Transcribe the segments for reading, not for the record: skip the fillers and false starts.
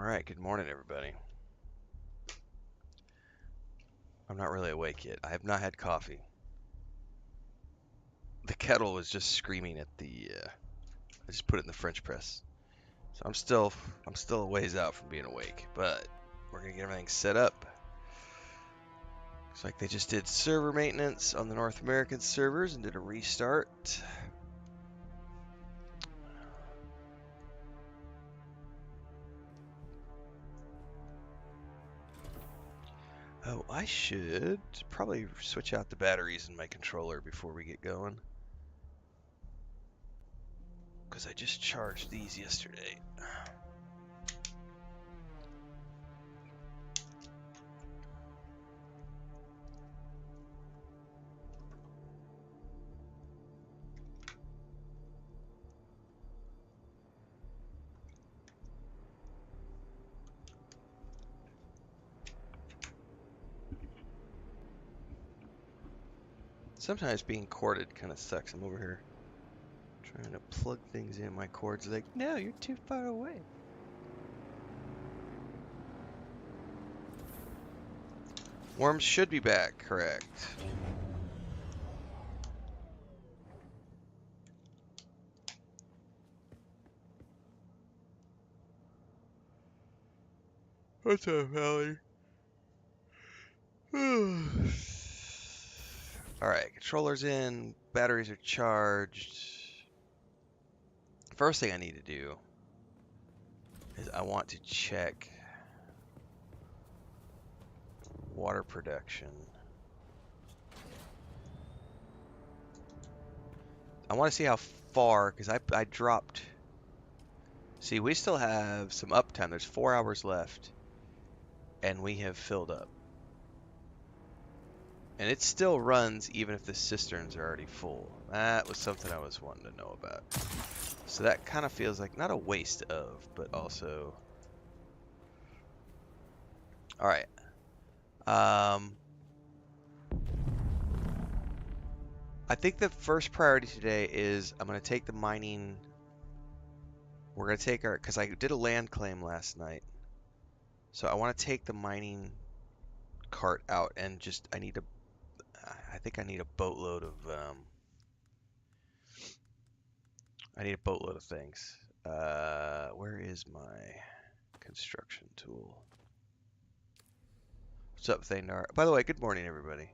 Alright, good morning everybody. I'm not really awake yet. I have not had coffee. The kettle was just screaming at I just put it in the French press. So I'm still a ways out from being awake, but we're gonna get everything set up. Looks like they just did server maintenance on the North American servers and did a restart. Oh, I should probably switch out the batteries in my controller before we get going. Because I just charged these yesterday. Sometimes being corded kind of sucks. I'm over here trying to plug things in. My cord's like, no, you're too far away. Worms should be back, correct. What's up, Valley? Alright, controller's in, batteries are charged. First thing I need to do is I want to check water production. I want to see how far, because I dropped. See, we still have some uptime. There's 4 hours left, and we have filled up. And it still runs even if the cisterns are already full. That was something I was wanting to know about. So that kind of feels like not a waste of, but also... Alright. I think the first priority today is I'm going to take the mining... We're going to take our... Because I did a land claim last night. So I want to take the mining cart out and just... I think I need a boatload of... I need a boatload of things. Where is my construction tool? What's up, Thanar? By the way, good morning, everybody.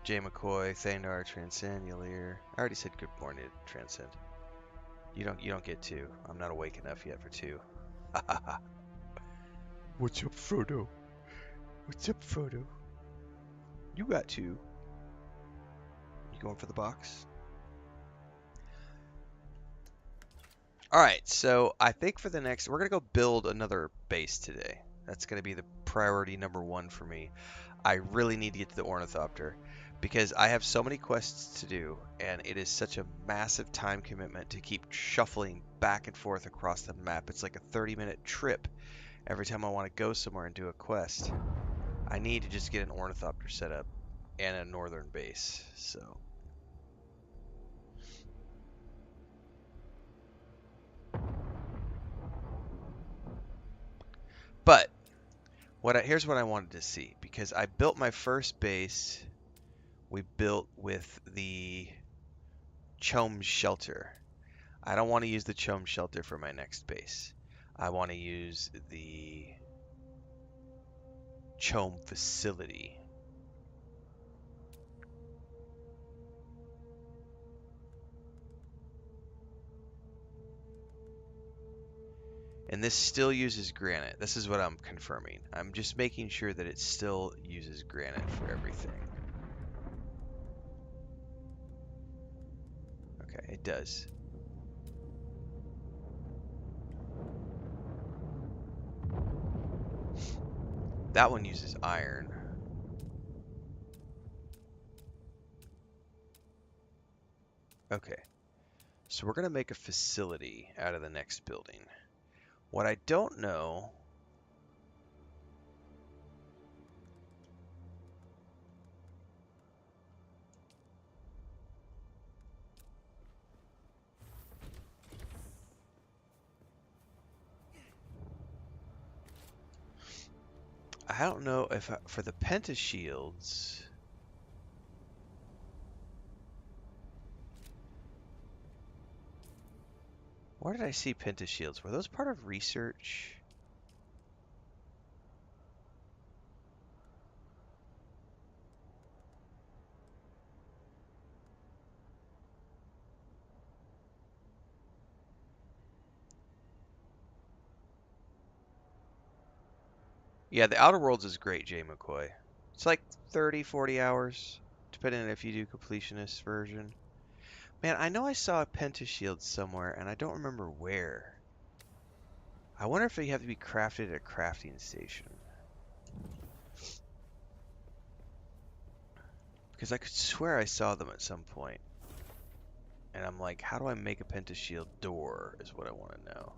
Jay McCoy, Thanar, Transcend, Yalir. I already said good morning, Transcend. You don't get two. I'm not awake enough yet for two. What's up, Frodo? What's up, Frodo? You got two. You going for the box? Alright, so I think for the next... We're going to go build another base today. That's going to be the priority number one for me. I really need to get to the ornithopter because I have so many quests to do, and it is such a massive time commitment to keep shuffling back and forth across the map. It's like a 30-minute trip every time I want to go somewhere and do a quest. I need to just get an ornithopter set up and a northern base, so... But here's what I wanted to see, because I built my first base. We built with the Chome shelter. I don't want to use the Chome shelter for my next base. I want to use the Chome facility. And this still uses granite. This is what I'm confirming. I'm just making sure that it still uses granite for everything. Okay, it does. That one uses iron. Okay. So we're going to make a facility out of the next building. What I don't know... I don't know if for the pentashields. Where did I see pentashields? Were those part of research? Yeah, the Outer Worlds is great, Jay McCoy. It's like 30, 40 hours, depending on if you do completionist version. Man, I know I saw a pentashield somewhere, and I don't remember where. I wonder if they have to be crafted at a crafting station. Because I could swear I saw them at some point. And I'm like, how do I make a pentashield door is what I want to know.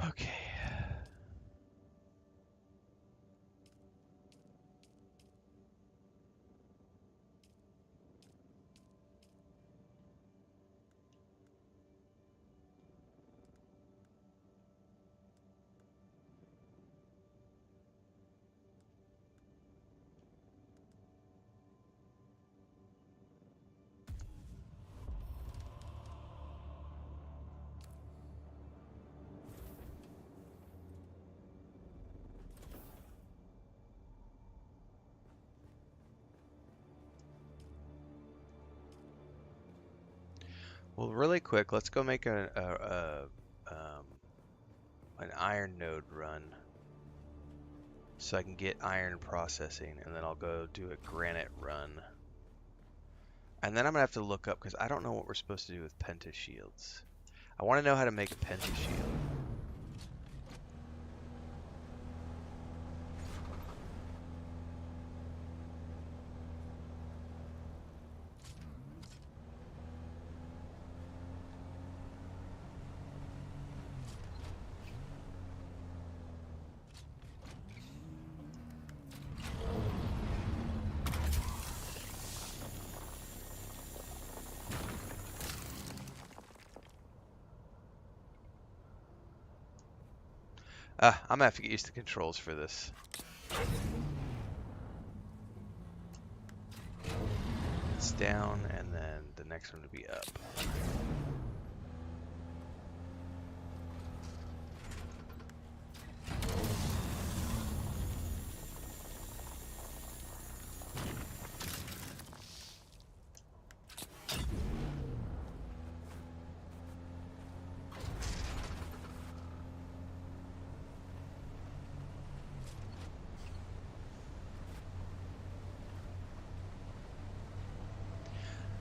Okay. Well, really quick, let's go make an iron node run so I can get iron processing, and then I'll go do a granite run. And then I'm gonna have to look up because I don't know what we're supposed to do with pentashields. I want to know how to make a pentashield. I'm gonna have to get used to controls for this. It's down, and then the next one to be up.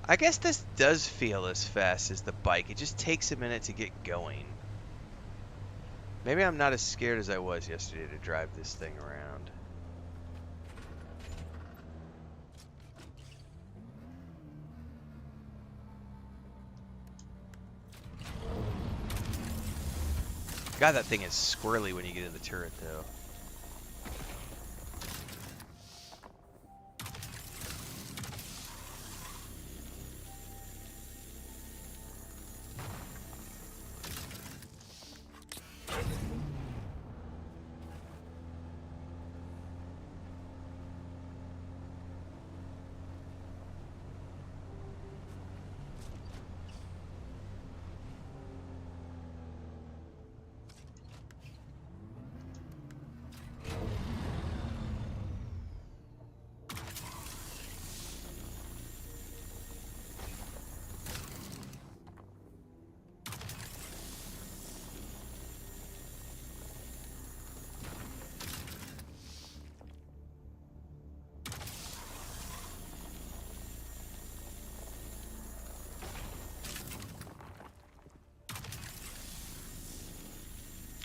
I guess this does feel as fast as the bike. It just takes a minute to get going. Maybe I'm not as scared as I was yesterday to drive this thing around. God, that thing is squirrely when you get in the turret, though.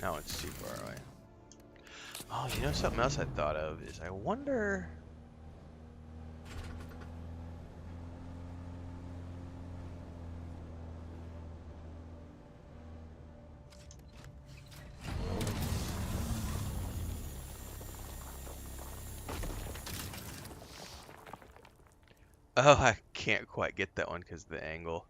No, it's too far away. Oh, you know something else I thought of is I wonder... Oh, I can't quite get that one because of the angle.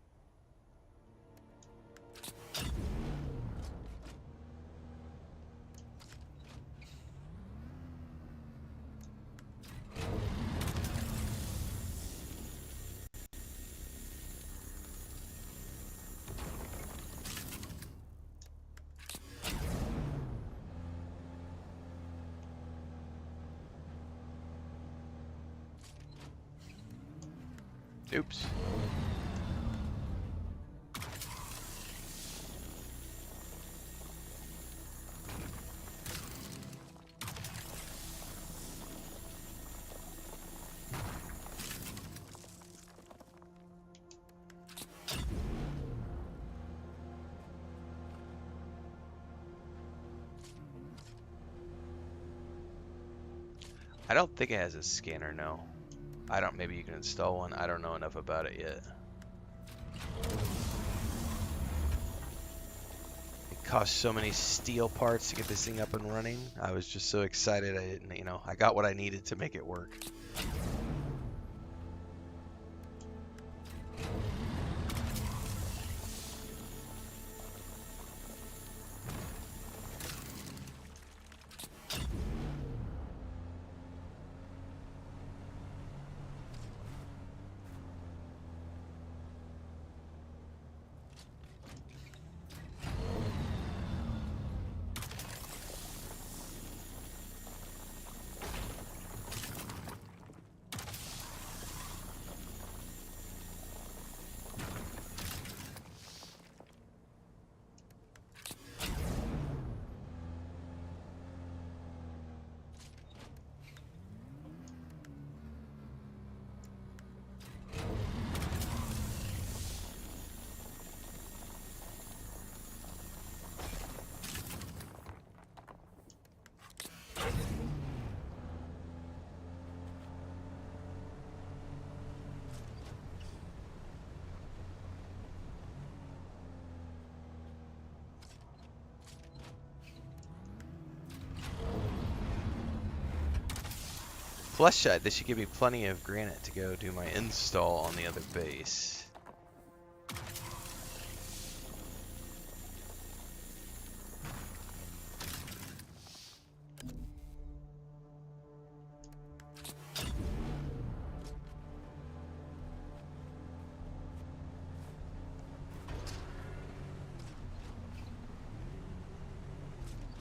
Oops. I don't think it has a scanner, no. I don't, maybe you can install one. I don't know enough about it yet. It cost so many steel parts to get this thing up and running. I was just so excited I didn't, I got what I needed to make it work. Plus shot, this should give me plenty of granite to go do my install on the other base.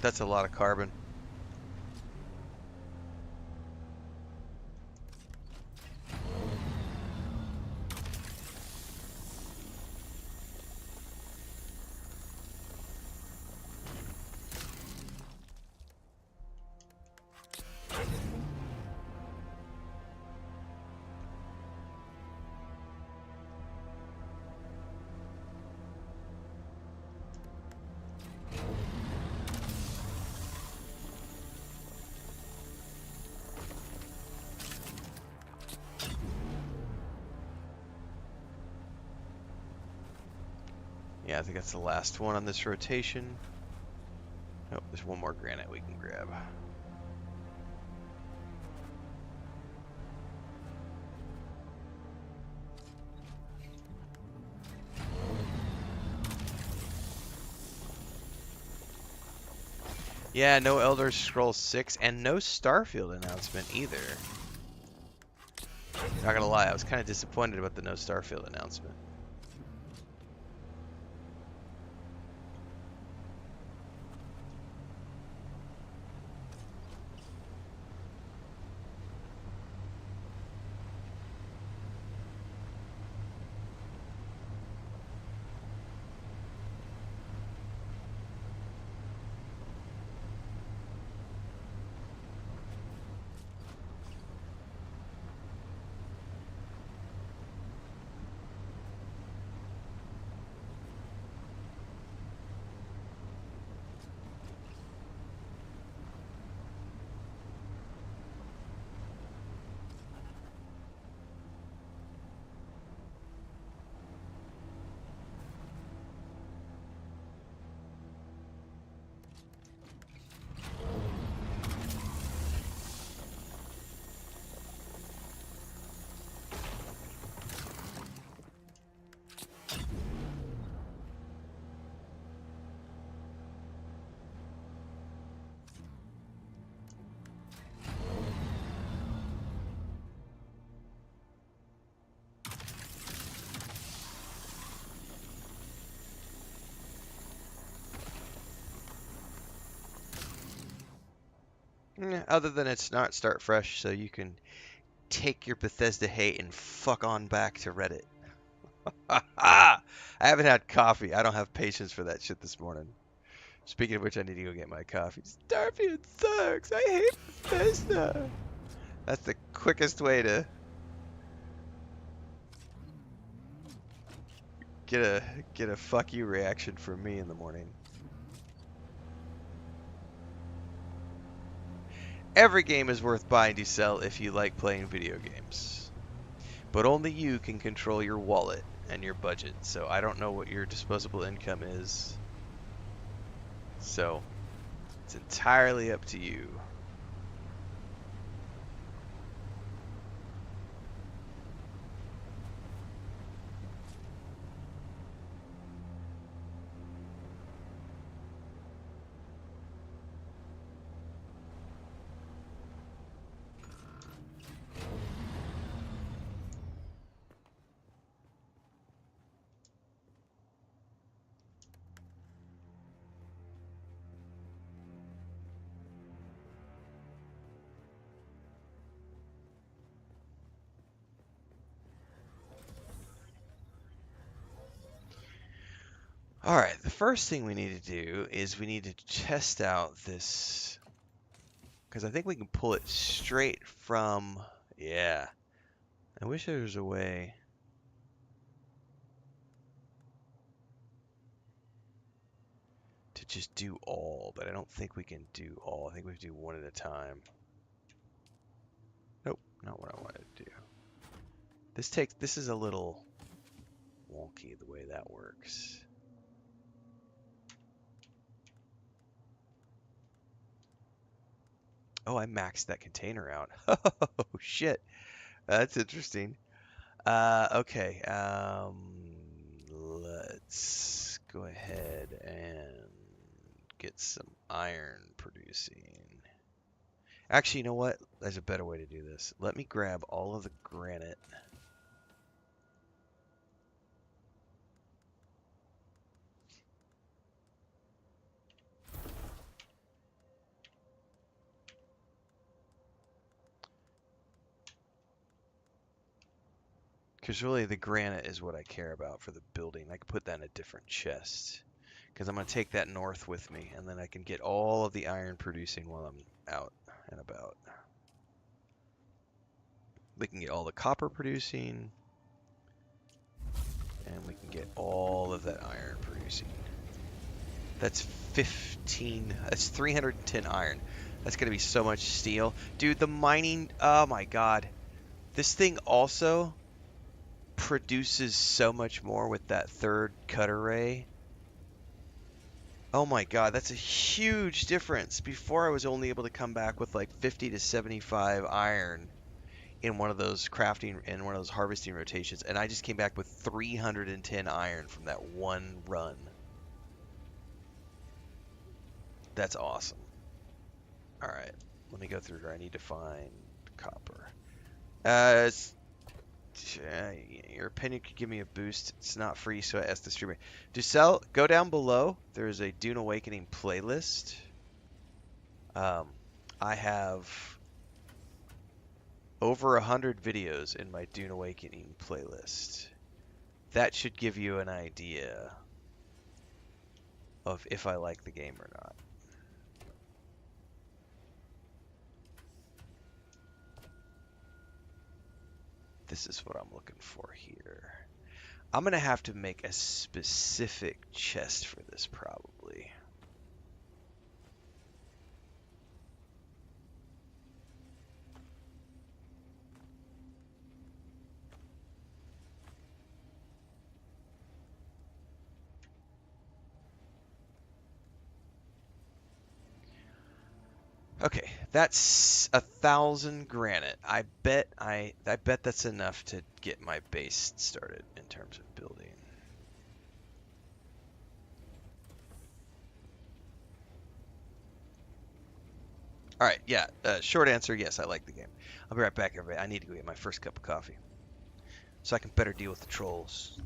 That's a lot of carbon. Yeah, I think that's the last one on this rotation. Oh, there's one more granite we can grab. Yeah, no Elder Scrolls 6 and no Starfield announcement either. Not gonna lie, I was kind of disappointed about the no Starfield announcement. Other than it's not start fresh, so you can take your Bethesda hate and fuck on back to Reddit. I haven't had coffee. I don't have patience for that shit this morning. Speaking of which, I need to go get my coffee. Starfield sucks. I hate Bethesda. That's the quickest way to get a fuck you reaction from me in the morning. Every game is worth buying to sell if you like playing video games. But only you can control your wallet and your budget. So I don't know what your disposable income is. So it's entirely up to you. All right, the first thing we need to do is we need to test out this, because I think we can pull it straight from, yeah. I wish there was a way. To just do all, but I don't think we can do all. I think we have to do one at a time. Nope, not what I wanted to do. This is a little wonky the way that works. Oh, I maxed that container out. Oh shit, that's interesting. Okay, let's go ahead and get some iron producing. Actually, you know what? There's a better way to do this. Let me grab all of the granite. Because really the granite is what I care about for the building. I can put that in a different chest. Because I'm going to take that north with me, and then I can get all of the iron producing while I'm out and about. We can get all the copper producing, and we can get all of that iron producing. That's 15, that's 310 iron. That's going to be so much steel. Dude, the mining, oh my god. This thing also produces so much more with that third cut array. Oh my god, that's a huge difference. Before I was only able to come back with like 50 to 75 iron in one of those harvesting rotations, and I just came back with 310 iron from that one run. That's awesome. All right, let me go through here. I need to find copper. Your opinion could give me a boost. It's not free, so I asked the streamer. Go down below. There is a Dune Awakening playlist. I have over 100 videos in my Dune Awakening playlist. That should give you an idea of if I like the game or not. This is what I'm looking for here. I'm going to have to make a specific chest for this probably. Okay, that's 1,000 granite. I bet that's enough to get my base started in terms of building. All right, yeah. Short answer, yes, I like the game. I'll be right back, everybody. I need to go get my first cup of coffee so I can better deal with the trolls.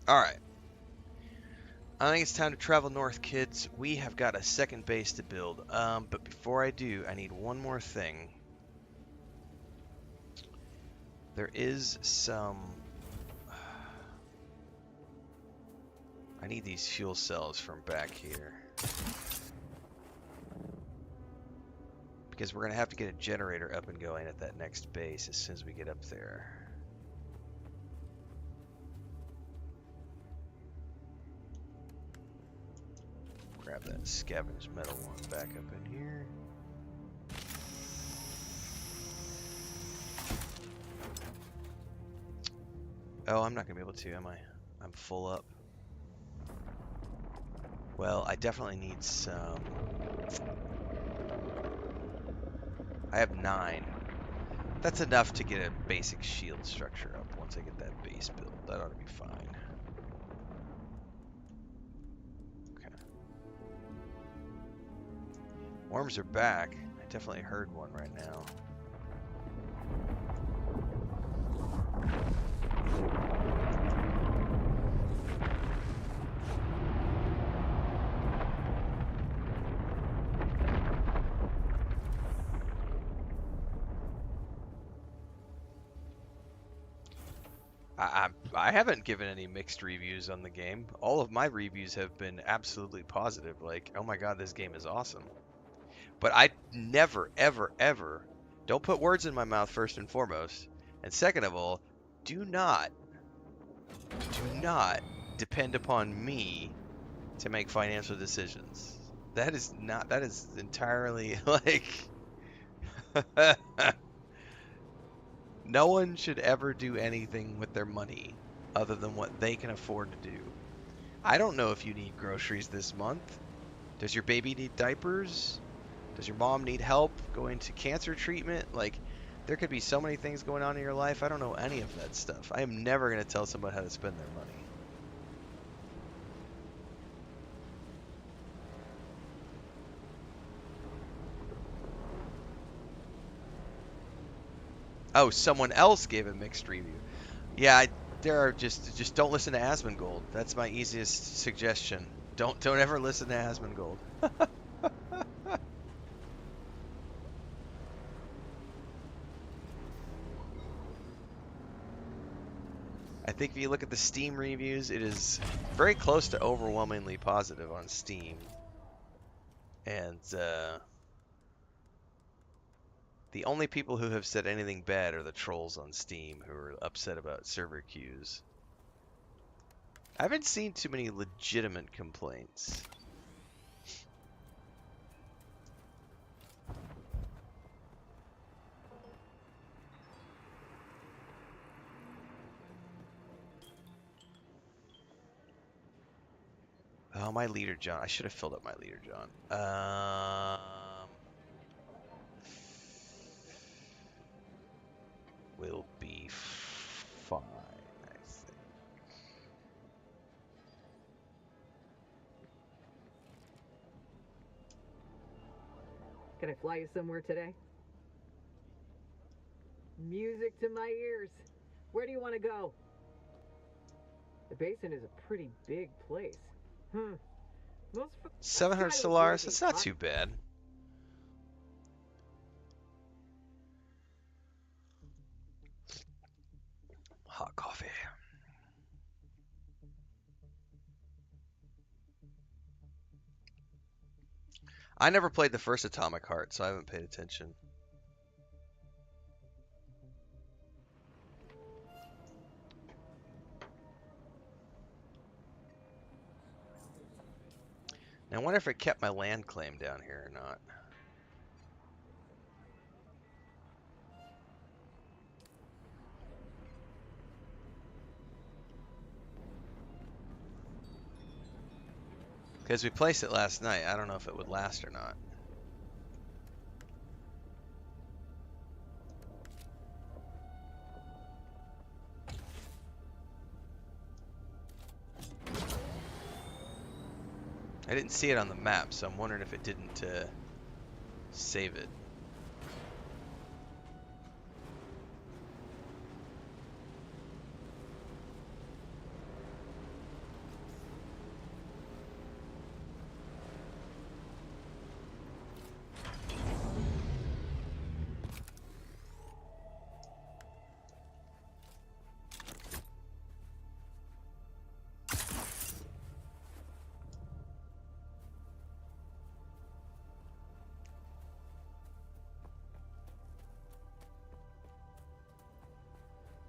Alright. I think it's time to travel north, kids. We have got a second base to build. But before I do, I need one more thing. There is some... I need these fuel cells from back here. Because we're going to have to get a generator up and going at that next base as soon as we get up there. Grab that scavenged metal one back up in here. Oh, I'm not going to be able to, am I? I'm full up. Well, I definitely need some... I have 9. That's enough to get a basic shield structure up once I get that base built. That ought to be fine. Okay. Worms are back. I definitely heard one right now. I haven't given any mixed reviews on the game. All of my reviews have been absolutely positive. Like, oh my god, this game is awesome. But I never, ever, ever, don't put words in my mouth first and foremost. And second of all, do not depend upon me to make financial decisions. That is entirely like... No one should ever do anything with their money other than what they can afford to do. I don't know if you need groceries this month. Does your baby need diapers? Does your mom need help going to cancer treatment? Like, there could be so many things going on in your life. I don't know any of that stuff. I am never going to tell somebody how to spend their money. Oh, someone else gave a mixed review. Yeah, there are just don't listen to Asmongold. That's my easiest suggestion. Don't ever listen to Asmongold. I think if you look at the Steam reviews, it is very close to overwhelmingly positive on Steam. And the only people who have said anything bad are the trolls on Steam who are upset about server queues. I haven't seen too many legitimate complaints. Oh, my leader, John. I should have filled up my leader, John. Will be fine, I think. Can I fly you somewhere today? Music to my ears. Where do you want to go? The basin is a pretty big place. 700 Solaris? That's not too bad. Hot coffee. I never played the first Atomic Heart, so I haven't paid attention. Now, I wonder if it kept my land claim down here or not. Because we placed it last night. I don't know if it would last or not. I didn't see it on the map, so I'm wondering if it didn't save it.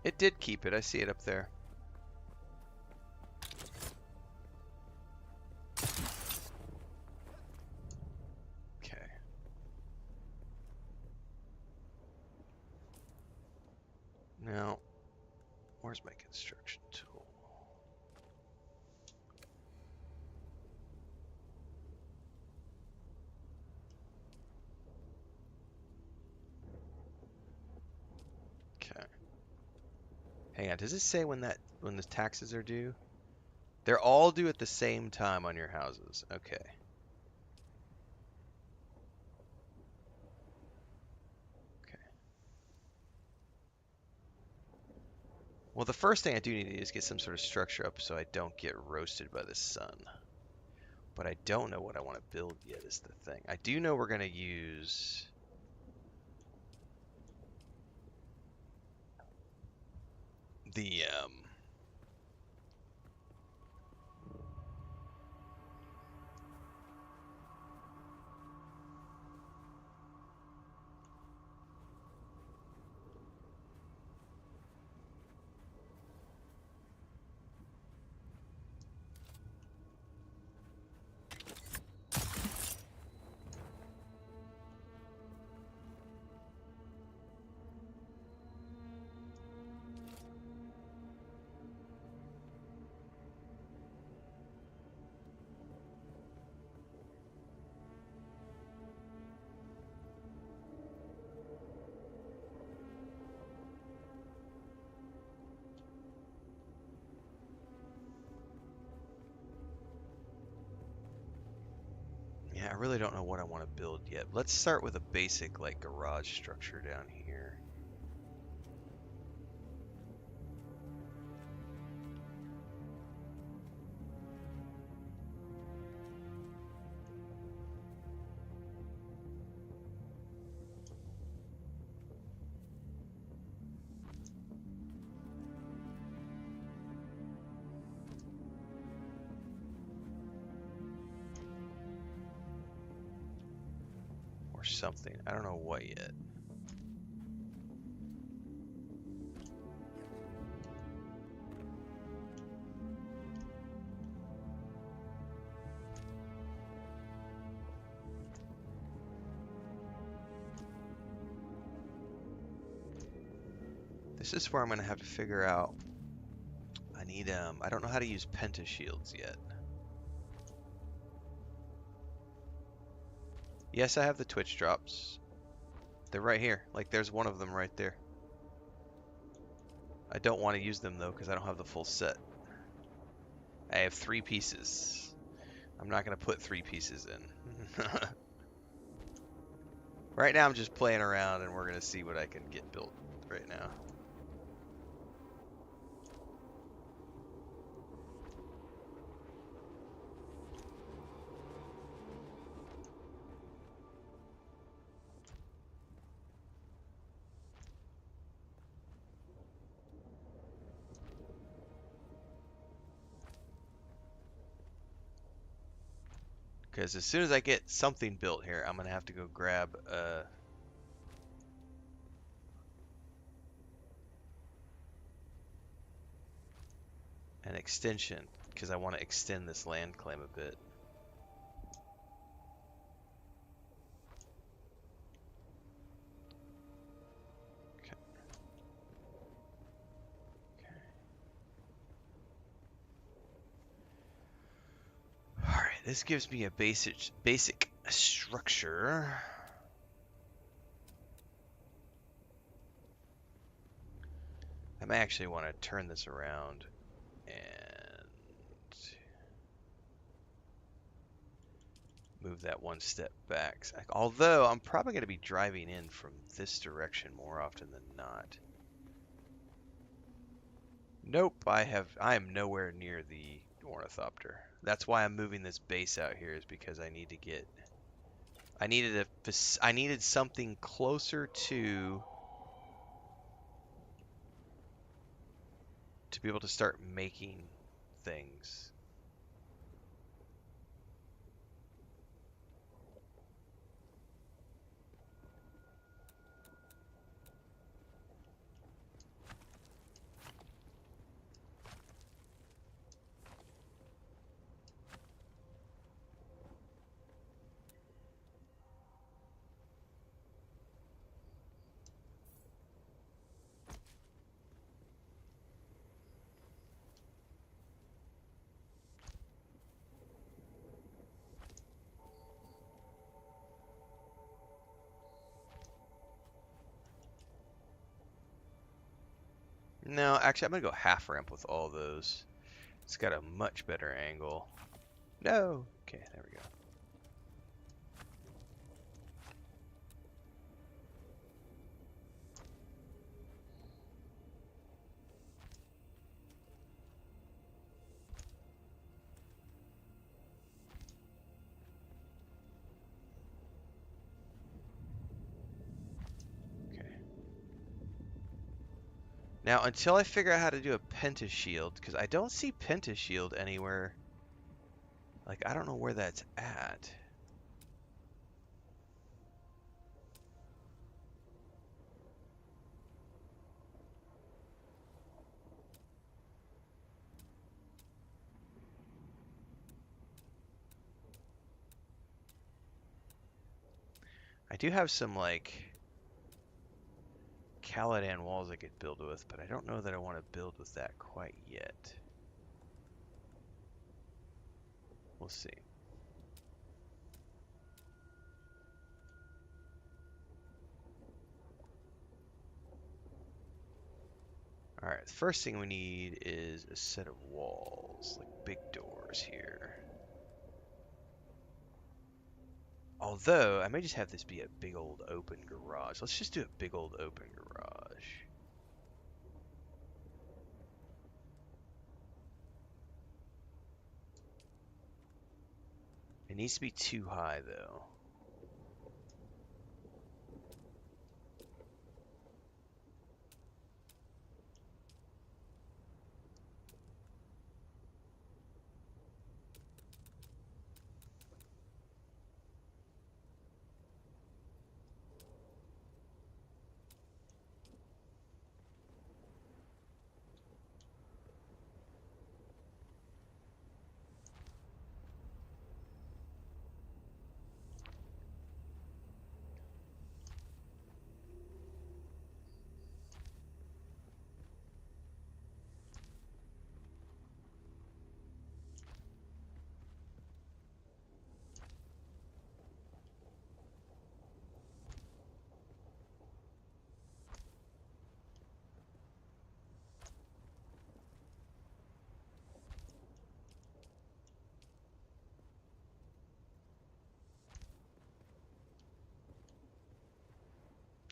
It did keep it. I see it up there. Okay. Now, where's my construction tool? Okay. Hang on. Does it say when the taxes are due? They're all due at the same time on your houses. Okay. Okay. Well, the first thing I do need to do is get some sort of structure up so I don't get roasted by the sun. But I don't know what I want to build yet is the thing. I do know we're going to use the yeah, I really don't know what I want to build yet. Let's start with a basic like garage structure down here. Or something. I don't know what yet. This is where I'm going to have to figure out. I need I don't know how to use penta shields yet. Yes, I have the Twitch drops. They're right here. Like there's one of them right there. I don't want to use them though because I don't have the full set. I have 3 pieces. I'm not going to put 3 pieces in. Right now I'm just playing around and we're going to see what I can get built right now. Because as soon as I get something built here, I'm going to have to go grab an extension because I want to extend this land claim a bit. Okay. Okay. All right, this gives me a basic structure. I may actually want to turn this around and move that one step back. Although I'm probably going to be driving in from this direction more often than not. Nope, I am nowhere near the ornithopter. That's why I'm moving this base out here is because I need to get I needed something closer to be able to start making things. No, actually, I'm gonna go half ramp with all those. It's got a much better angle. No. Okay, there we go. Okay. Now, until I figure out how to do a pentashield, because I don't see pentashield anywhere. Like, I don't know where that's at. I do have some, like, Caladan walls I could build with, but I don't know that I want to build with that quite yet. We'll see. Alright, the first thing we need is a set of walls, like big doors here. Although, I may just have this be a big old open garage. Let's just do a big old open garage. It needs to be too high, though.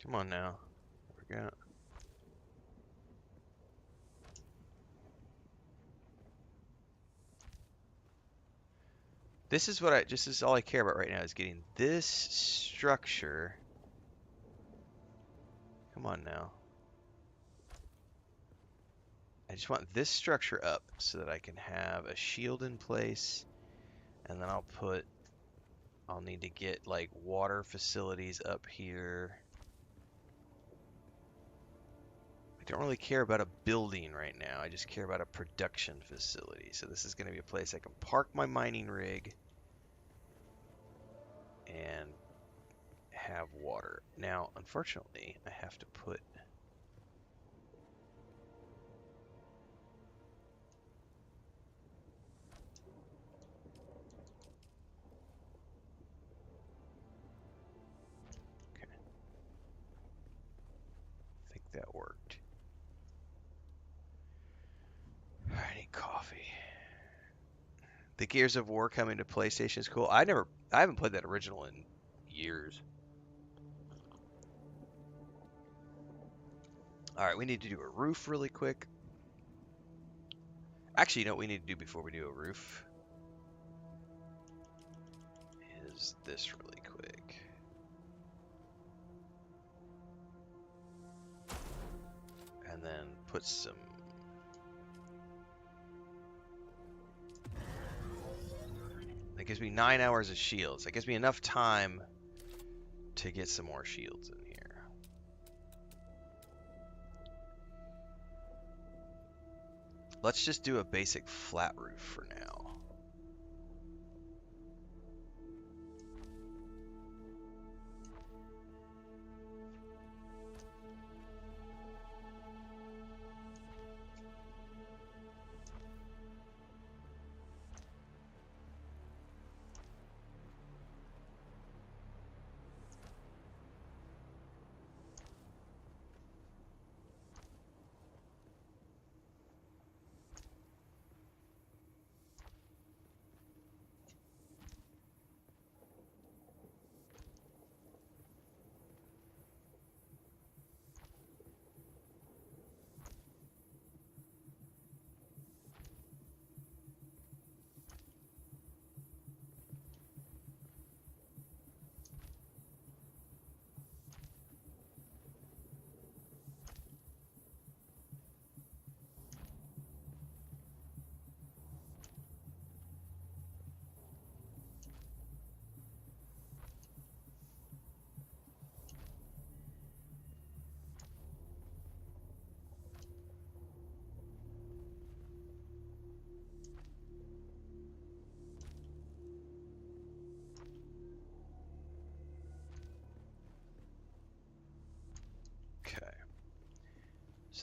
Come on now. There we go. This is what this is all I care about right now is getting this structure. Come on now. I just want this structure up so that I can have a shield in place, and then I'll need to get like water facilities up here. I don't really care about a building right now. I just care about a production facility. So this is going to be a place I can park my mining rig and have water. Now, unfortunately, I have to put okay. I think that worked. I need coffee. The Gears of War coming to PlayStation is cool. I haven't played that original in years. All right, we need to do a roof really quick. Actually, you know what we need to do before we do a roof? Is this really quick. And then put some... That gives me 9 hours of shields. That gives me enough time to get some more shields in here. Let's just do a basic flat roof for now.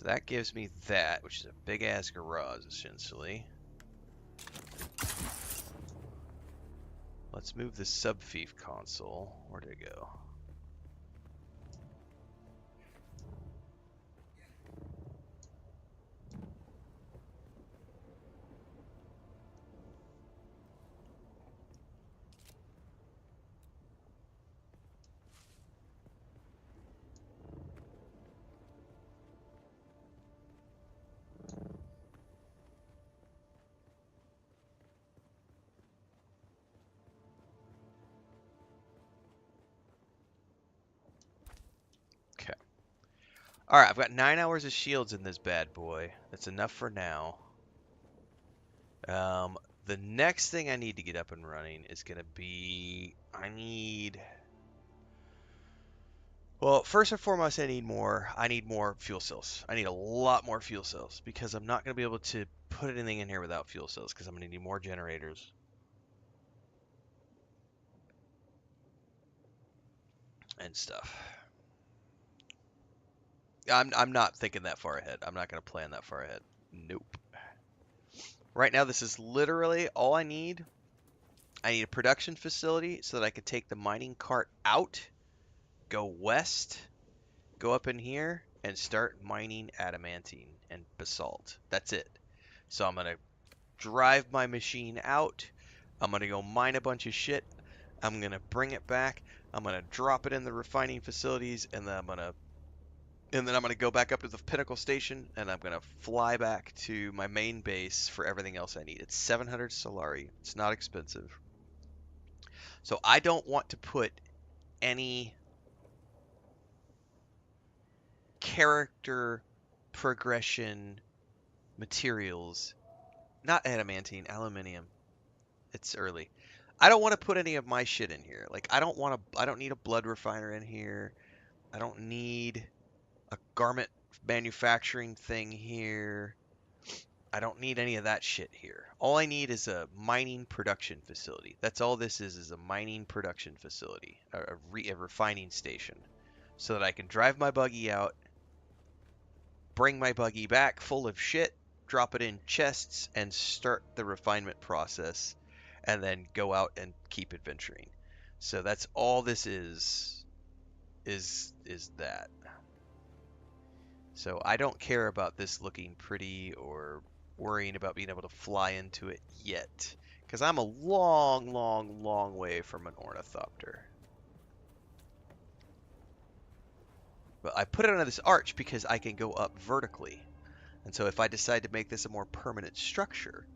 So that gives me that, which is a big-ass garage, essentially. Let's move the subfief console. Where'd it go? Okay. Alright, I've got 9 hours of shields in this bad boy. That's enough for now. The next thing I need to get up and running is going to be... Well, first and foremost, I need more fuel cells. I need a lot more fuel cells because I'm not going to be able to put anything in here without fuel cells because I'm going to need more generators and stuff. I'm not thinking that far ahead. I'm not going to plan that far ahead. Nope. Right now, this is literally all I need. I need a production facility so that I can take the mining cart out, go west, go up in here, and start mining adamantine and basalt. That's it. So I'm going to drive my machine out. I'm going to go mine a bunch of shit. I'm going to bring it back. I'm going to drop it in the refining facilities, and then I'm going to go back up to the Pinnacle Station, and I'm going to fly back to my main base for everything else I need. It's 700 Solari. It's not expensive. So I don't want to put any character progression materials, not adamantine, aluminium. It's early. I don't want to put any of my shit in here. Like I don't need a blood refiner in here. I don't need a garment manufacturing thing here. I don't need any of that shit here. All I need is a mining production facility. That's all this is a mining production facility, a refining station, so that I can drive my buggy out, bring my buggy back full of shit, drop it in chests, and start the refinement process, and then go out and keep adventuring. So that's all this is that. So I don't care about this looking pretty or worrying about being able to fly into it yet, because I'm a long, long, long way from an ornithopter. But I put it on this arch because I can go up vertically. And so if I decide to make this a more permanent structure,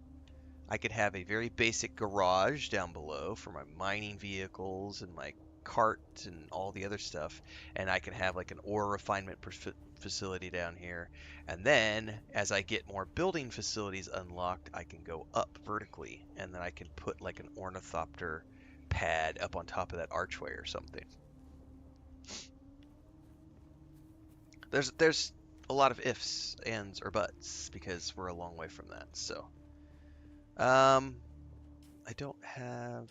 I could have a very basic garage down below for my mining vehicles and my cart and all the other stuff. And I can have like an ore refinement facility down here. And then as I get more building facilities unlocked, I can go up vertically. And then I can put like an ornithopter pad up on top of that archway or something. There's a lot of ifs, ands, or buts because we're a long way from that. So, I don't have,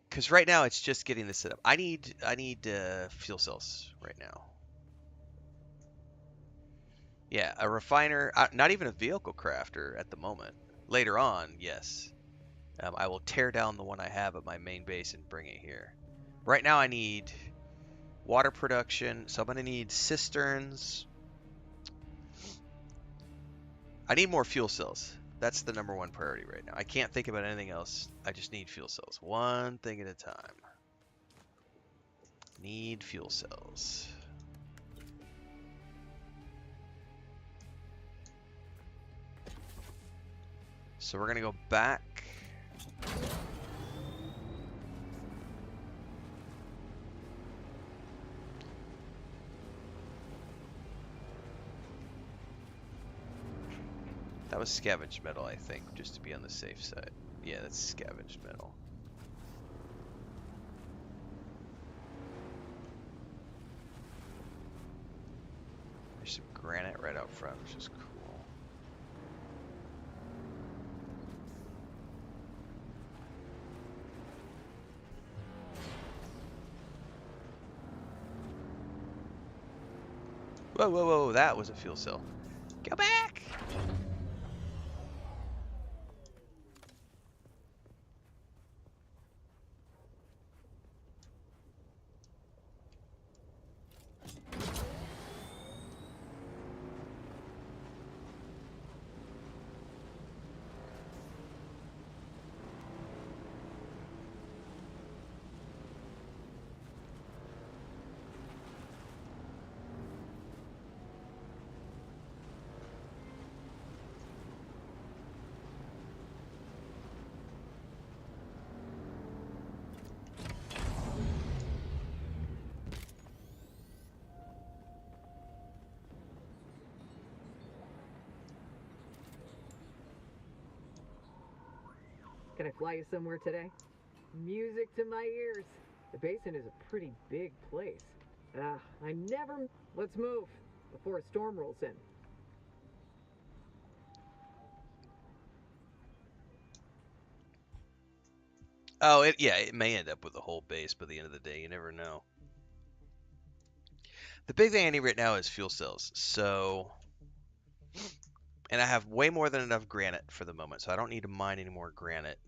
because right now it's just getting this set up. I need fuel cells right now. Yeah, a refiner, not even a vehicle crafter at the moment. Later on, yes. I will tear down the one I have at my main base and bring it here. Right now I need water production, so I'm going to need cisterns. I need more fuel cells. That's the #1 priority right now. I can't think about anything else. I just need fuel cells. One thing at a time. Need fuel cells. So we're going to go back. That was scavenged metal, I think, just to be on the safe side. Yeah, that's scavenged metal. There's some granite right out front, which is cool. Whoa, whoa, whoa, that was a fuel cell. Go back! Can I fly you somewhere today? Music to my ears. The basin is a pretty big place. I never... Let's move before a storm rolls in. Oh, yeah, it may end up with a whole base by the end of the day. You never know. The big thing I need right now is fuel cells. So, and I have way more than enough granite for the moment, so I don't need to mine any more granite.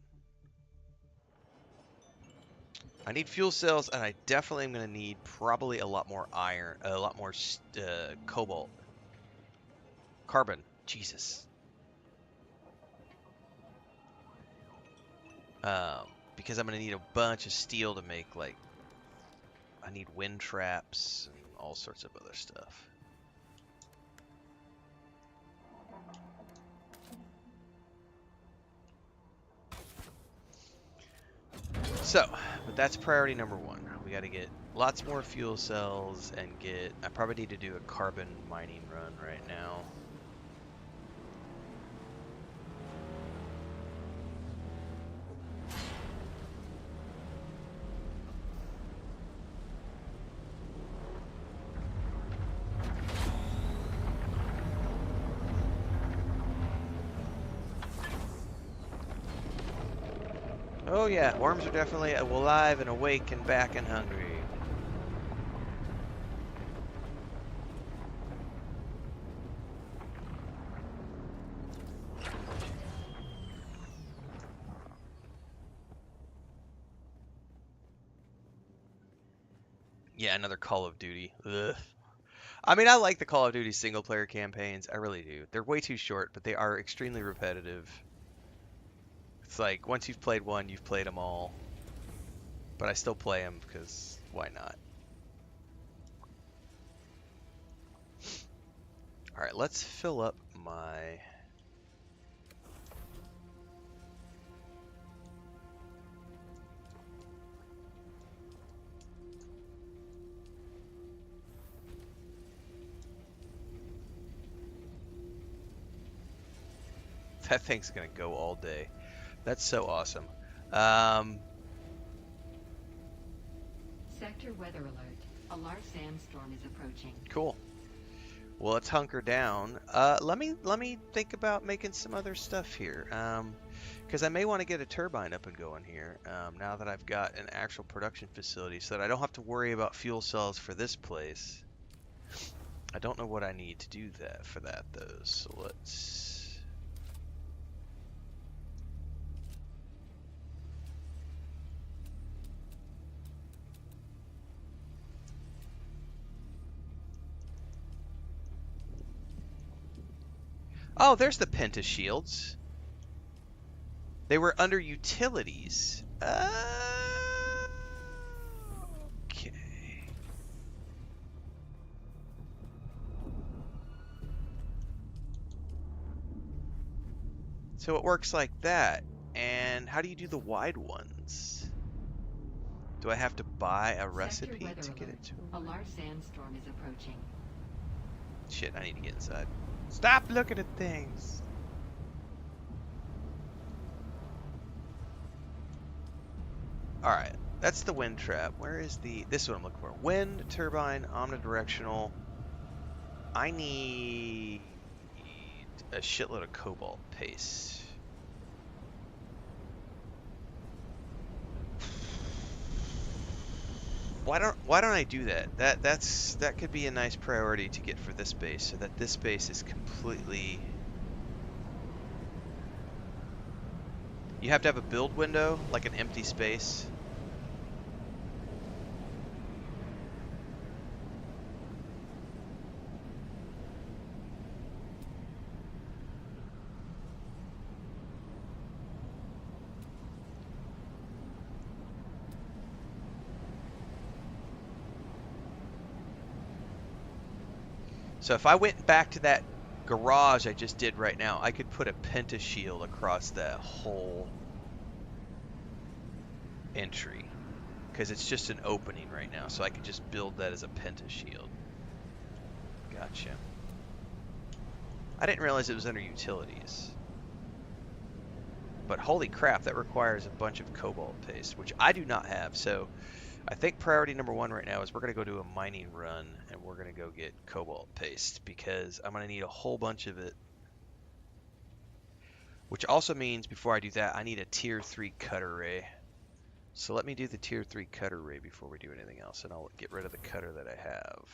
I need fuel cells, and I definitely am going to need probably a lot more iron, a lot more cobalt. Carbon. Jesus. Because I'm going to need a bunch of steel to make, like, I need wind traps and all sorts of other stuff. So, but that's priority number one. We got to get lots more fuel cells and get, I probably need to do a carbon mining run right now. Oh yeah, worms are definitely alive and awake and back and hungry. Yeah, another Call of Duty. Ugh. I mean, I like the Call of Duty single player campaigns. I really do. They're way too short, but they are extremely repetitive. It's like, once you've played one, you've played them all. But I still play them because why not? Alright, let's fill up my... That thing's gonna go all day. That's so awesome. Sector weather alert. A large sandstorm is approaching. Cool. Well, let's hunker down. Let me think about making some other stuff here. Because I may want to get a turbine up and going here. Now that I've got an actual production facility, so that I don't have to worry about fuel cells for this place. I don't know what I need to do that for that though. So let's. Oh, there's the Penta shields. They were under utilities. Okay. So it works like that. And how do you do the wide ones? Do I have to buy a recipe to get it to? A large sandstorm is approaching. Shit, I need to get inside. Stop looking at things. Alright, that's the wind trap. Where is the... This is what I'm looking for. Wind, turbine, omnidirectional. I need a shitload of cobalt paste. why don't I do that? That could be a nice priority to get for this base, so that this base is completely. You have to have a build window, like an empty space. So if I went back to that garage I just did right now, I could put a pentashield across that whole entry. Because it's just an opening right now, so I could just build that as a pentashield. Gotcha. I didn't realize it was under utilities. But holy crap, that requires a bunch of cobalt paste, which I do not have. So I think priority number one right now is we're going to go do a mining run, and we're going to go get cobalt paste, because I'm going to need a whole bunch of it. Which also means, before I do that, I need a tier 3 cutter ray. So let me do the tier 3 cutter ray before we do anything else, and I'll get rid of the cutter that I have.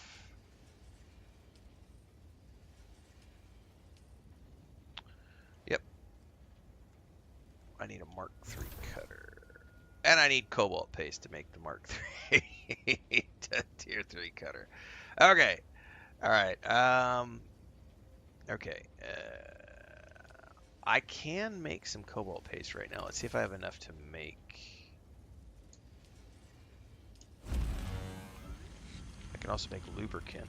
Yep. I need a Mark 3 cutter. And I need cobalt paste to make the Mark 3 tier 3 cutter. Okay. Alright. Okay. I can make some cobalt paste right now. Let's see if I have enough to make. I can also make lubricant.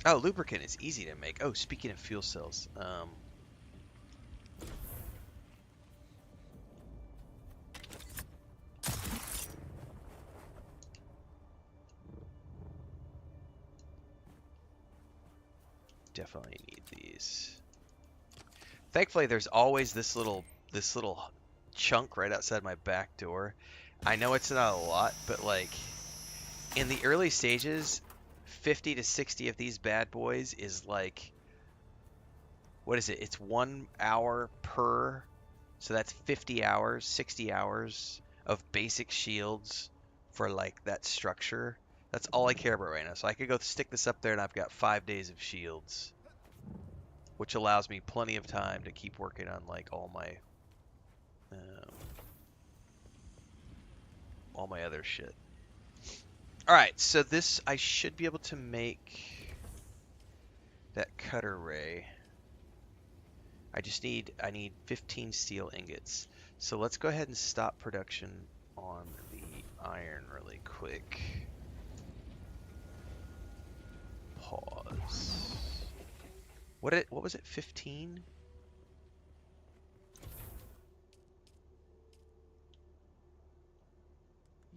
Oh, lubricant is easy to make. Oh, speaking of fuel cells, definitely need these. Thankfully, there's always this little chunk right outside my back door. I know it's not a lot, but like in the early stages, 50 to 60 of these bad boys is like, what is it? It's 1 hour per, so that's 50 hours, 60 hours of basic shields for like that structure. That's all I care about right now. So I could go stick this up there and I've got 5 days of shields, which allows me plenty of time to keep working on like um, all my other shit. All right, so this I should be able to make that cutter ray. I need 15 steel ingots. So let's go ahead and stop production on the iron really quick. Pause. What was it? 15?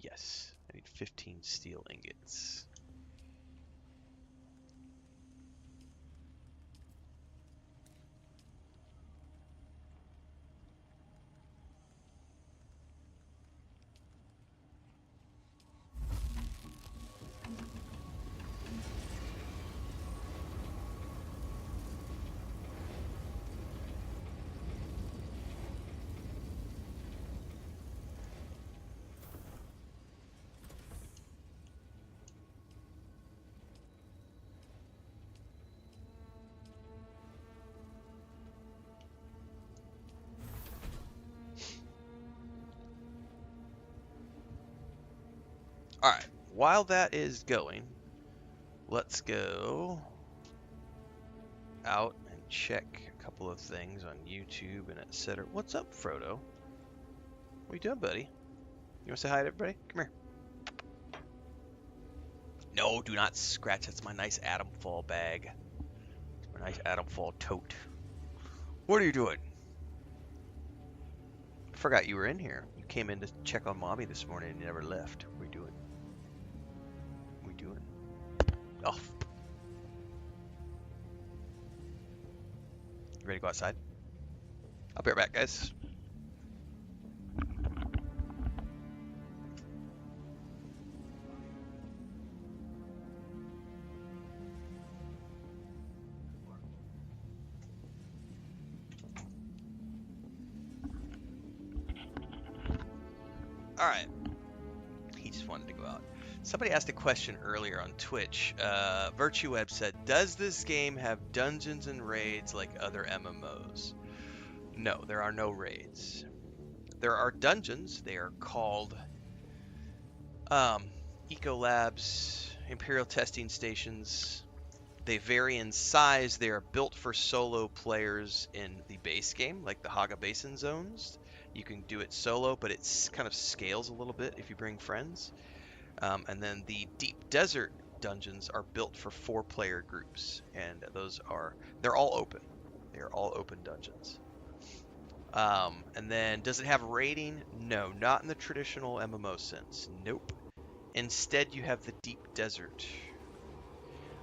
Yes, I need 15 steel ingots. All right, while that is going, let's go out and check a couple of things on YouTube and etc. What's up, Frodo? What you doing, buddy? You want to say hi to everybody? Come here. No, do not scratch. That's my nice Atom Fall bag. My nice Atom Fall tote. What are you doing? I forgot you were in here. You came in to check on Mommy this morning and you never left. What are you doing? What are you doing? Oh. You ready to go outside? I'll be right back, guys. All right. He just wanted to go out. Somebody asked a question earlier on Twitch. VirtueWeb said, "Does this game have dungeons and raids like other MMOs?" No, there are no raids. There are dungeons. They are called um, Eco Labs, Imperial Testing Stations. They vary in size. They are built for solo players in the base game, like the Haga Basin zones. You can do it solo, but it kind of scales a little bit if you bring friends. And then the Deep Desert dungeons are built for 4-player groups, and they're all open. They are all open dungeons. And then does it have raiding? No, not in the traditional MMO sense. Nope. Instead, you have the Deep Desert,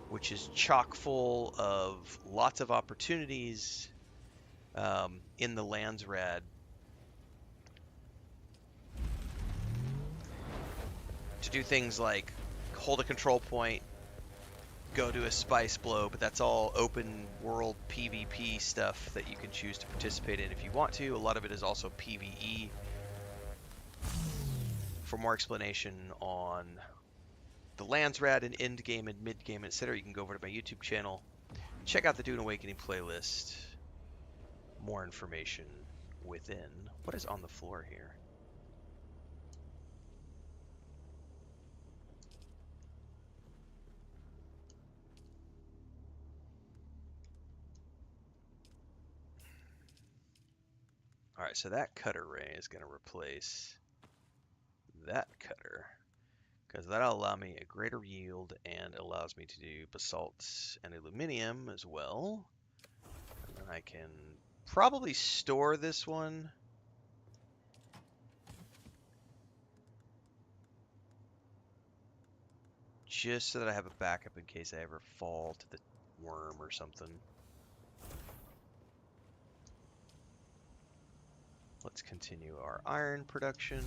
which is chock full of lots of opportunities in the Landsrad to do things like hold a control point, go to a spice blow, but that's all open world PvP stuff that you can choose to participate in if you want to. A lot of it is also PvE. For more explanation on the Landsrad and end game and mid game, etc., you can go over to my YouTube channel. Check out the Dune Awakening playlist. More information within. What is on the floor here? All right, so that cutter ray is going to replace that cutter because that'll allow me a greater yield and allows me to do basalt and aluminum as well. And then I can probably store this one. Just so that I have a backup in case I ever fall to the worm or something. Let's continue our iron production.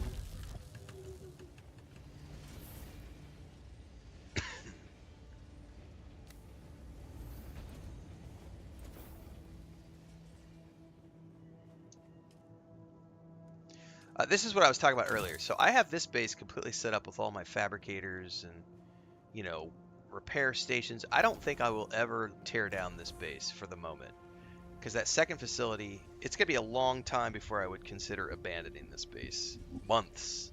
This is what I was talking about earlier. So I have this base completely set up with all my fabricators and, you know, repair stations. I don't think I will ever tear down this base for the moment. Because that second facility, it's going to be a long time before I would consider abandoning this base. Months.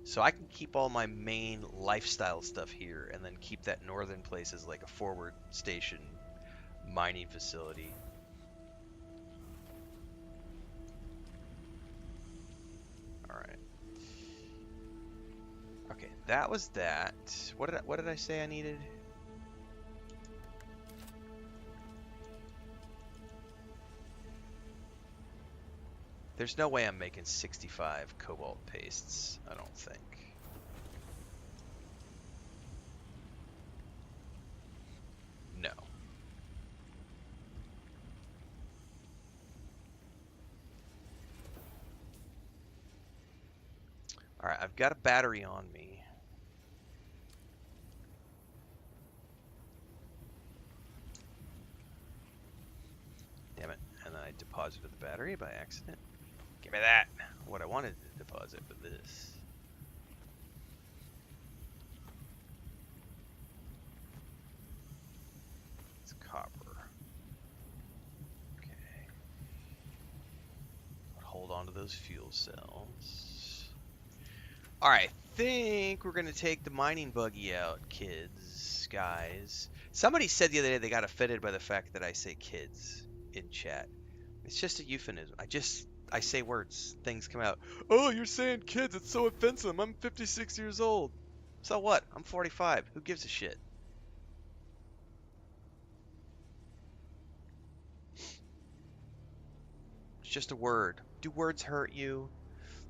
So I can keep all my main lifestyle stuff here and then keep that northern place as like a forward station mining facility. Alright. Okay, that was that. What did I say I needed? There's no way I'm making 65 cobalt pastes, I don't think. No. Alright, I've got a battery on me. Damn it. And then I deposited the battery by accident. Give me that! What I wanted to deposit with this. It's copper. Okay. Hold on to those fuel cells. Alright, I think we're going to take the mining buggy out, kids, guys. Somebody said the other day they got offended by the fact that I say kids in chat. It's just a euphemism. I say words. Things come out. Oh, you're saying kids. It's so offensive. I'm 56 years old. So what? I'm 45. Who gives a shit? It's just a word. Do words hurt you?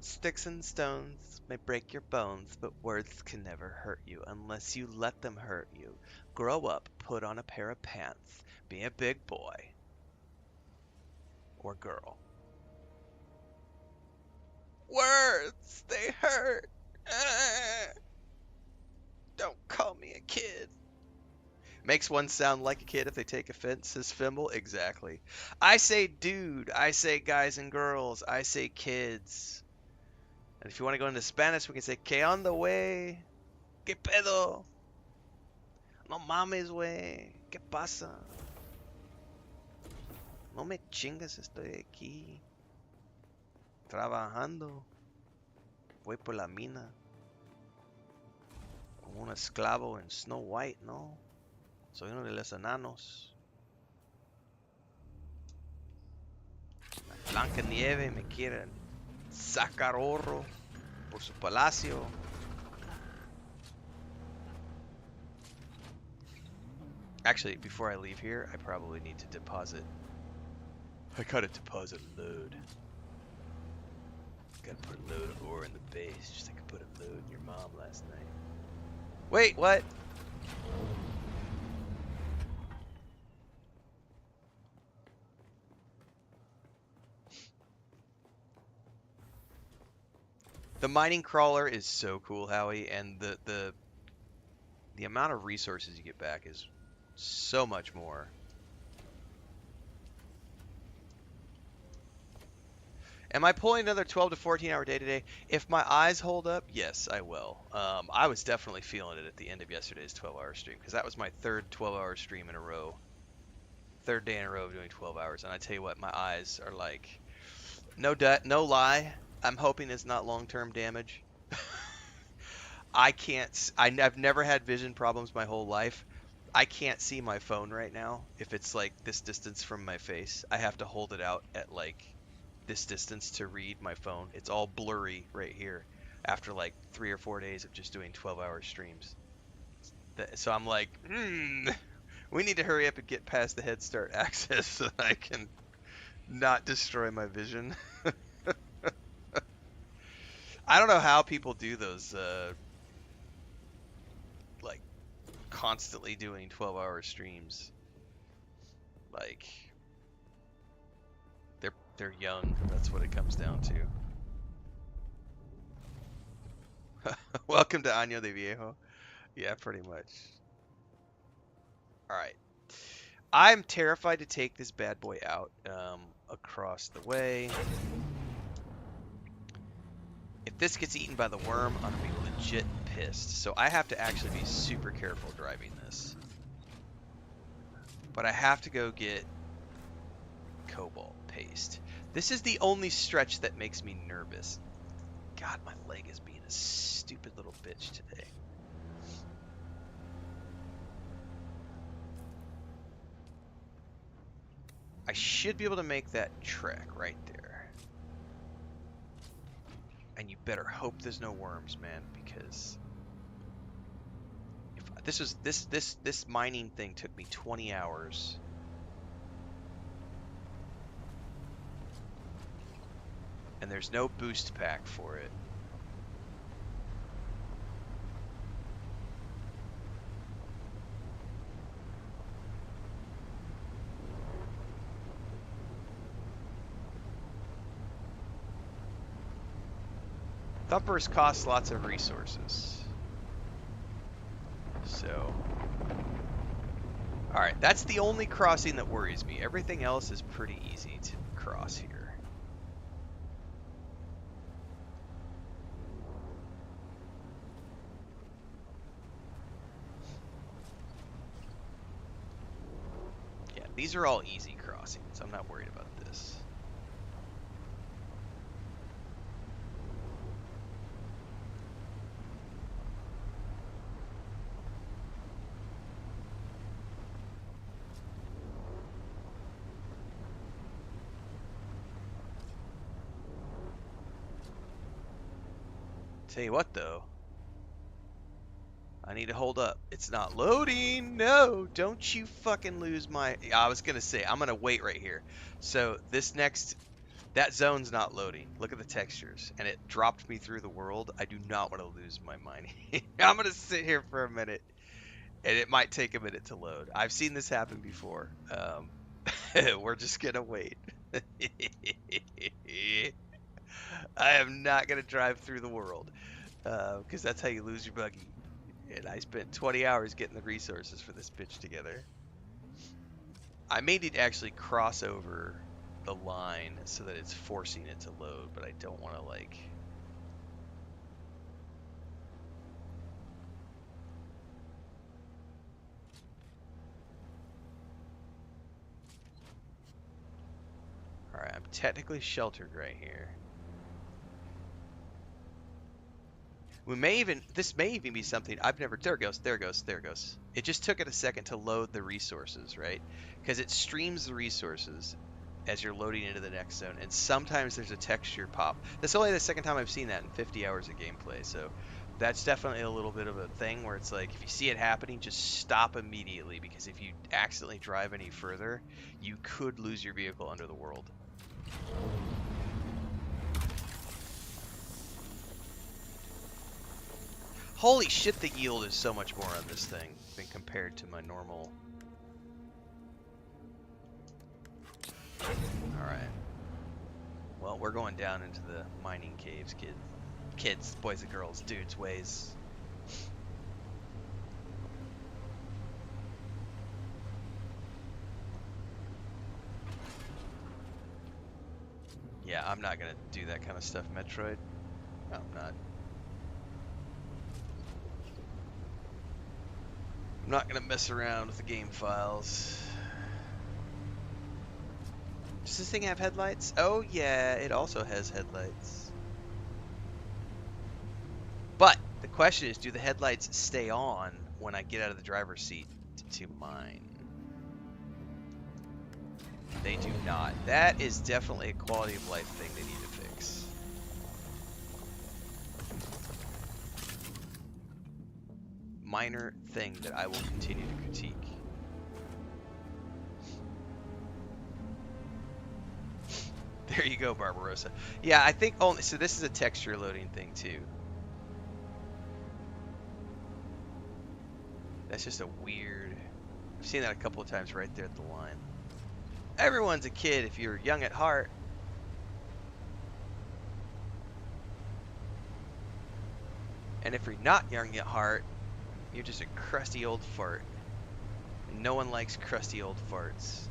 Sticks and stones may break your bones, but words can never hurt you unless you let them hurt you. Grow up, put on a pair of pants, be a big boy. Or girl. Words, they hurt. Don't call me a kid. Makes one sound like a kid if they take offense, says Fimble. Exactly. I say dude. I say guys and girls. I say kids. And if you want to go into Spanish, we can say, ¿Qué onda, güey? ¿Qué pedo? No mames, güey. ¿Qué pasa? No me chingas, estoy aquí. Trabajando. Voy por la mina. Como un esclavo en Snow White, ¿no? Soy uno de los enanos. Blanca Nieve me quieren sacar oro por su palacio. Actually, before I leave here, I probably need to deposit. I gotta deposit a load. Gotta put a load of ore in the base, just like I put a load in your mom last night. Wait, what? The mining crawler is so cool, Howie, and the amount of resources you get back is so much more. Am I pulling another 12 to 14 hour day today? If my eyes hold up, yes, I will. I was definitely feeling it at the end of yesterday's 12-hour stream because that was my third 12-hour stream in a row. Third day in a row of doing 12 hours, and I tell you what, my eyes are like, no lie. I'm hoping it's not long-term damage. I can't. I've never had vision problems my whole life. I can't see my phone right now if it's like this distance from my face. I have to hold it out at like this distance to read my phone. It's all blurry right here after like 3 or 4 days of just doing 12-hour streams. So I'm like, we need to hurry up and get past the Head Start access so that I can not destroy my vision. I don't know how people do those, like, constantly doing 12-hour streams. Like, they're young. That's what it comes down to. Welcome to Año de Viejo. Yeah, pretty much. All right. I'm terrified to take this bad boy out across the way. If this gets eaten by the worm, I'm going to be legit pissed. So I have to actually be super careful driving this. But I have to go get cobalt paste. This is the only stretch that makes me nervous. God, my leg is being a stupid little bitch today. I should be able to make that trek right there. And you better hope there's no worms, man, because if this was this mining thing took me 20 hours. And there's no boost pack for it. Thumpers cost lots of resources. So, alright, that's the only crossing that worries me. Everything else is pretty easy to cross here. Yeah, these are all easy crossings. I'm not worried about this. Tell you what, though. I need to hold up. It's not loading. No, don't you fucking lose my... I was going to say, I'm going to wait right here. So this next... That zone's not loading. Look at the textures. And it dropped me through the world. I do not want to lose my mining. I'm going to sit here for a minute. And it might take a minute to load. I've seen this happen before. We're just going to wait. I am not going to drive through the world. Because that's how you lose your buggy. And I spent 20 hours getting the resources for this bitch together. I may need to actually cross over the line so that it's forcing it to load, but I don't want to, like... technically sheltered right here. We may even, this may even be something I've never, there it goes, there it goes, there it goes. It just took it a second to load the resources, right? Because it streams the resources as you're loading into the next zone, and sometimes there's a texture pop. That's only the second time I've seen that in 50 hours of gameplay, so that's definitely a little bit of a thing where it's like, if you see it happening, just stop immediately, because if you accidentally drive any further, you could lose your vehicle under the world. Holy shit, the yield is so much more on this thing than compared to my normal. Alright. Well, we're going down into the mining caves, kid. Kids, boys and girls, dudes, ways. Yeah, I'm not gonna do that kind of stuff, Metroid. No, I'm not. I'm not gonna mess around with the game files. Does this thing have headlights? Oh yeah, it also has headlights. But the question is, do the headlights stay on when I get out of the driver's seat to mine? They do not. That is definitely a quality of life thing they need to fix. Minor thing that I will continue to critique. There you go, Barbarossa. Yeah, I think only, so this is a texture loading thing too. That's just a weird, I've seen that a couple of times right there at the line. Everyone's a kid if you're young at heart. And if you're not young at heart, you're just a crusty old fart. And no one likes crusty old farts.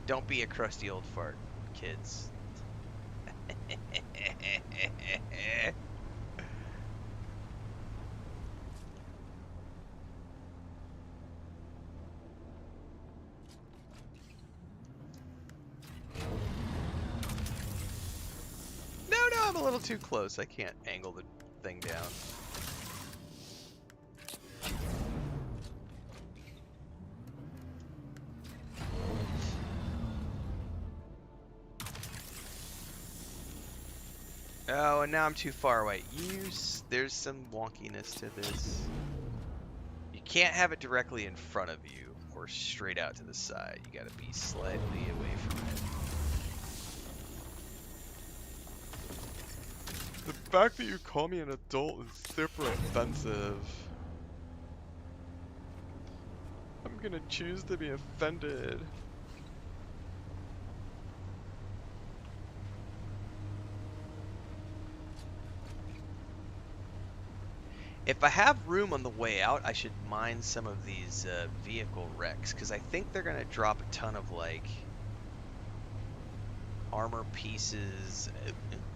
Don't be a crusty old fart, kids. No, I'm a little too close. I can't angle the thing down. Oh, and now I'm too far away. There's some wonkiness to this. You can't have it directly in front of you or straight out to the side. You gotta be slightly away from it. The fact that you call me an adult is super offensive. I'm gonna choose to be offended. If I have room on the way out, I should mine some of these vehicle wrecks, because I think they're going to drop a ton of, like, armor pieces,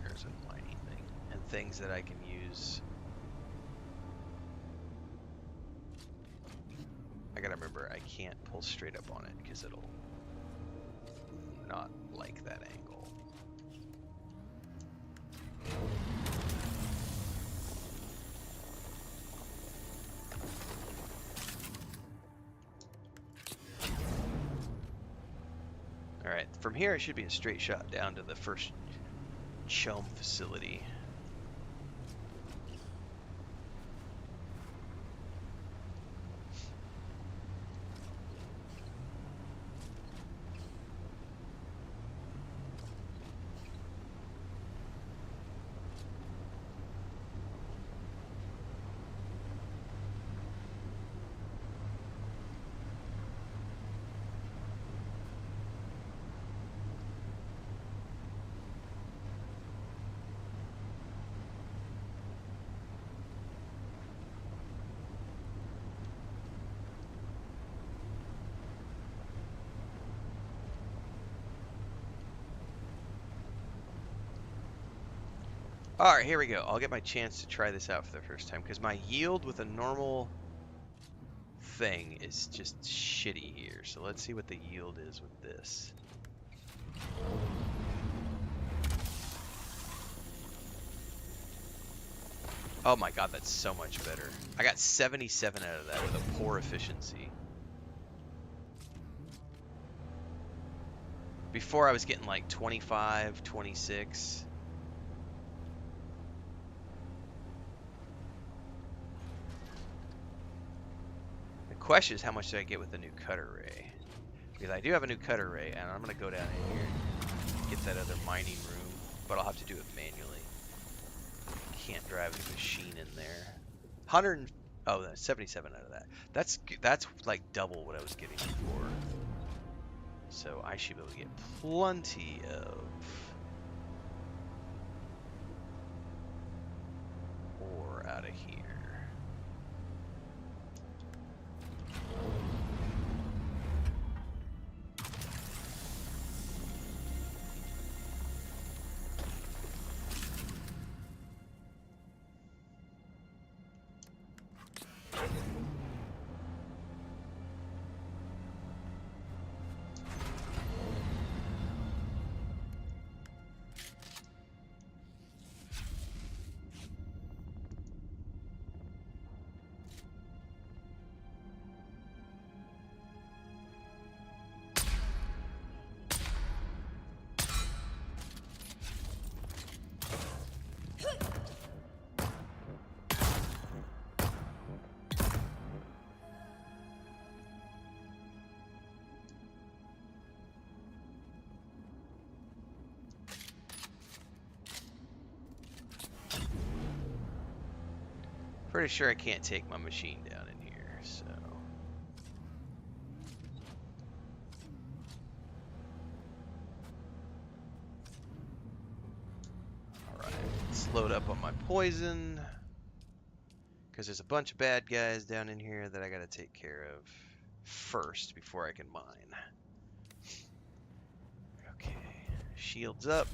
there's a mining thing, and things that I can use. I gotta remember, I can't pull straight up on it, because it'll not like that angle. Alright, from here it should be a straight shot down to the first chum facility. Alright, here we go. I'll get my chance to try this out for the first time, because my yield with a normal thing is just shitty here. So let's see what the yield is with this. Oh my god, that's so much better. I got 77 out of that with a poor efficiency. Before I was getting like 25, 26. The question is how much do I get with the new cutter ray? Because I do have a new cutter ray, and I'm going to go down in here and get that other mining room, but I'll have to do it manually. Can't drive the machine in there. 100, oh, that's 77 out of that. That's like double what I was getting before. So I should be able to get plenty of ore out of here. Pretty sure I can't take my machine down in here, so. Alright, let's load up on my poison. Because there's a bunch of bad guys down in here that I gotta take care of first before I can mine. Okay, shields up.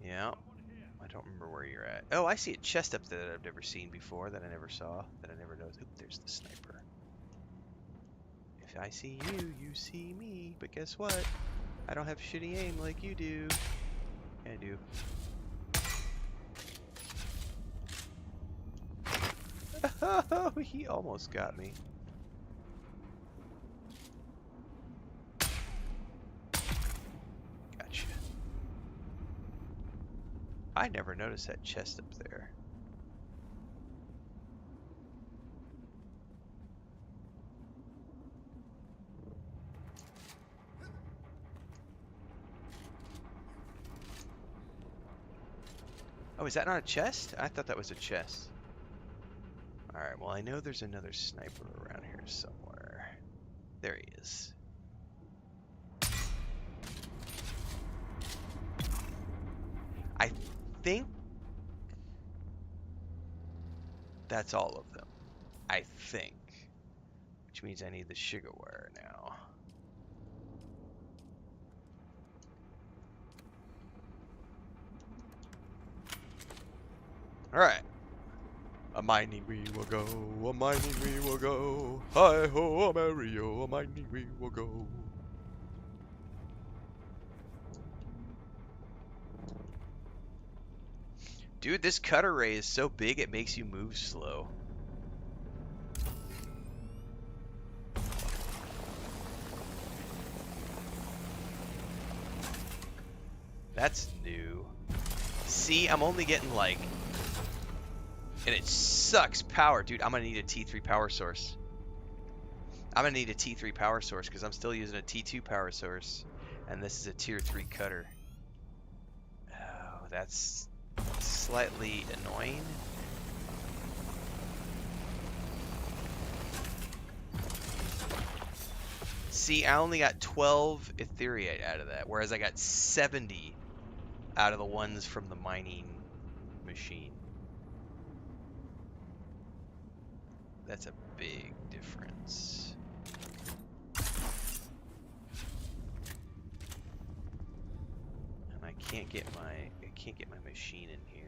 Yeah, I don't remember where you're at. Oh, I see a chest up there that I've never seen before, that I never saw, that I never noticed. Oop, there's the sniper. If I see you, you see me. But guess what? I don't have shitty aim like you do. I do. Oh, he almost got me. Gotcha. I never noticed that chest up there. Oh, is that not a chest? I thought that was a chest. Alright, well I know there's another sniper around here somewhere. There he is. I think that's all of them. I think. Which means I need the sugar wire now. Alright. A mining we will go, a mining we will go. Hi ho, a Mario, a mining we will go. Dude, this cutter ray is so big it makes you move slow. That's new. See, I'm only getting like... And it sucks power. Dude, I'm going to need a T3 power source. I'm going to need a T3 power source because I'm still using a T2 power source. And this is a tier 3 cutter. that's slightly annoying. See, I only got 12 ethereate out of that, whereas I got 70 out of the ones from the mining machine. That's a big difference. And I can't get my machine in here.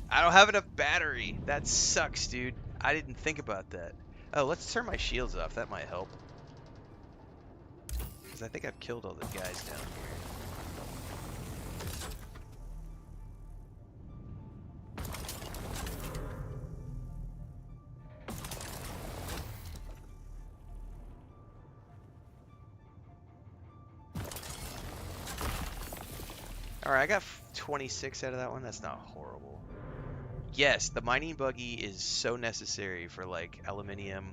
I don't have enough battery. That sucks, dude. I didn't think about that. Oh, let's turn my shields off. That might help. Because I think I've killed all the guys down here. Alright, I got 26 out of that one. That's not horrible. Yes, the mining buggy is so necessary for, like, aluminium.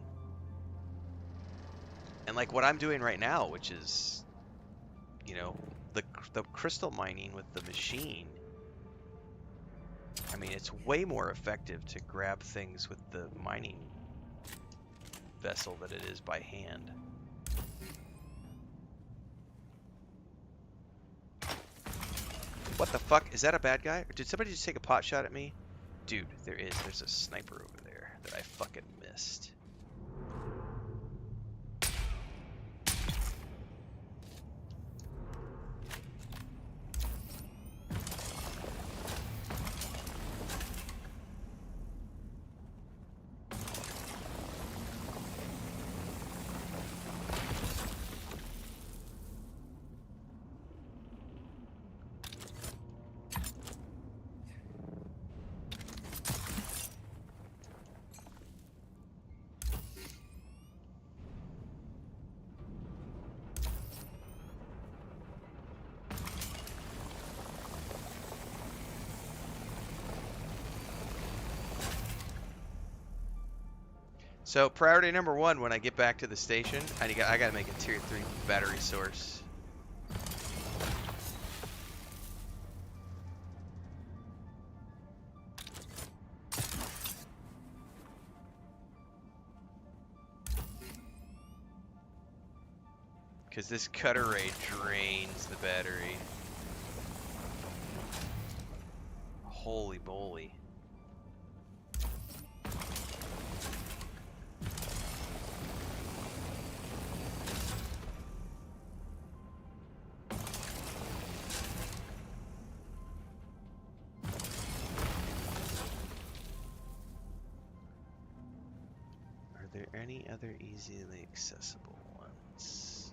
And, like, what I'm doing right now, which is, you know, the crystal mining with the machine. I mean, it's way more effective to grab things with the mining vessel than it is by hand. What the fuck? Is that a bad guy? Or did somebody just take a pot shot at me? Dude, there's a sniper over there that I fucking missed. So priority number 1 when I get back to the station, I gotta make a tier 3 battery source. Because this cutter ray drains the battery. Holy moly. Are there any other easily accessible ones?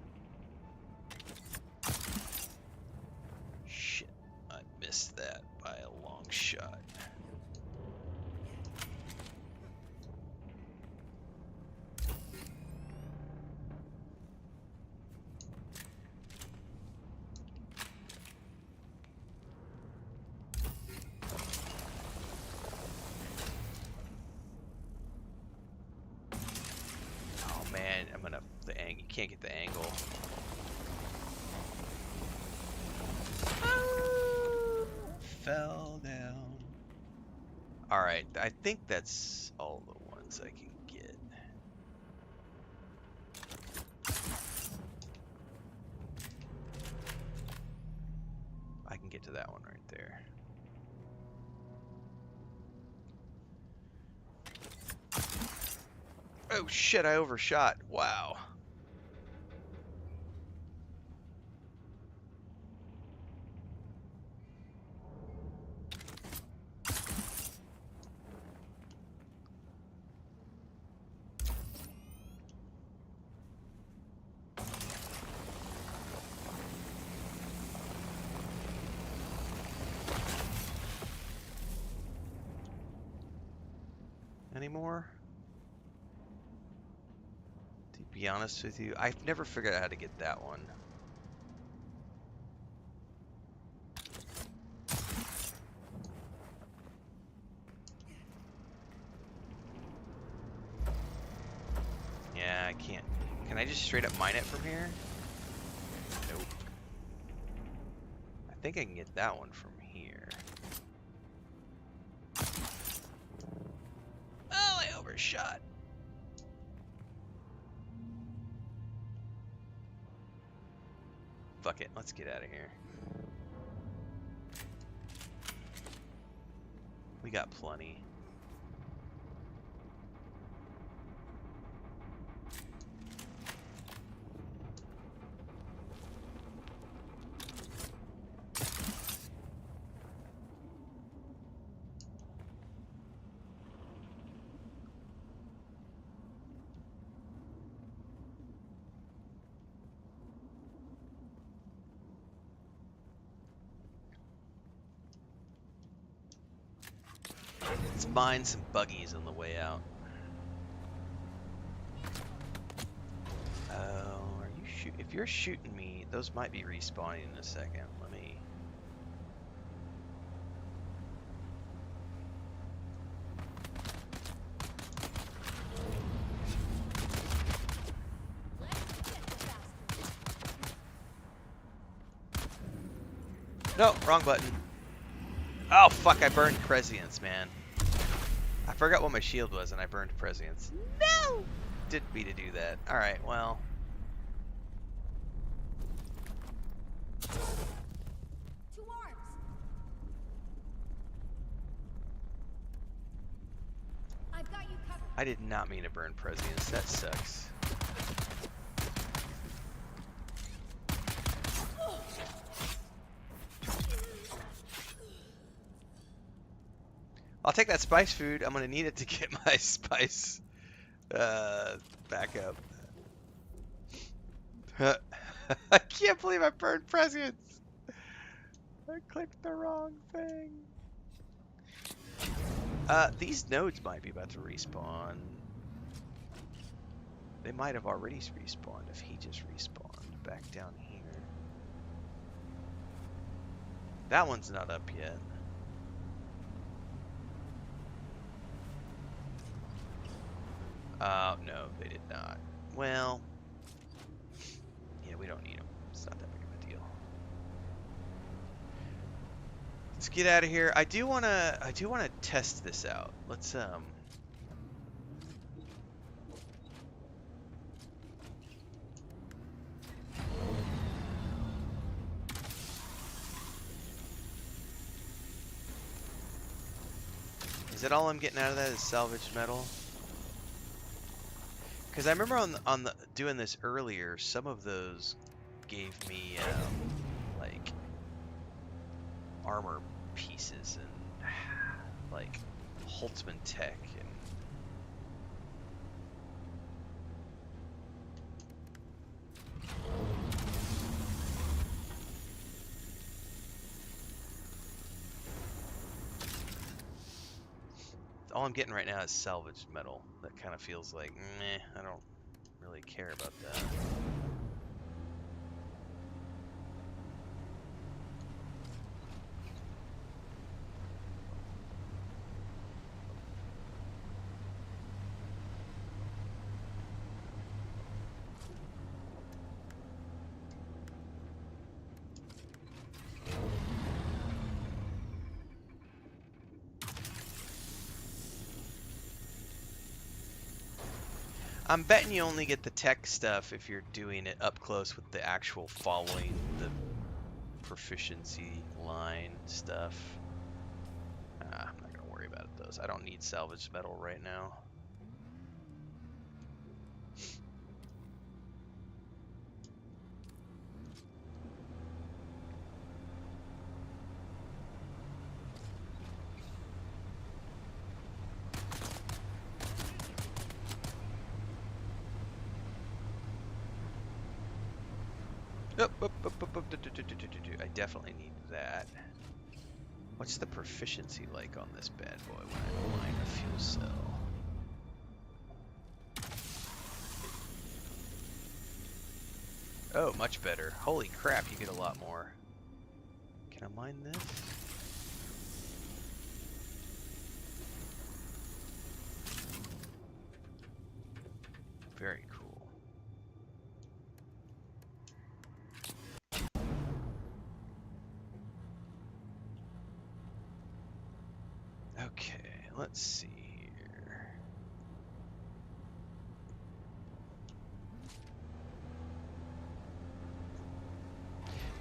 Shit, I missed that by a long shot. Oh man, you can't get the angle. Fell down. Alright, I think that's all the ones I can get. I can get to that one right there. Oh shit, I overshot. Wow. Anymore? To be honest with you, I've never figured out how to get that one. can't. Can I just straight up mine it from here? Nope. I think I can get that one from here. Oh, I overshot. Fuck it, let's get out of here. We got plenty. Let's mine some buggies on the way out. Oh, are you shoot? If you're shooting me, those might be respawning in a second. Let me. No, wrong button. Oh fuck! I burned prescience, man. I forgot what my shield was, and I burned prescience. No! Didn't mean to do that. All right, well. Two arms. I've got you covered. I did not mean to burn prescience. That sucks. I'll take that spice food. I'm gonna need it to get my spice back up. I can't believe I burned prescience. I clicked the wrong thing. These nodes might be about to respawn. They might have already respawned if he just respawned back down here. That one's not up yet. No, they did not. Well, yeah, we don't need them. It's not that big of a deal. Let's get out of here. I do wanna test this out. Let's Is that all I'm getting out of that is salvaged metal? Because I remember on the doing this earlier, some of those gave me like armor pieces and like Holtzman tech and all I'm getting right now is salvaged metal. That kind of feels like, meh, I don't really care about that. I'm betting you only get the tech stuff if you're doing it up close with the actual following the proficiency line stuff. I'm not gonna worry about those. I don't need salvaged metal right now. I definitely need that. What's the proficiency like on this bad boy when I mine a fuel cell? Oh, much better. Holy crap, you get a lot more. Can I mine this? Very cool. Let's see here.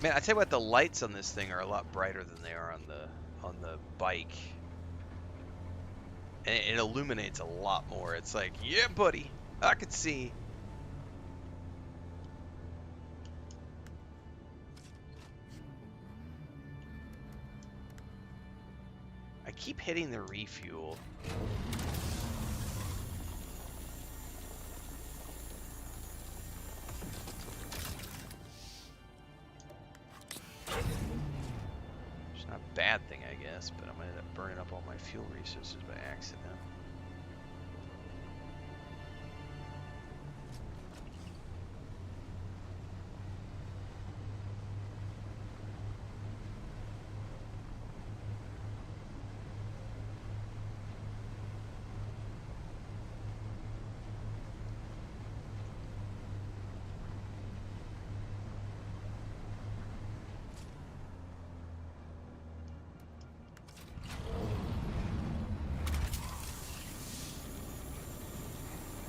Man, I tell you what, the lights on this thing are a lot brighter than they are on the bike. And it illuminates a lot more. It's like, yeah, buddy, I can see. I keep hitting the refuel. It's not a bad thing, I guess, but I'm gonna end up burning up all my fuel resources by accident.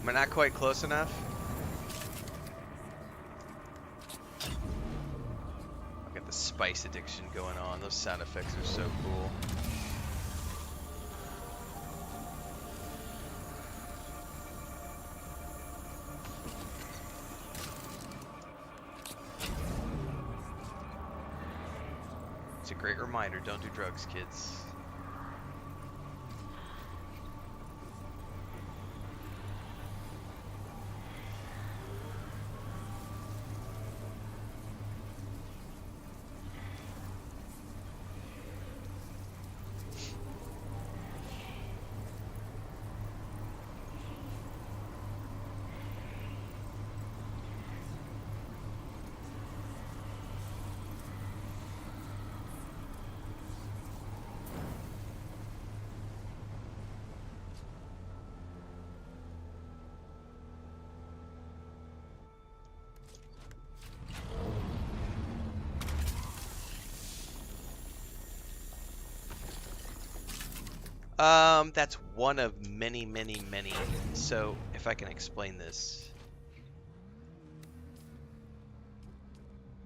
Am I not quite close enough? I've got the spice addiction going on. Those sound effects are so cool. It's a great reminder, don't do drugs, kids. That's one of many, many, many. So, if I can explain this.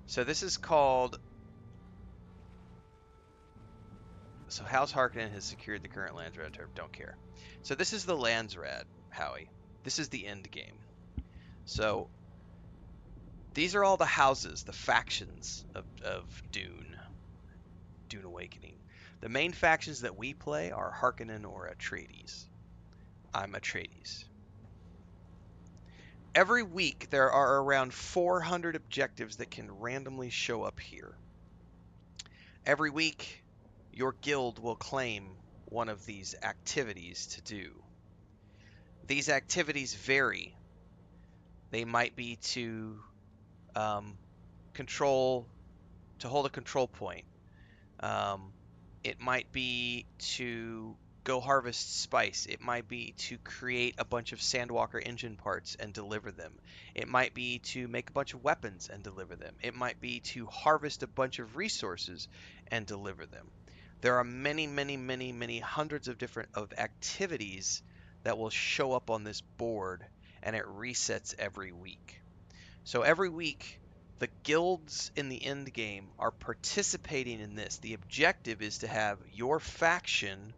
So this is called... So House Harkonnen has secured the current Landsrad turf. Don't care. So this is the Landsrad, Howie. This is the end game. So these are all the houses, the factions of Dune. Dune Awakening. The main factions that we play are Harkonnen or Atreides. I'm Atreides. Every week there are around 400 objectives that can randomly show up here. Every week your guild will claim one of these activities to do. These activities vary. They might be to hold a control point. It might be to go harvest spice. It might be to create a bunch of Sandwalker engine parts and deliver them. It might be to make a bunch of weapons and deliver them. It might be to harvest a bunch of resources and deliver them. There are many, many, many, many hundreds of different activities that will show up on this board, and it resets every week. So every week, the guilds in the end game are participating in this. The objective is to have your faction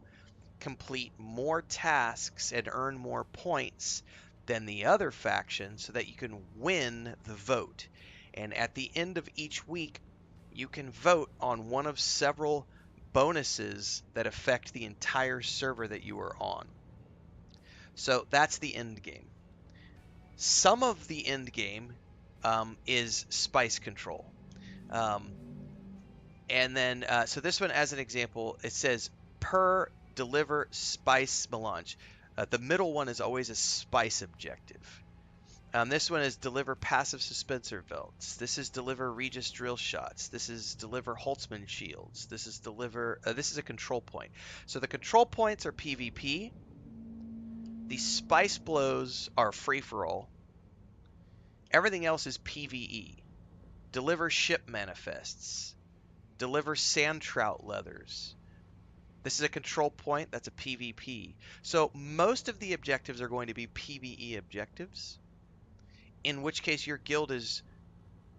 complete more tasks and earn more points than the other faction so that you can win the vote. And at the end of each week, you can vote on one of several bonuses that affect the entire server that you are on. So that's the end game. Some of the end game is spice control. And then, so this one, as an example, it says per deliver spice melange. The middle one is always a spice objective. This one is deliver passive suspensor belts. This is deliver Regis drill shots. This is deliver Holtzman shields. This is deliver. This is a control point. So the control points are PvP. The spice blows are free for all. Everything else is PvE. Deliver ship manifests. Deliver sand trout leathers. This is a control point. That's a PvP. So most of the objectives are going to be PvE objectives, in which case your guild is,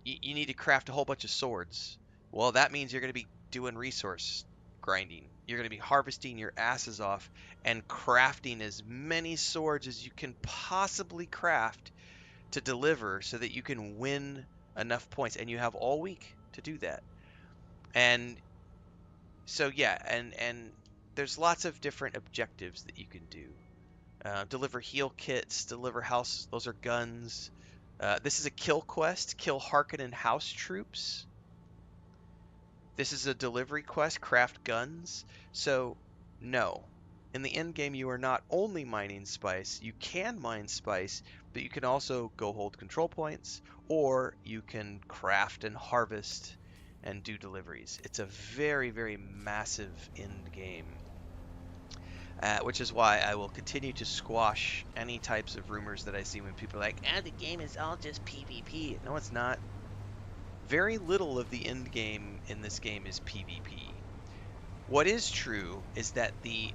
you need to craft a whole bunch of swords. Well, that means you're going to be doing resource grinding. You're going to be harvesting your asses off and crafting as many swords as you can possibly craft to deliver so that you can win enough points. And you have all week to do that. And so, yeah, and there's lots of different objectives that you can do. Deliver heal kits, deliver house, those are guns. This is a kill quest, kill Harkonnen house troops. This is a delivery quest, craft guns. So, no. In the end game, you are not only mining spice, you can mine spice, but you can also go hold control points, or you can craft and harvest and do deliveries. It's a very, very massive end game. Which is why I will continue to squash any types of rumors that I see when people are like, the game is all just PvP. No, it's not. Very little of the end game in this game is PvP. What is true is that the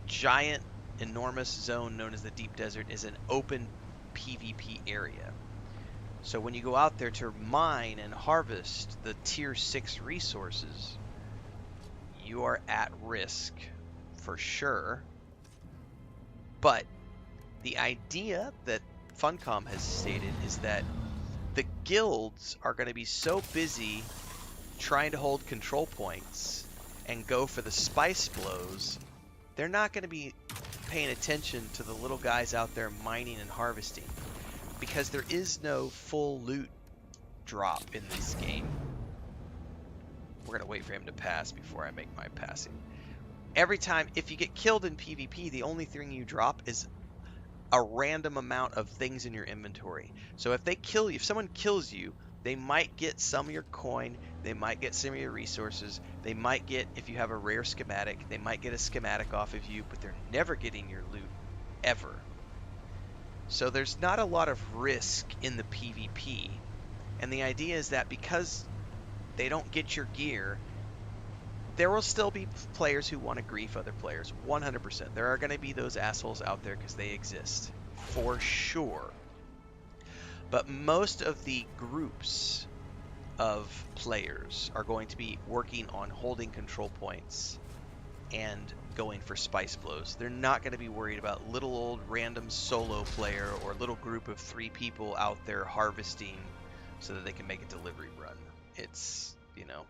giant, enormous zone known as the Deep Desert is an open PvP area. So when you go out there to mine and harvest the tier 6 resources, you are at risk for sure. But the idea that Funcom has stated is that the guilds are going to be so busy trying to hold control points and go for the spice blows, they're not going to be paying attention to the little guys out there mining and harvesting, because there is no full loot drop in this game. We're going to wait for him to pass before I make my passing. Every time, if you get killed in PvP, the only thing you drop is a random amount of things in your inventory. So if they kill you, if someone kills you, they might get some of your coin, they might get some of your resources, they might get, if you have a rare schematic, they might get a schematic off of you, but they're never getting your loot, ever. So there's not a lot of risk in the PvP. And the idea is that because they don't get your gear, there will still be players who want to grief other players, 100%. There are going to be those assholes out there because they exist, for sure. But most of the groups of players are going to be working on holding control points and going for spice blows. They're not going to be worried about little old random solo player or little group of 3 people out there harvesting so that they can make a delivery run. It's, you know.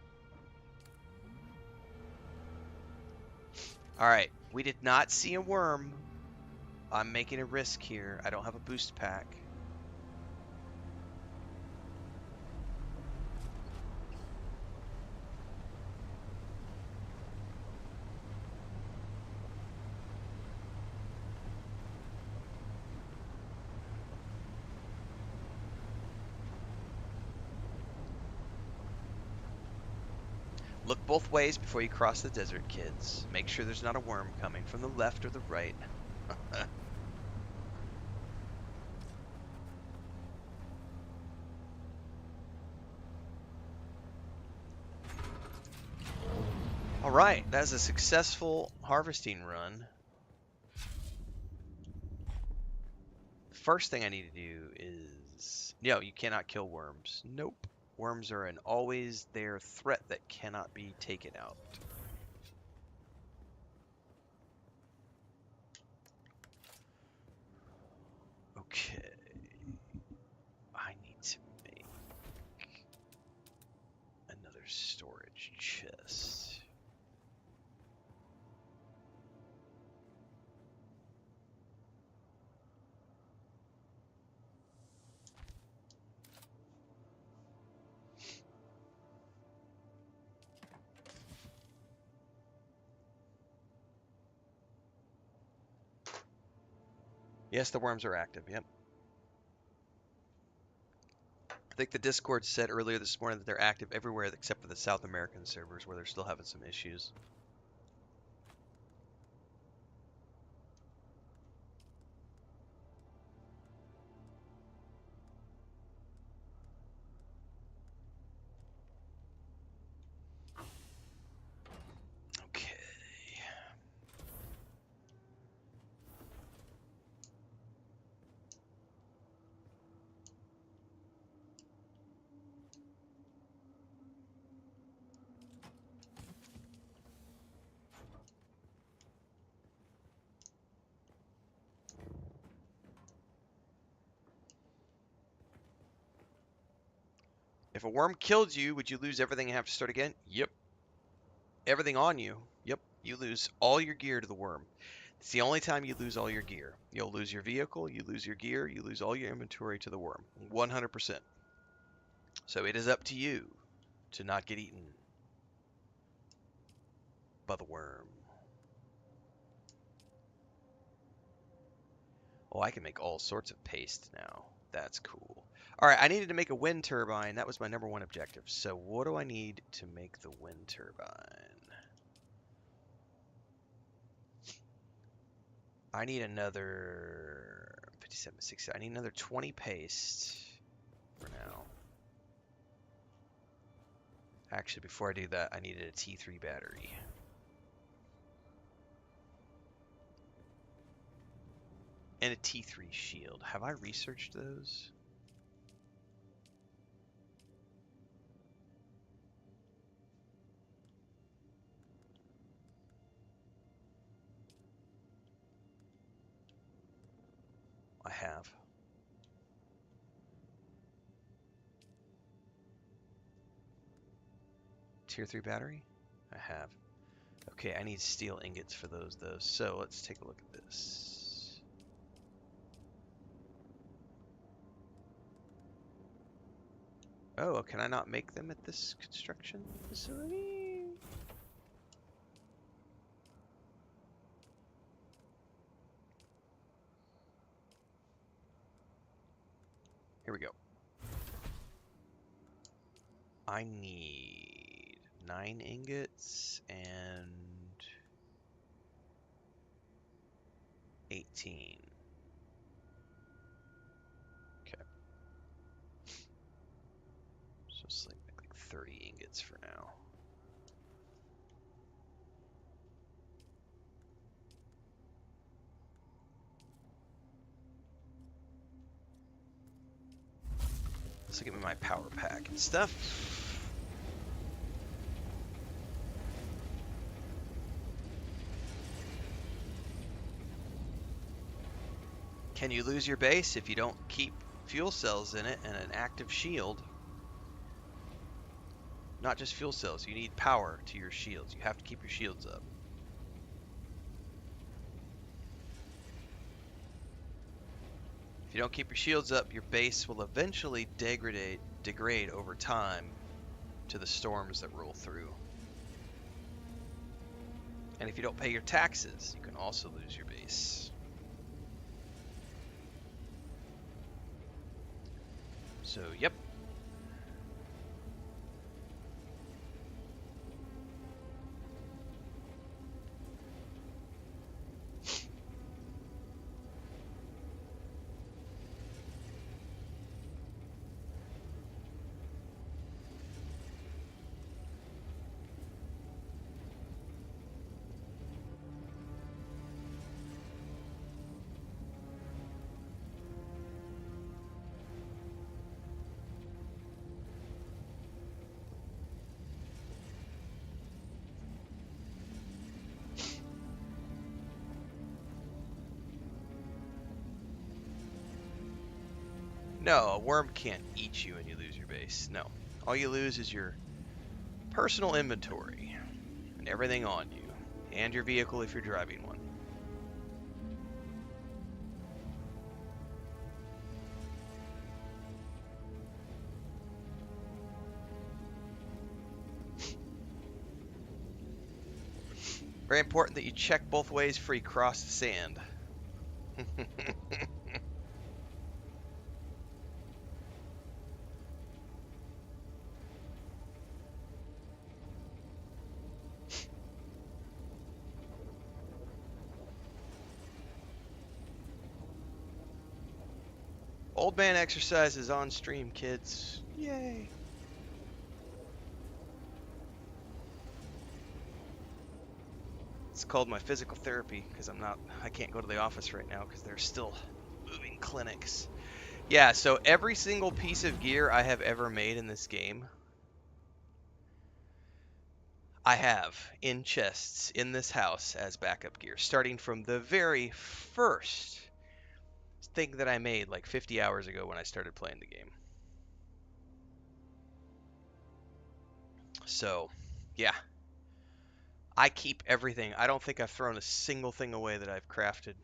Alright, we did not see a worm. I'm making a risk here. I don't have a boost pack. Look both ways before you cross the desert, kids. Make sure there's not a worm coming from the left or the right. Alright, that's a successful harvesting run. First thing I need to do is... No, you cannot kill worms. Nope. Worms are an always there threat that cannot be taken out. Okay. I need to make another storage chest. Yes, the worms are active, yep. I think the Discord said earlier this morning that they're active everywhere except for the South American servers where they're still having some issues. Okay. If a worm killed you, would you lose everything and have to start again? Yep. Everything on you? Yep. You lose all your gear to the worm. It's the only time you lose all your gear. You'll lose your vehicle, you lose your gear, you lose all your inventory to the worm. 100%. So it is up to you to not get eaten by the worm. Oh, I can make all sorts of paste now. That's cool. All right, I needed to make a wind turbine. That was my number one objective. So what do I need to make the wind turbine? I need another 57, 60. I need another 20 paste for now. Actually, before I do that, I needed a T3 battery. And a T3 shield. Have I researched those? I have. Tier 3 battery? I have. Okay, I need steel ingots for those though. So let's take a look at this. Oh, can I not make them at this construction facility? Here we go. I need 9 ingots and 18. Okay. So it's like 30 ingots for now. This will give me my power pack and stuff. Can you lose your base if you don't keep fuel cells in it and an active shield? Not just fuel cells, you need power to your shields. You have to keep your shields up. If you don't keep your shields up, your base will eventually degrade over time to the storms that roll through. And if you don't pay your taxes, you can also lose your base. So, yep. No, a worm can't eat you and you lose your base. No. All you lose is your personal inventory and everything on you, and your vehicle if you're driving one. Very important that you check both ways before you cross the sand. Old man exercises on stream, kids. Yay. It's called my physical therapy because I can't go to the office right now because they're still moving clinics. Yeah, so every single piece of gear I have ever made in this game, I have in chests in this house as backup gear, starting from the very first thing that I made like 50 hours ago when I started playing the game. So, yeah, I keep everything. I don't think I've thrown a single thing away that I've crafted.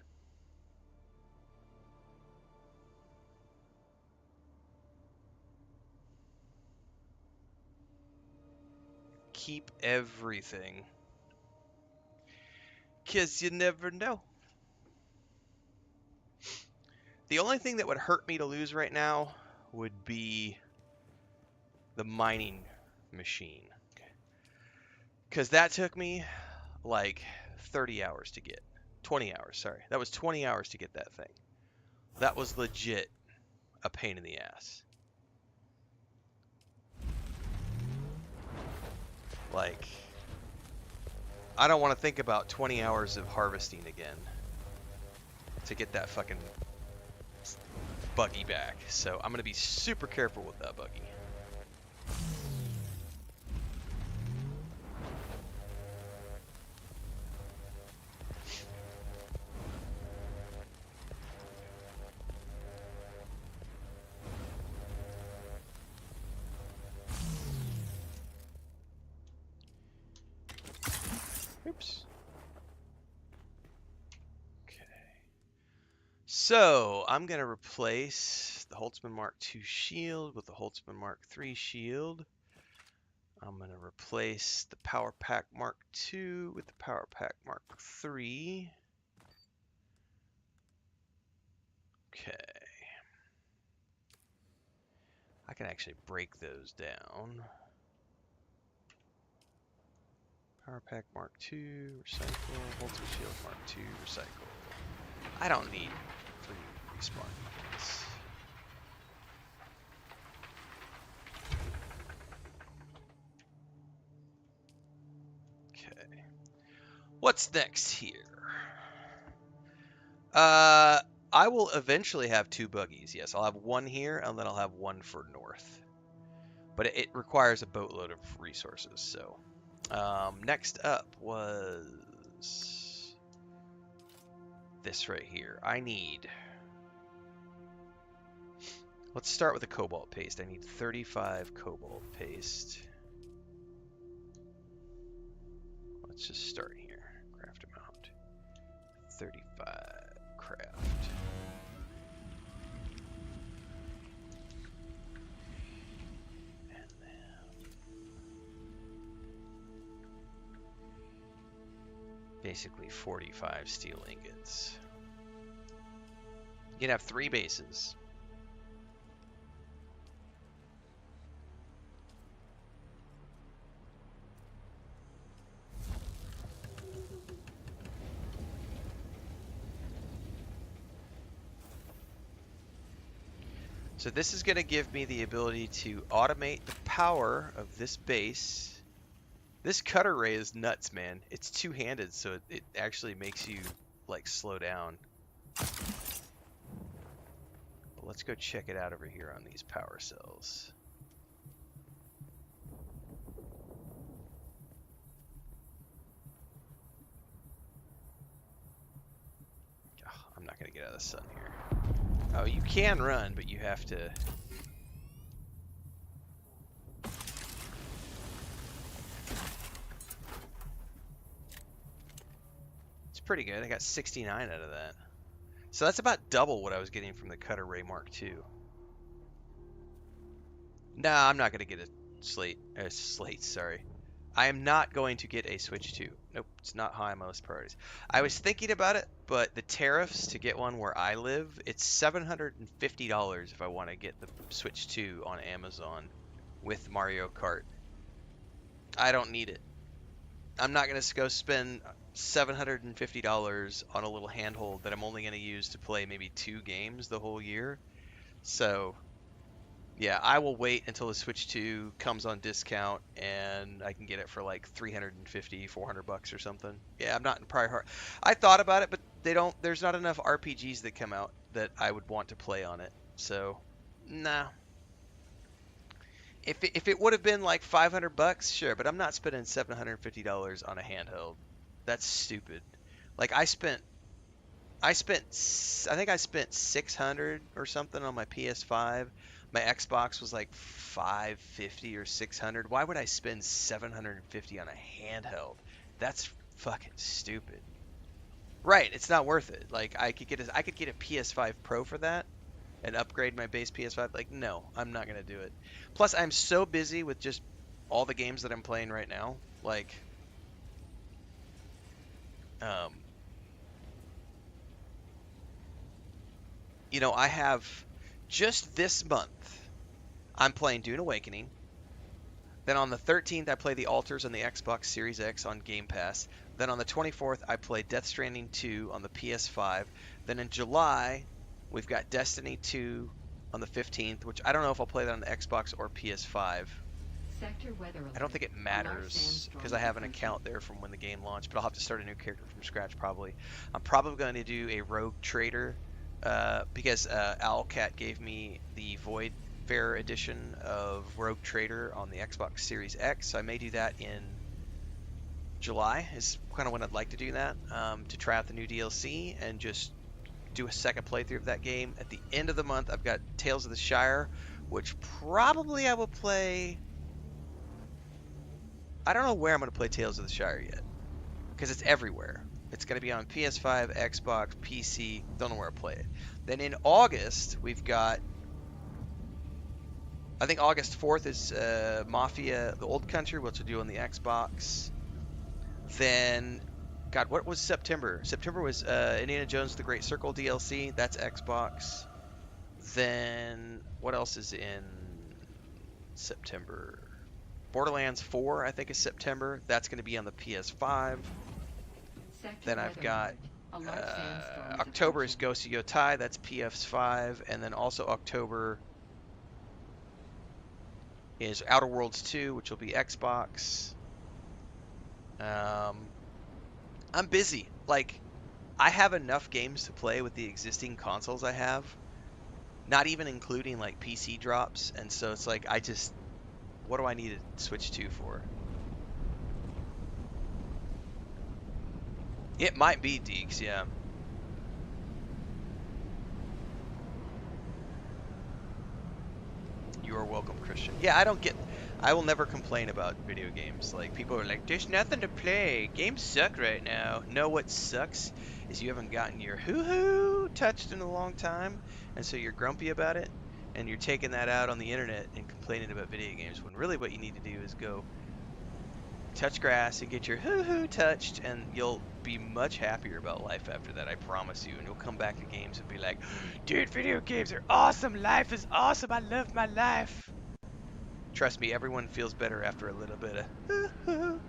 Keep everything. 'Cause you never know. The only thing that would hurt me to lose right now would be the mining machine. Because that took me like 30 hours to get. 20 hours, sorry. That was 20 hours to get that thing. That was legit a pain in the ass. Like, I don't want to think about 20 hours of harvesting again to get that fucking buggy back. So I'm going to be super careful with that buggy. Oops. Okay. So I'm going to replace the Holtzman Mark II shield with the Holtzman Mark III shield. I'm going to replace the Power Pack Mark II with the Power Pack Mark III. Okay. I can actually break those down. Power Pack Mark II, recycle. Holtzman Shield Mark II, recycle. I don't need 3 respawn points. Okay. What's next here? I will eventually have 2 buggies. Yes, I'll have one here, and then I'll have one for north. But it requires a boatload of resources. So, next up was this right here. I need. Let's start with the cobalt paste. I need 35 cobalt paste. Let's just start here. Craft amount. 35 craft. And then basically 45 steel ingots. You can have 3 bases. So this is going to give me the ability to automate the power of this base. This cutter ray is nuts, man. It's two-handed, so it actually makes you, like, slow down. But let's go check it out over here on these power cells. Oh, I'm not going to get out of the sun here. Oh, you can run, but you have to... It's pretty good. I got 69 out of that. So that's about double what I was getting from the Cutter Ray Mark II. Nah, I'm not going to get a slate, sorry. I am not going to get a Switch 2. Nope, it's not high on my list of priorities. I was thinking about it, but the tariffs to get one where I live, it's $750 if I want to get the Switch 2 on Amazon with Mario Kart. I don't need it. I'm not going to go spend $750 on a little handhold that I'm only going to use to play maybe 2 games the whole year. So, yeah, I will wait until the Switch 2 comes on discount and I can get it for like 350, 400 bucks or something. Yeah, I'm not in prior heart. I thought about it, but there's not enough RPGs that come out that I would want to play on it. So, nah. If it would have been like 500 bucks, sure, but I'm not spending $750 on a handheld. That's stupid. Like I think I spent 600 or something on my PS5. My Xbox was like 550 or 600. Why would I spend 750 on a handheld? That's fucking stupid. Right, it's not worth it. Like I could get a PS5 Pro for that and upgrade my base PS5. Like no, I'm not going to do it. Plus I'm so busy with just all the games that I'm playing right now. Like um I have just this month I'm playing Dune Awakening. Then on the 13th, I play The Alters on the Xbox Series X on Game Pass. Then on the 24th, I play Death Stranding 2 on the PS5. Then in July, we've got Destiny 2 on the 15th, which I don't know if I'll play that on the Xbox or PS5. Sector weather I don't alert. think it A large matters sandstorm because I is have an approaching. account there from when the game launched, but I'll have to start a new character from scratch probably. I'm probably going to do a rogue trader because Owlcat gave me the Void Fair edition of Rogue Trader on the Xbox Series X, so I may do that in July is kind of when I'd like to do that, to try out the new DLC and just do a second playthrough of that game. At the end of the month, I've got Tales of the Shire, which probably I will play. I don't know where I'm going to play Tales of the Shire yet because it's everywhere. It's going to be on PS5, Xbox, PC. Don't know where I play it. Then in August, we've got, I think August 4th is Mafia, the Old Country, which we'll do on the Xbox. Then, God, what was September? September was Indiana Jones The Great Circle DLC. That's Xbox. Then, what else is in September? Borderlands 4, I think, is September. That's going to be on the PS5. Sector Then I've weather got alert. A large sandstorm is October is approaching. Ghost of Yotai. That's PS5. And then also October is Outer Worlds 2, which will be Xbox. I'm busy. Like, I have enough games to play with the existing consoles I have, not even including like PC drops. And so it's like, what do I need to switch to for? It might be Deeks, yeah. You are welcome, Christian. Yeah, I will never complain about video games. Like, people are like, there's nothing to play. Games suck right now. No, what sucks is you haven't gotten your hoo-hoo touched in a long time, and so you're grumpy about it, and you're taking that out on the internet and complaining about video games, when really what you need to do is go touch grass and get your hoo-hoo touched, and you'll be much happier about life after that, I promise you. And you'll come back to games and be like, dude, video games are awesome. Life is awesome. I love my life. Trust me, everyone feels better after a little bit of hoo-hoo.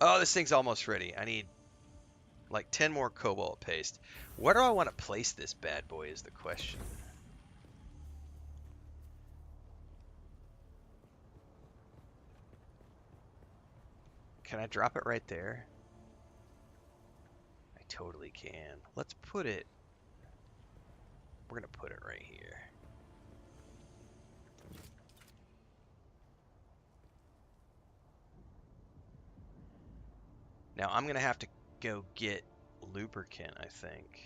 Oh, this thing's almost ready. I need like 10 more cobalt paste. Where do I want to place this bad boy is the question. Can I drop it right there? I totally can. Let's put it, we're going to put it right here. Now I'm going to have to go get lubricant, I think.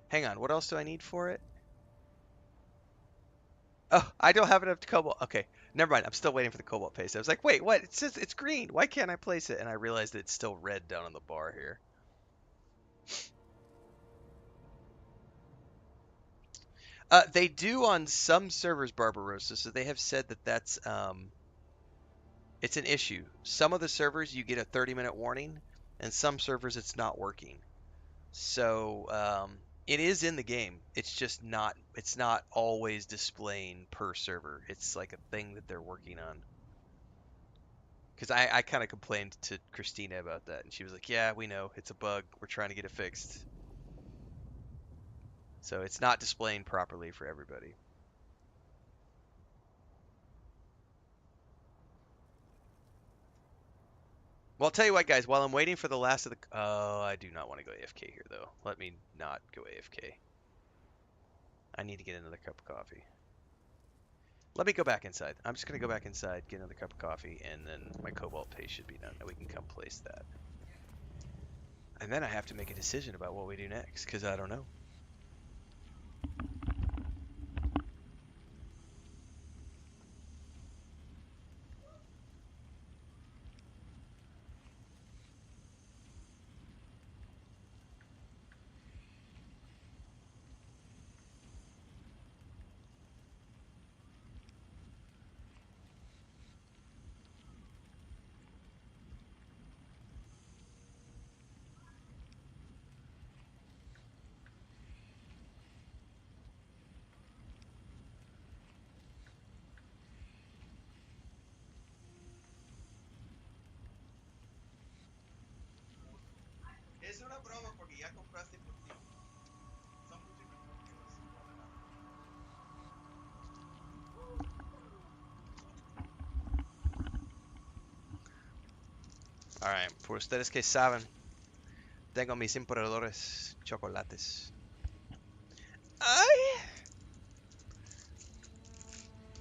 Hang on, what else do I need for it? Oh, I don't have enough cobalt. Okay, never mind. I'm still waiting for the cobalt paste. I was like, wait, what? It says it's green. Why can't I place it? And I realized that it's still red down on the bar here. They do on some servers, Barbarossa, so they have said that it's an issue. Some of the servers you get a 30-minute warning, and some servers it's not working. So it is in the game. It's not always displaying per server. It's like a thing that they're working on. Because I kind of complained to Christina about that, and she was like, "Yeah, we know it's a bug. We're trying to get it fixed." So it's not displaying properly for everybody. Well, I'll tell you what, guys. While I'm waiting for the last of the... Oh, I do not want to go AFK here, though. Let me not go AFK. I need to get another cup of coffee. Let me go back inside. I'm just going to go back inside, get another cup of coffee, and then my cobalt paste should be done. And we can come place that. And then I have to make a decision about what we do next, because I don't know. Es una broma porque ya compraste por ti. Son muchas Alright, por ustedes que saben, tengo mis importadores chocolates. ¡Ay!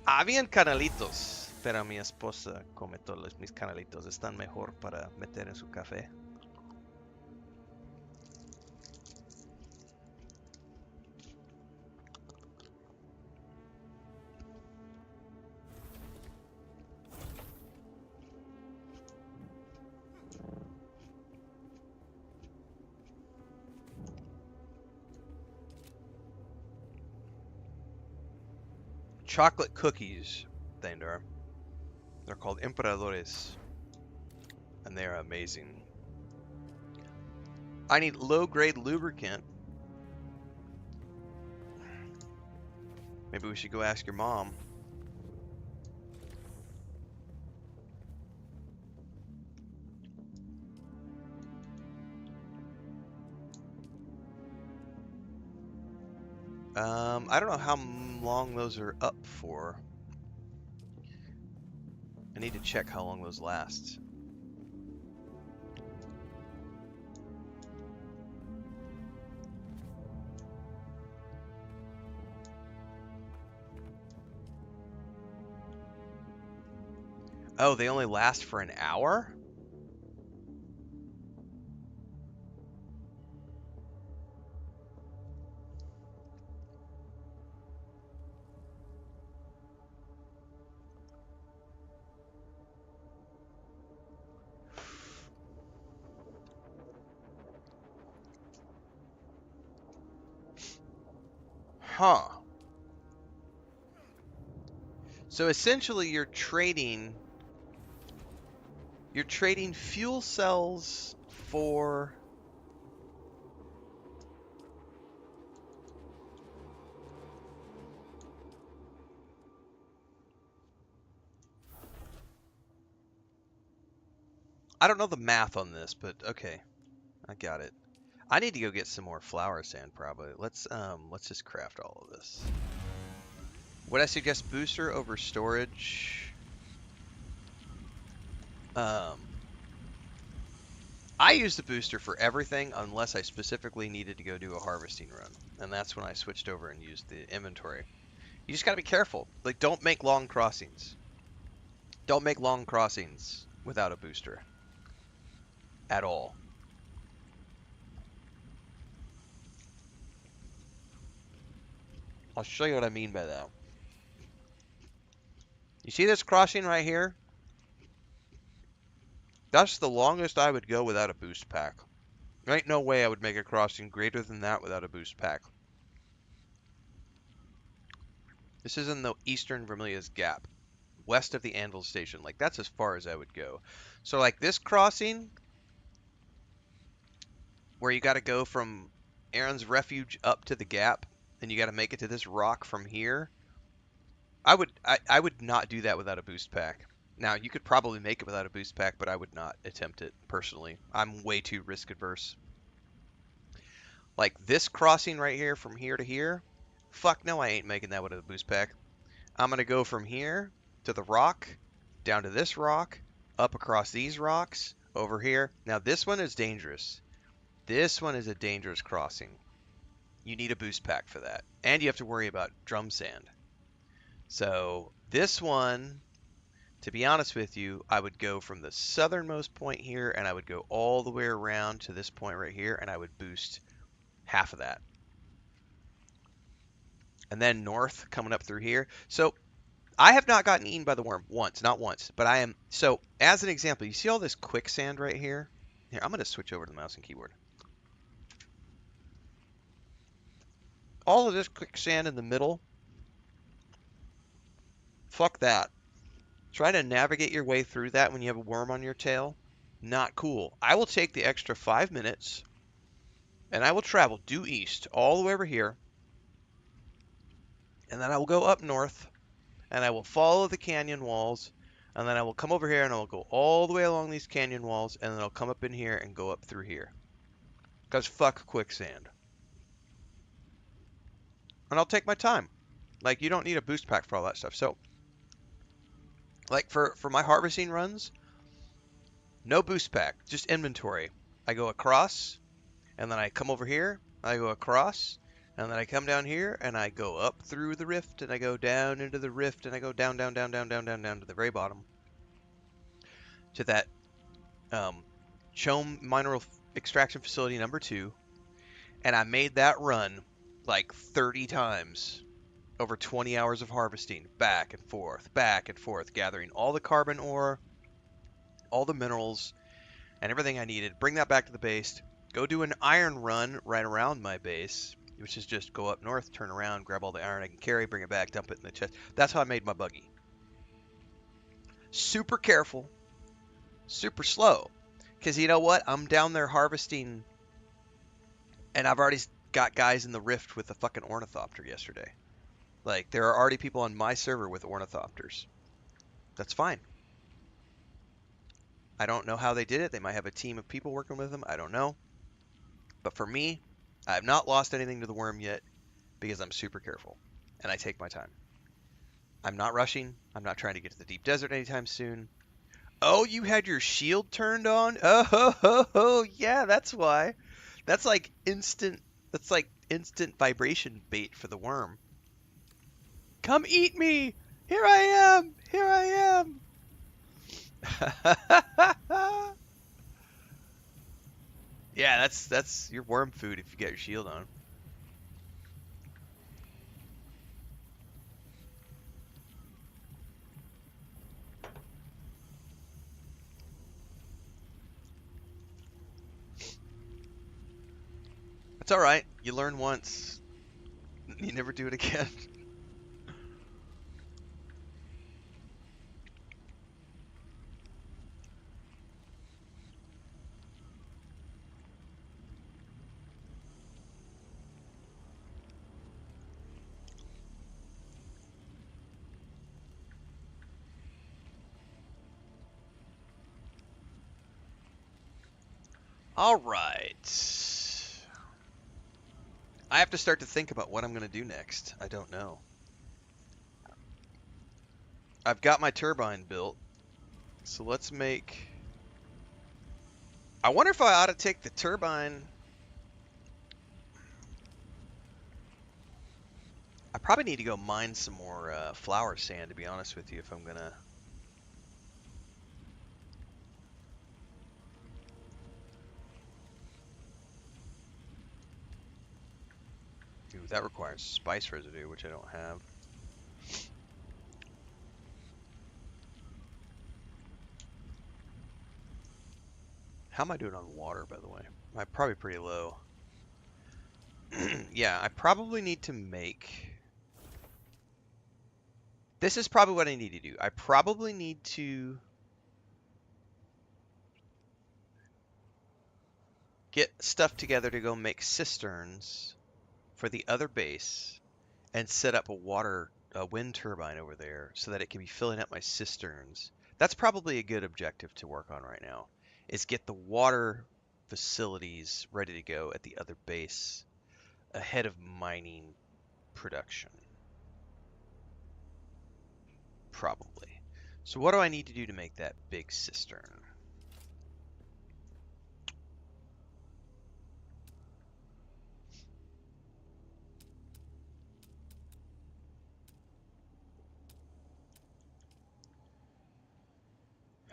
Habían canalitos, pero mi esposa come todos mis canalitos. Están mejor para meter en su café. Chocolate cookies, Thandar. They're called Emperadores, and they are amazing. I need low-grade lubricant. Maybe we should go ask your mom. I don't know how long those are up for. I need to check how long those last. Oh, they only last for an hour? Huh. So essentially you're trading fuel cells for I don't know the math on this, but okay. I got it. I need to go get some more flour sand probably. Let's just craft all of this. Would I suggest booster over storage? I use the booster for everything unless I specifically needed to go do a harvesting run. And that's when I switched over and used the inventory. You just gotta be careful. Like, don't make long crossings. Don't make long crossings without a booster. At all. I'll show you what I mean by that. You see this crossing right here? That's the longest I would go without a boost pack. There ain't no way I would make a crossing greater than that without a boost pack. This is in the Eastern Vermilia's Gap, west of the Anvil Station. Like, that's as far as I would go. So, like, this crossing, where you got to go from Aaron's Refuge up to the Gap, and you got to make it to this rock from here, I would not do that without a boost pack. Now, you could probably make it without a boost pack, but I would not attempt it, personally. I'm way too risk adverse. Like, this crossing right here, from here to here, fuck no, I ain't making that with a boost pack. I'm going to go from here to the rock, down to this rock, up across these rocks, over here. Now this one is dangerous. This one is a dangerous crossing. You need a boost pack for that. And you have to worry about drum sand. So this one, to be honest with you, I would go from the southernmost point here and I would go all the way around to this point right here and I would boost half of that. And then north coming up through here. So I have not gotten eaten by the worm once, not once, but I am. So as an example, you see all this quicksand right here? Here, I'm going to switch over to the mouse and keyboard. All of this quicksand in the middle, fuck that. Try to navigate your way through that when you have a worm on your tail. Not cool. I will take the extra 5 minutes and I will travel due east all the way over here. And then I will go up north and I will follow the canyon walls. And then I will come over here and I will go all the way along these canyon walls. And then I'll come up in here and go up through here. Because fuck quicksand. And I'll take my time. Like, you don't need a boost pack for all that stuff. So, like, for my harvesting runs, no boost pack, just inventory. I go across, and then I come over here, I go across, and then I come down here, and I go up through the rift, and I go down into the rift, and I go down, down, down, down, down, down, down to the very bottom. To that Chome Mineral Extraction Facility number 2. And I made that run like 30 times. Over 20 hours of harvesting, back and forth, gathering all the carbon ore, all the minerals, and everything I needed. Bring that back to the base. Go do an iron run right around my base, which is just go up north, turn around, grab all the iron I can carry, bring it back, dump it in the chest. That's how I made my buggy. Super careful, super slow. Because you know what? I'm down there harvesting, and I've already got guys in the rift with a fucking ornithopter yesterday. Like, there are already people on my server with ornithopters. That's fine. I don't know how they did it. They might have a team of people working with them. I don't know. But for me, I have not lost anything to the worm yet because I'm super careful and I take my time. I'm not rushing. I'm not trying to get to the deep desert anytime soon. Oh, you had your shield turned on? Oh, ho, ho, ho. Yeah, that's why. That's like instant. That's like instant vibration bait for the worm. Come eat me! Here I am! Here I am! Yeah, that's your worm food if you get your shield on. It's all right. You learn once, you never do it again. All right. I have to start to think about what I'm going to do next. I don't know. I've got my turbine built. So let's make... I wonder if I ought to take the turbine... I probably need to go mine some more flower sand, to be honest with you, if I'm going to... Ooh, that requires spice residue, which I don't have. How am I doing on water, by the way? I'm probably pretty low. Yeah, I probably need to make... This is probably what I need to do. I probably need to get stuff together to go make cisterns for the other base and set up a wind turbine over there so that it can be filling up my cisterns. That's probably a good objective to work on right now, is get the water facilities ready to go at the other base ahead of mining production. Probably. So what do I need to do to make that big cistern?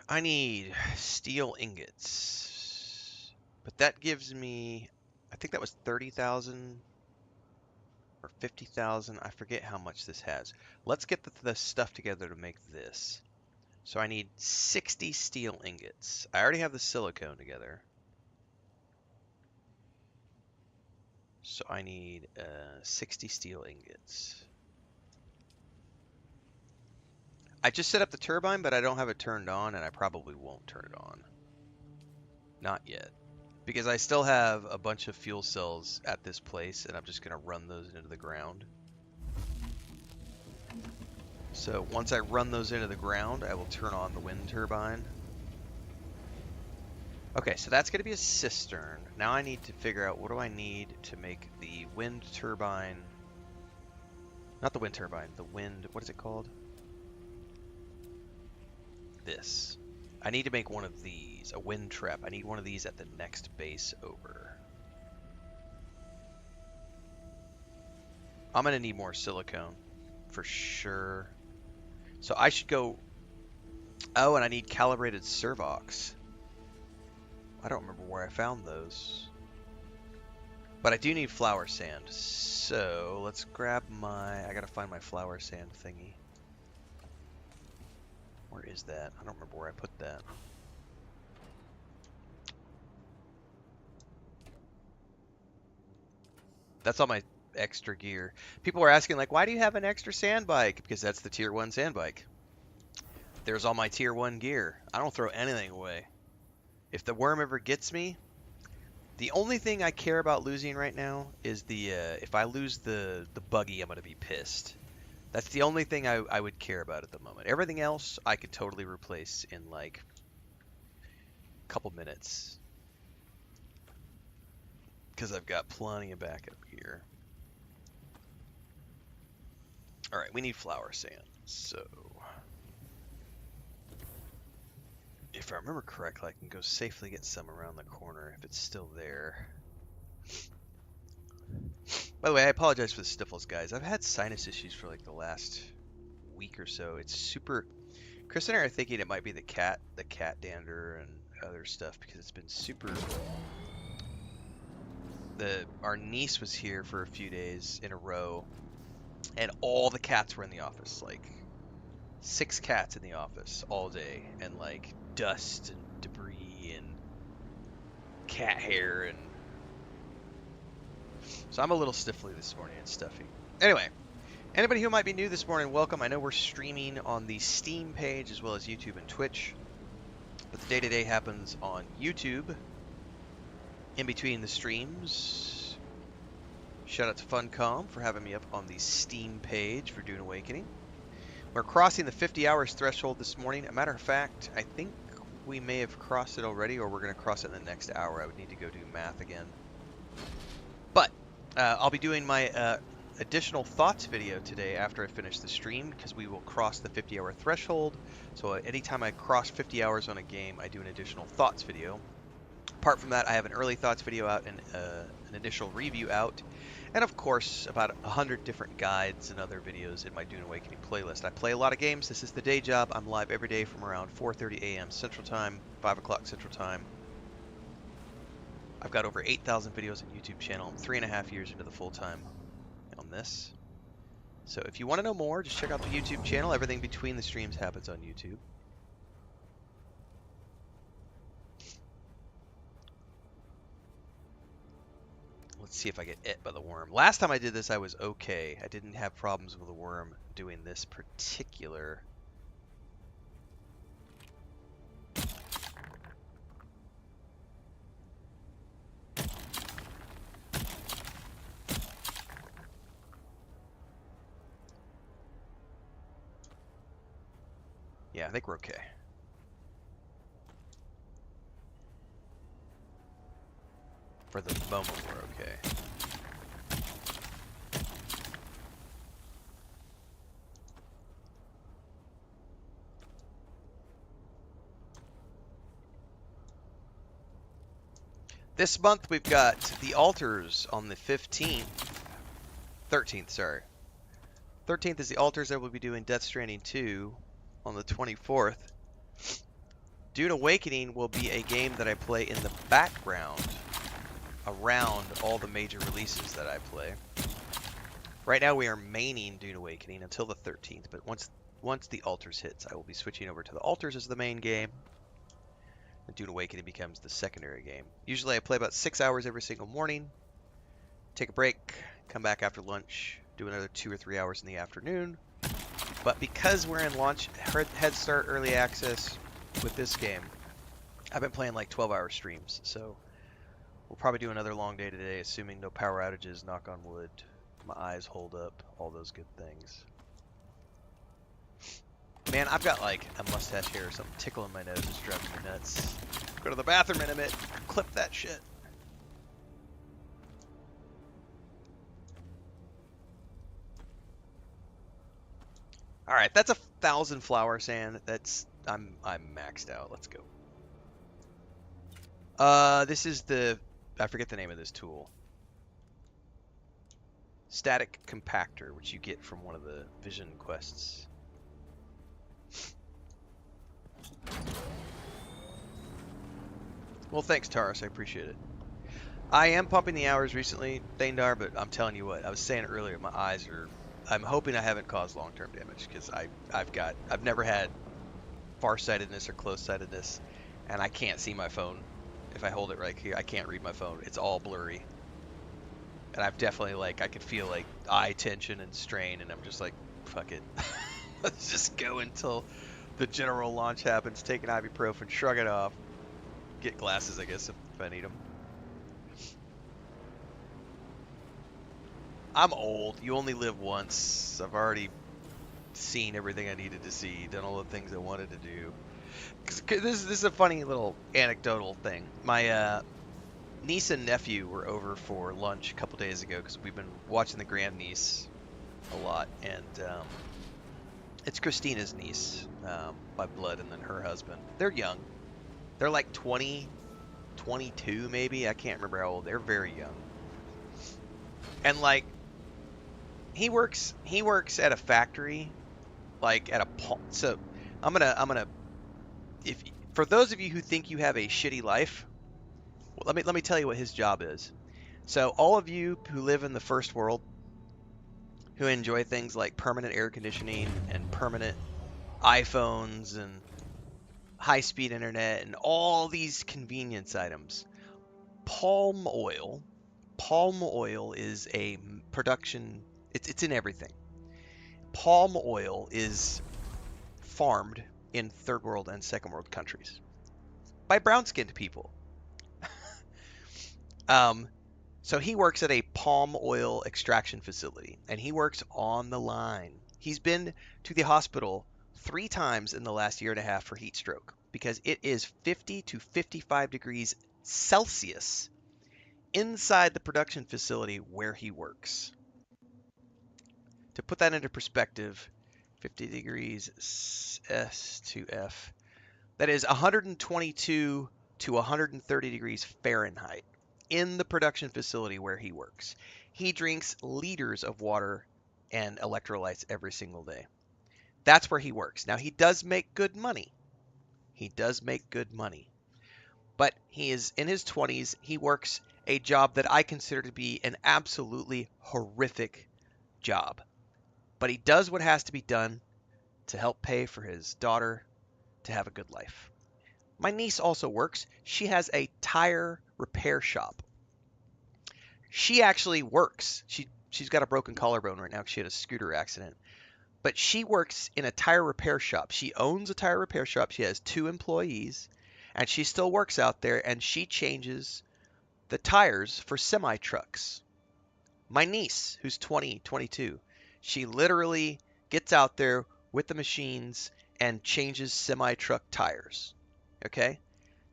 I need steel ingots. But that gives me, I think that was 30,000 or 50,000. I forget how much this has. Let's get the stuff together to make this. So I need 60 steel ingots. I already have the silicone together. So I need 60 steel ingots. I just set up the turbine, but I don't have it turned on, and I probably won't turn it on. Not yet. Because I still have a bunch of fuel cells at this place, and I'm just going to run those into the ground. So once I run those into the ground, I will turn on the wind turbine. Okay, so that's going to be a cistern. Now I need to figure out what do I need to make the wind turbine... Not the wind turbine, the wind... What is it called? This. I need to make one of these, a wind trap. I need one of these at the next base over. I'm going to need more silicone, for sure. So I should go... Oh, and I need calibrated servox. I don't remember where I found those. But I do need flour sand. So let's grab my... I gotta find my flour sand thingy. Where is that? I don't remember where I put that. That's all my extra gear. People were asking, like, why do you have an extra sand bike? Because that's the tier 1 sand bike. There's all my tier 1 gear. I don't throw anything away. If the worm ever gets me, the only thing I care about losing right now is the, if I lose the buggy, I'm going to be pissed. That's the only thing I would care about at the moment. Everything else I could totally replace in like a couple minutes. Because I've got plenty of backup gear. Alright, we need flour sand. So, if I remember correctly, I can go safely get some around the corner if it's still there. By the way, I apologize for the sniffles, guys. I've had sinus issues for like the last week or so. It's super... Chris and I are thinking it might be the cat dander and other stuff because it's been super... Our niece was here for a few days in a row, and all the cats were in the office. Like 6 cats in the office all day, and like dust and debris and cat hair, and so I'm a little sniffly this morning and stuffy. Anyway, anybody who might be new this morning, welcome. I know we're streaming on the Steam page as well as YouTube and Twitch, but the day-to-day happens on YouTube. In between the streams, shout out to Funcom for having me up on the Steam page for Dune Awakening. We're crossing the 50 hours threshold this morning. A matter of fact, I think we may have crossed it already, or we're going to cross it in the next hour. I would need to go do math again. But I'll be doing my additional thoughts video today after I finish the stream, because we will cross the 50-hour threshold. So anytime I cross 50 hours on a game, I do an additional thoughts video. Apart from that, I have an early thoughts video out and an initial review out. And of course, about 100 different guides and other videos in my Dune Awakening playlist. I play a lot of games. This is the day job. I'm live every day from around 4:30 a.m. Central Time, 5 o'clock Central Time. I've got over 8,000 videos on YouTube channel. I'm 3.5 years into the full-time on this. So if you want to know more, just check out the YouTube channel. Everything between the streams happens on YouTube. Let's see if I get it by the worm. Last time I did this, I was okay. I didn't have problems with the worm doing this particular... Yeah, I think we're okay. For the moment, we're okay. This month we've got the altars on the 15th. 13th, sorry. 13th is the altars that we'll be doing Death Stranding 2 on the 24th. Dune Awakening will be a game that I play in the background around all the major releases that I play. Right now we are maining Dune Awakening until the 13th, but once the Altars hits, I will be switching over to the Altars as the main game. And Dune Awakening becomes the secondary game. Usually I play about 6 hours every single morning, take a break, come back after lunch, do another 2 or 3 hours in the afternoon. But because we're in launch head start early access with this game, I've been playing like 12-hour streams, so we'll probably do another long day today, assuming no power outages, knock on wood, my eyes hold up, all those good things. Man, I've got like a mustache hair or something tickling my nose, it's driving me nuts. Go to the bathroom in a minute, clip that shit. Alright, that's 1,000 flower sand. I'm maxed out. Let's go. This is I forget the name of this tool. Static compactor, which you get from one of the vision quests. Well, thanks, Taurus. I appreciate it. I am pumping the hours recently, Thandar, but I'm telling you what, I was saying it earlier, my eyes are... I'm hoping I haven't caused long-term damage, because I've never had farsightedness or close-sightedness, and I can't see my phone. If I hold it right here, I can't read my phone. It's all blurry. And I've definitely, like, I could feel, like, eye tension and strain, and I'm just like, fuck it. Let's just go until the general launch happens, take an ibuprofen, shrug it off, get glasses, I guess, if I need them. I'm old. You only live once. I've already seen everything I needed to see, done all the things I wanted to do. This is a funny little anecdotal thing. My niece and nephew were over for lunch a couple days ago because we've been watching the grandniece a lot, and it's Christina's niece by blood, and then her husband. They're young. They're like 20, 22 maybe. I can't remember how old. They're very young. And like, he works at a factory, like at a so I'm gonna if for those of you who think you have a shitty life, well, let me tell you what his job is. So all of you who live in the first world, who enjoy things like permanent air conditioning and permanent iPhones and high-speed internet and all these convenience items, palm oil is a production. It's in everything. Palm oil is farmed in third world and second world countries by brown-skinned people. So he works at a palm oil extraction facility, and he works on the line. He's been to the hospital 3 times in the last year and a half for heat stroke because it is 50 to 55 degrees Celsius inside the production facility where he works. To put that into perspective, 50 degrees S to F, that is 122 to 130 degrees Fahrenheit in the production facility where he works. He drinks liters of water and electrolytes every single day. That's where he works. Now, he does make good money. But he is in his 20s. He works a job that I consider to be an absolutely horrific job. But he does what has to be done to help pay for his daughter to have a good life. My niece also works. She has a tire repair shop. She actually works. She's got a broken collarbone right now because she had a scooter accident. But she works in a tire repair shop. She owns a tire repair shop. She has 2 employees, and she still works out there, and she changes the tires for semi-trucks. My niece, who's 20, 22, she literally gets out there with the machines and changes semi-truck tires. Okay?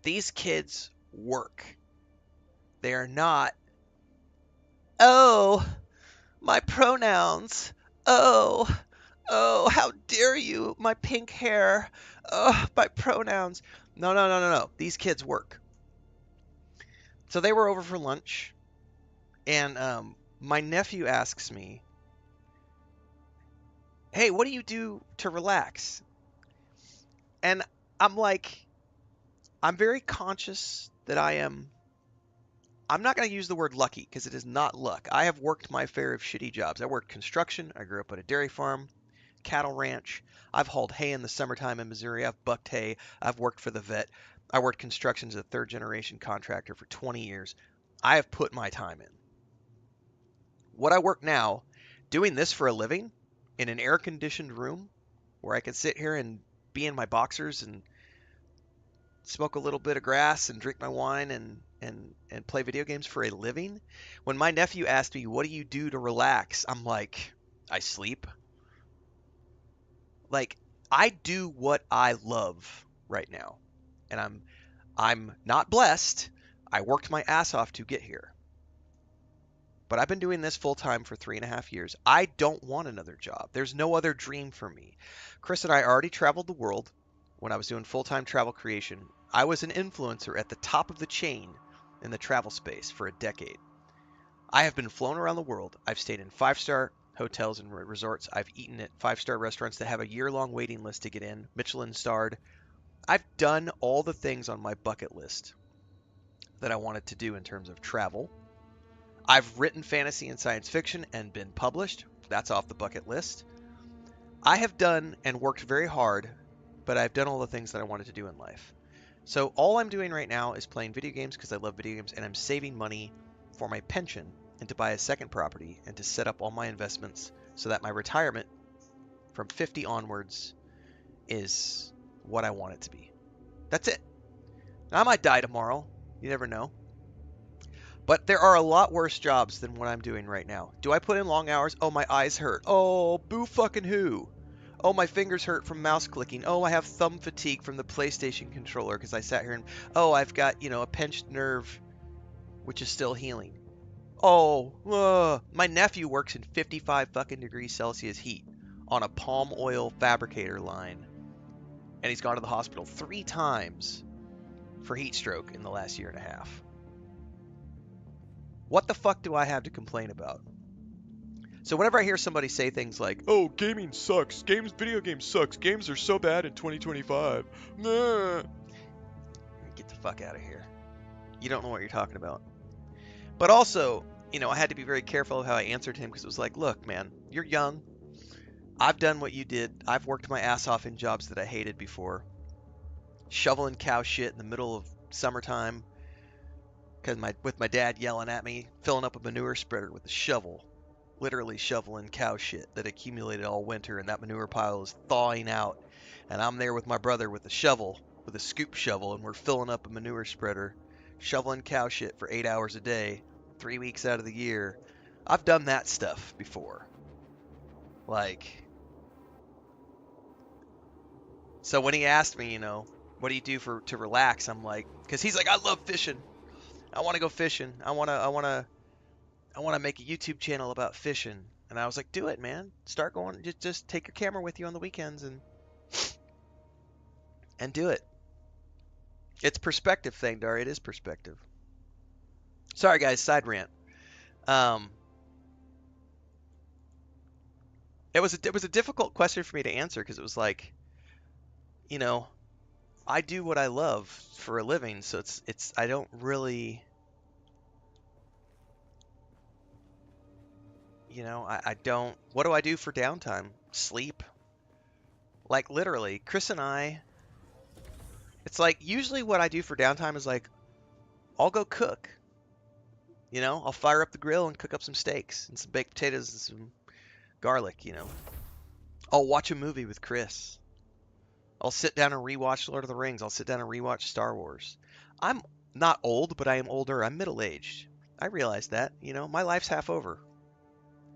These kids work. They are not, oh, my pronouns. Oh, how dare you, my pink hair. Oh, my pronouns. No. These kids work. So they were over for lunch, and my nephew asks me, hey, what do you do to relax? And I'm like, I'm very conscious that I'm not going to use the word lucky because it is not luck. I have worked my fair of shitty jobs. I worked construction. I grew up at a dairy farm, cattle ranch. I've hauled hay in the summertime in Missouri. I've bucked hay. I've worked for the vet. I worked construction as a third generation contractor for 20 years. I have put my time in. What I work now, doing this for a living in an air conditioned room where I can sit here and be in my boxers and smoke a little bit of grass and drink my wine and play video games for a living. When my nephew asked me, "What do you do to relax?" I'm like, "I sleep." Like, I do what I love right now. And I'm not blessed. I worked my ass off to get here. But I've been doing this full time for 3.5 years. I don't want another job. There's no other dream for me. Chris and I already traveled the world when I was doing full time travel creation. I was an influencer at the top of the chain in the travel space for a decade. I have been flown around the world. I've stayed in 5-star hotels and resorts. I've eaten at 5-star restaurants that have a year-long waiting list to get in, Michelin starred. I've done all the things on my bucket list that I wanted to do in terms of travel. I've written fantasy and science fiction and been published. That's off the bucket list. I have done and worked very hard, but I've done all the things that I wanted to do in life. So all I'm doing right now is playing video games because I love video games, and I'm saving money for my pension and to buy a second property and to set up all my investments so that my retirement from 50 onwards is what I want it to be. That's it. Now, I might die tomorrow. You never know. But there are a lot worse jobs than what I'm doing right now. Do I put in long hours? Oh, my eyes hurt. Oh, boo fucking who? Oh, my fingers hurt from mouse clicking. Oh, I have thumb fatigue from the PlayStation controller because I sat here and, oh, I've got, a pinched nerve, which is still healing. Oh, my nephew works in 55 fucking degrees Celsius heat on a palm oil fabricator line. And he's gone to the hospital 3 times for heat stroke in the last year and a half. What the fuck do I have to complain about? So whenever I hear somebody say things like, "Oh, gaming sucks. Video games sucks. Games are so bad in 2025." Nah. Get the fuck out of here. You don't know what you're talking about. But also, I had to be very careful of how I answered him because it was like, "Look, man, you're young. I've done what you did. I've worked my ass off in jobs that I hated before. Shoveling cow shit in the middle of summertime because with my dad yelling at me, filling up a manure spreader with a shovel, literally shoveling cow shit that accumulated all winter, and that manure pile is thawing out, and I'm there with my brother with a shovel, with a scoop shovel, and we're filling up a manure spreader, shoveling cow shit for 8 hours a day, 3 weeks out of the year. I've done that stuff before. So when he asked me, what do you do to relax? I'm like, because he's like, "I love fishing. I want to go fishing. I want to make a YouTube channel about fishing." And I was like, "Do it, man. Start going. Just take your camera with you on the weekends and do it." It's perspective thing, Dar. It is perspective. Sorry, guys. Side rant. Um, it was a difficult question for me to answer because it was like, you know, I do what I love for a living, so it's I don't really, I don't. What do I do for downtime? Sleep. Like literally, Chris and I. It's like usually what I do for downtime is like I'll go cook. I'll fire up the grill and cook up some steaks and some baked potatoes and some garlic. I'll watch a movie with Chris. I'll sit down and rewatch Lord of the Rings. I'll sit down and rewatch Star Wars. I'm not old, but I am older. I'm middle-aged. I realize that. My life's half over.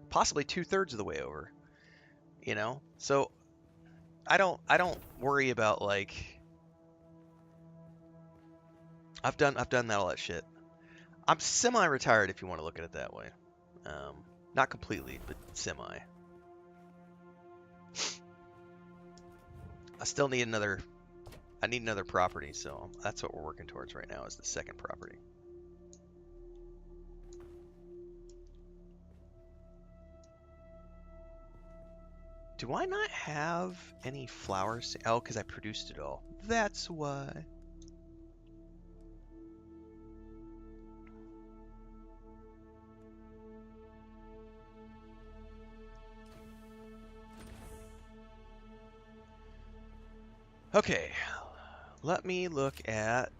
Possibly 2/3 of the way over. So I don't worry about like I've done that all that shit. I'm semi-retired if you want to look at it that way. Not completely, but semi. I need another property, so that's what we're working towards right now is the second property. Do I not have any flowers? Oh, because I produced it all. That's why. Okay, let me look at.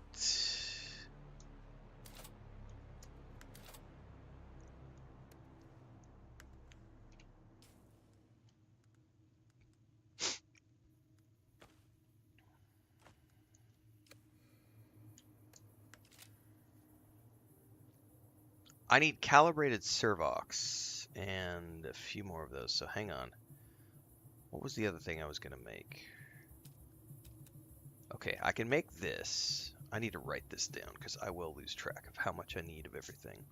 I need calibrated servox and a few more of those, so hang on. What was the other thing I was going to make? Okay, I can make this. I need to write this down because I will lose track of how much I need of everything.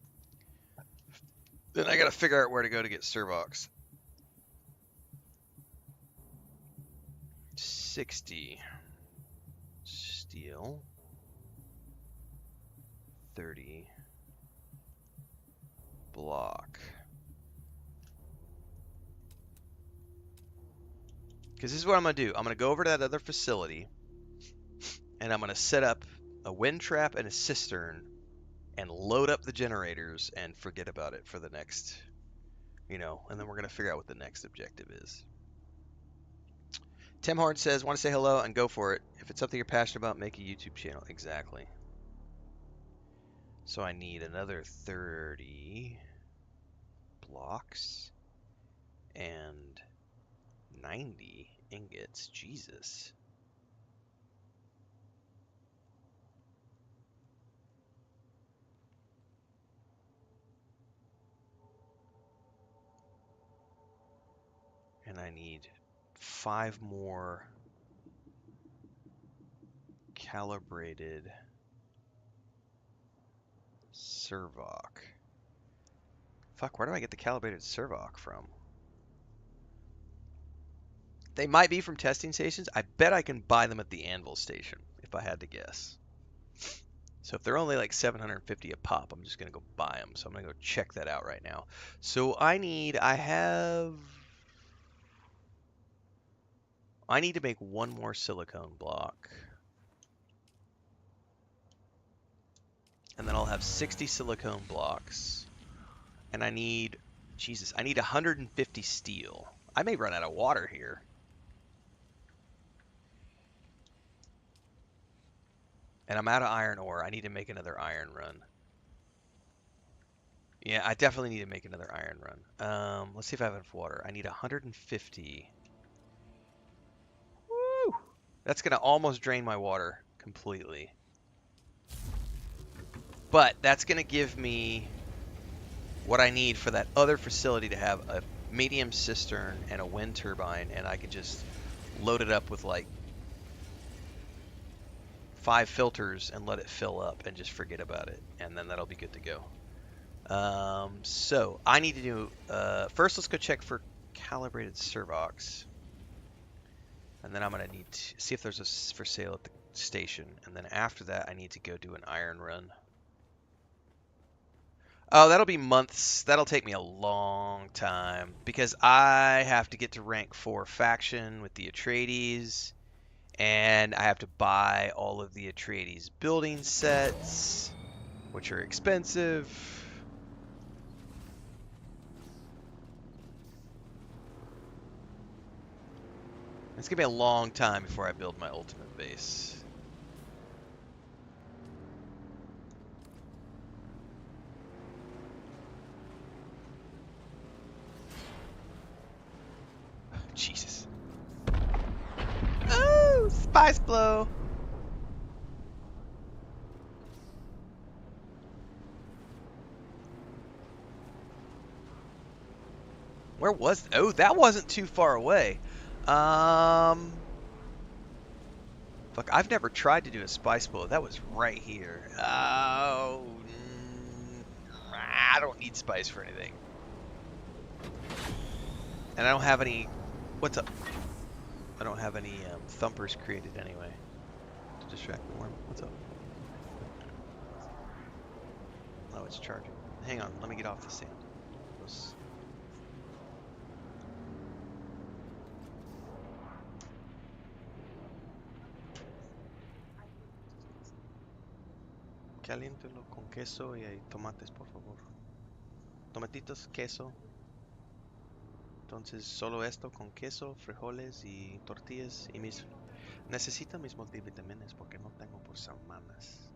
Then I got to figure out where to go to get servox. 60 steel. 30 block. Because this is what I'm going to do. I'm going to go over to that other facility, and I'm going to set up a wind trap and a cistern and load up the generators and forget about it for the next, and then we're going to figure out what the next objective is. Tim Horn says, want to say hello and go for it. If it's something you're passionate about, make a YouTube channel. Exactly. So I need another 30 blocks and 90 ingots. Jesus. And I need 5 more calibrated servoc. Fuck, where do I get the calibrated servoc from? They might be from testing stations. I bet I can buy them at the Anvil station, if I had to guess. So if they're only like 750 a pop, I'm just going to go buy them. So I'm going to go check that out right now. So I need to make one more silicone block. And then I'll have 60 silicone blocks. And I need 150 steel. I may run out of water here. And I'm out of iron ore. I need to make another iron run. Yeah, I definitely need to make another iron run. Let's see if I have enough water. I need 150. Woo! That's going to almost drain my water completely. But that's going to give me what I need for that other facility to have a medium cistern and a wind turbine, and I can just load it up with like 5 filters and let it fill up and just forget about it, and then that'll be good to go. So I need to do, first let's go check for calibrated servox. And then I'm going to need to see if there's a for sale at the station. And then after that, I need to go do an iron run. Oh, that'll be months. That'll take me a long time because I have to get to rank 4 faction with the Atreides. And I have to buy all of the Atreides building sets, which are expensive. It's going to be a long time before I build my ultimate base. Jesus. Oh, spice blow. Where was... Oh, that wasn't too far away. Fuck, I've never tried to do a spice blow. That was right here. Oh, I don't need spice for anything. And I don't have any... What's up? I don't have any thumpers created anyway to distract the worm. What's up? Oh, it's charging. Hang on, let me get off the sand. Caliéntelo con queso y tomates, por favor. Tomatitos, queso. Entonces, solo esto con queso, frijoles y tortillas y mis... Necesito mis multivitamines porque no tengo por semanas.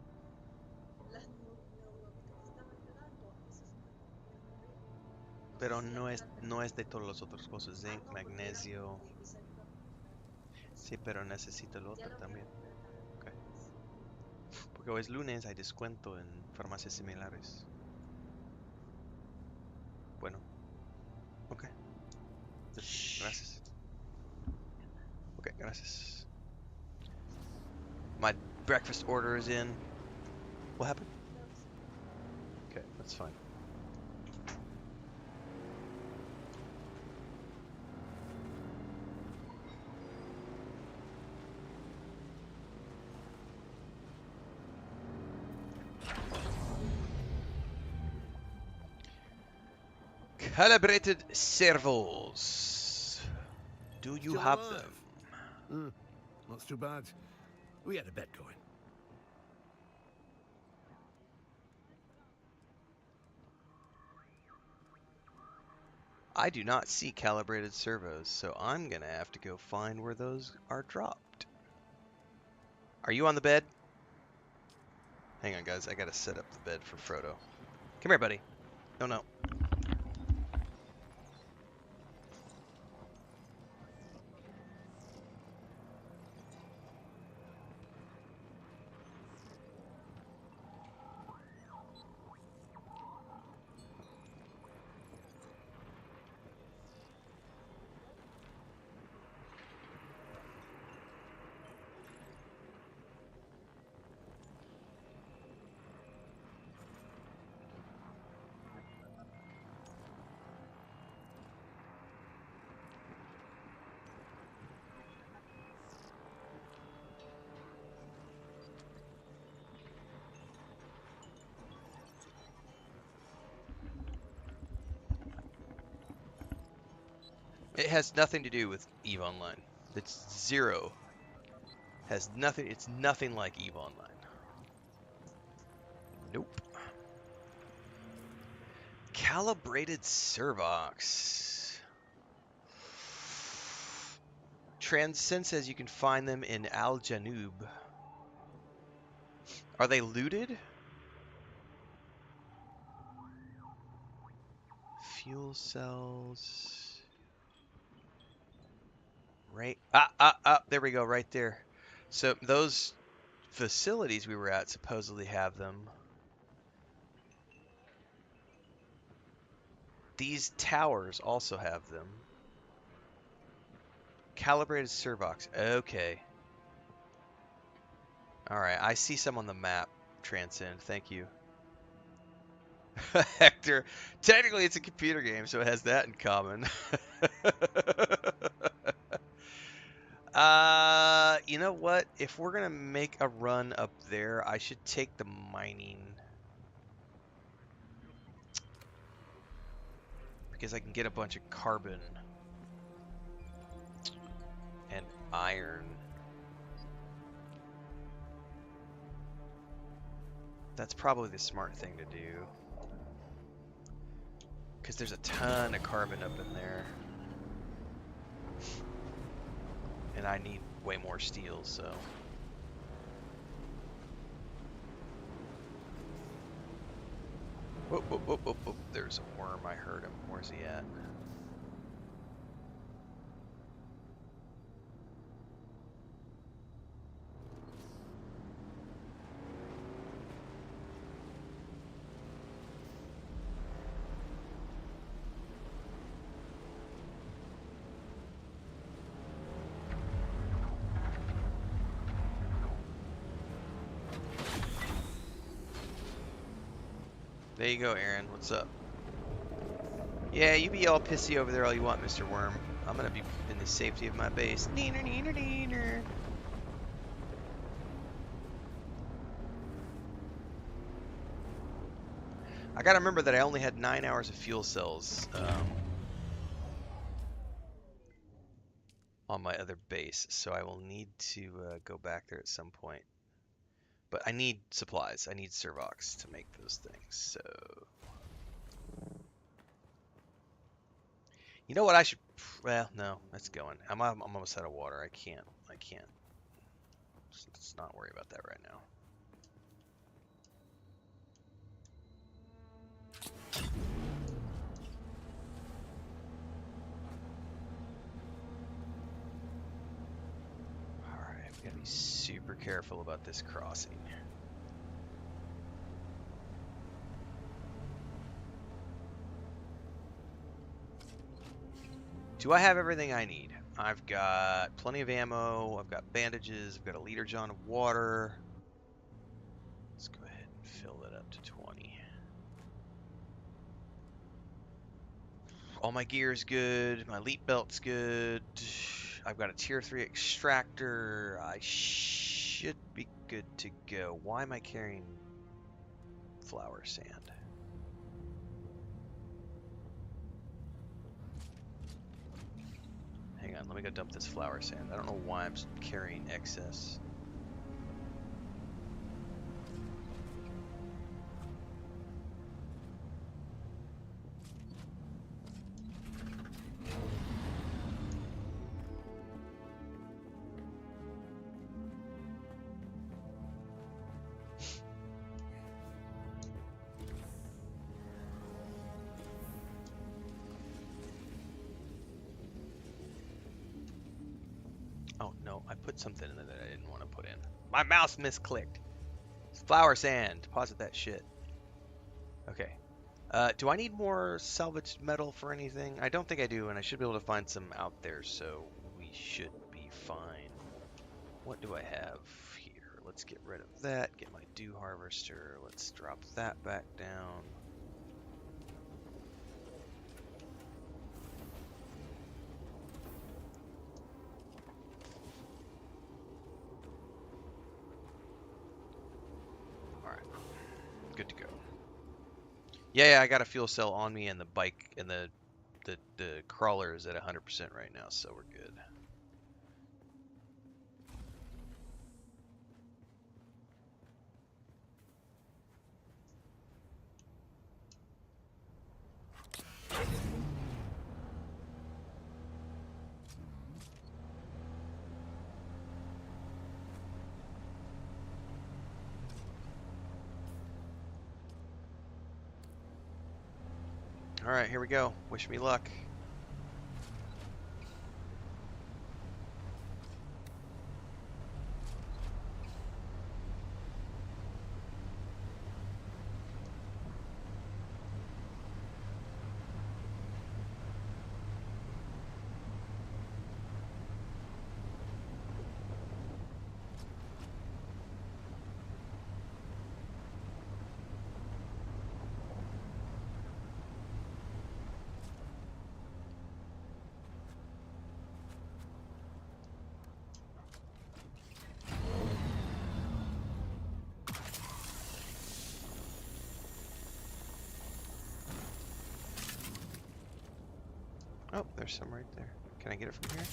Pero no es de todas las otras cosas. Zinc, magnesio. Sí, pero necesito el otro también. Okay. Porque hoy es lunes, hay descuento en farmacias similares. Bueno, ok. Gracias. Ok, gracias. My breakfast order is in. What happened? Okay, that's fine. Calibrated servos. Do you Still have alive? them? Not too bad. We had a bet going. I do not see calibrated servos, so I'm gonna have to go find where those are dropped. Are you on the bed? Hang on, guys. I gotta set up the bed for Frodo. Come here, buddy. No, no. It has nothing to do with EVE Online. It's zero. Has nothing. It's nothing like EVE Online. Nope. Calibrated Servox. Transcend says you can find them in Al Janub. Are they looted? Fuel cells. Right. There we go. Right there. So those facilities we were at supposedly have them. These towers also have them. Calibrated Servox. Okay. Alright, I see some on the map, Transcend. Thank you. Hector. Technically, it's a computer game, so it has that in common. You know what? If we're gonna make a run up there, I should take the mining. Because I can get a bunch of carbon and iron. That's probably the smart thing to do. Because there's a ton of carbon up in there. And I need way more steel, so... Whoop, whoop, whoop, whoop, whoop. There's a worm. I heard him. Where's he at? There you go, Aaron. What's up? Yeah, you be all pissy over there all you want, Mr. Worm. I'm gonna be in the safety of my base. Neener, neener, neener. I gotta remember that I only had 9 hours of fuel cells on my other base, so I will need to go back there at some point. But I need supplies. I need Servox to make those things, so... You know what I should... Well, no, that's going. I'm almost out of water. I can't. let's not worry about that right now. Alright, we gotta be super careful about this crossing. Do I have everything I need? I've got plenty of ammo, I've got bandages, I've got a liter john of water. Let's go ahead and fill that up to 20. All my gear is good, my leap belt's good. I've got a tier 3 extractor. I should be good to go. Why am I carrying flower sand? Hang on, let me go dump this flower sand. I don't know why I'm carrying excess. Oh no, I put something in there that I didn't want to put in. My mouse misclicked. It's flower sand. Deposit that shit. Okay. Do I need more salvaged metal for anything? I don't think I do, and I should be able to find some out there, so we should be fine. What do I have here? Let's get rid of that. Get my dew harvester. Let's drop that back down. Good to go. Yeah, I got a fuel cell on me, and the bike and the crawler is at 100% right now, so we're good. All right, here we go. Wish me luck. Oh, there's some right there. Can I get it from here?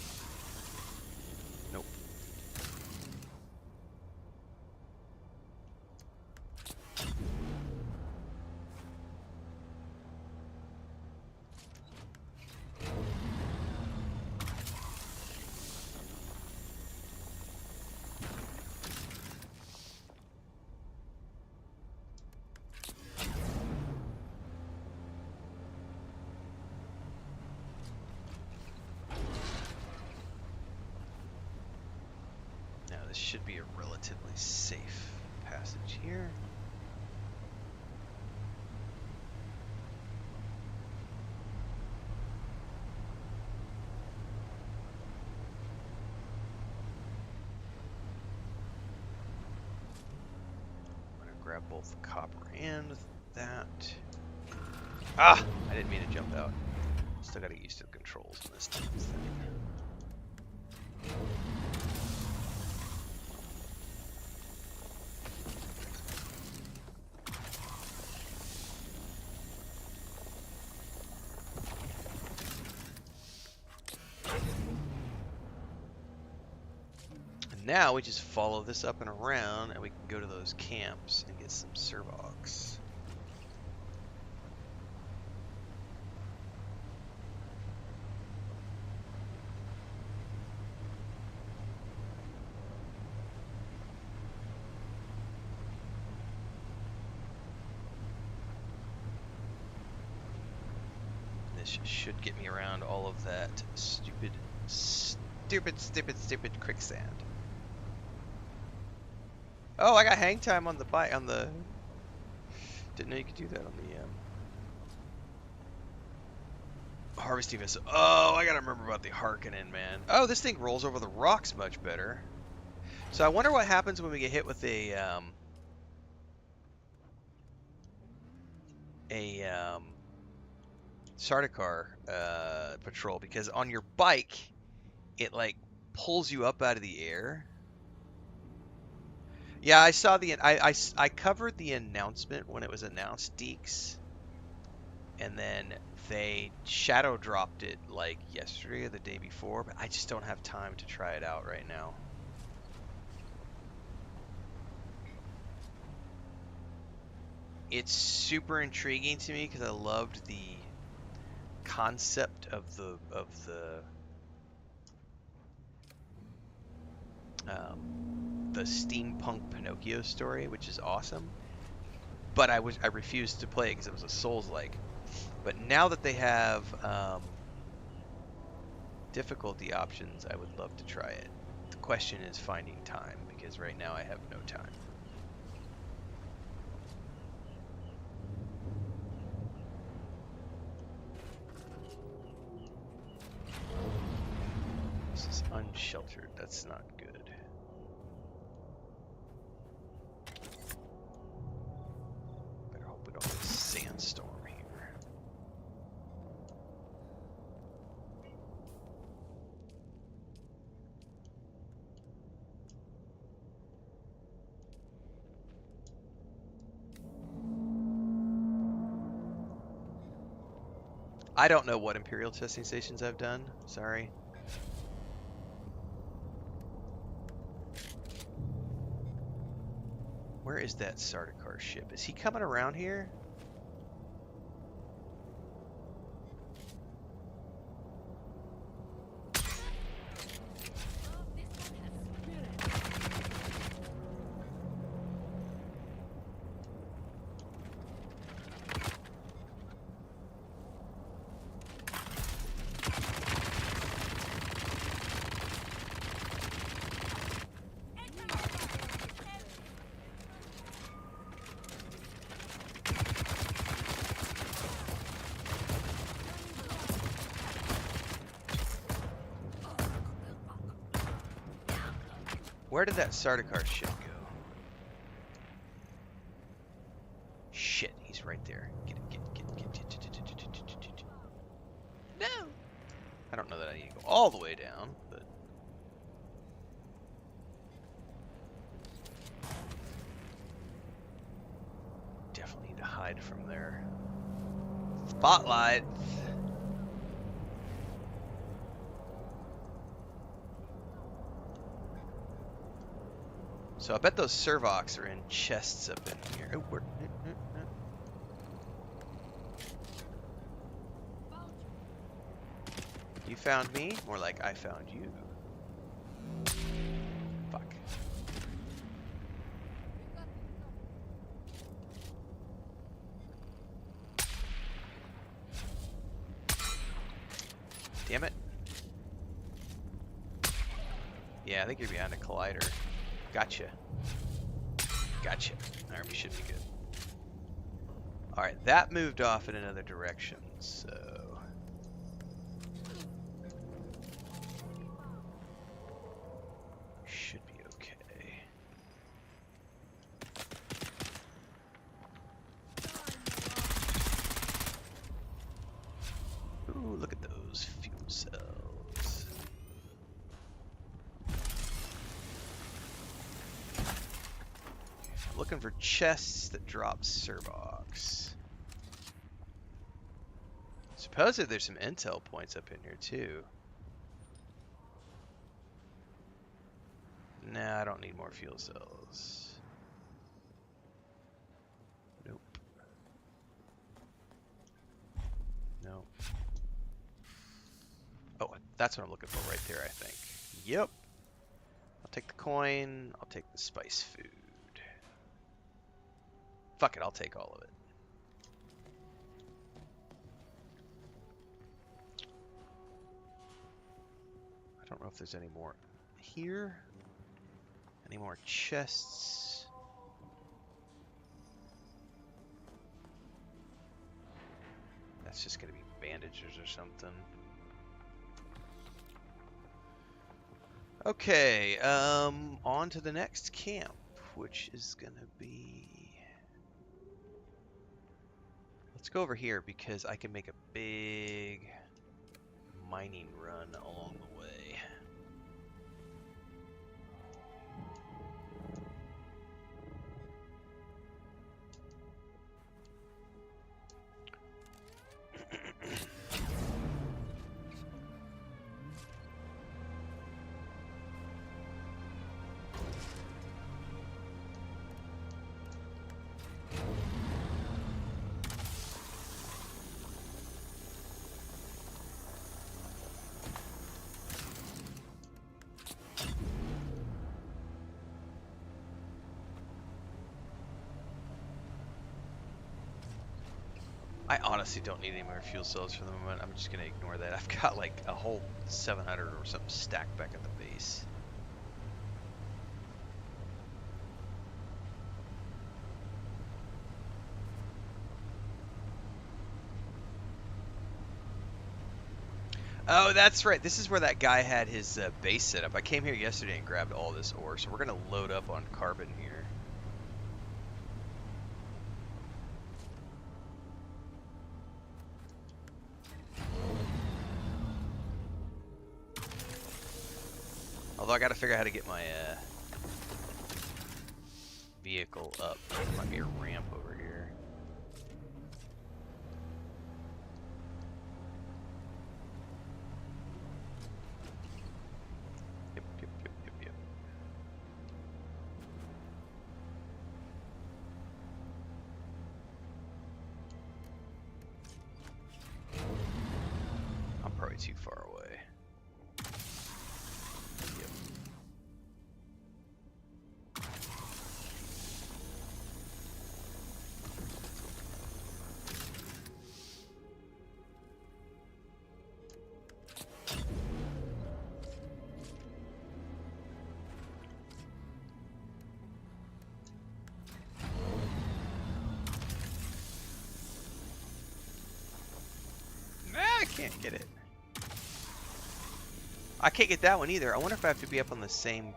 Nope. Now this should be a relatively safe passage here. I'm gonna grab both the copper and that. Ah! I didn't mean to jump out. Still gotta get used to the controls on this thing. Now we just follow this up and around, and we can go to those camps and get some Servox. This should get me around all of that stupid quicksand. Oh, I got hang time on the bike, on the... Didn't know you could do that on the harvesting vessel. Oh, I gotta remember about the Harkonnen, man. Oh, this thing rolls over the rocks much better. So I wonder what happens when we get hit with a Sardaukar patrol, because on your bike, it like pulls you up out of the air. Yeah, I saw I covered the announcement when it was announced, Deeks, and then they shadow dropped it like yesterday or the day before, but I just don't have time to try it out right now. It's super intriguing to me because I loved the concept of the steampunk Pinocchio story, which is awesome. But I refused to play it because it was a Souls-like. But now that they have difficulty options, I would love to try it. The question is finding time, because right now I have no time. This is unsheltered. That's not good. Better hope we don't get a sandstorm here. I don't know what Imperial testing stations I've done. Sorry. Where is that Sardaukar ship? Is he coming around here? Where did that Sardaukar ship go? Shit, he's right there. Get. No! I don't know that I need to go all the way down, but... Definitely need to hide from their spotlight. So I bet those Servox are in chests up in here. Oh, You found me? More like I found you. Fuck. Damn it. Yeah, I think you're behind a collider. Gotcha. Gotcha. Alright, we should be good. Alright, that moved off in another direction, so... Should be okay. Ooh, look at those fuel cells. Looking for chests that drop Servox. Supposedly there's some intel points up in here too. Nah, I don't need more fuel cells. Nope. Nope. Oh, that's what I'm looking for right there, I think. Yep. I'll take the coin. I'll take the spice food. Fuck it, I'll take all of it. I don't know if there's any more here. Any more chests? That's just gonna be bandages or something. Okay, on to the next camp, which is gonna be... Let's go over here because I can make a big mining run along the way. I honestly don't need any more fuel cells for the moment. I'm just going to ignore that. I've got like a whole 700 or something stacked back at the base. Oh, that's right. This is where that guy had his base set up. I came here yesterday and grabbed all this ore, so we're going to load up on carbon here. Although I gotta figure out how to get my vehicle up. There might be a ramp over here. Yep. I'm probably too far away. I can't get it. I can't get that one either. I wonder if I have to be up on the same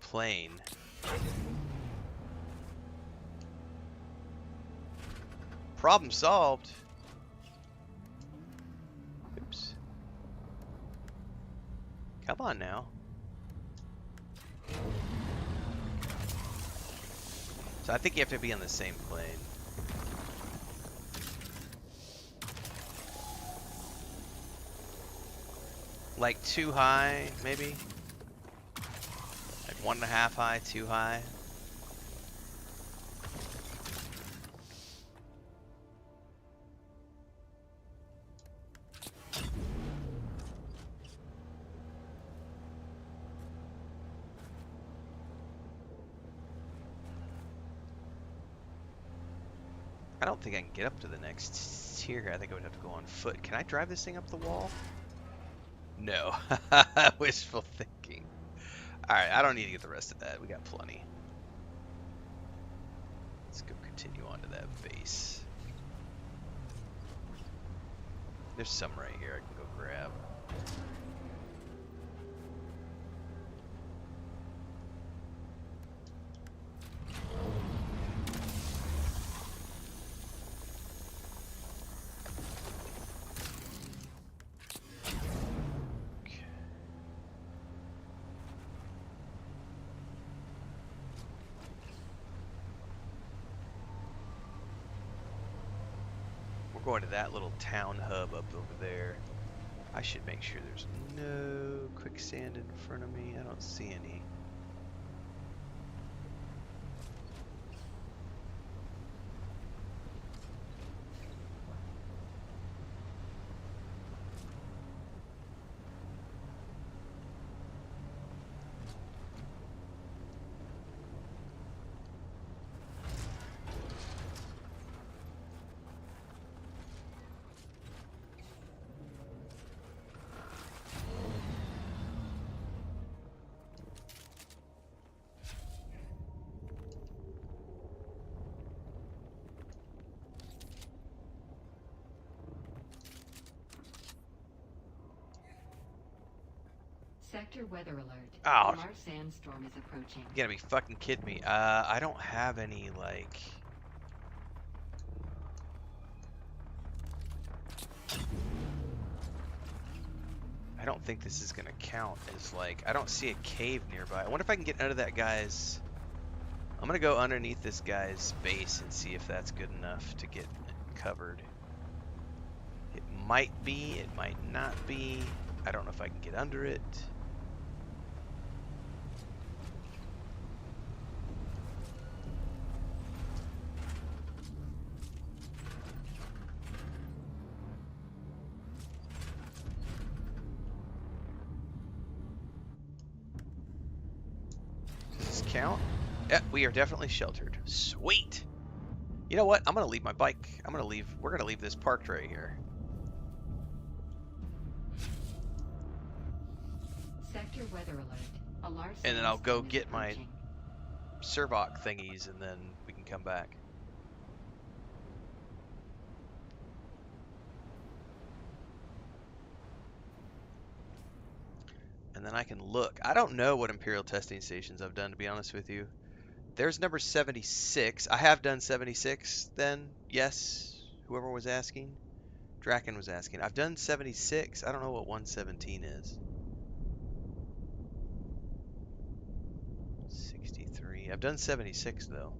plane. Problem solved. Oops. Come on now. So I think you have to be on the same plane. Like too high, maybe? Like 1.5 high, too high? I don't think I can get up to the next tier. I think I would have to go on foot. Can I drive this thing up the wall? No. Wishful thinking. Alright, I don't need to get the rest of that. We got plenty. Let's go continue on to that base. There's some right here I can go grab. Going to that little town hub up over there. I should make sure there's no quicksand in front of me. I don't see any. Sector weather alert. Oh, A large sandstorm is approaching. you gotta be fucking kidding me. I don't have any, like... I don't think this is gonna count as, like... I don't see a cave nearby. I wonder if I can get under that guy's... I'm gonna go underneath this guy's base and see if that's good enough to get it covered. It might be, it might not be. I don't know if I can get under it. Does this count? Yeah, we are definitely sheltered. Sweet! You know what? I'm gonna leave my bike. We're gonna leave this parked right here. Sector weather alert. A large And then I'll go sandstorm is get my approaching. Servoc thingies and then we can come back. And then I can look. I don't know what Imperial testing stations I've done, to be honest with you. There's number 76. I have done 76 then. Yes. Whoever was asking. Draken was asking. I've done 76. I don't know what 117 is. 63. I've done 76 though.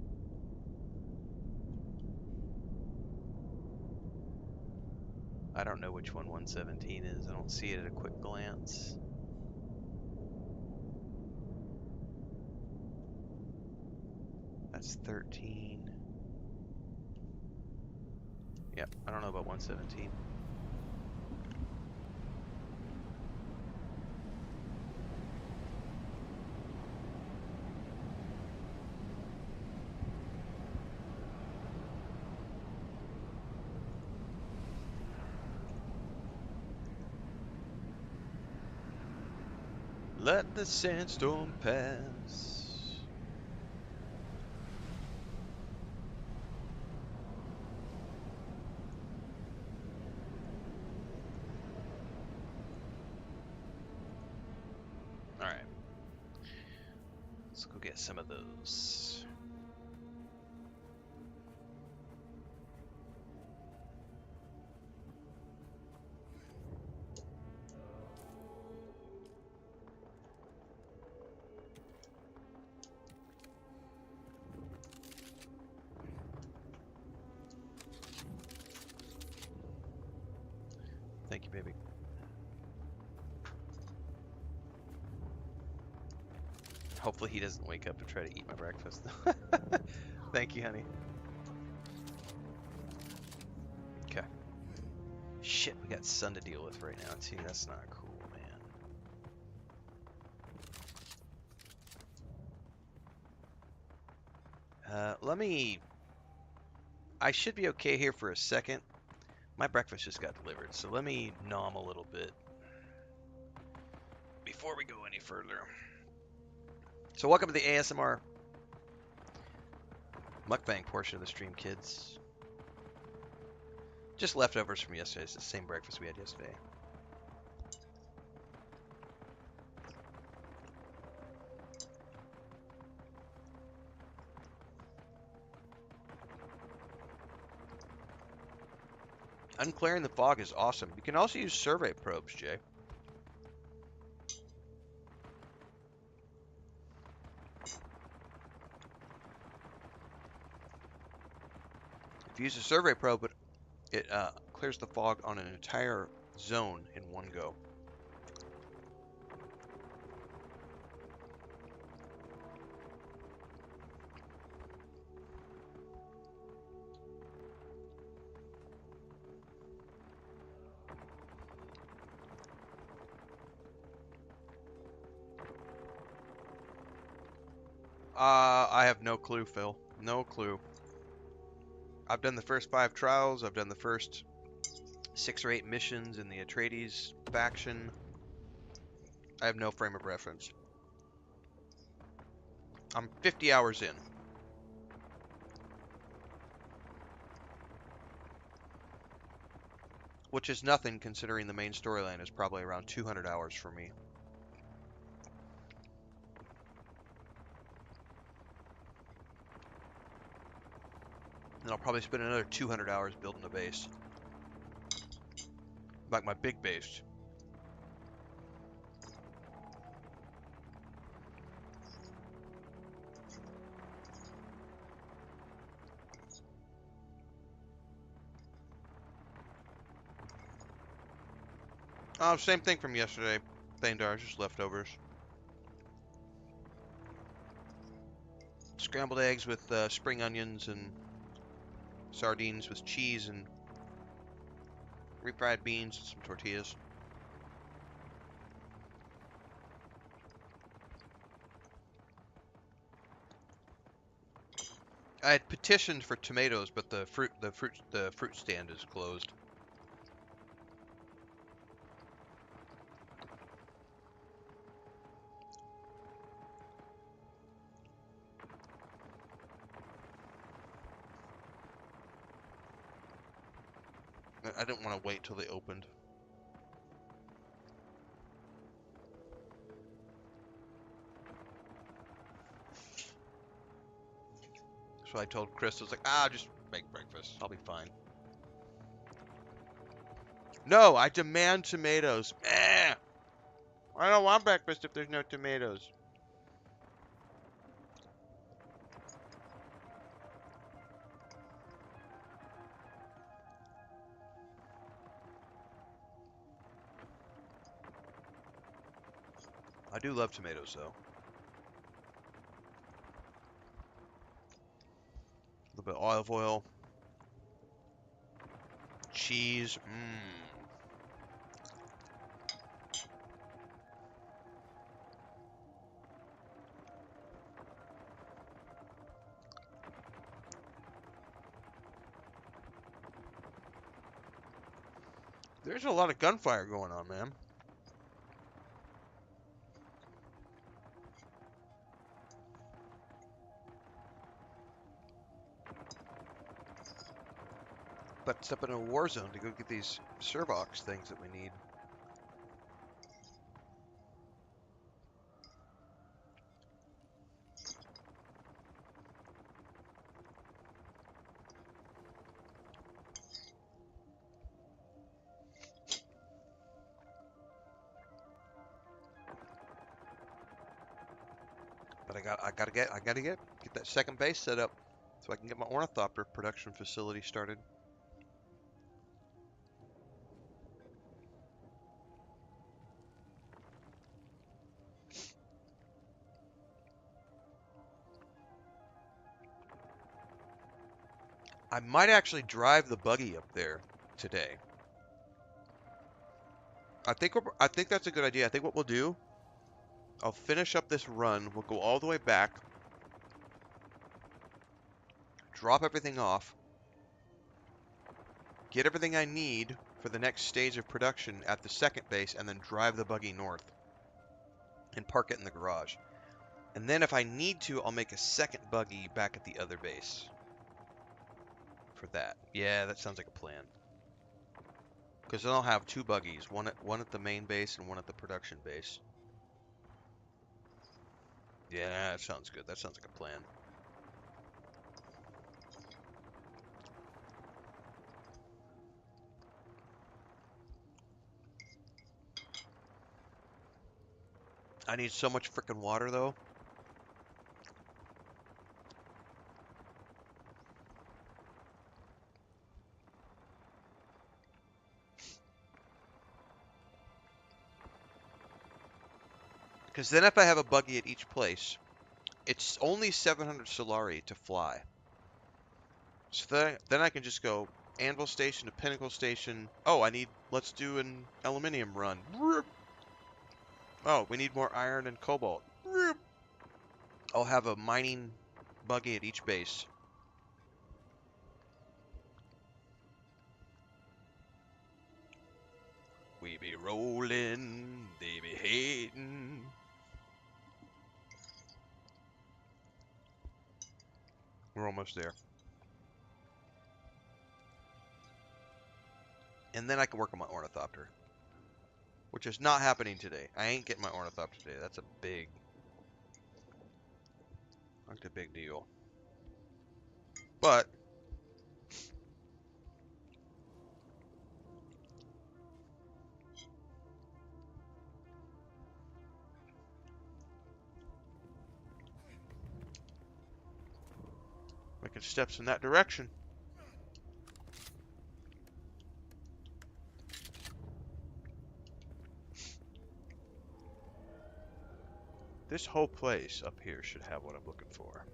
I don't know which one 117 is. I don't see it at a quick glance. That's 13. Yep, I don't know about 117. Let the sandstorm pass. All right. Let's go get some of those. Thank you, baby. Hopefully he doesn't wake up and try to eat my breakfast. Thank you, honey. Okay. Shit, we got sun to deal with right now, too. That's not cool, man. Let me... I should be okay here for a second. My breakfast just got delivered, so let me nom a little bit before we go any further. So welcome to the ASMR mukbang portion of the stream, kids. Just leftovers from yesterday. It's the same breakfast we had yesterday. Unclearing the fog is awesome. You can also use survey probes, Jay. If you use a survey probe, it clears the fog on an entire zone in one go. I have no clue, Phil. No clue. I've done the first 5 trials. I've done the first 6 or 8 missions in the Atreides faction. I have no frame of reference. I'm 50 hours in. Which is nothing considering the main storyline is probably around 200 hours for me. And I'll probably spend another 200 hours building a base. Like my big base. Oh, same thing from yesterday. Thandar, just leftovers. Scrambled eggs with spring onions and sardines with cheese and refried beans and some tortillas. I had petitioned for tomatoes, but the fruit stand is closed. I didn't want to wait till they opened. So I told Chris, I was like, just make breakfast. I'll be fine. No, I demand tomatoes. I don't want breakfast if there's no tomatoes. I do love tomatoes, though. A little bit of olive oil. Cheese. There's a lot of gunfire going on, man. But step in a war zone to go get these Servox things that we need. But I gotta get that second base set up so I can get my ornithopter production facility started. I might actually drive the buggy up there today. I think that's a good idea. I think what we'll do, I'll finish up this run. We'll go all the way back, drop everything off, get everything I need for the next stage of production at the second base, and then drive the buggy north and park it in the garage. And then if I need to, I'll make a second buggy back at the other base for that. Yeah, that sounds like a plan. Because then I'll have two buggies, one at the main base and one at the production base. Yeah, that sounds good. That sounds like a plan. I need so much freaking water, though. Because then if I have a buggy at each place, it's only 700 Solari to fly. So then I can just go Anvil Station to Pinnacle Station. Oh, let's do an aluminium run. Oh, we need more iron and cobalt. I'll have a mining buggy at each base. We be rolling, they be hating. We're almost there. And then I can work on my ornithopter. Which is not happening today. I ain't getting my ornithopter today. That's a big deal. But Taking steps in that direction. This whole place up here should have what I'm looking for.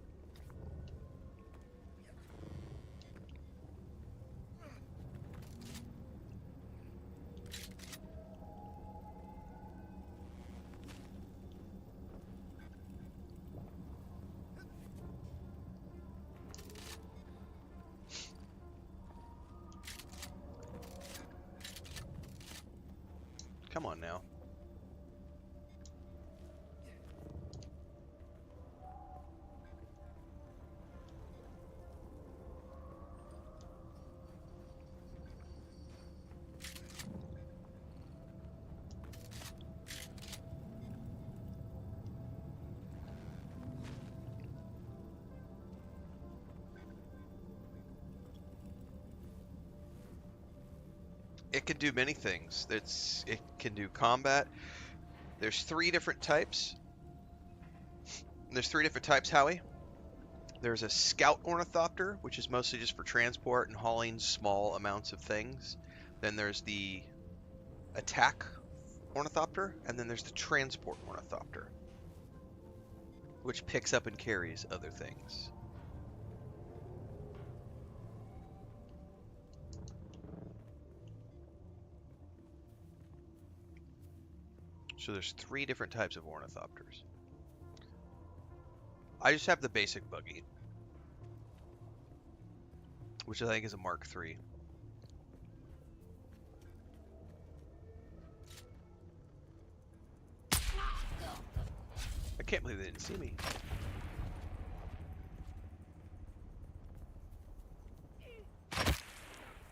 Come on now. It can do many things. It can do combat. There's three different types. Howie. There's a scout ornithopter, which is mostly just for transport and hauling small amounts of things. Then there's the attack ornithopter, and then there's the transport ornithopter, which picks up and carries other things. So there's three different types of ornithopters. I just have the basic buggy, which I think is a Mark III. I can't believe they didn't see me.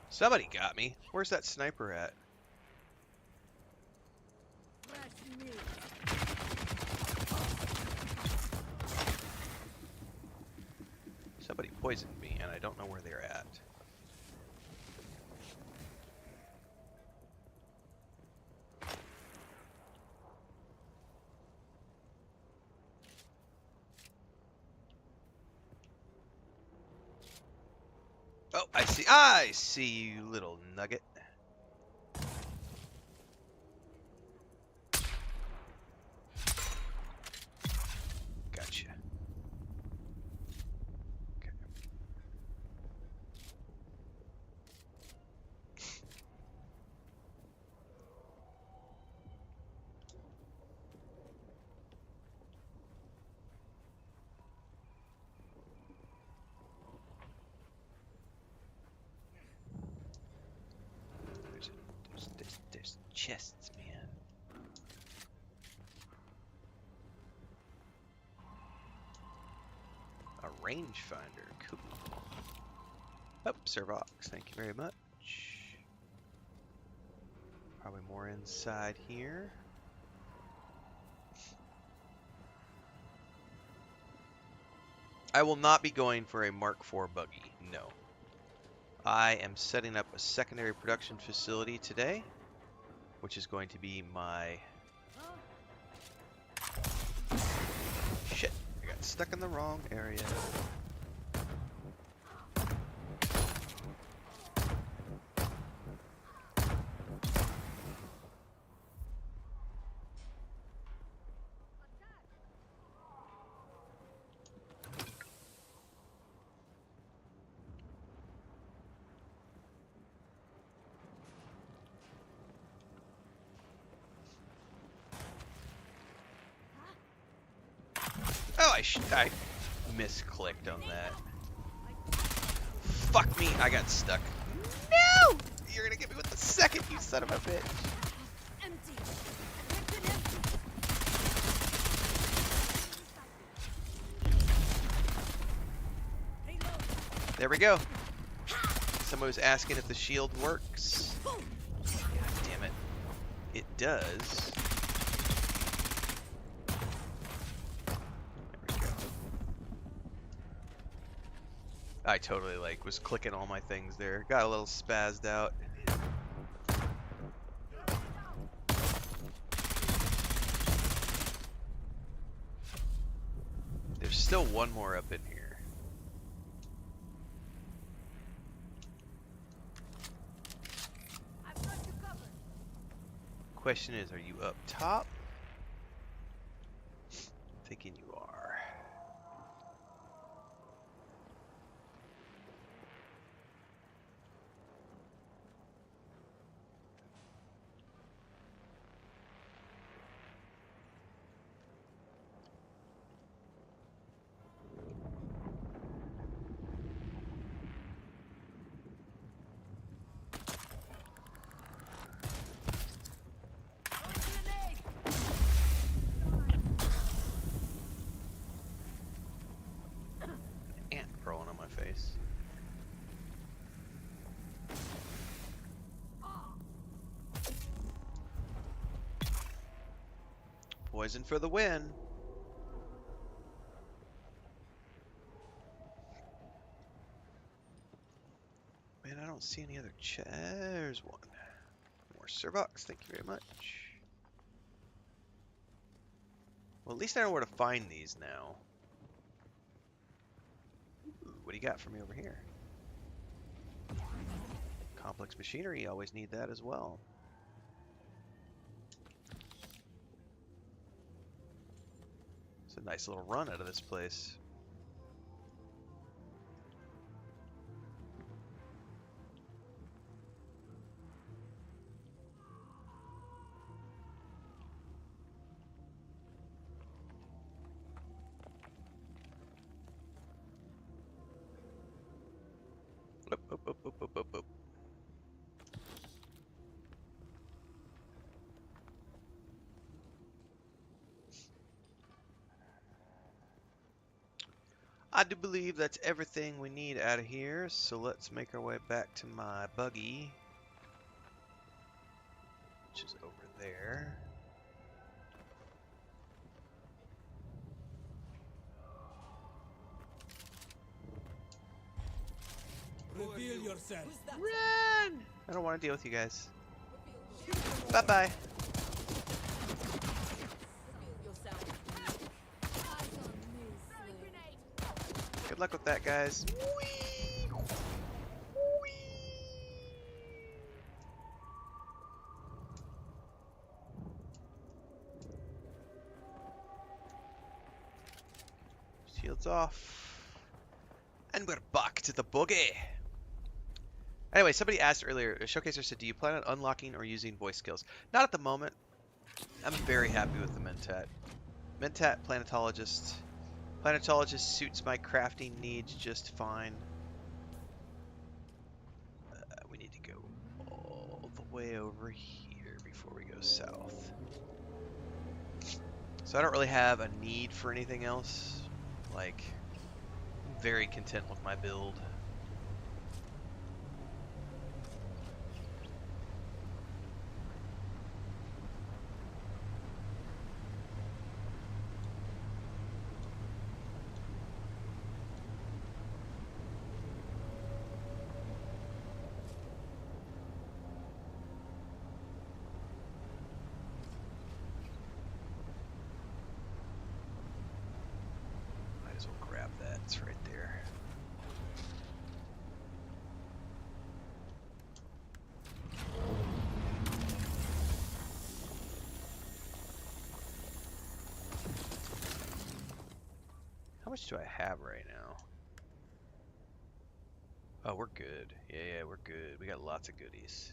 Somebody got me. Where's that sniper at? Somebody poisoned me, and I don't know where they're at. Oh, I see you, little nugget. Gotcha. Okay. There's chests, man. A rangefinder, cool. Oh, Servox, thank you very much. Probably more inside here. I will not be going for a Mark IV buggy, no. I am setting up a secondary production facility today, which is going to be my... Shit, I got stuck in the wrong area. Oh, I misclicked on that. Fuck me, I got stuck. No! You're gonna get me with the second, you son of a bitch. Empty. Weapon empty. There we go. Someone was asking if the shield works. God damn it. It does. I totally was clicking all my things there. Got a little spazzed out. There's still one more up in here. Question is, are you up top? I'm thinking you are. Ant crawling on my face. Poison for the win. Man, I don't see any other chairs. One. More Servox, thank you very much. Well, at least I know where to find these now. Ooh, what do you got for me over here? Complex machinery, always need that as well. It's a nice little run out of this place. Up, up, up, up, up, up, up. I do believe that's everything we need out of here, so let's make our way back to my buggy, which is over there. Reveal yourself. Run! I don't want to deal with you guys. Bye-bye. Good luck with that, guys. Whee! Whee! Shields off. And we're back to the buggy. Anyway, somebody asked earlier, a showcaser said, do you plan on unlocking or using voice skills? Not at the moment. I'm very happy with the Mentat. Mentat Planetologist. Planetologist suits my crafting needs just fine. We need to go all the way over here before we go south. So I don't really have a need for anything else. Like, I'm very content with my build. Might as well grab that. It's right there. How much do I have right now? Oh, we're good. Yeah, we're good. We got lots of goodies.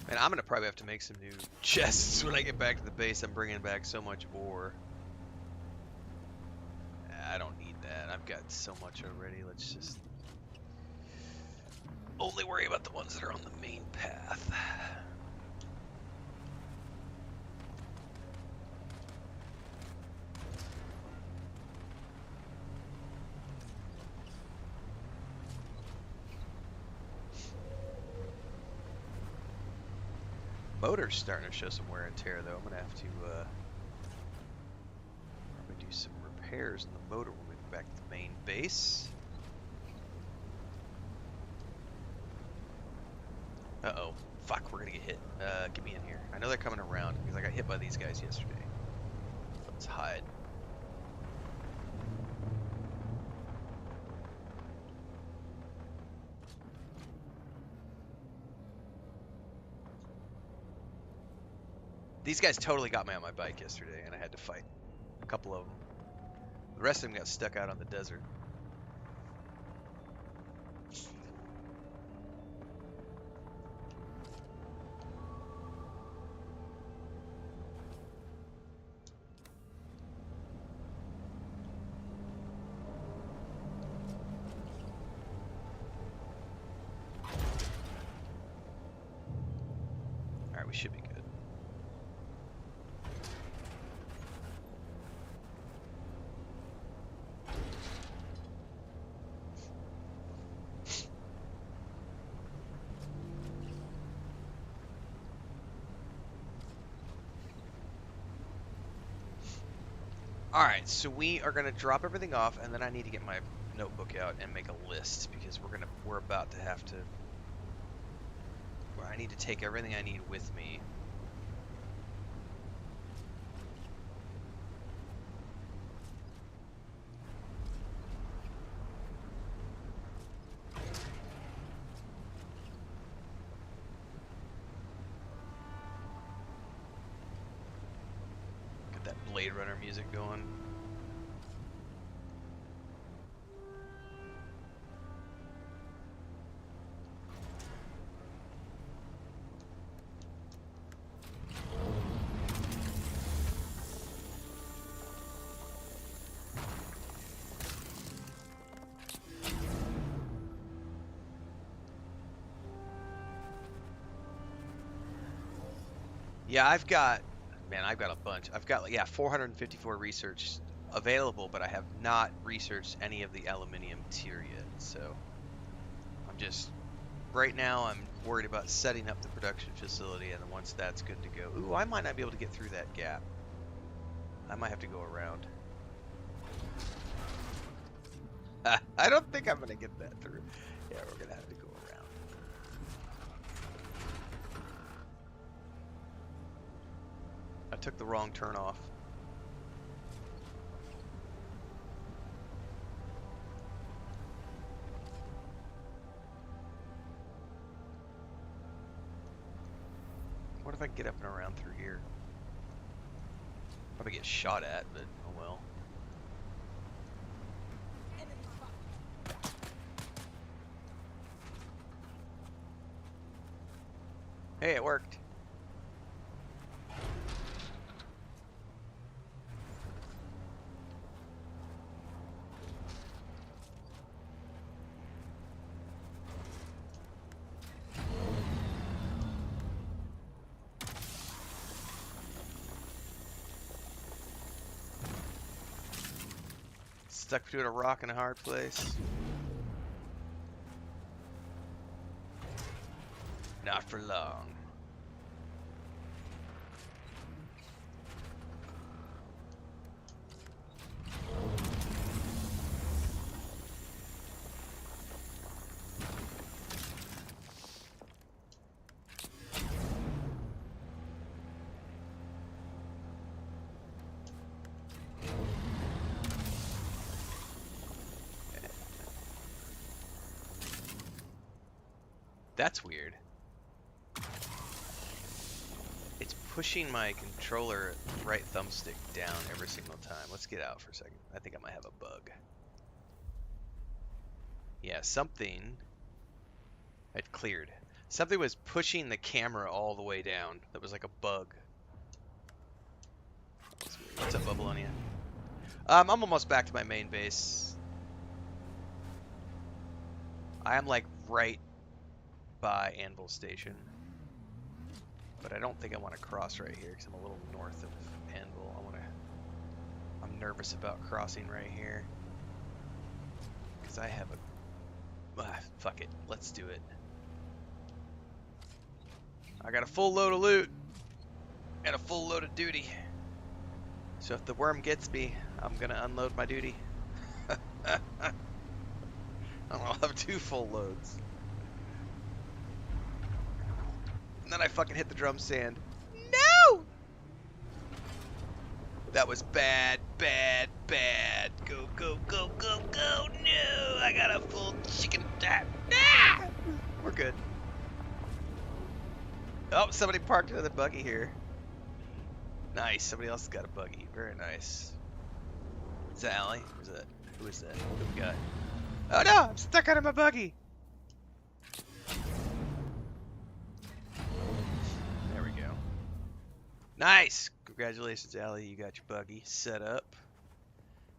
And I'm gonna probably have to make some new chests when I get back to the base. I'm bringing back so much ore. I don't need that. I've got so much already. Let's just only worry about the ones that are on the main path. Motor's starting to show some wear and tear, though. I'm gonna have to probably do some repairs on the motor when we get back to the main base. Uh-oh. Fuck, we're gonna get hit. Get me in here. I know they're coming around because I got hit by these guys yesterday. Let's hide. These guys totally got me on my bike yesterday, and I had to fight a couple of them. The rest of them got stuck out on the desert. Alright, we should be good. Alright, so we are gonna drop everything off, and then I need to get my notebook out and make a list because we're about to have to. Well, I need to take everything I need with me. Get that Blade Runner music going. Yeah, I've got a bunch. I've got, like, 454 research available, but I have not researched any of the aluminium tier yet. So I'm just, right now, I'm worried about setting up the production facility, and then once that's good to go, ooh, I might not be able to get through that gap. I might have to go around. I don't think I'm gonna get that through. Yeah, we're gonna have to go around. I took the wrong turn off. What if I can get up and around through here? Probably get shot at, but oh well. Hey, it worked. Stuck between a rock and a hard place. Not for long. That's weird. It's pushing my controller right thumbstick down every single time. Let's get out for a second. I think I might have a bug. Yeah, something had cleared. Something was pushing the camera all the way down. That was like a bug. What's up, Babylonia? I'm almost back to my main base. I am like right by Anvil Station. But I don't think I want to cross right here because I'm a little north of Anvil. I'm nervous about crossing right here. Because I have a... fuck it. Let's do it. I got a full load of loot. And a full load of duty. So if the worm gets me, I'm going to unload my duty. I'll have 2 full loads. And then I fucking hit the drum stand. No! That was bad, bad, bad. Go, go, go, go, go. No! I got a full chicken tap. Ah! We're good. Oh, somebody parked another buggy here. Nice. Somebody else has got a buggy. Very nice. Is that Allie? Or is that... Who is that? What do we got? Oh no! I'm stuck under my buggy! There we go. Nice! Congratulations, Allie. You got your buggy set up.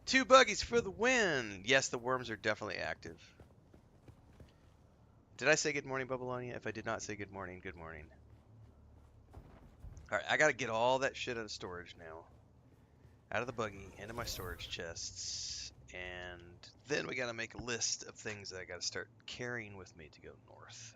2 buggies for the win! Yes, the worms are definitely active. Did I say good morning, Babylonia? If I did not say good morning, good morning. Alright, I gotta get all that shit out of storage now. Out of the buggy, into my storage chests. And then we gotta make a list of things that I gotta start carrying with me to go north.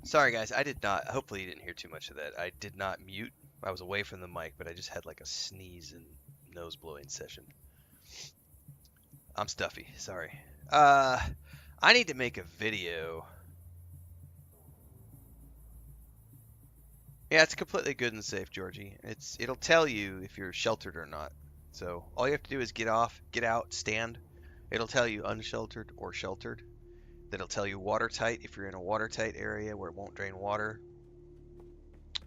Sorry guys, I did not, hopefully you didn't hear too much of that. I did not mute. I was away from the mic, but I just had like a sneeze and nose blowing session. I'm stuffy, sorry. I need to make a video. Yeah, it's completely good and safe, Georgie. It'll tell you if you're sheltered or not. So all you have to do is get out, stand. It'll tell you unsheltered or sheltered. Then it'll tell you watertight if you're in a watertight area where it won't drain water.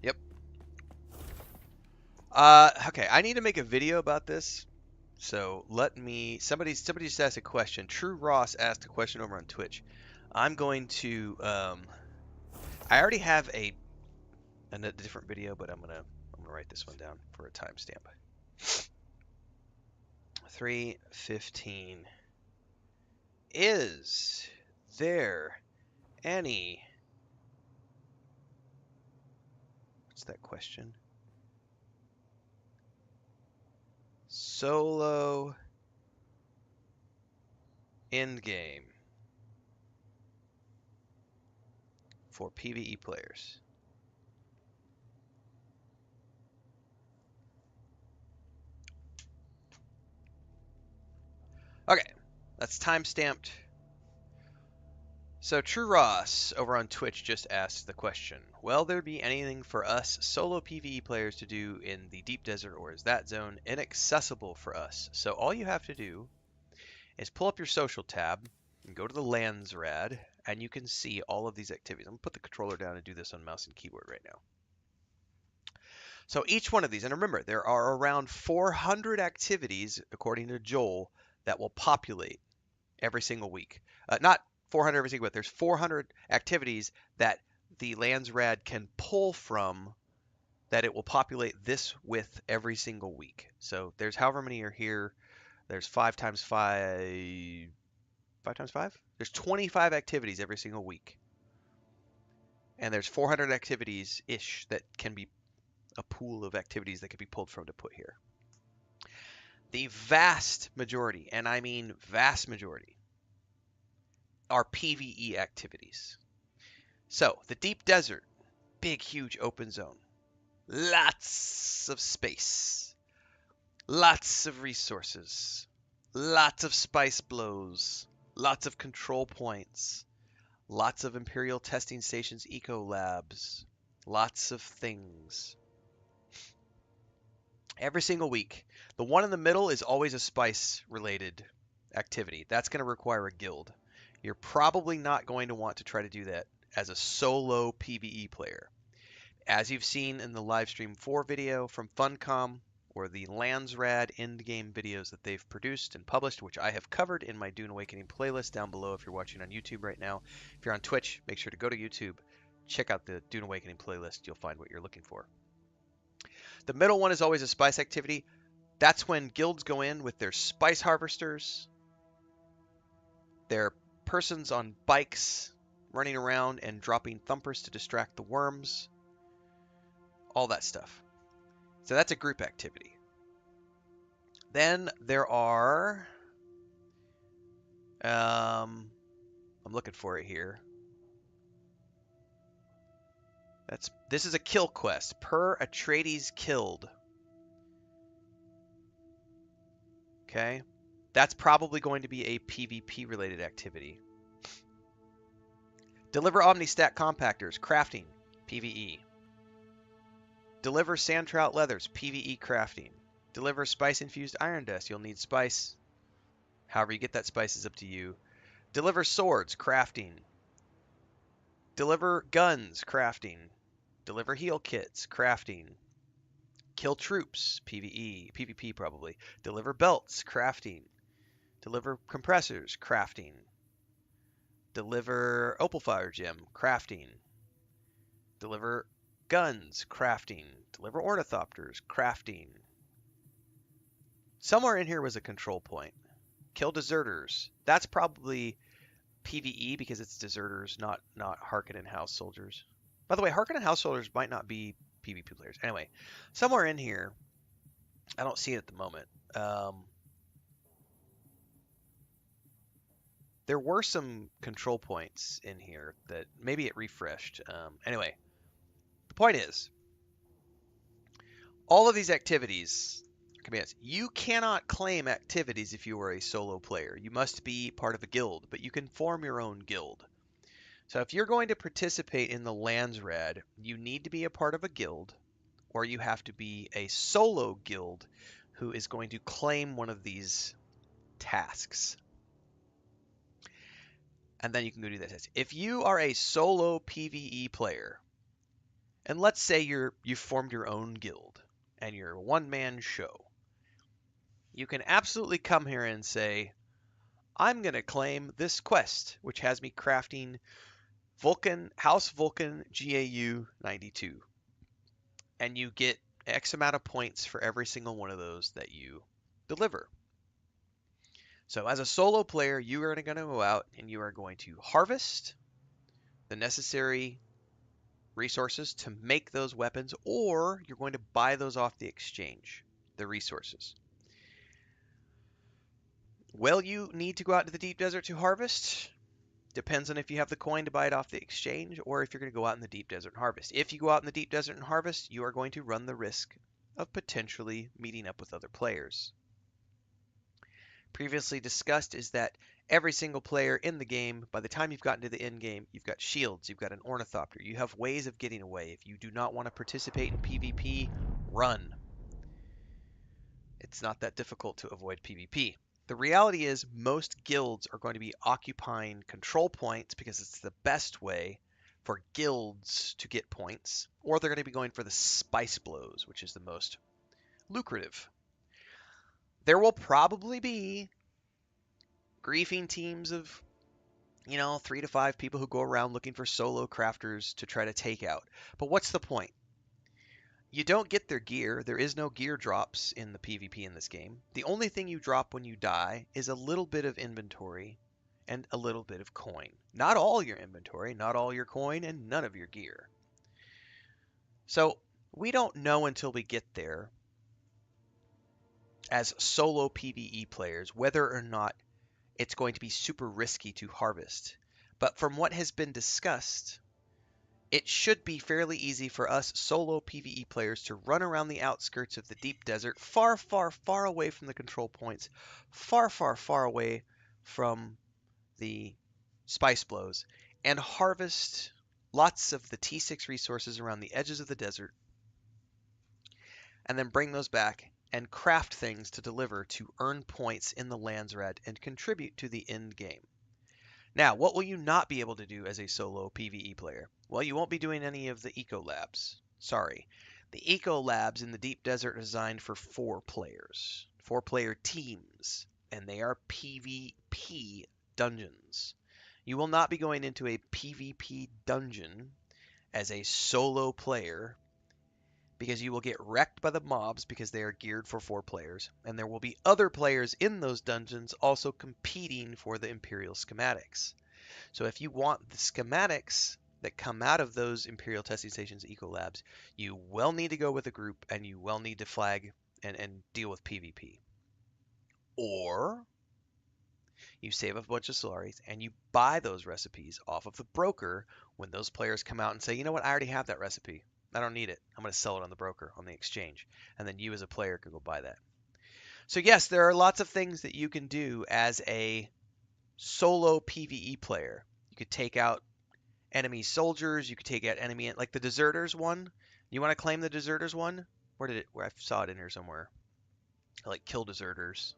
Yep. Okay, I need to make a video about this. So somebody just asked a question. True Ross asked a question over on Twitch. I'm going to, I already have a different video, but I'm gonna write this one down for a timestamp. 3:15. Is there any... What's that question? Solo endgame for PvE players. Okay, that's time stamped. So True Ross over on Twitch just asked the question, will there be anything for us solo PvE players to do in the deep desert, or is that zone inaccessible for us? So all you have to do is pull up your social tab and go to the lands rad, and you can see all of these activities. I'm going to put the controller down and do this on mouse and keyboard right now. So each one of these, and remember, there are around 400 activities, according to Joel, that will populate every single week. Not 400 every single week, there's 400 activities that the lands rad can pull from that it will populate this with every single week. So there's however many are here. There's 5 times 5. 5 times 5? There's 25 activities every single week. And there's 400 activities-ish that can be a pool of activities that could be pulled from to put here. The vast majority, and I mean vast majority, are PvE activities. So, the deep desert, big, huge open zone, lots of space, lots of resources, lots of spice blows, lots of control points, lots of Imperial testing stations, eco labs, lots of things. Every single week. The one in the middle is always a spice related activity. That's going to require a guild. You're probably not going to want to try to do that as a solo PvE player. As you've seen in the Livestream 4 video from Funcom, or the Landsrad endgame videos that they've produced and published, which I have covered in my Dune Awakening playlist down below if you're watching on YouTube right now. If you're on Twitch, make sure to go to YouTube, check out the Dune Awakening playlist. You'll find what you're looking for. The middle one is always a spice activity. That's when guilds go in with their spice harvesters, their persons on bikes running around and dropping thumpers to distract the worms, all that stuff. So that's a group activity. Then there are, I'm looking for it here. This is a kill quest, per Atreides killed. Okay, that's probably going to be a PvP related activity. Deliver Omnistat compactors, crafting, PvE. Deliver sand trout leathers, PvE crafting. Deliver spice infused iron dust, you'll need spice. However you get that spice is up to you. Deliver swords, crafting. Deliver guns, crafting. Deliver heal kits, crafting. Kill troops, PvE, PvP probably. Deliver belts, crafting. Deliver compressors, crafting. Deliver opal fire gem, crafting. Deliver guns, crafting. Deliver ornithopters, crafting. Somewhere in here was a control point. Kill deserters. That's probably PvE because it's deserters, not Harkonnen house soldiers. By the way, Harkonnen house soldiers might not be PvP players. Anyway, somewhere in here, I don't see it at the moment. There were some control points in here that maybe it refreshed. Anyway, the point is, all of these activities are commands. You cannot claim activities if you are a solo player. You must be part of a guild, but you can form your own guild. So if you're going to participate in the Landsrad, you need to be a part of a guild, or you have to be a solo guild who is going to claim one of these tasks. And then you can go do that test. If you are a solo PvE player, and let's say you've formed your own guild, and you're a one-man show, you can absolutely come here and say, I'm going to claim this quest, which has me crafting House Vulcan GAU 92. And you get X amount of points for every single one of those that you deliver. So as a solo player, you are going to go out and you are going to harvest the necessary resources to make those weapons, or you're going to buy those off the exchange, the resources. Will you need to go out into the deep desert to harvest? Depends on if you have the coin to buy it off the exchange, or if you're going to go out in the deep desert and harvest. If you go out in the deep desert and harvest, you are going to run the risk of potentially meeting up with other players. previously discussed is that every single player in the game, by the time you've gotten to the end game, you've got shields, you've got an ornithopter, you have ways of getting away. If you do not want to participate in PvP, run. It's not that difficult to avoid PvP. The reality is most guilds are going to be occupying control points because it's the best way for guilds to get points, or they're going to be going for the spice blows, which is the most lucrative. There will probably be griefing teams of 3 to 5 people who go around looking for solo crafters to try to take out. But what's the point? You don't get their gear. There is no gear drops in the PvP in this game. The only thing you drop when you die is a little bit of inventory and a little bit of coin. Not all your inventory, not all your coin, and none of your gear. So we don't know until we get there as solo PvE players whether or not it's going to be super risky to harvest. But from what has been discussed, it should be fairly easy for us solo PvE players to run around the outskirts of the deep desert, far, far, far away from the control points, far, far, far away from the spice blows, and harvest lots of the T6 resources around the edges of the desert, and then bring those back and craft things to deliver to earn points in the Landsrad and contribute to the end game. Now, what will you not be able to do as a solo PvE player? Well, you won't be doing any of the eco labs. Sorry. The eco labs in the deep desert are designed for 4 players, 4-player teams, and they are PvP dungeons. You will not be going into a PvP dungeon as a solo player because you will get wrecked by the mobs because they are geared for 4 players, and there will be other players in those dungeons also competing for the Imperial schematics. So if you want the schematics that come out of those Imperial Testing Stations Eco Labs, you will need to go with a group and you will need to flag and deal with PvP. Or you save a bunch of Solaris and you buy those recipes off of the broker when those players come out and say, you know what, I already have that recipe. I don't need it. I'm going to sell it on the broker, on the exchange. And then you as a player can go buy that. So yes, there are lots of things that you can do as a solo PvE player. You could take out enemy soldiers. You could take out enemy, like the deserters one. You want to claim the deserters one? Where I saw it in here somewhere. Like kill deserters.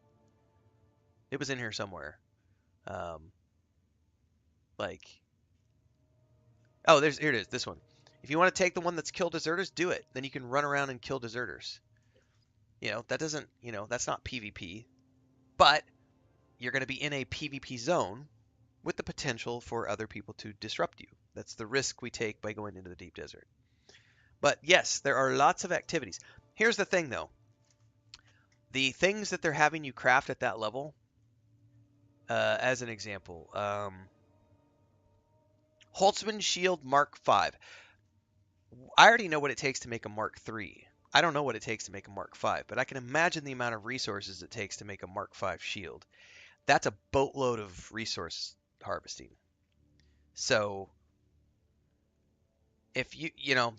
It was in here somewhere. Um, like, oh, here it is. This one. If you want to take the one that's kill deserters, do it. Then you can run around and kill deserters. That doesn't, that's not PvP, but you're going to be in a PvP zone with the potential for other people to disrupt you. That's the risk we take by going into the deep desert. But yes, there are lots of activities. Here's the thing though. The things that they're having you craft at that level, as an example, Holtzman Shield Mark V. I already know what it takes to make a Mark III. I don't know what it takes to make a Mark V, but I can imagine the amount of resources it takes to make a Mark V shield. That's a boatload of resource harvesting. So if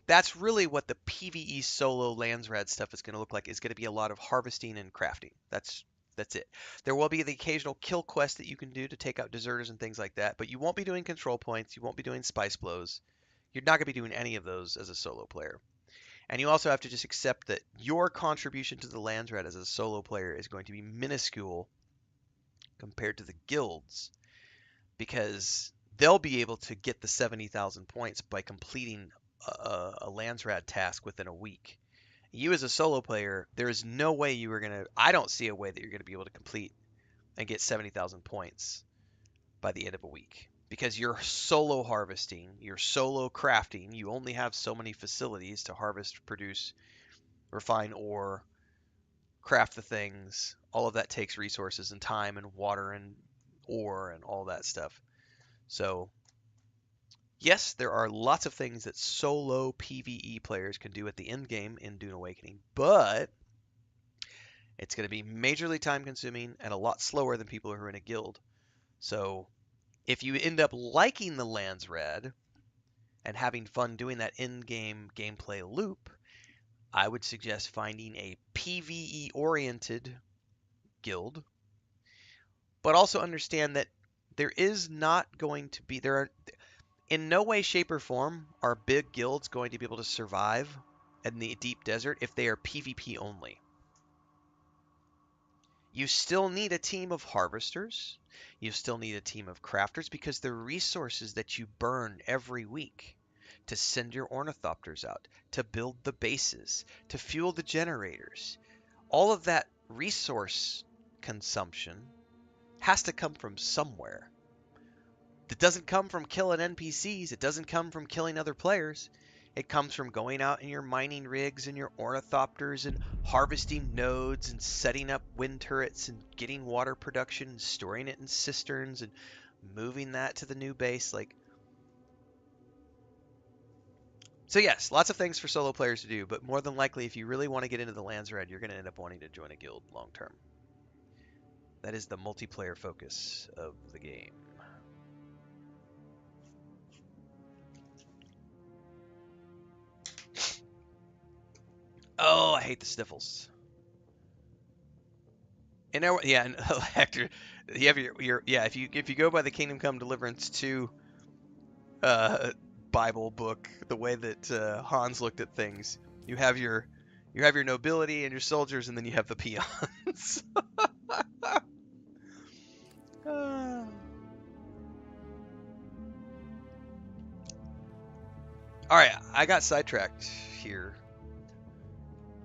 that's really what the PvE solo Landsrad stuff is going to look like. Is going to be a lot of harvesting and crafting. That's it. There will be the occasional kill quest that you can do to take out deserters and things like that, but you won't be doing control points. You won't be doing spice blows. You're not going to be doing any of those as a solo player. And you also have to just accept that your contribution to the Landsrad as a solo player is going to be minuscule compared to the guilds, because they'll be able to get the 70,000 points by completing a Landsrad task within a week. You as a solo player, there is no way I don't see a way that you're going to be able to complete and get 70,000 points by the end of a week. Because you're solo harvesting, you're solo crafting, you only have so many facilities to harvest, produce, refine ore, craft the things. All of that takes resources and time and water and ore and all that stuff. So, yes, there are lots of things that solo PvE players can do at the end game in Dune Awakening, but it's going to be majorly time consuming and a lot slower than people who are in a guild. So, if you end up liking the Landsrad and having fun doing that in-game gameplay loop, I would suggest finding a PvE-oriented guild but also understand that there is not going to be, there are, in no way, shape, or form are big guilds going to be able to survive in the deep desert if they are PvP only. You still need a team of harvesters. You still need a team of crafters because the resources that you burn every week to send your ornithopters out, to build the bases, to fuel the generators, all of that resource consumption has to come from somewhere. It doesn't come from killing NPCs. It doesn't come from killing other players. It comes from going out in your mining rigs and your ornithopters and harvesting nodes and setting up wind turrets and getting water production and storing it in cisterns and moving that to the new base. So yes, lots of things for solo players to do, but more than likely, if you really want to get into the Lands Red, you're going to end up wanting to join a guild long term. That is the multiplayer focus of the game. Oh, I hate the sniffles. And now, yeah, and Hector, you have your yeah. If you go by the Kingdom Come Deliverance 2 uh, Bible book, the way that Hans looked at things, you have your nobility and your soldiers, and then you have the peons. All right, I got sidetracked here.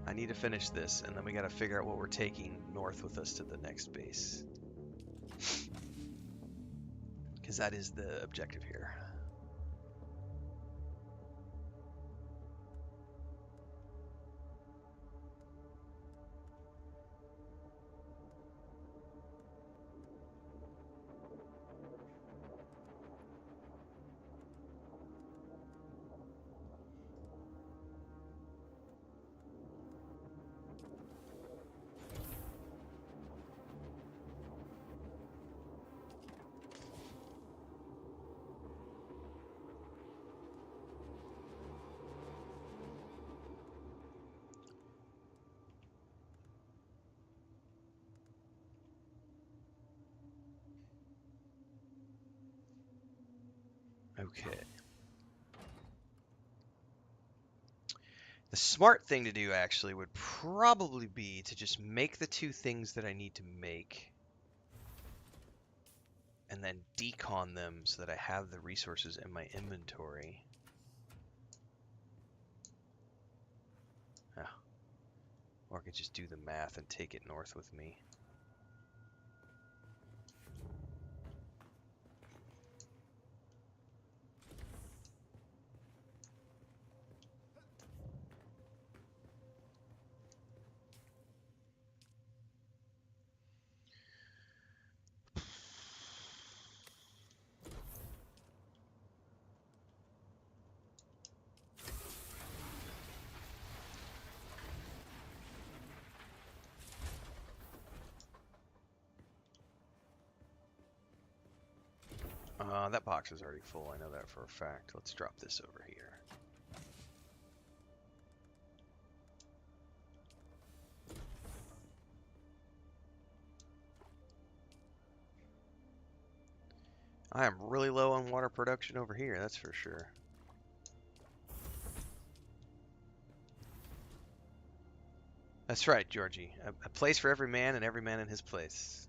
I need to finish this, and then we got to figure out what we're taking north with us to the next base. Because that is the objective here. Okay. The smart thing to do actually would probably be to just make the two things that I need to make and then decon them so that I have the resources in my inventory. Oh. Or I could just do the math and take it north with me. That box is already full. I know that for a fact. Let's drop this over here. I am really low on water production over here, that's for sure. That's right, Georgie. A place for every man and every man in his place.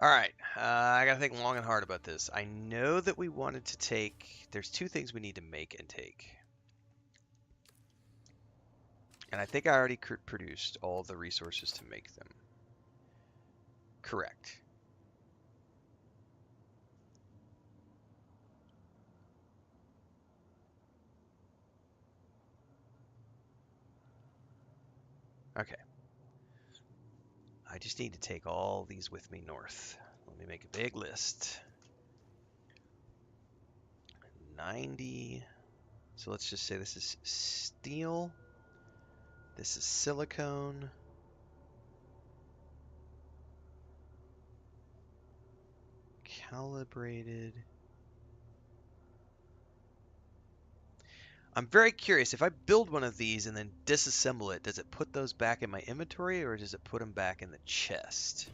Alright, I gotta think long and hard about this. I know that we wanted to take... There's two things we need to make and take. And I think I already produced all the resources to make them. Correct. Okay. I just need to take all these with me north. Let me make a big list. 90. So let's just say this is steel. This is silicone. Calibrated. I'm very curious, if I build one of these and then disassemble it, does it put those back in my inventory or does it put them back in the chest?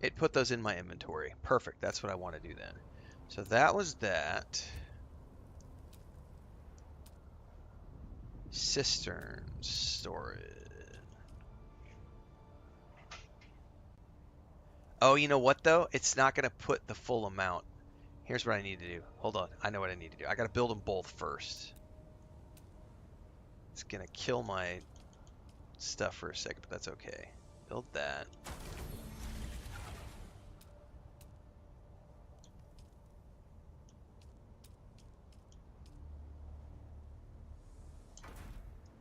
It put those in my inventory. Perfect, that's what I want to do then. So that was that. Cistern storage. Oh, you know what though? It's not going to put the full amount. Here's what I need to do. Hold on. I know what I need to do. I got to build them both first. It's going to kill my stuff for a second, but that's okay. Build that.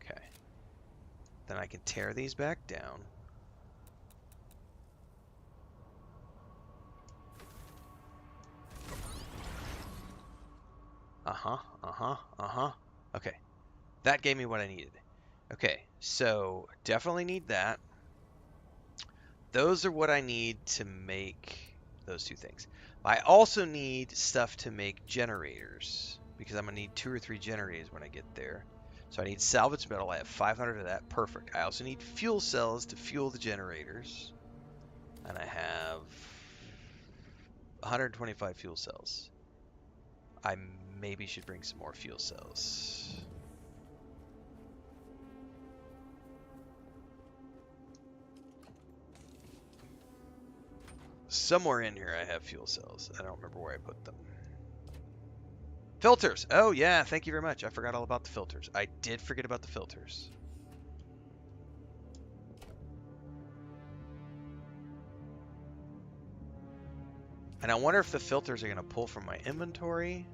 Okay. Then I can tear these back down. Uh-huh, uh-huh, uh-huh. Okay. That gave me what I needed. Okay, so definitely need that. Those are what I need to make those two things. I also need stuff to make generators because I'm going to need 2 or 3 generators when I get there. So I need salvage metal. I have 500 of that. Perfect. I also need fuel cells to fuel the generators. And I have 125 fuel cells. I maybe should bring some more fuel cells. Somewhere in here I have fuel cells. I don't remember where I put them. Filters! Oh yeah, thank you very much. I forgot all about the filters. I did forget about the filters. And I wonder if the filters are going to pull from my inventory.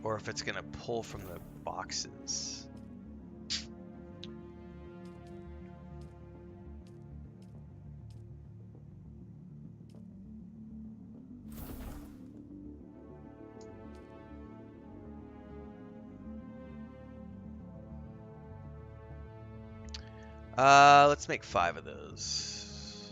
Or if it's going to pull from the boxes. Let's make 5 of those.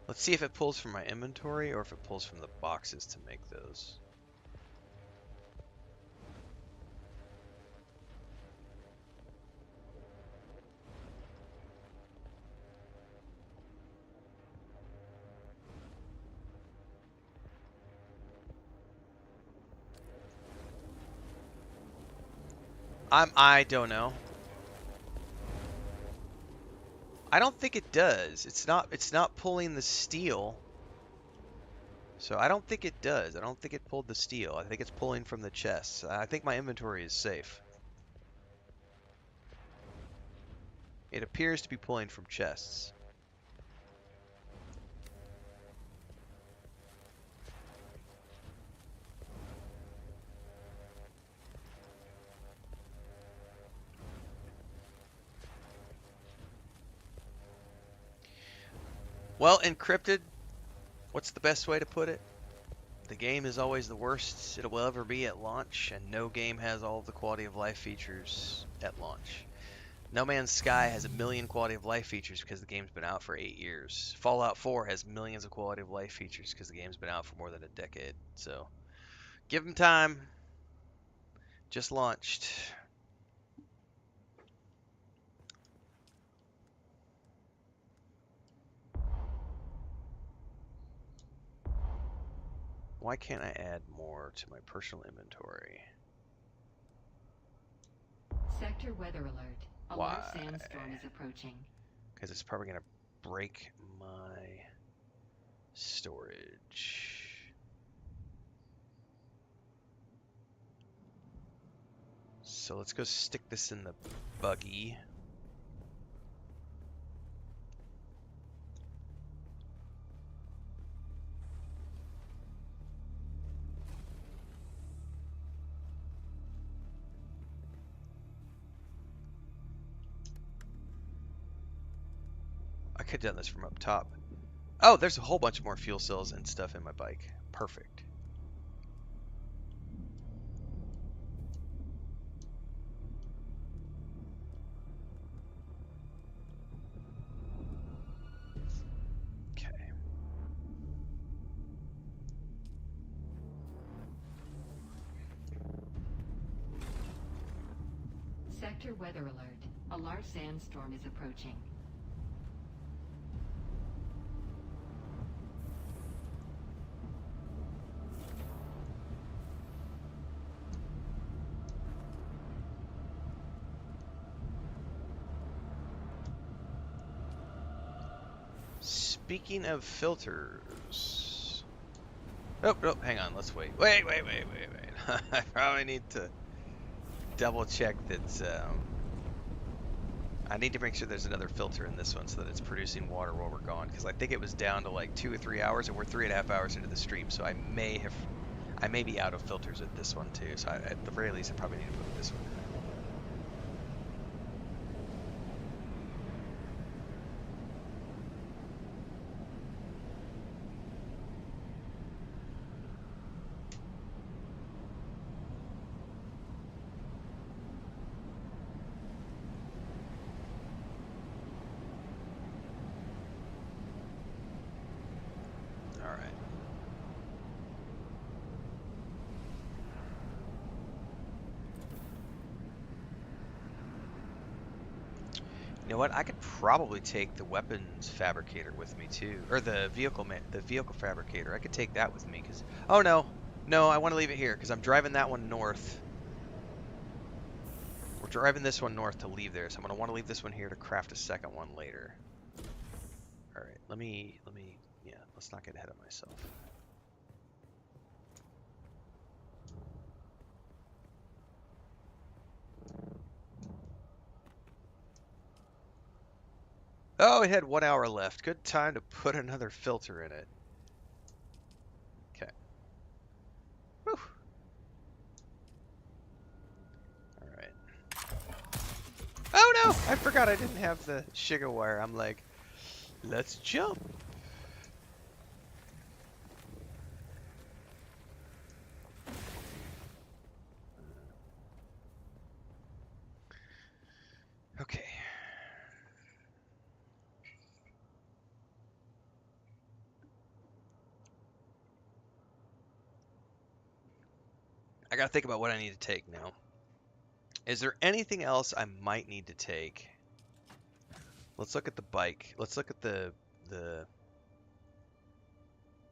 Let's see if it pulls from my inventory or if it pulls from the boxes to make those. I don't know. I don't think it does. It's not pulling the steel. So I don't think it does. I don't think it pulled the steel. I think it's pulling from the chests. I think my inventory is safe. It appears to be pulling from chests. Well, encrypted, what's the best way to put it? The game is always the worst it will ever be at launch, and no game has all of the quality of life features at launch. No Man's Sky has a million quality of life features because the game's been out for 8 years. Fallout 4 has millions of quality of life features because the game's been out for more than a decade. So, give them time. Just launched. Why can't I add more to my personal inventory? Sector weather alert. A Why? large sandstorm is approaching. Because it's probably going to break my storage. So let's go stick this in the buggy. could have done this from up top. Oh, there's a whole bunch more fuel cells and stuff in my bike. Perfect. Okay. Sector weather alert. A large sandstorm is approaching. Speaking of filters. Oh, no, hang on. Let's wait. Wait. I probably need to double check that. I need to make sure there's another filter in this one so that it's producing water while we're gone. Because I think it was down to like 2 or 3 hours, and we're 3.5 hours into the stream. So I may be out of filters at this one too. So at the very least, I probably need to move this one. You know what? I could probably take the weapons fabricator with me too, or the vehicle fabricator. I could take that with me because oh no, I want to leave it here because I'm driving that one north. We're driving this one north to leave there, so I'm gonna want to leave this one here to craft a second one later. All right, yeah, let's not get ahead of myself. Oh, it had 1 hour left. Good time to put another filter in it. Okay. Whew. All right. Oh no! I forgot I didn't have the Shiga wire. I'm like, let's jump. Okay. I gotta think about what I need to take now. Is there anything else I might need to take? Let's look at the bike. Let's look at the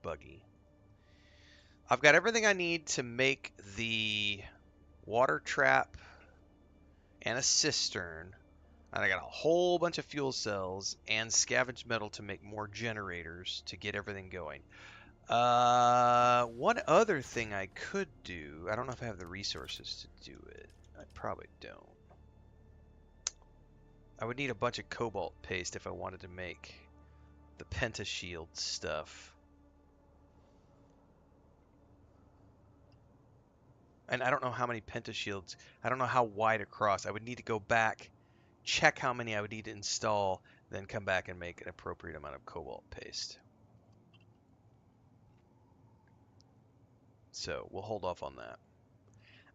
buggy. I've got everything I need to make the water trap and a cistern. And I got a whole bunch of fuel cells and scavenged metal to make more generators to get everything going. One other thing I could do, I don't know if I have the resources to do it. I probably don't. I would need a bunch of cobalt paste if I wanted to make the pentashield stuff. And I don't know how many pentashields, I don't know how wide across. I would need to go back, check how many I would need to install, then come back and make an appropriate amount of cobalt paste. So we'll hold off on that.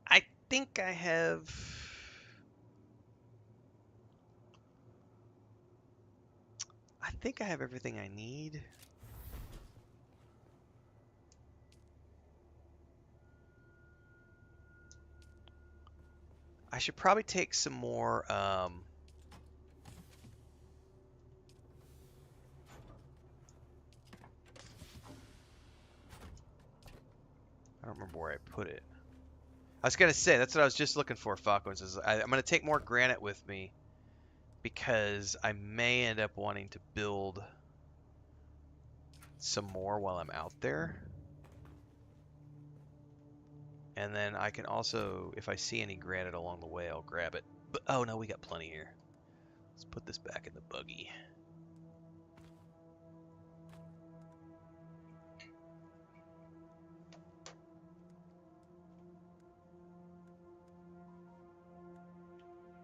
I think I have... I think I have everything I need. I should probably take some more, I don't remember where I put it. I was going to say, that's what I was just looking for, Falcons, is I'm going to take more granite with me because I may end up wanting to build some more while I'm out there. And then I can also, if I see any granite along the way, I'll grab it. But, oh no, we got plenty here. Let's put this back in the buggy.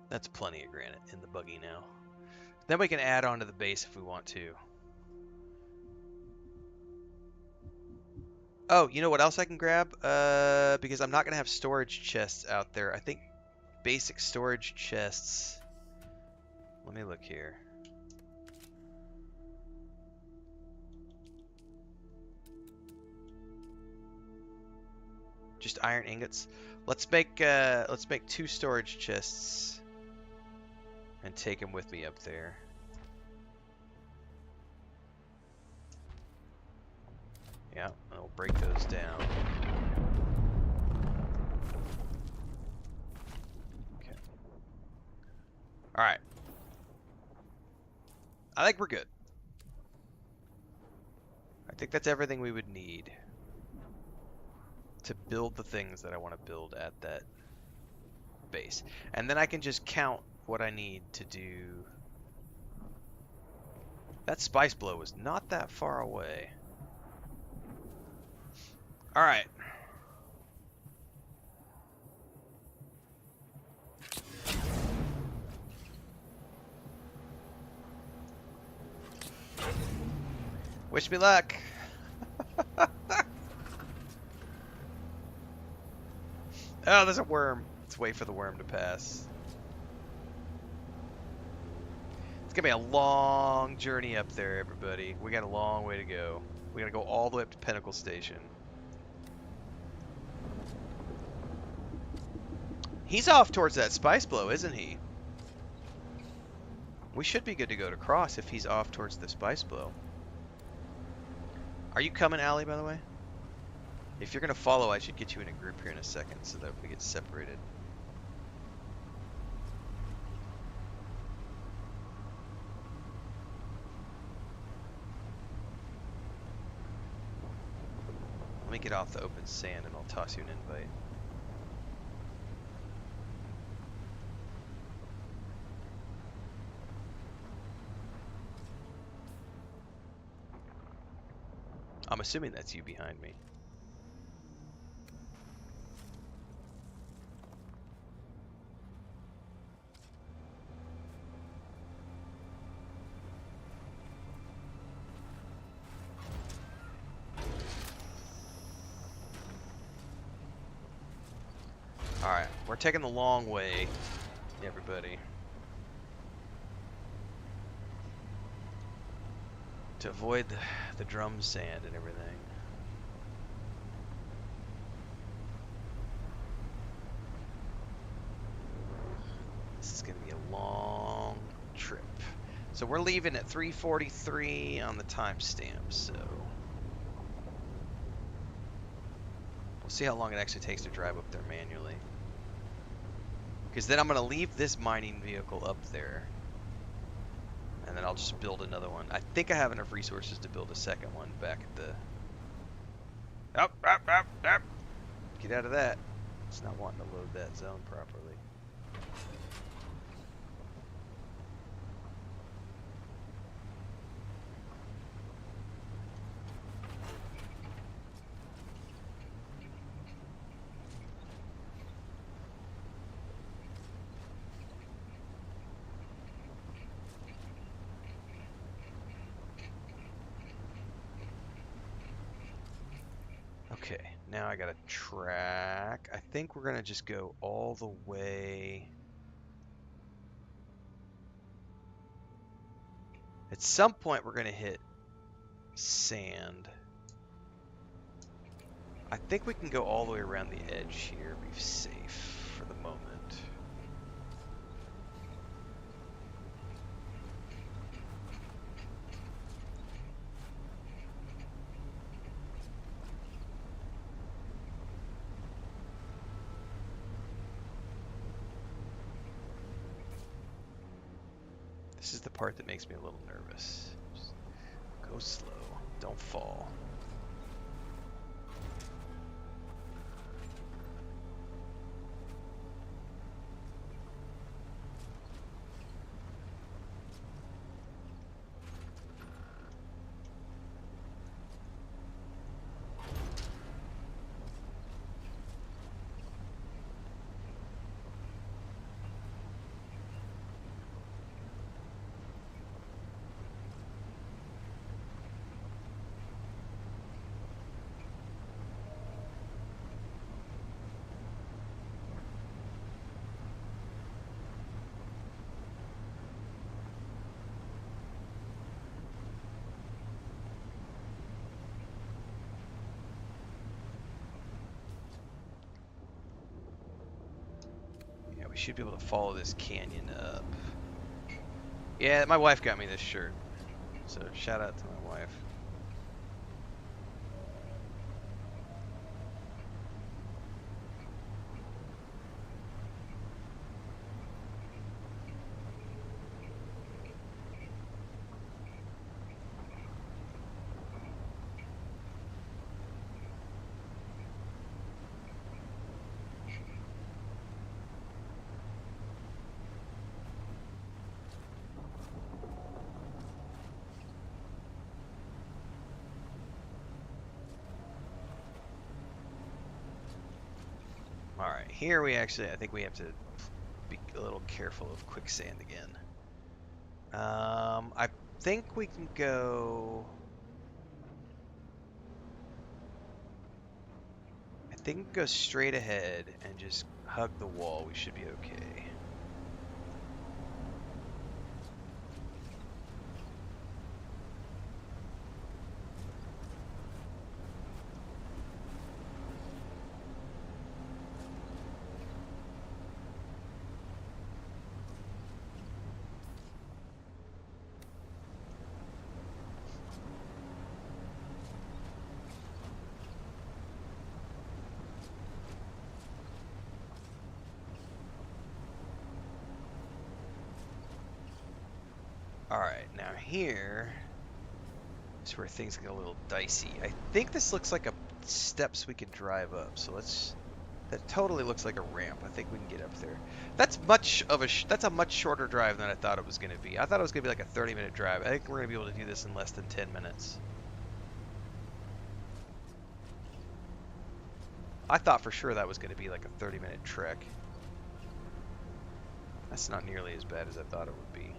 That's plenty of granite in the buggy now. Then we can add on to the base if we want to. Oh, you know what else I can grab? Because I'm not going to have storage chests out there. I think basic storage chests... Let me look here. Just iron ingots. Let's make 2 storage chests and take them with me up there. Yeah, I'll break those down. Okay. All right. I think we're good. I think that's everything we would need to build the things that I want to build at that base. And then I can just count what I need to do. That spice blow was not that far away. All right. Wish me luck. Oh, there's a worm. Let's wait for the worm to pass. It's gonna be a long journey up there, everybody. We got a long way to go. We gotta go all the way up to Pinnacle Station. He's off towards that spice blow, isn't he? We should be good to go to cross if he's off towards the spice blow. Are you coming, Allie, by the way? If you're going to follow, I should get you in a group here in a second so that we get separated. Let me get off the open sand and I'll toss you an invite. I'm assuming that's you behind me. Alright, we're taking the long way, everybody. To avoid the drum sand and everything. This is going to be a long trip. So we're leaving at 3:43 on the timestamp, so... We'll see how long it actually takes to drive up there manually. Because then I'm going to leave this mining vehicle up there. And then I'll just build another one. I think I have enough resources to build a second one back at the... Up. Get out of that. It's not wanting to load that zone properly. Okay, now I got a track. I think we're gonna just go all the way. At some point we're gonna hit sand. I think we can go all the way around the edge here, be safe for the moment. This is the part that makes me a little nervous. Just go slow, don't fall. we should be able to follow this canyon up. Yeah, my wife got me this shirt. So shout out to my wife. Alright, here we actually, I think we have to be a little careful of quicksand again. I think we can go... I think we can go straight ahead and just hug the wall. We should be okay. Alright, now here is where things get a little dicey. I think this looks like a steps we can drive up, so let's... That totally looks like a ramp. I think we can get up there. That's that's a much shorter drive than I thought it was going to be. I thought it was going to be like a 30-minute drive. I think we're going to be able to do this in less than 10 minutes. I thought for sure that was going to be like a 30-minute trek. That's not nearly as bad as I thought it would be.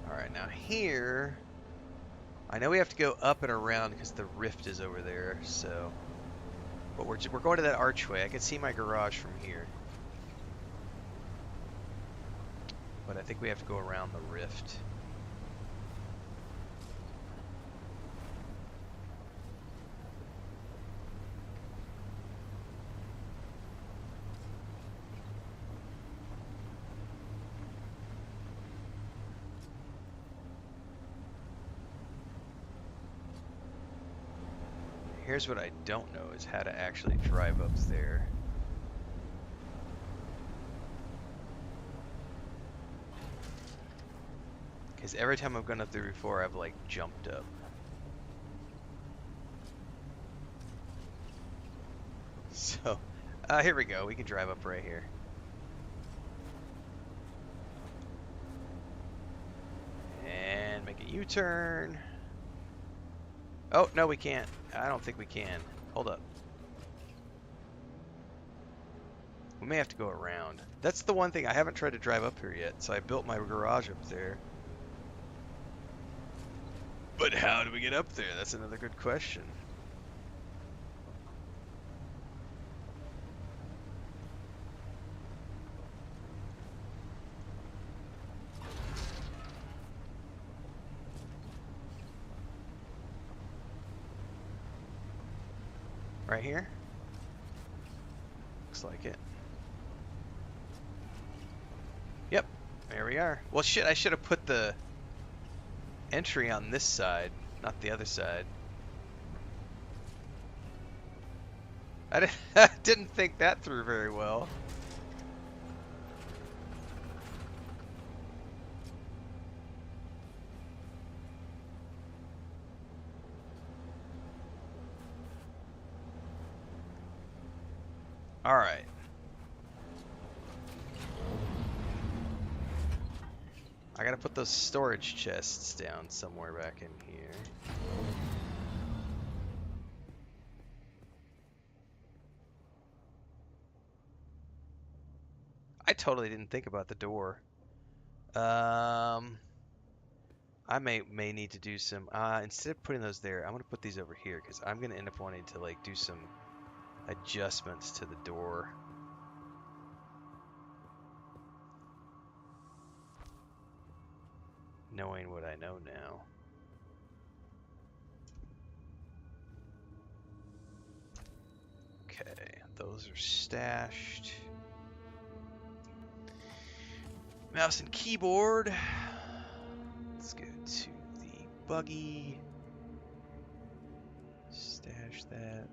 Alright, now here, I know we have to go up and around because the rift is over there, so... But we're going to that archway. I can see my garage from here. But I think we have to go around the rift. Here's what I don't know is how to actually drive up there. Because every time I've gone up there before, I've like jumped up. So, here we go. We can drive up right here. And make a U-turn. Oh, no, we can't. I don't think we can. Hold up. We may have to go around. That's the one thing. I haven't tried to drive up here yet, so I built my garage up there. But how do we get up there? That's another good question. Right here? Looks like it. Yep, there we are. Well, shit, I should have put the entry on this side, not the other side. I didn't think that through very well. All right. I gotta put those storage chests down somewhere back in here. I totally didn't think about the door. I may need to do some, instead of putting those there, I'm going to put these over here because I'm going to end up wanting to like do some adjustments to the door. Knowing what I know now. Okay, those are stashed. Mouse and keyboard. Let's go to the buggy. Stash that.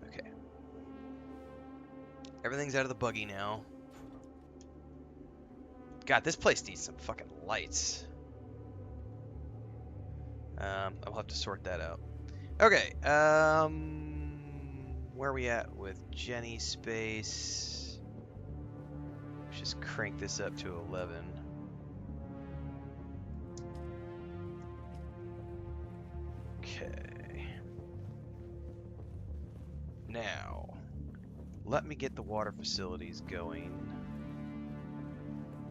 Okay. Everything's out of the buggy now. God, this place needs some fucking lights. I'll have to sort that out. Okay, where are we at with Jenny space? Let's just crank this up to 11. Okay. Now, let me get the water facilities going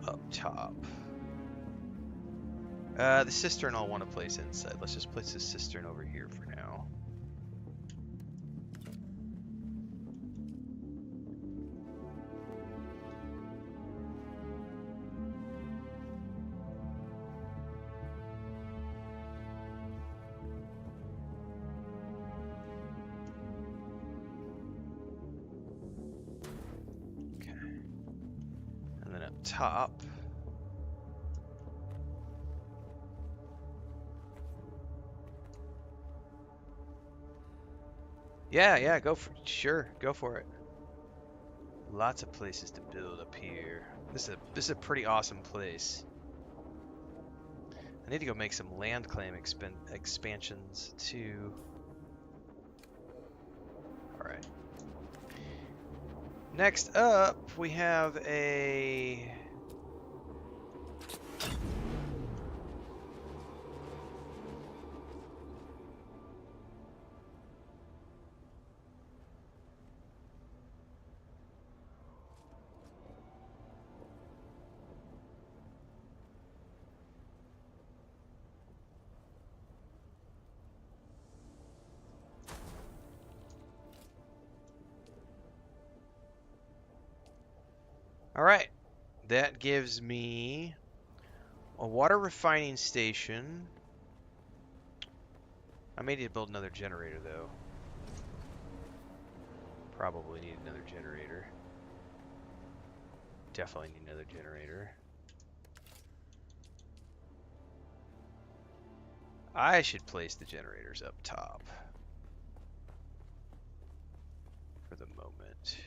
up top. The cistern I'll want to place inside. Let's just place the cistern over here for now. Okay. And then up top, yeah, go for it. Sure, go for it. Lots of places to build up here. This is a pretty awesome place. I need to go make some land claim expansions too. All right. Next up, we have a all right. That gives me a water refining station. I may need to build another generator though. Probably need another generator. Definitely need another generator. I should place the generators up top for the moment.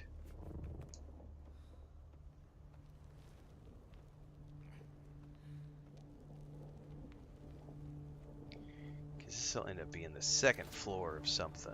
Because this will end up being the second floor of something.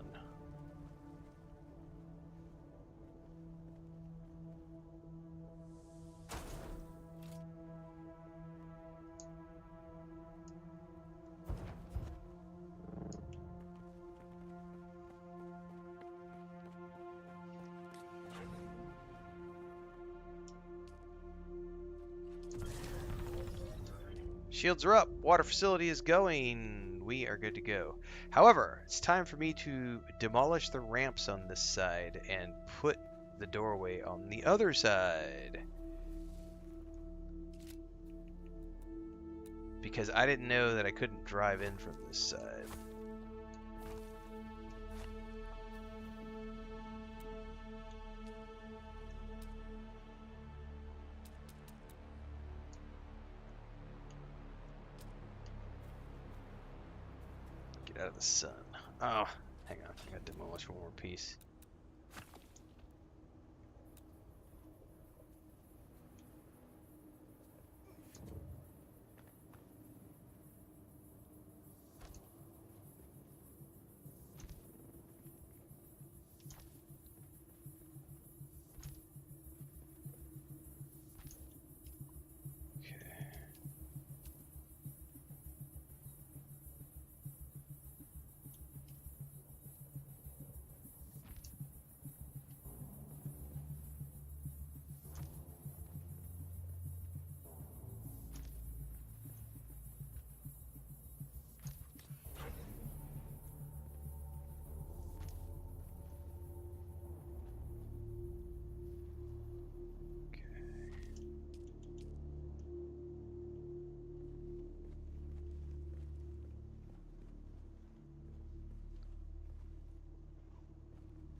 Shields are up. Water facility is going. We are good to go. However, it's time for me to demolish the ramps on this side and put the doorway on the other side. Because I didn't know that I couldn't drive in from this side. Out of the sun. Oh, hang on. I got to demolish one more piece.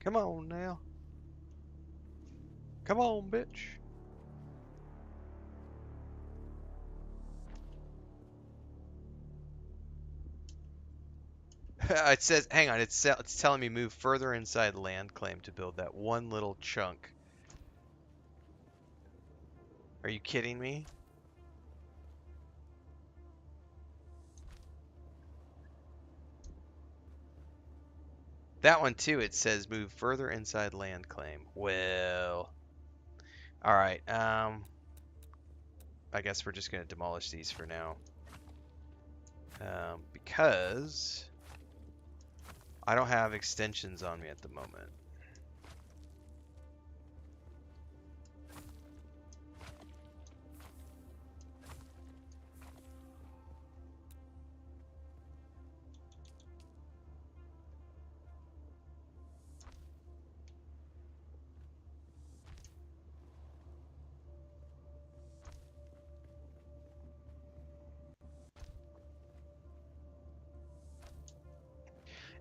Come on now. Come on, bitch. It says, hang on, it's telling me move further inside land claim to build that one little chunk. Are you kidding me? That one too, it says move further inside land claim. Well, all right. I guess we're just gonna demolish these for now, because I don't have extensions on me at the moment.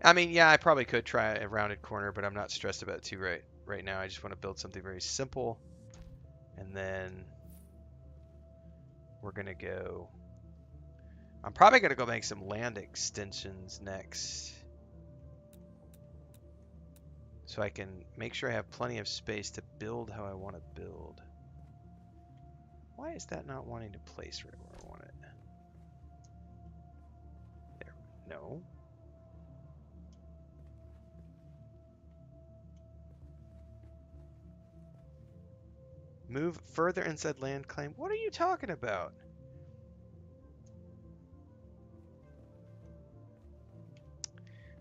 I mean, yeah, I probably could try a rounded corner, but I'm not stressed about it too right now. I just want to build something very simple, and then we're gonna go. I'm probably gonna go make some land extensions next, so I can make sure I have plenty of space to build how I want to build. Why is that not wanting to place right where I want it? There. No. Move further inside land claim. What are you talking about?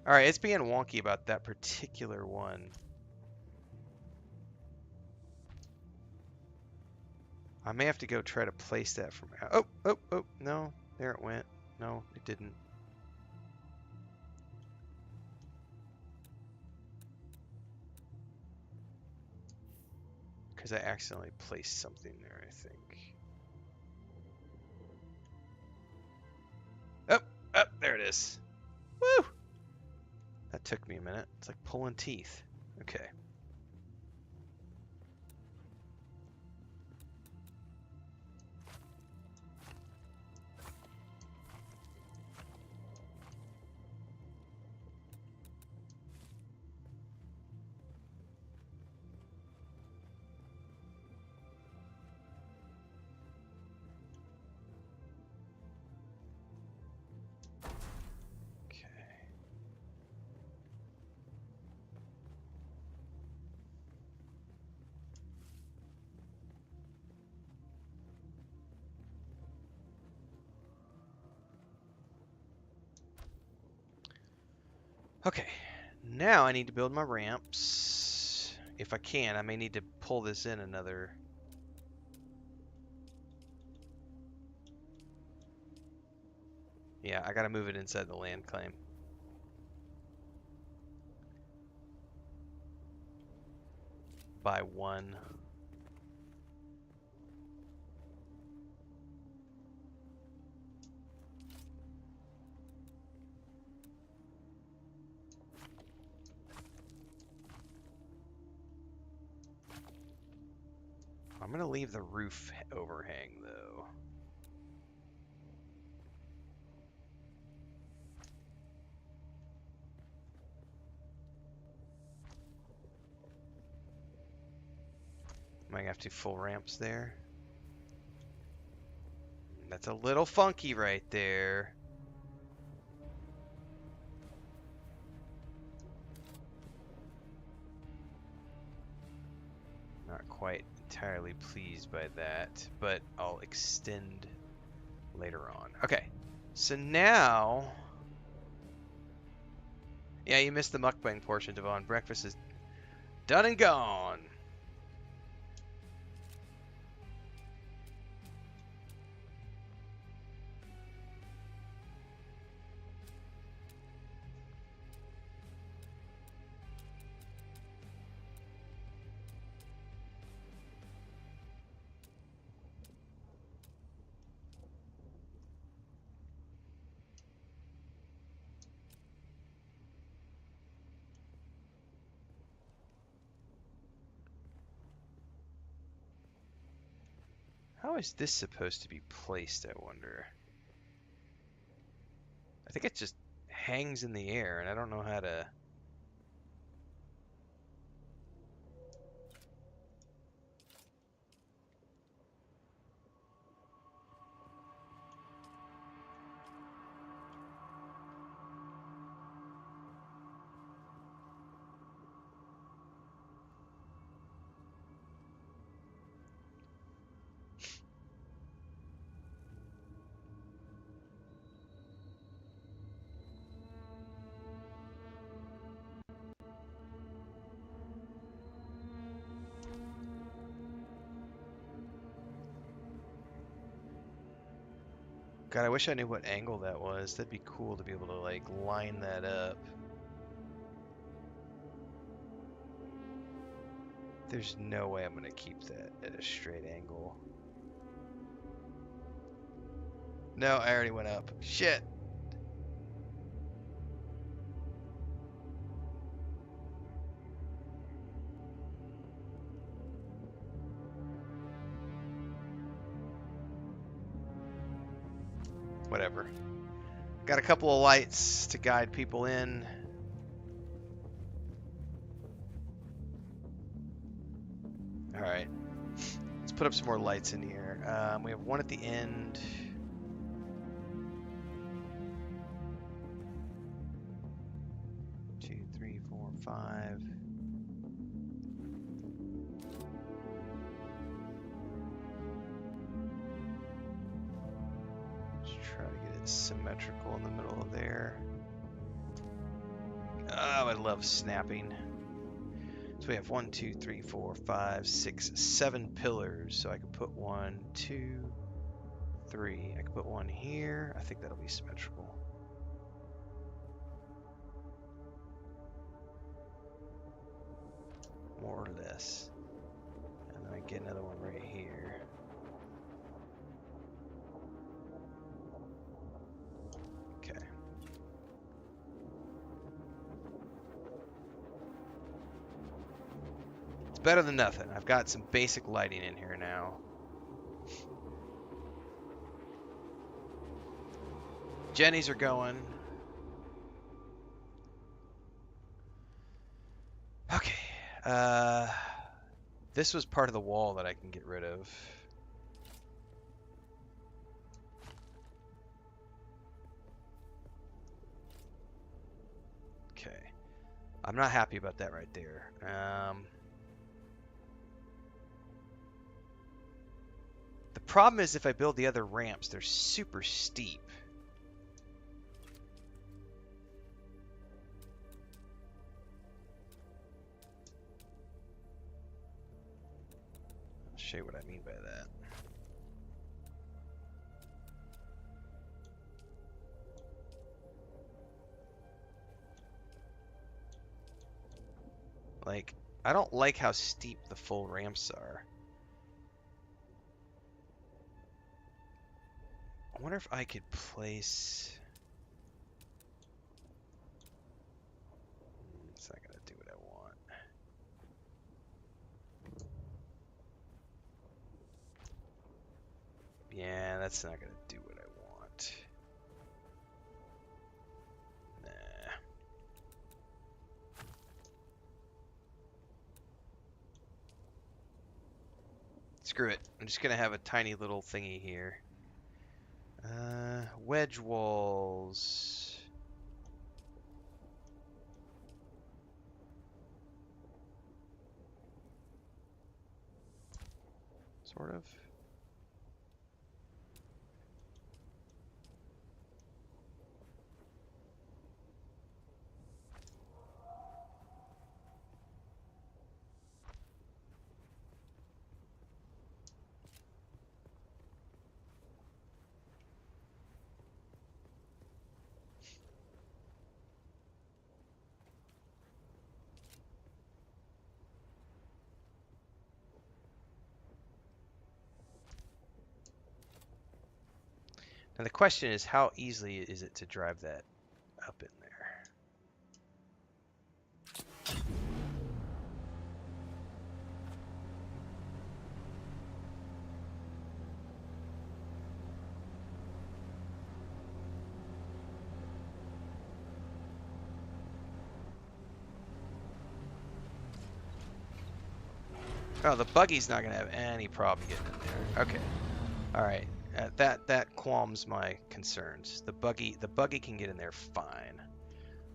Alright, it's being wonky about that particular one. I may have to go try to place that from... Oh, no. There it went. No, it didn't. Because I accidentally placed something there, I think. Oh, there it is. Woo! That took me a minute. It's like pulling teeth. Okay. Okay, now I need to build my ramps. If I can, I may need to pull this in another. Yeah, I gotta move it inside the land claim. By one. I'm gonna leave the roof overhang though. Might have to full ramps there. That's a little funky right there. Not quite entirely pleased by that, but I'll extend later on. Okay, so now... Yeah, you missed the mukbang portion, Devon. Breakfast is done and gone. How is this supposed to be placed, I wonder? I think it just hangs in the air, and I don't know how to... God, I wish I knew what angle that was. That'd be cool to be able to, like, line that up. There's no way I'm going to keep that at a straight angle. No, I already went up. Shit! Whatever. Got a couple of lights to guide people in. Alright. Let's put up some more lights in here. We have one at the end. Two, three, four, five. Let's try to get it symmetrical in the middle of there. Oh, I love snapping. So we have 1, 2, 3, 4, 5, 6, 7 pillars. So I can put 1, 2, 3. I can put one here. I think that'll be symmetrical. More or less. And then I get another one right here. Okay. It's better than nothing. I've got some basic lighting in here now. Jennies are going. Okay. This was part of the wall that I can get rid of. Okay. I'm not happy about that right there. The problem is if I build the other ramps, they're super steep. I'll show you what I mean by that. Like, I don't like how steep the full ramps are. I wonder if I could place... It's not gonna do what I want. Yeah, that's not gonna do what I want. Nah. Screw it. I'm just gonna have a tiny little thingy here. Wedge walls. Sort of. Now the question is, how easily is it to drive that up in there? Oh, the buggy's not gonna have any problem getting in there. Okay. All right. That qualms my concerns. The buggy can get in there fine.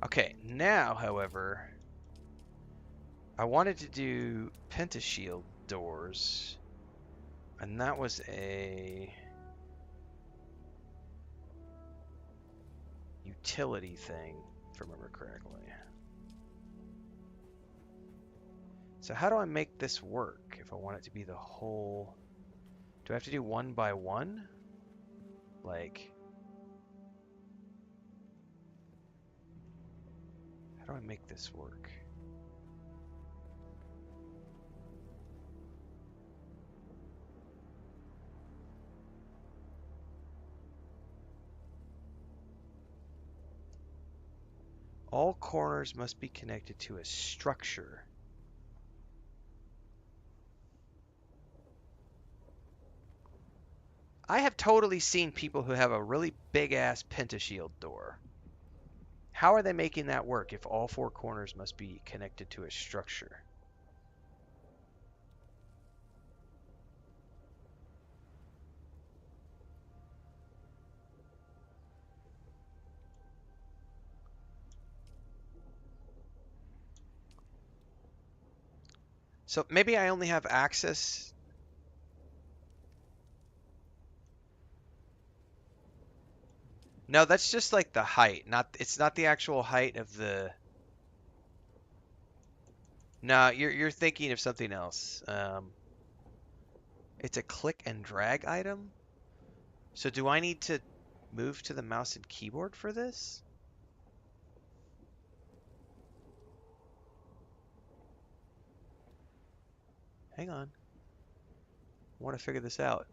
Okay. Now, however, I wanted to do pentashield doors, and that was a utility thing, if I remember correctly. So how do I make this work if I want it to be the whole... Do I have to do one by one? Like... How do I make this work? All corners must be connected to a structure. I have totally seen people who have a really big-ass pentashield door. How are they making that work if all four corners must be connected to a structure? So maybe I only have access... No, that's just like the height. It's not the actual height of the... No, you're thinking of something else. It's a click and drag item? So do I need to move to the mouse and keyboard for this? Hang on. I want to figure this out.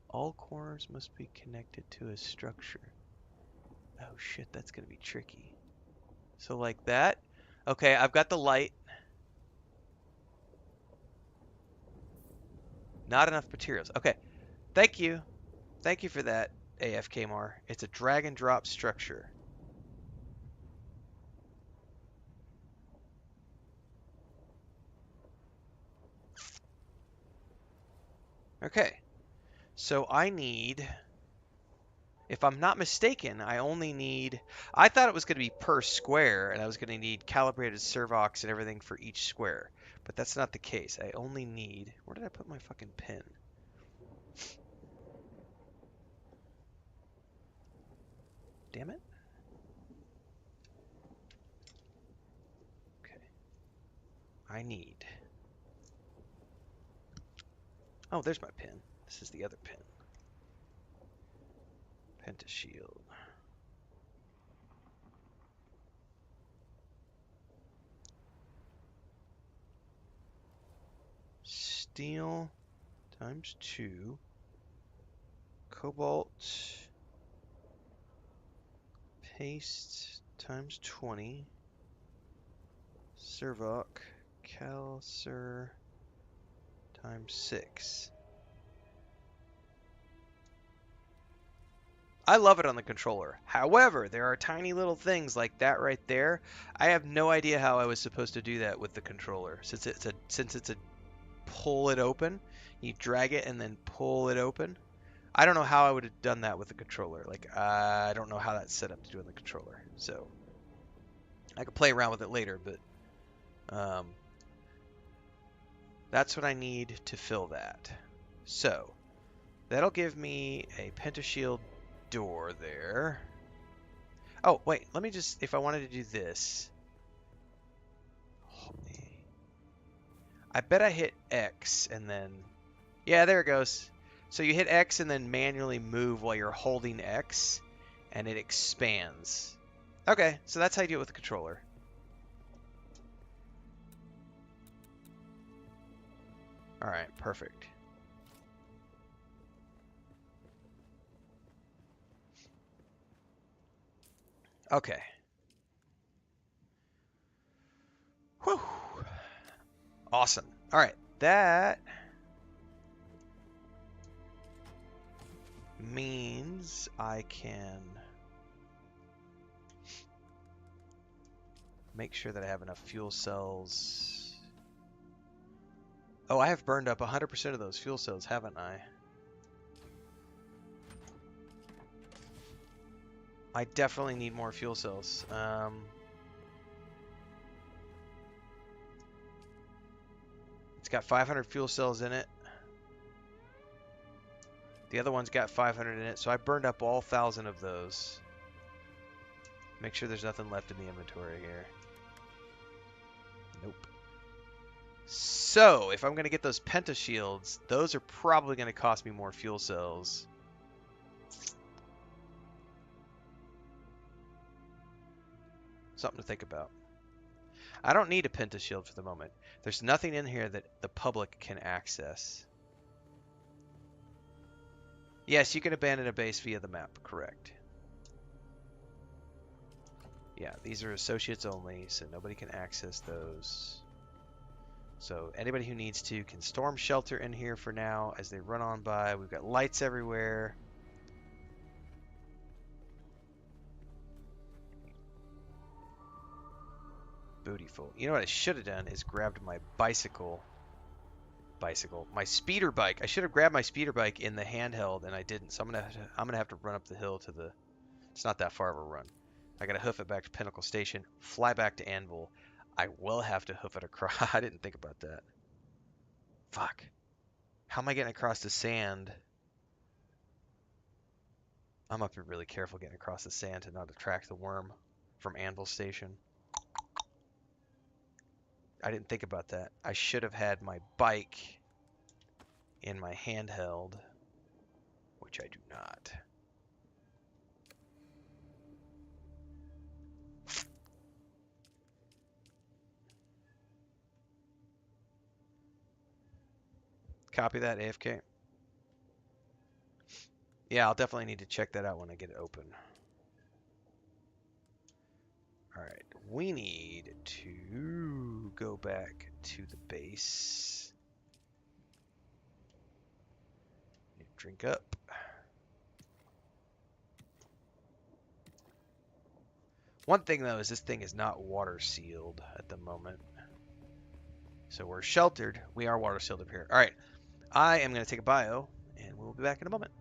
All corners must be connected to a structure. Oh shit, that's gonna be tricky. So like that. Okay, I've got the light. Not enough materials. Okay, thank you. Thank you for that, AFKMAR. It's a drag and drop structure. Okay, so I need... If I'm not mistaken, I only need... I thought it was going to be per square, and I was going to need calibrated servox and everything for each square. But that's not the case. I only need... Where did I put my fucking pin? Damn it. Okay. I need... Oh, there's my pin. This is the other pin. Pentashield. Steel times 2. Cobalt. Paste times 20. Servoc. Calcer times 6. I love it on the controller. However, there are tiny little things like that right there. I have no idea how I was supposed to do that with the controller. Since it's a pull it open, you drag it and then pull it open. I don't know how I would have done that with the controller. Like I don't know how that's set up to do on the controller. So I could play around with it later, but that's what I need to fill that. So that'll give me a pentashield door there. Oh, wait, let me just, if I wanted to do this, I bet I hit X and then, yeah, there it goes. So you hit X and then manually move while you're holding X, and it expands. Okay, so that's how you do it with the controller. All right, perfect. Okay. Whew. Awesome. All right, that means I can make sure that I have enough fuel cells Oh, I have burned up 100% of those fuel cells, haven't I? I definitely need more fuel cells. It's got 500 fuel cells in it. The other one's got 500 in it, so I burned up all 1,000 of those. Make sure there's nothing left in the inventory here. Nope. So, if I'm going to get those pentashields, those are probably going to cost me more fuel cells. Something to think about. I don't need a pentashield for the moment. There's nothing in here that the public can access. Yes, you can abandon a base via the map, correct. Yeah, these are associates only, so nobody can access those. So anybody who needs to can storm shelter in here for now as they run on by. We've got lights everywhere. Bootyful. You know what I should have done is grabbed my my speeder bike. I should have grabbed my speeder bike in the handheld, and I didn't. So I'm gonna have to run up the hill to the. It's not that far of a run. I gotta hoof it back to Pinnacle Station, fly back to Anvil. I will have to hoof it across. I didn't think about that. Fuck. How am I getting across the sand? I'm gonna have to be really careful getting across the sand to not attract the worm from Anvil Station. I didn't think about that. I should have had my bike in my handheld, which I do not. Copy that, AFK. Yeah, I'll definitely need to check that out when I get it open. Alright, we need to go back to the base. Drink up. One thing though is this thing is not water sealed at the moment. So we're sheltered. We are water sealed up here. Alright, I am going to take a bio and we'll be back in a moment.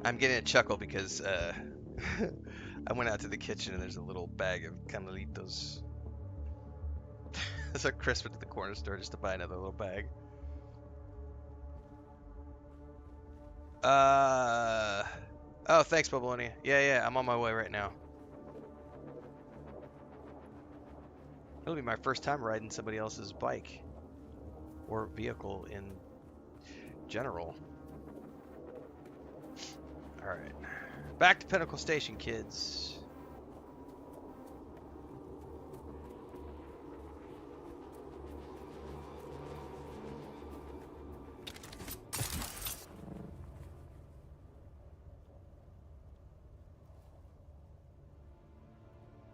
I'm getting a chuckle because I went out to the kitchen and there's a little bag of canelitos. So Chris went to the corner store just to buy another little bag. Oh, thanks, Babylonia. Yeah, I'm on my way right now. It'll be my first time riding somebody else's bike or vehicle in general. Alright. Back to Pinnacle Station, kids.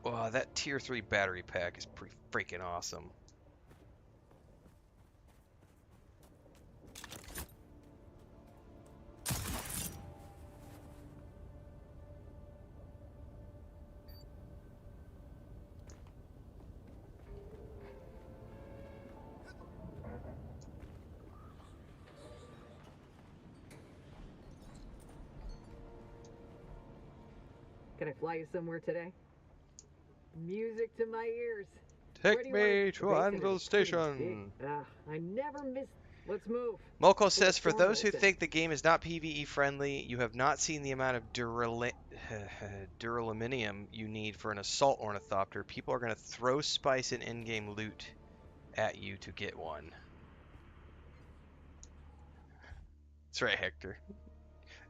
Wow, that tier 3 battery pack is pretty freaking awesome. Can I fly you somewhere today? Music to my ears. Take Where do you me want- to The basin Anvil is pretty Station. big. I never miss. Let's move. Moko Before says, the for storm those who rolls in." think the game is not PvE friendly, you have not seen the amount of duraluminum you need for an assault ornithopter. People are going to throw spice and in-game loot at you to get one. That's right, Hector.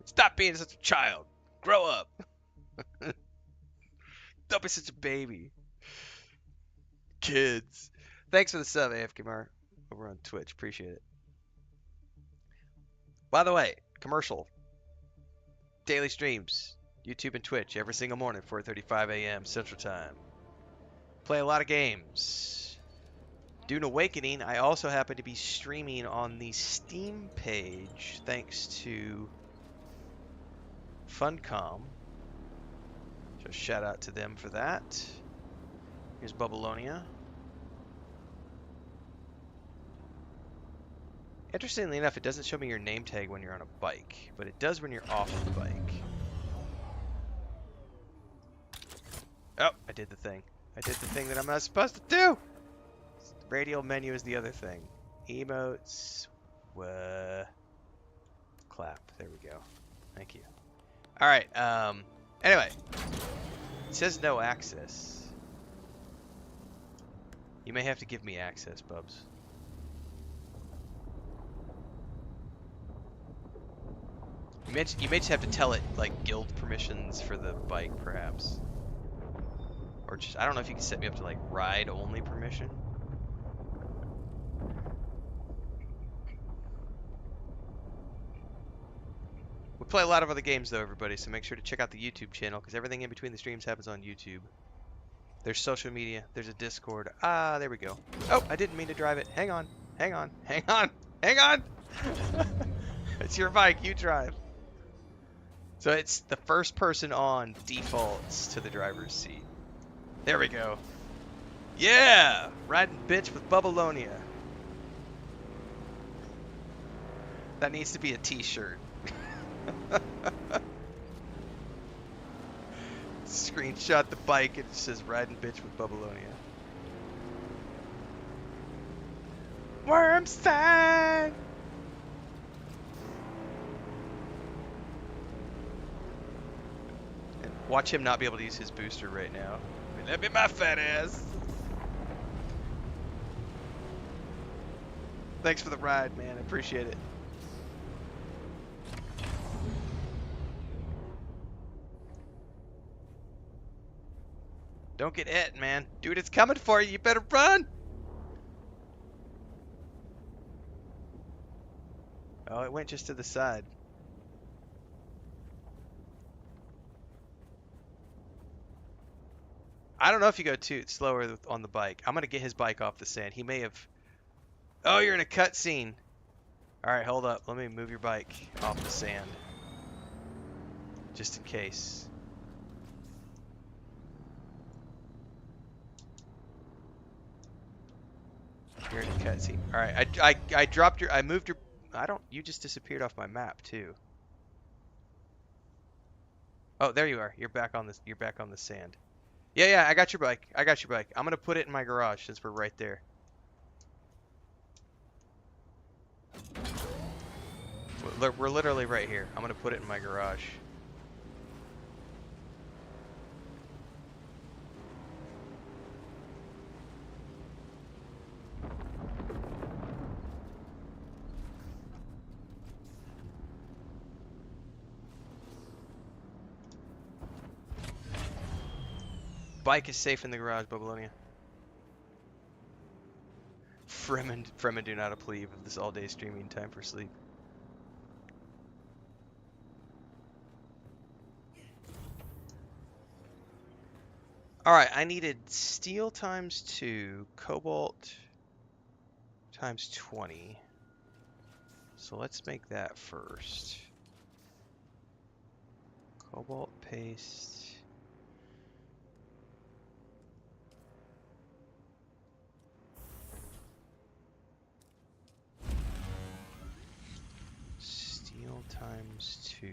Stop being such a child. Grow up. Don't be such a baby. Kids. Thanks for the sub, AFKMR, over on Twitch. Appreciate it. By the way, commercial. Daily streams. YouTube and Twitch every single morning, 4:35 a.m. Central Time. Play a lot of games. Dune Awakening, I also happen to be streaming on the Steam page, thanks to Funcom. So shout out to them for that. Here's Babylonia. Interestingly enough, it doesn't show me your name tag when you're on a bike, but it does when you're off the bike. Oh, I did the thing. I did the thing that I'm not supposed to do! The radial menu is the other thing. Emotes. Clap. There we go. Thank you. Alright, anyway. It says no access. You may have to give me access, Bubs. You may just have to tell it, like, guild permissions for the bike, perhaps. Or just, I don't know if you can set me up to, like, ride-only permission. We play a lot of other games, though, everybody, so make sure to check out the YouTube channel, because everything in between the streams happens on YouTube. There's social media. There's a Discord. Ah, there we go. Oh, I didn't mean to drive it. Hang on. Hang on. Hang on. Hang on! It's your bike. You drive. So it's the first person on defaults to the driver's seat. There we go. Yeah! Riding bitch with Babylonia. That needs to be a t-shirt. Screenshot the bike and it says riding bitch with Babylonia. Wormstein! And watch him not be able to use his booster right now. Let me my fat ass. Thanks for the ride, man. I appreciate it. Don't get hit, man. Dude, it's coming for you. You better run. Oh, it went just to the side. I don't know if you go too slower on the bike. I'm going to get his bike off the sand. He may have... Oh, you're in a cutscene. All right, hold up. Let me move your bike off the sand. Just in case. You're in a cutscene. All right, I dropped your... I moved your... I don't... You just disappeared off my map, too. Oh, there you are. You're back on this. You're back on the sand. Yeah, yeah. I got your bike. I got your bike. I'm gonna put it in my garage since we're right there. We're literally right here. I'm gonna put it in my garage. Bike is safe in the garage, Babylonia. Fremen do not approve of this all-day streaming time for sleep. Alright, I needed steel times 2, cobalt times 20. So let's make that first. Cobalt paste. Steel times 2.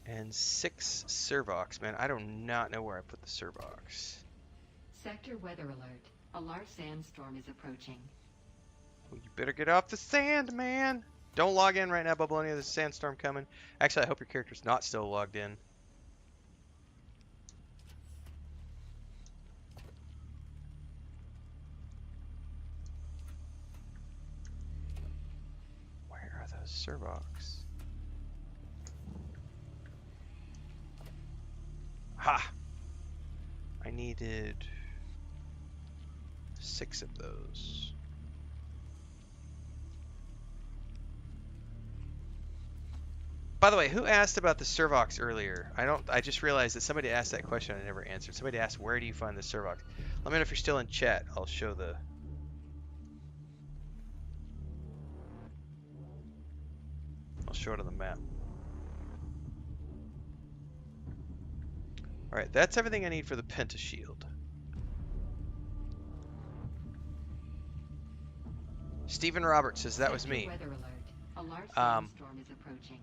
And 6 Servox. Man, I do not know where I put the Servox. Sector weather alert. A large sandstorm is approaching. Well, you better get off the sand, man! Don't log in right now, Babylonia. There's a sandstorm coming. Actually, I hope your character's not still logged in. Where are those Servox? Ha! I needed 6 of those. By the way, who asked about the Servox earlier? I just realized that somebody asked that question and I never answered. Somebody asked, where do you find the Servox? Let me know if you're still in chat. I'll show it on the map. Alright, that's everything I need for the Pentashield. Stephen Roberts says that was me. Weather alert. A large sandstorm is approaching.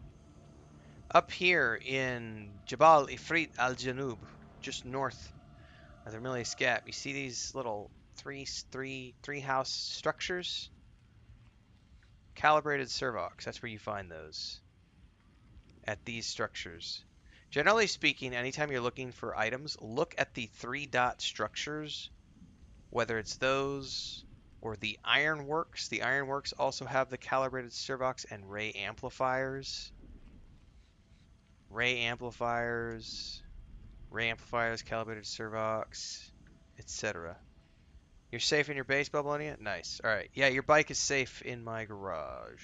Up here in Jabal Ifrit al-Janub, just north of the Vermilion Scat, you see these little three house structures? Calibrated Servox, that's where you find those. At these structures. Generally speaking, anytime you're looking for items, look at the 3-dot structures, whether it's those or the Ironworks. The Ironworks also have the calibrated Servox and ray amplifiers. Ray amplifiers, calibrated Servox, etc. You're safe in your base, Babylonia? Nice. Alright. Yeah, your bike is safe in my garage.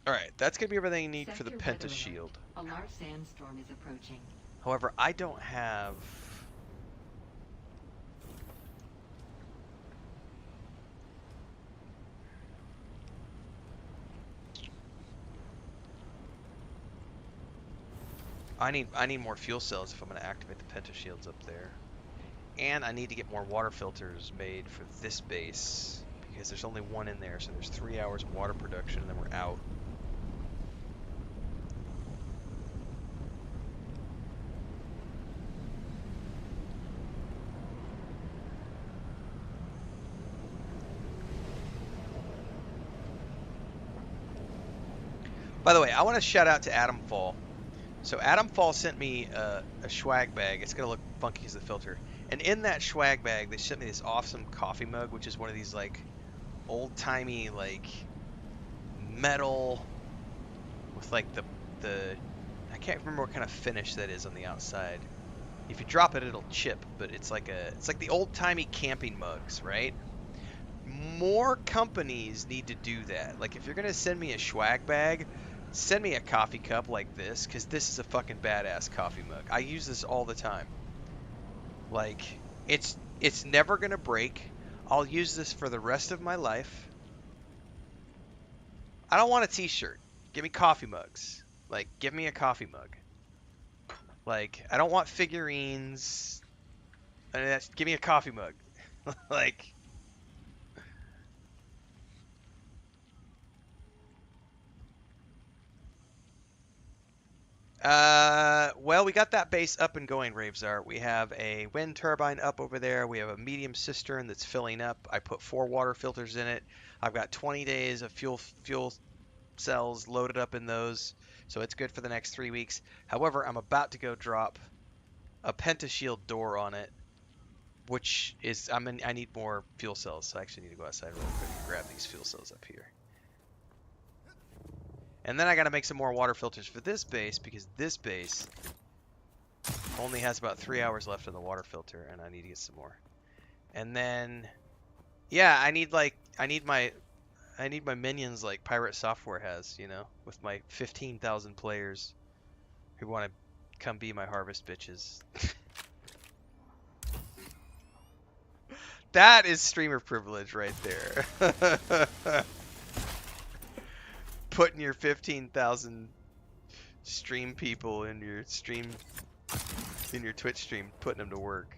Alright, that's going to be everything you need for the Pentashield. A large sandstorm is approaching. However, I don't have... I need more fuel cells if I'm going to activate the Pentashields up there. And I need to get more water filters made for this base, because there's only one in there, so there's 3 hours of water production and then we're out. By the way, I want to shout out to Adam Fall. So Adam Fall sent me a swag bag. It's going to look funky as the filter. And in that swag bag, they sent me this awesome coffee mug, which is one of these like old-timey like metal with like the the, I can't remember what kind of finish that is on the outside. If you drop it, it'll chip, but it's like the old-timey camping mugs, right? More companies need to do that. Like, if you're gonna send me a swag bag, send me a coffee cup like this, because this is a fucking badass coffee mug. I use this all the time. Like, it's never gonna break. I'll use this for the rest of my life. I don't want a t-shirt. Give me coffee mugs. Like, give me a coffee mug. Like, I don't want figurines. Give me a coffee mug. Like, well, we got that base up and going, Ravesart. We have a wind turbine up over there. We have a medium cistern that's filling up. I put 4 water filters in it. I've got 20 days of fuel cells loaded up in those, so it's good for the next 3 weeks. However, I'm about to go drop a pentashield door on it, which is I need more fuel cells, so I actually need to go outside real quick and grab these fuel cells up here. And then I got to make some more water filters for this base, because this base only has about 3 hours left on the water filter, and I need to get some more. And then, yeah, I need my minions like Pirate Software has, you know, with my 15,000 players who want to come be my harvest bitches. That is streamer privilege right there. Putting your 15,000 stream people in your Twitch stream, putting them to work.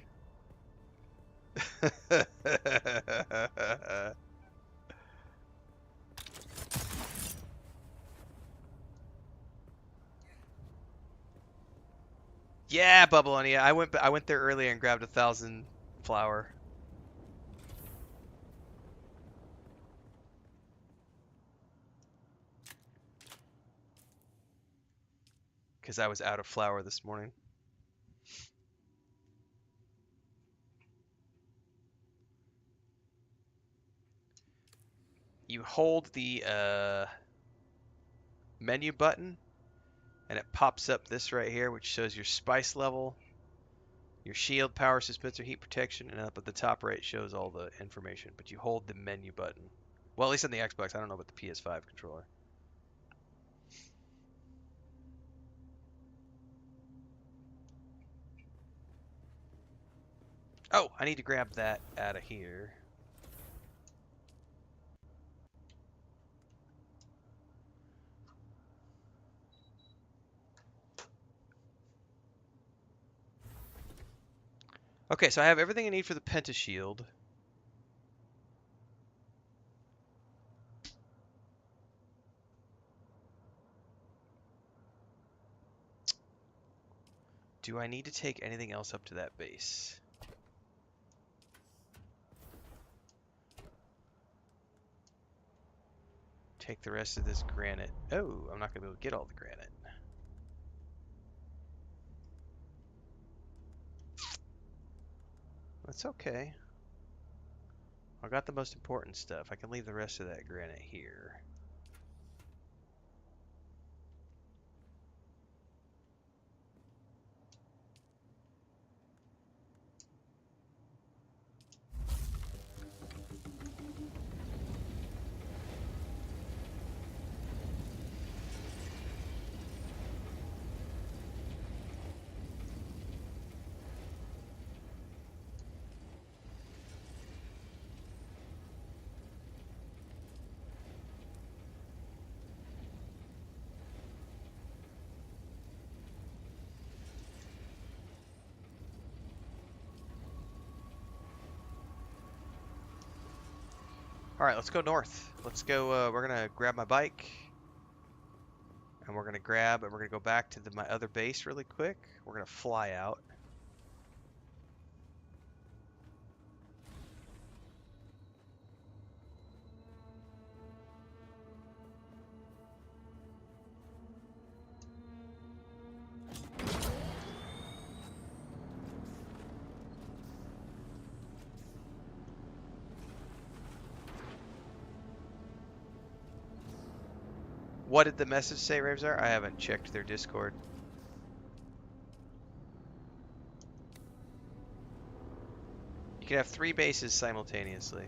Yeah, Bubbleonia. I went there earlier and grabbed 1,000 flour. Because I was out of flour this morning. You hold the menu button, and it pops up this right here, which shows your spice level, your shield, power, dispenser, heat protection, and up at the top right shows all the information. But you hold the menu button. Well, at least on the Xbox. I don't know about the PS5 controller. Oh, I need to grab that out of here. Okay, so I have everything I need for the pentashield. Do I need to take anything else up to that base? Take the rest of this granite. Oh, I'm not going to be able to get all the granite. That's okay. I got the most important stuff. I can leave the rest of that granite here. Alright, let's go north. Let's go, we're gonna grab my bike. And we're gonna go back to my other base really quick. We're gonna fly out. What did the message say, Ravesar? I haven't checked their Discord. You can have 3 bases simultaneously.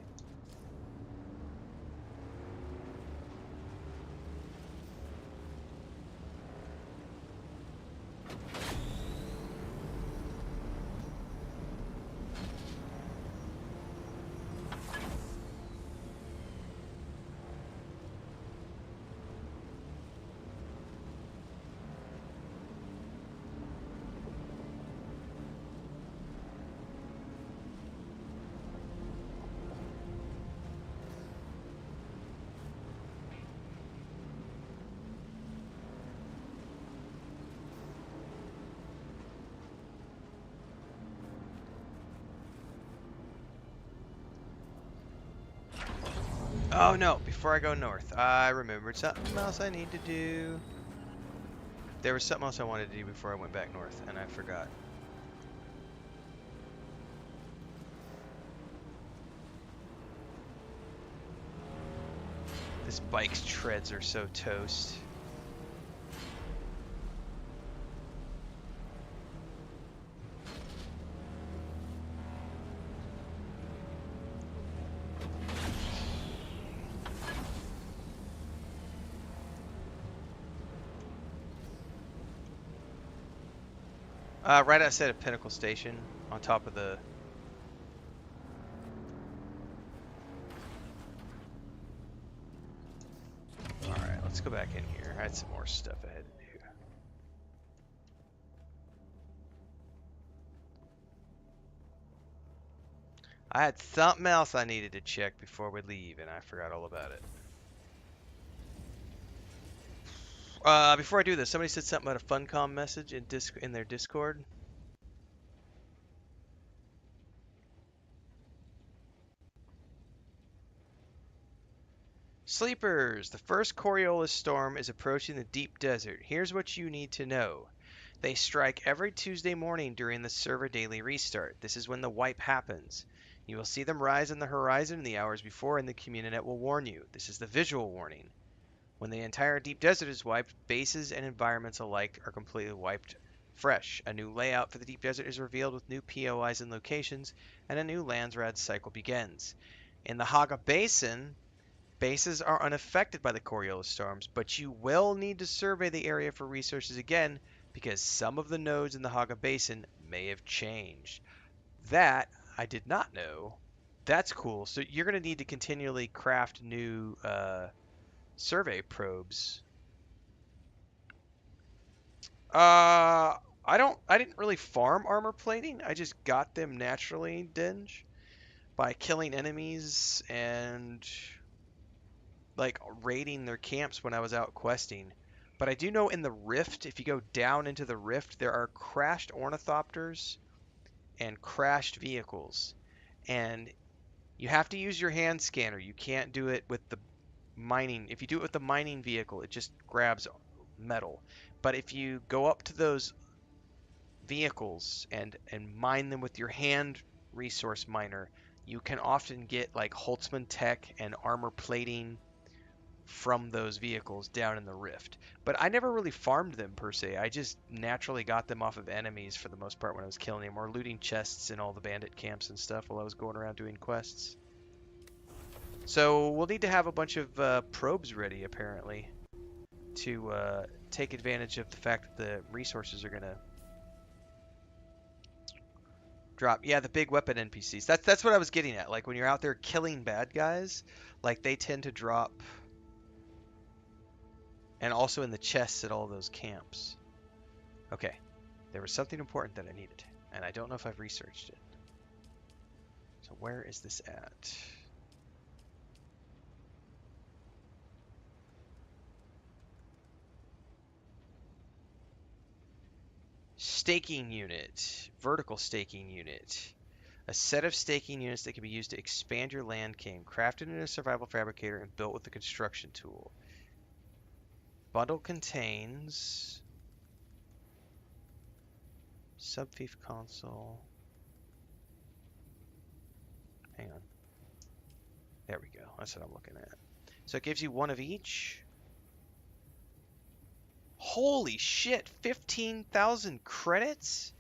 Oh no, before I go north, I remembered something else I need to do. There was something else I wanted to do before I went back north, and I forgot. This bike's treads are so toast. Right outside of Pinnacle Station, on top of the... Alright, let's go back in here. I had some more stuff I had to do. I had something else I needed to check before we leave, and I forgot all about it. Before I do this, somebody said something about a Funcom message in their Discord. Sleepers, the first Coriolis storm is approaching the deep desert. Here's what you need to know. They strike every Tuesday morning during the server daily restart. This is when the wipe happens. You will see them rise on the horizon in the hours before, and the communinet will warn you. This is the visual warning. When the entire deep desert is wiped, bases and environments alike are completely wiped fresh. A new layout for the deep desert is revealed with new POIs and locations, and a new Landsrad cycle begins. In the Haga Basin, bases are unaffected by the Coriolis storms, but you will need to survey the area for resources again because some of the nodes in the Haga Basin may have changed. That I did not know. That's cool. So you're going to need to continually craft new survey probes. I didn't really farm armor plating. I just got them naturally, Dinge, by killing enemies and like raiding their camps when I was out questing. But I do know in the rift, if you go down into the rift, there are crashed ornithopters and crashed vehicles. And you have to use your hand scanner. You can't do it with the mining. If you do it with the mining vehicle, it just grabs metal. But if you go up to those vehicles and mine them with your hand resource miner, you can often get like Holtzman tech and armor plating from those vehicles down in the rift. But I never really farmed them per se. I just naturally got them off of enemies for the most part when I was killing them or looting chests in all the bandit camps and stuff while I was going around doing quests. So we'll need to have a bunch of probes ready apparently to take advantage of the fact that the resources are gonna drop. Yeah, the big weapon NPCs. That's what I was getting at. Like when you're out there killing bad guys, like they tend to drop, and also in the chests at all those camps. Okay, there was something important that I needed, and I don't know if I've researched it. So where is this at? Staking unit, vertical staking unit. A set of staking units that can be used to expand your land game, crafted in a survival fabricator and built with a construction tool. Bundle contains Subfief console. Hang on. There we go. That's what I'm looking at. So it gives you one of each. Holy shit, 15,000 credits?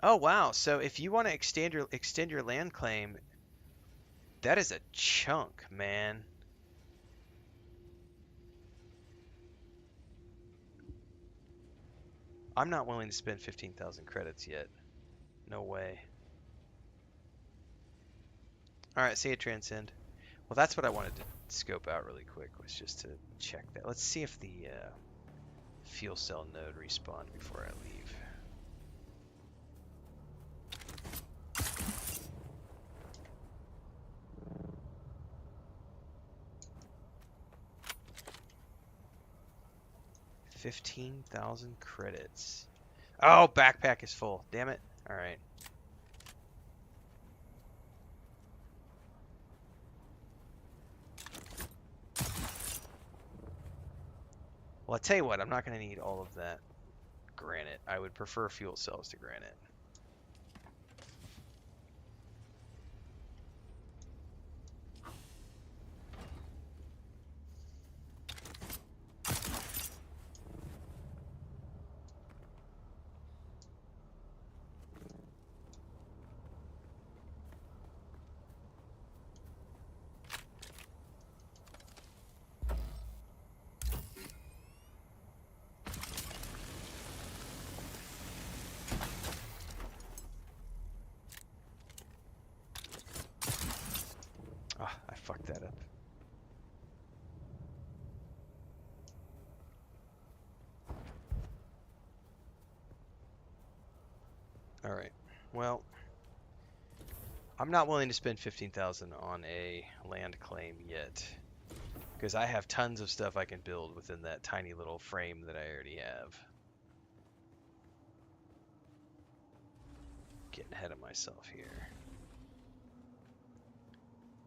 Oh wow, so if you want to extend your land claim, that is a chunk, man. I'm not willing to spend 15,000 credits yet. No way. All right, see you, Transcend. Well, that's what I wanted to scope out really quick, was just to check that. Let's see if the fuel cell node respawned before I leave. $15,000 credits. Oh, backpack is full. Damn it. All right. Well, I tell you what, I'm not going to need all of that granite. I would prefer fuel cells to granite. Ah, I fucked that up. All right. Well, I'm not willing to spend 15,000 on a land claim yet, because I have tons of stuff I can build within that tiny little frame that I already have. Getting ahead of myself here.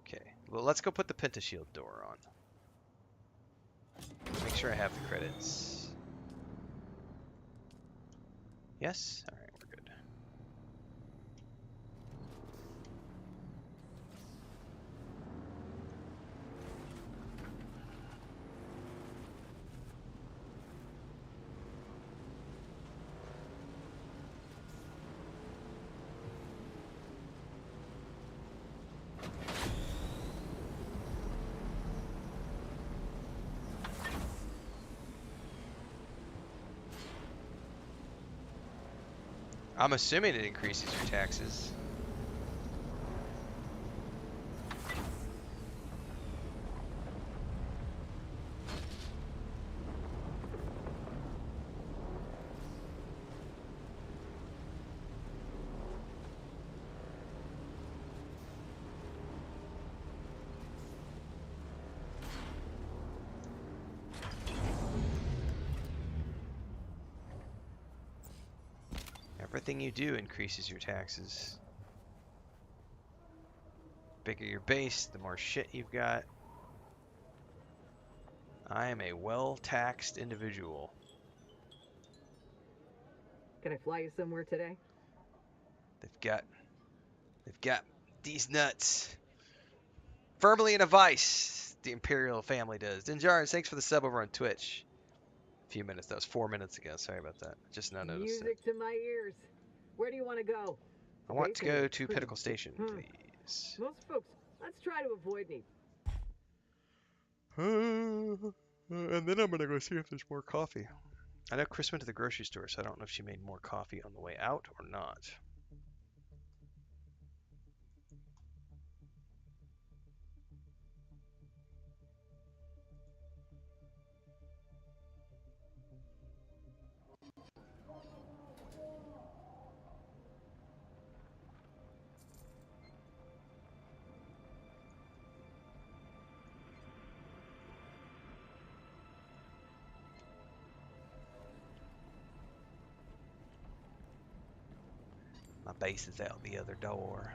Okay, well, let's go put the pentashield door on. Make sure I have the credits. Yes? Alright, we're good. I'm assuming it increases your taxes. Everything you do increases your taxes. Bigger your base, the more shit you've got. I am a well-taxed individual. Can I fly you somewhere today? They've got these nuts firmly in a vice. The Imperial family does. Dinjars, thanks for the sub over on Twitch. A few minutes. That was 4 minutes ago. Sorry about that. Just now noticed it. Music to my ears. Where do you want to go? I want to go to Pinnacle Station, please. Most folks, let's try to avoid me. And then I'm gonna go see if there's more coffee. I know Chris went to the grocery store, so I don't know if she made more coffee on the way out or not. My base is out the other door.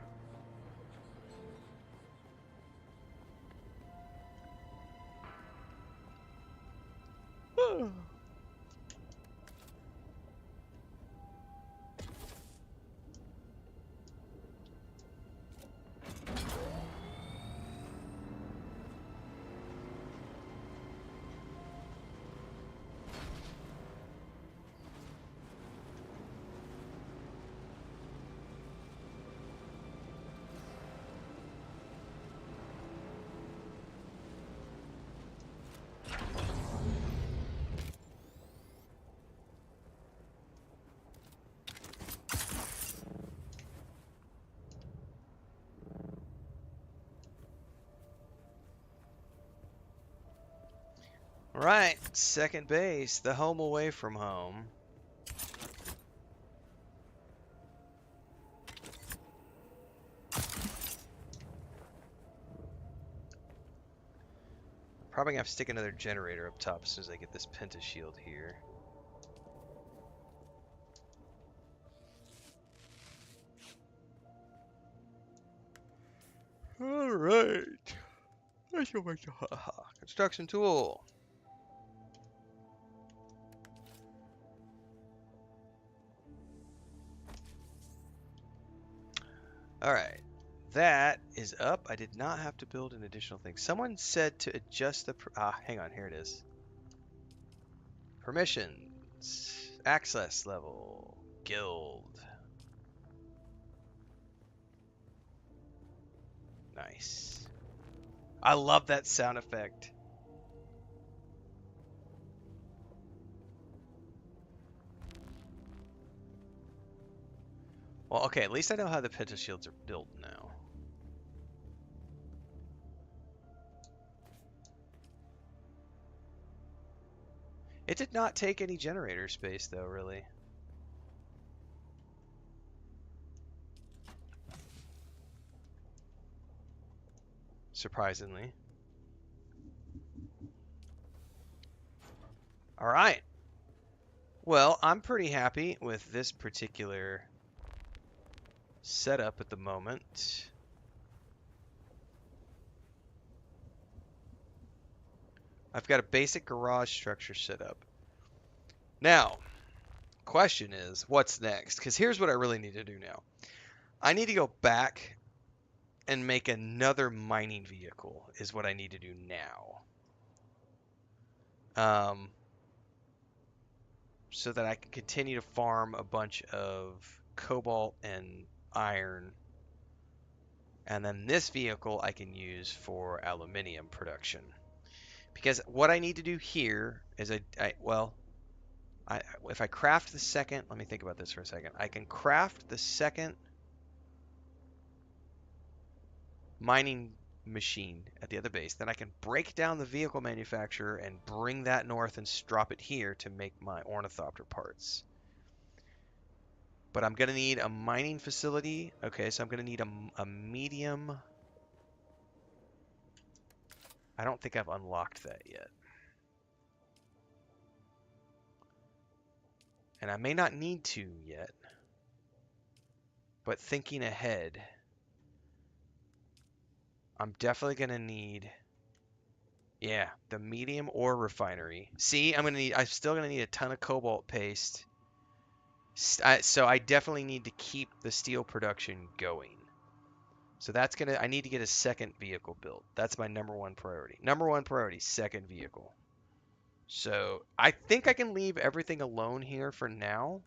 All right, second base, the home away from home. Probably gonna have to stick another generator up top as soon as I get this Penta shield here. All right. Let's go back to construction tool. All right. That is up. I did not have to build an additional thing. Someone said to adjust the... hang on. Here it is. Permissions. Access level. Guild. Nice. I love that sound effect. Well, okay, at least I know how the Penta shields are built now. It did not take any generator space, though, really. Surprisingly. All right. Well, I'm pretty happy with this particular setup at the moment. I've got a basic garage structure set up. Now, question is, what's next? Because here's what I really need to do now. I need to go back and make another mining vehicle is what I need to do now. So that I can continue to farm a bunch of cobalt and iron. And then this vehicle I can use for aluminium production. Because what I need to do here is if I craft the second, let me think about this for a second. I can craft the second mining machine at the other base. Then I can break down the vehicle manufacturer and bring that north and drop it here to make my ornithopter parts. But I'm going to need a mining facility. Okay, so I'm going to need a medium. I don't think I've unlocked that yet. And I may not need to yet. But thinking ahead, I'm definitely going to need, yeah, the medium ore refinery. See, I'm still going to need a ton of cobalt paste. So I definitely need to keep the steel production going. So I need to get a second vehicle built. That's my number one priority. Number one priority, second vehicle. So I think I can leave everything alone here for now.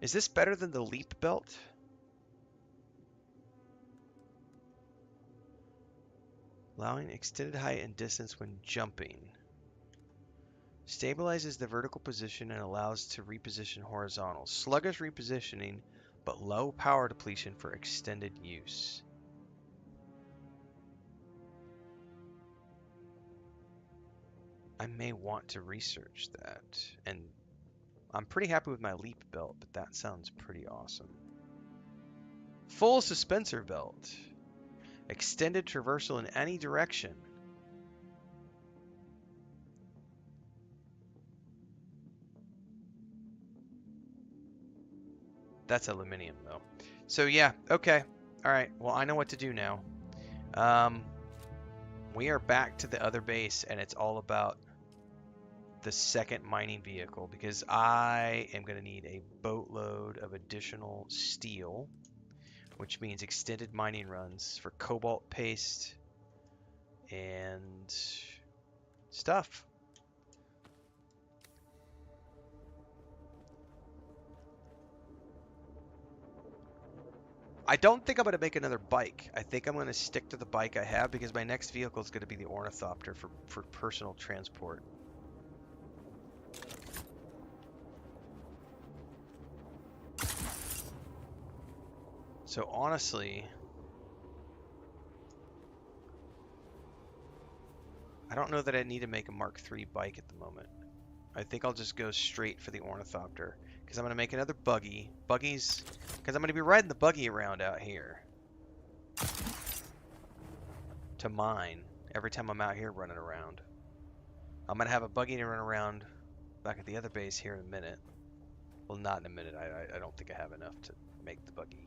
Is this better than the leap belt? Allowing extended height and distance when jumping. Stabilizes the vertical position and allows to reposition horizontal. Sluggish repositioning, but low power depletion for extended use. I may want to research that. And I'm pretty happy with my leap belt, but that sounds pretty awesome. Full suspensor belt. Extended traversal in any direction. That's aluminium, though. So, yeah, okay. All right, well, I know what to do now. We are back to the other base, and it's all about the second mining vehicle, because I am going to need a boatload of additional steel, which means extended mining runs for cobalt paste and stuff. I don't think I'm going to make another bike. I think I'm going to stick to the bike I have because my next vehicle is going to be the ornithopter for personal transport. So honestly, I don't know that I need to make a Mark III bike at the moment. I think I'll just go straight for the ornithopter because I'm going to make another buggy. Buggies, because I'm going to be riding the buggy around out here to mine every time I'm out here running around. I'm going to have a buggy to run around back at the other base here in a minute. Well, not in a minute. I don't think I have enough to make the buggy.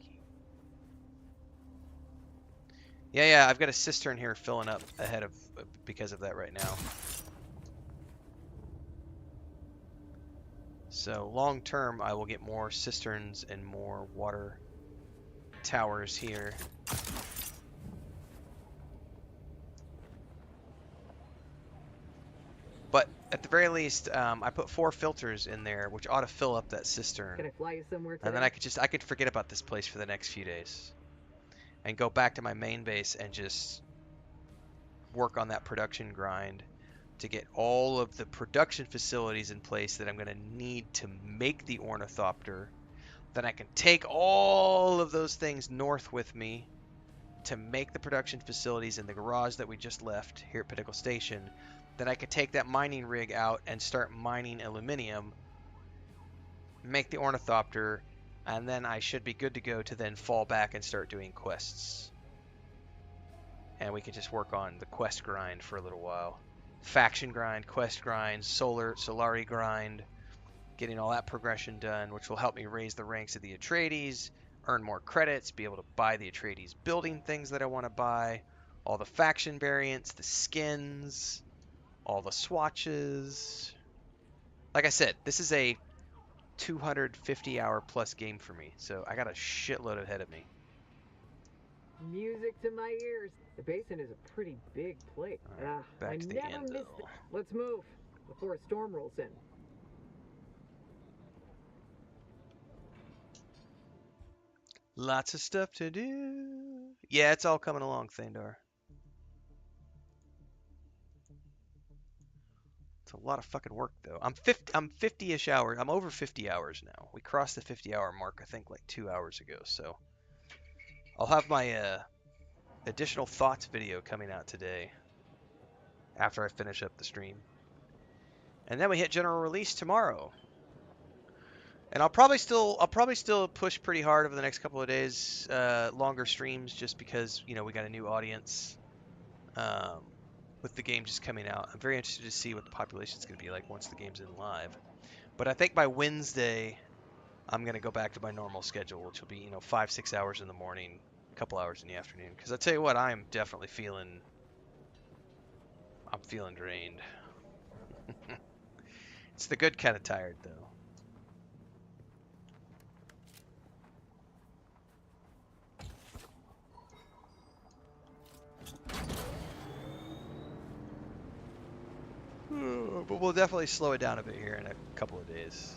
Yeah, I've got a cistern here filling up ahead of because of that right now. So long term, I will get more cisterns and more water towers here. But at the very least, I put 4 filters in there, which ought to fill up that cistern. Can I fly you somewhere today? And then I could forget about this place for the next few days, and go back to my main base and just work on that production grind to get all of the production facilities in place that I'm going to need to make the ornithopter. Then I can take all of those things north with me to make the production facilities in the garage that we just left here at Pinnacle Station. Then I could take that mining rig out and start mining aluminium, make the ornithopter, and then I should be good to go to then fall back and start doing quests. And we can just work on the quest grind for a little while. Faction grind, quest grind, Solari grind, getting all that progression done, which will help me raise the ranks of the Atreides, earn more credits, be able to buy the Atreides building things that I want to buy, all the faction variants, the skins, all the swatches. Like I said, this is a 250 hour plus game for me, so I got a shitload ahead of me. Music to my ears. The basin is a pretty big place. Right, back I to the never miss Anvil. Let's move before a storm rolls in. Lots of stuff to do. Yeah, it's all coming along, Thandar. It's a lot of fucking work, though. I'm 50-ish hours. I'm over 50 hours now. We crossed the 50-hour mark, I think, like 2 hours ago. So I'll have my additional thoughts video coming out today after I finish up the stream, and then we hit general release tomorrow. And I'll probably still push pretty hard over the next couple of days, longer streams, just because we got a new audience. With the game just coming out, I'm very interested to see what the population is going to be like once the game's in live. But I think by Wednesday, I'm going to go back to my normal schedule, which will be 5-6 hours in the morning, a couple hours in the afternoon. Because I tell you what, I'm definitely feeling drained. It's the good kind of tired, though. But we'll definitely slow it down a bit here in a couple of days.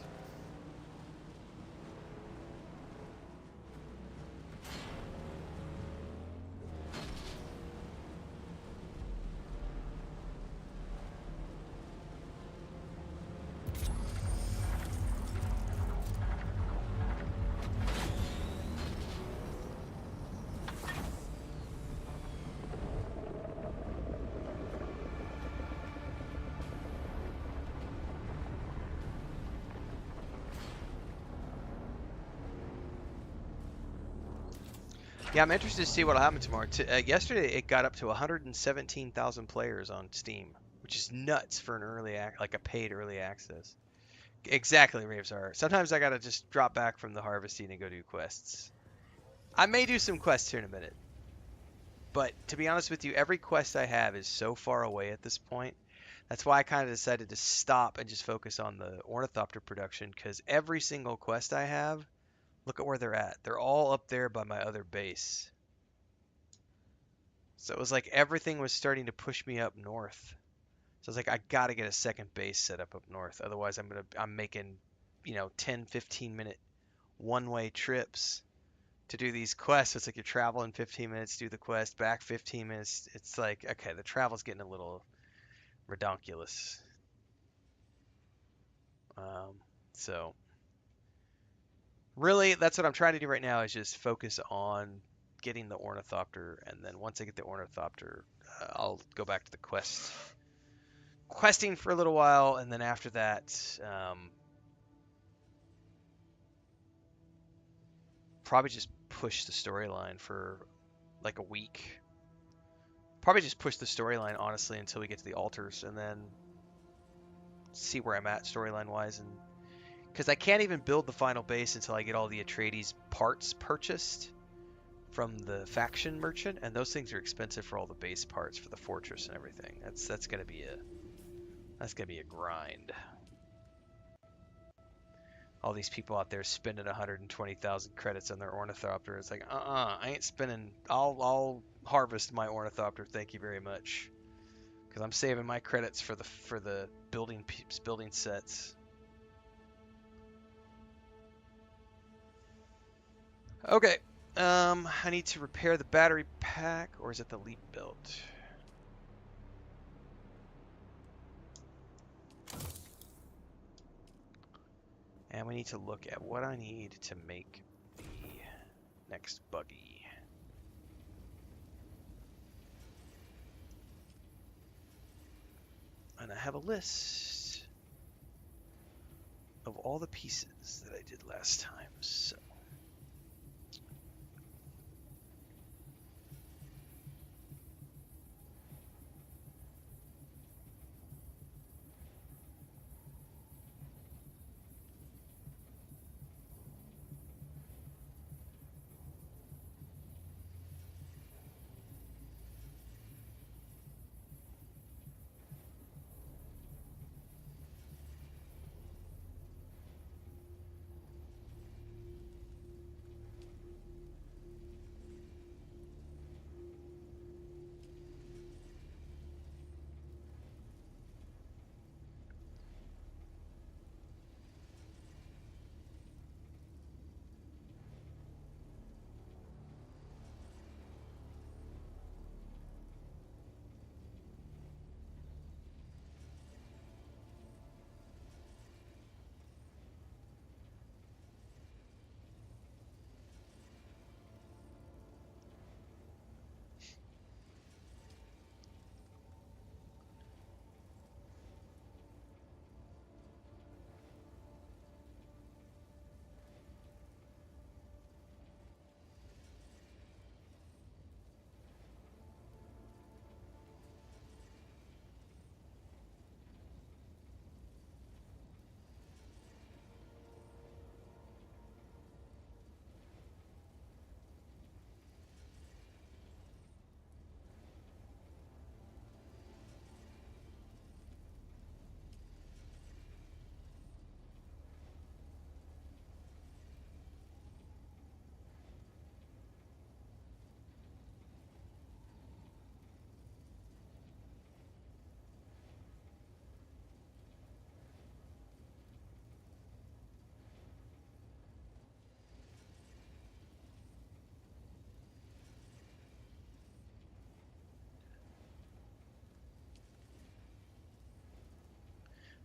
Yeah, I'm interested to see what'll happen tomorrow. Yesterday, it got up to 117,000 players on Steam, which is nuts for an like a paid early access. Exactly, Ravesar. Sometimes I gotta just drop back from the harvesting and go do quests. I may do some quests here in a minute, but to be honest with you, every quest I have is so far away at this point. That's why I kind of decided to stop and just focus on the ornithopter production, because every single quest I have, look at where they're at. They're all up there by my other base. So it was like everything was starting to push me up north. So I was like, I gotta get a second base set up north. Otherwise, I'm making, 10, 15 minute one-way trips to do these quests. It's like you're traveling 15 minutes, do the quest, back 15 minutes. It's like, okay, the travel's getting a little redonkulous. Um, so really, that's what I'm trying to do right now is just focus on getting the ornithopter, and then once I get the ornithopter, I'll go back to the questing for a little while, and then after that, probably just push the storyline for like a week. Probably just push the storyline honestly until we get to the altars, and then see where I'm at storyline wise, and because I can't even build the final base until I get all the Atreides parts purchased from the faction merchant, and those things are expensive for all the base parts for the fortress and everything. That's gonna be a grind. All these people out there spending 120,000 credits on their ornithopter. It's like, I ain't spending. I'll harvest my ornithopter. Thank you very much, because I'm saving my credits for the building sets. Okay. I need to repair the battery pack, or is it the leap belt? And we need to look at what I need to make the next buggy. And I have a list of all the pieces that I did last time, so.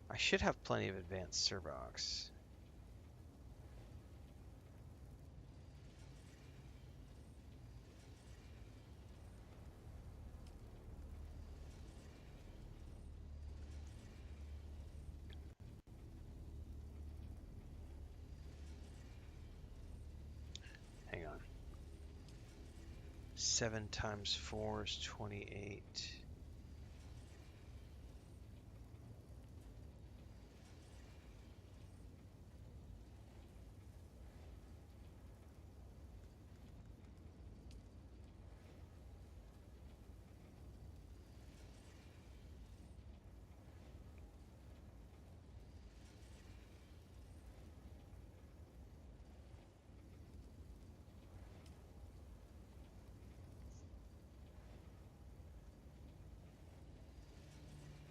I should have plenty of advanced servox. Hang on. 7 times 4 is 28.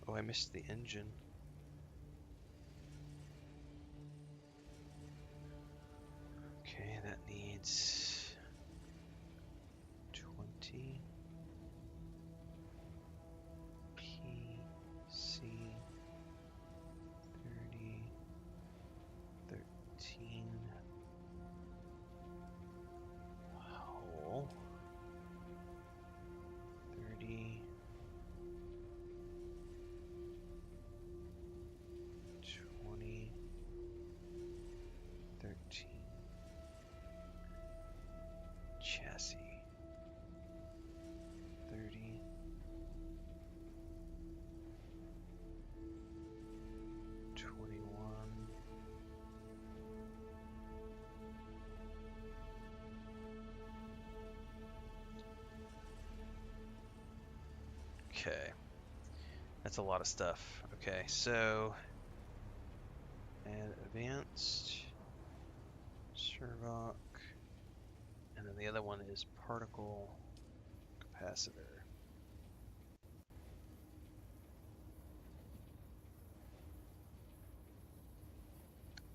Oh, I missed the engine. Okay, that needs That's a lot of stuff. Okay, so add advanced servoc, and then the other one is particle capacitor.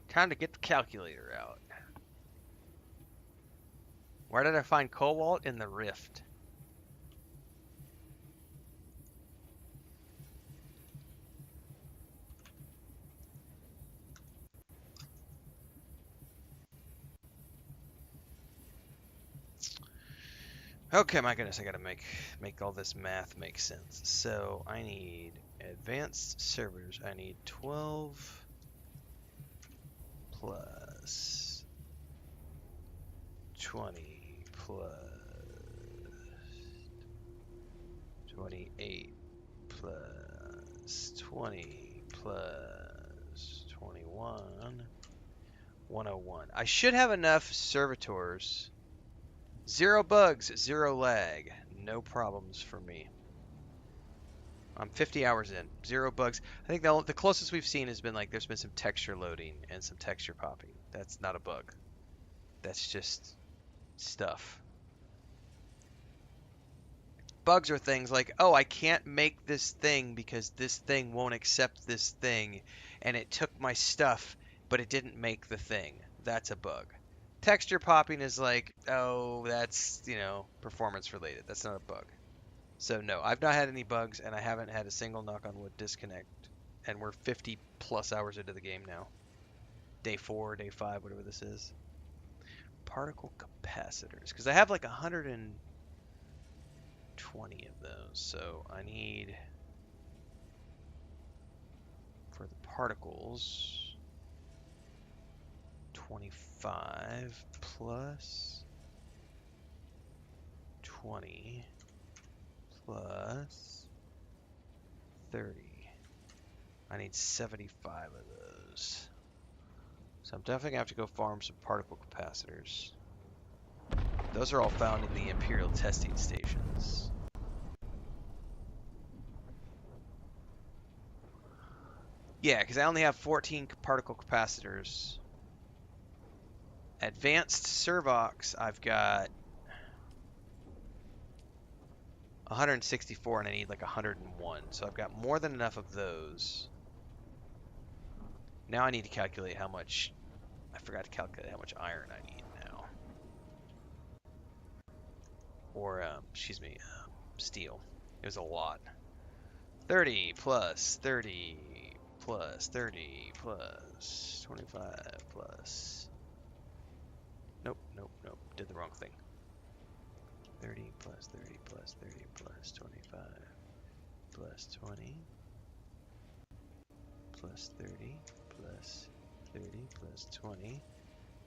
Time to get the calculator out. Where did I find cobalt? In the rift. Okay, my goodness, I gotta make all this math make sense. So I need advanced servers. I need 12 plus 20 plus 28 plus 20 plus 21. 101. I should have enough servitors. 0 bugs, 0 lag. No problems for me. I'm 50 hours in. 0 bugs. I think the closest we've seen has been like there's been some texture loading and some texture popping. That's not a bug. That's just stuff. Bugs are things like, oh, I can't make this thing because this thing won't accept this thing, and it took my stuff, but it didn't make the thing. That's a bug. Texture popping is like, oh, that's, performance related. That's not a bug. So no, I've not had any bugs, and I haven't had a single knock on wood disconnect. And we're 50 plus hours into the game now. Day 4, day 5, whatever this is. Particle capacitors, because I have like 120 of those, so I need, for the particles, 25 plus 20 plus 30. I need 75 of those. So I'm definitely going to have to go farm some particle capacitors. Those are all found in the Imperial testing stations. Yeah, because I only have 14 particle capacitors. Advanced servocs, I've got 164 and I need like 101. So I've got more than enough of those. Now I need to calculate how much, I forgot to calculate how much iron I need now. Or, steel. It was a lot. 30 plus 30 plus 30 plus 25 plus... Nope. Did the wrong thing. 30 plus 30 plus 30 plus 25 plus 20 plus 30 plus 30 plus 20.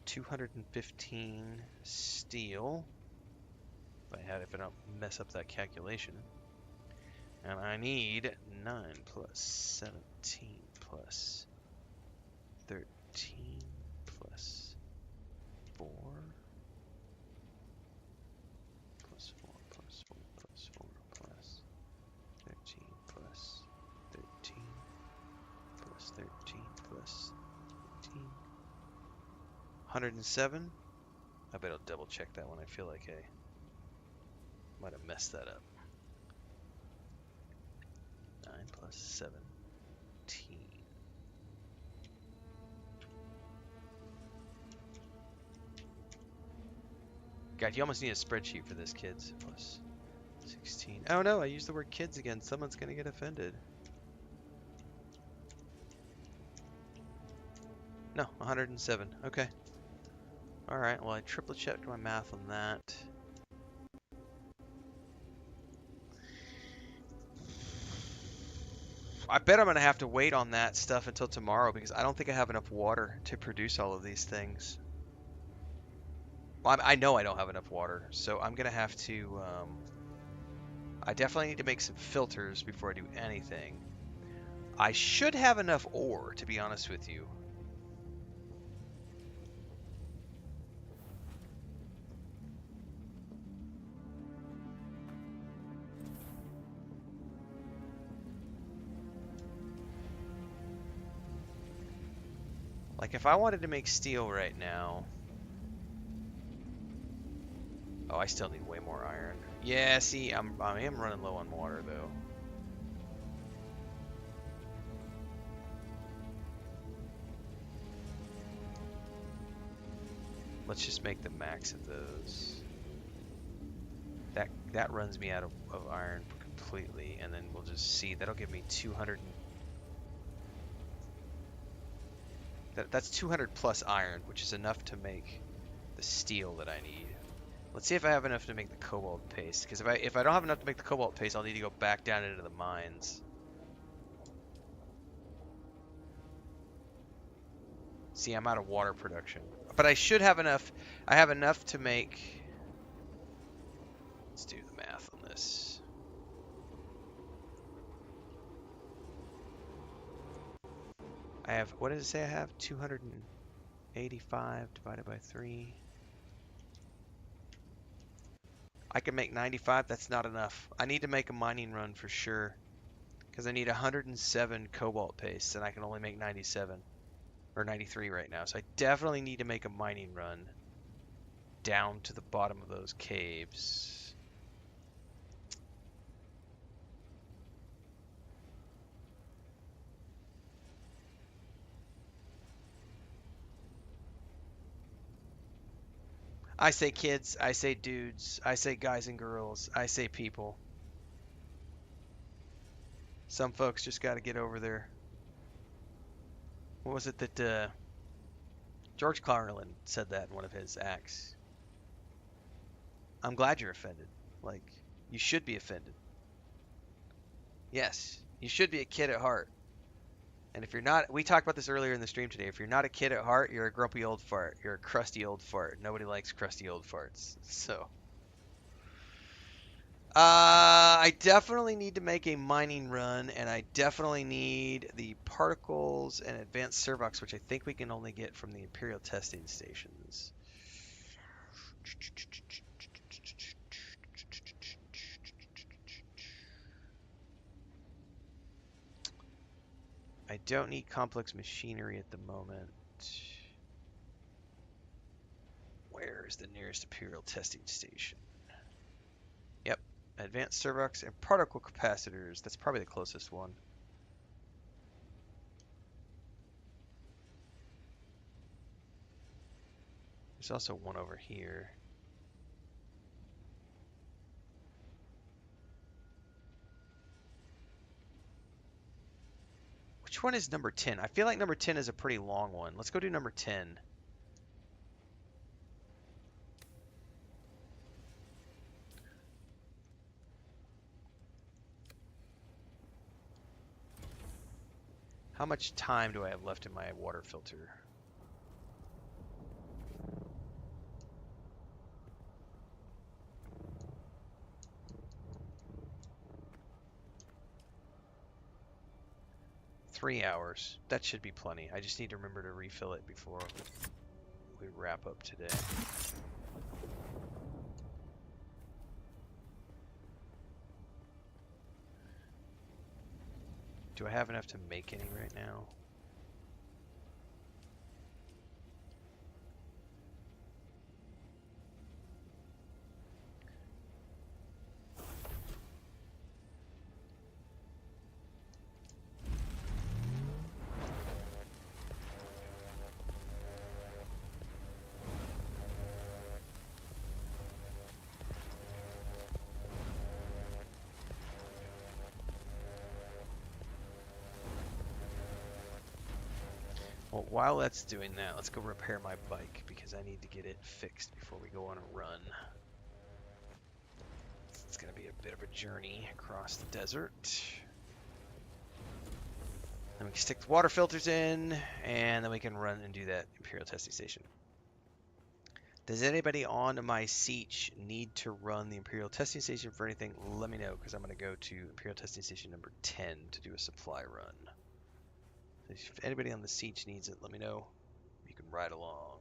215 steel. If I don't mess up that calculation. And I need 9 plus 17 plus 13 plus 4 plus 4 plus 4 plus 4 plus 13 plus 13 plus 13 plus 13. 107? I bet I'll double check that one. I feel like I might have messed that up. 9 plus 17. God, you almost need a spreadsheet for this, kids. Plus 16. Oh no, I used the word kids again. Someone's gonna get offended. No, 107. Okay. Alright, well I triple checked my math on that. I bet I'm going to have to wait on that stuff until tomorrow because I don't think I have enough water to produce all of these things. Well, I know I don't have enough water, so I'm going to have to... I definitely need to make some filters before I do anything. I should have enough ore, to be honest with you. Like if I wanted to make steel right now. Oh, I still need way more iron. Yeah, see, I am running low on water though. Let's just make the max of those. That runs me out of iron completely, and then we'll just see. That'll give me 200. That's 200 plus iron, which is enough to make the steel that I need. Let's see if I have enough to make the cobalt paste. Because if I don't have enough to make the cobalt paste, I'll need to go back down into the mines. See, I'm out of water production, but I should have enough. I have enough to make. Let's do the math on this. I have, what does it say I have? 285 divided by 3. I can make 95. That's not enough. I need to make a mining run for sure. Because I need 107 cobalt paste, and I can only make 97. Or 93 right now. So I definitely need to make a mining run down to the bottom of those caves. I say kids, I say dudes, I say guys and girls, I say people. Some folks just got to get over there. What was it that George Carlin said that in one of his acts? I'm glad you're offended. Like, you should be offended. Yes, you should be a kid at heart. And if you're not, we talked about this earlier in the stream today. If you're not a kid at heart, you're a grumpy old fart. You're a crusty old fart. Nobody likes crusty old farts. So, I definitely need to make a mining run, and I definitely need the particles and advanced servox, which I think we can only get from the Imperial testing stations. I don't need complex machinery at the moment. Where is the nearest Imperial testing station? Yep, advanced servox and particle capacitors. That's probably the closest one. There's also one over here. Which one is number 10? I feel like number 10 is a pretty long one. Let's go do number 10. How much time do I have left in my water filter? $3. That should be plenty. I just need to remember to refill it before we wrap up today. Do I have enough to make any right now? Well, while that's doing that, let's go repair my bike because I need to get it fixed before we go on a run. It's going to be a bit of a journey across the desert. Then we can stick the water filters in, and then we can run and do that Imperial testing station. Does anybody on my siege need to run the Imperial testing station for anything? Let me know, because I'm going to go to Imperial testing station number 10 to do a supply run. If anybody on the siege needs it, let me know. You can ride along.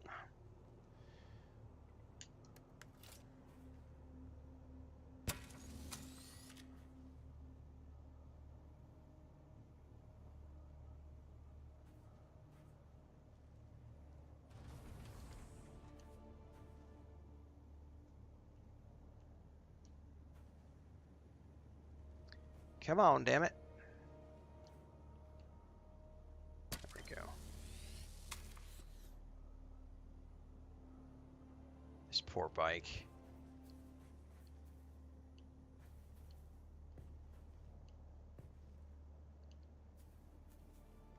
Come on, damn it. There we go. This poor bike.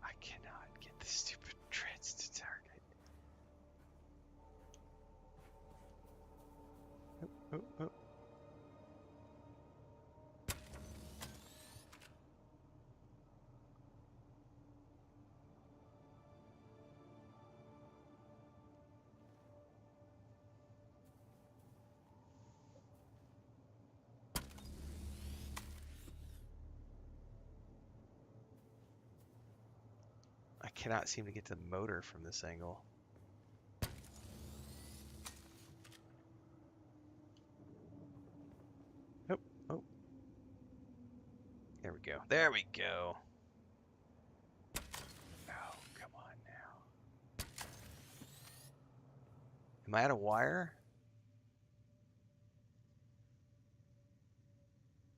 I cannot get the stupid treads to target. Oh, oh, oh. I cannot seem to get to the motor from this angle. Oh, oh. There we go. There we go. Oh, come on now. Am I out of wire?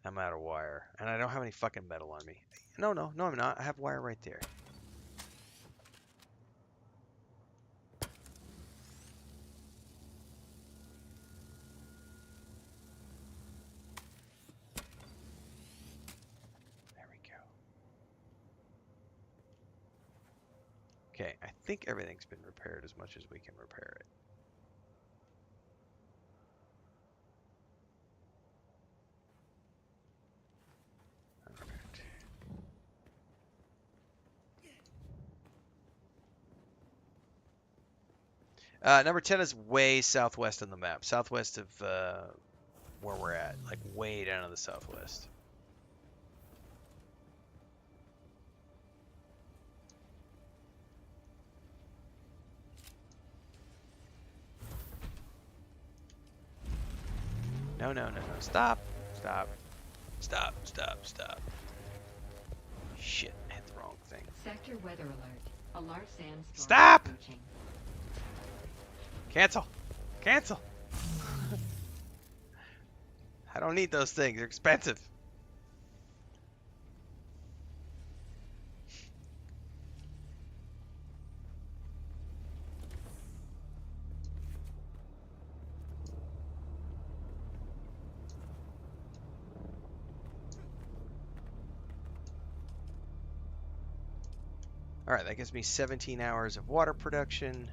I'm out of wire. And I don't have any fucking metal on me. No, no, no, I'm not. I have wire right there. There we go. Okay, I think everything's been repaired as much as we can repair it. Number 10 is way southwest on the map. Southwest of where we're at. Like way down in the southwest. No, no, no, no. Stop. Stop. Stop, stop, stop. Shit, I hit the wrong thing. Sector weather alert. A large sandstorm Stop! approaching. Cancel. Cancel. I don't need those things. They're expensive. All right, that gives me 17 hours of water production.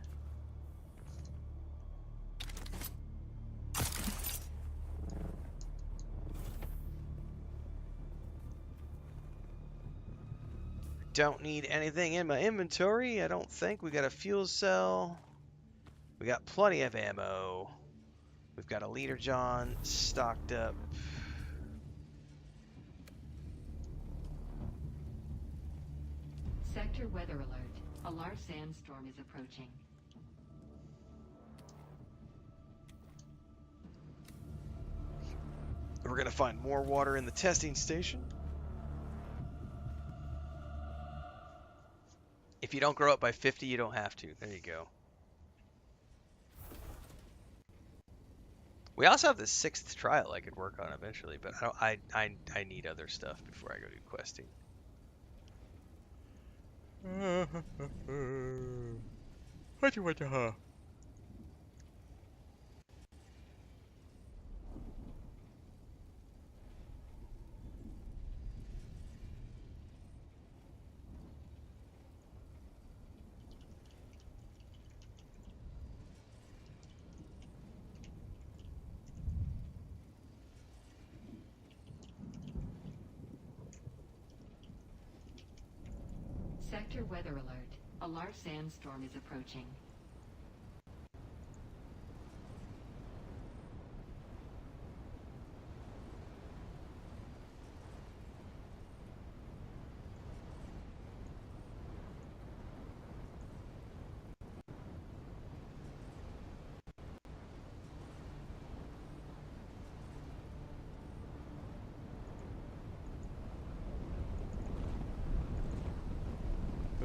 Don't need anything in my inventory, I don't think. We got a fuel cell. We got plenty of ammo. We've got a leader John stocked up. Sector weather alert. A large sandstorm is approaching. We're gonna find more water in the testing station. If you don't grow up by 50, you don't have to. There you go. We also have the 6th trial I could work on eventually, but I need other stuff before I go do questing. Sector weather alert. A large sandstorm is approaching.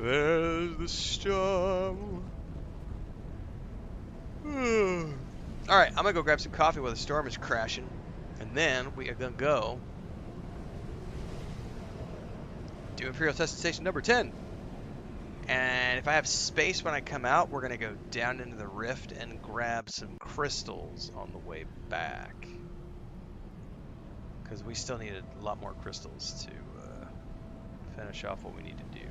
There's the storm. Alright, I'm gonna go grab some coffee while the storm is crashing. And then we are gonna go Do Imperial Testing Station number 10. And if I have space when I come out, we're going to go down into the rift and grab some crystals on the way back. Because we still need a lot more crystals to finish off what we need to do.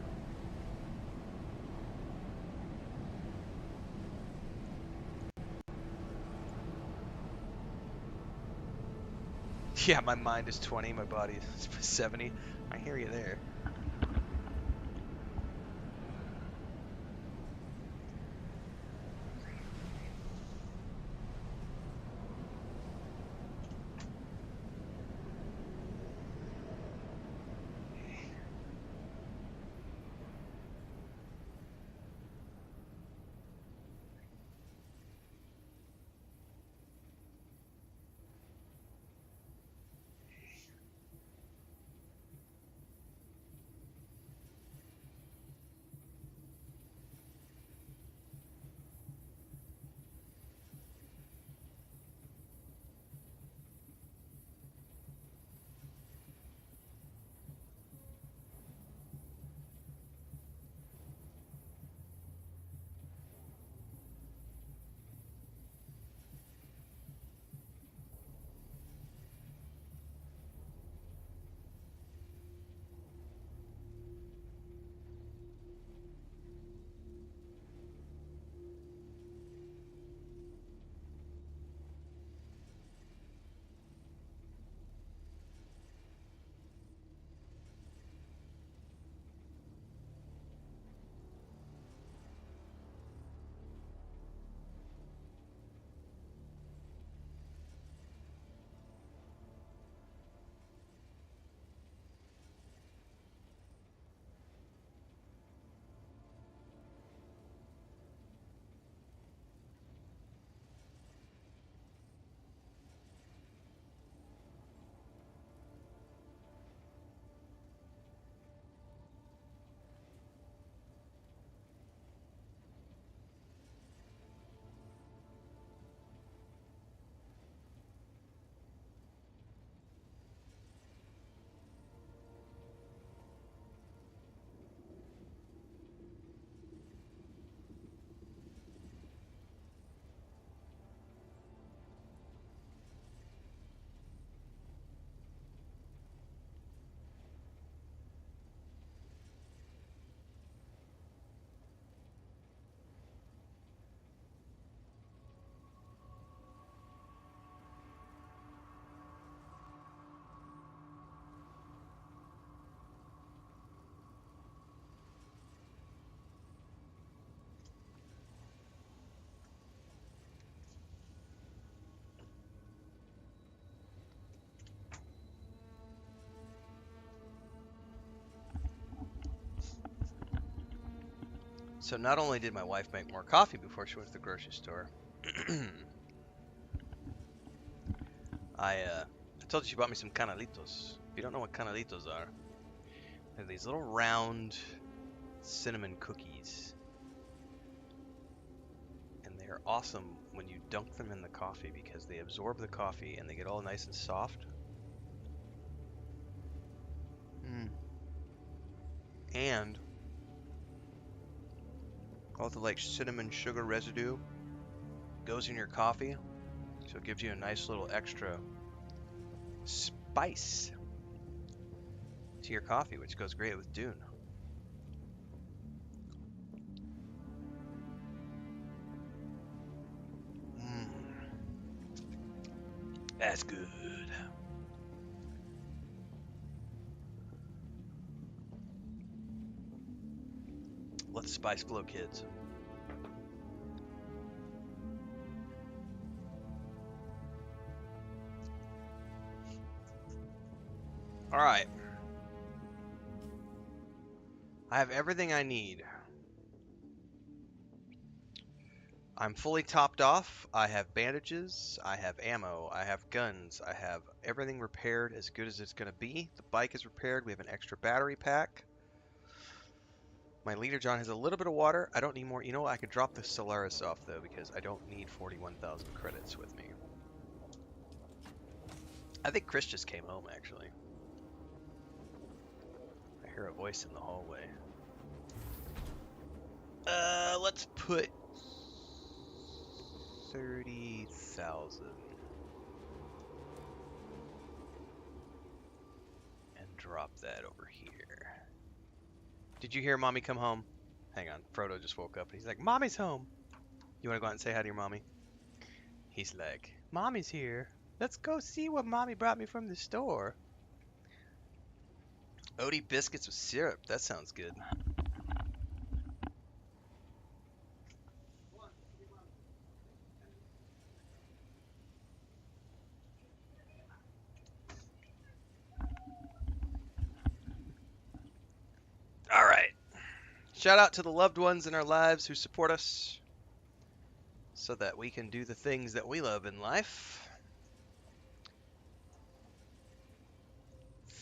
Yeah, my mind is 20, my body is 70. I hear you there. So not only did my wife make more coffee before she went to the grocery store, I told you she bought me some canalitos. If you don't know what canalitos are, they're these little round cinnamon cookies. And they are awesome when you dunk them in the coffee because they absorb the coffee and they get all nice and soft. And all the like cinnamon sugar residue goes in your coffee, so it gives you a nice little extra spice to your coffee, which goes great with Dune. That's good. Let the spice flow, kids. All right. I have everything I need. I'm fully topped off. I have bandages. I have ammo. I have guns. I have everything repaired as good as it's going to be. The bike is repaired. We have an extra battery pack. My leader John has a little bit of water. I don't need more. You know what? I could drop the Solaris off, though, because I don't need 41,000 credits with me. I think Chris just came home, actually. I hear a voice in the hallway. Let's put 30,000 and drop that over here. Did you hear Mommy come home? Hang on, Frodo just woke up and he's like, Mommy's home. You want to go out and say hi to your mommy? He's like, Mommy's here. Let's go see what Mommy brought me from the store. Odie biscuits with syrup. That sounds good. All right. Shout out to the loved ones in our lives who support us so that we can do the things that we love in life.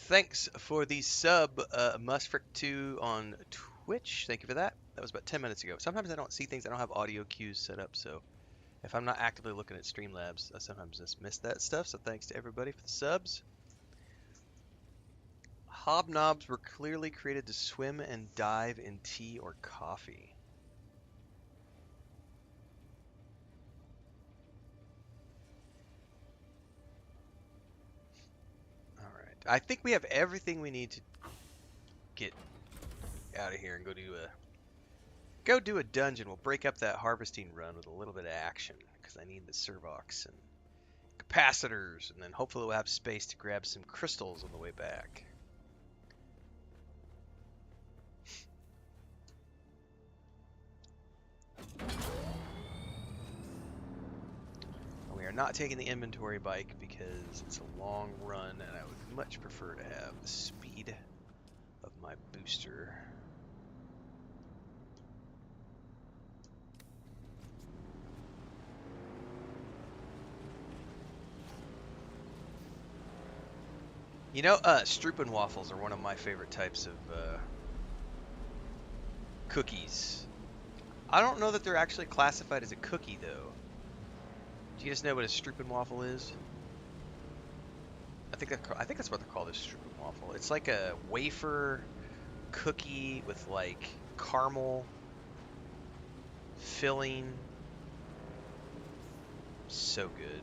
Thanks for the sub, Musfrick2 on Twitch. Thank you for that. That was about 10 minutes ago. Sometimes I don't see things. I don't have audio cues set up, so if I'm not actively looking at Streamlabs, I sometimes just miss that stuff. So thanks to everybody for the subs. Hobnobs were clearly created to swim and dive in tea or coffee. Alright. I think we have everything we need to get out of here and go do a dungeon. We'll break up that harvesting run with a little bit of action because I need the servox and capacitors, and then hopefully we'll have space to grab some crystals on the way back. We are not taking the inventory bike because it's a long run and I would much prefer to have the speed of my booster. You know, Stroopin waffles are one of my favorite types of cookies. I don't know that they're actually classified as a cookie, though. Do you guys know what a Stroopin waffle is? I think that's what they're called, a Stroopin waffle. It's like a wafer cookie with like caramel filling. So good.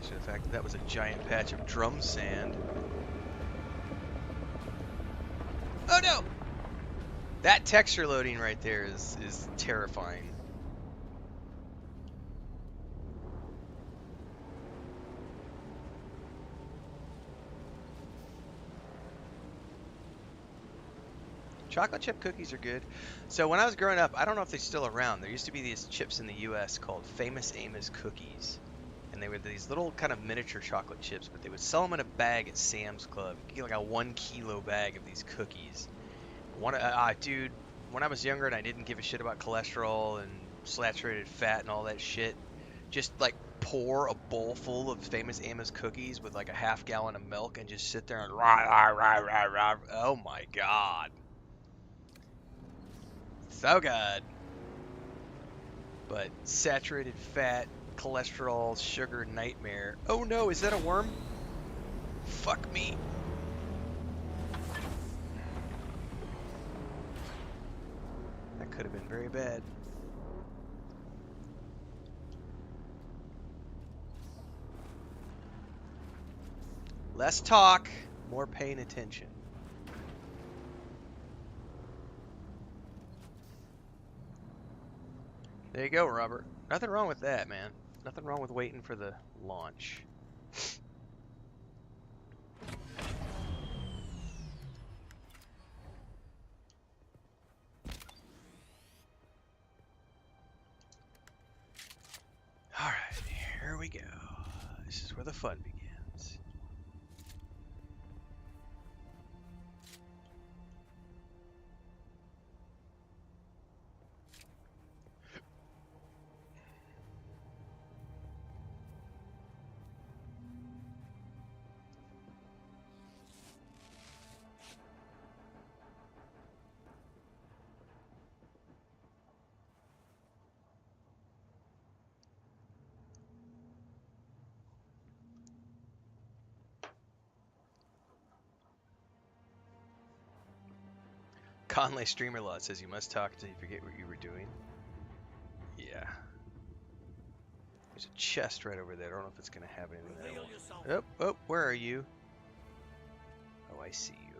To the fact that was a giant patch of drum sand. Oh no! That texture loading right there is terrifying. Chocolate chip cookies are good. So when I was growing up, I don't know if they're still around. There used to be these chips in the US called Famous Amos cookies. And they were these little kind of miniature chocolate chips, but they would sell them in a bag at Sam's Club. You get like a 1 kilo bag of these cookies. Dude, when I was younger and I didn't give a shit about cholesterol and saturated fat and all that shit, just like pour a bowl full of Famous Amos cookies with like a half gallon of milk and just sit there and rah, rah, rah, rah, rah. Oh my god. So good. But saturated fat, cholesterol, sugar nightmare. Oh no, is that a worm? Fuck me. That could have been very bad. Less talk, more paying attention. There you go, Robert. Nothing wrong with that, man. Nothing wrong with waiting for the launch. Alright, here we go. This is where the fun begins. Conley Streamerlot says you must talk until you forget what you were doing. Yeah. There's a chest right over there. I don't know if it's going to have anything there. Reveal yourself. Oh, oh, where are you? Oh, I see you.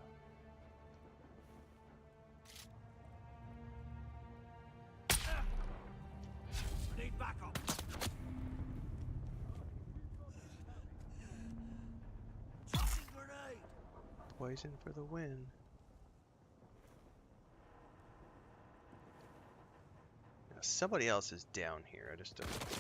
Need backup. Tossing grenade. Poison for the win. Now, somebody else is down here. I just don't know where.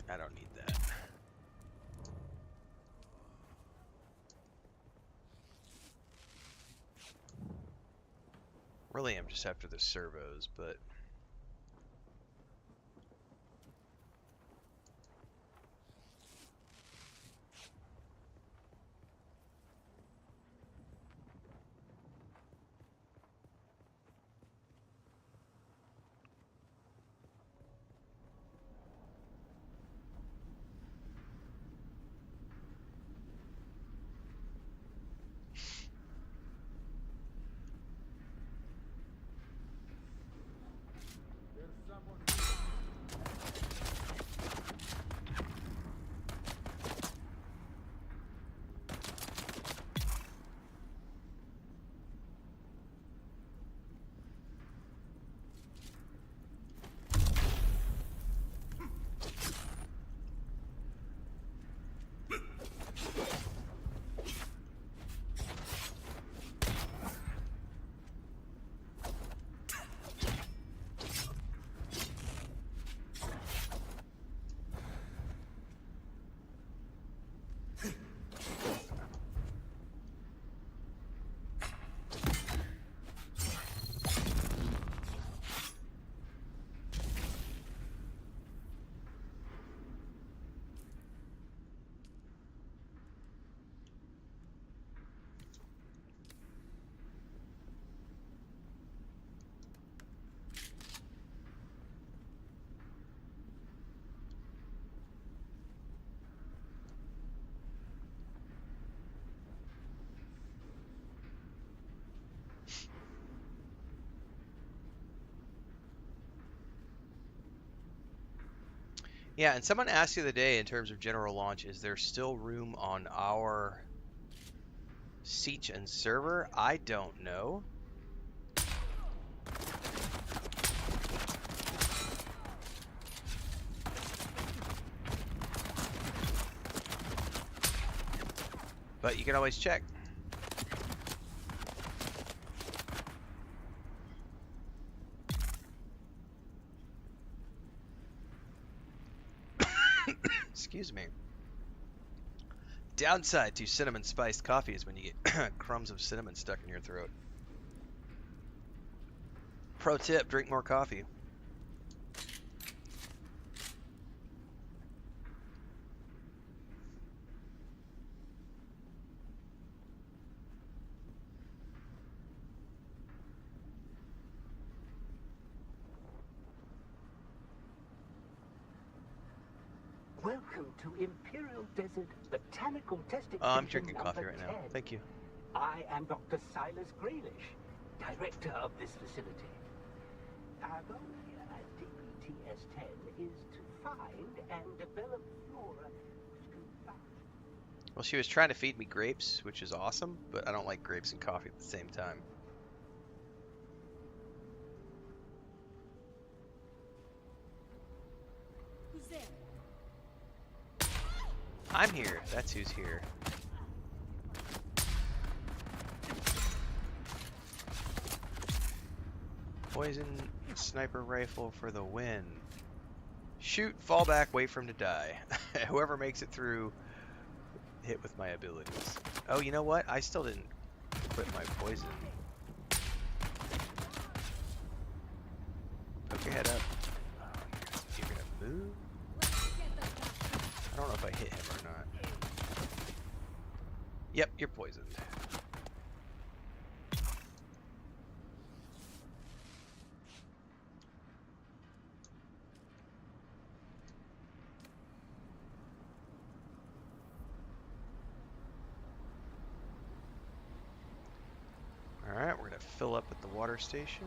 I don't need that. Really, I'm just after the servos, but yeah. And someone asked the other day, in terms of general launch, is there still room on our Siege and server? I don't know. But you can always check. Excuse me. Downside to cinnamon spiced coffee is when you get crumbs of cinnamon stuck in your throat. Pro tip, drink more coffee. Welcome to Imperial Desert Botanical Testing Oh, I'm Station drinking coffee number right now. 10. Thank you. I am Dr. Silas Graylish, director of this facility. Our goal here at DBTS-10 is to find and develop flora which can function. Well, she was trying to feed me grapes, which is awesome, but I don't like grapes and coffee at the same time. Who's there? I'm here. That's who's here. Poison sniper rifle for the win. Shoot, fall back, wait for him to die. Whoever makes it through, hit with my abilities. Oh, you know what? I still didn't equip my poison. Poke your head up. Oh, you're gonna move? I don't know if I hit him or not. Yep, you're poisoned. Alright, we're gonna fill up at the water station.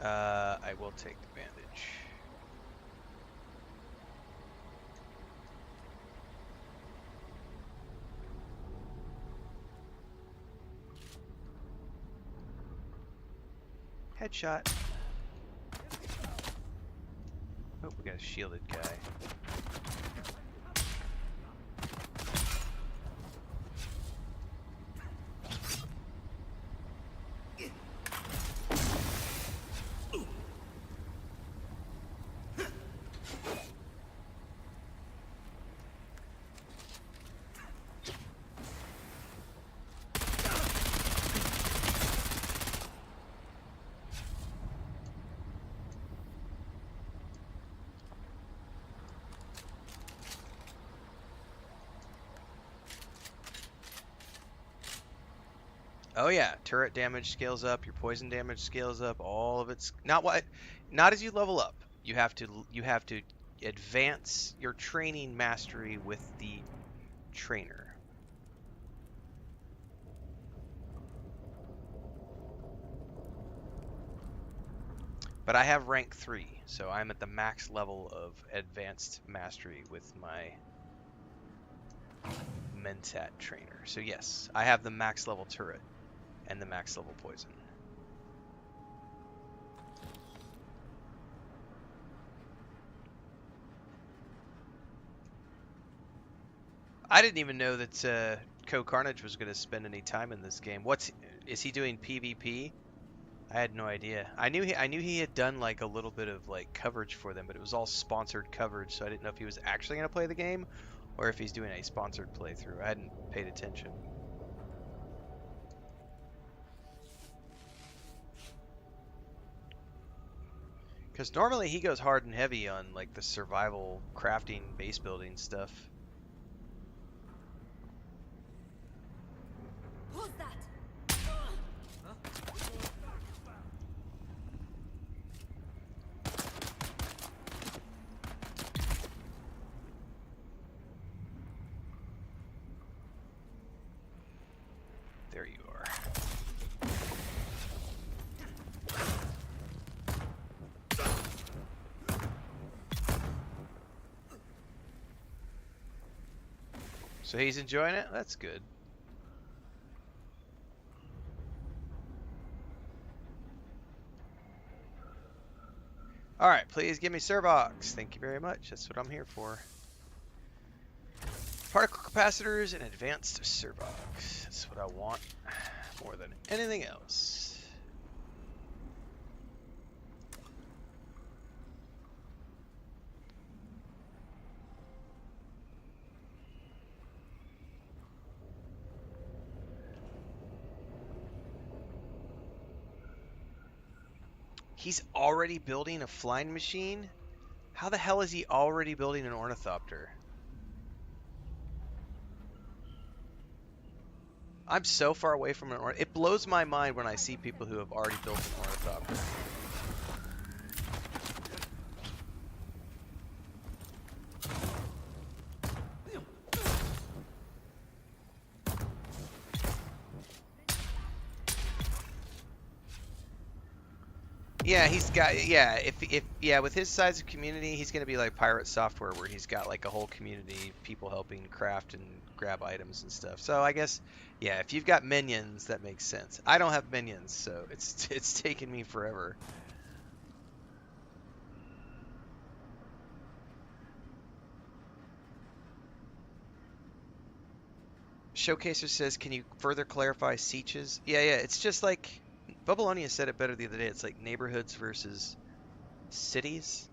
I will take the bandage. Headshot. Oh, we got a shielded guy. Oh yeah, turret damage scales up, your poison damage scales up, all of it's not as you level up. You have to advance your training mastery with the trainer. But I have rank 3, so I'm at the max level of advanced mastery with my Mentat trainer. So yes, I have the max level turret and the max level poison. I didn't even know that Co-Carnage was going to spend any time in this game. Is he doing PvP? I had no idea. I knew he had done like a little bit of like coverage for them, but it was all sponsored coverage, so I didn't know if he was actually going to play the game or if he's doing a sponsored playthrough. I hadn't paid attention. Because normally he goes hard and heavy on like the survival, crafting, base building stuff. Who's that? There you are. So he's enjoying it? That's good. Alright, please give me Servox. Thank you very much. That's what I'm here for. Particle capacitors and advanced Servox. That's what I want more than anything else. He's already building a flying machine? How the hell is he already building an ornithopter? I'm so far away from an ornithopter. It blows my mind when I see people who have already built an ornithopter. Yeah, he's got, yeah, if with his size of community, he's going to be like Pirate Software, where he's got like a whole community, people helping craft and grab items and stuff. So I guess, yeah, if you've got minions, that makes sense. I don't have minions, so it's taken me forever. Showcaser says, can you further clarify sieges? Yeah, it's just like Babylonia said it better the other day. It's like neighborhoods versus cities.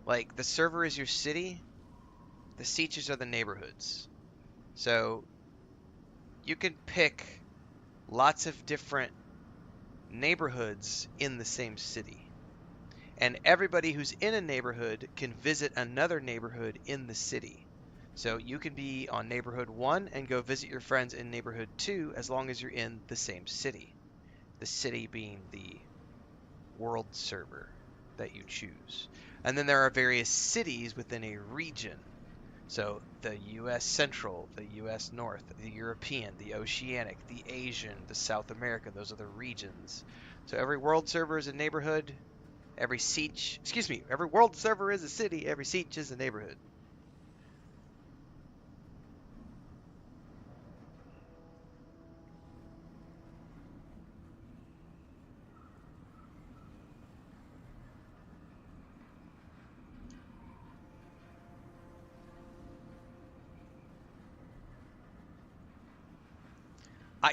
Like the server is your city, the sieges are the neighborhoods. So you can pick lots of different neighborhoods in the same city. And everybody who's in a neighborhood can visit another neighborhood in the city. So you can be on neighborhood 1 and go visit your friends in neighborhood 2 as long as you're in the same city. The city being the world server that you choose. And then there are various cities within a region. So the US Central, the US North, the European, the Oceanic, the Asian, the South American, those are the regions. So every world server is a neighborhood. Every world server is a city. Every siege is a neighborhood.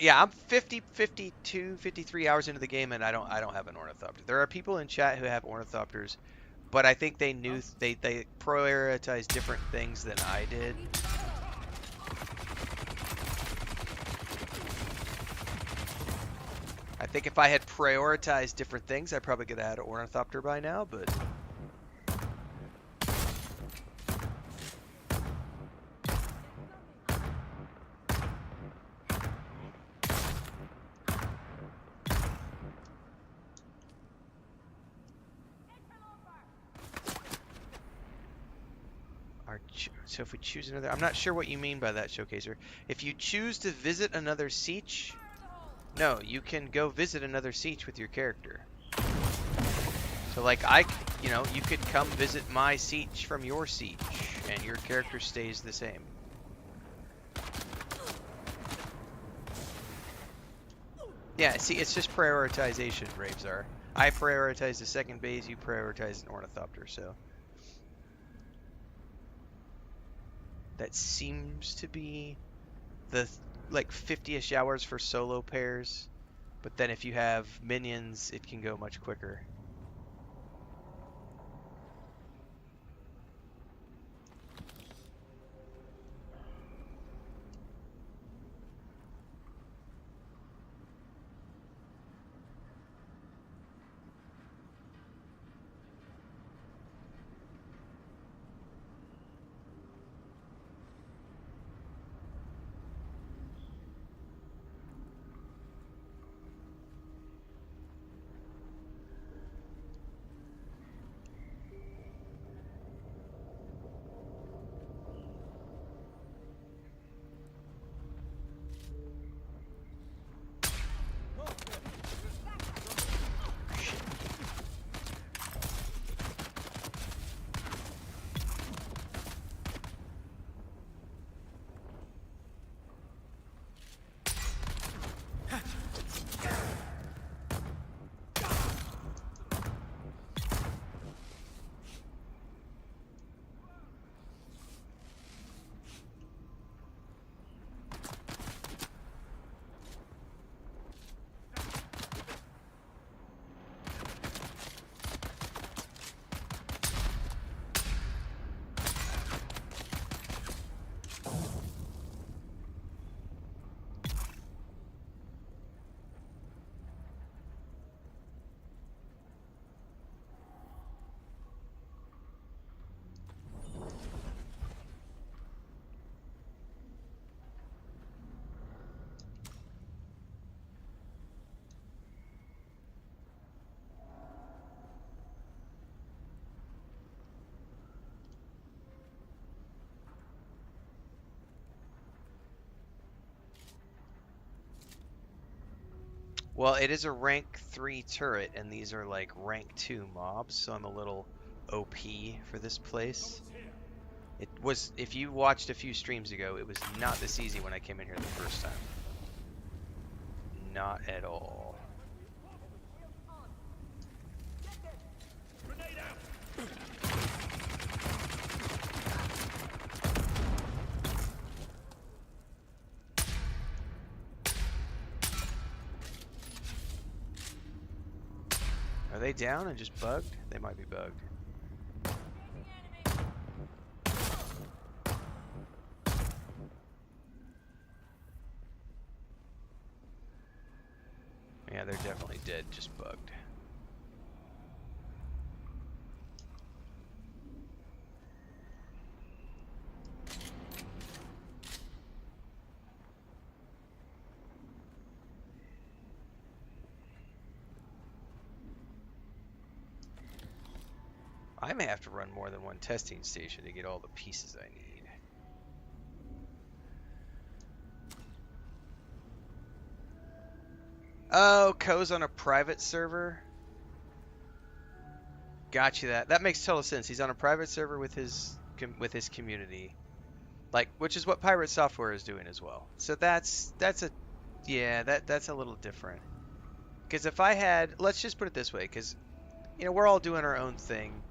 Yeah, I'm 50, 52, 53 hours into the game, and I don't have an ornithopter. There are people in chat who have ornithopters, but I think they knew they prioritize different things than I did. I think if I had prioritized different things, I probably could have had an ornithopter by now, but so if we choose another, I'm not sure what you mean by that, Showcaser. If you choose to visit another siege, no, you can go visit another siege with your character. So like you could come visit my siege from your siege, and your character stays the same. Yeah, see, it's just prioritization, Bravesar. I prioritize the second base, you prioritize an ornithopter, so. That seems to be the like 50-ish hours for solo pairs, but then if you have minions, it can go much quicker. Well, it is a rank 3 turret, and these are like rank 2 mobs, so I'm a little OP for this place. It was, if you watched a few streams ago, it was not this easy when I came in here the first time. Not at all. they down and just bugged? They might be bugged. Yeah, they're definitely dead, just bugged. I may have to run more than one testing station to get all the pieces I need. Oh, Ko's on a private server? Got you that. That makes total sense. He's on a private server with his community. Like, which is what Pirate Software is doing as well. So that's a that's a little different. Because if I had, let's just put it this way, because you know, we're all doing our own thing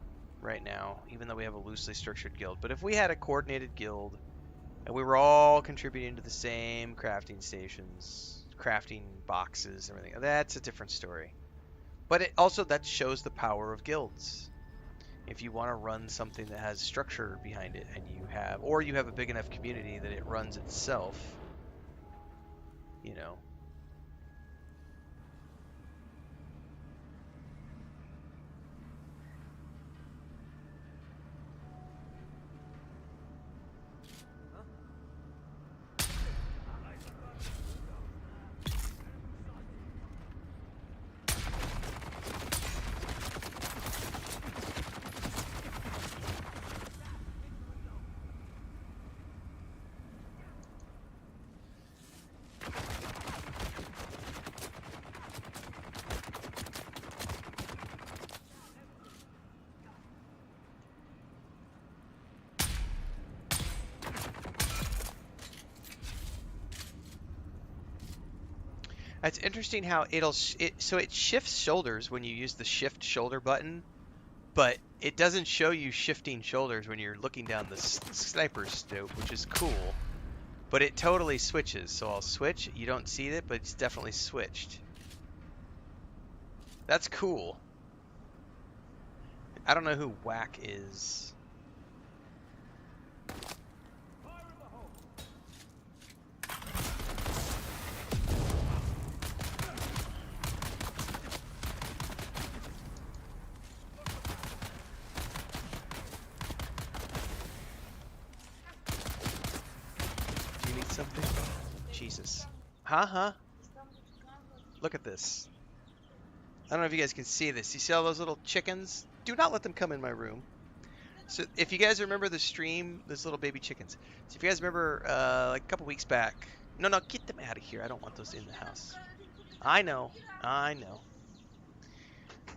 right now, even though we have a loosely structured guild. But if we had a coordinated guild and we were all contributing to the same crafting stations, crafting boxes, everything, that's a different story. But it also, that shows the power of guilds. If you want to run something that has structure behind it, and you have a big enough community that it runs itself, you know. It's interesting how so it shifts shoulders when you use the shift shoulder button, but it doesn't show you shifting shoulders when you're looking down the sniper scope, which is cool. But it totally switches. So I'll switch. You don't see it, but it's definitely switched. That's cool. I don't know who Whack is. Something? Jesus. Huh? Look at this. I don't know if you guys can see this. You see all those little chickens? Do not let them come in my room. So if you guys remember the stream, those little baby chickens. So if you guys remember like a couple weeks back. No, get them out of here. I don't want those in the house. I know.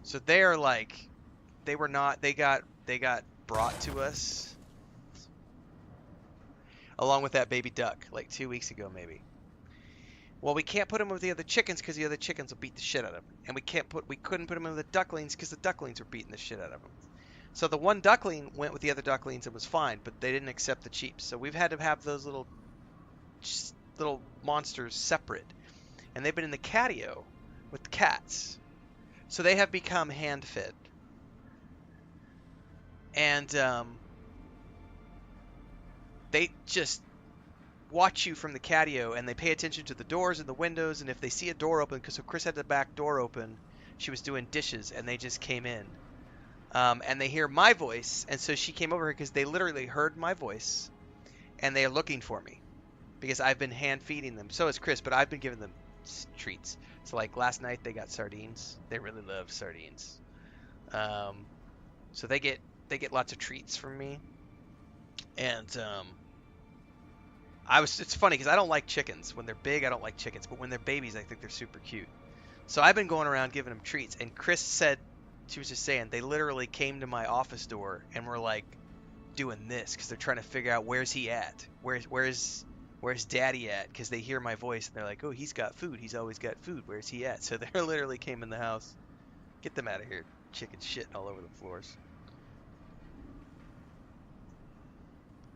So they are like, they got brought to us along with that baby duck like 2 weeks ago maybe. Well, we can't put them with the other chickens because the other chickens will beat the shit out of them, and we couldn't put them with the ducklings because the ducklings were beating the shit out of them. So the one duckling went with the other ducklings and was fine, but they didn't accept the cheeps. So we've had to have those little monsters separate, and they've been in the catio with the cats. So they have become hand fed, and they just watch you from the catio, and they pay attention to the doors and the windows, and if they see a door open, because Chris had the back door open, she was doing dishes, and they just came in. And they hear my voice, and so she came over here because they literally heard my voice, and they are looking for me because I've been hand feeding them. So is Chris, but I've been giving them treats. So like last night they got sardines. They really love sardines. So they get lots of treats from me, and it's funny because I don't like chickens. When they're big, I don't like chickens, but when they're babies, I think they're super cute. So I've been going around giving them treats, and Chris said, she was just saying, they literally came to my office door and were like doing this because they're trying to figure out where's he at, where's Daddy at, because they hear my voice and they're like, oh, he's got food, he's always got food, where's he at? So they literally came in the house. Get them out of here, chicken shitting all over the floors.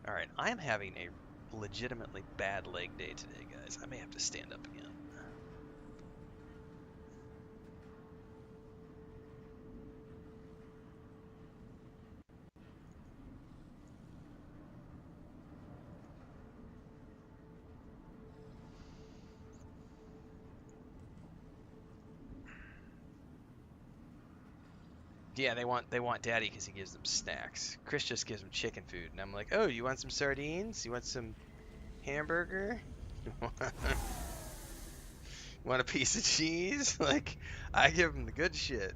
All right, I am having a legitimately bad leg day today, guys. I may have to stand up again. Yeah, they want Daddy because he gives them snacks. Chris just gives them chicken food, and I'm like, oh, you want some sardines? You want some hamburger? Want a piece of cheese? Like, I give them the good shit.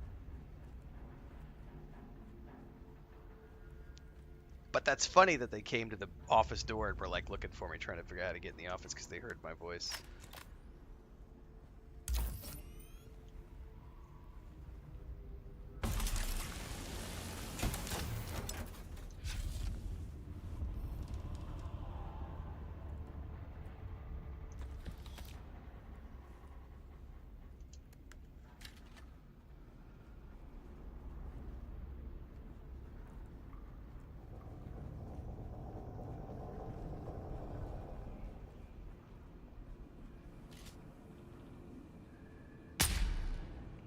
But that's funny that they came to the office door and were like looking for me, trying to figure out how to get in the office because they heard my voice.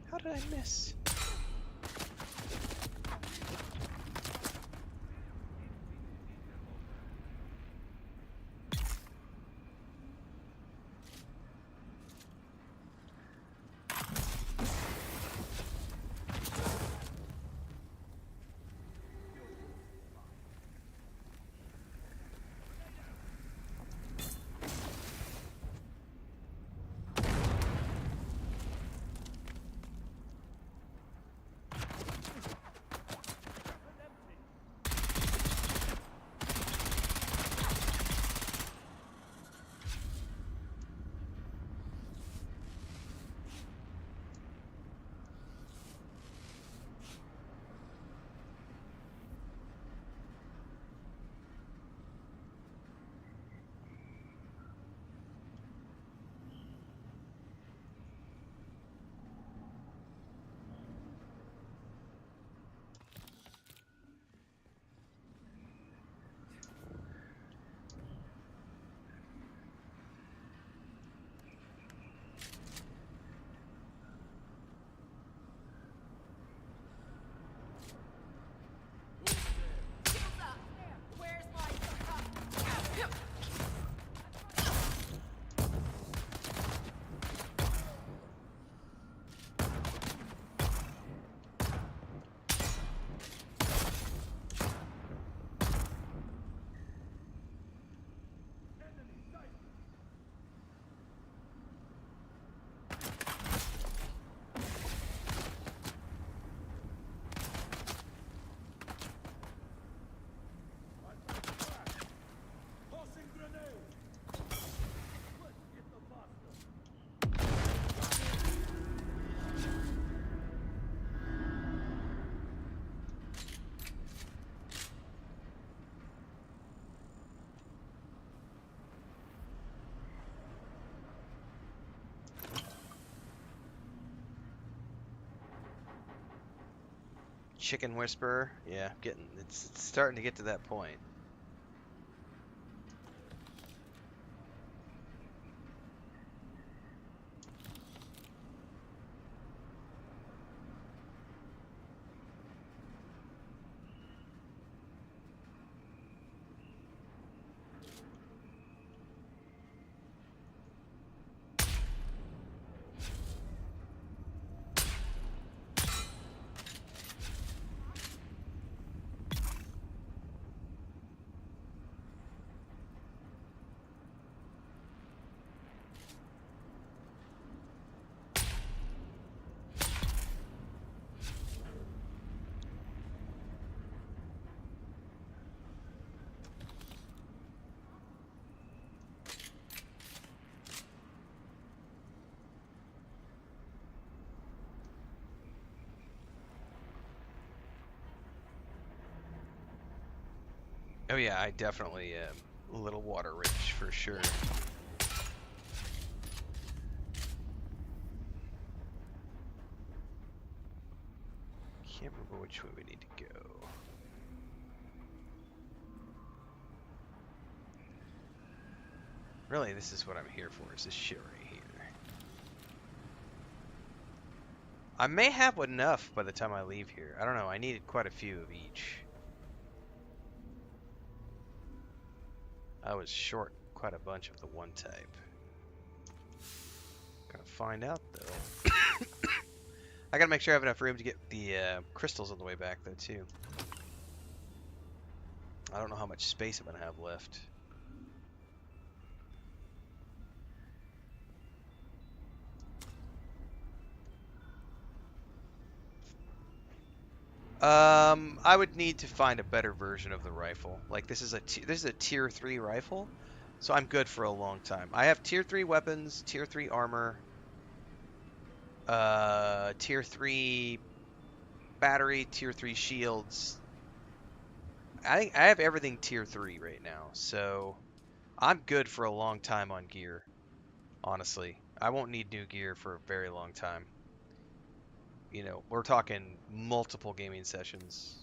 How did I miss? Where's my Tossing grenade! Let's get the faster! Chicken Whisperer? Yeah, it's starting to get to that point. Oh yeah, I definitely am a little water rich for sure. Can't remember which way we need to go. Really, this is what I'm here for, is this shit right here. I may have enough by the time I leave here. I don't know, I needed quite a few of each. I was short quite a bunch of the one type. Gonna find out though. I gotta make sure I have enough room to get the crystals on the way back, though, too. I don't know how much space I'm gonna have left. I would need to find a better version of the rifle. Like this is a tier 3 rifle, so I'm good for a long time. I have tier 3 weapons, tier 3 armor, tier 3 battery, tier 3 shields. I think I have everything tier 3 right now, so I'm good for a long time on gear. Honestly, I won't need new gear for a very long time. You know, we're talking multiple gaming sessions,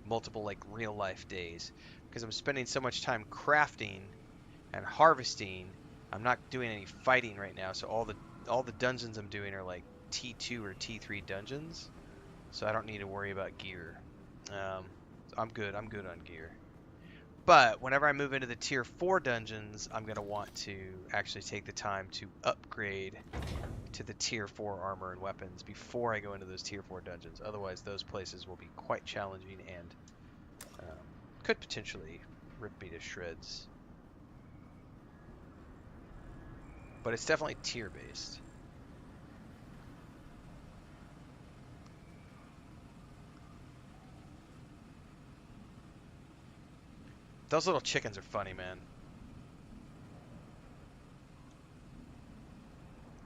multiple like real life days, because I'm spending so much time crafting and harvesting. I'm not doing any fighting right now, so all the dungeons I'm doing are like T2 or T3 dungeons, so I don't need to worry about gear. I'm good. I'm good on gear. But whenever I move into the tier 4 dungeons, I'm going to want to actually take the time to upgrade to the tier 4 armor and weapons before I go into those tier 4 dungeons. Otherwise, those places will be quite challenging and could potentially rip me to shreds. But it's definitely tier based. Those little chickens are funny, man.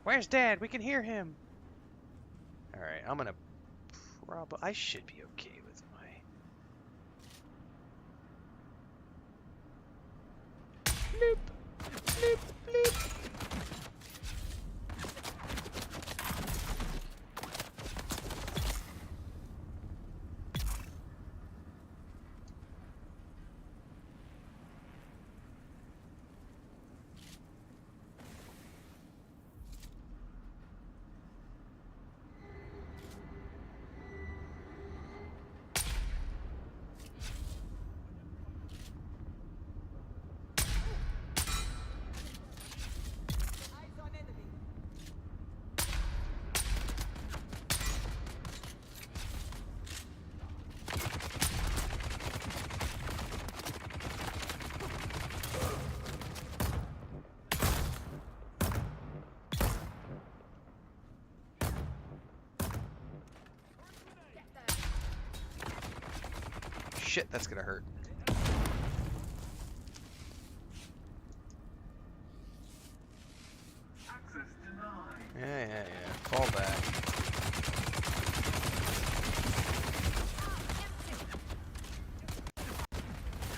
Where's Dad? We can hear him. Alright, I'm gonna I should be okay with my... Bloop, bloop, bloop. Eyes on enemy. Shit, that's gonna hurt. Yeah. Fall back.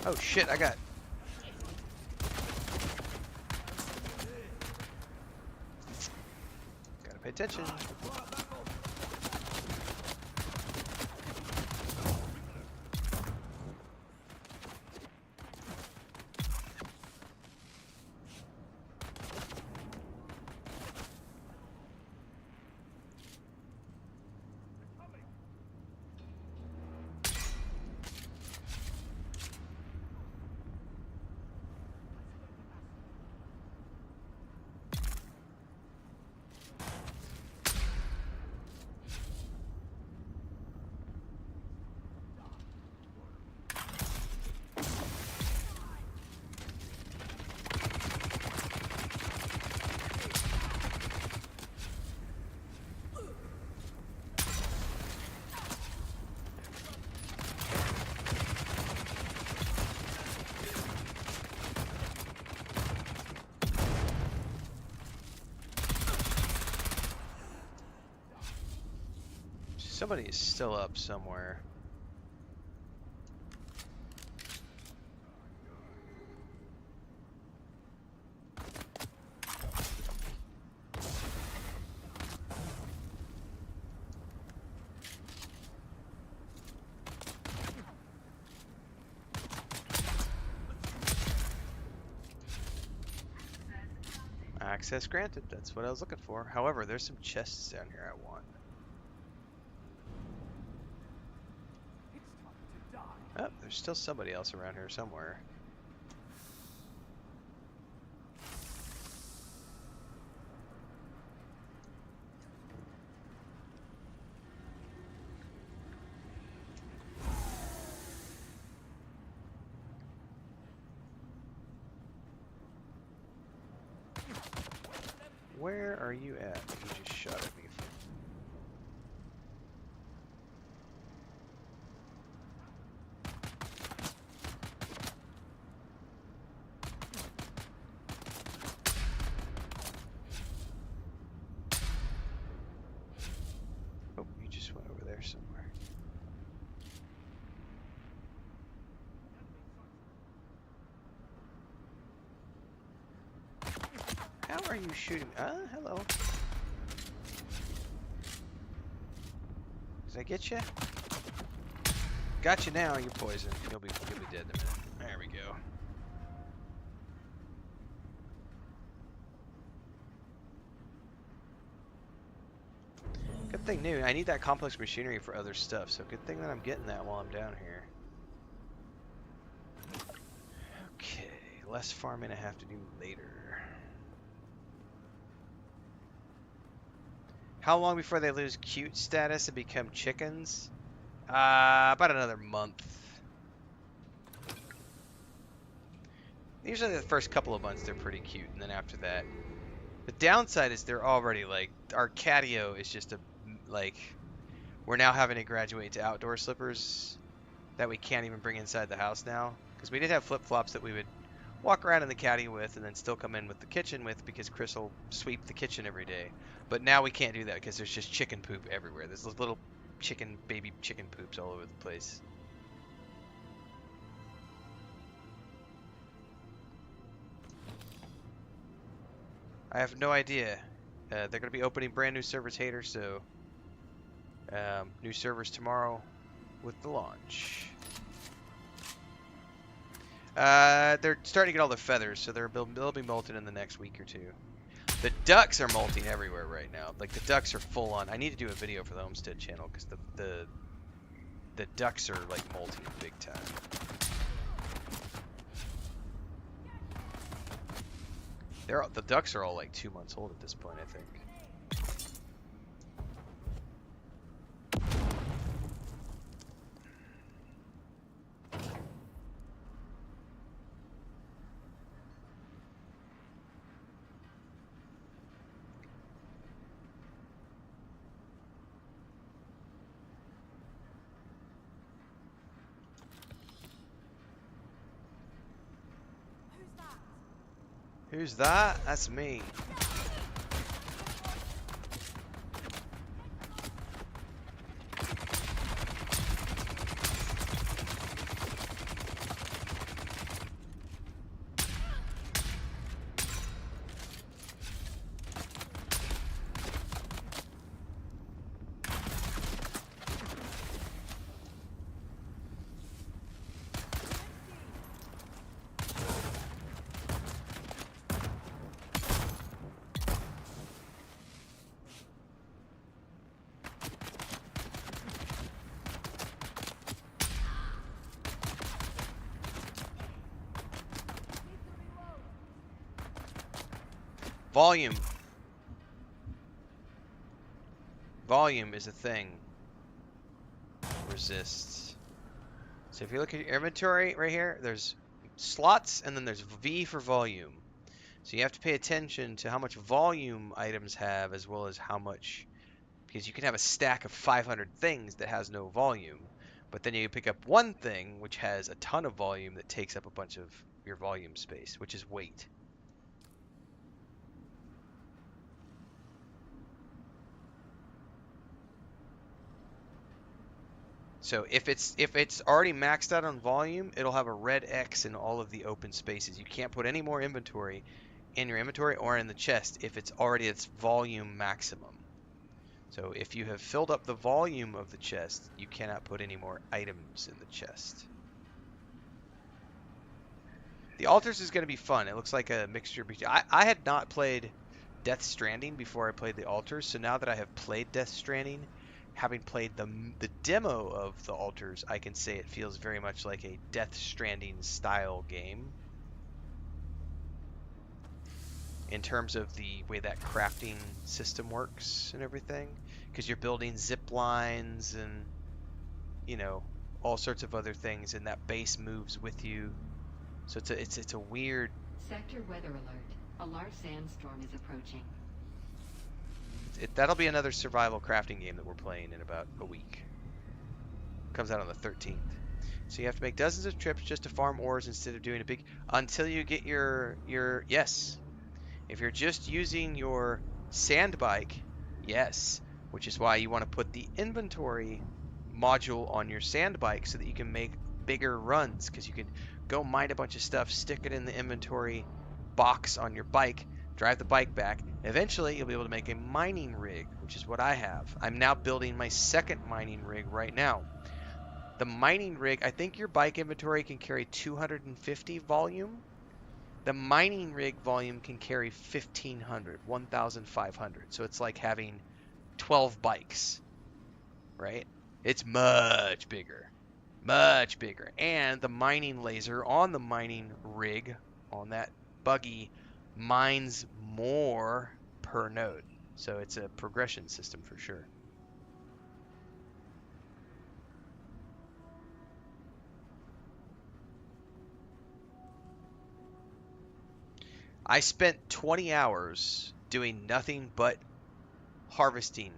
Oh shit, I got... Gotta pay attention. Somebody is still up somewhere. Access granted. That's what I was looking for. However, there's some chests down here I want. It's time to die. Oh, there's still somebody else around here somewhere. Where are you at? You just shot at me. Oh, you just went over there somewhere. How are you shooting? Hello. Did I get you? Got you now. You're poisoned. You'll be dead in a minute. There we go. Good thing new. I need that complex machinery for other stuff, so good thing that I'm getting that while I'm down here. Okay, less farming I have to do later. How long before they lose cute status and become chickens? About another month. Usually the first couple of months they're pretty cute, and then after that. The downside is they're already like, our catio is just we're now having to graduate to outdoor slippers that we can't even bring inside the house now. Because we did have flip-flops that we would walk around in the catio with and then still come in with the kitchen with because Chris will sweep the kitchen every day. But now we can't do that because there's just chicken poop everywhere. There's those little baby chicken poops all over the place. I have no idea. They're going to be opening brand new servers, Hater, so new servers tomorrow with the launch. They're starting to get all their feathers, so they'll be molting in the next week or two. The ducks are molting everywhere right now. Like, the ducks are full on. I need to do a video for the Homestead channel because the ducks are like molting big time. The ducks are all like 2 months old at this point, I think. Who's that? That's me. Volume. Volume is a thing. Resists. So if you look at your inventory right here, there's slots and then there's V for volume. So you have to pay attention to how much volume items have as well as how much, because you can have a stack of 500 things that has no volume, but then you pick up one thing which has a ton of volume that takes up a bunch of your volume space, which is weight. So if it's already maxed out on volume, it'll have a red X in all of the open spaces. You can't put any more inventory in your inventory or in the chest if it's already its volume maximum. So if you have filled up the volume of the chest, you cannot put any more items in the chest. The altars is going to be fun. It looks like a mixture between... I had not played Death Stranding before I played the altars, so now that I have played Death Stranding, having played the demo of the altars, I can say it feels very much like a Death Stranding style game. In terms of the way that crafting system works and everything. Because you're building zip lines and, you know, all sorts of other things, and that base moves with you. So it's a weird... Sector weather alert. A large sandstorm is approaching. That'll be another survival crafting game that we're playing in about a week. Comes out on the 13th. So you have to make dozens of trips just to farm ores instead of doing a big until you get your yes. If you're just using your sand bike, yes, which is why you want to put the inventory module on your sand bike so that you can make bigger runs because you can go mine a bunch of stuff, stick it in the inventory box on your bike, drive the bike back. Eventually, you'll be able to make a mining rig, which is what I have. I'm now building my second mining rig right now. The mining rig, I think your bike inventory can carry 250 volume. The mining rig volume can carry 1,500, 1,500. So it's like having 12 bikes, right? It's much bigger, much bigger. And the mining laser on the mining rig, on that buggy, mines more per node. So it's a progression system for sure. I spent 20 hours doing nothing but harvesting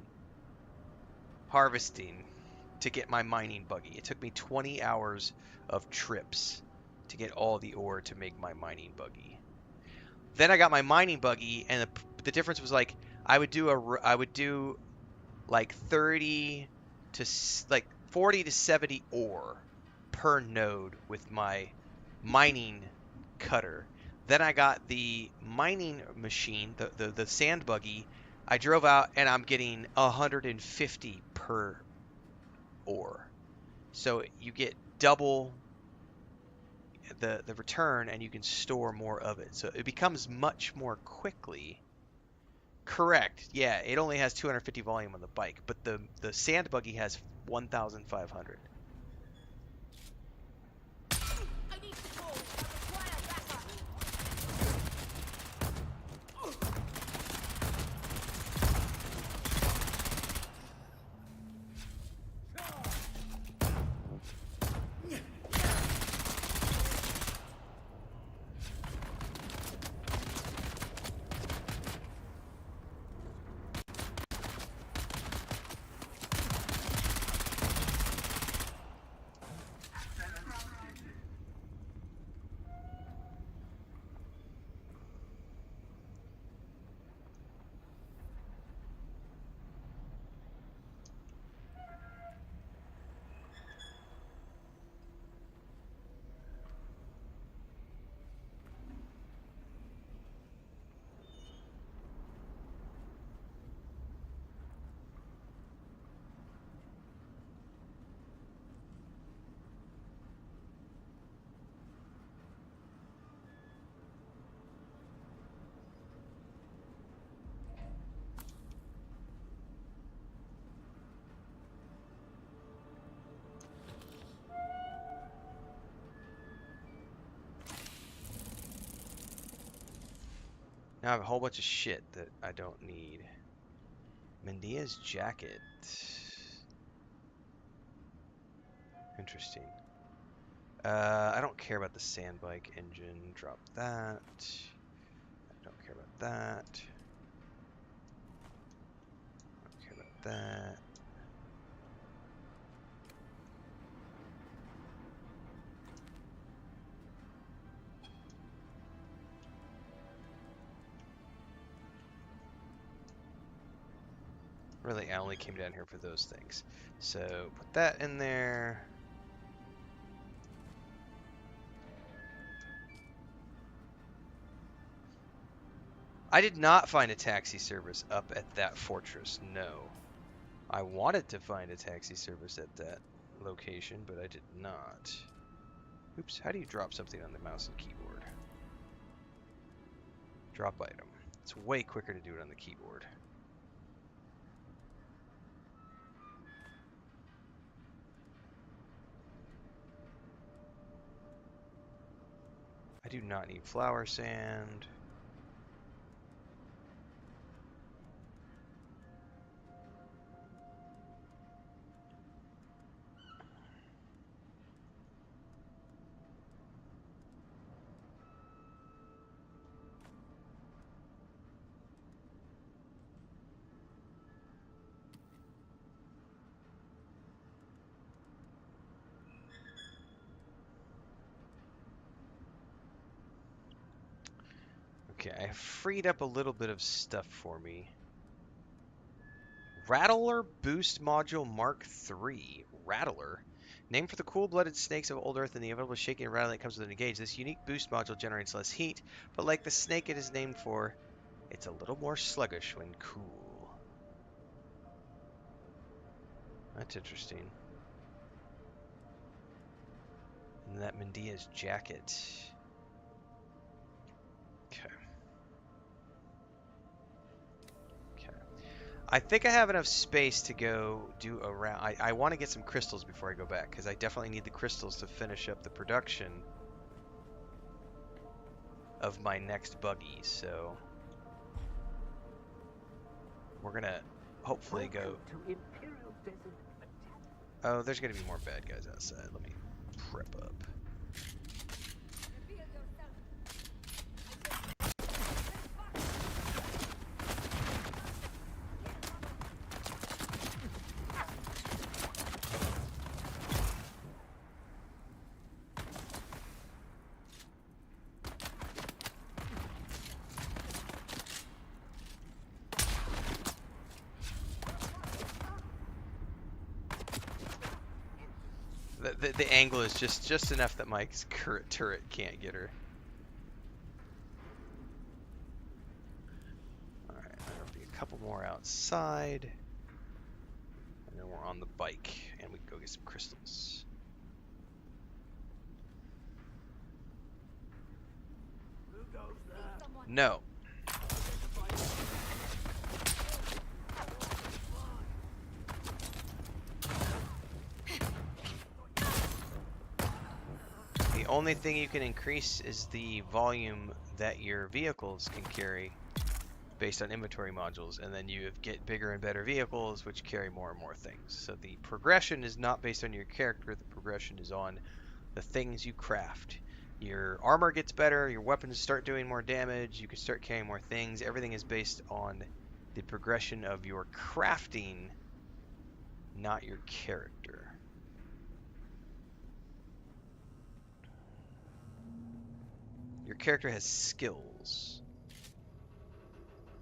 to get my mining buggy. It took me 20 hours of trips to get all the ore to make my mining buggy. Then I got my mining buggy, and the difference was like I would do like 30 to like 40 to 70 ore per node with my mining cutter. Then I got the mining machine, the sand buggy. I drove out and I'm getting 150 per ore. So you get double the return and you can store more of it. So it becomes much more quickly. Correct. Yeah, it only has 250 volume on the bike, but the sand buggy has 1,500. I need to go. I require backup. Now I have a whole bunch of shit that I don't need. Mendia's jacket. Interesting. I don't care about the sand bike engine. Drop that. I don't care about that. I don't care about that. Really, I only came down here for those things. So put that in there. I did not find a taxi service up at that fortress, no. I wanted to find a taxi service at that location, but I did not. Oops, how do you drop something on the mouse and keyboard? Drop item. It's way quicker to do it on the keyboard. I do not need flower sand. I freed up a little bit of stuff for me. Rattler Boost Module Mark III. Rattler. Named for the cool-blooded snakes of old Earth and the inevitable shaking and rattling that comes with an engage. This unique boost module generates less heat, but like the snake it is named for, it's a little more sluggish when cool. That's interesting. And that Mendia's jacket. Okay. Okay. I think I have enough space to go do a round. I want to get some crystals before I go back, because I definitely need the crystals to finish up the production of my next buggy. So we're going to hopefully go... Oh, there's going to be more bad guys outside. Let me prep up. Reveal yourself. The angle is just enough that Mike's turret can't get her. Alright, there'll be a couple more outside. And then we're on the bike, and we can go get some crystals. Who goes there? No. The only thing you can increase is the volume that your vehicles can carry based on inventory modules, and then you get bigger and better vehicles which carry more and more things. So the progression is not based on your character, the progression is on the things you craft. Your armor gets better, your weapons start doing more damage, you can start carrying more things. Everything is based on the progression of your crafting, not your character. Your character has skills.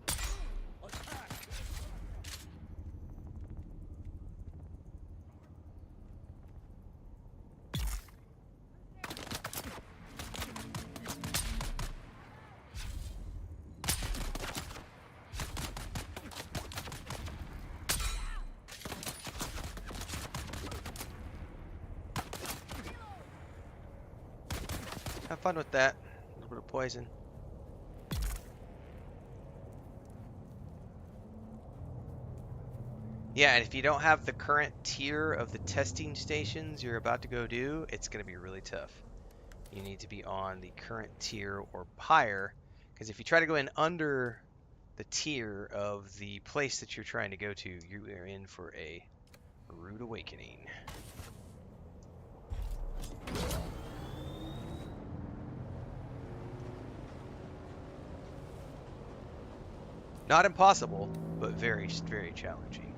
Attack! Have fun with that. A little bit of poison. Yeah, and if you don't have the current tier of the testing stations you're about to go do, it's going to be really tough. You need to be on the current tier or higher, because if you try to go in under the tier of the place that you're trying to go to, you are in for a rude awakening. Not impossible, but very, very challenging.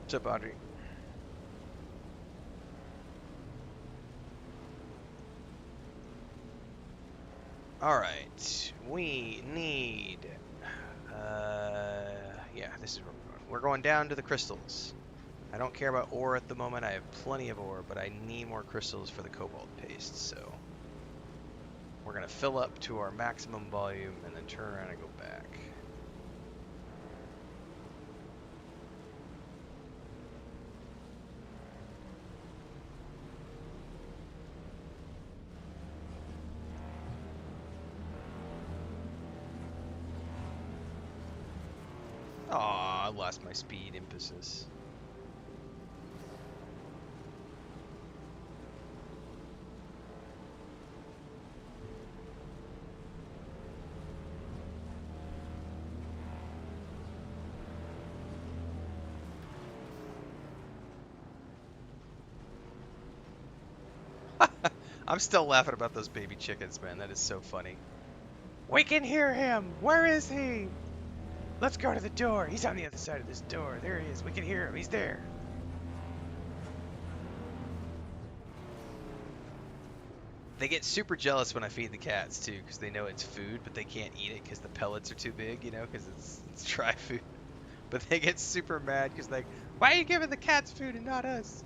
What's up, Audrey? Alright, we need... yeah, this is where we're going. We're going down to the crystals. I don't care about ore at the moment. I have plenty of ore, but I need more crystals for the cobalt paste, so we're going to fill up to our maximum volume and then turn around and go back. Aw, I lost my speed emphasis. I'm still laughing about those baby chickens, man. That is so funny. We can hear him. Where is he? Let's go to the door. He's on the other side of this door. There he is. We can hear him. He's there. They get super jealous when I feed the cats too, because they know it's food, but they can't eat it because the pellets are too big, you know, because it's dry food. But they get super mad because like, why are you giving the cats food and not us?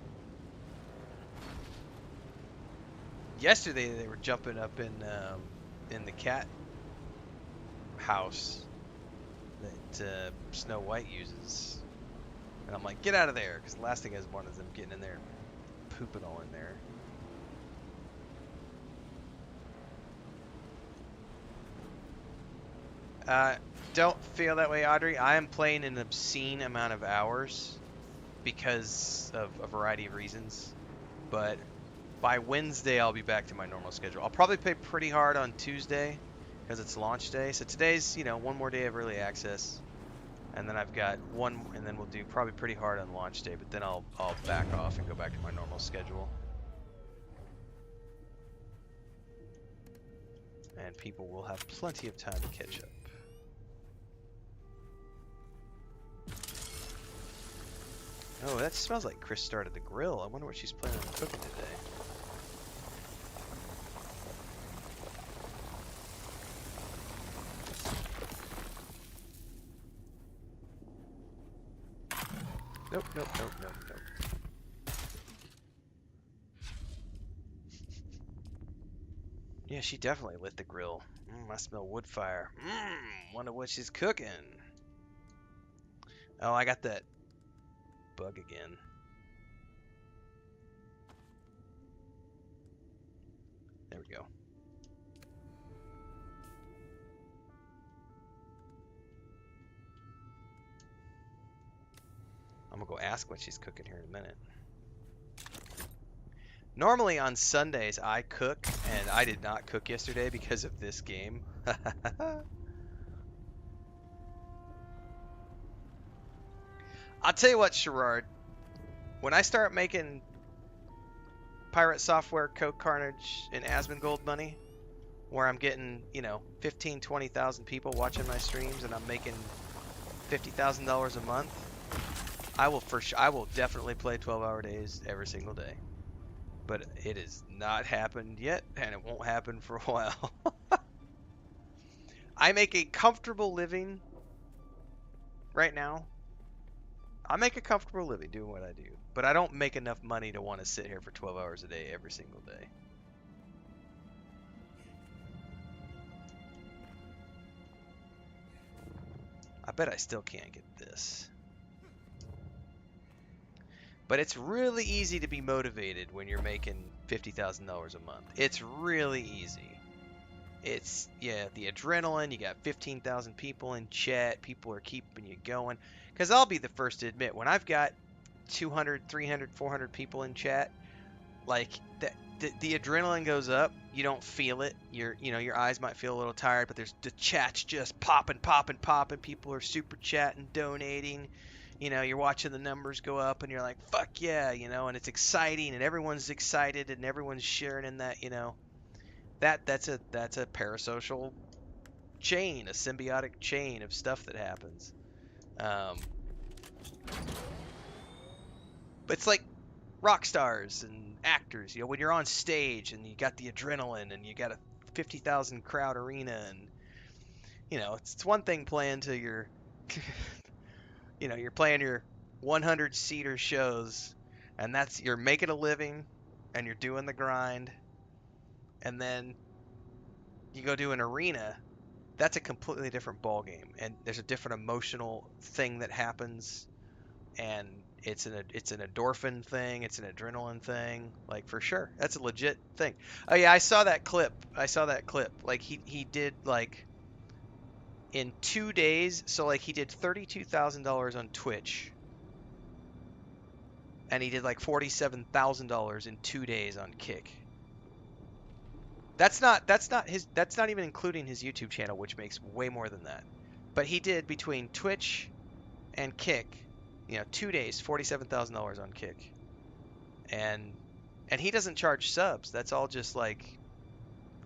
Yesterday they were jumping up in the cat house that Snow White uses, and I'm like, get out of there, because the last thing I want is them getting in there, pooping all in there. Don't feel that way, Audrey. I am playing an obscene amount of hours because of a variety of reasons, but by Wednesday I'll be back to my normal schedule. I'll probably play pretty hard on Tuesday because it's launch day. So today's, one more day of early access, and then I've got one, and then we'll do probably pretty hard on launch day, but then I'll back off and go back to my normal schedule. And people will have plenty of time to catch up. Oh, that smells like Chris started the grill. I wonder what she's planning on cooking today. Nope, nope, nope, nope, nope. Yeah, she definitely lit the grill. I smell wood fire. Wonder what she's cooking. Oh, I got that bug again. There we go. I'm gonna go ask what she's cooking here in a minute. Normally on Sundays I cook, and I did not cook yesterday because of this game. I'll tell you what, Sherrard. When I start making Pirate Software, Code Carnage, and Asmongold money, where I'm getting, 15, 20,000 people watching my streams, and I'm making $50,000 a month, I will definitely play 12-hour days every single day. But it has not happened yet, and it won't happen for a while. I make a comfortable living right now. I make a comfortable living doing what I do, but I don't make enough money to want to sit here for 12 hours a day every single day. I bet I still can't get this. But it's really easy to be motivated when you're making $50,000 a month. It's really easy. It's, the adrenaline, you got 15,000 people in chat, people are keeping you going. Because I'll be the first to admit, when I've got 200, 300, 400 people in chat, like, the adrenaline goes up. You don't feel it. Your eyes might feel a little tired, but the chat's just popping, popping, popping. People are super chatting, donating. You're watching the numbers go up, and you're like, fuck yeah, and it's exciting, and everyone's excited, and everyone's sharing in that, that's a parasocial chain, a symbiotic chain of stuff that happens. But it's like rock stars and actors, when you're on stage and you got the adrenaline and you got a 50,000 crowd arena, and it's one thing playing to your you're playing your 100 seater shows, and you're making a living and you're doing the grind, and then you go do an arena. That's a completely different ball game, and there's a different emotional thing that happens, and it's an endorphin thing, it's an adrenaline thing, like, for sure. That's a legit thing. Oh yeah, I saw that clip. Like, he did, like, in 2 days, so like he did $32,000 on Twitch, and he did like $47,000 in 2 days on Kick. That's not even including his YouTube channel, which makes way more than that. But he did, between Twitch and Kick, 2 days, $47,000 on Kick. And he doesn't charge subs. That's all just like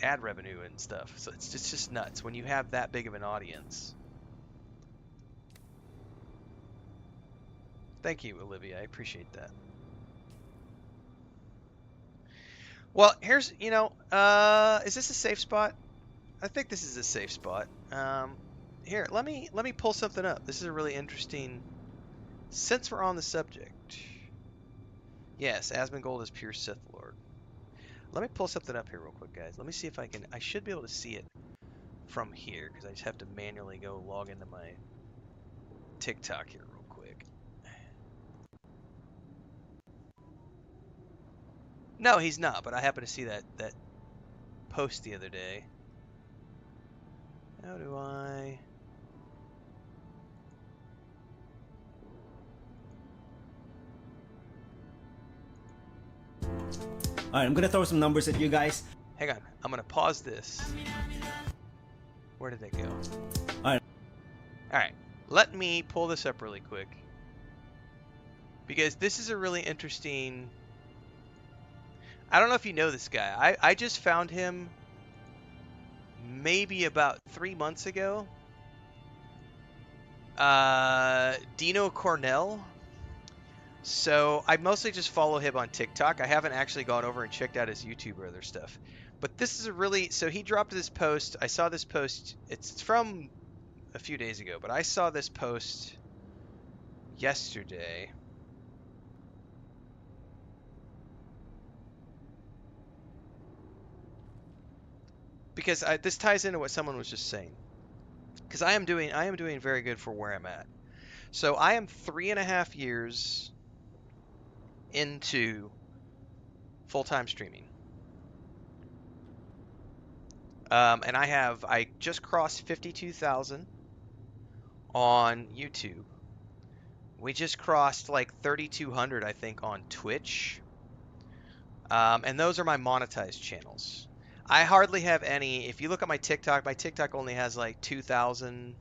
ad revenue and stuff. So it's just nuts when you have that big of an audience. Thank you, Olivia. I appreciate that. Well, here's, is this a safe spot? I think this is a safe spot. Here, let me pull something up. This is a really interesting. Since we're on the subject, yes, Asmongold is pure Sith Lord. Let me pull something up here real quick, guys. Let me see if I can. I should be able to see it from here because I just have to manually go log into my TikTok here real quick. No, he's not, but I happened to see that post the other day. How do I? Alright, I'm gonna throw some numbers at you guys. Hang on, I'm gonna pause this. Where did they go? Alright. Alright, let me pull this up really quick. Because this is a really interesting... I don't know if you know this guy. I just found him maybe about 3 months ago. Dino Cornell. So I mostly just follow him on TikTok. I haven't actually gone over and checked out his YouTube or other stuff. But this is a really... So he dropped this post. I saw this post. It's from a few days ago. But I saw this post yesterday. Because this ties into what someone was just saying. Because I am doing very good for where I'm at. So I am 3.5 years into full-time streaming. And I just crossed 52,000 on YouTube. We just crossed like 3,200, I think, on Twitch. And those are my monetized channels. I hardly have any. If you look at my TikTok only has like 2,000.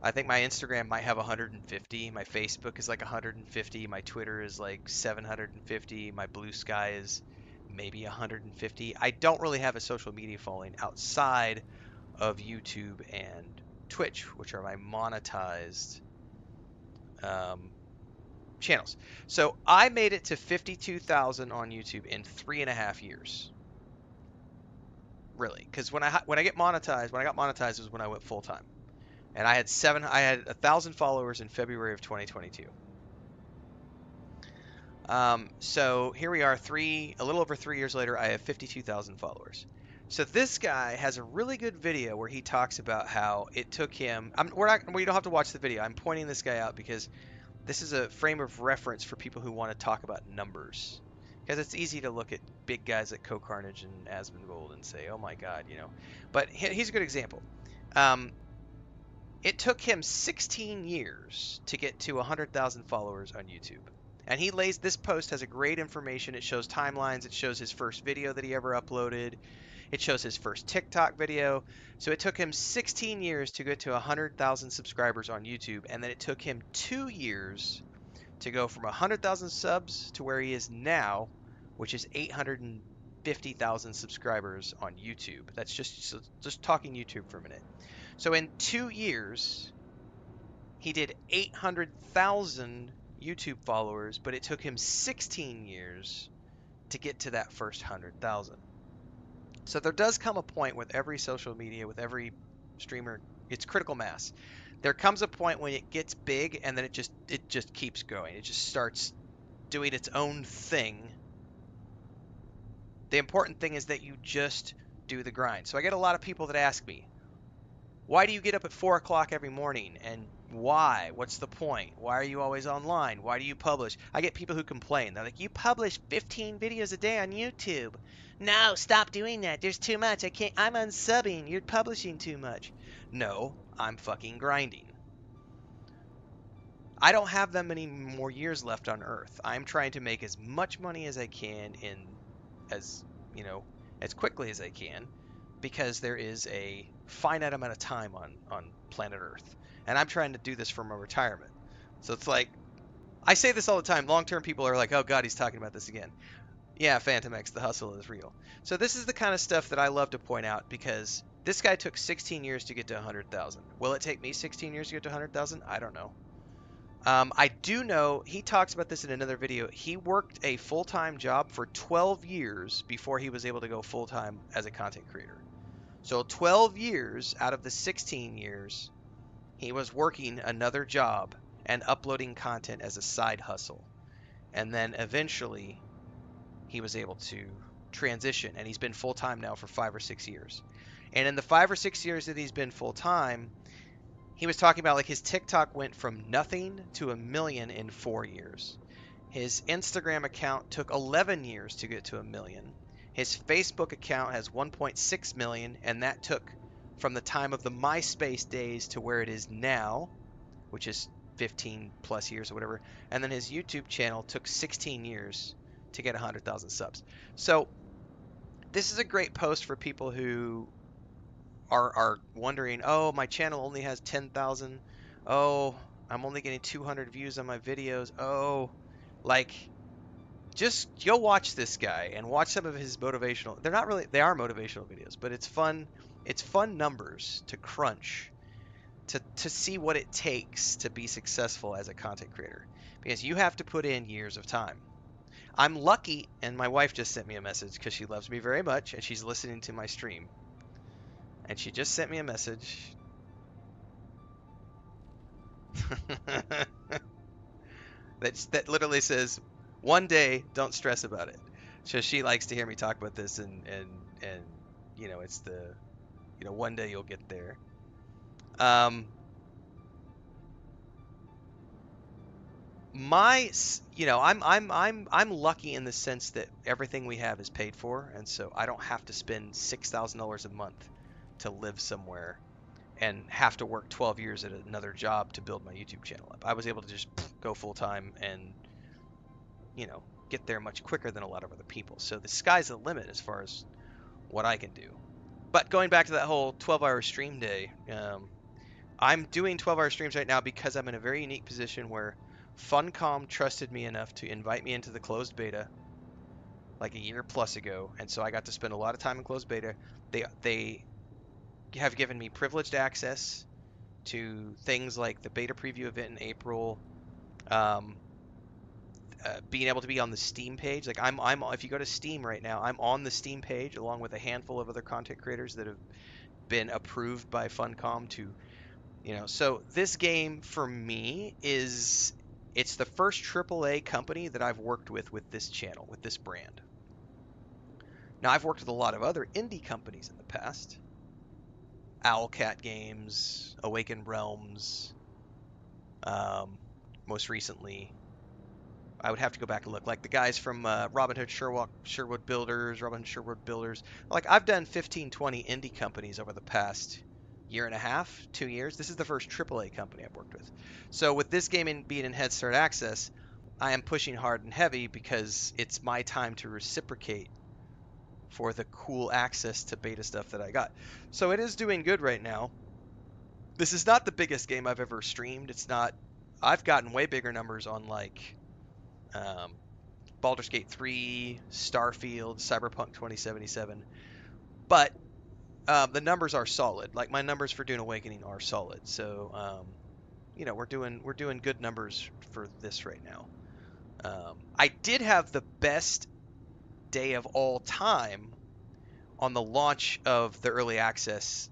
I think my Instagram might have 150. My Facebook is like 150. My Twitter is like 750. My Blue Sky is maybe 150. I don't really have a social media following outside of YouTube and Twitch, which are my monetized channels. So I made it to 52,000 on YouTube in 3.5 years. Really, because when I got monetized was when I went full time, and I had 1,000 followers in February of 2022. So here we are, a little over 3 years later. I have 52,000 followers. So this guy has a really good video where he talks about how it took him. We don't have to watch the video. I'm pointing this guy out because this is a frame of reference for people who want to talk about numbers. Because it's easy to look at big guys like Co-Carnage and Asmongold and say, oh my god, But here's a good example. It took him 16 years to get to 100,000 followers on YouTube. And this post has a great information. It shows timelines. It shows his first video that he ever uploaded. It shows his first TikTok video. So it took him 16 years to get to 100,000 subscribers on YouTube. And then it took him 2 years to go from 100,000 subs to where he is now, which is 850,000 subscribers on YouTube. That's just talking YouTube for a minute. So in 2 years, he did 800,000 YouTube followers, but it took him 16 years to get to that first 100,000. So there does come a point with every social media, with every streamer, it's critical mass. There comes a point when it gets big and then it just keeps going. It just starts doing its own thing. The important thing is that you just do the grind. So I get a lot of people that ask me, why do you get up at 4 o'clock every morning? And why? What's the point? Why are you always online? Why do you publish? I get people who complain. They're like, you publish 15 videos a day on YouTube. No, stop doing that. There's too much. I'm unsubbing. You're publishing too much. No, I'm fucking grinding. I don't have that many more years left on Earth. I'm trying to make as much money as I can as quickly as I can, because there is a finite amount of time on planet Earth. And I'm trying to do this for my retirement. So it's like, I say this all the time. Long-term people are like, oh god, he's talking about this again. Yeah, Phantom X, the hustle is real. So this is the kind of stuff that I love to point out, because this guy took 16 years to get to 100,000. Will it take me 16 years to get to 100,000? I don't know. I do know he talks about this in another video. He worked a full-time job for 12 years before he was able to go full-time as a content creator. So 12 years out of the 16 years, he was working another job and uploading content as a side hustle. And then eventually he was able to transition, and he's been full-time now for 5 or 6 years. And in the 5 or 6 years that he's been full-time, he was talking about like his TikTok went from nothing to 1 million in 4 years. His Instagram account took 11 years to get to 1 million. His Facebook account has 1.6 million, and that took from the time of the MySpace days to where it is now, which is 15 plus years or whatever. And then his YouTube channel took 16 years to get 100,000 subs. So this is a great post for people who are wondering, oh, my channel only has 10,000. Oh, I'm only getting 200 views on my videos. Oh, like, just go watch this guy and watch some of his motivational. They're not really, they are motivational videos, but it's fun. It's fun numbers to crunch to see what it takes to be successful as a content creator, because you have to put in years of time. I'm lucky, and my wife just sent me a message because she loves me very much and she's listening to my stream. And she just sent me a message. that literally says, "One day, don't stress about it." So she likes to hear me talk about this, and it's the, one day you'll get there. My, I'm lucky in the sense that everything we have is paid for, and so I don't have to spend $6,000 a month to live somewhere and have to work 12 years at another job to build my YouTube channel up. I was able to just go full time and, get there much quicker than a lot of other people. So the sky's the limit as far as what I can do. But going back to that whole 12-hour stream day, I'm doing 12-hour streams right now because I'm in a very unique position where Funcom trusted me enough to invite me into the closed beta like a year plus ago, and so I got to spend a lot of time in closed beta. They have given me privileged access to things like the beta preview event in April, um, being able to be on the Steam page. Like I'm if you go to Steam right now, I'm on the Steam page along with a handful of other content creators that have been approved by Funcom to, So this game for me it's the first AAA company that I've worked with this channel, with this brand. Now I've worked with a lot of other indie companies in the past. Owlcat Games, Awakened Realms, most recently. I would have to go back and look. Like the guys from Robin Hood Sherwood Builders, Like I've done 15, 20 indie companies over the past year and a half, 2 years. This is the first AAA company I've worked with. So with this game being in Head Start Access, I am pushing hard and heavy because it's my time to reciprocate for the cool access to beta stuff that I got. So it is doing good right now. This is not the biggest game I've ever streamed. It's not. I've gotten way bigger numbers on like um, Baldur's Gate 3, Starfield, Cyberpunk 2077, but the numbers are solid. Like my numbers for Dune Awakening are solid. So we're doing good numbers for this right now. I did have the best day of all time on the launch of the early access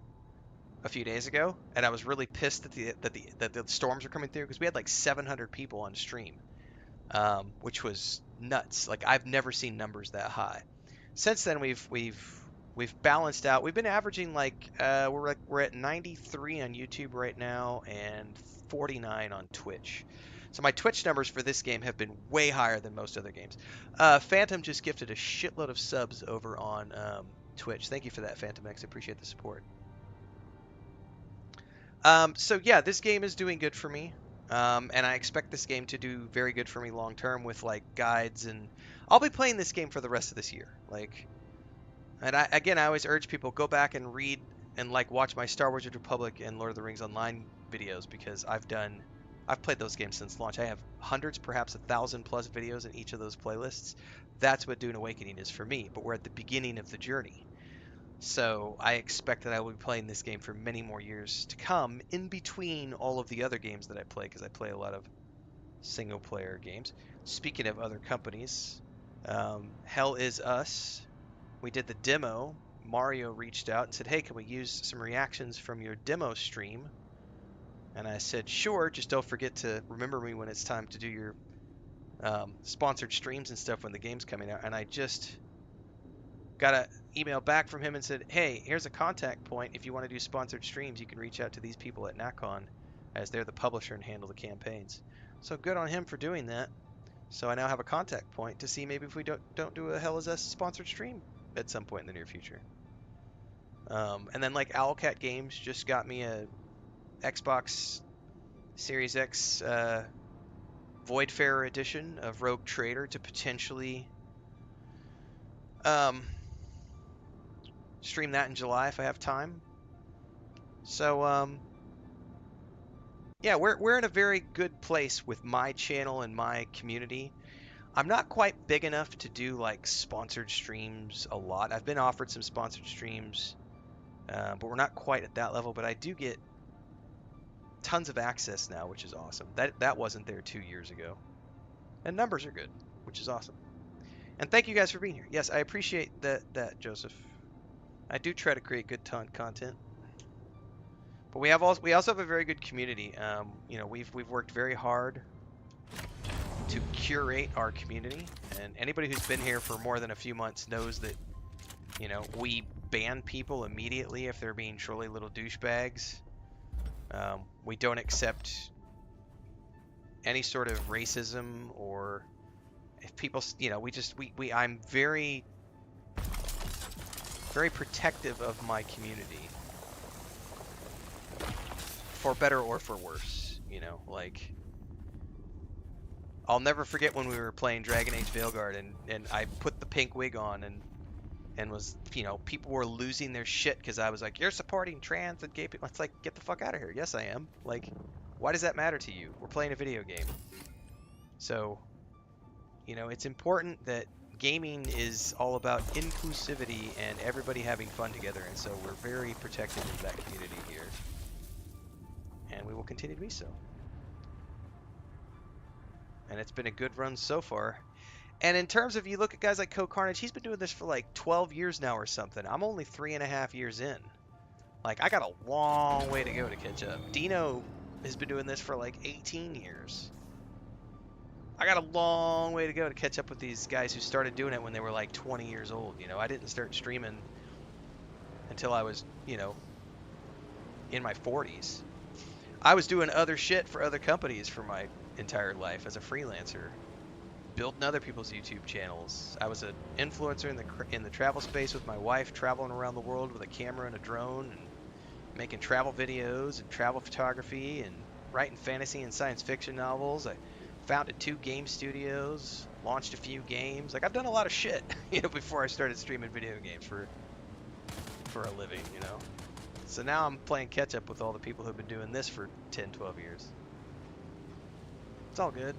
a few days ago, and I was really pissed that the storms were coming through because we had like 700 people on stream, which was nuts. Like I've never seen numbers that high. Since then, we've balanced out. We've been averaging like we're at 93 on YouTube right now and 49 on Twitch. So my Twitch numbers for this game have been way higher than most other games. Phantom just gifted a shitload of subs over on Twitch. Thank you for that, Phantom X. I appreciate the support. So yeah, this game is doing good for me. And I expect this game to do very good for me long term with like guides, and I'll be playing this game for the rest of this year. And I always urge people, go back and read and like watch my Star Wars: Age of Republic and Lord of the Rings Online videos, because I've played those games since launch. I have hundreds, perhaps 1,000 plus videos in each of those playlists. That's what Dune Awakening is for me, but we're at the beginning of the journey. So I expect that I will be playing this game for many more years to come, in between all of the other games that I play, because I play a lot of single player games. Speaking of other companies, Hell Is Us, we did the demo. Mario reached out and said, hey, can we use some reactions from your demo stream? And I said, sure, just don't forget to remember me when it's time to do your sponsored streams and stuff when the game's coming out. And I just got an email back from him and said, hey, here's a contact point. If you want to do sponsored streams, you can reach out to these people at Nakon, as they're the publisher and handle the campaigns. So good on him for doing that. So I now have a contact point to see maybe if we don't do a Hell Is Us sponsored stream at some point in the near future. And then like Owlcat Games just got me a Xbox Series X Voidfarer edition of Rogue Trader to potentially stream that in July if I have time. So yeah, we're in a very good place with my channel and my community. I'm not quite big enough to do like sponsored streams a lot. I've been offered some sponsored streams, but we're not quite at that level. But I do get tons of access now, which is awesome. That wasn't there 2 years ago, and numbers are good, which is awesome. And thank you guys for being here. Yes, I appreciate that Joseph. I do try to create good content, but we also have a very good community. You know, we've worked very hard to curate our community, and anybody who's been here for more than a few months knows that, you know, we ban people immediately if they're being trolly little douchebags. We don't accept any sort of racism, or if people, you know, I'm very protective of my community, for better or for worse, you know, like, I'll never forget when we were playing Dragon Age Veilguard, and I put the pink wig on and was, you know, people were losing their shit because I was like, you're supporting trans and gay people. It's like, get the fuck out of here. Yes, I am. Like, why does that matter to you? We're playing a video game. So, you know, it's important that gaming is all about inclusivity and everybody having fun together, and so we're very protective of that community here. And we will continue to be so. And it's been a good run so far. And in terms of, you look at guys like Co Carnage, he's been doing this for like 12 years now or something. I'm only 3.5 years in. Like, I got a long way to go to catch up. Dino has been doing this for like 18 years. I got a long way to go to catch up with these guys who started doing it when they were like 20 years old. You know, I didn't start streaming until I was, you know, in my 40s. I was doing other shit for other companies for my entire life as a freelancer, building other people's YouTube channels. I was an influencer in the travel space with my wife, traveling around the world with a camera and a drone, and making travel videos and travel photography, and writing fantasy and science fiction novels. I founded 2 game studios, launched a few games. Like, I've done a lot of shit, you know, before I started streaming video games for a living, you know. So now I'm playing catch up with all the people who've been doing this for 10, 12 years. It's all good.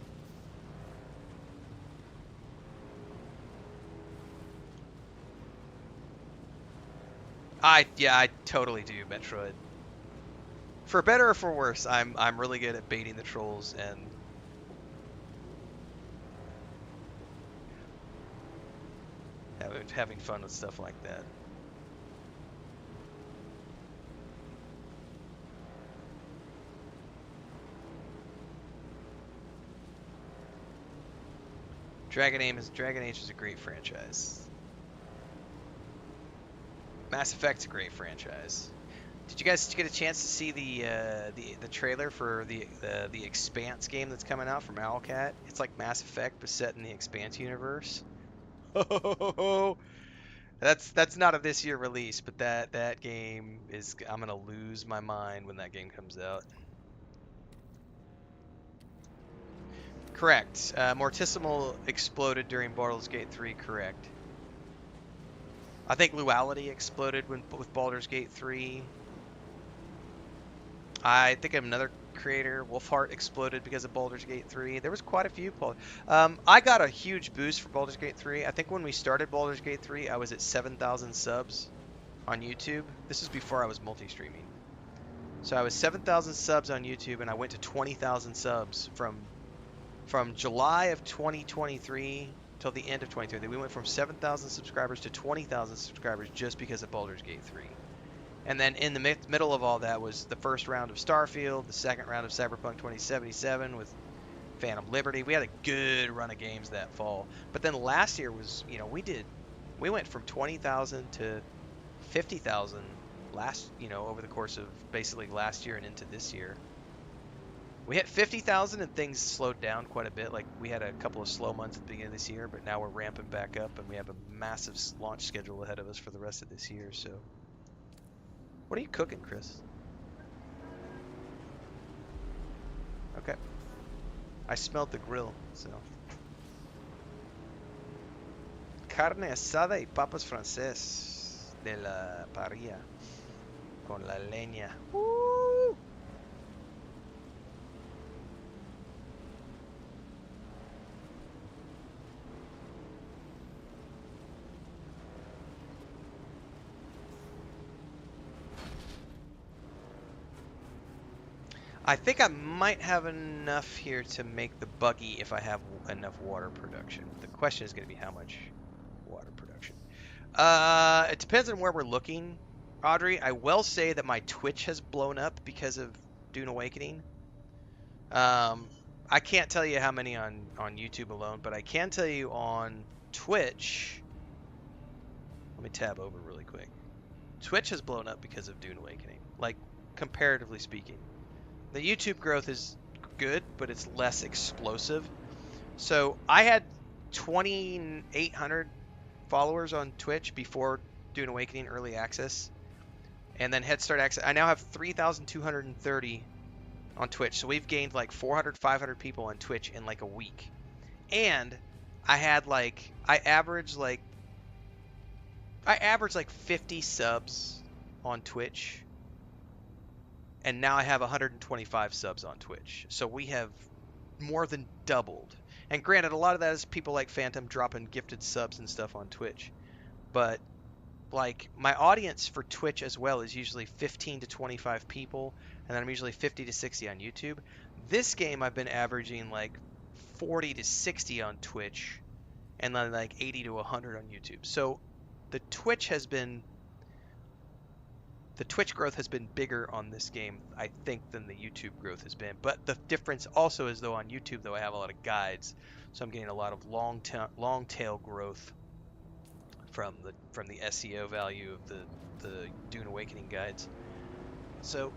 I totally do, Metroid. For better or for worse, I'm really good at baiting the trolls and having fun with stuff like that. Dragon Age is a great franchise. Mass Effect's a great franchise. Did you guys get a chance to see the trailer for the Expanse game that's coming out from Owlcat? It's like Mass Effect but set in the Expanse universe. That's not a this year release, but that game is, I'm gonna lose my mind when that game comes out. Correct. Morticimal exploded during Baldur's Gate 3, correct. I think Luality exploded with Baldur's Gate 3. I think another creator, Wolfheart, exploded because of Baldur's Gate 3. There was quite a few. I got a huge boost for Baldur's Gate 3. I think when we started Baldur's Gate 3, I was at 7,000 subs on YouTube. This is before I was multi-streaming. So I was 7,000 subs on YouTube, and I went to 20,000 subs from From July of 2023 till the end of 2023, we went from 7,000 subscribers to 20,000 subscribers just because of Baldur's Gate 3. And then in the middle of all that was the first round of Starfield, the second round of Cyberpunk 2077 with Phantom Liberty. We had a good run of games that fall. But then last year was, we went from 20,000 to 50,000 over the course of basically last year and into this year. We hit 50,000 and things slowed down quite a bit. Like we had a couple of slow months at the beginning of this year, but now we're ramping back up and we have a massive launch schedule ahead of us for the rest of this year. So, what are you cooking, Chris? Okay. I smelled the grill, so. Carne asada y papas francés de la parrilla con la leña. Woo! I think I might have enough here to make the buggy if I have enough water production. The question is going to be how much water production. It depends on where we're looking, Audrey. I will say that my Twitch has blown up because of Dune Awakening. I can't tell you how many on YouTube alone, but I can tell you on Twitch. Let me tab over really quick. Twitch has blown up because of Dune Awakening, like comparatively speaking. The YouTube growth is good, but it's less explosive. So I had 2,800 followers on Twitch before Dune Awakening Early Access, and then Head Start Access. I now have 3,230 on Twitch. So we've gained like 400, 500 people on Twitch in like a week. And I averaged like 50 subs on Twitch. And now I have 125 subs on Twitch. So we have more than doubled. And granted, a lot of that is people like Phantom dropping gifted subs and stuff on Twitch. But like my audience for Twitch as well is usually 15 to 25 people, and then I'm usually 50 to 60 on YouTube. This game I've been averaging like 40 to 60 on Twitch, and then like 80 to 100 on YouTube. So the Twitch growth has been bigger on this game, I think, than the YouTube growth has been. But the difference also is, though, on YouTube, though, I have a lot of guides, so I'm getting a lot of long tail growth from the SEO value of the Dune Awakening guides. So,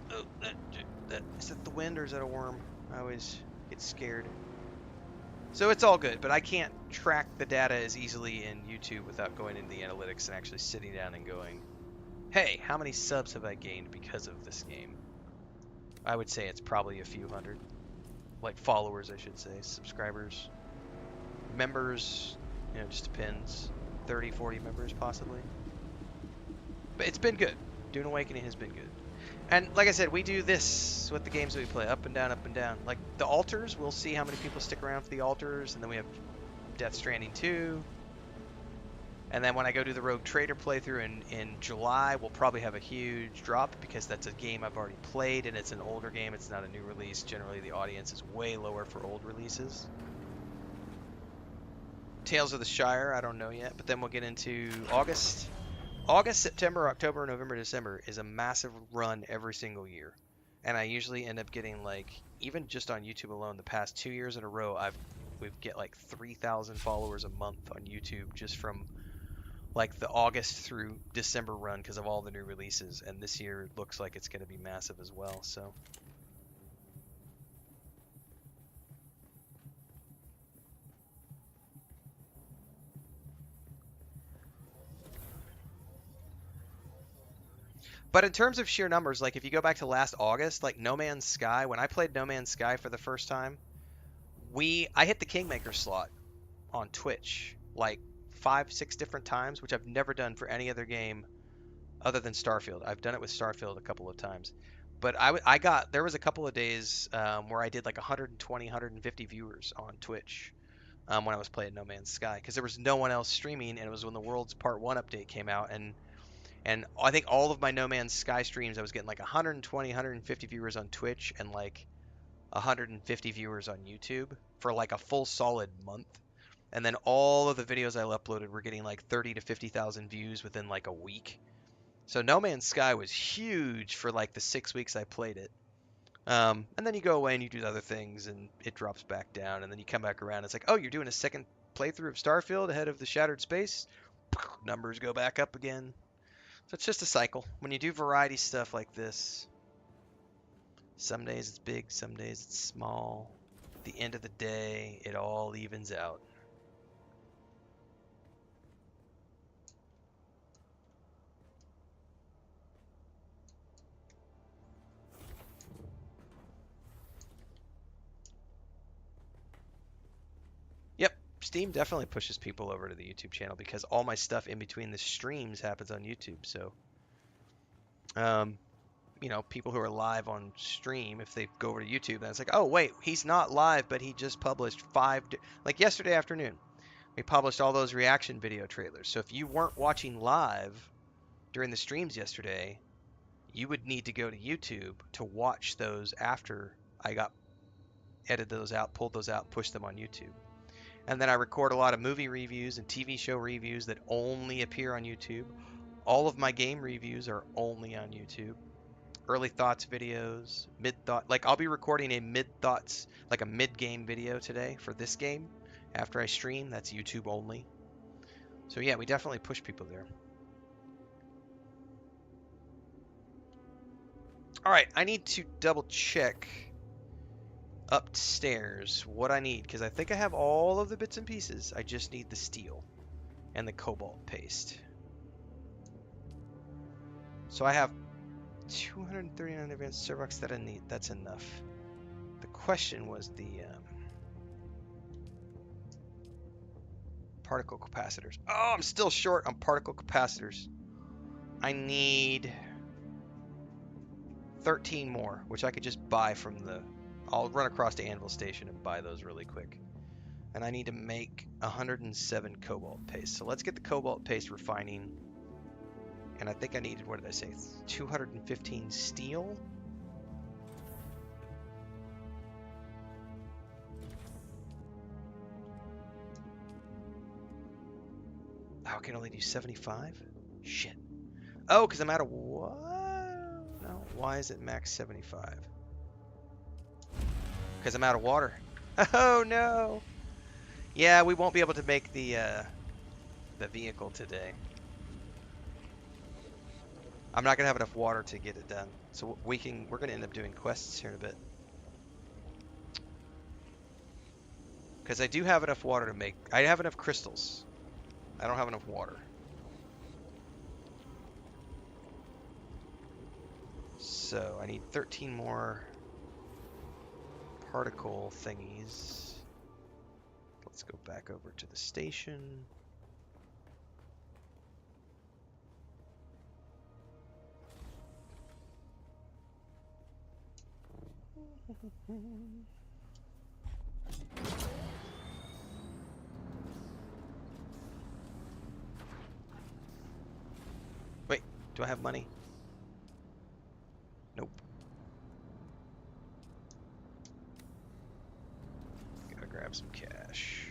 is that the wind or is that a worm? I always get scared. So it's all good, but I can't track the data as easily in YouTube without going into the analytics and actually sitting down and going, hey, how many subs have I gained because of this game? I would say it's probably a few hundred. Like followers, I should say. Subscribers. Members, it just depends. 30, 40 members, possibly. But it's been good. Dune Awakening has been good. And like I said, we do this with the games that we play. Up and down, up and down. Like the altars, we'll see how many people stick around for the altars. And then we have Death Stranding 2. And then when I go do the Rogue Trader playthrough in July, we'll probably have a huge drop because that's a game I've already played and it's an older game. It's not a new release. Generally, the audience is way lower for old releases. Tales of the Shire, I don't know yet, but then we'll get into August. August, September, October, November, December is a massive run every single year. And I usually end up getting like, even just on YouTube alone, the past 2 years in a row, we get like 3,000 followers a month on YouTube just from like the August through December run because of all the new releases, and this year it looks like it's going to be massive as well. So but in terms of sheer numbers, like if you go back to last August, like No Man's Sky, when I played No Man's Sky for the first time, I hit the Kingmaker slot on Twitch like 5-6 different times, which I've never done for any other game other than Starfield. I've done it with Starfield a couple of times, but there was a couple of days where I did like 120, 150 viewers on Twitch when I was playing No Man's Sky because there was no one else streaming, and it was when the World's Part 1 update came out, and I think all of my No Man's Sky streams I was getting like 120, 150 viewers on Twitch and like 150 viewers on YouTube for like a full solid month. And then all of the videos I uploaded were getting like 30 to 50,000 views within like a week. So No Man's Sky was huge for like the 6 weeks I played it. And then you go away and you do other things and it drops back down. And then you come back around. It's like, oh, you're doing a second playthrough of Starfield ahead of the Shattered Space? Numbers go back up again. So it's just a cycle. When you do variety stuff like this, some days it's big, some days it's small. At the end of the day, it all evens out. Yep, Steam definitely pushes people over to the YouTube channel because all my stuff in between the streams happens on YouTube. So, you know, people who are live on stream, if they go over to YouTube, then it's like, oh, wait, he's not live, but he just published like yesterday afternoon, we published all those reaction video trailers. So if you weren't watching live during the streams yesterday, you would need to go to YouTube to watch those after I got edited those out, pulled those out, pushed them on YouTube. And then I record a lot of movie reviews and TV show reviews that only appear on YouTube. All of my game reviews are only on YouTube. Early thoughts videos, mid thought, like I'll be recording a mid thoughts, like a mid game video today for this game after I stream. That's YouTube only. So yeah, we definitely push people there. All right, I need to double check upstairs what I need because I think I have all of the bits and pieces. I just need the steel and the cobalt paste. So I have 239 advanced servox that I need. That's enough. The question was the particle capacitors. Oh, I'm still short on particle capacitors. I need 13 more, which I could just buy from the... I'll run across to Anvil Station and buy those really quick. And I need to make 107 cobalt paste. So let's get the cobalt paste refining. And I think I needed, what did I say, 215 steel? Oh, I can only do 75? Shit. Oh, because I'm out of what? No, why is it max 75? Because I'm out of water. Oh no! Yeah, we won't be able to make the vehicle today. I'm not gonna have enough water to get it done, so we're gonna end up doing quests here in a bit. Because I do have enough water to make. I have enough crystals. I don't have enough water. So I need 13 more particle thingies. Let's go back over to the station. Wait, do I have money? Nope. Gotta grab some cash.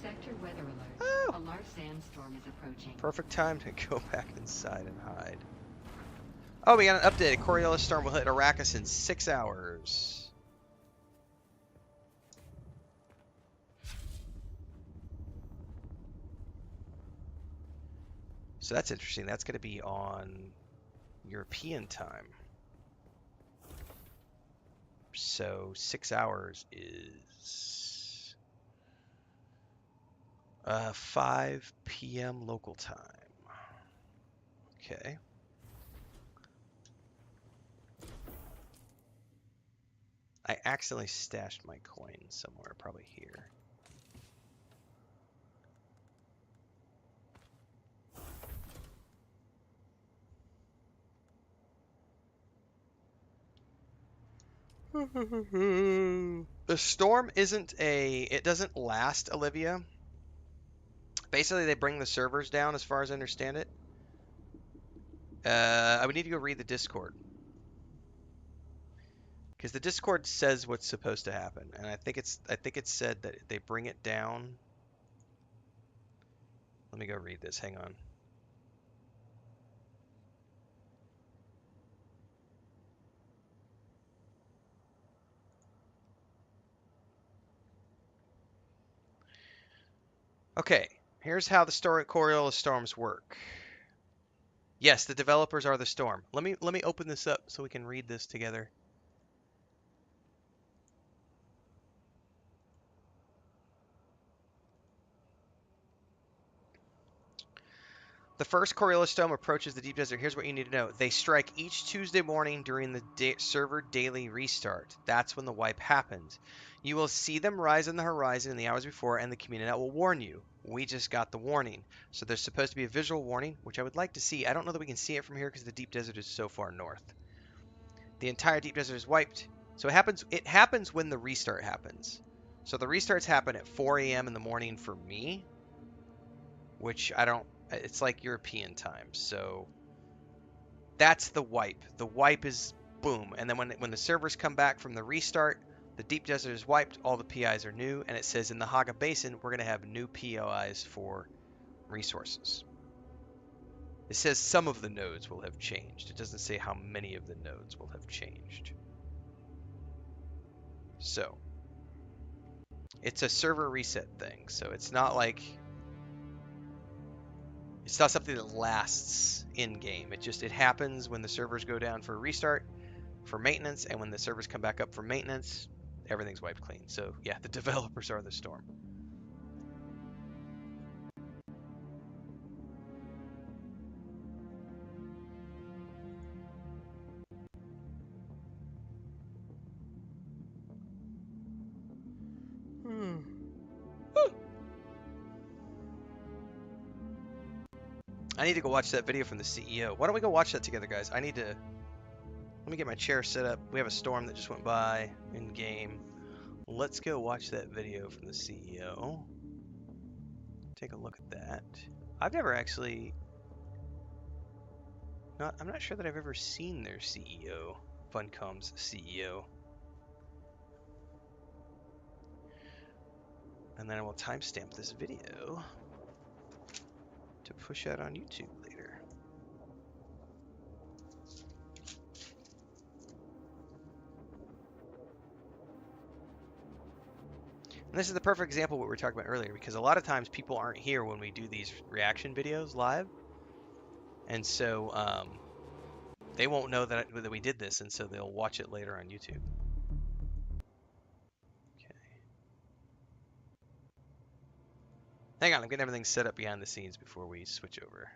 Sector weather alert. Oh! A large sandstorm is approaching. Perfect time to go back inside and hide. Oh, we got an update. A Coriolis storm will hit Arrakis in 6 hours. So that's interesting. That's going to be on European time. So 6 hours is 5 p.m. local time. Okay. I accidentally stashed my coin somewhere, probably here. The storm isn't it doesn't last, Olivia. Basically, they bring the servers down, as far as I understand it. I would need to go read the Discord. Because the Discord says what's supposed to happen, and I think it's said that they bring it down. Let me go read this. Hang on. Okay, here's how the Coriolis storms work. Yes, the developers are the storm. Let me open this up so we can read this together. The first Coriolis storm approaches the deep desert. Here's what you need to know. They strike each Tuesday morning during the server daily restart. That's when the wipe happens. You will see them rise on the horizon in the hours before, and the community net will warn you. We just got the warning. So there's supposed to be a visual warning, which I would like to see. I don't know that we can see it from here because the deep desert is so far north. The entire deep desert is wiped. So it happens when the restart happens. So the restarts happen at 4 a.m. in the morning for me, which it's like European time. So that's the wipe. The wipe is boom. And then when the servers come back from the restart, the deep desert is wiped, all the PIs are new, and it says in the Haga Basin, we're going to have new PIs for resources. It says some of the nodes will have changed. It doesn't say how many of the nodes will have changed. So, it's a server reset thing. So it's not something that lasts in-game. It happens when the servers go down for a restart, for maintenance, and when the servers come back up for maintenance, everything's wiped clean. So yeah, the developers are the storm. I need to go watch that video from the CEO. Why don't we go watch that together, guys? Let me get my chair set up. We have a storm that just went by in game. Let's go watch that video from the CEO. Take a look at that. I've never actually... I'm not sure that I've ever seen their CEO. Funcom's CEO. And then I will timestamp this video to push out on YouTube later. And this is the perfect example of what we were talking about earlier, because a lot of times people aren't here when we do these reaction videos live. And so they won't know that we did this, and so they'll watch it later on YouTube. Okay. Hang on, I'm getting everything set up behind the scenes before we switch over.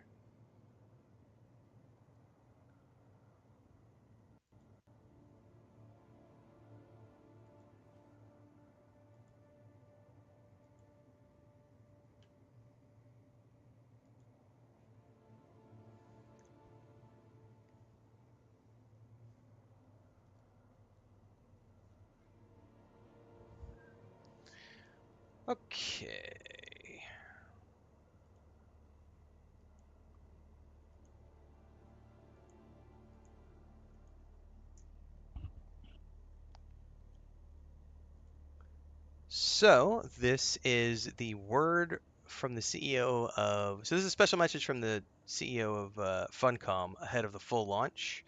Okay. So this is the word from the CEO of... So this is a special message from the CEO of Funcom ahead of the full launch,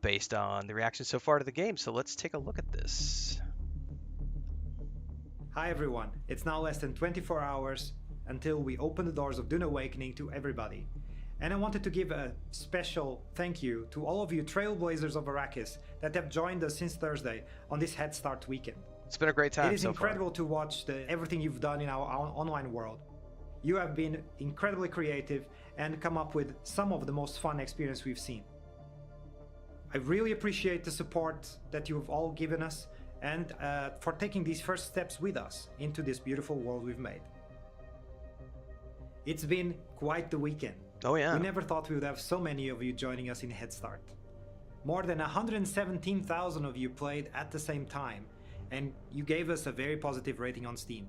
based on the reaction so far to the game. So let's take a look at this. Hi everyone, it's now less than 24 hours until we open the doors of Dune Awakening to everybody. And I wanted to give a special thank you to all of you trailblazers of Arrakis that have joined us since Thursday on this Head Start weekend. It's been a great time so far. It is incredible to watch everything you've done in our online world. You have been incredibly creative and come up with some of the most fun experience we've seen. I really appreciate the support that you've all given us and for taking these first steps with us into this beautiful world we've made. It's been quite the weekend. Oh yeah. We never thought we would have so many of you joining us in Head Start. More than 117,000 of you played at the same time, and you gave us a very positive rating on Steam.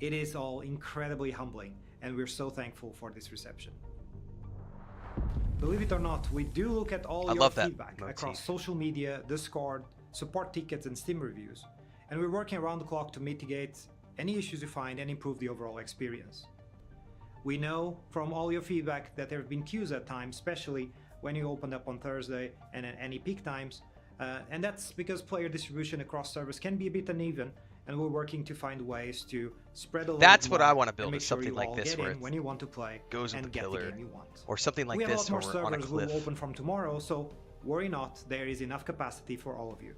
It is all incredibly humbling, and we're so thankful for this reception. Believe it or not, we do look at all your feedback across social media, Discord, support tickets and Steam reviews, and we're working around the clock to mitigate any issues you find and improve the overall experience. We know from all your feedback that there have been queues at times, especially when you opened up on Thursday and at any peak times, and that's because player distribution across servers can be a bit uneven, and we're working to find ways to spread a little That's bit what more I want to and build, make is sure something you like all this get where in it when you want to play goes with and the get the pillar, game you want. or something like We have a this lot where more we're on a servers will cliff. open from tomorrow, so worry not, there is enough capacity for all of you.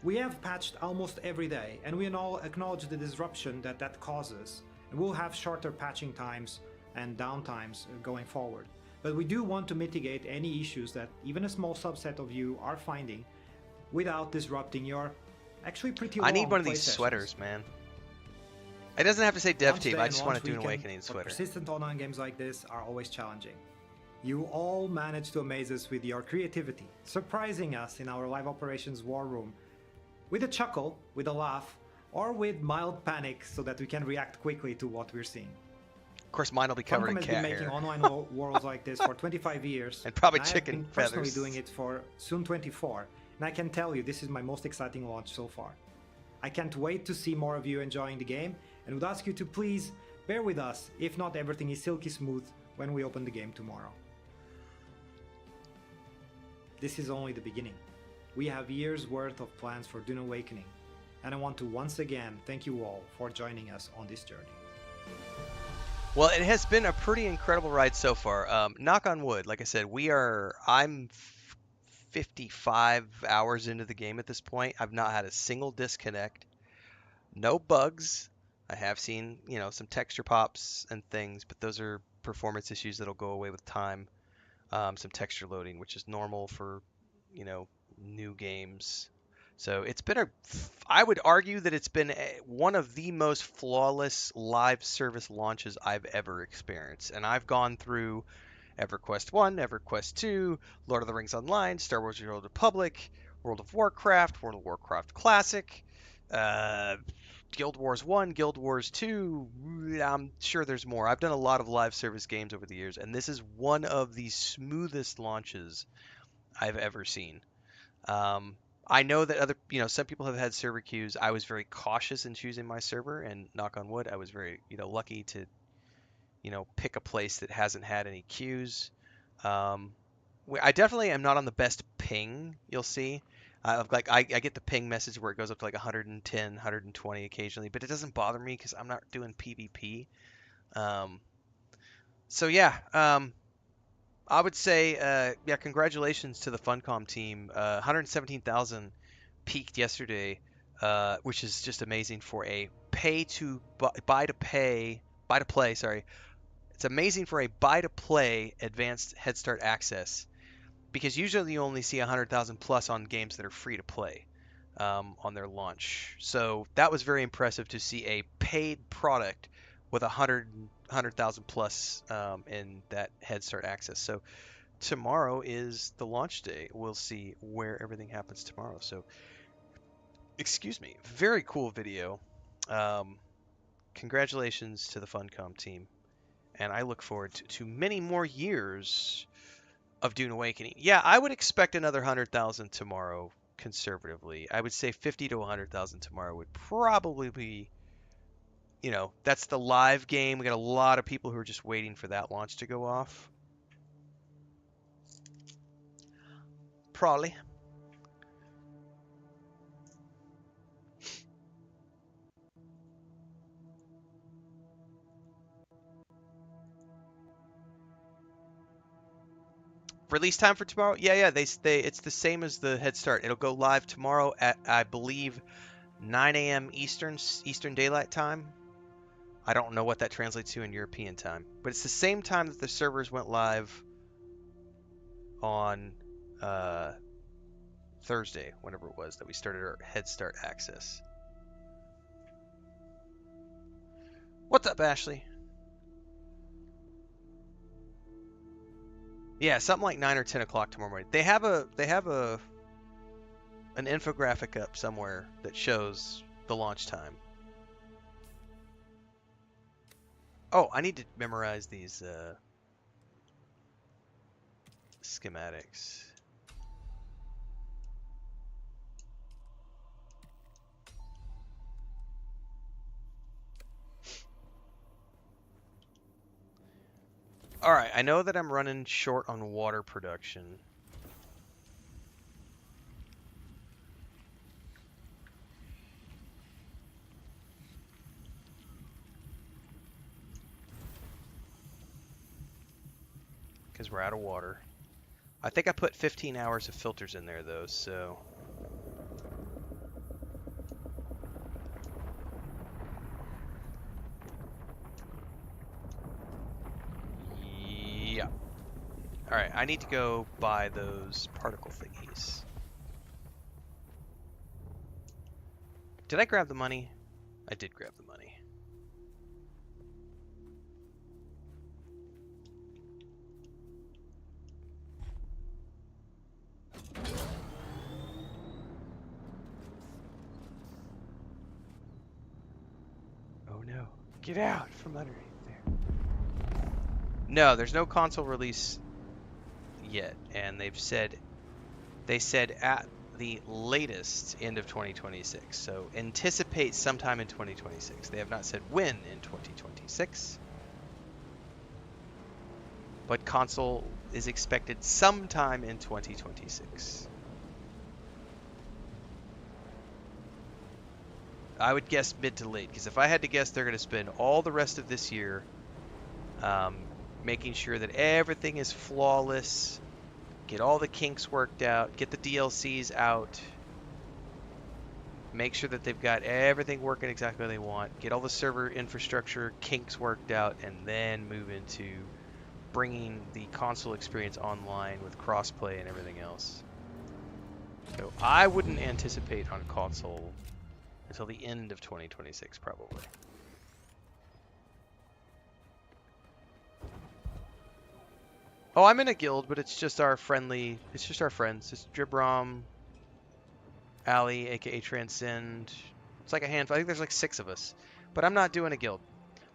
We have patched almost every day, and we all acknowledge the disruption that causes, and we'll have shorter patching times and downtimes going forward. But we do want to mitigate any issues that even a small subset of you are finding without disrupting your actually pretty long I need one of play these sessions. sweaters, man. It doesn't have to say dev Launch team. day I and just want a launch Dune weekend Awakening for sweater. persistent online games like this are always challenging. You all manage to amaze us with your creativity, surprising us in our live operations war room with a chuckle, with a laugh, or with mild panic so that we can react quickly to what we're seeing. Of course, mine will be covered Funcom in has been cat making hair. online worlds like this for 25 years, And probably I have chicken been personally feathers. doing it for soon 24, and I can tell you this is my most exciting launch so far. I can't wait to see more of you enjoying the game, and would ask you to please bear with us if not everything is silky smooth when we open the game tomorrow. This is only the beginning. We have years worth of plans for Dune Awakening, and I want to once again thank you all for joining us on this journey. Well, it has been a pretty incredible ride so far. Knock on wood, like I said, I'm 55 hours into the game at this point. I've not had a single disconnect, no bugs. I have seen, some texture pops and things, but those are performance issues that'll go away with time. Some texture loading, which is normal for, new games. So I would argue that it's been one of the most flawless live service launches I've ever experienced. And I've gone through EverQuest 1, EverQuest 2, Lord of the Rings Online, Star Wars: The Old Republic, World of Warcraft Classic, Guild Wars 1, Guild Wars 2. I'm sure there's more. I've done a lot of live service games over the years, and this is one of the smoothest launches I've ever seen. I know that some people have had server queues. I was very cautious in choosing my server, and knock on wood, I was very, lucky to, pick a place that hasn't had any queues. I definitely am not on the best ping, you'll see. I get the ping message where it goes up to like 110, 120 occasionally, but it doesn't bother me because I'm not doing PvP. So yeah, I would say, congratulations to the Funcom team. 117,000 peaked yesterday, which is just amazing for a buy to play. Sorry, it's amazing for a buy to play advanced Head Start access, because usually you only see 100,000 plus on games that are free to play on their launch. So that was very impressive to see a paid product with 100,000 plus in that Head Start access. So tomorrow is the launch day. We'll see where everything happens tomorrow. So, excuse me, very cool video. Congratulations to the Funcom team, and I look forward to many more years of Dune Awakening. Yeah, I would expect another 100,000 tomorrow, conservatively. I would say 50 to 100,000 tomorrow would probably be, that's the live game. We got a lot of people who are just waiting for that launch to go off. Probably. Release time for tomorrow? Yeah. It's the same as the Head Start. It'll go live tomorrow at, I believe, 9 a.m. Eastern Daylight Time. I don't know what that translates to in European time, but it's the same time that the servers went live on Thursday, whenever it was that we started our Head Start access. What's up, Ashley? Yeah, something like 9 or 10 o'clock tomorrow morning. They have an infographic up somewhere that shows the launch time. Oh, I need to memorize these schematics. Alright, I know that I'm running short on water production. Because we're out of water. I think I put 15 hours of filters in there though, so... Yeah. Alright, I need to go buy those particle thingies. Did I grab the money? I did grab the money. Oh no. Get out from underneath there. No, there's no console release yet, and they said at the latest end of 2026. So anticipate sometime in 2026. They have not said when in 2026. But console is expected sometime in 2026. I would guess mid to late, because if I had to guess, they're going to spend all the rest of this year making sure that everything is flawless, get all the kinks worked out, get the DLCs out, make sure that they've got everything working exactly how they want, get all the server infrastructure kinks worked out, and then move into bringing the console experience online with crossplay and everything else. So I wouldn't anticipate on console until the end of 2026 probably. Oh, I'm in a guild, but it's just our friends. It's Dribrom, Ali, aka Transcend. It's like a handful. I think there's like 6 of us. But I'm not doing a guild.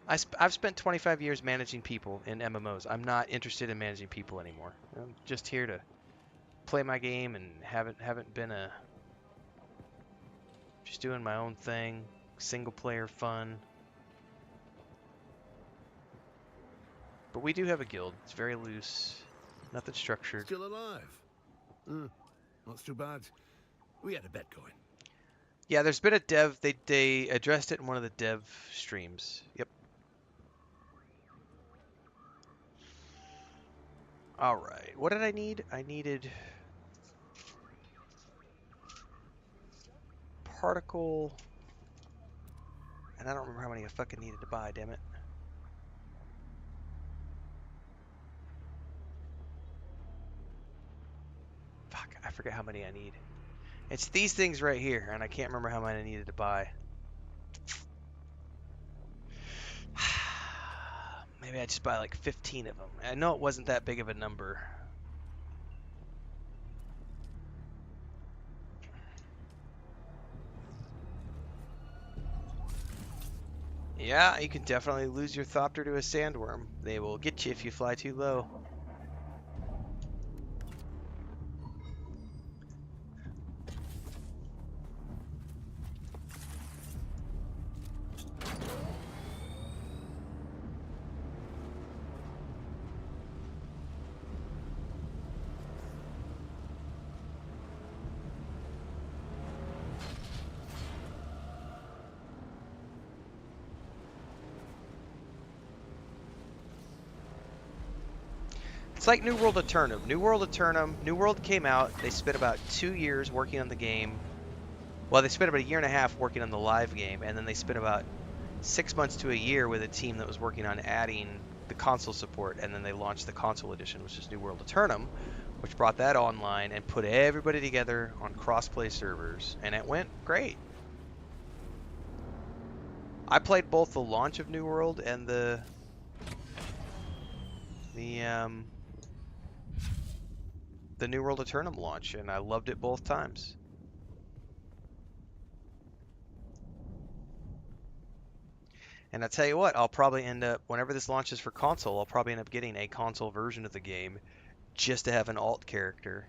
I've spent 25 years managing people in MMOs. I'm not interested in managing people anymore. I'm just here to play my game and haven't been just doing my own thing, single player fun. But we do have a guild. It's very loose, nothing structured. Still alive. Not too bad. We had a bet going. Yeah, there's been a dev. They addressed it in one of the dev streams. Yep. All right. What did I need? I needed particle, and I don't remember how many I fucking needed to buy. Damn it. Fuck, I forget how many I need. It's these things right here, and I can't remember how many I needed to buy. Maybe I just buy like 15 of them. I know it wasn't that big of a number. Yeah, you can definitely lose your thopter to a sandworm. They will get you if you fly too low. It's like New World Eternum. New World came out. They spent about 2 years working on the game. Well, they spent about a year and a half working on the live game, and then they spent about 6 months to a year with a team that was working on adding the console support, and then they launched the console edition, which is New World Eternum, which brought that online and put everybody together on cross-play servers, and it went great. I played both the launch of New World and the New World Eternum launch, and I loved it both times. And I tell you what, I'll probably end up, whenever this launches for console, I'll probably end up getting a console version of the game just to have an alt character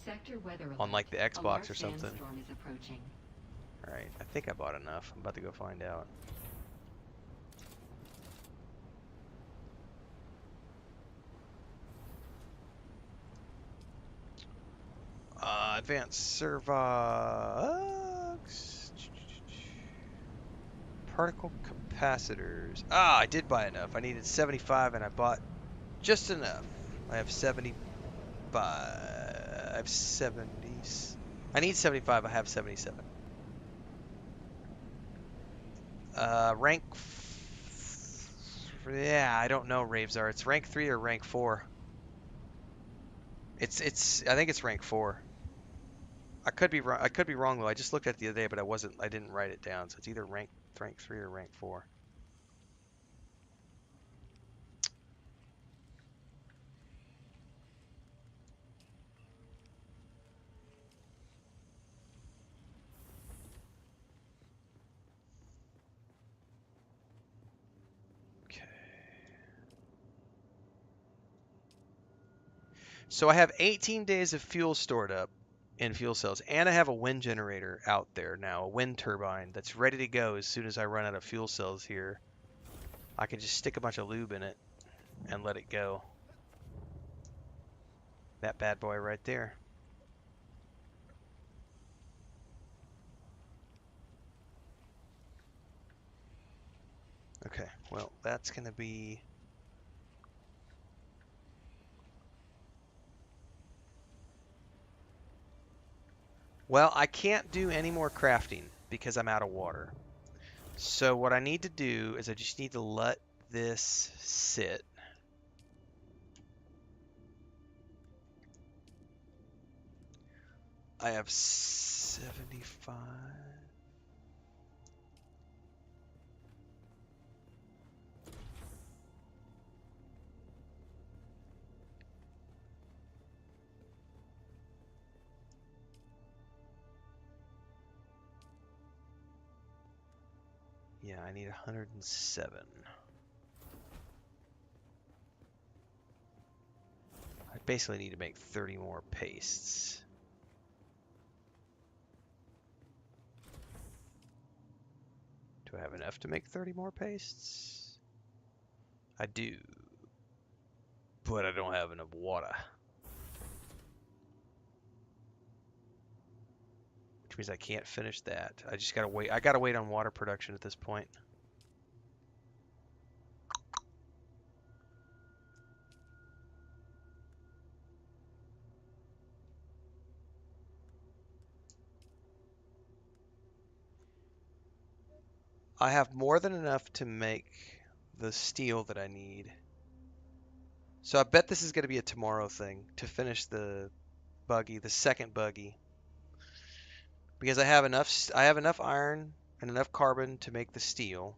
Sector weather alert. on like the A Xbox large or something. sandstorm is approaching. Alright, I think I bought enough. I'm about to go find out. Advanced servox. Particle capacitors. Ah, I did buy enough. I needed 75 and I bought just enough. I have 75. I have 70. I need 75. I have 77. Rank. Yeah, I don't know, Ravesar. It's rank 3 or rank 4. It's. I think it's rank 4. I could be wrong. I could be wrong though. I just looked at it the other day, but I wasn't. I didn't write it down. So it's either rank 3 or rank 4. Okay. So I have 18 days of fuel stored up in fuel cells, and I have a wind generator out there now, a wind turbine that's ready to go as soon as I run out of fuel cells here. I can just stick a bunch of lube in it and let it go. That bad boy right there. Okay, well, that's going to be... Well, I can't do any more crafting because I'm out of water. So what I need to do is I just need to let this sit. I have 75. Yeah, I need 107. I basically need to make 30 more pastes. Do I have enough to make 30 more pastes? I do. But I don't have enough water. Which means I can't finish that. I just gotta wait. I gotta wait on water production at this point. I have more than enough to make the steel that I need. So I bet this is going to be a tomorrow thing to finish the buggy, the second buggy. Because I have enough iron and enough carbon to make the steel.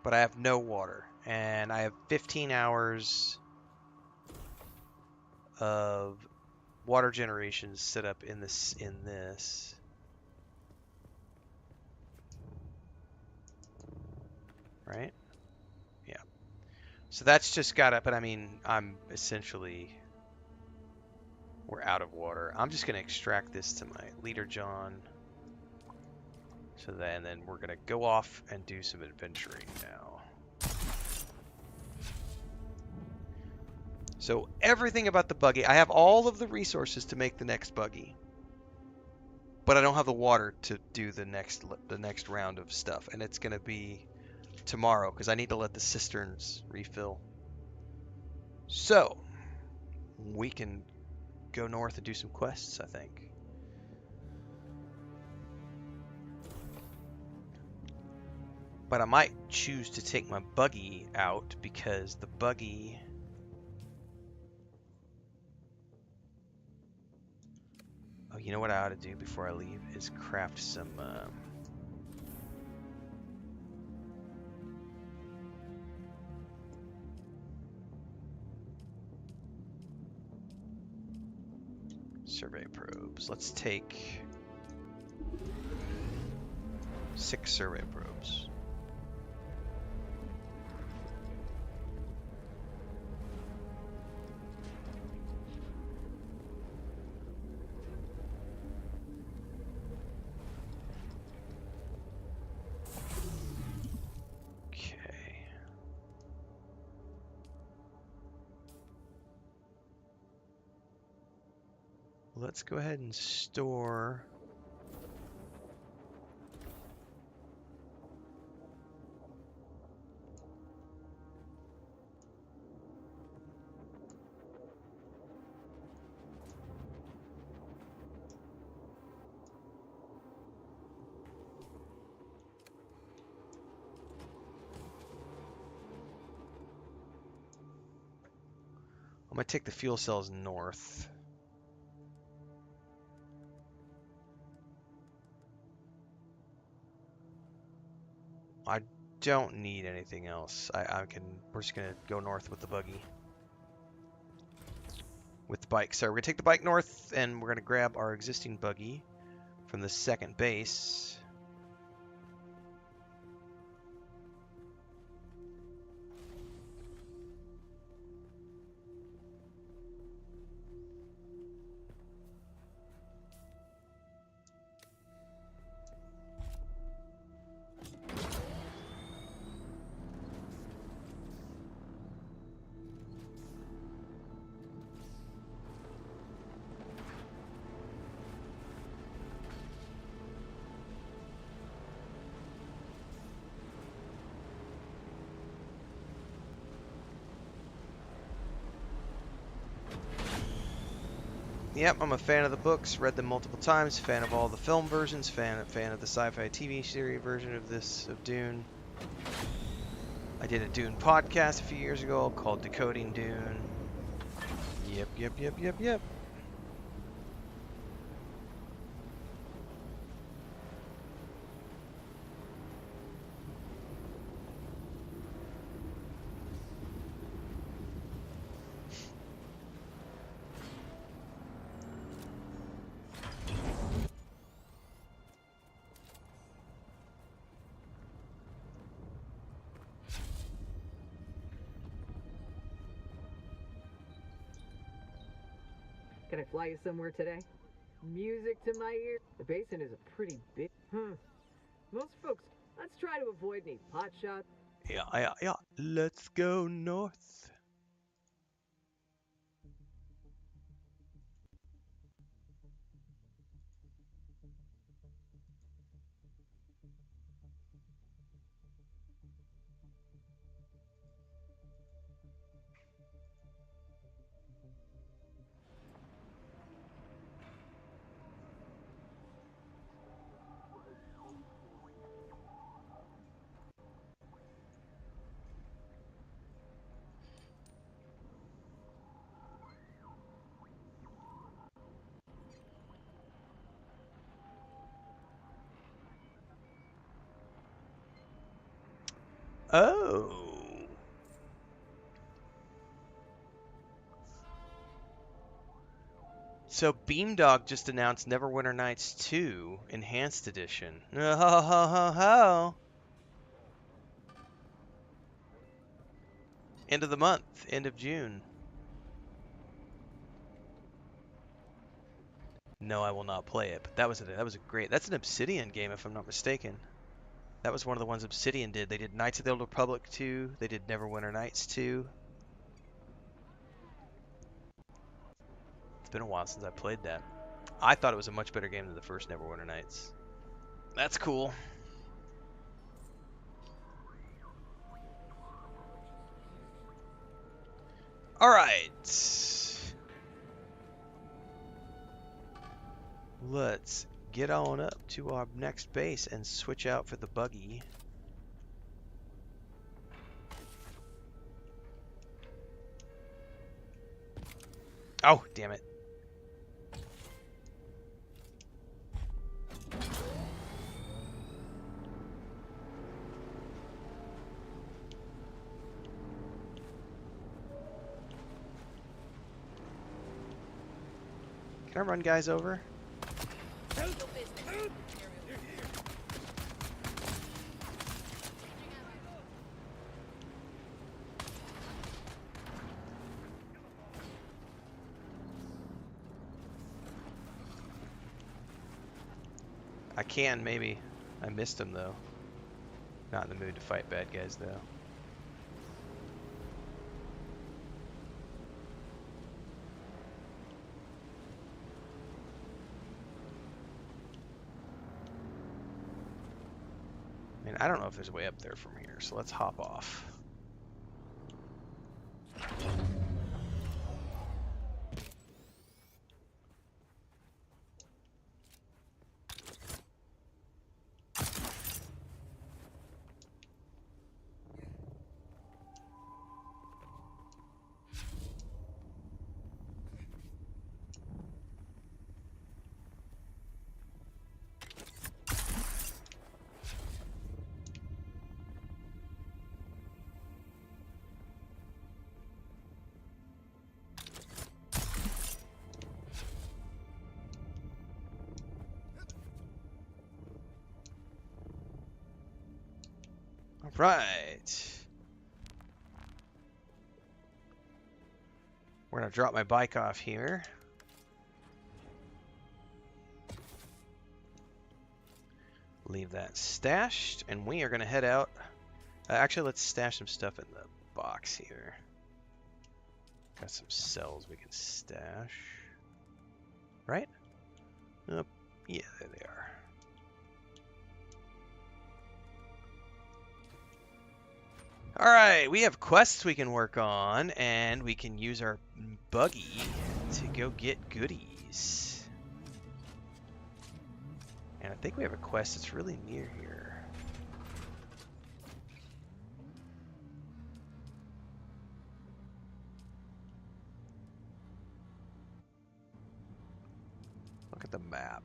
But I have no water, and I have 15 hours of water generation set up in this right? Yeah. So that's just got to, but I mean, we're out of water. I'm just going to extract this to my leader John. So then we're going to go off and do some adventuring now. So everything about the buggy, I have all of the resources to make the next buggy. But I don't have the water to do the next round of stuff, and it's going to be tomorrow because I need to let the cisterns refill. So we can go north and do some quests, I think. But I might choose to take my buggy out because the buggy... Oh, you know what I ought to do before I leave is craft some... survey probes. Let's take 6 survey probes. Okay. let's go ahead and store. I'm gonna take the fuel cells north. I don't need anything else. We're just gonna go north with the buggy. With the bike. So we're gonna take the bike north and we're gonna grab our existing buggy from the second base. Yep, I'm a fan of the books, read them multiple times, fan of all the film versions, fan of the sci-fi TV series version of Dune. I did a Dune podcast a few years ago called Decoding Dune. Yep. Can I fly you somewhere today? Music to my ear. The basin is a pretty big. Most folks, let's try to avoid any pot shots. Yeah. Let's go north. Oh. So Beamdog just announced Neverwinter Nights 2 Enhanced Edition. Oh, ho, ho, ho. End of the month, end of June. No, I will not play it, but that was a great. That's an Obsidian game, if I'm not mistaken. That was one of the ones Obsidian did. They did Knights of the Old Republic 2. They did Neverwinter Nights 2. It's been a while since I played that. I thought it was a much better game than the first Neverwinter Nights. That's cool. All right. Let's get on up to our next base and switch out for the buggy. Oh, damn it. Can I run guys over? I can, maybe. I missed him, though. Not in the mood to fight bad guys, though. And I don't know if there's a way up there from here, so let's hop off. All right. We're gonna drop my bike off here. Leave that stashed, and we are gonna head out. Actually, let's stash some stuff in the box here. Got some cells we can stash. Right? Yeah, there they are. Alright, we have quests we can work on, and we can use our buggy to go get goodies. And I think we have a quest that's really near here. Look at the map.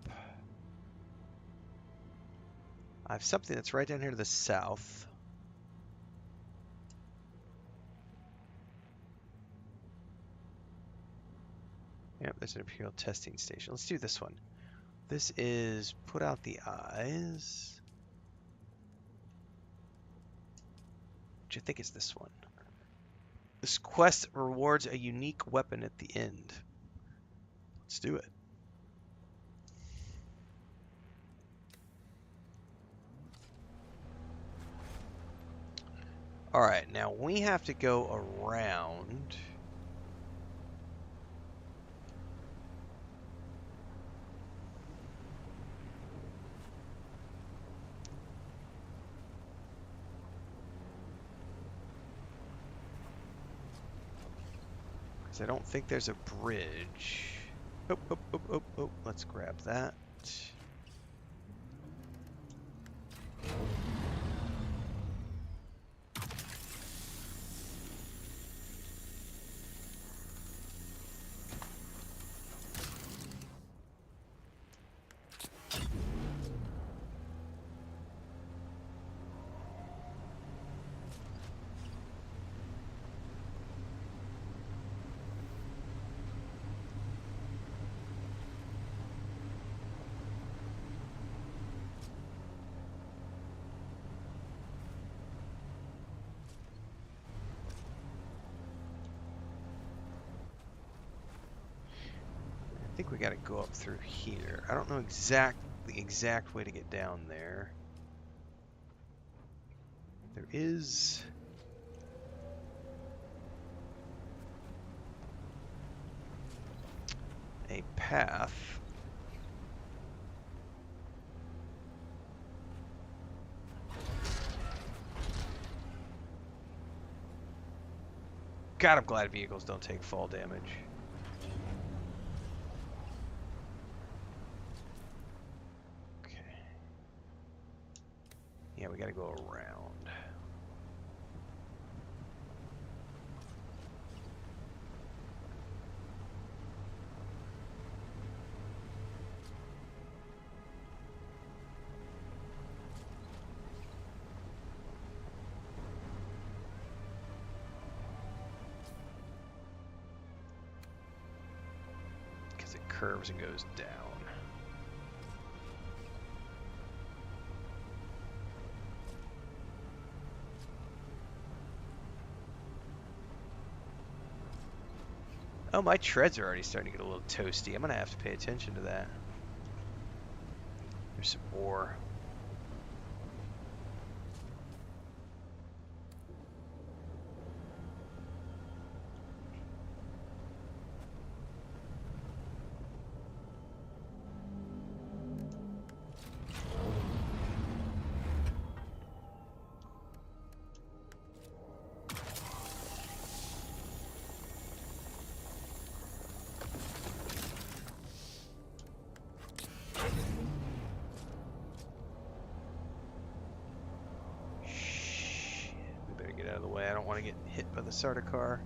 I have something that's right down here to the south. Yep, there's an Imperial testing station. Let's do this one. This is put out the eyes. Which I think is this one. This quest rewards a unique weapon at the end. Let's do it. Alright, now we have to go around. I don't think there's a bridge. Oh, let's grab that. I think we got to go up through here. I don't know the exact way to get down there. There is a path. God, I'm glad vehicles don't take fall damage. Yeah, we gotta go around. Because it curves and goes down. Oh, my treads are already starting to get a little toasty. I'm going to have to pay attention to that. There's some ore. hit by the Sardaukar.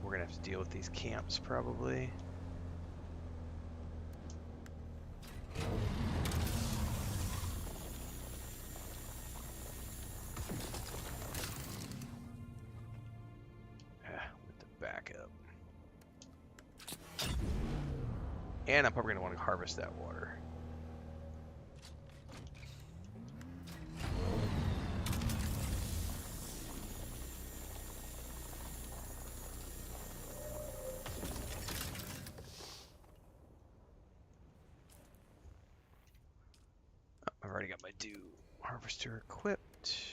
We're gonna have to deal with these camps probably. With the backup. And I'm probably gonna want to harvest that water. I've already got my Dune harvester equipped.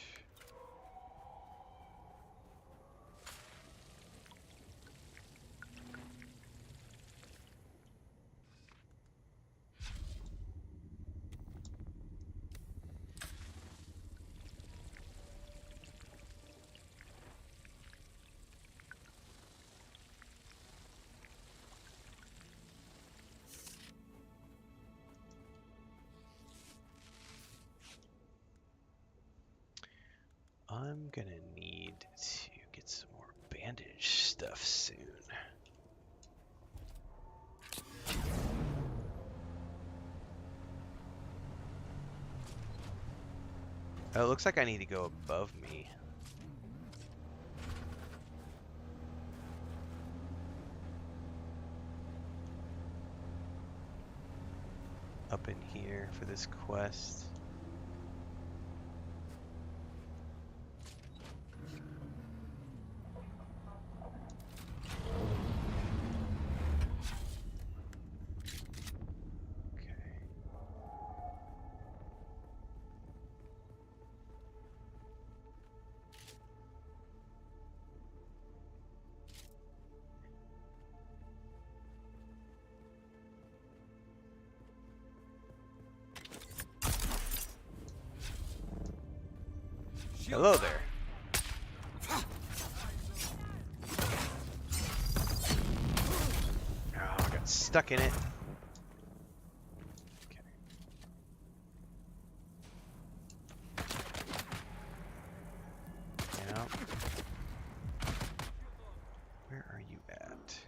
I'm gonna need to get some more bandage stuff soon. Oh, it looks like I need to go above me. Up in here for this quest. Hello there. Oh, I got stuck in it. Okay. Now, where are you at?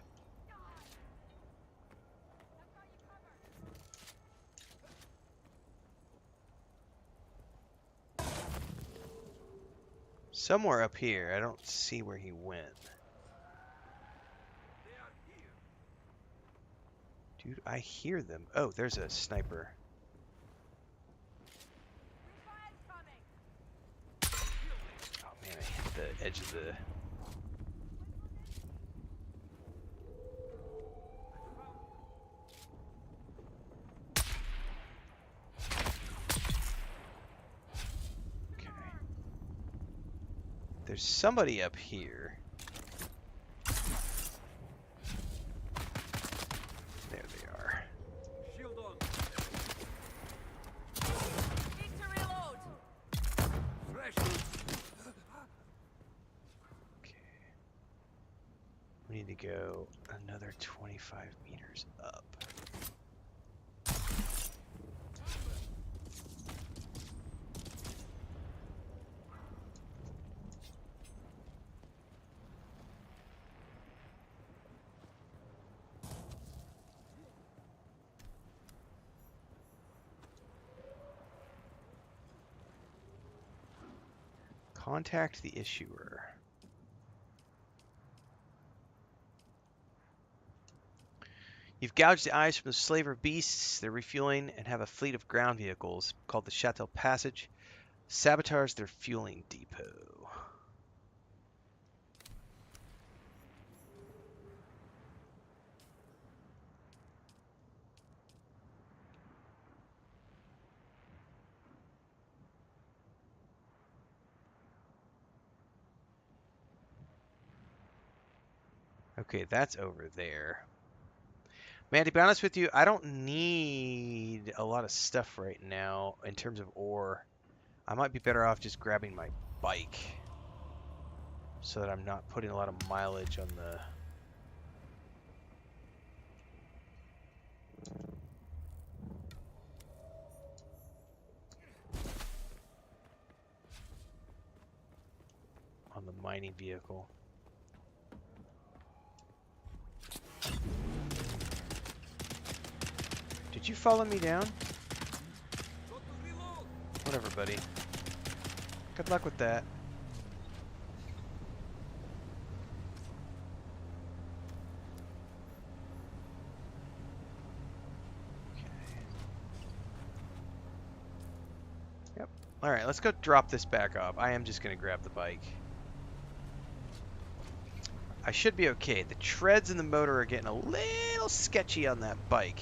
Somewhere up here. I don't see where he went. Dude, I hear them. Oh, there's a sniper. Oh man, I hit the edge of the... Okay. There's somebody up here. There they are. Shield on. Need to reload. Fresh. Okay. We need to go another 25 meters up. Contact the issuer. You've gouged the eyes from the slaver beasts. They're refueling and have a fleet of ground vehicles called the Chateau Passage. Sabotage their fueling depot. Okay, that's over there. Man, to be honest with you, I don't need a lot of stuff right now in terms of ore. I might be better off just grabbing my bike so that I'm not putting a lot of mileage on the... on the mining vehicle. Did you follow me down? Whatever, buddy. Good luck with that. Yep. Alright, let's go drop this back off. I am just going to grab the bike. I should be okay. The treads in the motor are getting a little sketchy on that bike.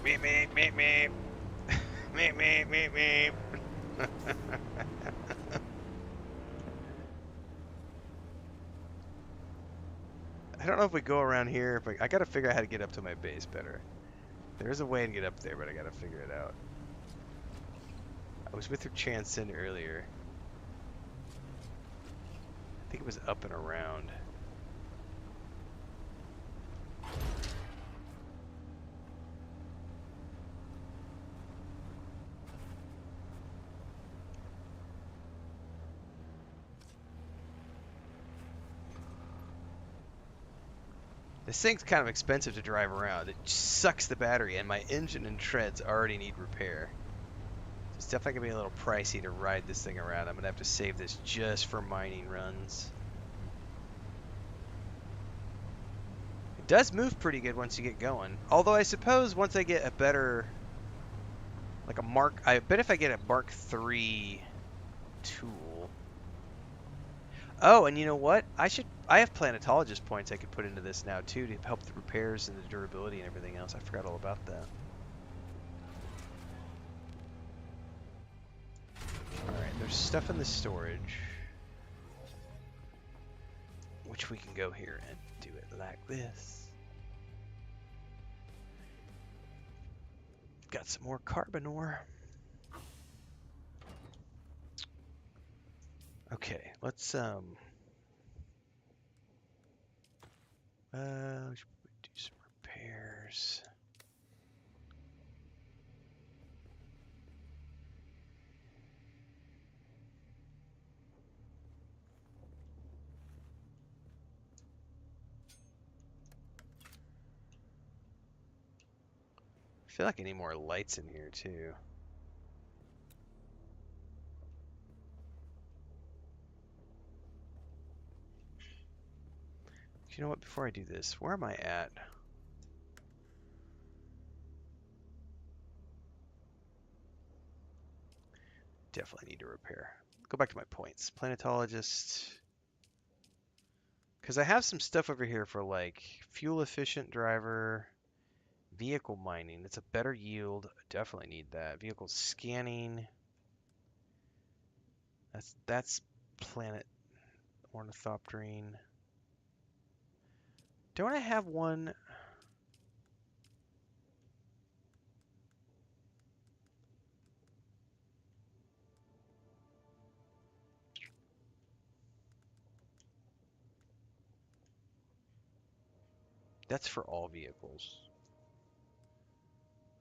Meep, meep, meep, meep. Meep, meep, meep, meep. I don't know if we go around here. But I gotta figure out how to get up to my base better. There is a way to get up there, but I gotta figure it out. I was with her Chanson earlier. I think it was up and around. This thing's kind of expensive to drive around. It sucks the battery, and my engine and treads already need repair. So it's definitely going to be a little pricey to ride this thing around. I'm going to have to save this just for mining runs. It does move pretty good once you get going. Although I suppose once I get a better... Like a Mark... I bet if I get a Mark III tool... Oh, and you know what? I have planetologist points I could put into this now too to help the repairs and the durability and everything else. I forgot all about that. Alright, there's stuff in the storage. Which we can go here and do it like this. Got some more carbon ore. Okay, let's we should do some repairs. I feel like I need more lights in here too. You know what, before I do this, where am I at? Definitely need to repair. Go back to my points. Planetologist. Because I have some stuff over here for like fuel efficient driver, vehicle mining. It's a better yield. I definitely need that. Vehicle scanning. That's planet ornithoptering. Don't I have one? That's for all vehicles.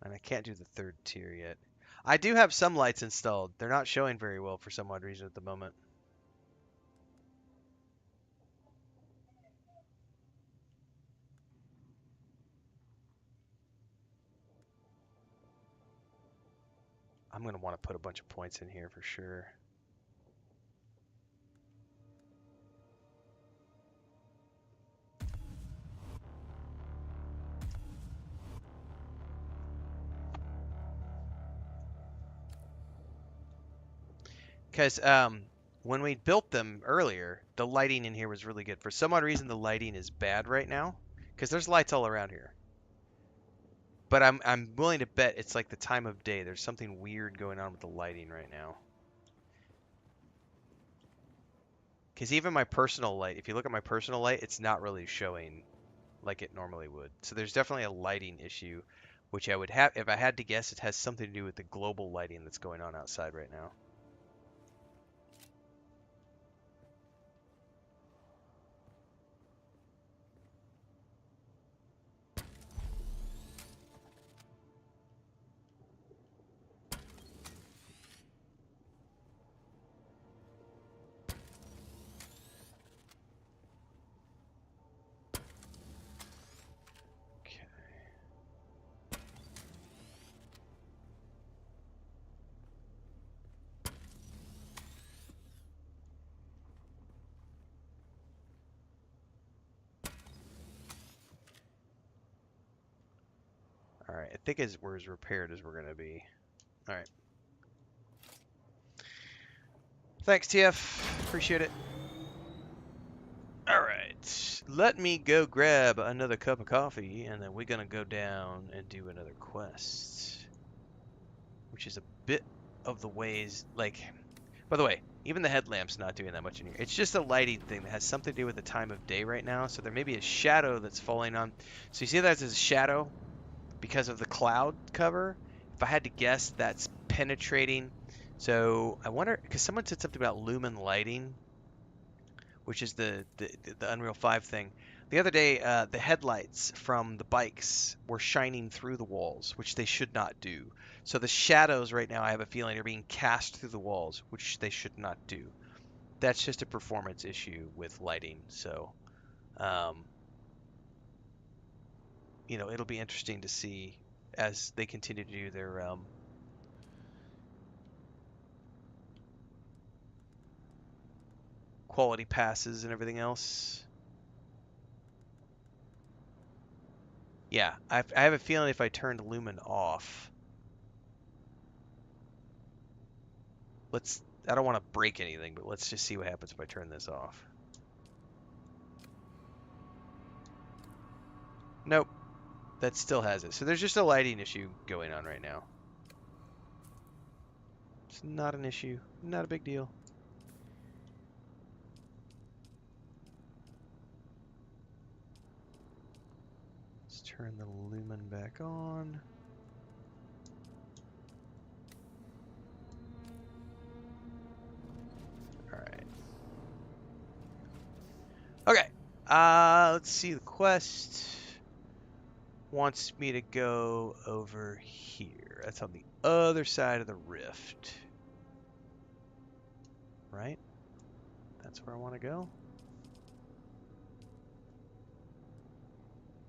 And I can't do the third tier yet. I do have some lights installed. They're not showing very well for some odd reason at the moment. I'm going to want to put a bunch of points in here for sure. Because when we built them earlier, the lighting in here was really good. For some odd reason, the lighting is bad right now. Because there's lights all around here. But I'm willing to bet it's like the time of day. There's something weird going on with the lighting right now. Because even my personal light, if you look at my personal light, it's not really showing like it normally would. So there's definitely a lighting issue, which I would have, if I had to guess, it has something to do with the global lighting that's going on outside right now. All right, I think we're as repaired as we're gonna be. All right. Thanks, TF. Appreciate it. All right, let me go grab another cup of coffee, and then we're gonna go down and do another quest, which is a bit of the ways. Like, by the way, even the headlamp's not doing that much in here. It's just a lighting thing that has something to do with the time of day right now. So there may be a shadow that's falling on. So you see that as a shadow because of the cloud cover. If I had to guess, that's penetrating. So I wonder, because someone said something about lumen lighting, which is the Unreal 5 thing. The other day, the headlights from the bikes were shining through the walls, which they should not do. So the shadows right now, I have a feeling, are being cast through the walls, which they should not do. That's just a performance issue with lighting. So, you know, it'll be interesting to see as they continue to do their quality passes and everything else. Yeah, I have a feeling if I turned lumen off, I don't want to break anything, but let's just see what happens if I turn this off. Nope, that still has it. So there's just a lighting issue going on right now. It's not an issue, not a big deal. Let's turn the lumen back on. All right. Okay. Let's see. The quest wants me to go over here. That's on the other side of the rift. Right? That's where I want to go.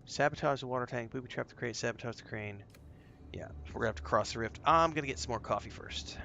Sabotage the water tank, booby trap the crate, sabotage the crane. Yeah, we're gonna have to cross the rift. I'm gonna get some more coffee first.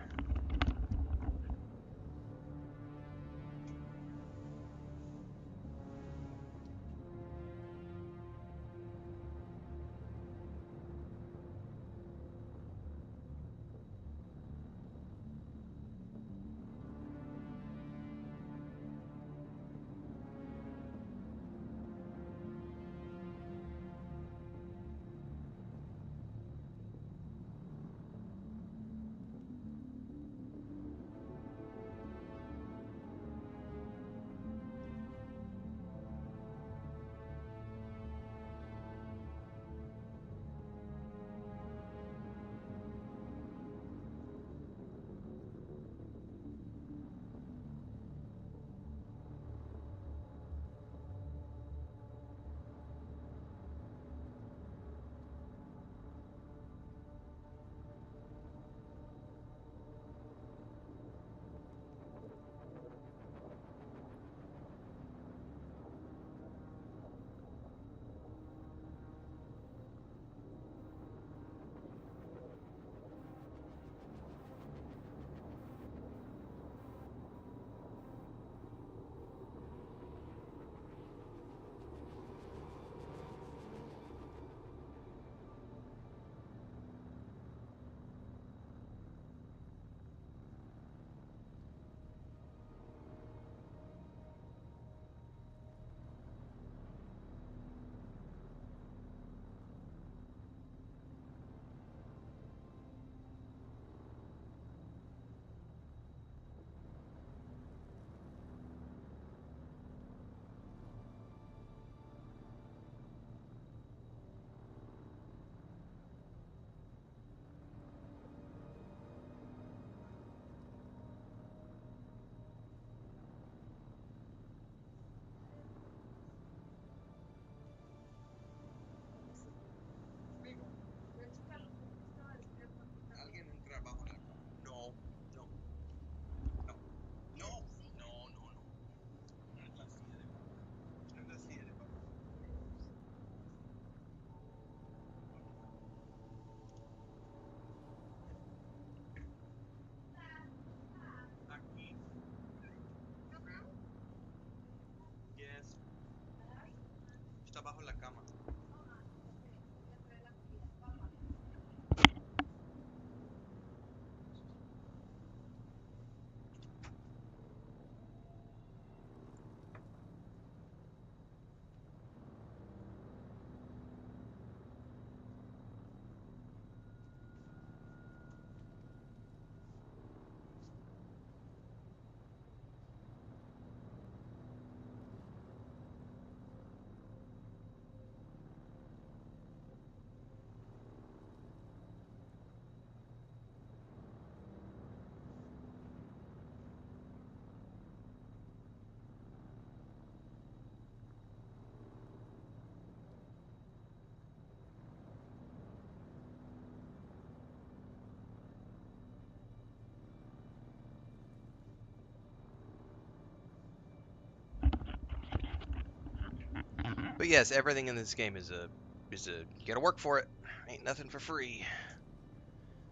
But yes, everything in this game is a you gotta work for it. Ain't nothing for free.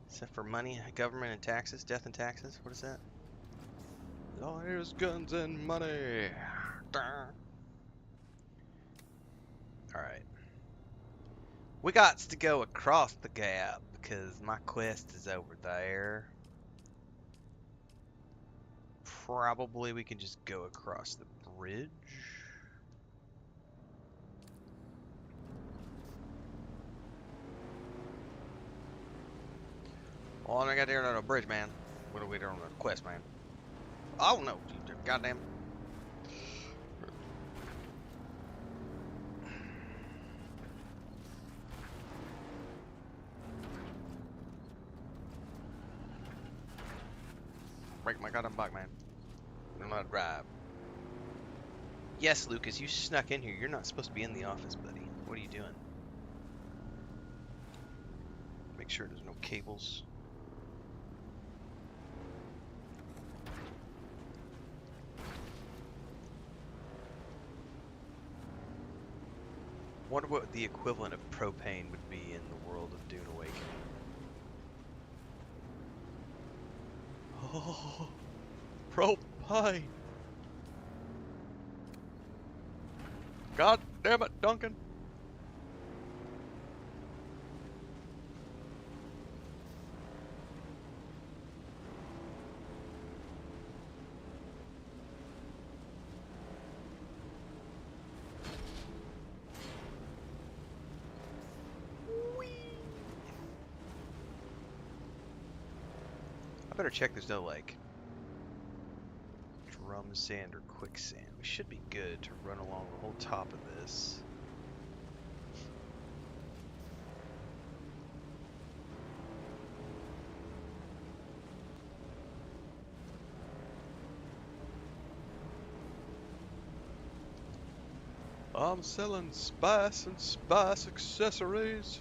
Except for money, government, and taxes. Death and taxes. What is that? Liars, guns, and money. Alright. We got to go across the gap because my quest is over there. Probably we can just go across the bridge. Oh, I got there on a bridge, man. What are we doing on a quest, man? Oh no, goddamn. Break my goddamn back, man. I'm not drive. Yes, Lucas, you snuck in here. You're not supposed to be in the office, buddy. What are you doing? Make sure there's no cables. Wonder what the equivalent of propane would be in the world of Dune Awakening. Oh, propane! God damn it, Duncan! I better check there's no, like, drum sand or quicksand. We should be good to run along the whole top of this. I'm selling spice and spice accessories.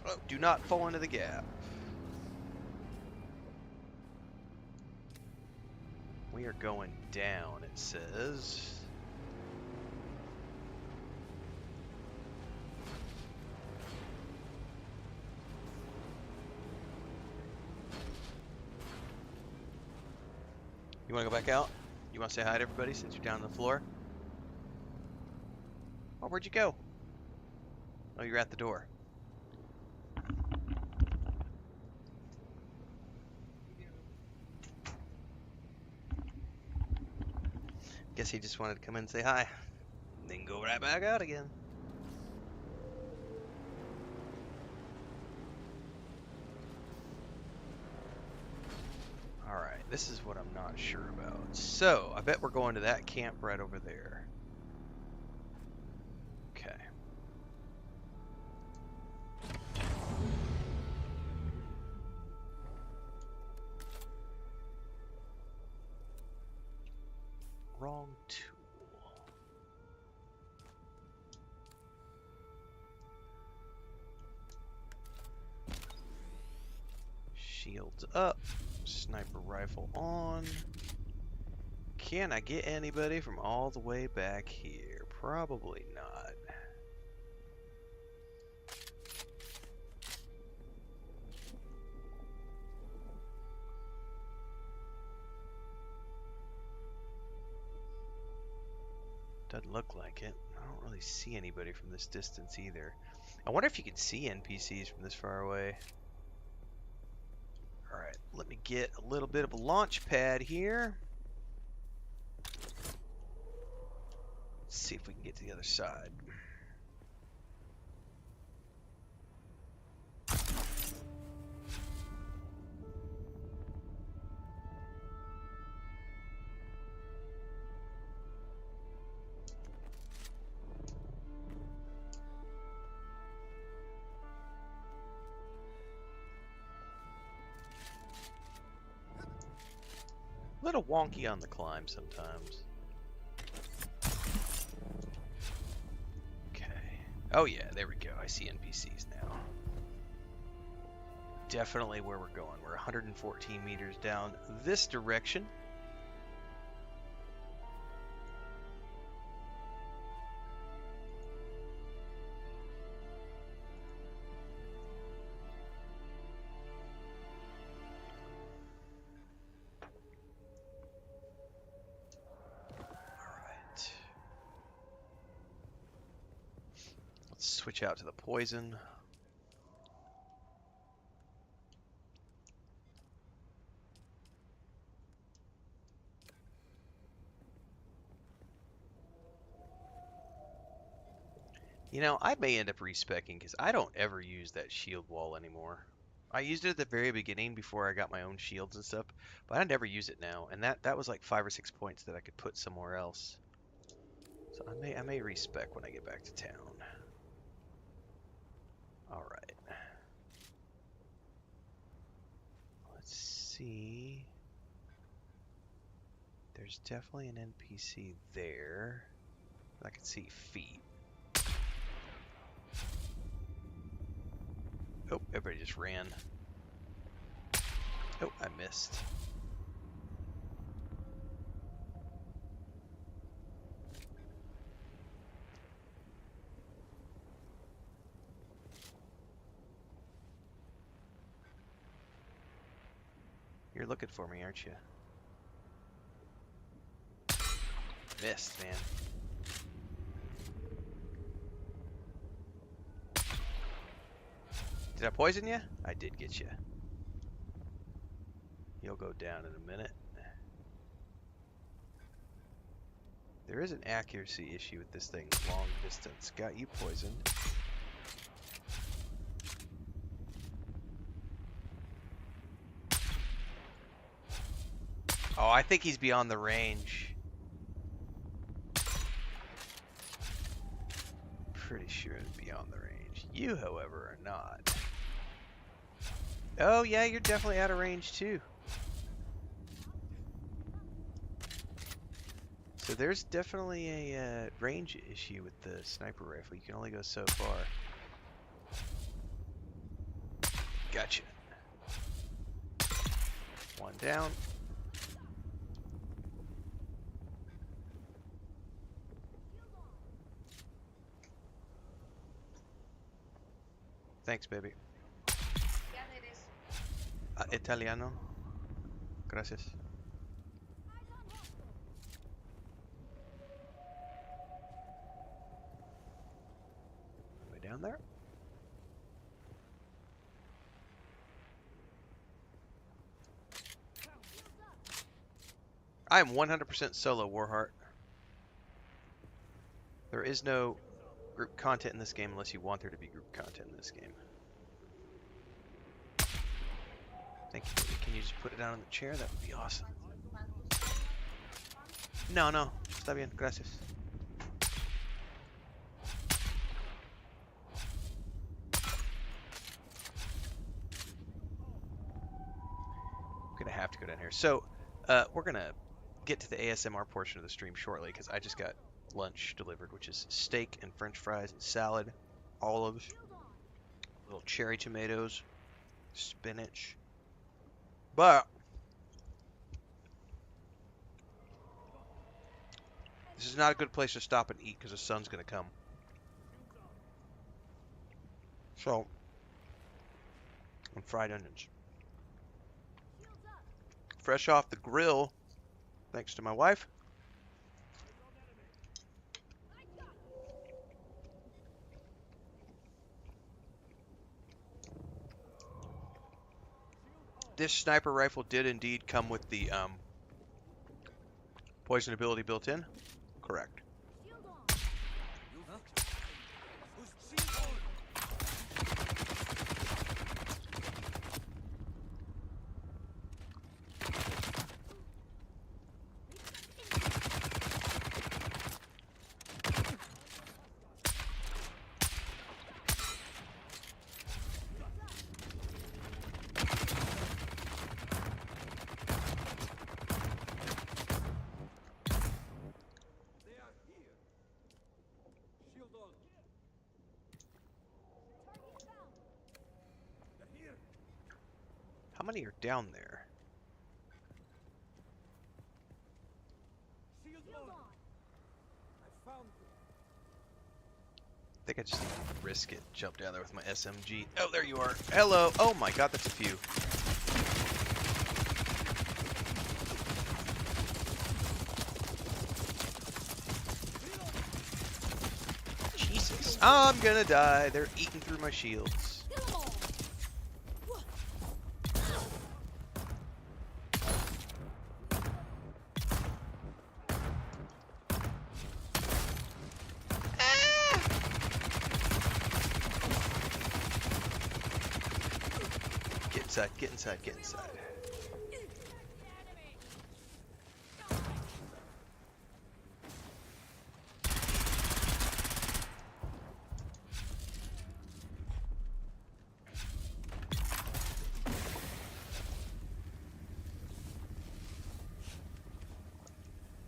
Oh, do not fall into the gap. We are going down, it says. You want to go back out? You want to say hi to everybody since you're down on the floor? Oh, where'd you go? Oh, you're at the door. Guess he just wanted to come in and say hi. Then go right back out again. Alright, this is what I'm not sure about. So, I bet we're going to that camp right over there. Okay. Wrong tool. Shields up. Sniper rifle on. Can I get anybody from all the way back here? Probably not. Doesn't look like it. I don't really see anybody from this distance either. I wonder if you can see NPCs from this far away. Alright, let me get a little bit of a launch pad here. Let's see if we can get to the other side. A little wonky on the climb sometimes. Okay. Oh yeah, there we go. I see NPCs now. Definitely where we're going. We're 114 meters down this direction. Alright. Let's switch out to the poison. You know, I may end up respecking because I don't ever use that shield wall anymore. I used it at the very beginning before I got my own shields and stuff, but I never use it now. And that was like 5 or 6 points that I could put somewhere else. So I may respec when I get back to town. All right. Let's see. There's definitely an NPC there. I can see feet. Oh, everybody just ran. Oh, I missed. You're looking for me, aren't you? Missed, man. Did I poison you? I did get you. You'll go down in a minute. There is an accuracy issue with this thing, long distance. Got you poisoned. Oh, I think he's beyond the range. Pretty sure it's beyond the range. You, however, are not. Oh, yeah, you're definitely out of range, too. So there's definitely a range issue with the sniper rifle. You can only go so far. Gotcha. One down. Thanks, baby. Italiano. Gracias. Way down there. I am 100% solo, Warheart. There is no group content in this game unless you want there to be group content in this game. Thank you, baby. Can you just put it down in the chair? That would be awesome. No, no. Está bien. Gracias. I'm going to have to go down here. So, we're going to get to the ASMR portion of the stream shortly because I just got lunch delivered, which is steak and french fries and salad, olives, little cherry tomatoes, spinach. But this is not a good place to stop and eat because the sun's going to come. So, and fried onions. Fresh off the grill, thanks to my wife. This sniper rifle did indeed come with the poison ability built in. Correct. money are down there. I think I just need to risk it. Jump down there with my SMG. Oh, there you are. Hello. Oh my god, that's a few. Jesus. I'm gonna die. They're eating through my shields. Get inside, get inside, get inside.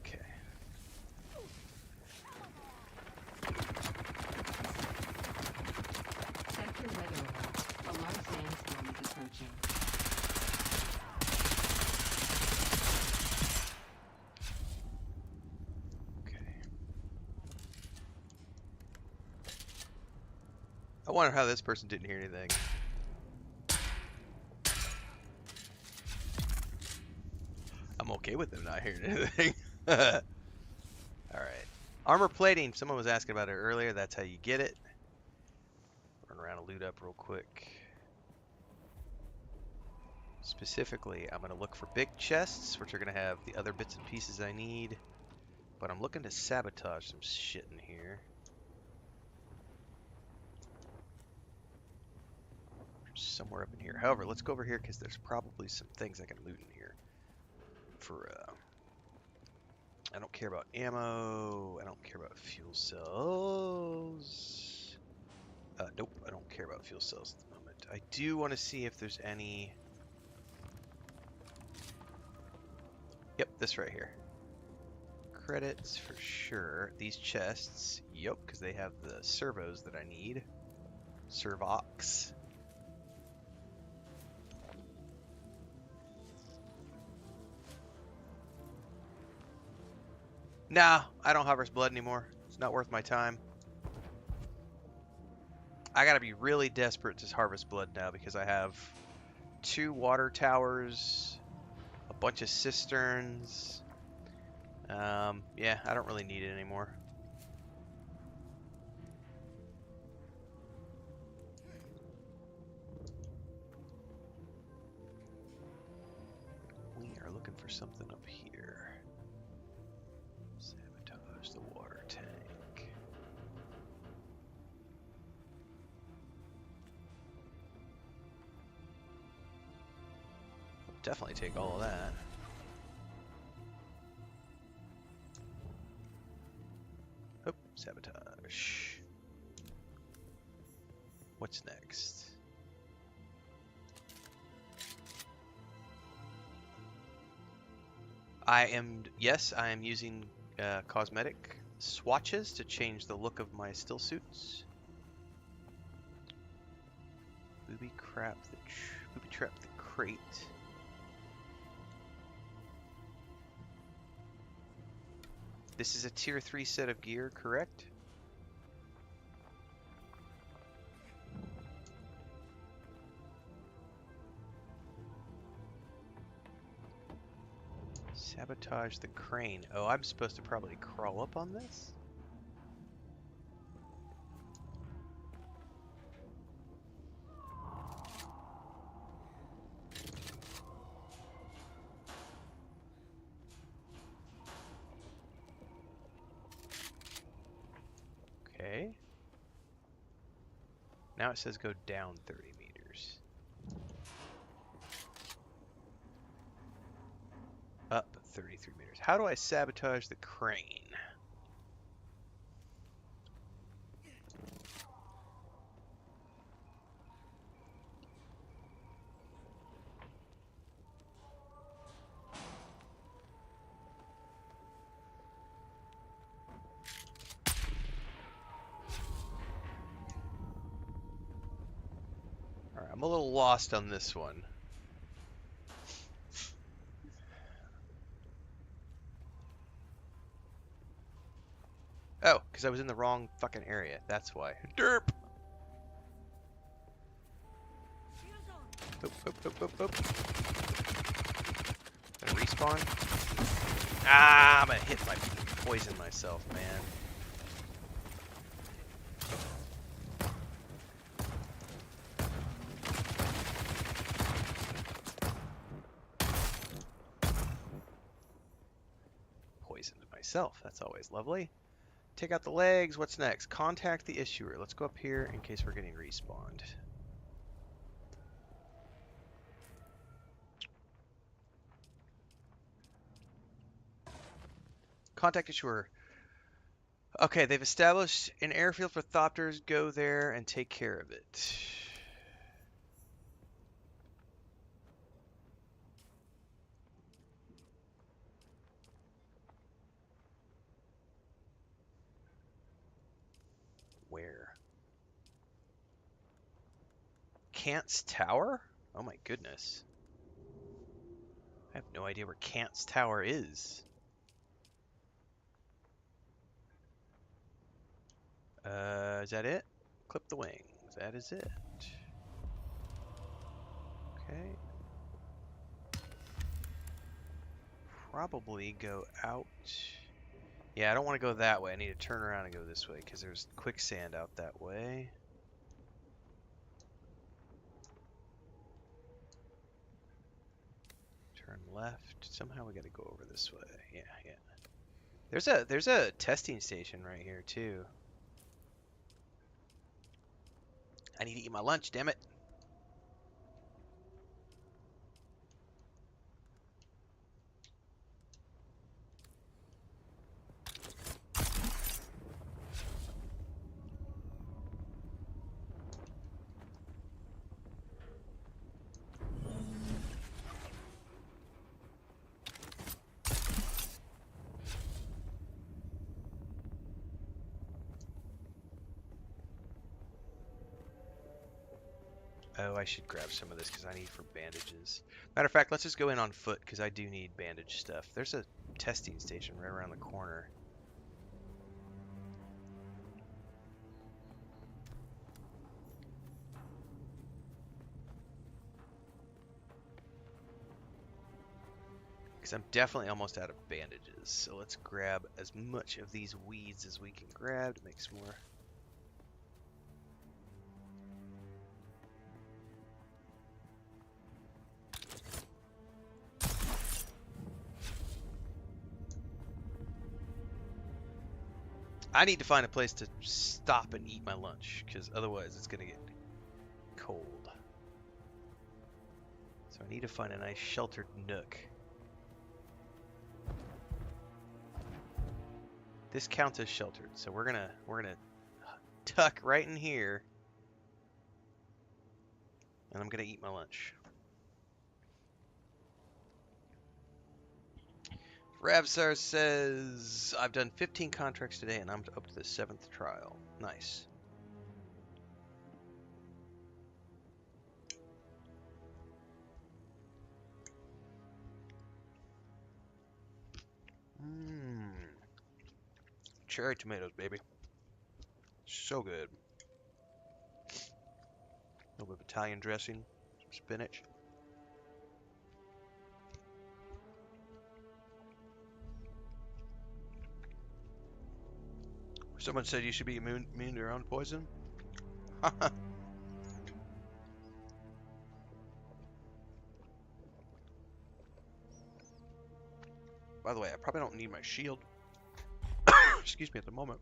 Okay. Sector weather alert. A large sandstorm is approaching. Okay. I wonder how this person didn't hear anything. I'm okay with them not hearing anything. Alright. Armor plating. Someone was asking about it earlier. That's how you get it. Run around and loot up real quick. Specifically, I'm going to look for big chests, which are going to have the other bits and pieces I need. But I'm looking to sabotage some shit in here. Somewhere up in here. However, let's go over here because there's probably some things I can loot in here. For, I don't care about ammo. I don't care about fuel cells. Nope, I don't care about fuel cells at the moment. I do want to see if there's any... Yep, this right here. Credits for sure. These chests, yep, because they have the servos that I need. Servox. Nah, I don't harvest blood anymore. It's not worth my time. I gotta be really desperate to harvest blood now because I have 2 water towers, a bunch of cisterns. Yeah, I don't really need it anymore. We are looking for something up here. Sabotage the water tank. Definitely take all of that. Oh, sabotage. What's next? Yes, I am using cosmetic swatches to change the look of my still suits. Booby trap the crate. This is a tier 3 set of gear, correct? Sabotage the crane. Oh, I'm supposed to probably crawl up on this? Okay. Now it says go down 30 meters. Up 33 meters. How do I sabotage the crane? Alright, I'm a little lost on this one. Oh, because I was in the wrong fucking area. That's why. Derp! Shields on. Boop, boop, boop, boop, boop. Gonna respawn. Ah, I'm gonna hit my poison myself, man. Poisoned myself. That's always lovely. Take out the legs. What's next? Contact the issuer. Let's go up here in case we're getting respawned. Contact issuer. Okay, they've established an airfield for thopters. Go there and take care of it. Where? Kant's Tower? Oh my goodness. I have no idea where Kant's Tower is. Is that it? Clip the wings. That is it. Okay. Probably go out. Yeah, I don't want to go that way. I need to turn around and go this way because there's quicksand out that way. Turn left. Somehow we got to go over this way. Yeah, yeah. There's a testing station right here too. I need to eat my lunch, damn it. Oh, I should grab some of this because I need for bandages. Matter of fact, let's just go in on foot because I do need bandage stuff. There's a testing station right around the corner. Because I'm definitely almost out of bandages. So let's grab as much of these weeds as we can grab to make some more. I need to find a place to stop and eat my lunch, because otherwise it's going to get cold. So I need to find a nice sheltered nook. This counts as sheltered, so we're gonna tuck right in here, and I'm gonna eat my lunch. Ravsar says, I've done 15 contracts today and I'm up to the 7th trial. Nice. Mmm. Cherry tomatoes, baby. So good. A little bit of Italian dressing, some spinach. Someone said you should be immune to your own poison. By the way, I probably don't need my shield. Excuse me at the moment.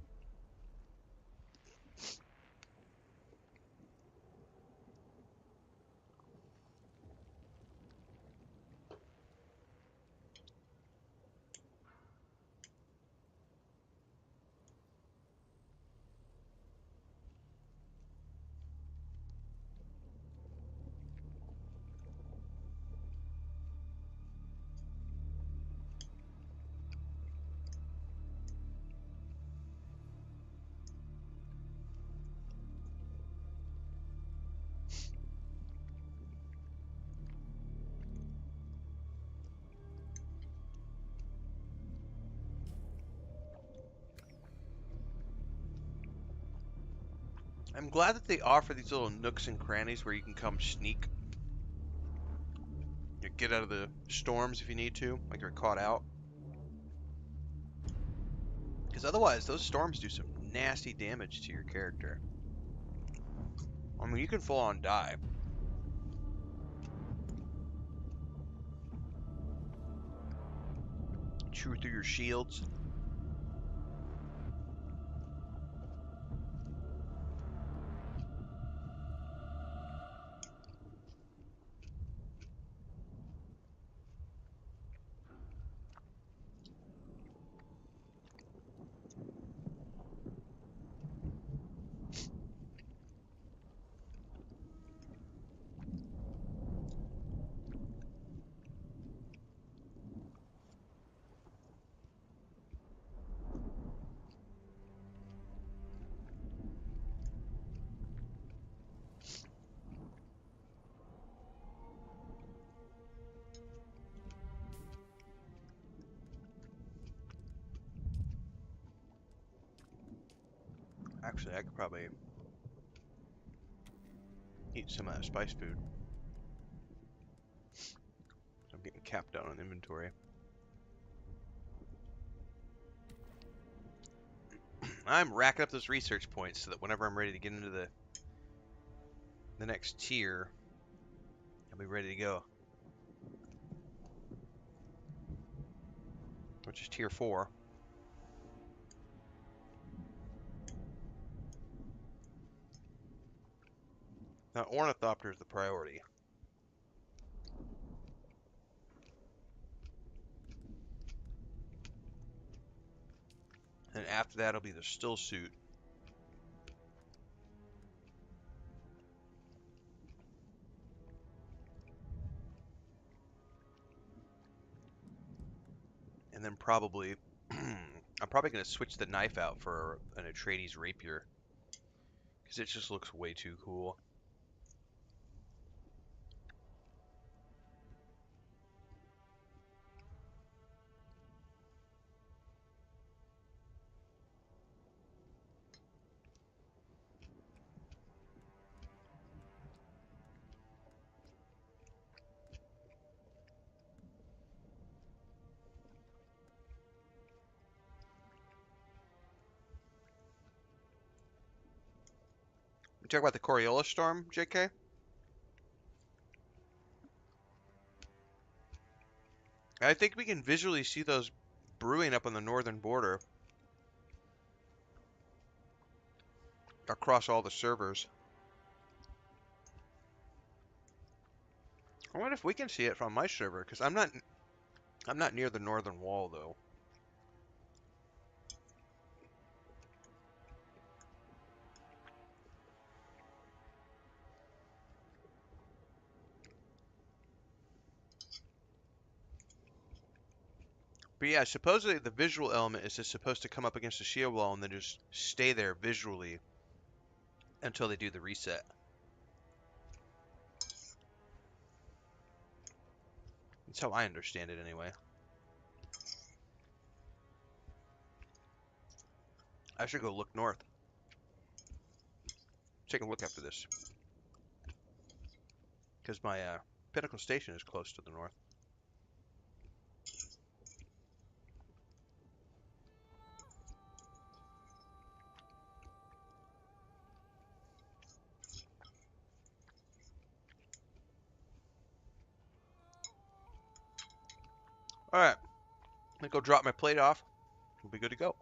I'm glad that they offer these little nooks and crannies where you can come sneak. You get out of the storms if you need to, like you're caught out. Because otherwise, those storms do some nasty damage to your character. I mean, you can full on die. Chew through your shields. Actually, I could probably eat some of that spice food. I'm getting capped out on inventory. I'm racking up those research points so that whenever I'm ready to get into the next tier, I'll be ready to go. Which is tier 4. Now, ornithopter is the priority. And after that, it'll be the still suit. And then probably, I'm probably going to switch the knife out for an Atreides rapier. Because it just looks way too cool. You talk about the Coriolis storm, JK? I think we can visually see those brewing up on the northern border across all the servers. I wonder if we can see it from my server, because I'm not near the northern wall though. But yeah, supposedly the visual element is just supposed to come up against the shield wall and then just stay there visually until they do the reset. That's how I understand it anyway. I should go look north. Take a look after this. Because my Pinnacle Station is close to the north. Alright. I'm going to go drop my plate off. We'll be good to go.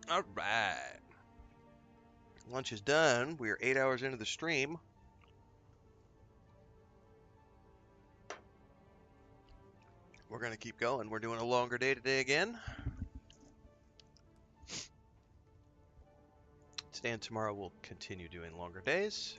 All right. Lunch is done. We're 8 hours into the stream. We're going to keep going. We're doing a longer day today again. Today and tomorrow we'll continue doing longer days.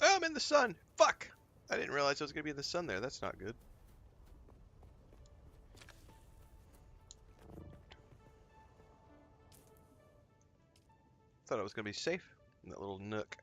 Oh, I'm in the sun. Fuck! I didn't realize I was going to be in the sun there. That's not good. Thought I was going to be safe in that little nook.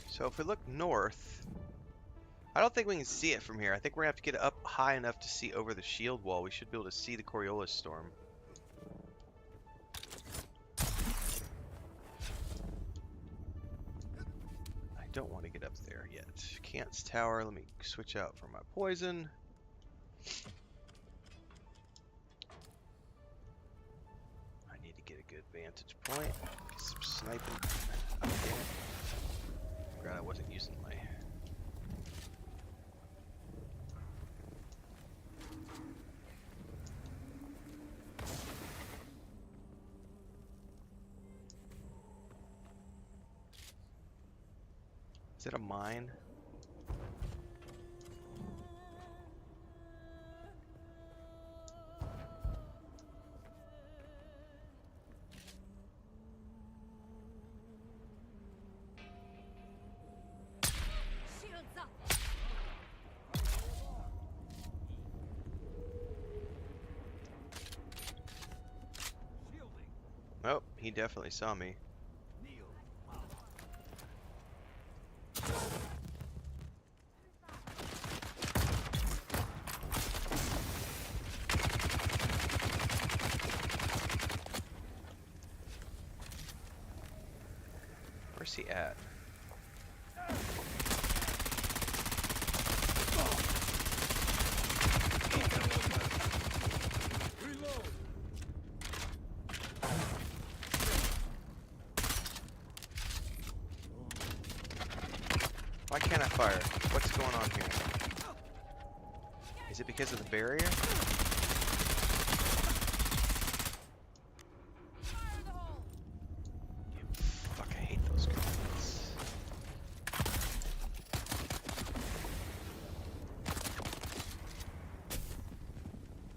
So if we look north, I don't think we can see it from here. I think we're going to have to get up high enough to see over the shield wall. We should be able to see the Coriolis storm. I don't want to get up there yet. Cant's Tower, let me switch out for my poison. I need to get a good vantage point. Get some sniping. Oh, damn it. I wasn't using my... Is it a mine? Shields up. Oh, he definitely saw me. Where's he at? Why can't I fire? What's going on here? Is it because of the barrier? Fire the hole. Fuck, I hate those guys.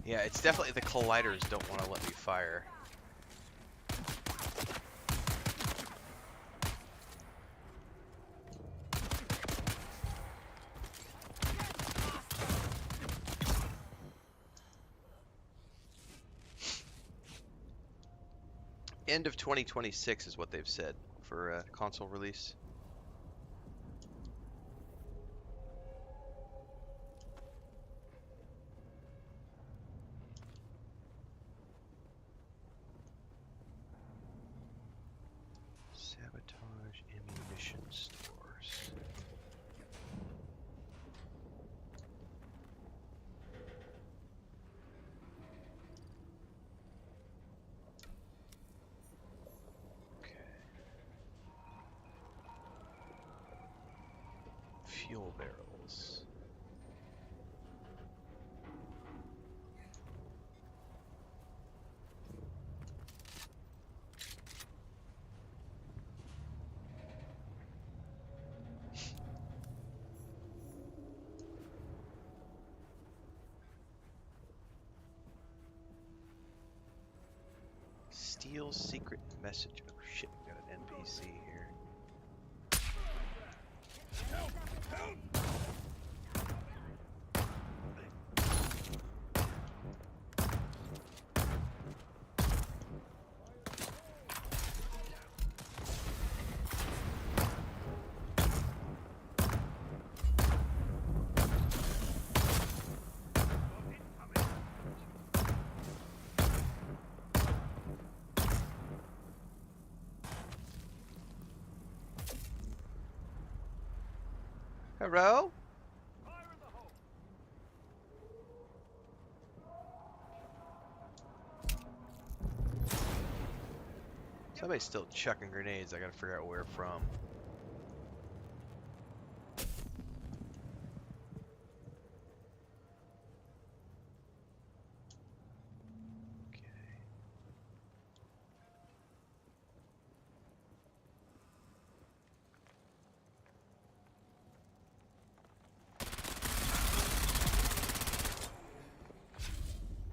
Yeah, it's definitely the colliders don't want to let me fire. End of 2026 is what they've said for console release. Sabotage ammunition stores. Fuel barrels. Steal secret message. Oh shit, we got an NPC here. Hello? Somebody's still chucking grenades. I gotta figure out where from.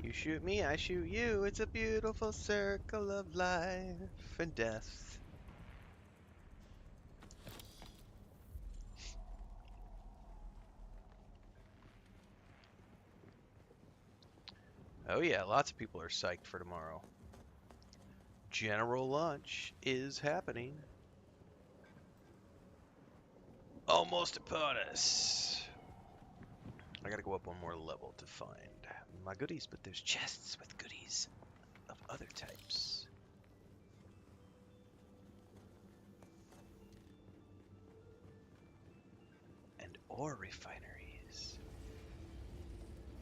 You shoot me, I shoot you. It's a beautiful circle of life and death. Oh yeah, lots of people are psyched for tomorrow. General lunch is happening. Almost upon us. I gotta go up one more level to find my goodies, but there's chests with goodies of other types. And ore refineries.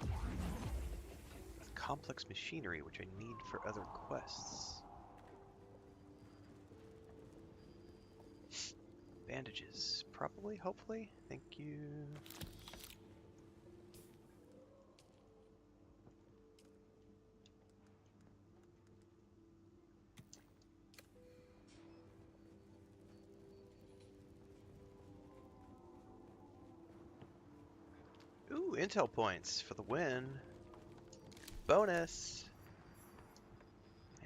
With complex machinery, which I need for other quests. Bandages, probably, hopefully. Thank you. Ooh, intel points for the win. Bonus.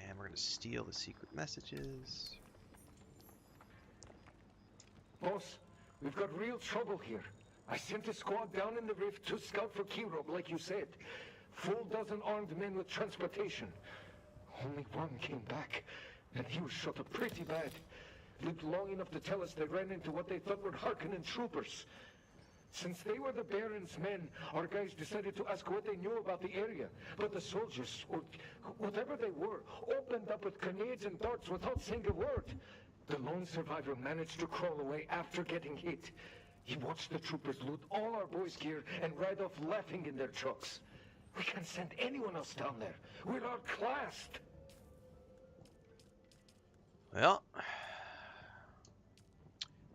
And we're gonna steal the secret messages. Boss, we've got real trouble here. I sent a squad down in the rift to scout for Kirov, like you said. Full dozen armed men with transportation. Only one came back, and he was shot up pretty bad. Lived long enough to tell us they ran into what they thought were Harkonnen troopers. Since they were the Baron's men, our guys decided to ask what they knew about the area. But the soldiers, or whatever they were, opened up with grenades and darts without saying a word. The lone survivor managed to crawl away after getting hit. He watched the troopers loot all our boys' gear and ride off laughing in their trucks. We can't send anyone else down there. We're outclassed. Well,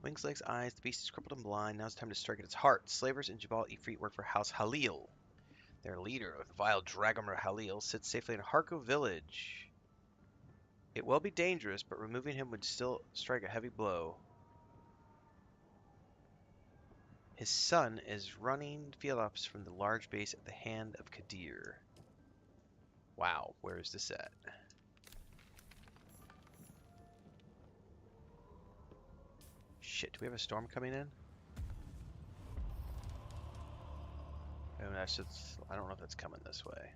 wings, legs, eyes, the beast is crippled and blind. Now it's time to strike at its heart. Slavers in Jabal Ifrit work for House Halil. Their leader, the vile Dragomir Halil, sits safely in Harko village. It will be dangerous, but removing him would still strike a heavy blow. His son is running field ops from the large base at the hand of Kadir. Wow, where is this at? Shit, do we have a storm coming in? Oh, that's just, I don't know if that's coming this way.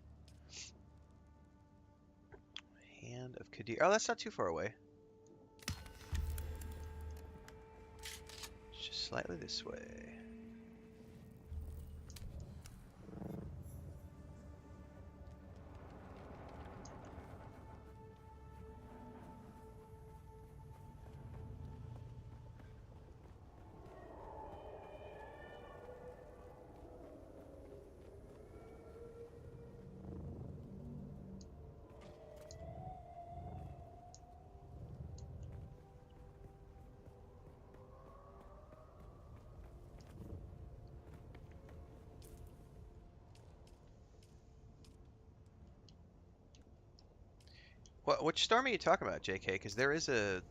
Hand of Kadir. Oh, that's not too far away. It's just slightly this way. Which storm are you talking about, JK? Because there's a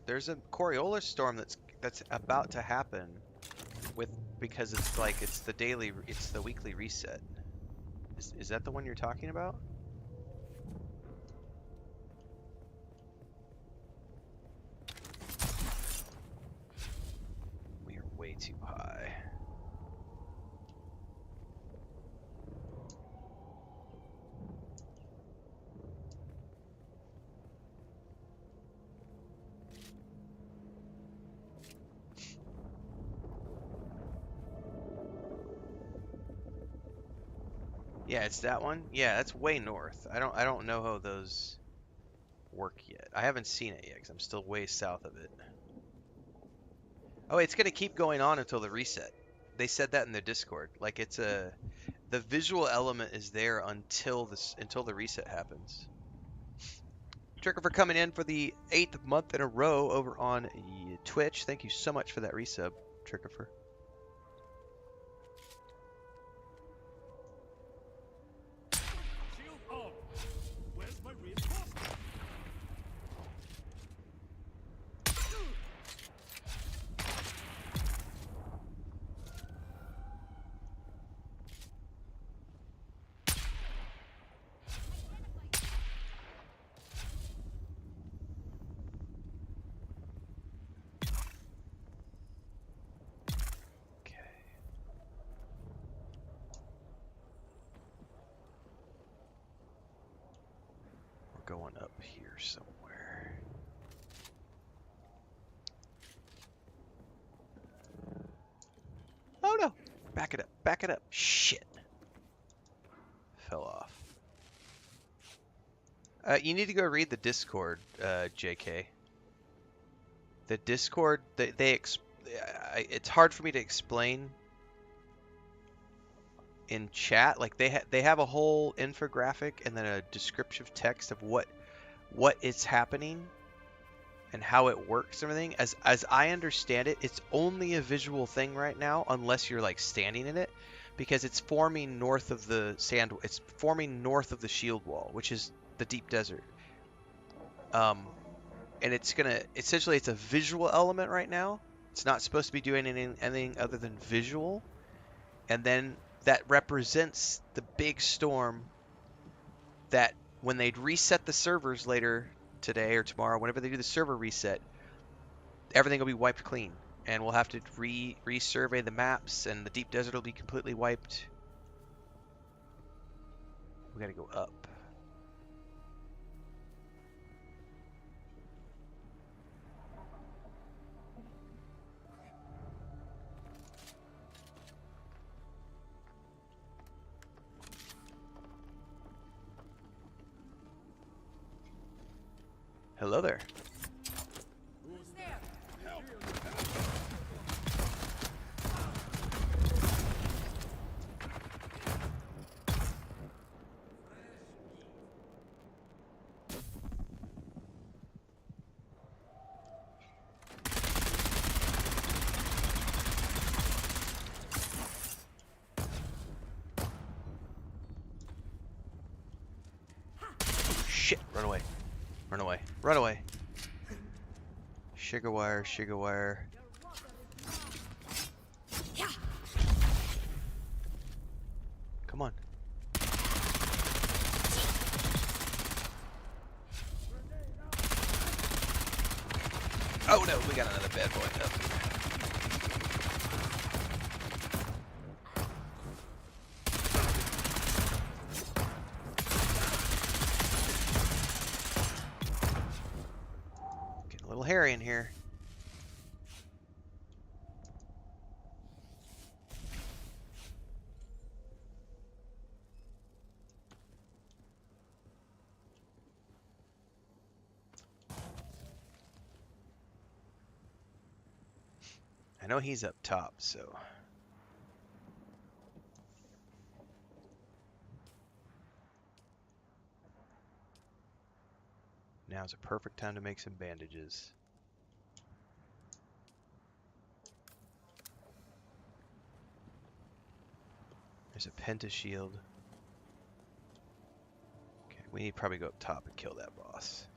Coriolis storm that's about to happen because it's the weekly reset. Is that the one you're talking about? We are way too high. Yeah, it's that one. Yeah, that's way north. I don't know how those work yet. I haven't seen it yet because I'm still way south of it. Oh, it's gonna keep going on until the reset. they said that in the Discord. Like it's the visual element is there until the reset happens. Tricker for coming in for the 8th month in a row over on Twitch. Thank you so much for that resub, Trickifer. Shield on. Where's my reinforcement? Okay. We're going up here somewhere. Oh no! Back it up. Back it up. Shit. Fell off. You need to go read the Discord, JK. The Discord, it's hard for me to explain in chat. Like they have a whole infographic and then a descriptive text of what is happening and how it works and everything. As I understand it, it's only a visual thing right now unless you're like standing in it, because it's forming north of the it's forming north of the shield wall, which is the deep desert. And it's gonna essentially, it's a visual element right now. It's not supposed to be doing anything other than visual, and then that represents the big storm that when they reset the servers later today or tomorrow, whenever they do the server reset, everything will be wiped clean, and we'll have to resurvey the maps, and the deep desert will be completely wiped. We gotta go up. Hello there. Who's there? Shit! Run away. Run away. Run away. Sugar wire, sugar wire. Come on. Oh no, we got another bad boy up here. Getting a little hairy in here. I know he's up top, so. Now's a perfect time to make some bandages. There's a penta shield. Okay, we need to probably go up top and kill that boss.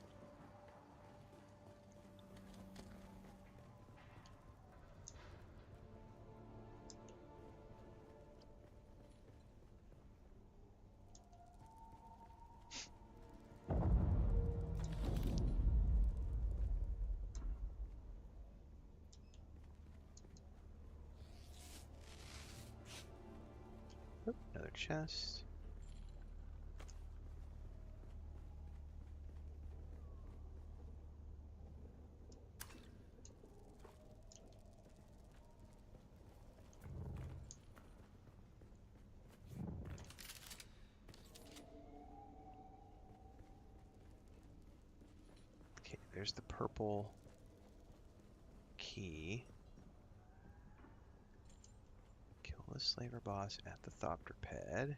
Oop, another chest. Okay, there's the purple key. the slaver boss at the thopter pad.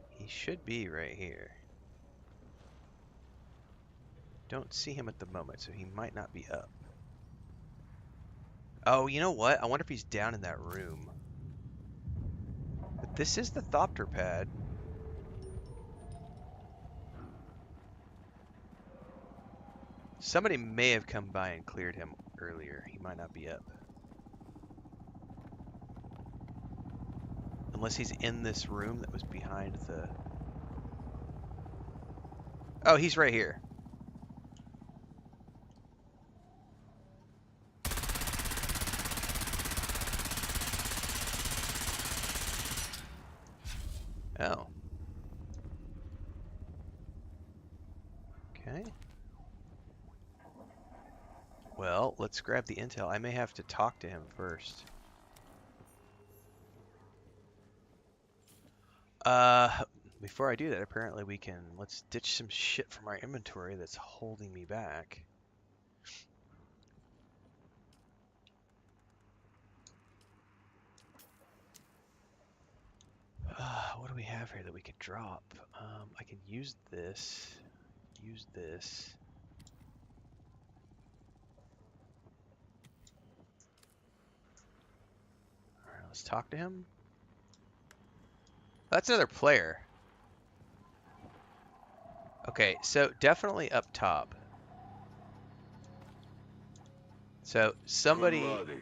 He should be right here. Don't see him at the moment, so he might not be up. Oh, you know what? I wonder if he's down in that room. But this is the thopter pad. Somebody may have come by and cleared him earlier. He might not be up. Unless he's in this room that was behind the... Oh, he's right here. Oh. Okay. Well, let's grab the intel. I may have to talk to him first. Before I do that, apparently let's ditch some shit from our inventory that's holding me back. What do we have here that we could drop? I can use this. Use this. Alright, let's talk to him. That's another player. Okay, so definitely up top. So somebody... Kunladi,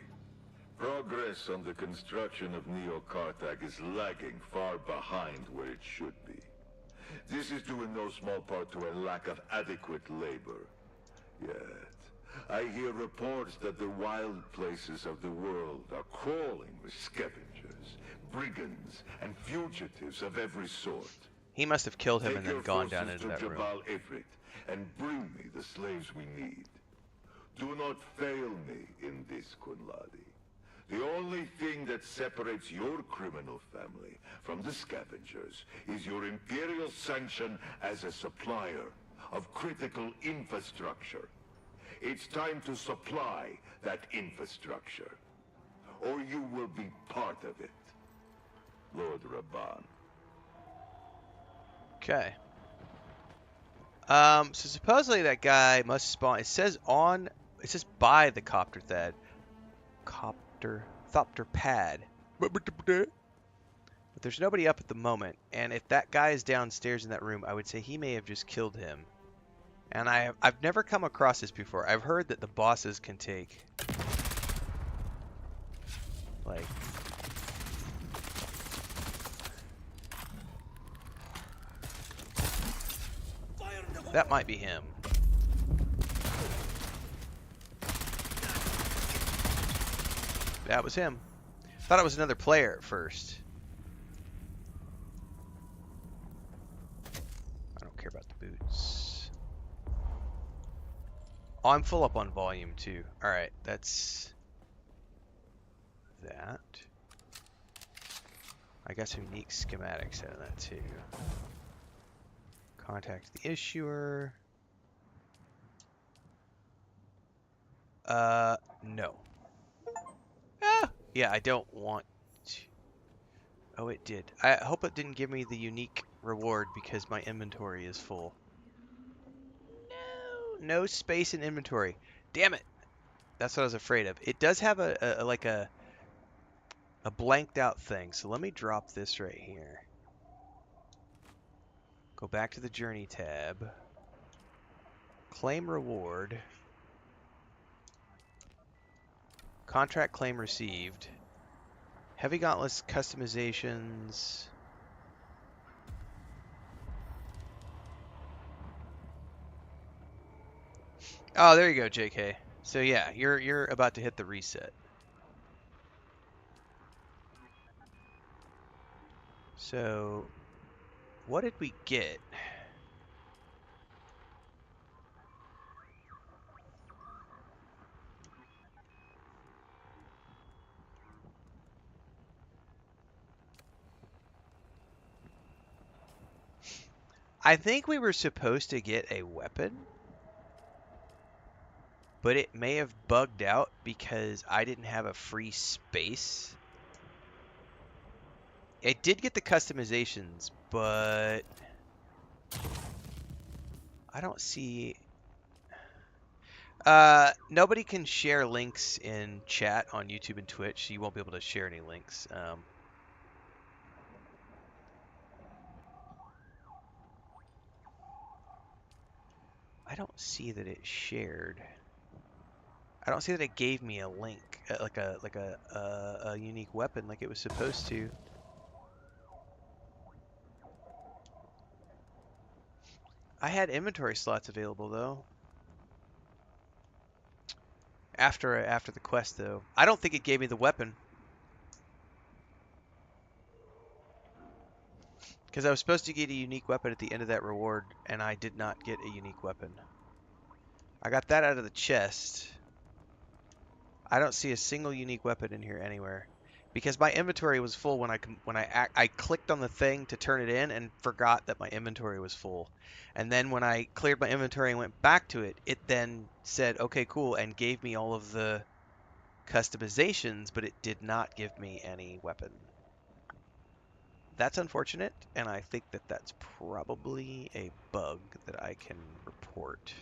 progress on the construction of Neo-Karthag is lagging far behind where it should be. This is due in no small part to a lack of adequate labor. Yet, I hear reports that the wild places of the world are crawling with scavengers, brigands, and fugitives of every sort. He must have killed him and Take then your gone down forces into to that room. Jabal Ifrit and bring me the slaves we need. Do not fail me in this, Kunladi. The only thing that separates your criminal family from the scavengers is your imperial sanction as a supplier of critical infrastructure. It's time to supply that infrastructure, or you will be part of it. Lord Rabban. Okay. So supposedly that guy must spawn. It says by the thopter pad. But there's nobody up at the moment, and if that guy is downstairs in that room, I would say he may have just killed him. And I've never come across this before. I've heard that the bosses can take like that might be him. That was him. Thought it was another player at first. I don't care about the boots. Oh, I'm full up on volume too. Alright, that's that. I got some unique schematics out of that too. Contact the issuer. No. Ah! Yeah, I don't want to. Oh, it did. I hope it didn't give me the unique reward because my inventory is full. No space in inventory. Damn it. That's what I was afraid of. It does have a blanked out thing. So let me drop this right here. Go back to the journey tab. Claim reward. Contract claim received. Heavy gauntlets customizations. Oh, there you go, JK. So yeah, you're about to hit the reset. So what did we get? I think we were supposed to get a weapon. but it may have bugged out because I didn't have a free space. It did get the customizations, but I don't see... nobody can share links in chat on YouTube and Twitch, so you won't be able to share any links. I don't see that it shared. I don't see that it gave me a link, like a unique weapon like it was supposed to. I had inventory slots available though. After the quest though, I don't think it gave me the weapon because I was supposed to get a unique weapon at the end of that reward, and I did not get a unique weapon. I got that out of the chest. I don't see a single unique weapon in here anywhere because my inventory was full when I clicked on the thing to turn it in and forgot that my inventory was full. And then when I cleared my inventory and went back to it, it then said, okay, cool, and gave me all of the customizations, but it did not give me any weapon. That's unfortunate, and I think that that's probably a bug that I can report.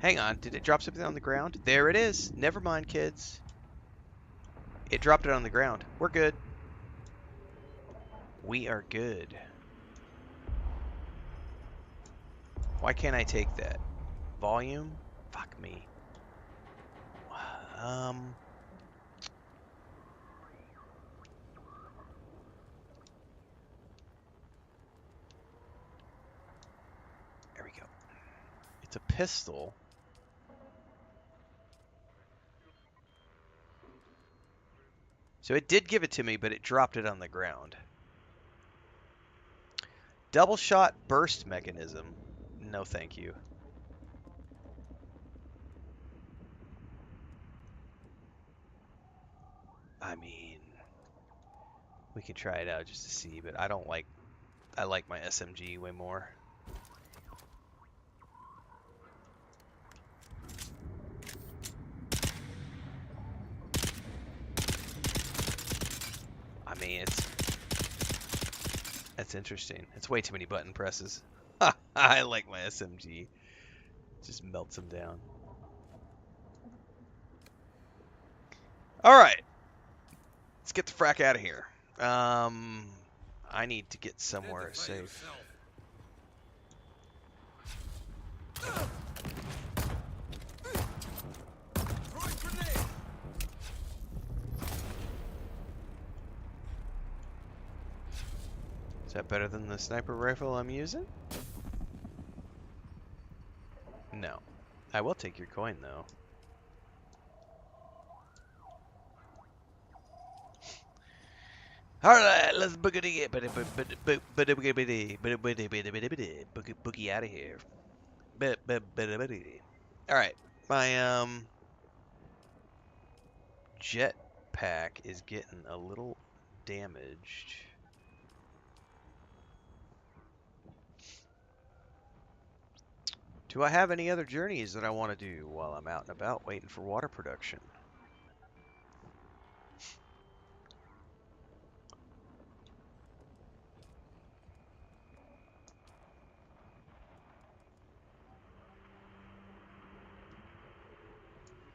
Hang on, did it drop something on the ground? There it is. Never mind, kids. It dropped it on the ground. We're good. We are good. Why can't I take that? Volume? Fuck me. There we go. It's a pistol. So it did give it to me, but it dropped it on the ground. Double shot burst mechanism. No, thank you. I mean, we can try it out just to see, but I like my SMG way more. I mean, that's interesting. It's way too many button presses. I like my SMG. Just melts them down. All right. Let's get the frack out of here. I need to get somewhere safe. Is that better than the sniper rifle I'm using? No. I will take your coin, though. Alright, let's boogie out of here. Alright, my jet pack is getting a little damaged. Do I have any other journeys that I want to do while I'm out and about waiting for water production?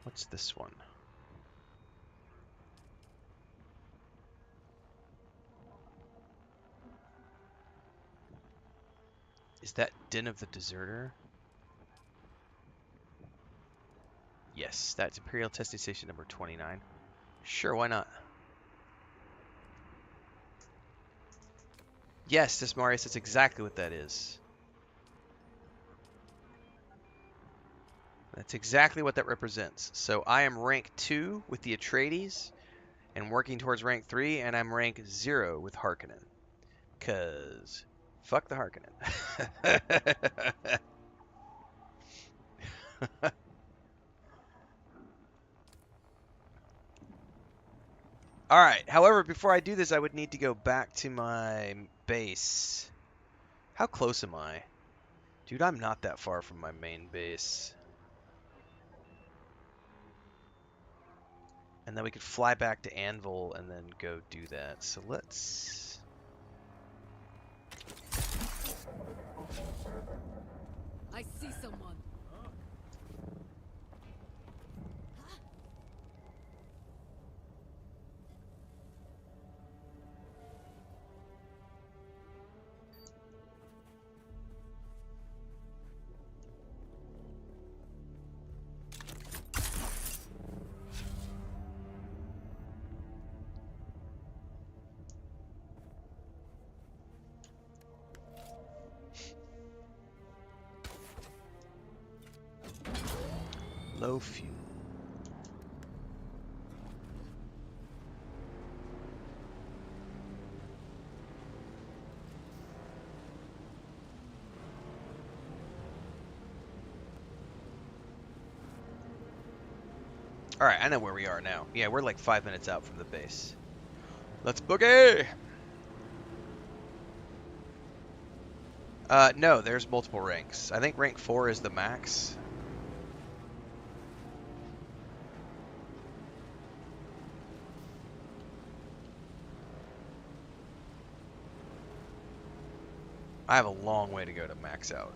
What's this one? Is that Den of the Deserter? Yes, that's Imperial Testing Station number 29. Sure, why not? Yes, Desmarius, that's exactly what that is. That's exactly what that represents. So I am rank 2 with the Atreides, and working towards rank 3, and I'm rank 0 with Harkonnen. Cause fuck the Harkonnen. Alright, however, before I do this, I would need to go back to my base. How close am I? Dude, I'm not that far from my main base. And then we could fly back to Anvil and then go do that. So let's... I see someone. Low fuel. Alright, I know where we are now. Yeah, we're like 5 minutes out from the base. Let's boogie! No, there's multiple ranks. I think rank 4 is the max. I have a long way to go to max out.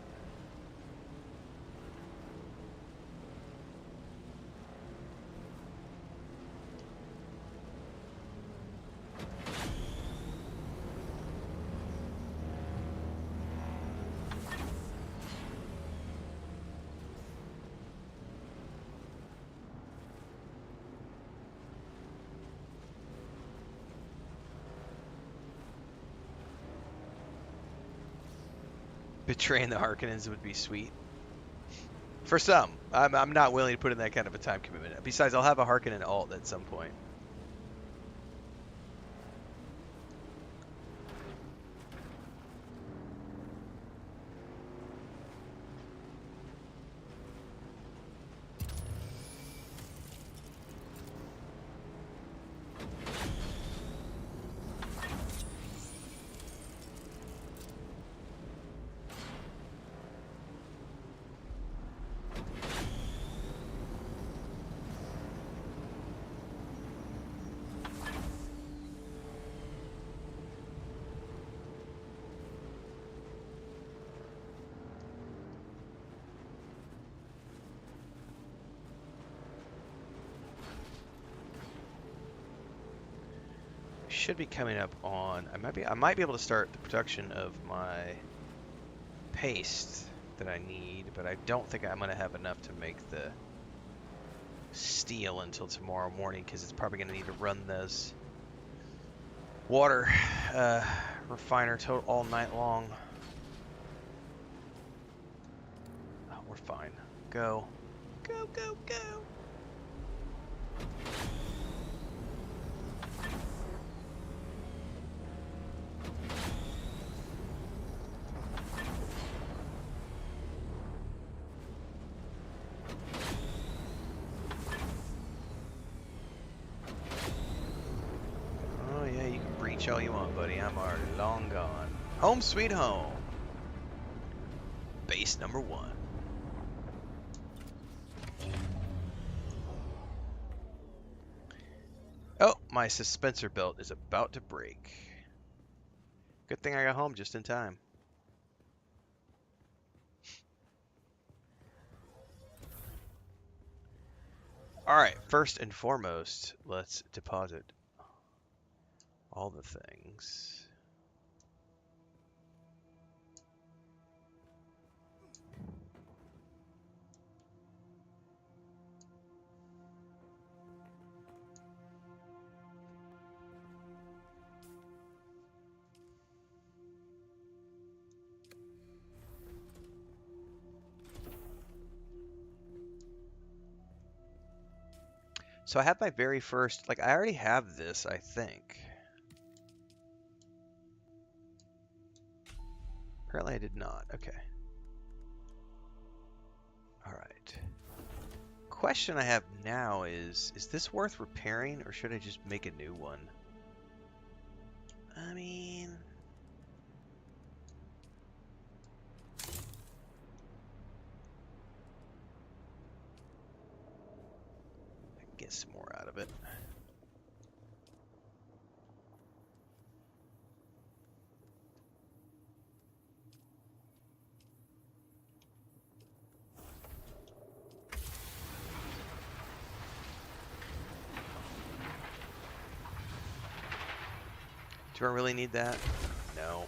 Betraying the Harkonnens would be sweet. For some. I'm not willing to put in that kind of a time commitment. Besides, I'll have a Harkonnen alt at some point. Should be coming up on. I might be able to start the production of my paste that I need, but I don't think I'm gonna have enough to make the steel until tomorrow morning because it's probably gonna need to run those water refiner all night long. Oh, we're fine. Go, go, go, go. All you want, buddy. I'm already long gone. Home sweet home. Base number 1. Oh, my suspensor belt is about to break. Good thing I got home just in time. Alright, first and foremost, let's deposit all the things. So I have my very first, like I already have this, I think. Apparently I did not. Okay. All right. Question I have now is this worth repairing or should I just make a new one? I mean, I can get some more out of it. Do I really need that? No.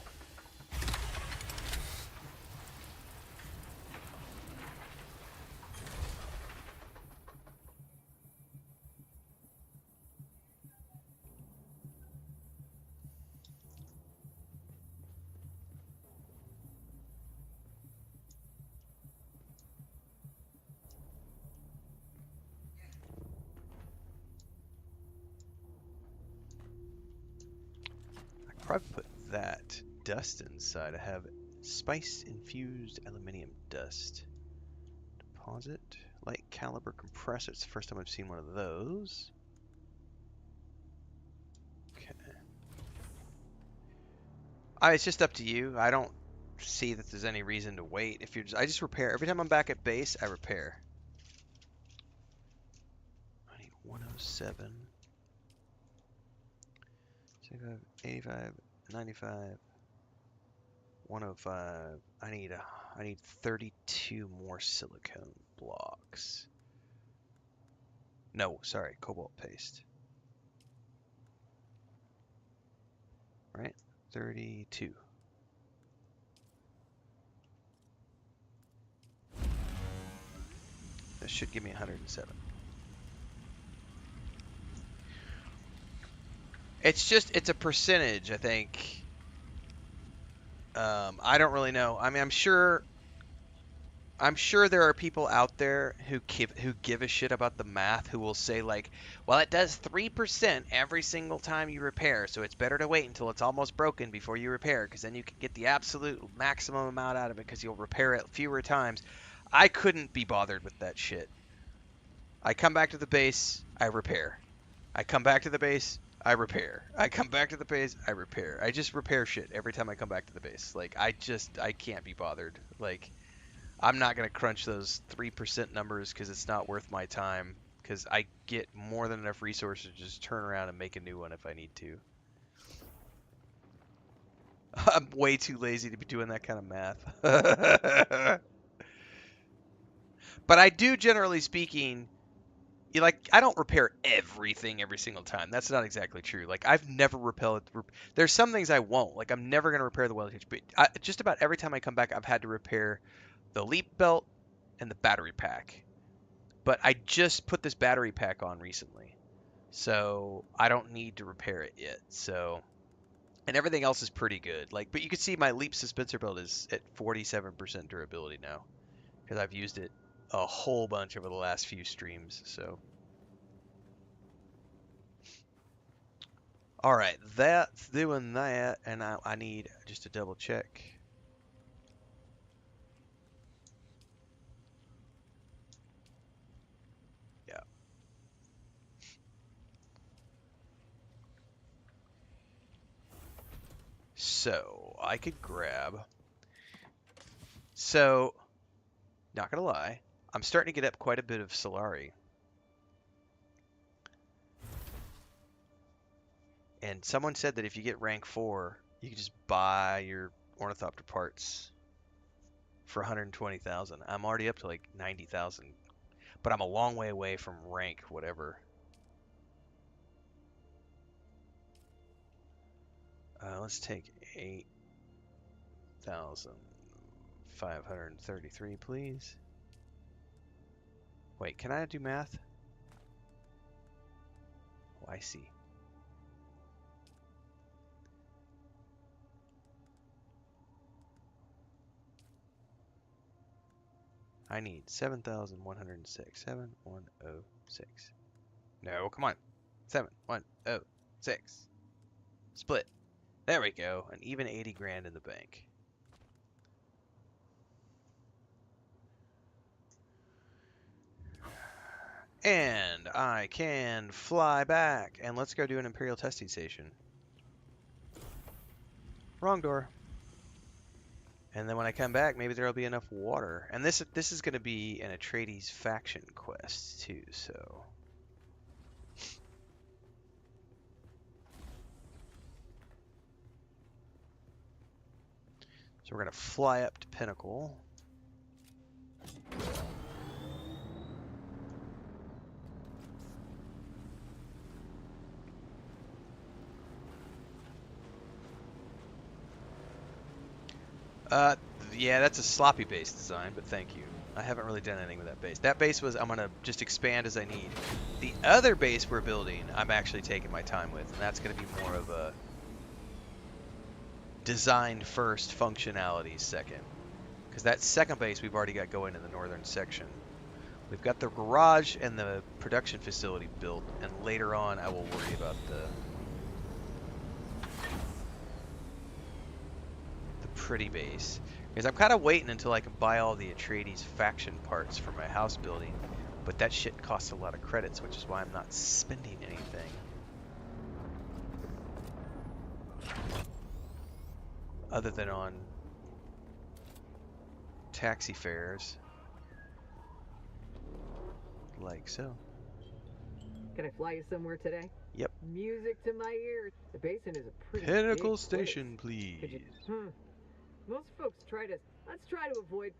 I could probably put that dust inside. I have spice infused aluminium dust. Deposit. Light caliber compressor. It's the first time I've seen one of those. Okay. It's just up to you. I don't see that there's any reason to wait. If you're I just repair. Every time I'm back at base, I repair. I need 107, 65, 85, 95, 105. I need 32 more silicone blocks. No, sorry, cobalt paste. Right? 32. That should give me 107. It's a percentage, I think. I don't really know. I mean, I'm sure there are people out there who give a shit about the math who will say like, well, it does 3% every single time you repair, so it's better to wait until it's almost broken before you repair, because then you can get the absolute maximum amount out of it because you'll repair it fewer times. I couldn't be bothered with that shit. I come back to the base, I repair. I come back to the base, I repair. I come back to the base, I repair. I just repair shit every time I come back to the base. Like I can't be bothered. Like I'm not going to crunch those 3% numbers because it's not worth my time because I get more than enough resources to just turn around and make a new one if I need to. I'm way too lazy to be doing that kind of math. But I do, generally speaking, I don't repair everything every single time. That's not exactly true. Like I've never repelled. There's some things I won't. Like I'm never gonna repair the welding hitch, but just about every time I come back, I've had to repair the leap belt and the battery pack. But I just put this battery pack on recently, so I don't need to repair it yet. So, and everything else is pretty good. Like, but you can see my leap suspensor belt is at 47% durability now because I've used it a whole bunch over the last few streams. So. All right, that's doing that, and I need just to double check. Yeah. So I could grab. So, not gonna lie, I'm starting to get up quite a bit of Solari. And someone said that if you get rank 4, you can just buy your ornithopter parts for 120,000. I'm already up to like 90,000, but I'm a long way away from rank whatever. Let's take 8,533, please. Wait, can I do math? Oh, I see. I need 7,106. 7,106. No, come on. 7, 1, 0, 6. Split. There we go. An even 80 grand in the bank. And I can fly back. And let's go do an Imperial testing station. Wrong door. And then when I come back, maybe there'll be enough water. And this is going to be an Atreides faction quest too, so... So we're going to fly up to Pinnacle. Yeah, that's a sloppy base design, but thank you. I haven't really done anything with that base. That base was, I'm going to just expand as I need. The other base we're building, I'm actually taking my time with, and that's going to be more of a design first, functionality second. Because that second base we've already got going in the northern section. We've got the garage and the production facility built, and later on I will worry about the pretty base. Because I'm kind of waiting until I can buy all the Atreides faction parts for my house building, but that shit costs a lot of credits, which is why I'm not spending anything. Other than on taxi fares. Like so. Can I fly you somewhere today? Yep. Music to my ears. The basin is a pretty Pinnacle big Station, place. please. Most folks try to... Let's try to avoid...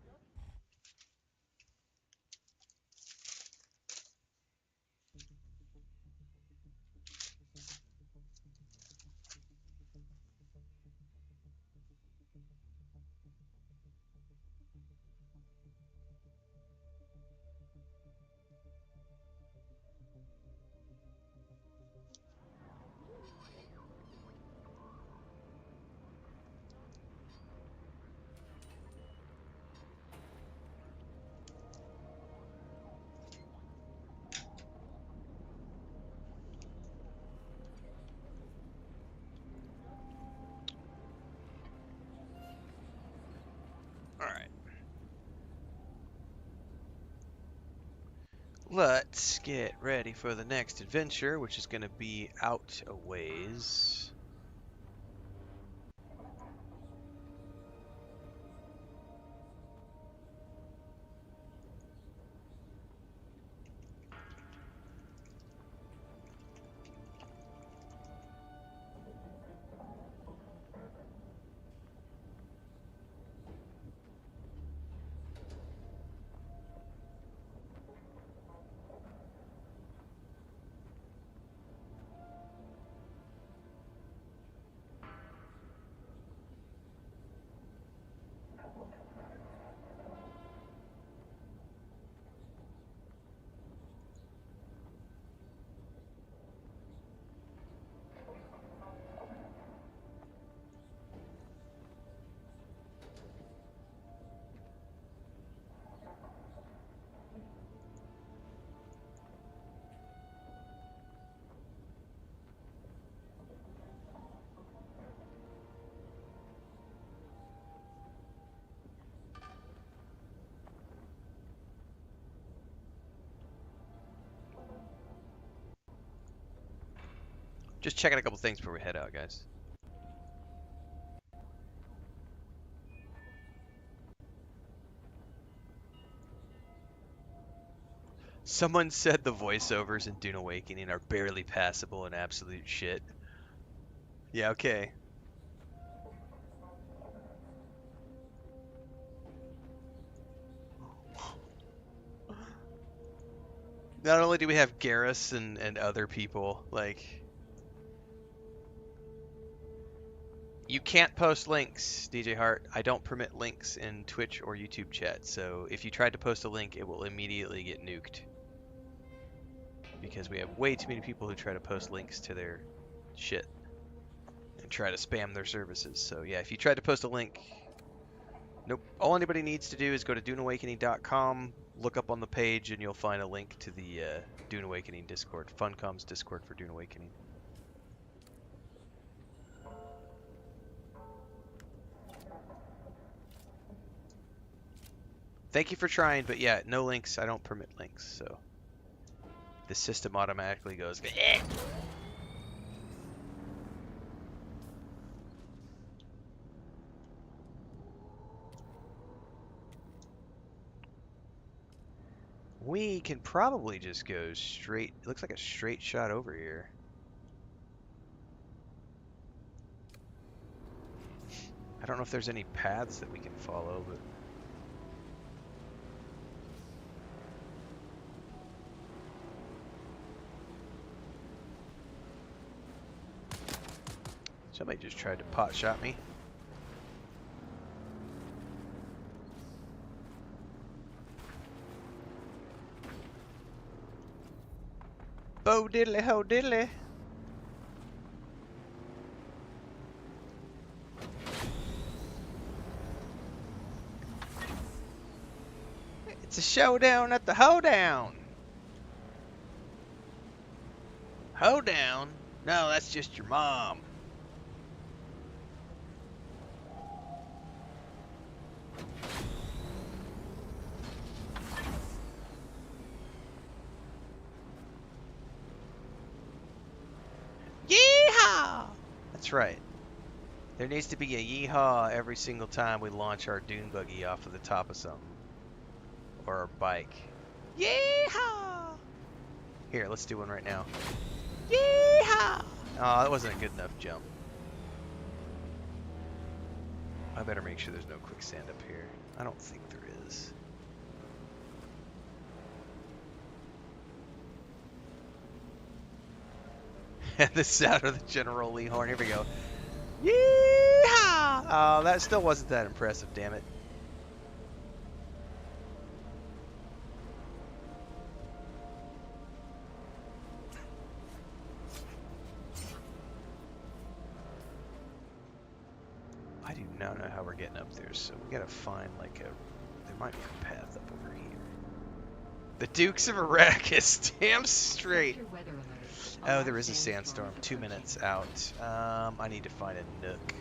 Alright. Let's get ready for the next adventure, which is going to be out a ways. Just checking a couple things before we head out, guys. Someone said the voiceovers in Dune Awakening are barely passable and absolute shit. Yeah, okay. Not only do we have Garrus and other people, like... You can't post links, DJ Hart. I don't permit links in Twitch or YouTube chat, so if you tried to post a link, it will immediately get nuked. Because we have way too many people who try to post links to their shit and try to spam their services. So yeah, if you tried to post a link, nope. All anybody needs to do is go to duneawakening.com, look up on the page and you'll find a link to the Dune Awakening Discord. Funcom's Discord for Dune Awakening. Thank you for trying, but yeah, no links. I don't permit links, so the system automatically goes, eh. We can probably just go straight. It looks like a straight shot over here. I don't know if there's any paths that we can follow, but somebody just tried to pot shot me. Bo diddly ho diddly. It's a showdown at the hoedown. Hoedown? No, that's just your mom. Yeehaw! That's right. There needs to be a yeehaw every single time we launch our dune buggy off of the top of something. Or a bike. Yeehaw! Here, let's do one right now. Yeehaw! Oh, that wasn't a good enough jump. I better make sure there's no quicksand up here. I don't think there is. The sound of the General Lee horn. Here we go. Yeehaw! Oh, that still wasn't that impressive, damn it. I do not know how we're getting up there, so we gotta find like a... There might be a path up over here. The Dukes of Arrakis, damn straight. Oh, there is a sandstorm. 2 minutes out. I need to find a nook.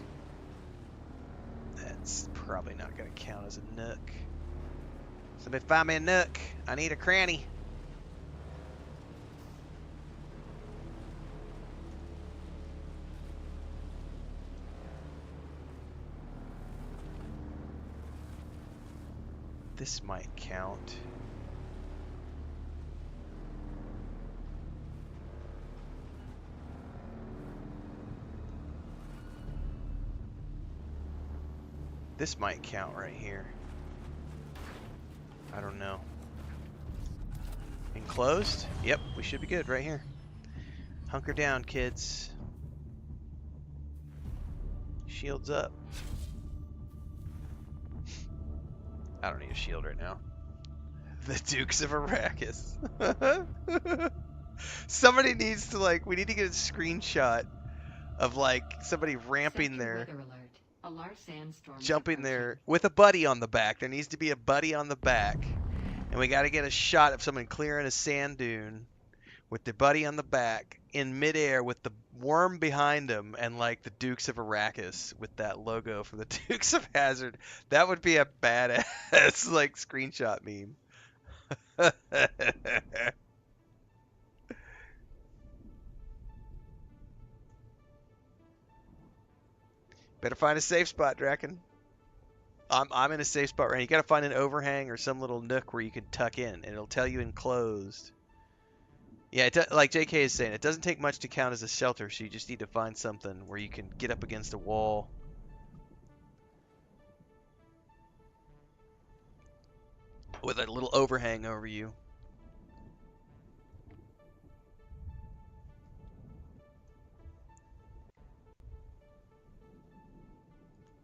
That's probably not going to count as a nook. Somebody find me a nook. I need a cranny. This might count. This might count right here. I don't know. Enclosed? Yep, we should be good right here. Hunker down, kids. Shields up. I don't need a shield right now. The Dukes of Arrakis. Somebody needs to, like, we need to get a screenshot of, like, somebody ramping there. A large sandstorm Jumping there with a buddy on the back. There needs to be a buddy on the back. And we got to get a shot of someone clearing a sand dune with the buddy on the back in midair with the worm behind him and like the Dukes of Arrakis with that logo for the Dukes of Hazzard. That would be a badass like screenshot meme. Better find a safe spot, Draken. I'm in a safe spot right now. You gotta find an overhang or some little nook where you can tuck in, and it'll tell you enclosed. Yeah, like JK is saying, it doesn't take much to count as a shelter, so you just need to find something where you can get up against a wall. With a little overhang over you.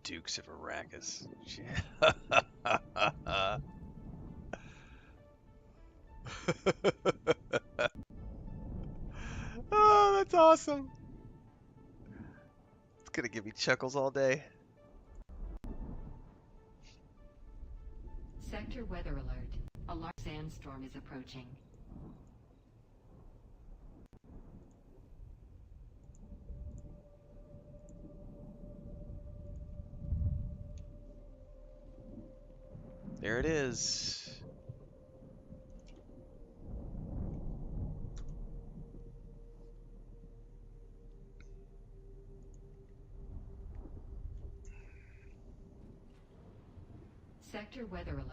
Dukes of Arrakis. Oh, that's awesome. It's gonna give me chuckles all day. Sector weather alert. A large sandstorm is approaching. There it is. Sector weather alert.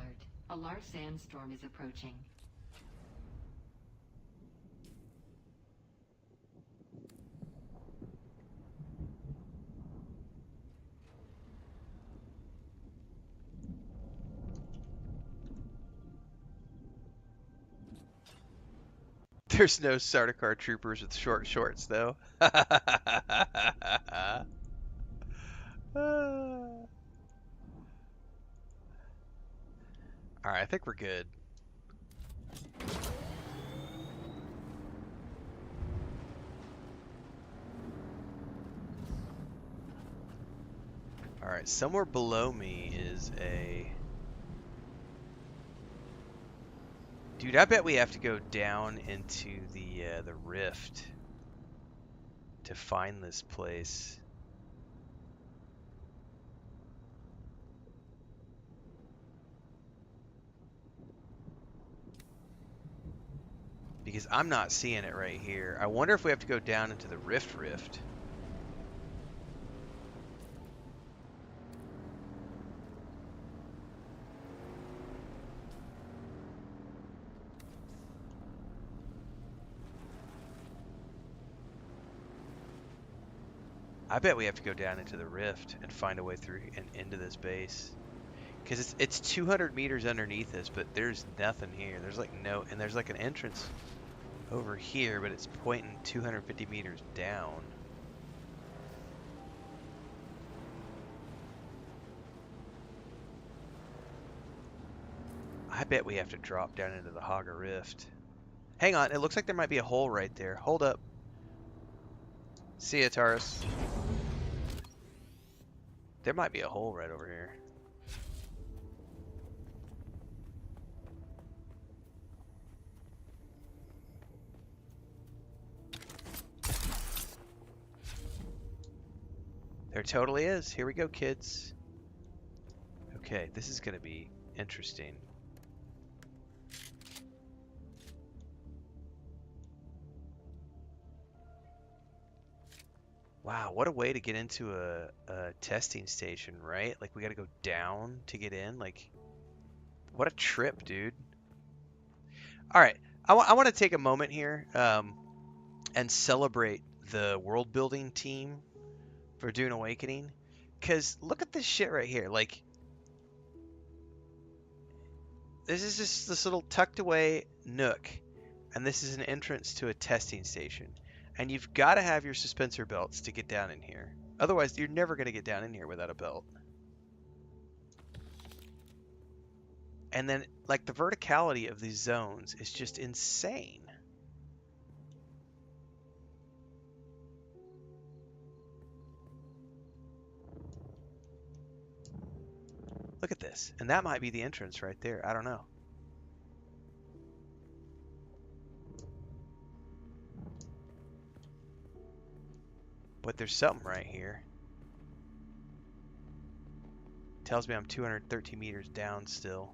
A large sandstorm is approaching. There's no Sardaukar troopers with short shorts, though. Alright, I think we're good. Alright, somewhere below me is a... Dude, I bet we have to go down into the rift to find this place. Because I'm not seeing it right here. I wonder if we have to go down into the rift. I bet we have to go down into the rift and find a way through and into this base. Because it's 200 meters underneath us, but there's nothing here. There's like no, and there's like an entrance over here, but it's pointing 250 meters down. I bet we have to drop down into the Haga Rift. Hang on, it looks like there might be a hole right there. Hold up. See ya, Taurus. There might be a hole right over here. There totally is. Here we go, kids. Okay, this is going to be interesting. Wow, what a way to get into a testing station, right? Like, we got to go down to get in. Like, what a trip, dude. All right, I want to take a moment here and celebrate the world building team for Dune Awakening. Because look at this shit right here. Like, this is just this little tucked away nook. And this is an entrance to a testing station. And you've got to have your suspensor belts to get down in here. Otherwise, you're never going to get down in here without a belt. And then, like, the verticality of these zones is just insane. Look at this. And that might be the entrance right there. I don't know. But there's something right here. Tells me I'm 213 meters down still.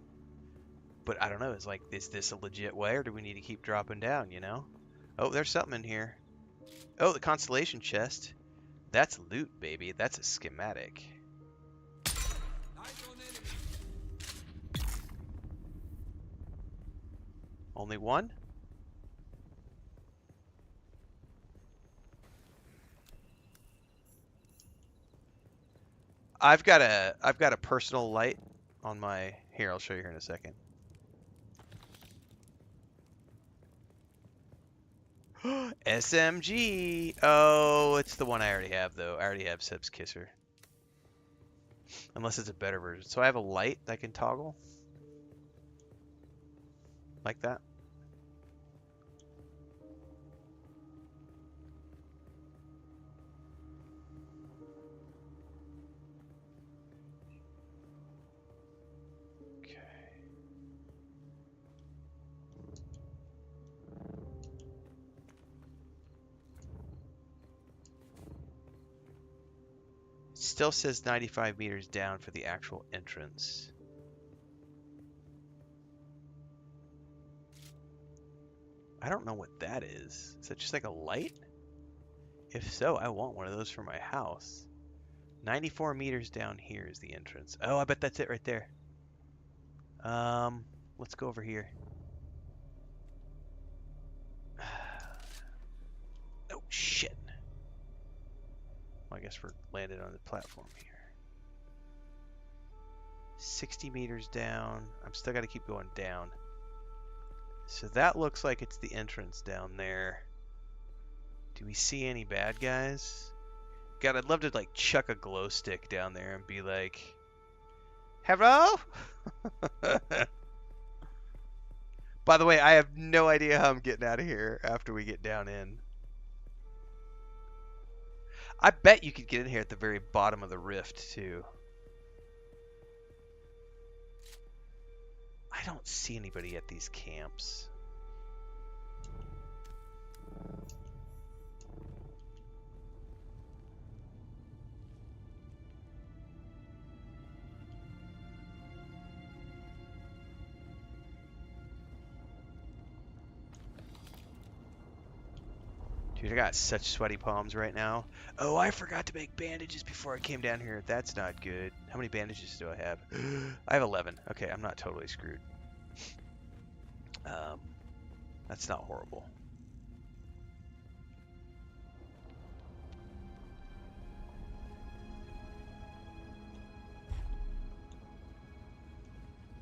But I don't know. It's like, is this a legit way, or do we need to keep dropping down, you know? Oh, there's something in here. Oh, the constellation chest. That's loot, baby. That's a schematic. Only one? I've got a personal light on my here. I'll show you here in a second. SMG. Oh, it's the one I already have though. I already have Seb's Kisser. Unless it's a better version. So I have a light that I can toggle. Like that. Still says 95 meters down for the actual entrance. I don't know what that is. Is that just like a light? If so, I want one of those for my house. 94 meters down here is the entrance. Oh, I bet that's it right there. Let's go over here. Oh, shit. Well, I guess we're landed on the platform here. 60 meters down. I'm still got to keep going down. So that looks like it's the entrance down there. Do we see any bad guys? God, I'd love to like chuck a glow stick down there and be like, hello? By the way, I have no idea how I'm getting out of here after we get down in. I bet you could get in here at the very bottom of the rift too. I don't see anybody at these camps. Dude, I got such sweaty palms right now. Oh, I forgot to make bandages before I came down here. That's not good. How many bandages do I have? I have 11. Okay, I'm not totally screwed. That's not horrible.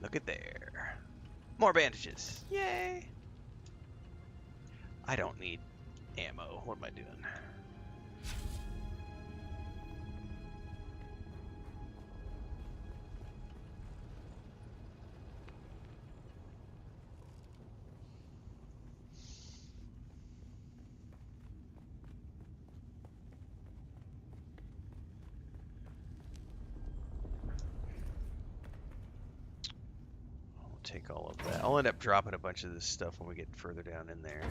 Look at there. More bandages. Yay! I don't need ammo. What am I doing? Take all of that. I'll end up dropping a bunch of this stuff when we get further down in there.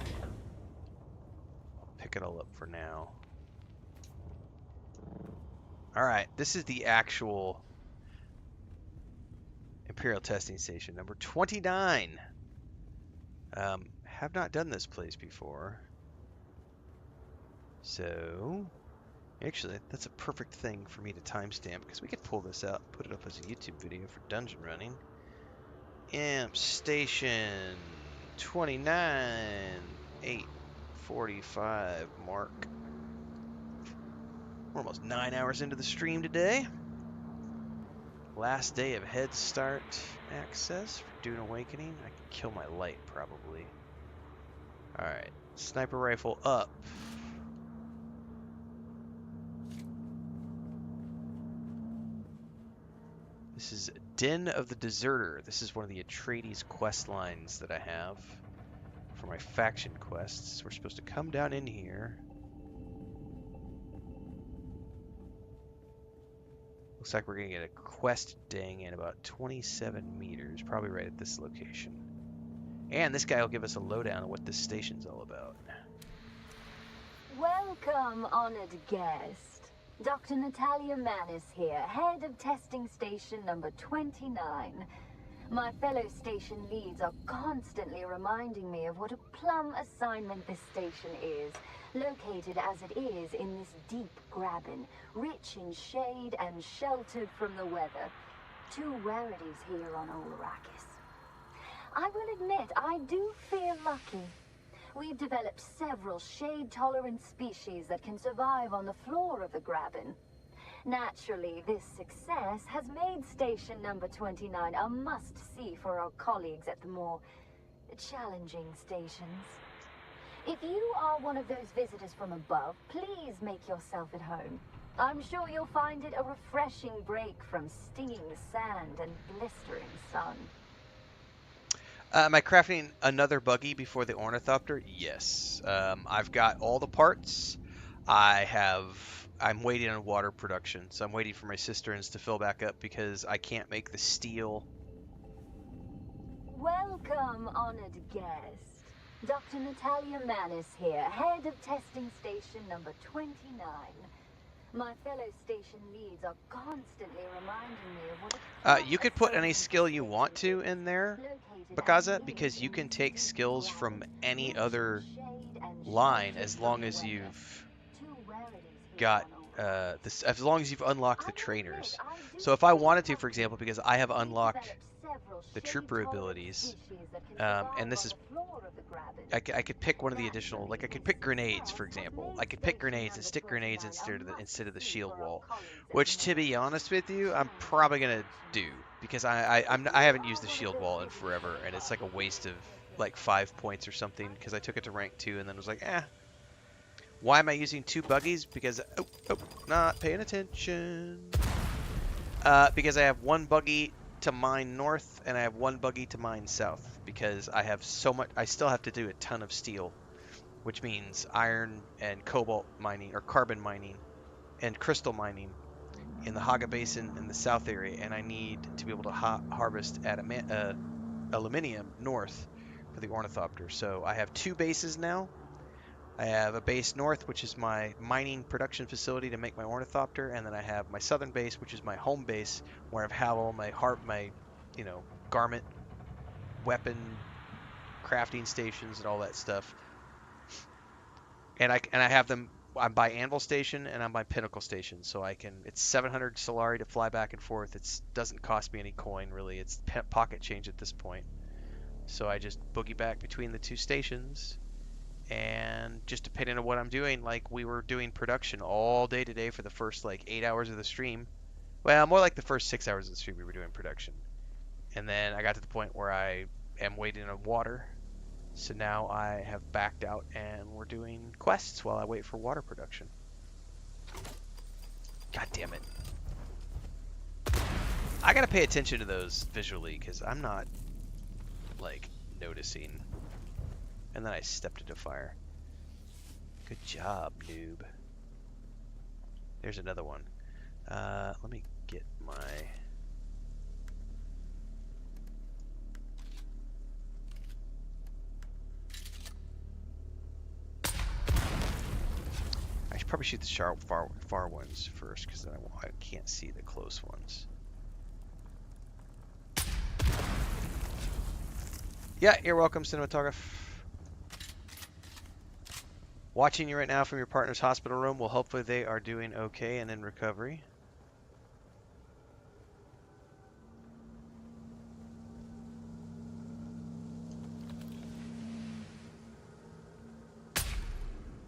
I'll pick it all up for now. Alright, this is the actual Imperial Testing Station, number 29. Have not done this place before. So, actually, that's a perfect thing for me to timestamp, because we could pull this out and put it up as a YouTube video for dungeon running. Imp Station 29, 8:45 mark. We're almost 9 hours into the stream today. Last day of Head Start access for Dune Awakening. I can kill my light probably. Alright, sniper rifle up. This is Den of the Deserter. This is one of the Atreides quest lines that I have for my faction quests. We're supposed to come down in here. Looks like we're going to get a quest ding in about 27 meters, probably right at this location. And this guy will give us a lowdown on what this station's all about. Welcome, honored guest. Dr. Natalia Manis here, head of testing station number 29. My fellow station leads are constantly reminding me of what a plum assignment this station is, located as it is in this deep graben, rich in shade and sheltered from the weather. Two rarities here on old Arrakis. I will admit, I do feel lucky. We've developed several shade-tolerant species that can survive on the floor of the graben. Naturally, this success has made station number 29 a must-see for our colleagues at the more challenging stations. If you are one of those visitors from above, please make yourself at home. I'm sure you'll find it a refreshing break from stinging sand and blistering sun. Am I crafting another buggy before the ornithopter? Yes. I've got all the parts. I'm waiting on water production, so I'm waiting for my cisterns to fill back up because I can't make the steel. Welcome, honored guest. Dr. Natalia Manis here, head of testing station number 29. My fellow station leads are constantly reminding me of what You could put any skill you want to in there, located Bakaza, and because you can leading take into skills reality, from any reaching other shade and line shelter as from long the as weather. you've Two rarities here got on All this, as long as you've unlocked the I will admit, trainers. I do So if I feel wanted to, for example, lucky. because I have We've unlocked developed several the trooper shade-tolerant abilities, species that can and survive this on is, the floor of the gravid. I could pick one of the additional, Naturally, like I could this pick grenades, success for has example. made I could pick station grenades and number stick grenades 29 a instead of the must-see shield for our wall, colleagues at which, to be Renfail. honest with you, I'm Two probably gonna do exceptions. because If I you haven't are used the one of shield those wall in busy forever, and it's like a waste of like 5 points or something because I took it to rank 2 and then was like, eh. Why am I using 2 buggies? Because not paying attention. Because I have 1 buggy to mine north and I have 1 buggy to mine south because I have so much. I still have to do a ton of steel, which means iron and cobalt mining or carbon mining and crystal mining in the Haga Basin in the south area, and I need to be able to harvest aluminium north for the ornithopter. So I have 2 bases now. I have a base north, which is my mining production facility to make my ornithopter, and then I have my southern base, which is my home base, where I have all my garment, weapon, crafting stations, and all that stuff. And I have them. I'm by Anvil Station and I'm by Pinnacle Station, so I can. It's 700 Solari to fly back and forth. It doesn't cost me any coin really. It's pocket change at this point. So I just boogie back between the 2 stations, and just depending on what I'm doing, like we were doing production all day today for the first like 8 hours of the stream. Well, more like the first 6 hours of the stream we were doing production. And then I got to the point where I am waiting on water. So now I have backed out and we're doing quests while I wait for water production. God damn it. I gotta pay attention to those visually because I'm not like noticing. And then I stepped into fire. Good job, noob. There's another one. Let me get my... I should probably shoot the far ones first because then I can't see the close ones. Yeah, you're welcome, cinematograph. Watching you right now from your partner's hospital room. Well, hopefully they are doing okay and in recovery.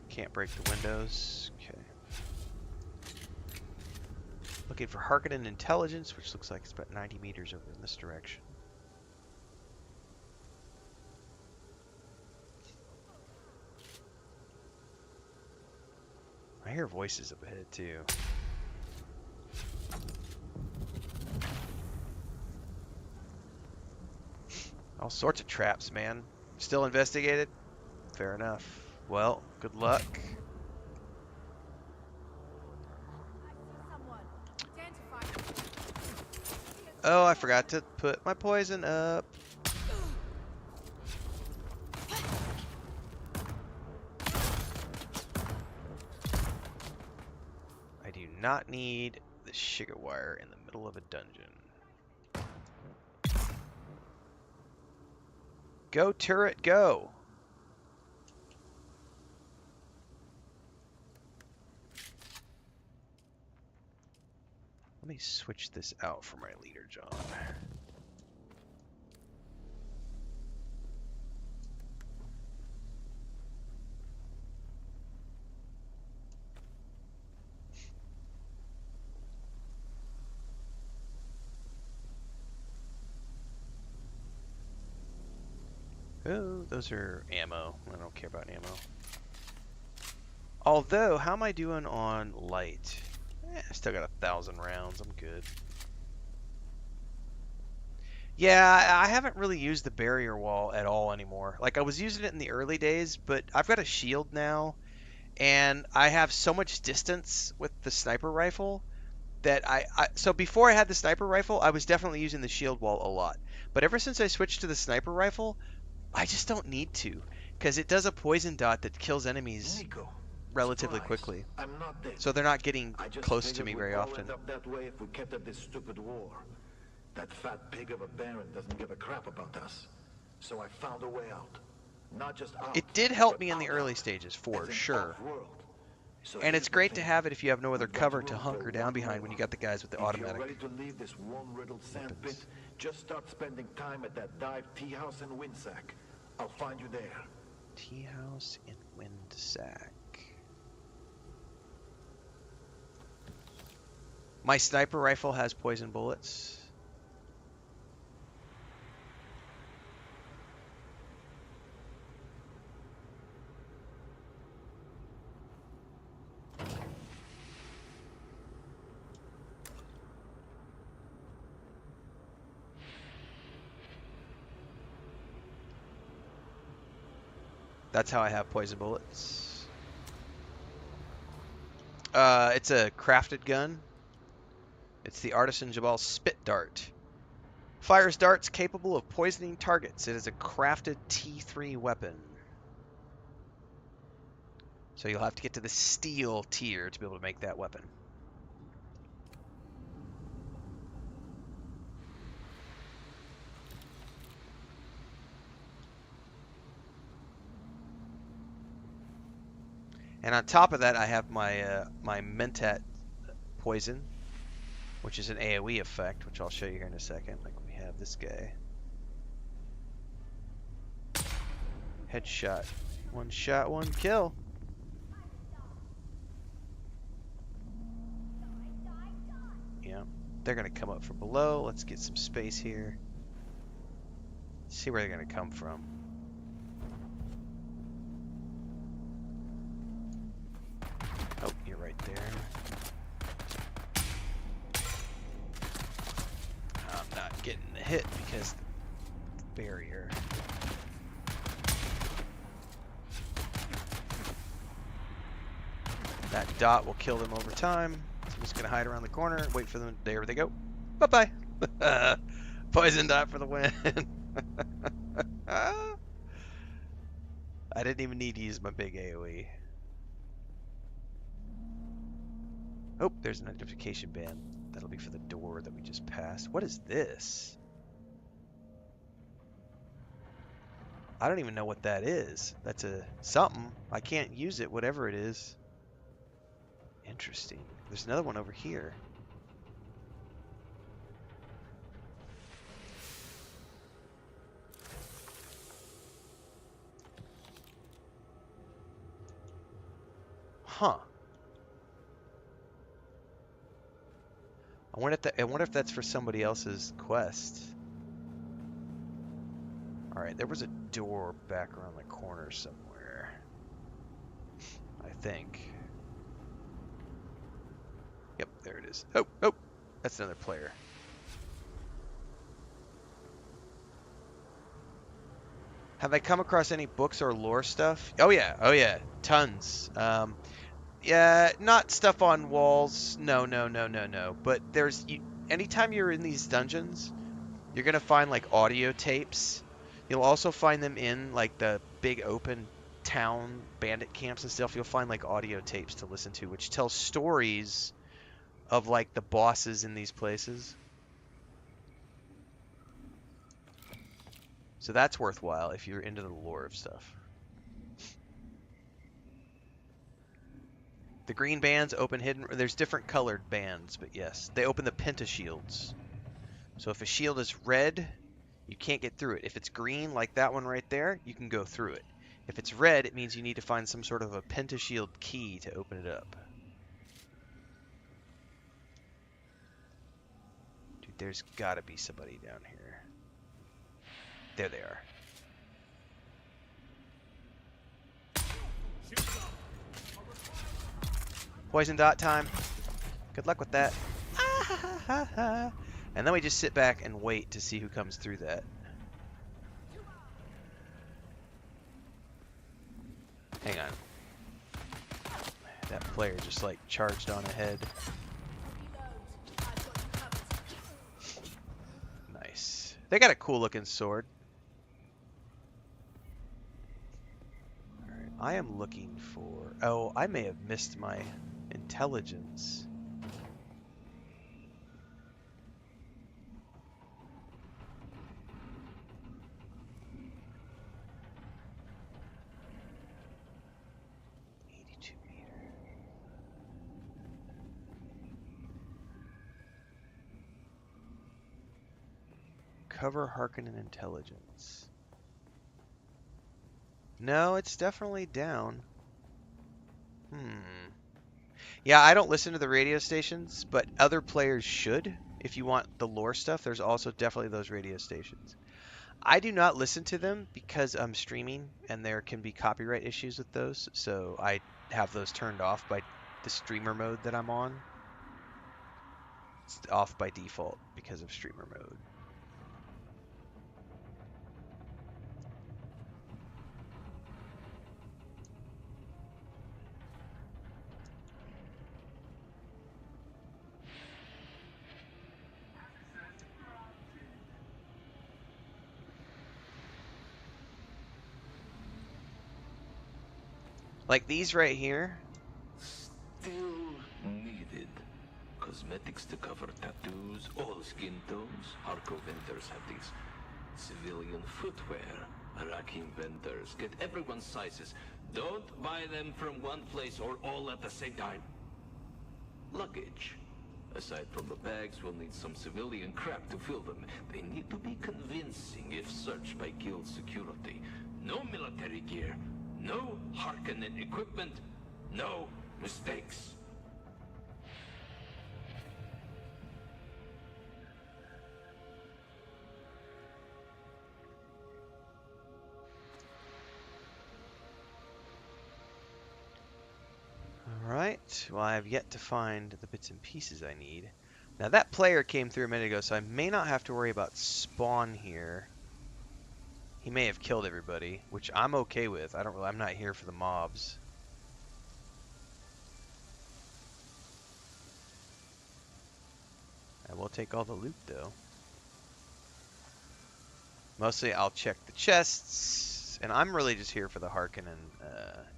Can't break the windows. Okay. Looking for Harkonnen intelligence, which looks like it's about 90 meters over in this direction. I hear voices up ahead too. All sorts of traps, man. Still investigated? Fair enough. Well, good luck. Oh, I forgot to put my poison up. I do not need the sugar wire in the middle of a dungeon. Go, turret, go! Let me switch this out for my leader, John. Oh, those are ammo. I don't care about ammo. Although, how am I doing on light? I still got 1,000 rounds. I'm good. Yeah, I haven't really used the barrier wall at all anymore. Like, I was using it in the early days, but I've got a shield now, and I have so much distance with the sniper rifle that so before I had the sniper rifle, I was definitely using the shield wall a lot. But ever since I switched to the sniper rifle, I just don't need to, because it does a poison dot that kills enemies Nico, relatively Surprise. quickly. I'm not dead. So they're not getting I just close to figured me we'd very all often. end up that way if we kept up this stupid war. That fat pig of a Baron doesn't give a crap about us. So I found a way out. Not just out, It did help but me in the out, early out, stages, as for in sure. off-world. So And here's it's the great to thing. have it if you have no other We've got cover to room hunker for down one behind more. when you got the guys with the If you're automatic ready to leave this worm-riddled sandpit, weapons. just start spending time at that dive tea house in Windsack. I'll find you there. Tea house in Windsack. My sniper rifle has poison bullets. That's how I have poison bullets. It's a crafted gun. It's the Artisan Jabal Spit Dart. Fires darts capable of poisoning targets. It is a crafted T3 weapon. So you'll have to get to the steel tier to be able to make that weapon. And on top of that, I have my my Mentat poison, which is an AoE effect, which I'll show you here in a second. Like we have this guy. Headshot. One shot, one kill. Yeah, they're gonna come up from below. Let's get some space here. See where they're gonna come from. Oh, you're right there. I'm not getting the hit because the barrier. That dot will kill them over time. So I'm just gonna hide around the corner, wait for them. There they go. Bye bye. Poison dot for the win. I didn't even need to use my big AoE. Oh, there's an identification band. That'll be for the door that we just passed. What is this? I don't even know what that is. That's a something. I can't use it, whatever it is. Interesting. There's another one over here. Huh. I wonder if that's for somebody else's quest. Alright, there was a door back around the corner somewhere. I think. Yep, there it is. Oh, oh! That's another player. Have I come across any books or lore stuff? Oh yeah, tons. Yeah, not stuff on walls. No. But there's anytime you're in these dungeons, you're gonna find like audio tapes. You'll also find them in like the big open town bandit camps and stuff. You'll find like audio tapes to listen to, which tell stories of like the bosses in these places. So that's worthwhile if you're into the lore of stuff. The green bands open hidden. There's different colored bands, but yes, they open the pentashields. So if a shield is red, you can't get through it. If it's green, like that one right there, you can go through it. If it's red, it means you need to find some sort of a pentashield key to open it up. Dude, there's gotta be somebody down here. There they are. Poison dot time. Good luck with that. And then we just sit back and wait to see who comes through that. Hang on. That player just like charged on ahead. Nice. They got a cool looking sword. Alright, I am looking for... Oh, I may have missed my intelligence. Cover Harkonnen intelligence. No, it's definitely down. Yeah, I don't listen to the radio stations, but other players should. If you want the lore stuff, there's also definitely those radio stations. I do not listen to them because I'm streaming and there can be copyright issues with those, so I have those turned off by the streamer mode that I'm on. It's off by default because of streamer mode. Like these right here. Still needed. Cosmetics to cover tattoos, all skin tones. Hardcore vendors have these. Civilian footwear. Arakim vendors get everyone's sizes. Don't buy them from one place or all at the same time. Luggage. Aside from the bags, we'll need some civilian crap to fill them. They need to be convincing if searched by guild security. No military gear. No Harkonnen equipment. No mistakes. Alright, well I have yet to find the bits and pieces I need. Now that player came through a minute ago, so I may not have to worry about spawn here. He may have killed everybody, which I'm okay with. I'm not here for the mobs. I will take all the loot though. Mostly I'll check the chests, and I'm really just here for the Harkonnen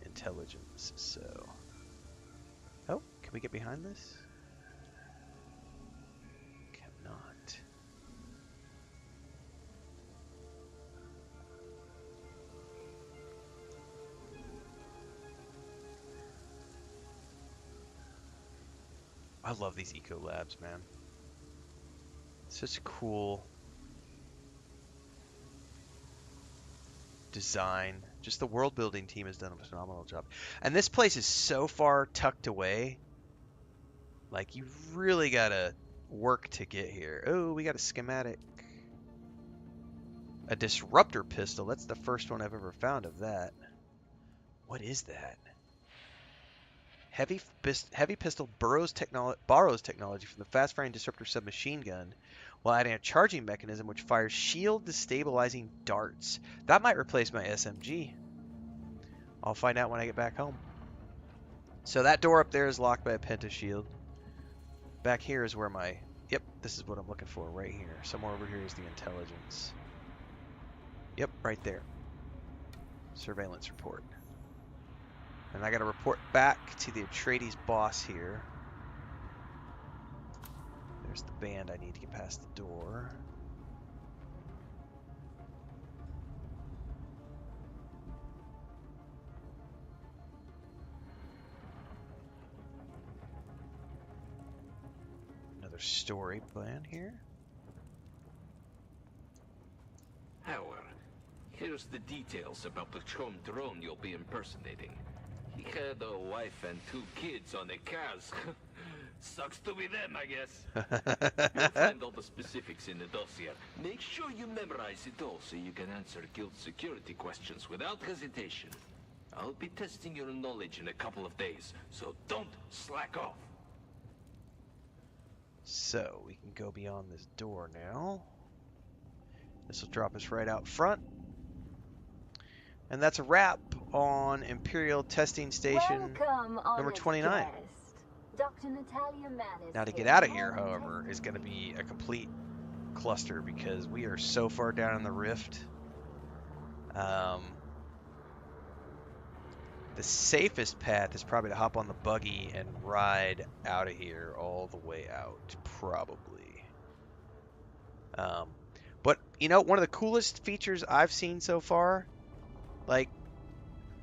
intelligence, so... Oh, can we get behind this? Cannot. I love these eco labs, man. Such a cool design. Just the world building team has done a phenomenal job. And this place is so far tucked away. Like, you really gotta work to get here. Oh, we got a schematic. A disruptor pistol. That's the first one I've ever found of that. What is that? Heavy pistol borrows technology from the fast-firing disruptor submachine gun while adding a charging mechanism which fires shield destabilizing darts. That might replace my SMG. I'll find out when I get back home. So that door up there is locked by a penta shield. Back here is where my... Yep, this is what I'm looking for right here. Somewhere over here is the intelligence. Yep, right there. Surveillance report. And I gotta report back to the Atreides boss here. There's the band I need to get past the door. Another story band here. Howard, here's the details about the Chom drone you'll be impersonating. He had a wife and 2 kids on the cars. Sucks to be them, I guess. You'll find all the specifics in the dossier. Make sure you memorize it all so you can answer guild security questions without hesitation. I'll be testing your knowledge in a couple of days, so don't slack off. So, we can go beyond this door now. This will drop us right out front. And that's a wrap on Imperial Testing Station number 29. Dr. Natalia Manis Now to get out of here, however, is going to be a complete cluster because we are so far down in the rift. the safest path is probably to hop on the buggy and ride out of here all the way out, probably. But, you know, one of the coolest features I've seen so far, like,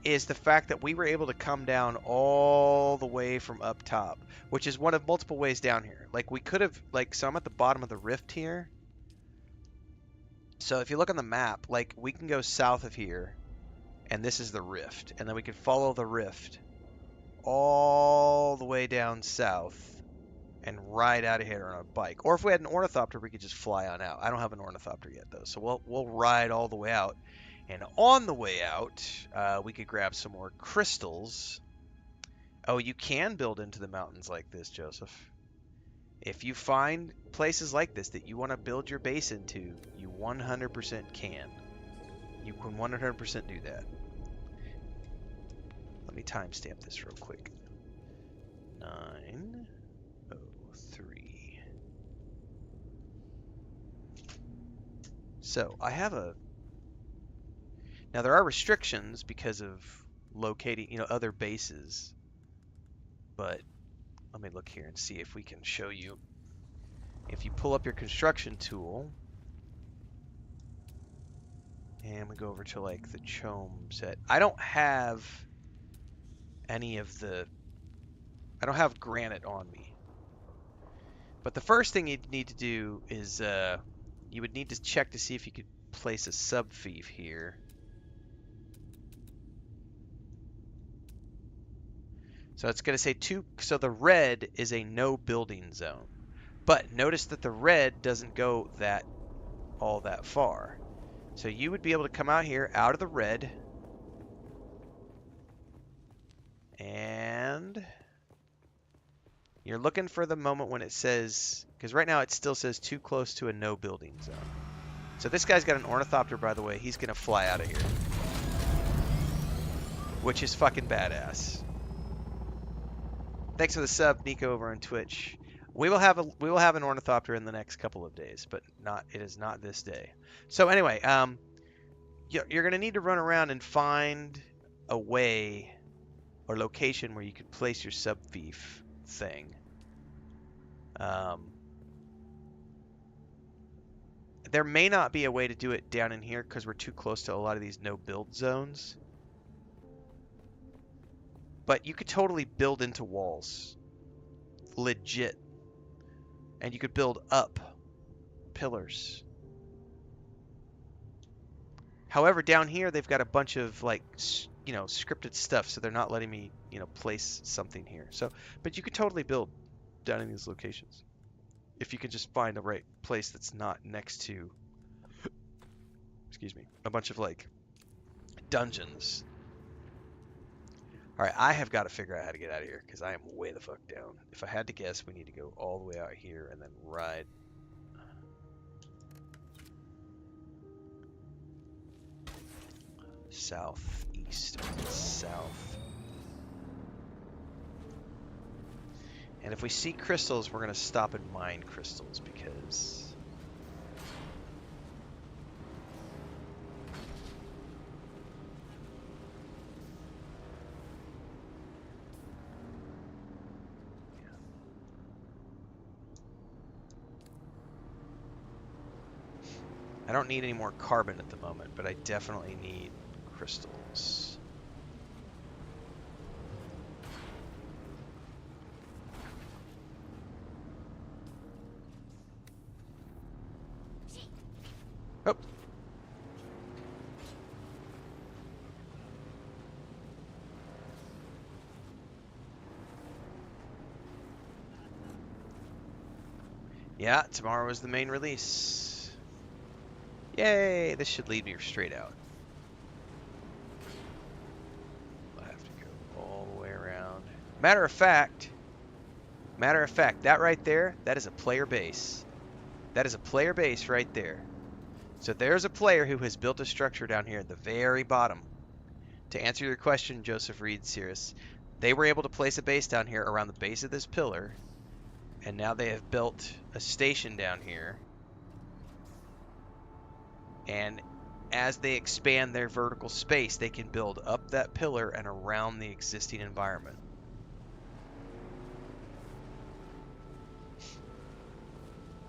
is the fact that we were able to come down all the way from up top, which is one of multiple ways down here. Like, we could have, like, so I'm at the bottom of the rift here. So if you look on the map, like, we can go south of here, and this is the rift. And then we can follow the rift all the way down south and ride out of here on a bike. Or if we had an ornithopter, we could just fly on out. I don't have an ornithopter yet, though, so we'll ride all the way out. And on the way out, we could grab some more crystals. Oh, you can build into the mountains like this, Joseph. If you find places like this that you want to build your base into, you 100% can. You can 100% do that. Let me timestamp this real quick. 9:03. So I have a. Now there are restrictions because of locating, you know, other bases. But let me look here and see if we can show you. If you pull up your construction tool, and we go over to like the Chome set. I don't have any of the. I don't have granite on me. But the first thing you'd need to do is you would need to check to see if you could place a subfief here. So it's going to say two. So the red is a no building zone. But notice that the red doesn't go all that far. So you would be able to come out here out of the red. And you're looking for the moment when it says, because right now it still says too close to a no building zone. So this guy's got an ornithopter, by the way. He's going to fly out of here. Which is fucking badass. Thanks for the sub, Nico, over on Twitch. We will have an ornithopter in the next couple of days, but it is not this day. So anyway, you're going to need to run around and find a way or location where you can place your subfief thing. There may not be a way to do it down in here because we're too close to a lot of these no build zones. But you could totally build into walls. Legit. And you could build up pillars. However, down here they've got a bunch of like, you know, scripted stuff, so they're not letting me, you know, place something here. So, but you could totally build down in these locations. If you could just find the right place that's not next to, excuse me, a bunch of like dungeons. All right, I have got to figure out how to get out of here because I am way the fuck down. If I had to guess, we need to go all the way out here and then ride. Southeast, south. And if we see crystals, we're going to stop and mine crystals because... I don't need any more carbon at the moment, but I definitely need crystals. Oh. Yeah, tomorrow is the main release. Yay! This should lead me straight out. I'll have to go all the way around. Matter of fact, that right there, that is a player base. That is a player base right there. So there's a player who has built a structure down here at the very bottom. To answer your question, Joseph Reed Cirrus, they were able to place a base down here around the base of this pillar, and now they have built a station down here. And as they expand their vertical space, they can build up that pillar and around the existing environment.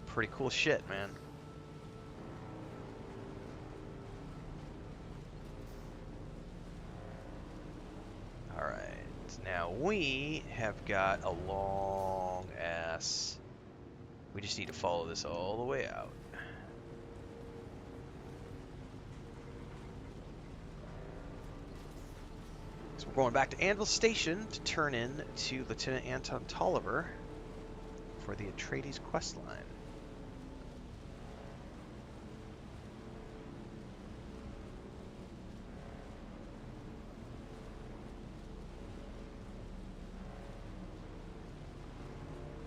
Pretty cool shit, man. Alright, now we have got a long ass... We just need to follow this all the way out. So we're going back to Anvil Station to turn in to Lieutenant Anton Tolliver for the Atreides questline.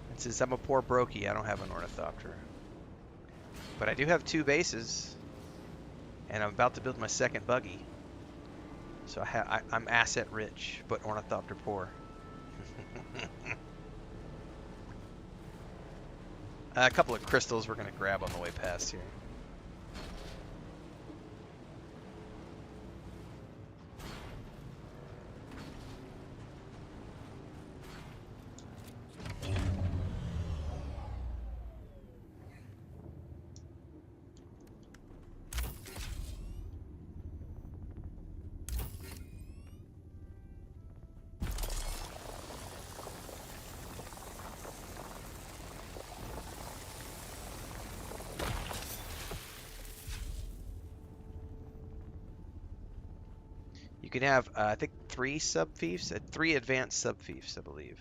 And since I'm a poor brokey, I don't have an ornithopter. But I do have 2 bases, and I'm about to build my second buggy. So I'm asset rich, but ornithopter poor. A couple of crystals we're going to grab on the way past here. You can have, I think, 3 sub-fiefs, 3 advanced sub-fiefs, I believe.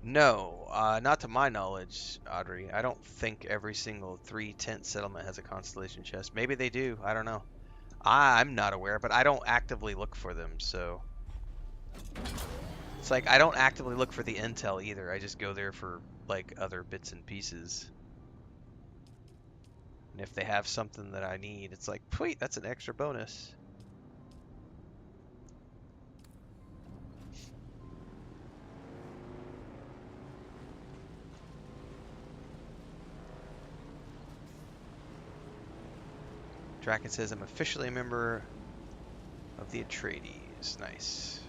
No, not to my knowledge, Audrey. I don't think every single 3-tent settlement has a constellation chest. Maybe they do. I don't know. I'm not aware, but I don't actively look for them, so... It's like, I don't actively look for the intel either. I just go there for, like, other bits and pieces. And if they have something that I need, it's like, wait, that's an extra bonus. Draken says, I'm officially a member of the Atreides. Nice.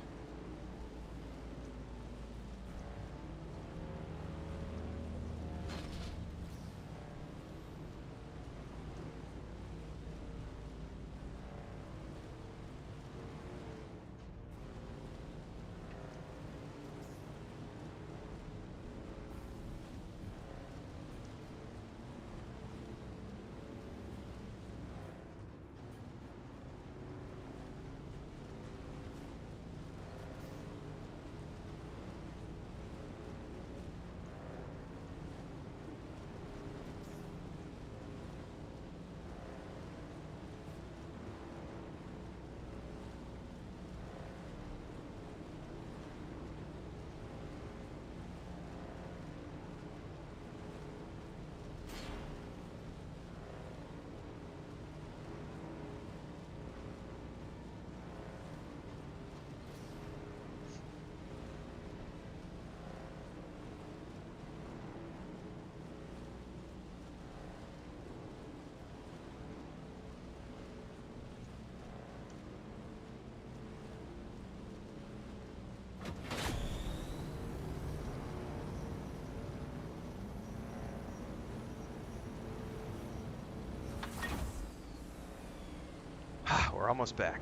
We're almost back.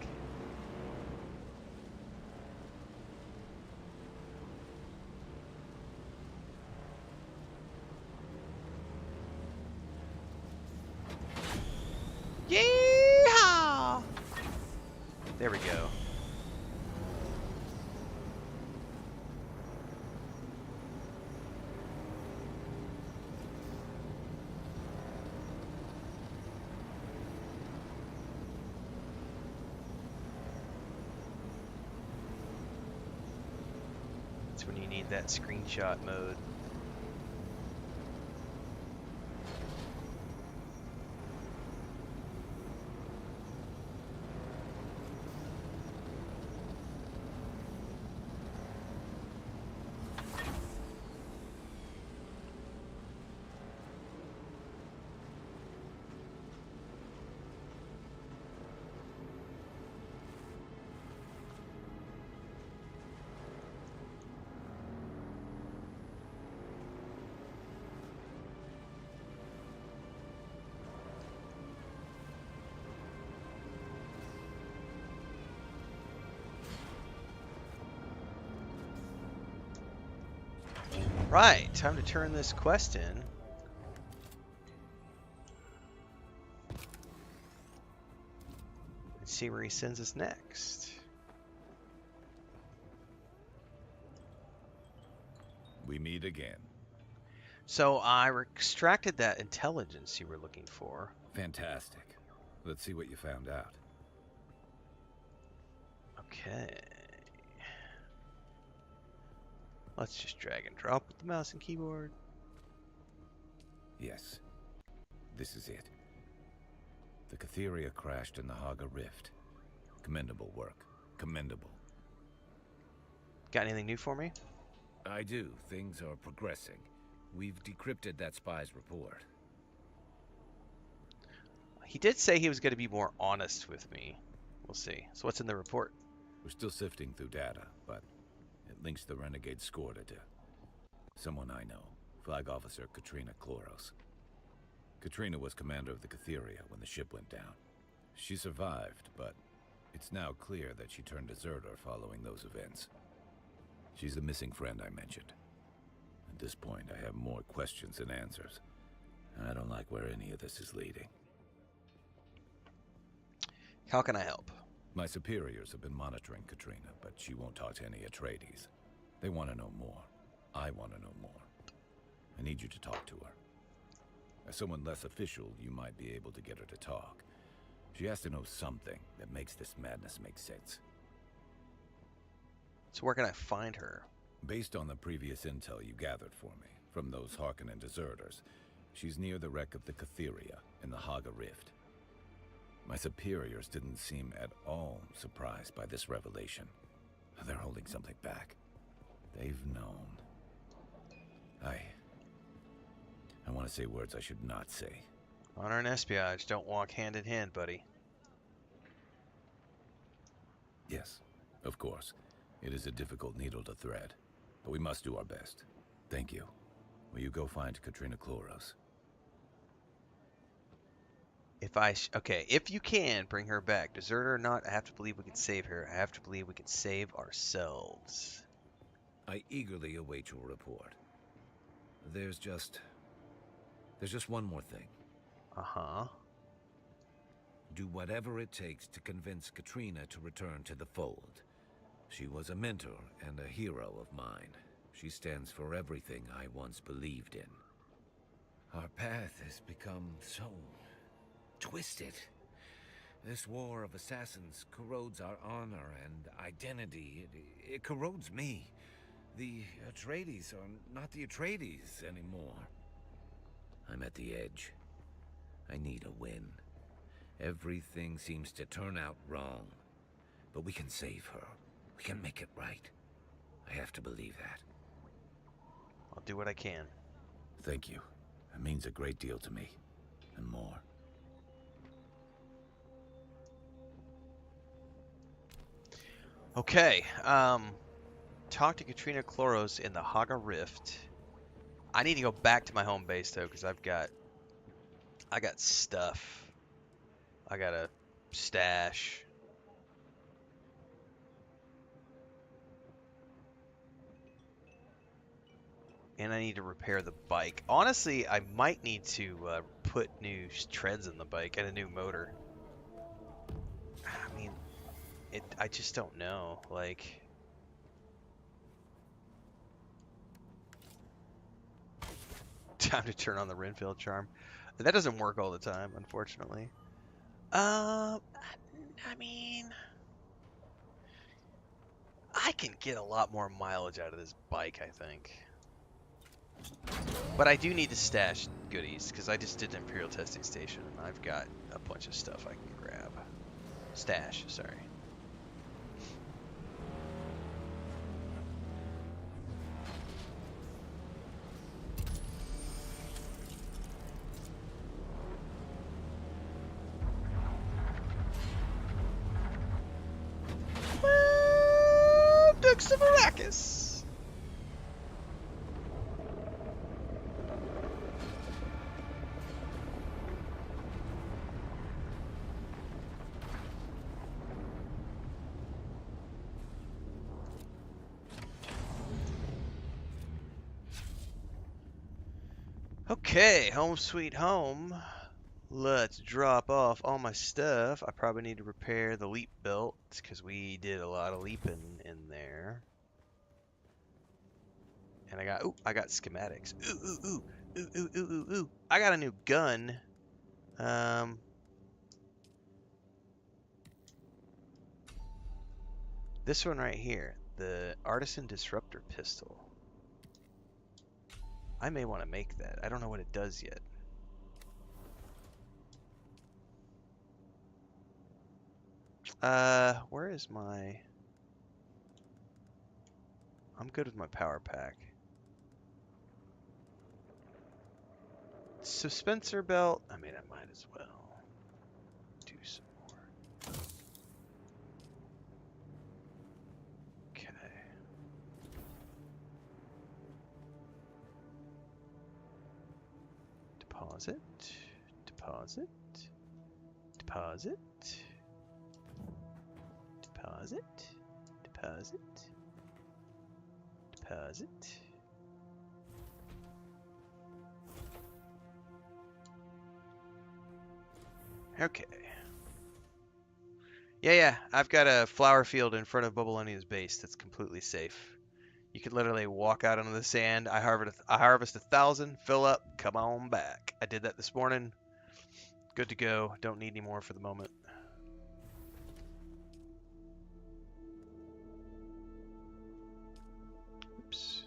Yeehaw! There we go. It's when you need that screenshot mode. Right, time to turn this quest in. And see where he sends us next. We meet again. So I extracted that intelligence you were looking for. Fantastic. Let's see what you found out. Okay. Let's just drag and drop with the mouse and keyboard. Yes. This is it. The Catheria crashed in the Haga Rift. Commendable work. Commendable. Got anything new for me? I do. Things are progressing. We've decrypted that spy's report. He did say he was going to be more honest with me. We'll see. So what's in the report? We're still sifting through data, but it links the renegade Scorda to someone I know, Flag Officer Katrina Kloros. Katrina was commander of the Catheria when the ship went down. She survived, but it's now clear that she turned deserter following those events. She's the missing friend I mentioned. At this point, I have more questions than answers. I don't like where any of this is leading. How can I help? My superiors have been monitoring Katrina, but she won't talk to any Atreides. They want to know more. I want to know more. I need you to talk to her. As someone less official, you might be able to get her to talk. She has to know something that makes this madness make sense. So where can I find her? Based on the previous intel you gathered for me, from those Harkonnen deserters, she's near the wreck of the Catheria in the Haga Rift. My superiors didn't seem at all surprised by this revelation. They're holding something back. They've known. I want to say words I should not say. Honor and espionage don't walk hand in hand, buddy. Yes, of course. It is a difficult needle to thread, but we must do our best. Thank you. Will you go find Katrina Kloros? If you can, bring her back. Deserter or not, I have to believe we can save her. I have to believe we can save ourselves. I eagerly await your report. There's just one more thing. Uh-huh. Do whatever it takes to convince Katrina to return to the fold. She was a mentor and a hero of mine. She stands for everything I once believed in. Our path has become so twisted. This war of assassins corrodes our honor and identity. It corrodes me. The Atreides are not the Atreides anymore. I'm at the edge. I need a win. Everything seems to turn out wrong. But we can save her. We can make it right. I have to believe that. I'll do what I can. Thank you. It means a great deal to me. And more. Okay, talk to Katrina Kloros in the Haga Rift. I need to go back to my home base though, because I got stuff. I got a stash. And I need to repair the bike. Honestly, I might need to put new treads in the bike and a new motor. I mean, I just don't know. Like, time to turn on the Renfail charm. That doesn't work all the time, unfortunately. I mean, I can get a lot more mileage out of this bike, I think. But I do need to stash goodies, because I just did an Imperial testing station, and I've got a bunch of stuff I can grab. Stash, sorry. Dukes of Arrakis! Okay, home sweet home. Let's drop off all my stuff. I probably need to repair the leap belt because we did a lot of leaping in there. And I got schematics. Ooh. I got a new gun. This one right here, the Artisan Disruptor Pistol. I may want to make that. I don't know what it does yet. Where is my... I'm good with my power pack. Suspensor belt. I mean, I might as well do some more. Okay. Deposit. Deposit. Deposit. Deposit. Deposit. Deposit. Okay. Yeah, I've got a flower field in front of Bubbalonia's base that's completely safe. You could literally walk out onto the sand. I harvest 1,000, fill up, come on back. I did that this morning. Good to go. Don't need any more for the moment. Oops.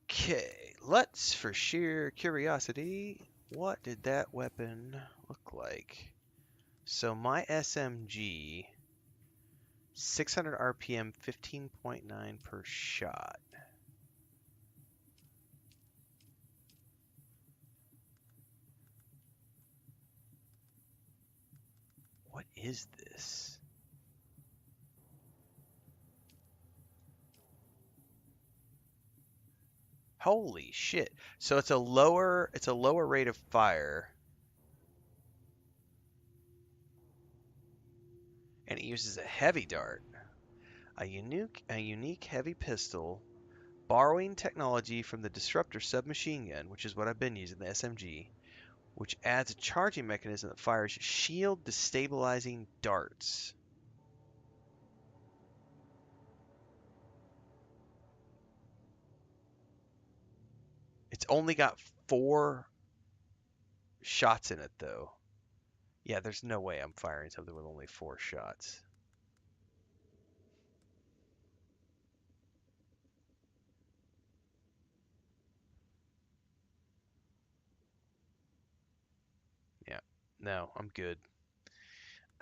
Okay, let's, for sheer curiosity, what did that weapon look like? So my SMG, 600 RPM, 15.9 per shot. What is this? Holy shit. So it's a lower rate of fire. And it uses a heavy dart. A unique heavy pistol, borrowing technology from the Disruptor submachine gun, which is what I've been using, the SMG, which adds a charging mechanism that fires shield destabilizing darts. It's only got 4 shots in it, though. Yeah, there's no way I'm firing something with only 4 shots. Yeah, no, I'm good.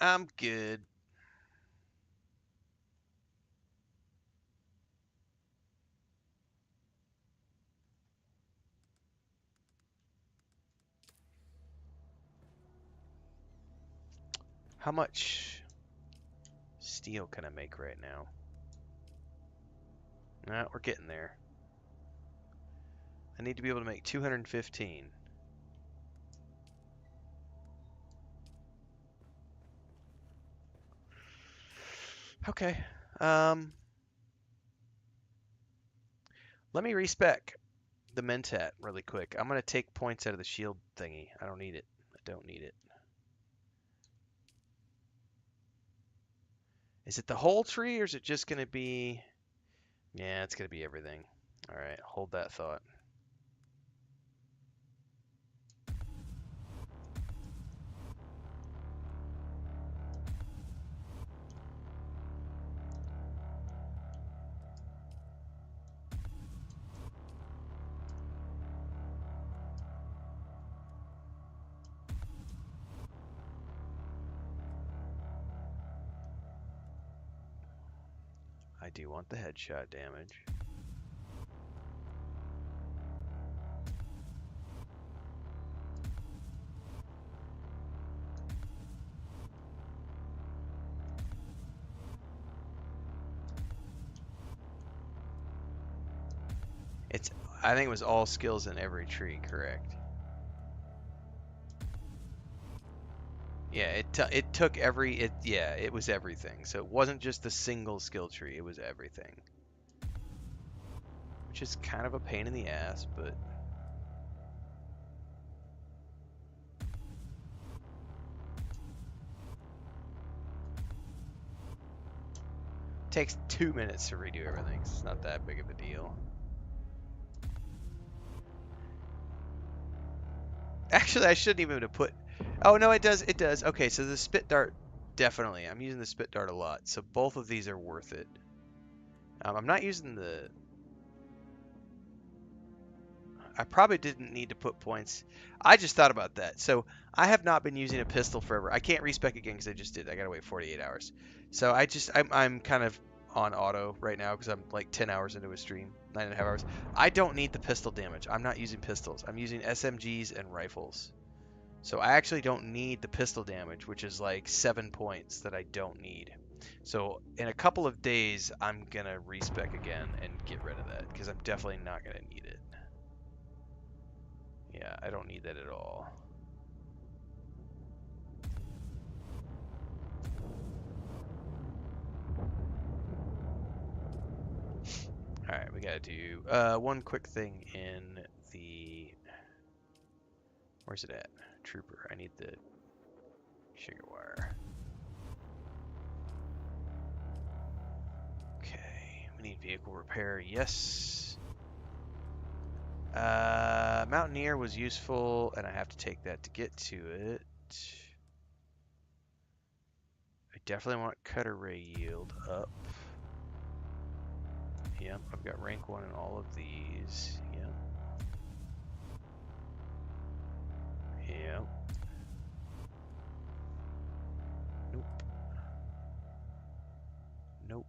I'm good. How much steel can I make right now? Nah, we're getting there. I need to be able to make 215. Okay. Let me respec. the Mentat really quick. I'm gonna take points out of the shield thingy. I don't need it. I don't need it. Is it the whole tree or is it just gonna be? Yeah, it's gonna be everything. All right, hold that thought. I do want the headshot damage. It's, I think it was all skills in every tree, correct? Yeah, it took yeah, it was everything. So it wasn't just a single skill tree, it was everything. Which is kind of a pain in the ass, but takes 2 minutes to redo everything. So it's not that big of a deal. Actually, I shouldn't even have put. Oh no, it does. It does. Okay, so the spit dart, definitely. I'm using the spit dart a lot, so both of these are worth it. I'm not using the. I probably didn't need to put points. I just thought about that. So I have not been using a pistol forever. I can't respec again because I just did. I gotta wait 48 hours. So I'm kind of on auto right now because I'm like 10 hours into a stream, 9.5 hours. I don't need the pistol damage. I'm not using pistols. I'm using SMGs and rifles. So I actually don't need the pistol damage, which is like 7 points that I don't need. So in a couple of days, I'm gonna respec again and get rid of that because I'm definitely not gonna need it. Yeah, I don't need that at all. Alright, we gotta do one quick thing in the... Where's it at? Trooper. I need the sugar wire. Okay, we need vehicle repair. Yes. Mountaineer was useful, and I have to take that to get to it. I definitely want cutter ray yield up. Yep, I've got rank 1 in all of these. Yep. Yep. Nope. Nope.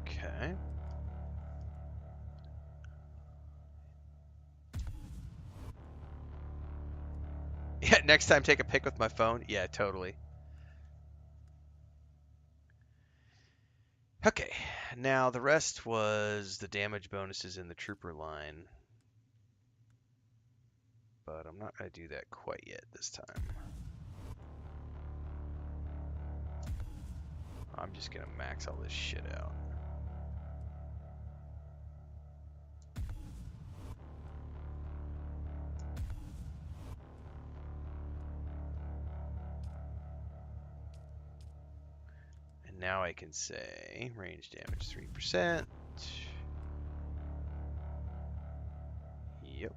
Okay. Yeah, next time take a pic with my phone. Yeah, totally. Okay, now the rest was the damage bonuses in the trooper line. But I'm not going to do that quite yet this time. I'm just going to max all this shit out. And now I can say range damage 3%. Yep.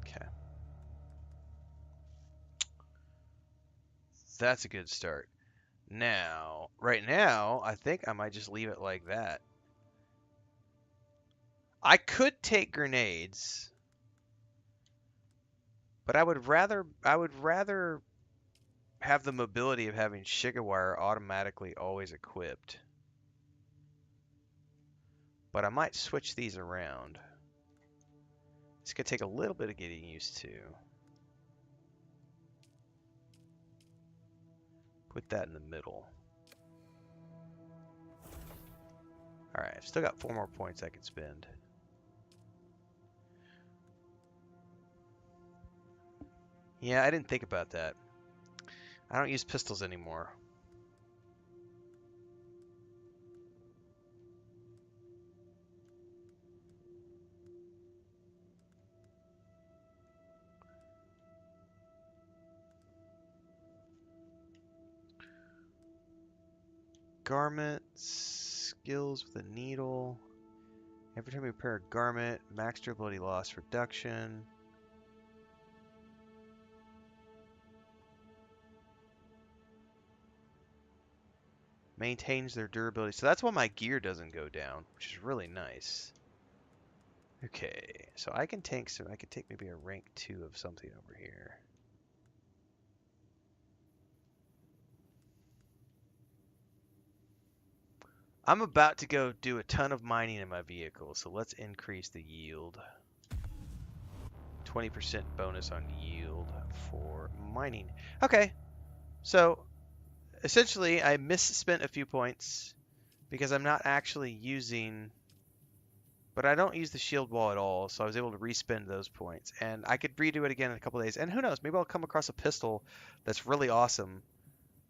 Okay. That's a good start. Now, right now, I think I might just leave it like that. I could take grenades, but I would rather have the mobility of having Shigawire automatically always equipped. But I might switch these around. It's going to take a little bit of getting used to. Put that in the middle. Alright, I've still got 4 more points I can spend. Yeah, I didn't think about that. I don't use pistols anymore. Garments, skills with a needle. Every time you repair a garment, max durability loss reduction. Maintains their durability. So that's why my gear doesn't go down, which is really nice. Okay, so I can take maybe a rank 2 of something over here. I'm about to go do a ton of mining in my vehicle, so let's increase the yield. 20% bonus on yield for mining. Okay, so essentially I misspent a few points because I'm not actually using, but I don't use the shield wall at all, so I was able to respend those points. And I could redo it again in a couple days, and who knows, maybe I'll come across a pistol that's really awesome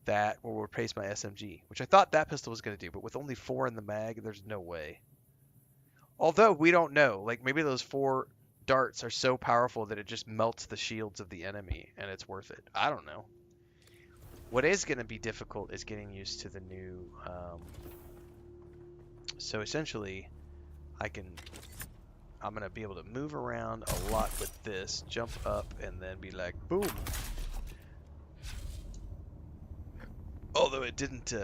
that will replace my SMG, which I thought that pistol was going to do, but with only 4 in the mag, there's no way. Although, we don't know. Like, maybe those 4 darts are so powerful that it just melts the shields of the enemy, and it's worth it. I don't know. What is going to be difficult is getting used to the new... So, essentially, I'm going to be able to move around a lot with this, jump up, and then be like, boom! Although it didn't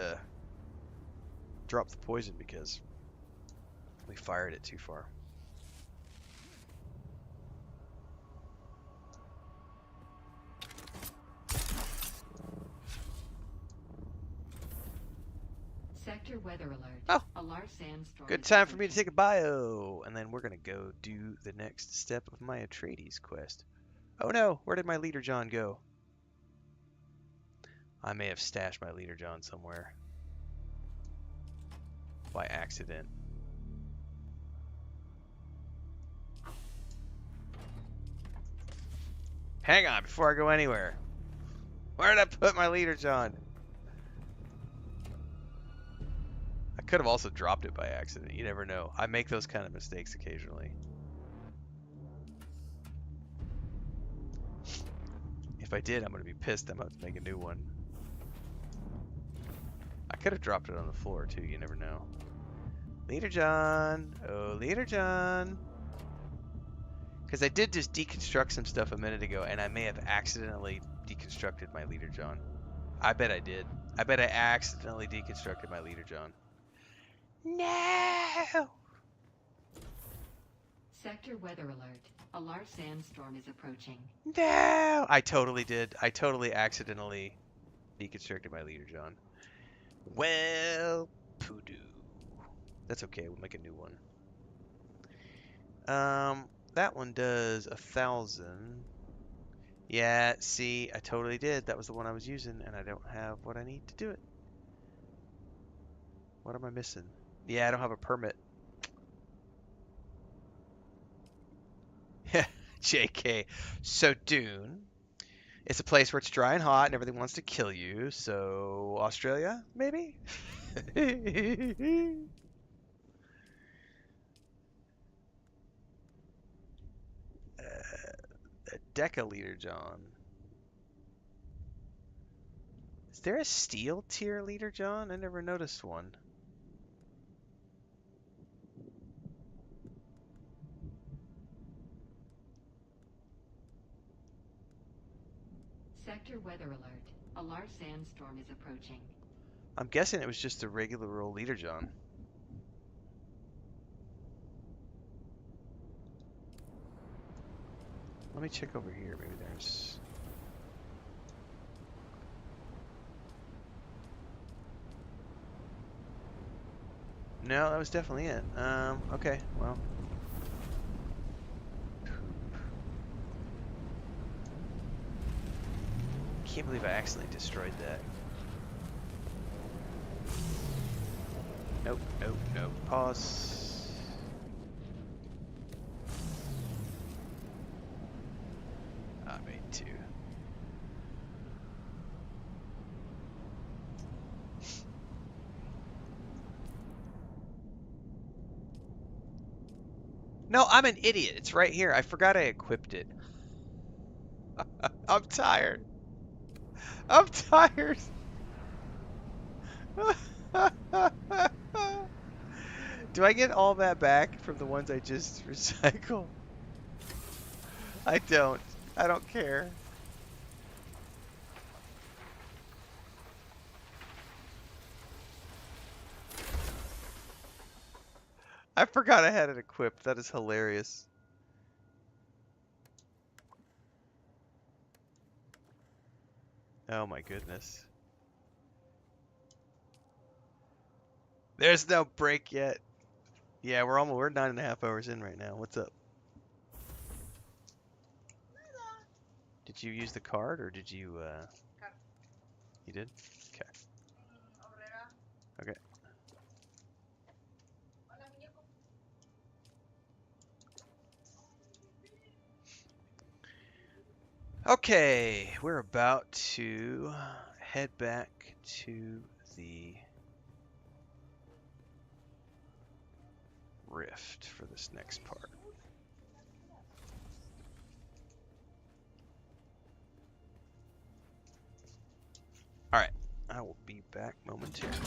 drop the poison because we fired it too far. Sector weather alert. Oh, a large sandstorm. Good time for me to take a bio, and then we're gonna go do the next step of my Atreides quest. Oh no, where did my leader John go? I may have stashed my leader John somewhere by accident. Hang on, before I go anywhere. Where did I put my leader John? I could have also dropped it by accident. You never know. I make those kind of mistakes occasionally. If I did, I'm going to be pissed. I'm about to make a new one. I could have dropped it on the floor too. You never know. Leader John. Oh, Leader John. Because I did just deconstruct some stuff a minute ago, and I may have accidentally deconstructed my Leader John. I bet I did. I bet I accidentally deconstructed my Leader John. No! Sector weather alert. A large sandstorm is approaching. No! I totally did. I totally accidentally deconstructed my Leader John. Well, poodoo. That's okay. We'll make a new one. That one does 1,000. Yeah, see, I totally did. That was the one I was using, and I don't have what I need to do it. What am I missing? Yeah, I don't have a permit. JK. So, Dune. It's a place where it's dry and hot and everything wants to kill you. So, Australia, maybe? A Deca Leader John. Is there a steel tier Leader John? I never noticed one. Sector weather alert. A large sandstorm is approaching. I'm guessing it was just a regular old Leader John. Let me check over here. Maybe there's... No, that was definitely it. Okay, well. Can't believe I accidentally destroyed that. Nope, nope, nope. Pause. I made 2. No, I'm an idiot. It's right here. I forgot I equipped it. I'm tired. I'm tired. Do I get all that back from the ones I just recycled? I don't. I don't care. I forgot I had it equipped. That is hilarious. Oh my goodness. There's no break yet. Yeah, we're 9.5 hours in right now. What's up? Did you use the card or did you you did? Okay. Okay. Okay, we're about to head back to the rift for this next part. Alright, I will be back momentarily.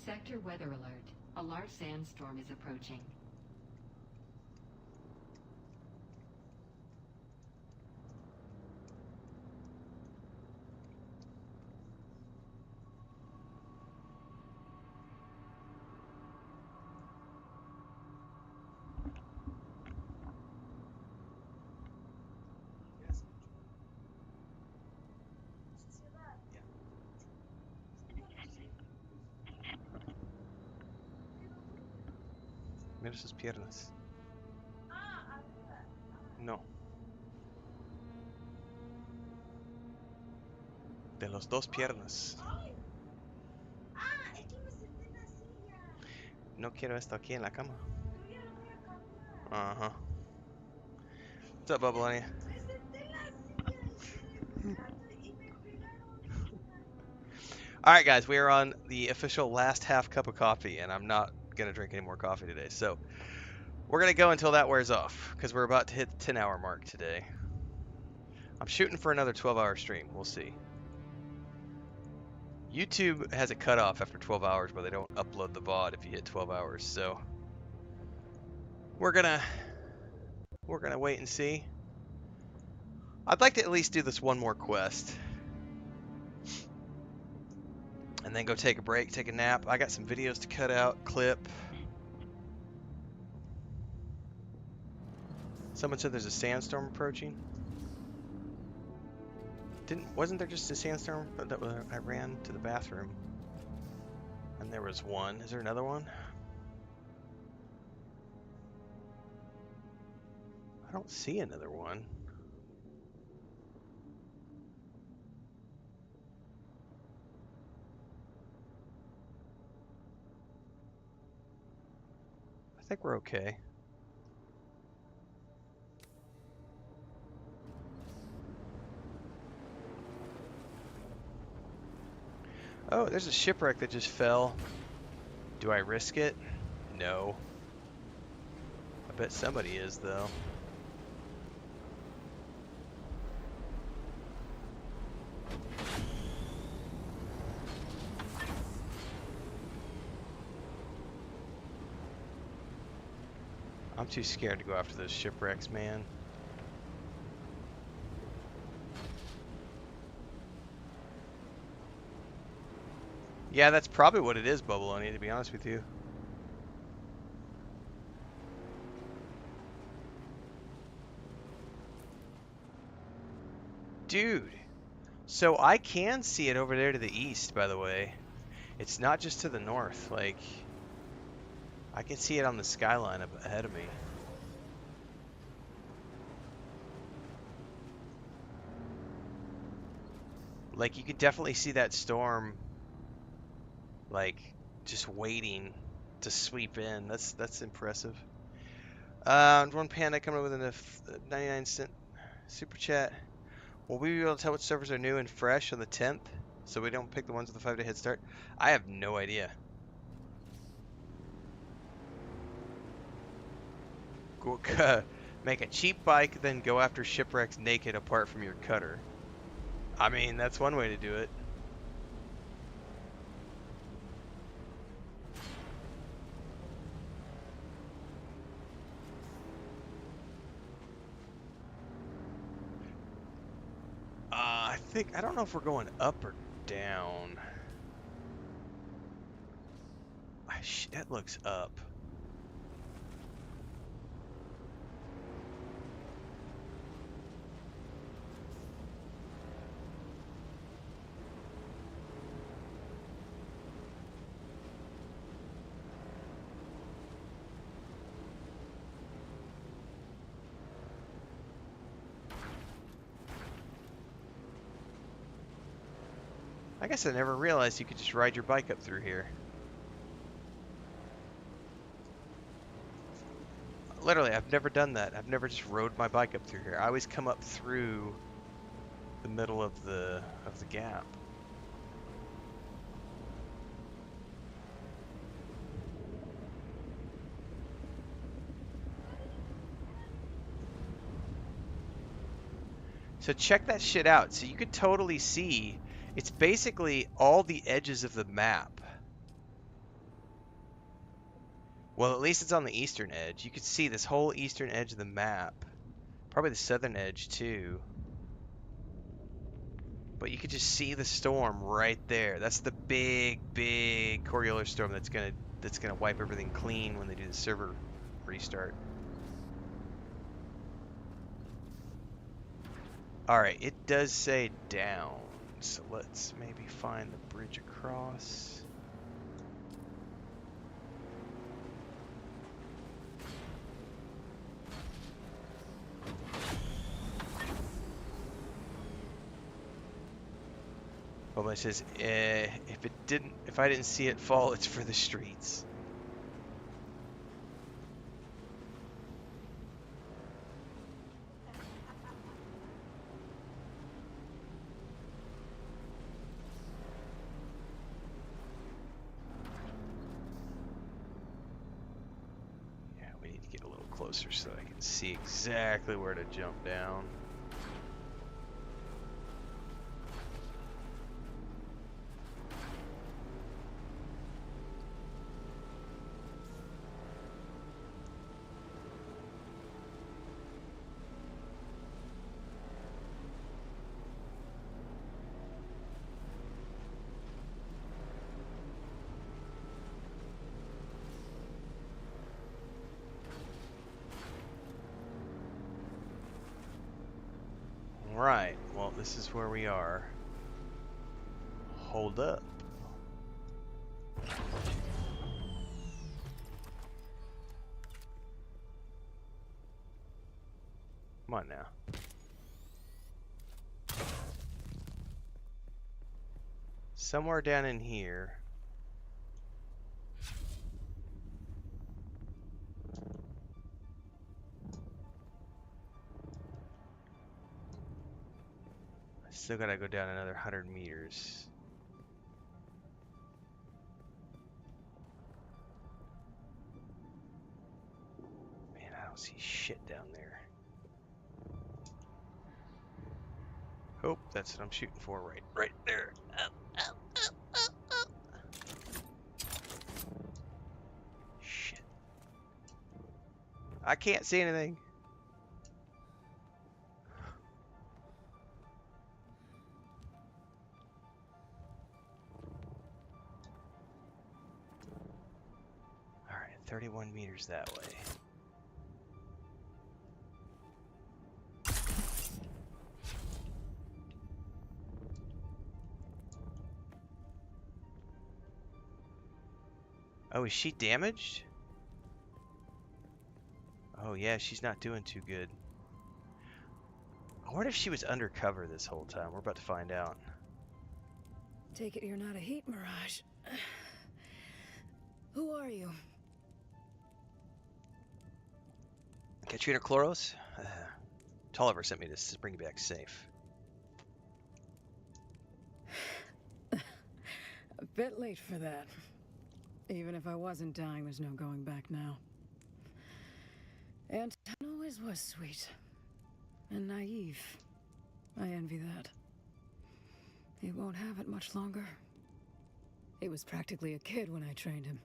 Sector weather alert. A large sandstorm is approaching. Mira sus piernas. No. De los dos piernas. No quiero esto aquí en la cama. Ajá. What's up, Bubble? Alright, guys, we are on the official last half cup of coffee, and I'm not going to drink any more coffee today. So, we're going to go until that wears off, because we're about to hit the 10-hour mark today. I'm shooting for another 12-hour stream. We'll see. YouTube has a cutoff after 12 hours where they don't upload the VOD if you hit 12 hours. So, we're gonna wait and see. I'd like to at least do this one more quest. And then go take a break, take a nap. I got some videos to cut out, clip. Someone said there's a sandstorm approaching. Wasn't there just a sandstorm that I ran to the bathroom? And there was one. Is there another one? I don't see another one. I think we're okay. Oh, there's a shipwreck that just fell. Do I risk it? No. I bet somebody is, though. I'm too scared to go after those shipwrecks, man. Yeah, that's probably what it is, Bubbaloni, to be honest with you. Dude, so I can see it over there to the east, by the way. It's not just to the north, like, I can see it on the skyline up ahead of me. Like, you could definitely see that storm, like, just waiting to sweep in. That's impressive. One Panda coming with a 99-cent super chat. Will we be able to tell which servers are new and fresh on the 10th, so we don't pick the ones with the 5-day head start? I have no idea. Make a cheap bike, then go after shipwrecks naked apart from your cutter. I mean, that's one way to do it. I don't know if we're going up or down. That looks up. I guess I never realized you could just ride your bike up through here. Literally, I've never done that. I've never just rode my bike up through here. I always come up through the middle of the gap. So check that shit out. So you could totally see, it's basically all the edges of the map Well, at least it's on the eastern edge. You could see this whole eastern edge of the map. Probably the southern edge too. But you could just see the storm right there. That's the big, big Coriolis storm that's gonna wipe everything clean when they do the server restart. Alright, it does say down. So let's maybe find the bridge across. Well, it says if I didn't see it fall, it's for the streets. Yeah, we need to get a little closer so I can see exactly where to jump down. Right, well, this is where we are. Hold up. Come on now. Somewhere down in here. I still gotta go down another 100 meters. Man, I don't see shit down there. Oh, that's what I'm shooting for, right there. Up, up, up, up, up. Shit. I can't see anything. Alright, 31 meters that way. Oh, is she damaged? Oh yeah, she's not doing too good. I wonder if she was undercover this whole time. We're about to find out. Take it you're not a heat mirage. Who are you? Katrina Chloros? Tolliver sent me this to bring you back safe. A bit late for that. Even if I wasn't dying, there's no going back now. Anton always was sweet. And naive. I envy that. He won't have it much longer. He was practically a kid when I trained him.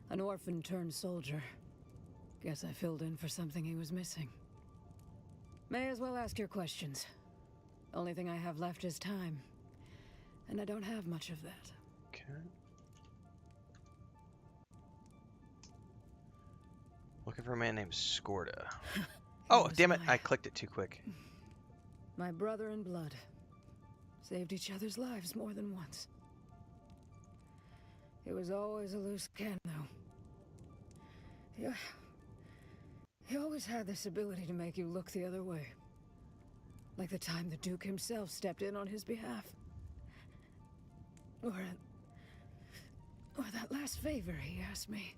An orphan turned soldier. Guess I filled in for something he was missing. May as well ask your questions. Only thing I have left is time. And I don't have much of that. Okay. Looking for a man named Skorda. Oh, damn it. I clicked it too quick. My brother in blood. Saved each other's lives more than once. He was always a loose cannon, though. He always had this ability to make you look the other way. Like the time the Duke himself stepped in on his behalf. Or that last favor he asked me.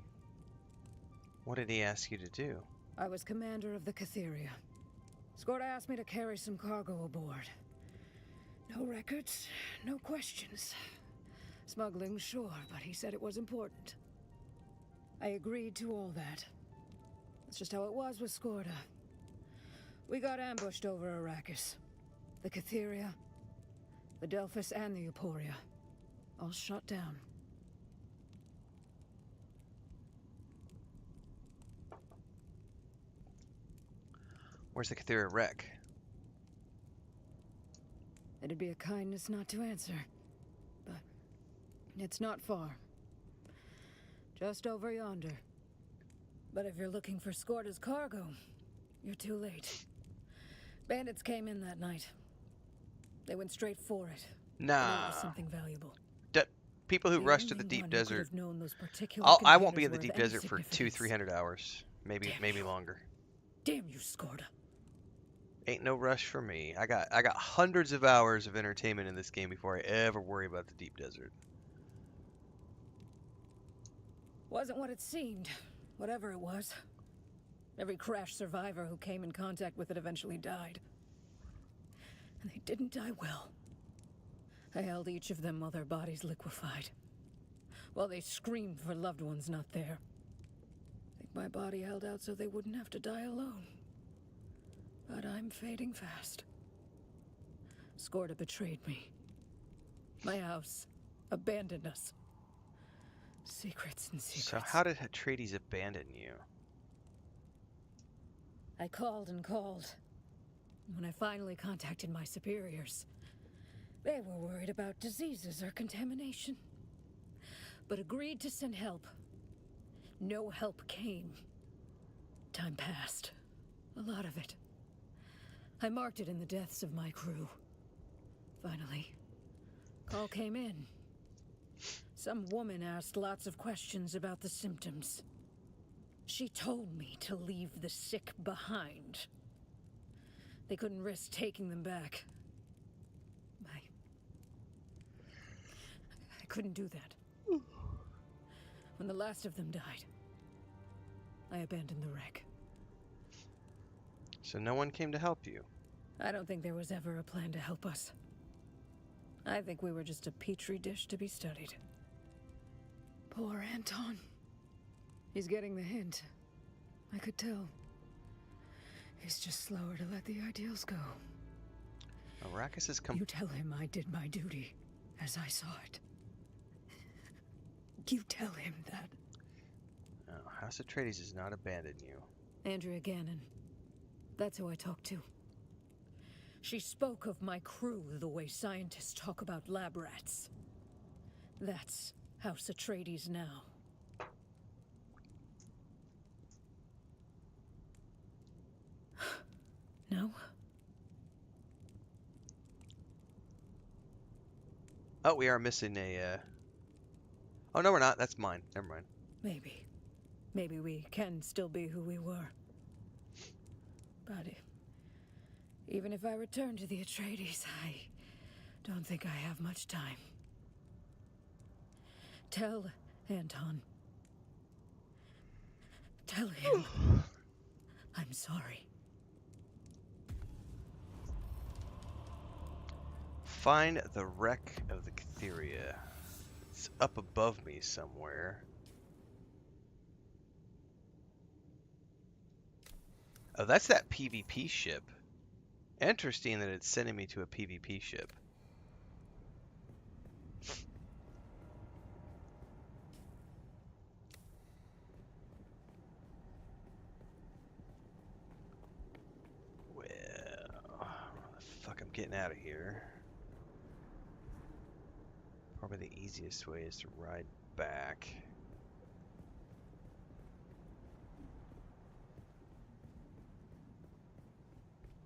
What did he ask you to do? I was commander of the Catheria. Skorda asked me to carry some cargo aboard. No records, no questions. Smuggling, sure, but he said it was important. I agreed to all that. That's just how it was with Skorda. We got ambushed over Arrakis. The Catheria, the Delphus, and the Euphoria. All shut down. Where's the Cathera wreck? It'd be a kindness not to answer. But it's not far. Just over yonder. But if you're looking for Scorda's cargo, you're too late. Bandits came in that night. They went straight for it. Nah. It was something valuable. People who The rush to only the deep one who could desert. have known those particular I won't be in containers the were deep of any desert for significance. 300 hours, maybe longer. Damn you, Scorda. Ain't no rush for me. I got hundreds of hours of entertainment in this game before I ever worry about the deep desert. Wasn't what it seemed, whatever it was. Every crash survivor who came in contact with it eventually died. And they didn't die well. I held each of them while their bodies liquefied. While they screamed for loved ones not there. I think my body held out so they wouldn't have to die alone. But I'm fading fast. Scorda betrayed me. My house abandoned us. Secrets and secrets. So how did Atreides abandon you? I called and called. When I finally contacted my superiors, they were worried about diseases or contamination, but agreed to send help. No help came. Time passed. A lot of it. I marked it in the deaths of my crew. Finally, call came in. Some woman asked lots of questions about the symptoms. She told me to leave the sick behind. They couldn't risk taking them back. I couldn't do that. When the last of them died, I abandoned the wreck. So no one came to help you? I don't think there was ever a plan to help us. I think we were just a petri dish to be studied. Poor Anton. He's getting the hint. I could tell. He's just slower to let the ideals go. Arrakis has come. You tell him I did my duty, as I saw it. You tell him that. No, House Atreides has not abandoned you. Andrea Gannon. That's who I talked to. She spoke of my crew the way scientists talk about lab rats. That's House Atreides now. No? Oh, we are missing a, Oh, no, we're not. That's mine. Never mind. Maybe. Maybe we can still be who we were. But even if I return to the Atreides, I don't think I have much time. Tell Anton. Tell him I'm sorry. Find the wreck of the Cathera. It's up above me somewhere. Oh, that's that PvP ship. Interesting that it's sending me to a PvP ship. Well, the fuck, I'm getting out of here. Probably the easiest way is to ride back.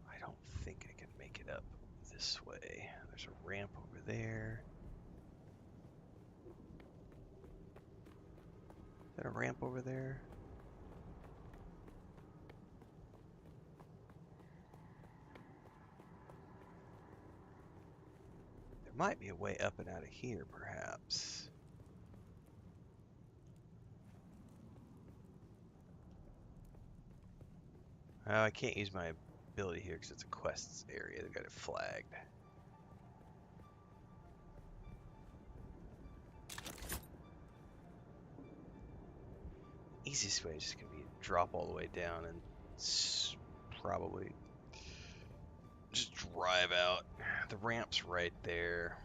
I don't think I can make it up this way. There's a ramp over there. Is that a ramp over there? There might be a way up and out of here, perhaps. Oh, I can't use my ability here because it's a quests area. They've got it flagged. Easiest way is just gonna be to drop all the way down and probably just drive out. The ramp's right there.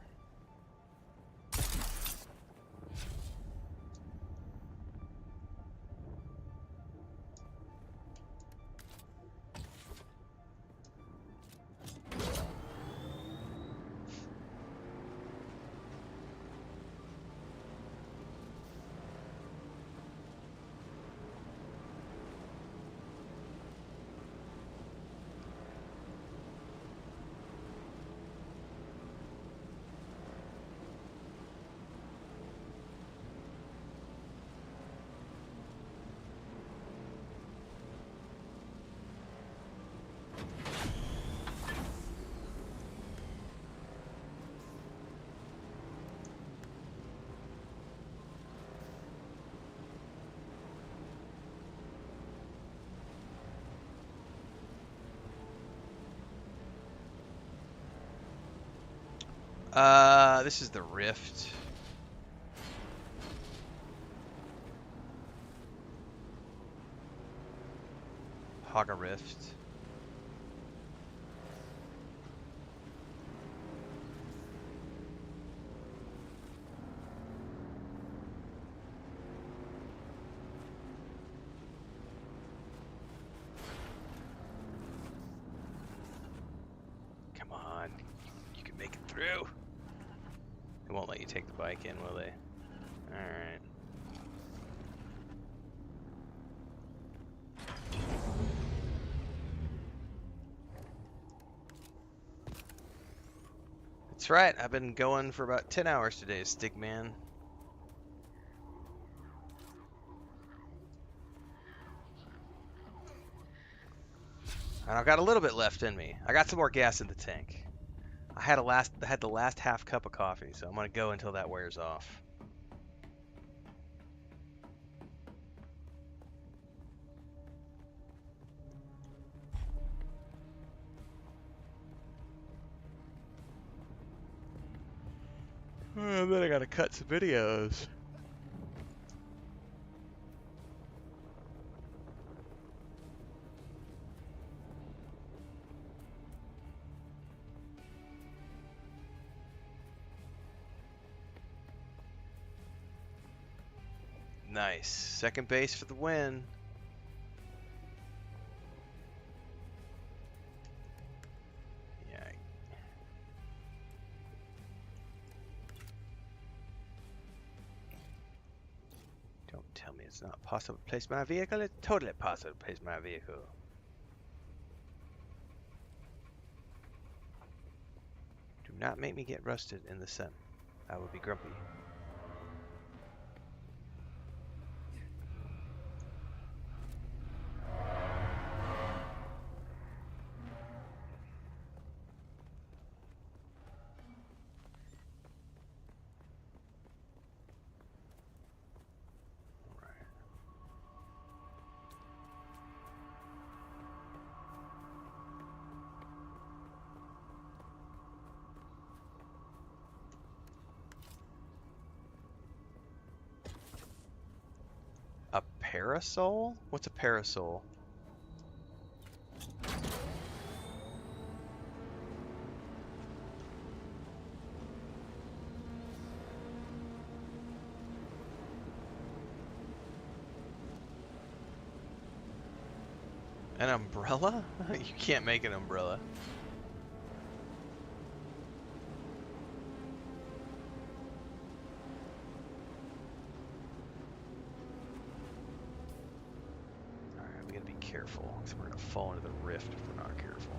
This is the rift. Haga Rift. Come on, you can make it through. They won't let you take the bike in, will they? Alright. That's right, I've been going for about 10 hours today, Stigman. And I've got a little bit left in me. I got some more gas in the tank. I had the last half cup of coffee, so I'm gonna go until that wears off. And then I gotta cut some videos. Nice. Second base for the win. Yeah. Don't tell me it's not possible to place my vehicle. It's totally possible to place my vehicle. Do not make me get rusted in the sun. I will be grumpy. A parasol? What's a parasol? An umbrella? You can't make an umbrella. Alright, we gotta be careful, because we're gonna fall into the rift if we're not careful.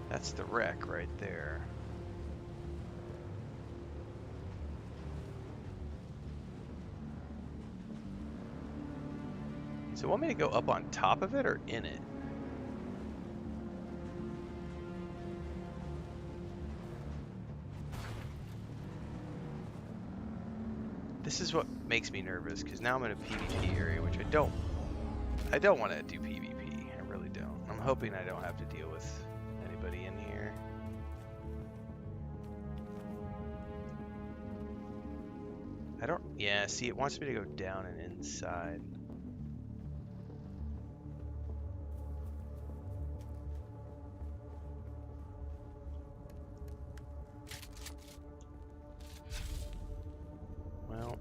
That's the wreck right there. So want me to go up on top of it or in it? This is what makes me nervous, because now I'm in a PvP area, which I don't want to do PvP. I really don't. I'm hoping I don't have to deal with anybody in here. Yeah, see, it wants me to go down and inside. Well.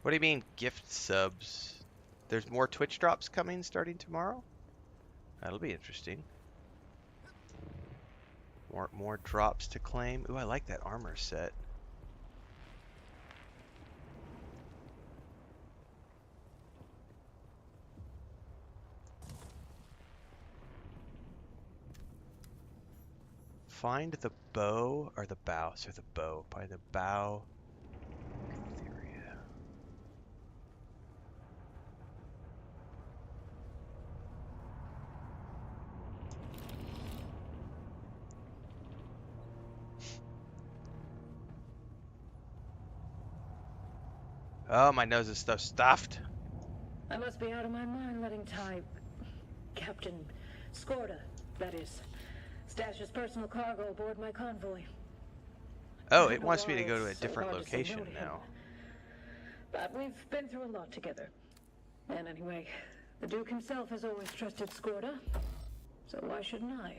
What do you mean, gift subs? There's more Twitch drops coming starting tomorrow? That'll be interesting. More drops to claim. Ooh, I like that armor set. Find the bow or the bow. So the bow. By the bow. Area. Oh, my nose is so stuffed. I must be out of my mind letting Captain Skorda, that is, stash his personal cargo aboard my convoy. Oh, it wants me to go to a different location now. But we've been through a lot together. And anyway, the Duke himself has always trusted Skorda, so why shouldn't I?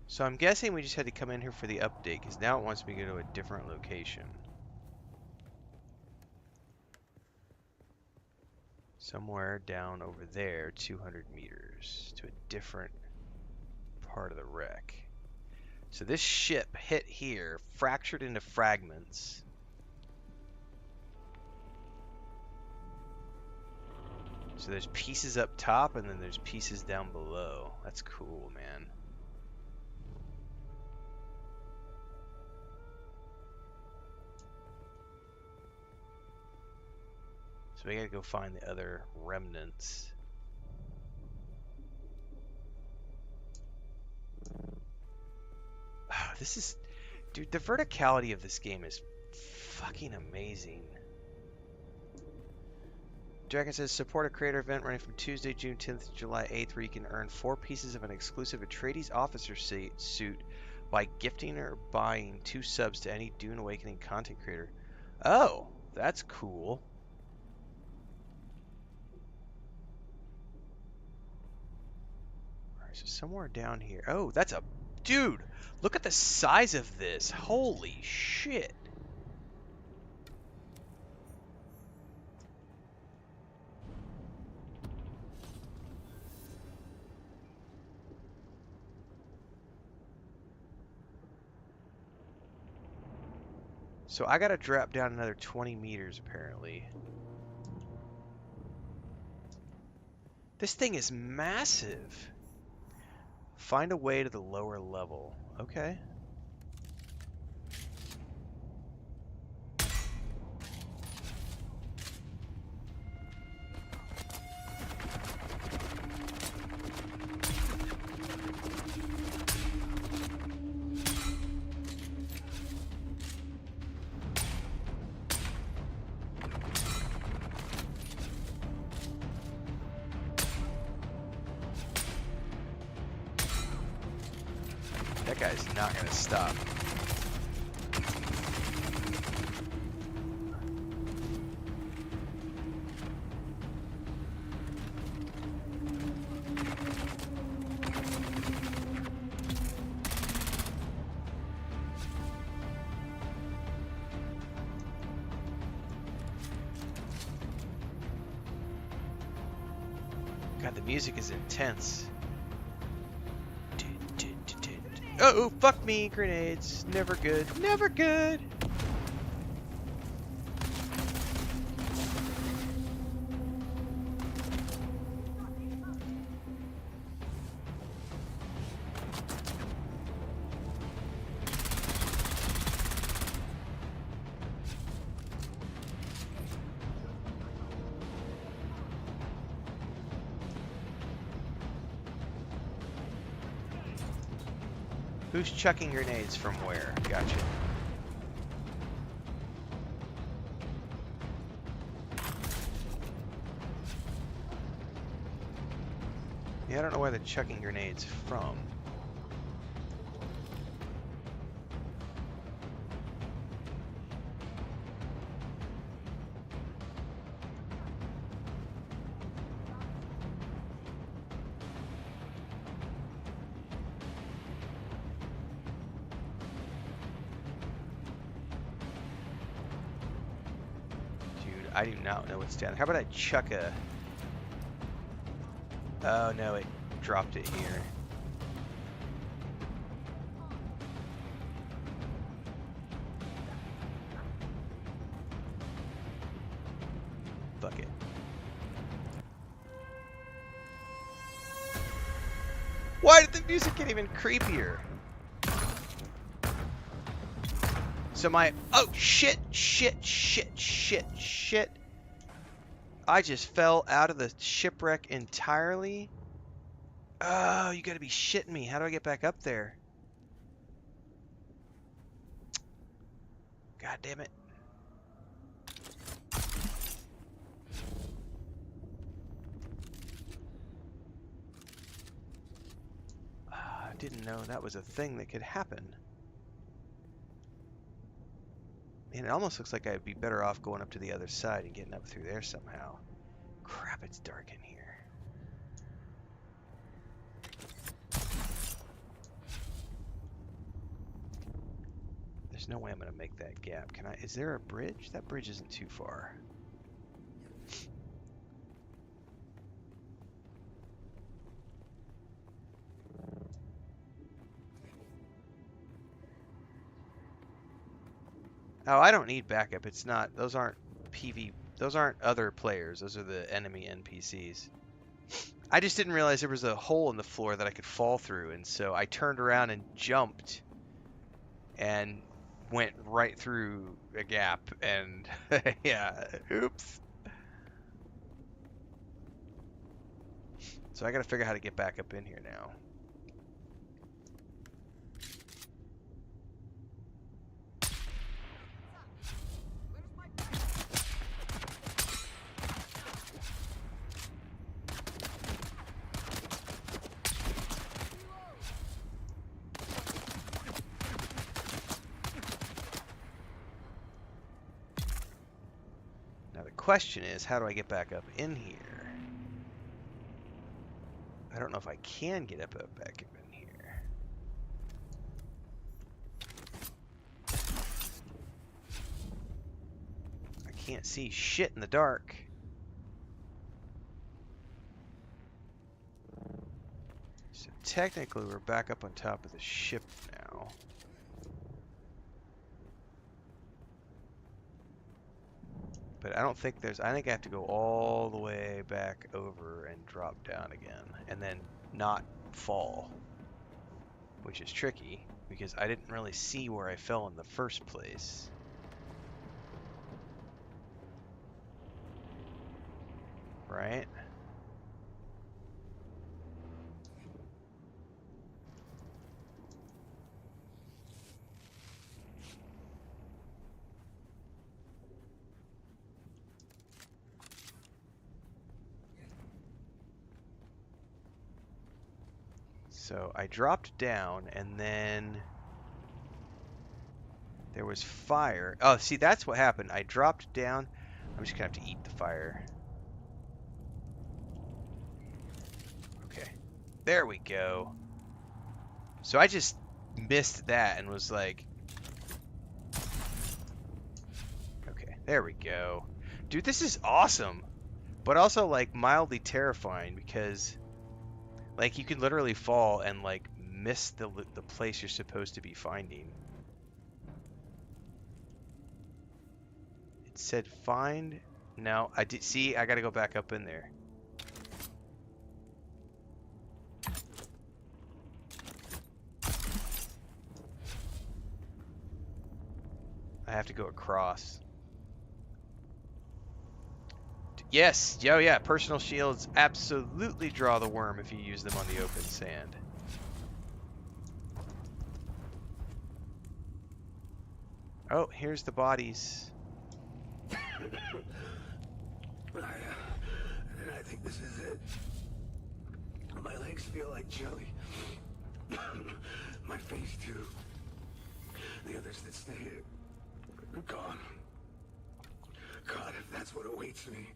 So I'm guessing we just had to come in here for the update, because now it wants me to go to a different location. Somewhere down over there, 200 meters, to a different part of the wreck. So this ship hit here, fractured into fragments. So there's pieces up top, and then there's pieces down below. That's cool, man. So we gotta go find the other remnants. This is... Dude, the verticality of this game is fucking amazing. Dragon says, support a creator event running from Tuesday, June 10th to July 8th, where you can earn 4 pieces of an exclusive Atreides officer suit by gifting or buying 2 subs to any Dune Awakening content creator. Oh, that's cool. Alright, so somewhere down here. Oh, that's a... Dude, look at the size of this. Holy shit. So I gotta drop down another 20 meters apparently. This thing is massive. Find a way to the lower level. Okay. That guy's not gonna stop. God, the music is intense. Oh, fuck me, grenades. Never good. Never good. Who's chucking grenades from where? Gotcha. Yeah, I don't know where they're chucking grenades from. I do not know what's down there. How about I chuck a... Oh no, it dropped it here. Fuck it. Why did this music get even creepier? So my... Oh, shit, shit, shit, shit, shit. I just fell out of the shipwreck entirely. Oh, you gotta be shitting me. How do I get back up there? God damn it. I didn't know that was a thing that could happen. And it almost looks like I'd be better off going up to the other side and getting up through there somehow. Crap, it's dark in here. There's no way I'm gonna make that gap. Can I? Is there a bridge? That bridge isn't too far. Oh, I don't need backup. It's not. Those aren't Those aren't other players. Those are the enemy NPCs. I just didn't realize there was a hole in the floor that I could fall through, and so I turned around and jumped and went right through a gap, and yeah, oops. So I gotta figure out how to get back up in here now. Now the question is, how do I get back up in here? I don't know if I can get back up in here. I can't see shit in the dark. So technically we're back up on top of the ship now. But I don't think there's... I think I have to go all the way back over and drop down again. And then not fall. Which is tricky, because I didn't really see where I fell in the first place. Right? So I dropped down, and then there was fire. Oh, see, that's what happened. I dropped down. I'm just gonna have to eat the fire. Okay, there we go. So I just missed that and was like, okay, there we go. Dude, this is awesome, but also like mildly terrifying, because like you can literally fall and like miss the place you're supposed to be finding. It said find. No, I did see. I got to go back up in there. I have to go across. Yes, yo, yeah, personal shields absolutely draw the worm if you use them on the open sand. Oh, here's the bodies. I think this is it. My legs feel like jelly. My face too. The others that stay here are gone. God, if that's what awaits me.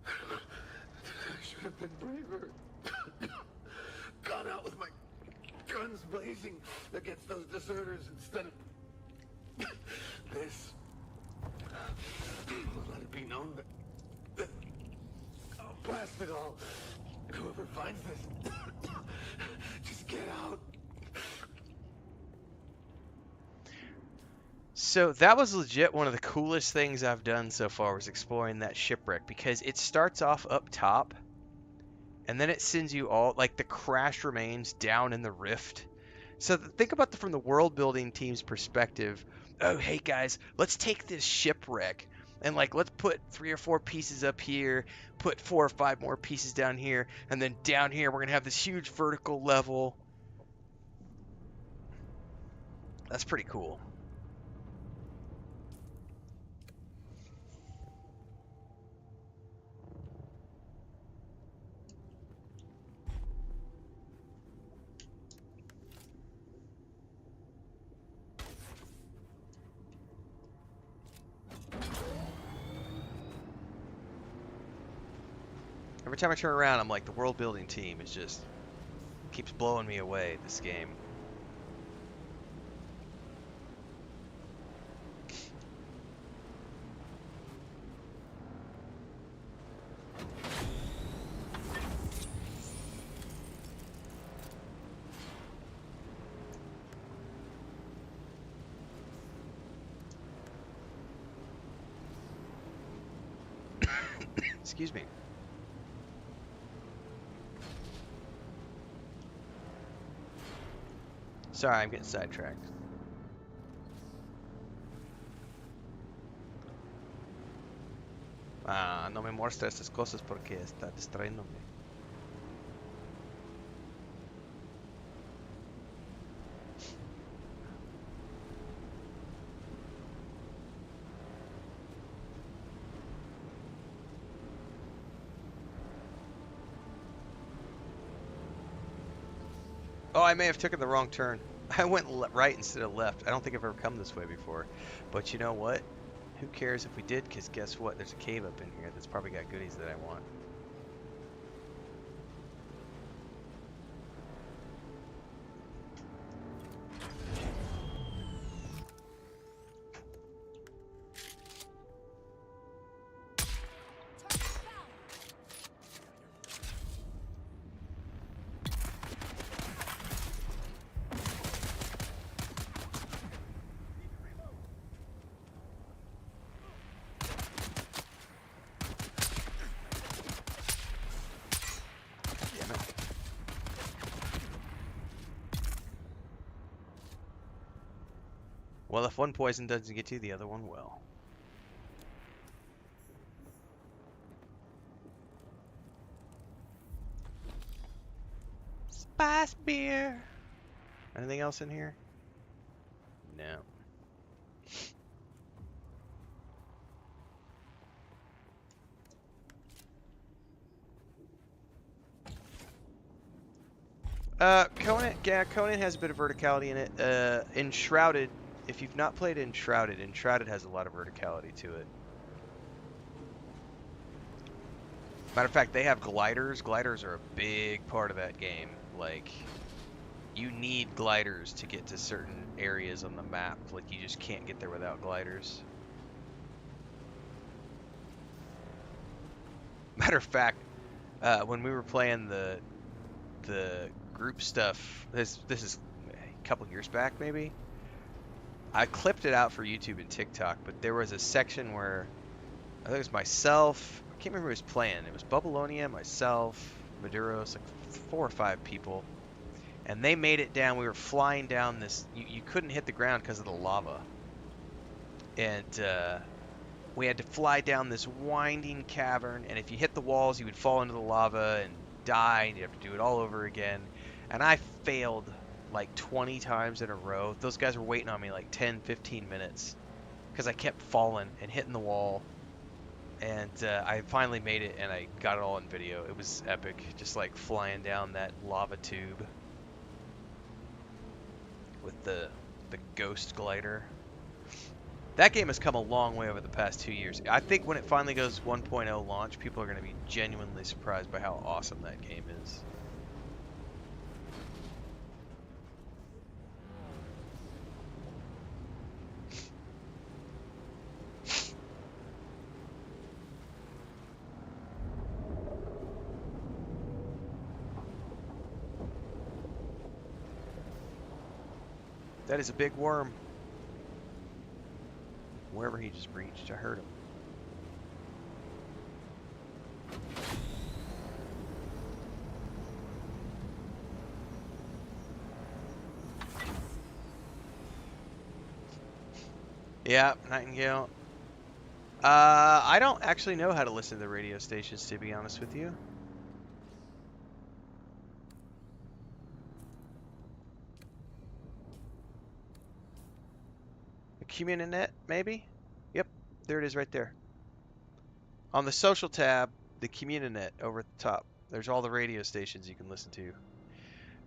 I should have been braver. Gone out with my guns blazing against those deserters instead of this. Let it be known that I'll blast it all. Whoever finds this, just get out. So that was legit one of the coolest things I've done so far, was exploring that shipwreck, because it starts off up top and then it sends you all like the crashed remains down in the rift. So think about from the world building team's perspective. Oh, hey guys, let's take this shipwreck and like let's put 3 or 4 pieces up here, put 4 or 5 more pieces down here, and then down here we're gonna have this huge vertical level. That's pretty cool. Every time I turn around, I'm like, the world building team is just keeps blowing me away, this game. Excuse me. Sorry, I'm getting sidetracked. Ah, no me muestra estas cosas porque está distrayéndome. Oh, I may have taken the wrong turn. I went right instead of left. I don't think I've ever come this way before. But you know what? Who cares if we did? Because guess what? There's a cave up in here that's probably got goodies that I want. Well, if one poison doesn't get you, the other one will. Spice beer. Anything else in here? No. Conan has a bit of verticality in it. Enshrouded, if you've not played Enshrouded has a lot of verticality to it. Matter of fact, they have gliders. Gliders are a big part of that game. Like, you need gliders to get to certain areas on the map. Like, you just can't get there without gliders. Matter of fact, when we were playing the group stuff, this is a couple years back maybe. I clipped it out for YouTube and TikTok, but there was a section where I think it was myself. I can't remember who was playing. It was Bubbalonia, myself, Maduros, like 4 or 5 people, and they made it down. We were flying down this. You couldn't hit the ground because of the lava, and we had to fly down this winding cavern. And if you hit the walls, you would fall into the lava and die, and you have to do it all over again. And I failed like 20 times in a row. Those guys were waiting on me like 10-15 minutes because I kept falling and hitting the wall. And I finally made it, and I got it all in video. It was epic, just like flying down that lava tube with the ghost glider. That game has come a long way over the past 2 years. I think when it finally goes 1.0 launch, people are going to be genuinely surprised by how awesome that game is. That is a big worm. Wherever he just breached, I heard him. Yeah, Nightingale. I don't actually know how to listen to the radio stations, to be honest with you. The CommuniNet, maybe? Yep, there it is right there. On the social tab, the CommuniNet over at the top. There's all the radio stations you can listen to.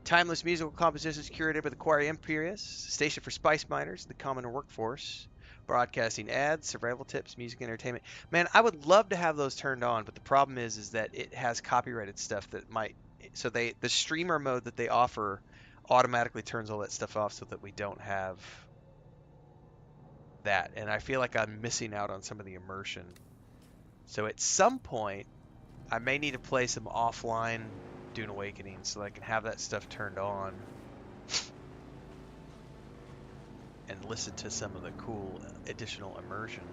Timeless musical compositions curated by the Choir Imperius, station for spice miners, the common workforce, broadcasting ads, survival tips, music entertainment. Man, I would love to have those turned on, but the problem is that it has copyrighted stuff that might. So the streamer mode that they offer automatically turns all that stuff off so that we don't have that, and I feel like I'm missing out on some of the immersion. So at some point, I may need to play some offline Dune Awakening so I can have that stuff turned on and listen to some of the cool additional immersion.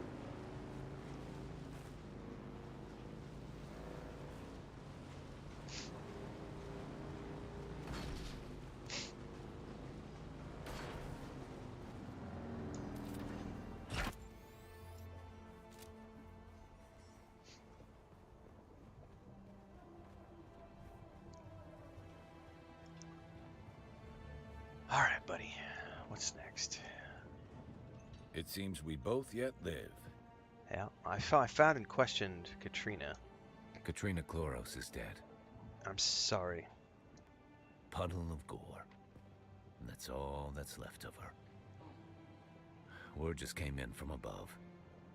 All right, buddy. What's next? It seems we both yet live. Yeah, I found and questioned Katrina. Katrina Chloros is dead. I'm sorry. Puddle of gore. And that's all that's left of her. Word just came in from above.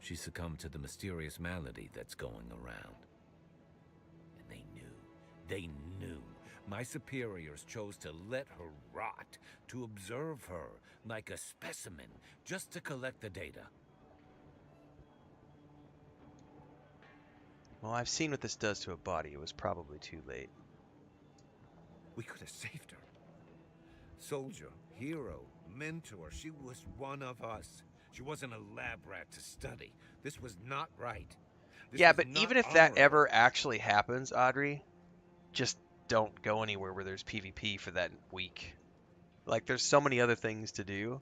She succumbed to the mysterious malady that's going around. And they knew. My superiors chose to let her rot, to observe her like a specimen, just to collect the data. Well, I've seen what this does to a body. It was probably too late. We could have saved her. Soldier, hero, mentor. She was one of us. She wasn't a lab rat to study. This was not right. Yeah, but even if that ever actually happens, Audrey, just don't go anywhere where there's PvP for that week. Like, there's so many other things to do.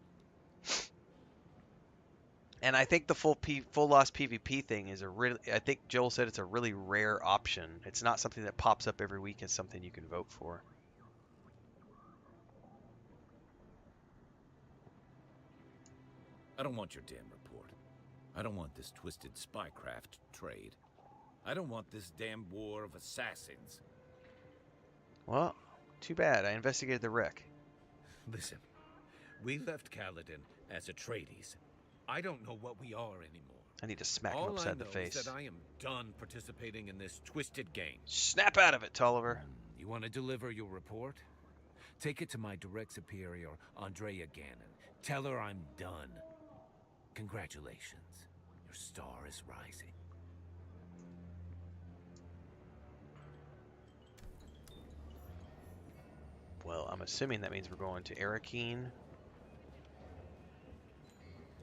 And I think the full loss PvP thing is I think Joel said it's a really rare option. It's not something that pops up every week as something you can vote for. I don't want your damn report. I don't want this twisted spycraft trade. I don't want this damn war of assassins. Well, too bad. I investigated the wreck. Listen, we left Kaladin as Atreides. I don't know what we are anymore. I need to smack him upside the face. All I know is that I am done participating in this twisted game. Snap out of it, Tolliver. You want to deliver your report? Take it to my direct superior, Andrea Gannon. Tell her I'm done. Congratulations. Your star is rising. Well, I'm assuming that means we're going to Arakeen.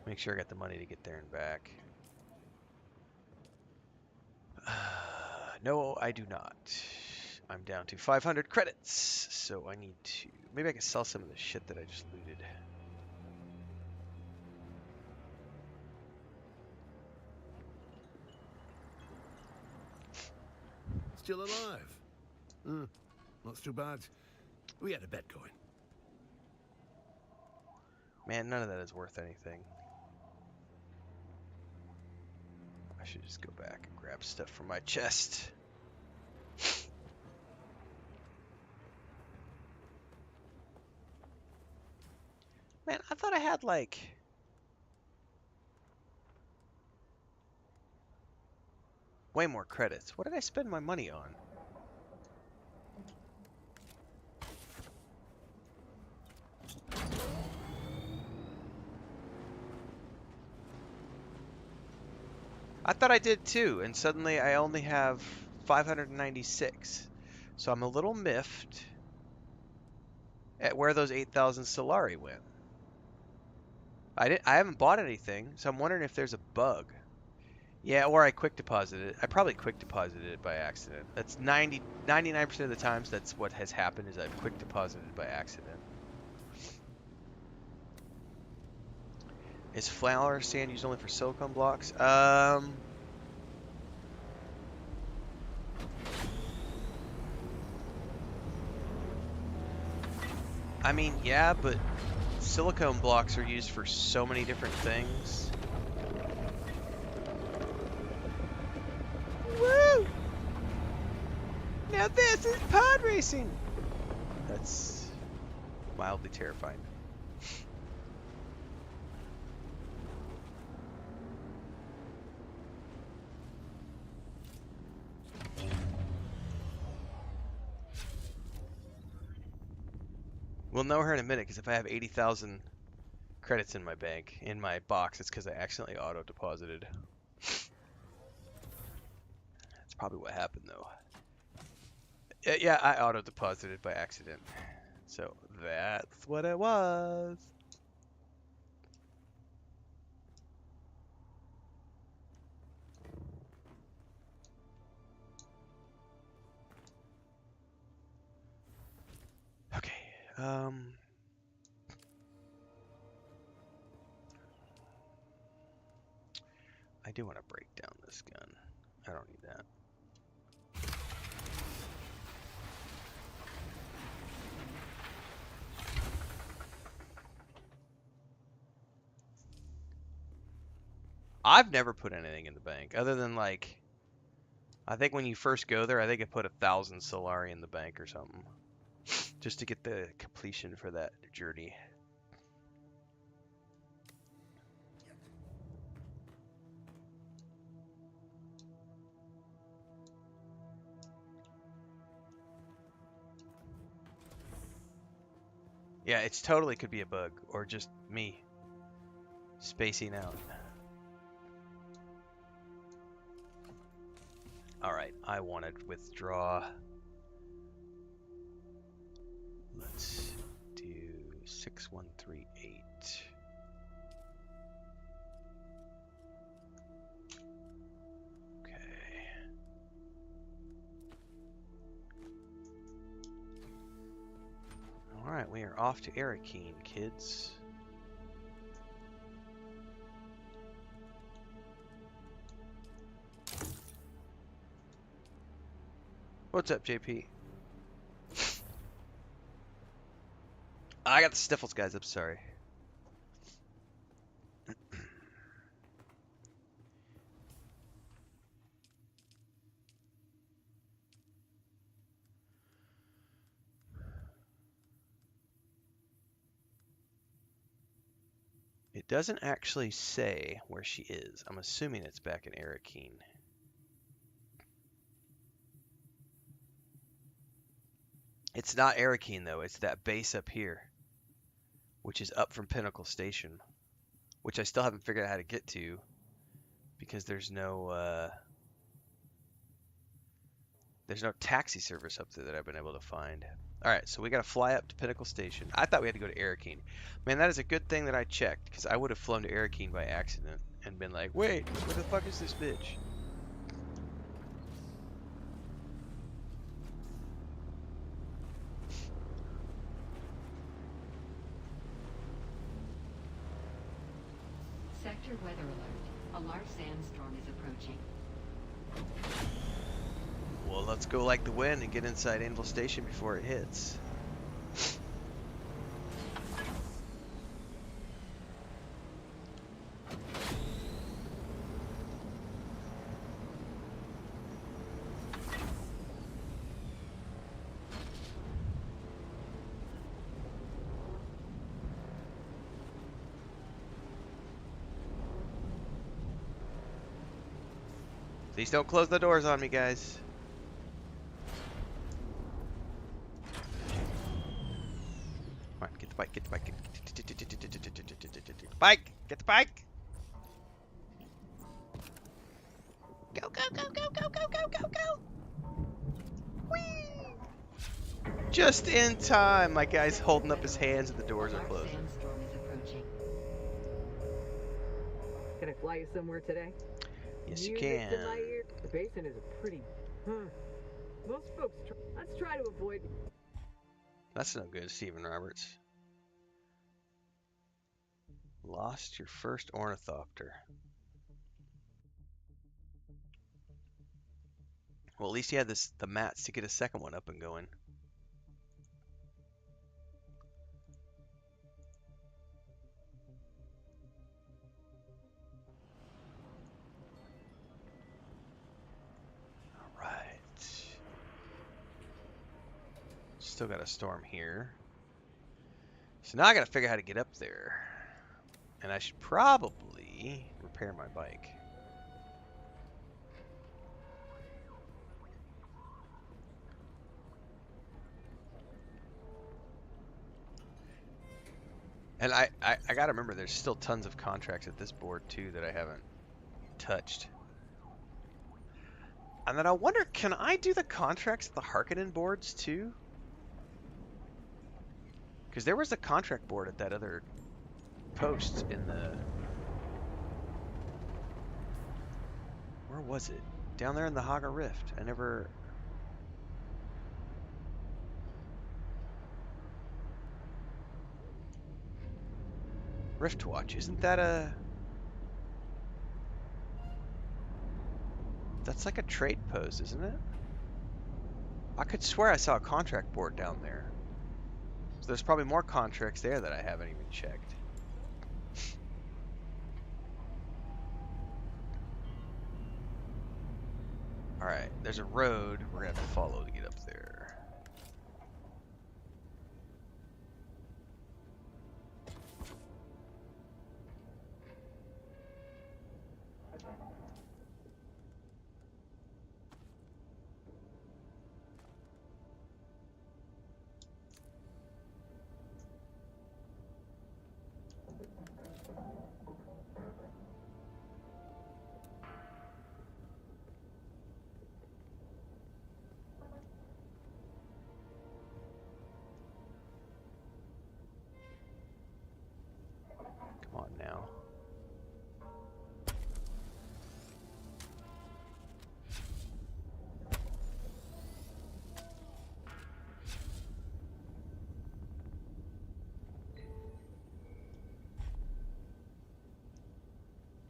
Make sure I got the money to get there and back. No, I do not. I'm down to 500 credits, so I need to... Maybe I can sell some of the shit that I just looted. Still alive? Not too bad. We had a bet going. Man, none of that is worth anything. I should just go back and grab stuff from my chest. Man, I thought I had like... way more credits. What did I spend my money on? I thought I did too, and suddenly I only have 596. So I'm a little miffed at where those 8,000 Solari went. I haven't bought anything, so I'm wondering if there's a bug. Yeah, or I quick deposited it. I probably quick deposited it by accident. That's 99% of the times that's what has happened, is I've quick deposited by accident. Is flour sand used only for silicone blocks? I mean, yeah, but silicone blocks are used for so many different things. Woo! Now this is pod racing! That's mildly terrifying. We'll know her in a minute, because if I have 80,000 credits in my bank, in my box, it's because I accidentally auto-deposited. That's probably what happened, though. Yeah, I auto-deposited by accident. So that's what it was. Okay, I do want to break down this gun. I don't need that. I've never put anything in the bank other than like, I think when you first go there, I think I put 1,000 Solari in the bank or something, just to get the completion for that journey. Yeah, it's totally could be a bug or just me spacing out. All right, I want to withdraw. Let's do 6138. Okay. All right, we are off to Arakeen, kids. What's up, JP? I got the sniffles, guys. I'm sorry. It doesn't actually say where she is. I'm assuming it's back in Arakeen. It's not Arakeen, though. It's that base up here, which is up from Pinnacle Station, which I still haven't figured out how to get to because there's no taxi service up there that I've been able to find. All right, so we got to fly up to Pinnacle Station. I thought we had to go to Arakeen. Man, that is a good thing that I checked, because I would have flown to Arakeen by accident and been like, wait, where the fuck is this bitch? Sector weather alert. A large sandstorm is approaching. Well, let's go like the wind and get inside Anvil Station before it hits. Please don't close the doors on me, guys. Come on, get the bike, get the bike, get the bike, get the bike. Go, go, go, go, go, go, go, go, go. Whee! Just in time. My guy's holding up his hands and the doors are closing. Sandstorm is approaching. Can I fly you somewhere today? Yes, you Music can. to my ear. The basin is a pretty. Most folks. Let's try to avoid. That's no good, Stephen Roberts. Lost your first ornithopter. Well, at least you had the mats to get a second one up and going. All right. Still got a storm here. So now I gotta figure out how to get up there. And I should probably repair my bike. And I gotta remember there's still tons of contracts at this board too that I haven't touched. And then I wonder, can I do the contracts at the Harkonnen boards too? Because there was a contract board at that other post in the... Where was it? Down there in the Haga Rift. I never... Riftwatch, isn't that a... That's like a trade post, isn't it? I could swear I saw a contract board down there. So there's probably more contracts there that I haven't even checked. Alright, there's a road we're gonna have to follow to get up there. Come on now.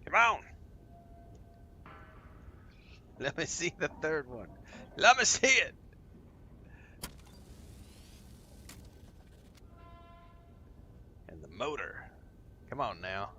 Come on! Let me see the third one. Let me see it! And the motor. Come on now.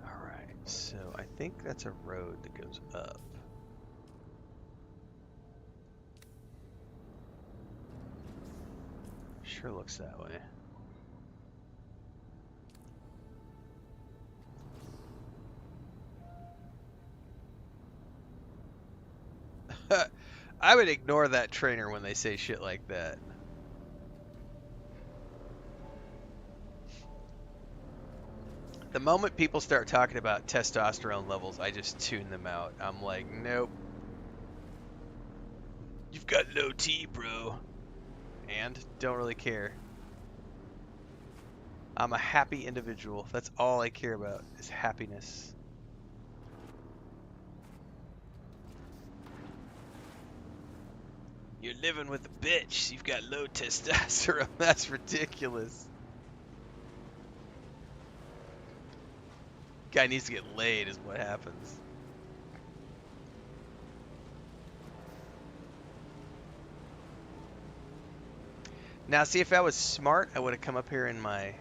Alright, so I think that's a road that goes up. Sure looks that way. I would ignore that trainer when they say shit like that. The moment people start talking about testosterone levels, I just tune them out. I'm like, nope. You've got low T, bro. And don't really care. I'm a happy individual. That's all I care about is happiness. You're living with a bitch. You've got low testosterone. That's ridiculous. Guy needs to get laid is what happens. Now, see, if I was smart, I would have come up here in my...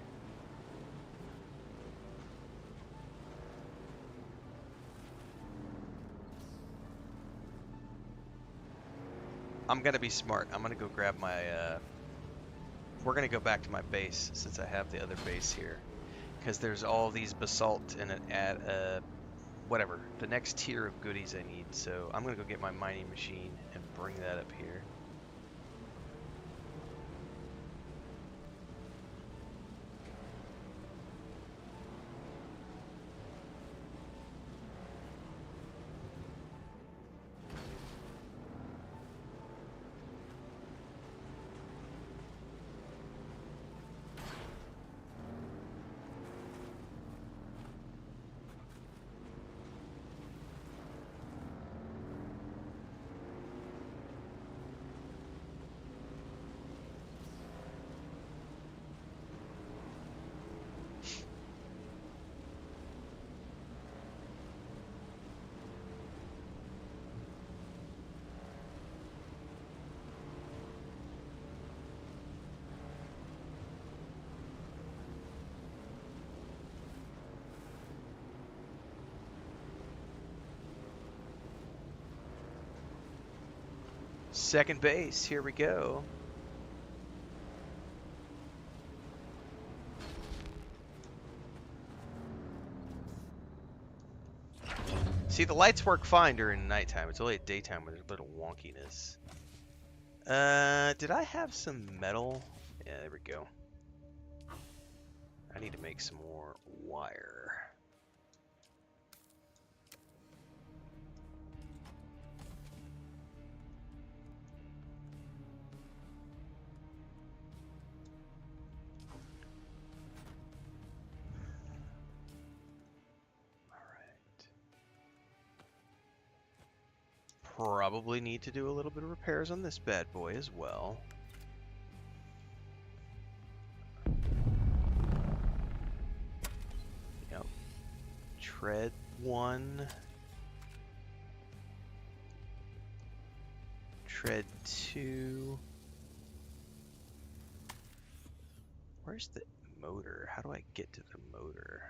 I'm gonna be smart. I'm gonna go grab my, we're gonna go back to my base since I have the other base here. Because there's all these basalt and whatever, the next tier of goodies I need. So I'm gonna go get my mining machine and bring that up here. Second base, here we go. See, the lights work fine during nighttime. It's only at daytime where there's a little wonkiness. Did I have some metal? Yeah, there we go. I need to make some more wire. Probably need to do a little bit of repairs on this bad boy as well. Yep. Tread 1. Tread 2. Where's the motor? How do I get to the motor?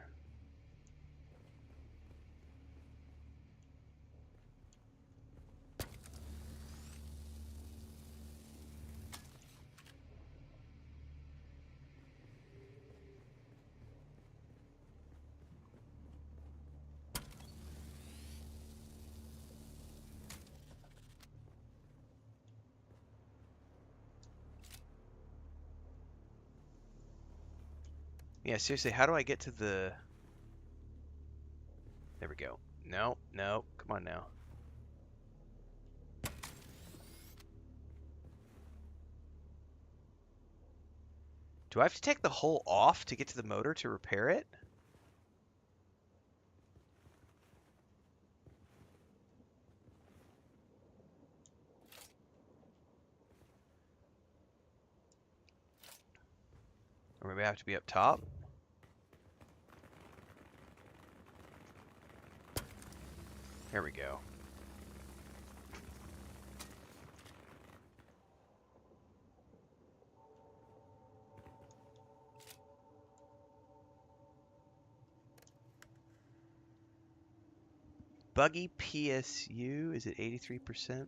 Yeah, seriously, how do I get to the... There we go. No, no, come on now. Do I have to take the hull off to get to the motor to repair it? Or maybe I have to be up top? There we go. Buggy PSU, is it 83%?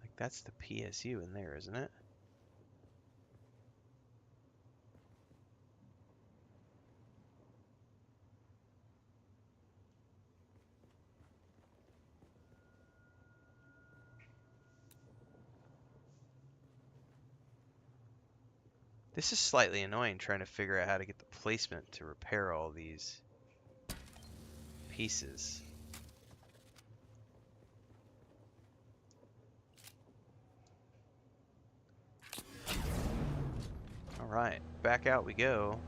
Like, that's the PSU in there, isn't it? This is slightly annoying trying to figure out how to get the placement to repair all these pieces. Alright, back out we go.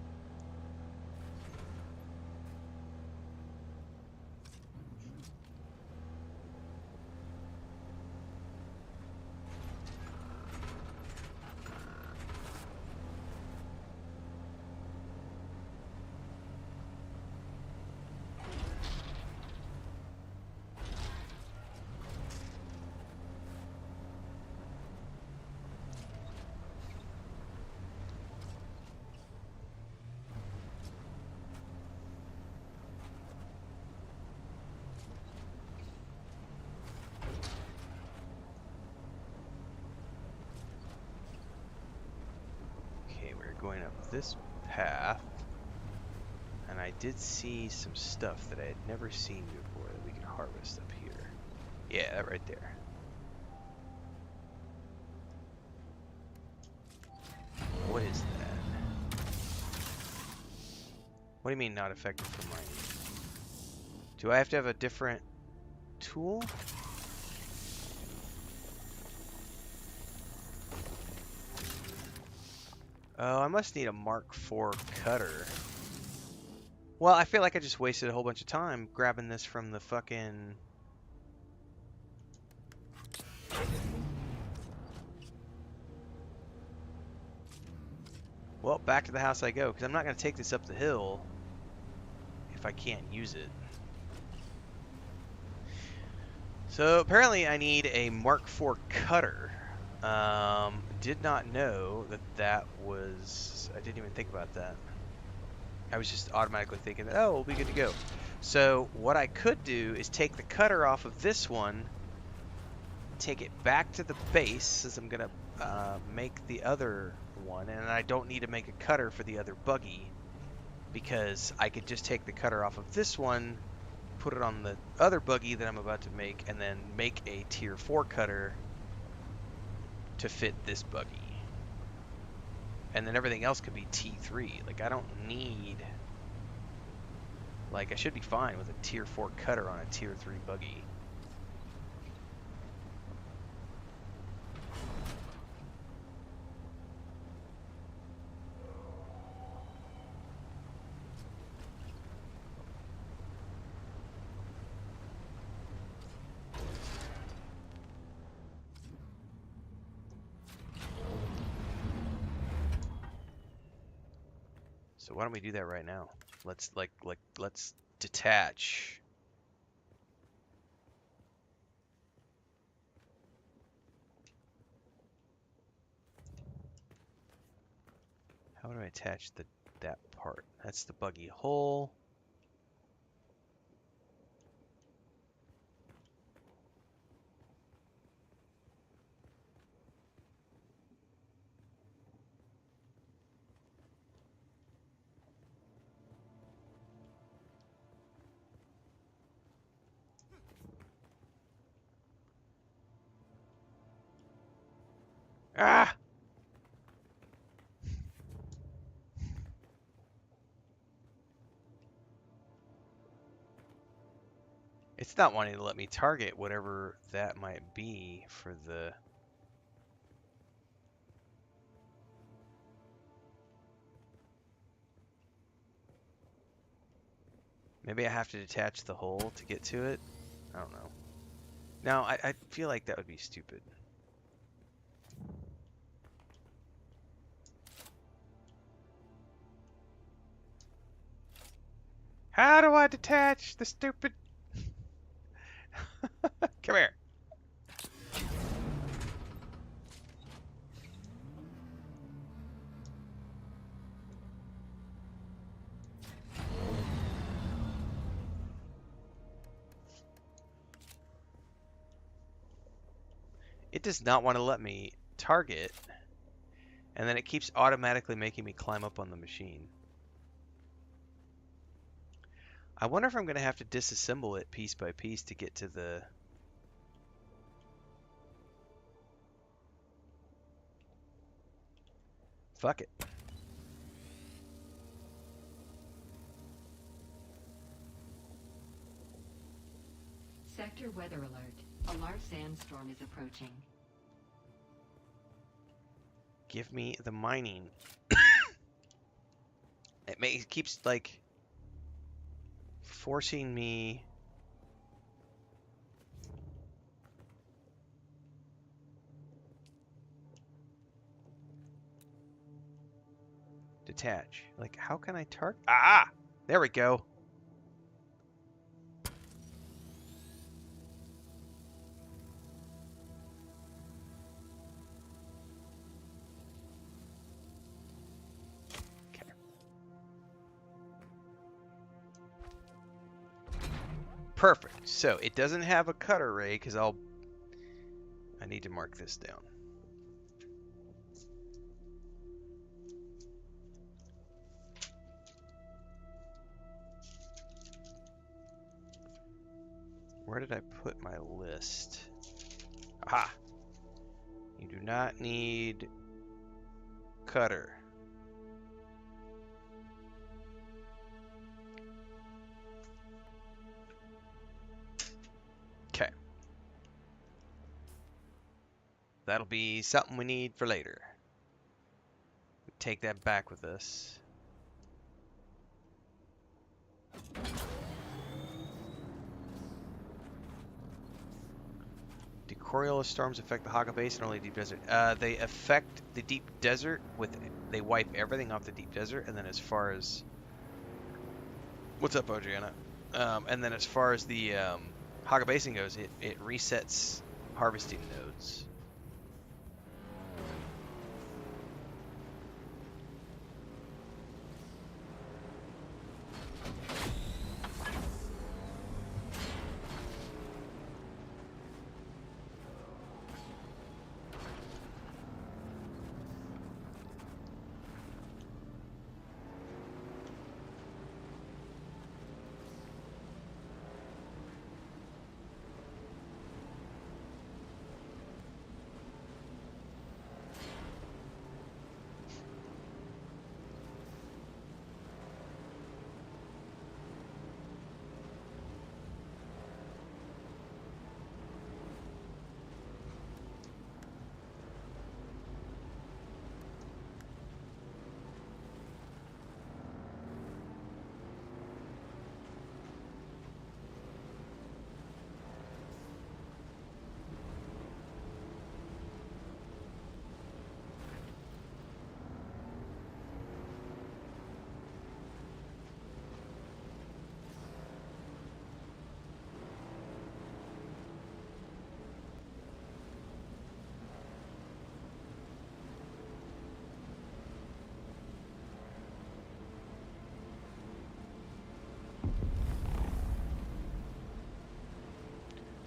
Going up this path, and I did see some stuff that I had never seen before that we could harvest up here. Yeah, that right there. What is that? What do you mean not effective for mining? Do I have to have a different tool? Oh, I must need a Mark IV cutter. Well, I feel like I just wasted a whole bunch of time grabbing this from the fucking... Well, back to the house I go, because I'm not going to take this up the hill if I can't use it. So apparently I need a Mark IV cutter. did not know that that was... I didn't even think about that. I was just automatically thinking, oh, we'll be good to go. So what I could do is take the cutter off of this one, take it back to the base, since I'm going to make the other one, and I don't need to make a cutter for the other buggy, because I could just take the cutter off of this one, put it on the other buggy that I'm about to make, and then make a tier 4 cutter to fit this buggy. And then everything else could be T3. Like, I don't need... Like, I should be fine with a tier 4 cutter on a tier 3 buggy. So why don't we do that right now? Let's let's detach. How do I attach that part? That's the buggy hull. Ah! It's not wanting to let me target whatever that might be for the... Maybe I have to detach the hull to get to it? I don't know. No, I feel like that would be stupid. How do I detach the stupid... Come here. It does not want to let me target, and then it keeps automatically making me climb up on the machine. I wonder if I'm going to have to disassemble it piece by piece to get to the... Fuck it. Sector weather alert. A large sandstorm is approaching. Give me the mining. It keeps, like, forcing me... Detach. Like, how can I target? Ah! There we go. Okay. Perfect. So, it doesn't have a cutter ray, because I need to mark this down. Where did I put my list? Aha! You do not need cutter. Okay. That'll be something we need for later. Take that back with us. Do Coriolis storms affect the Haga Basin or only deep desert? They affect the deep desert they wipe everything off the deep desert, and then as far as what's up, Adriana? And then as far as the Haga Basin goes, it resets harvesting nodes.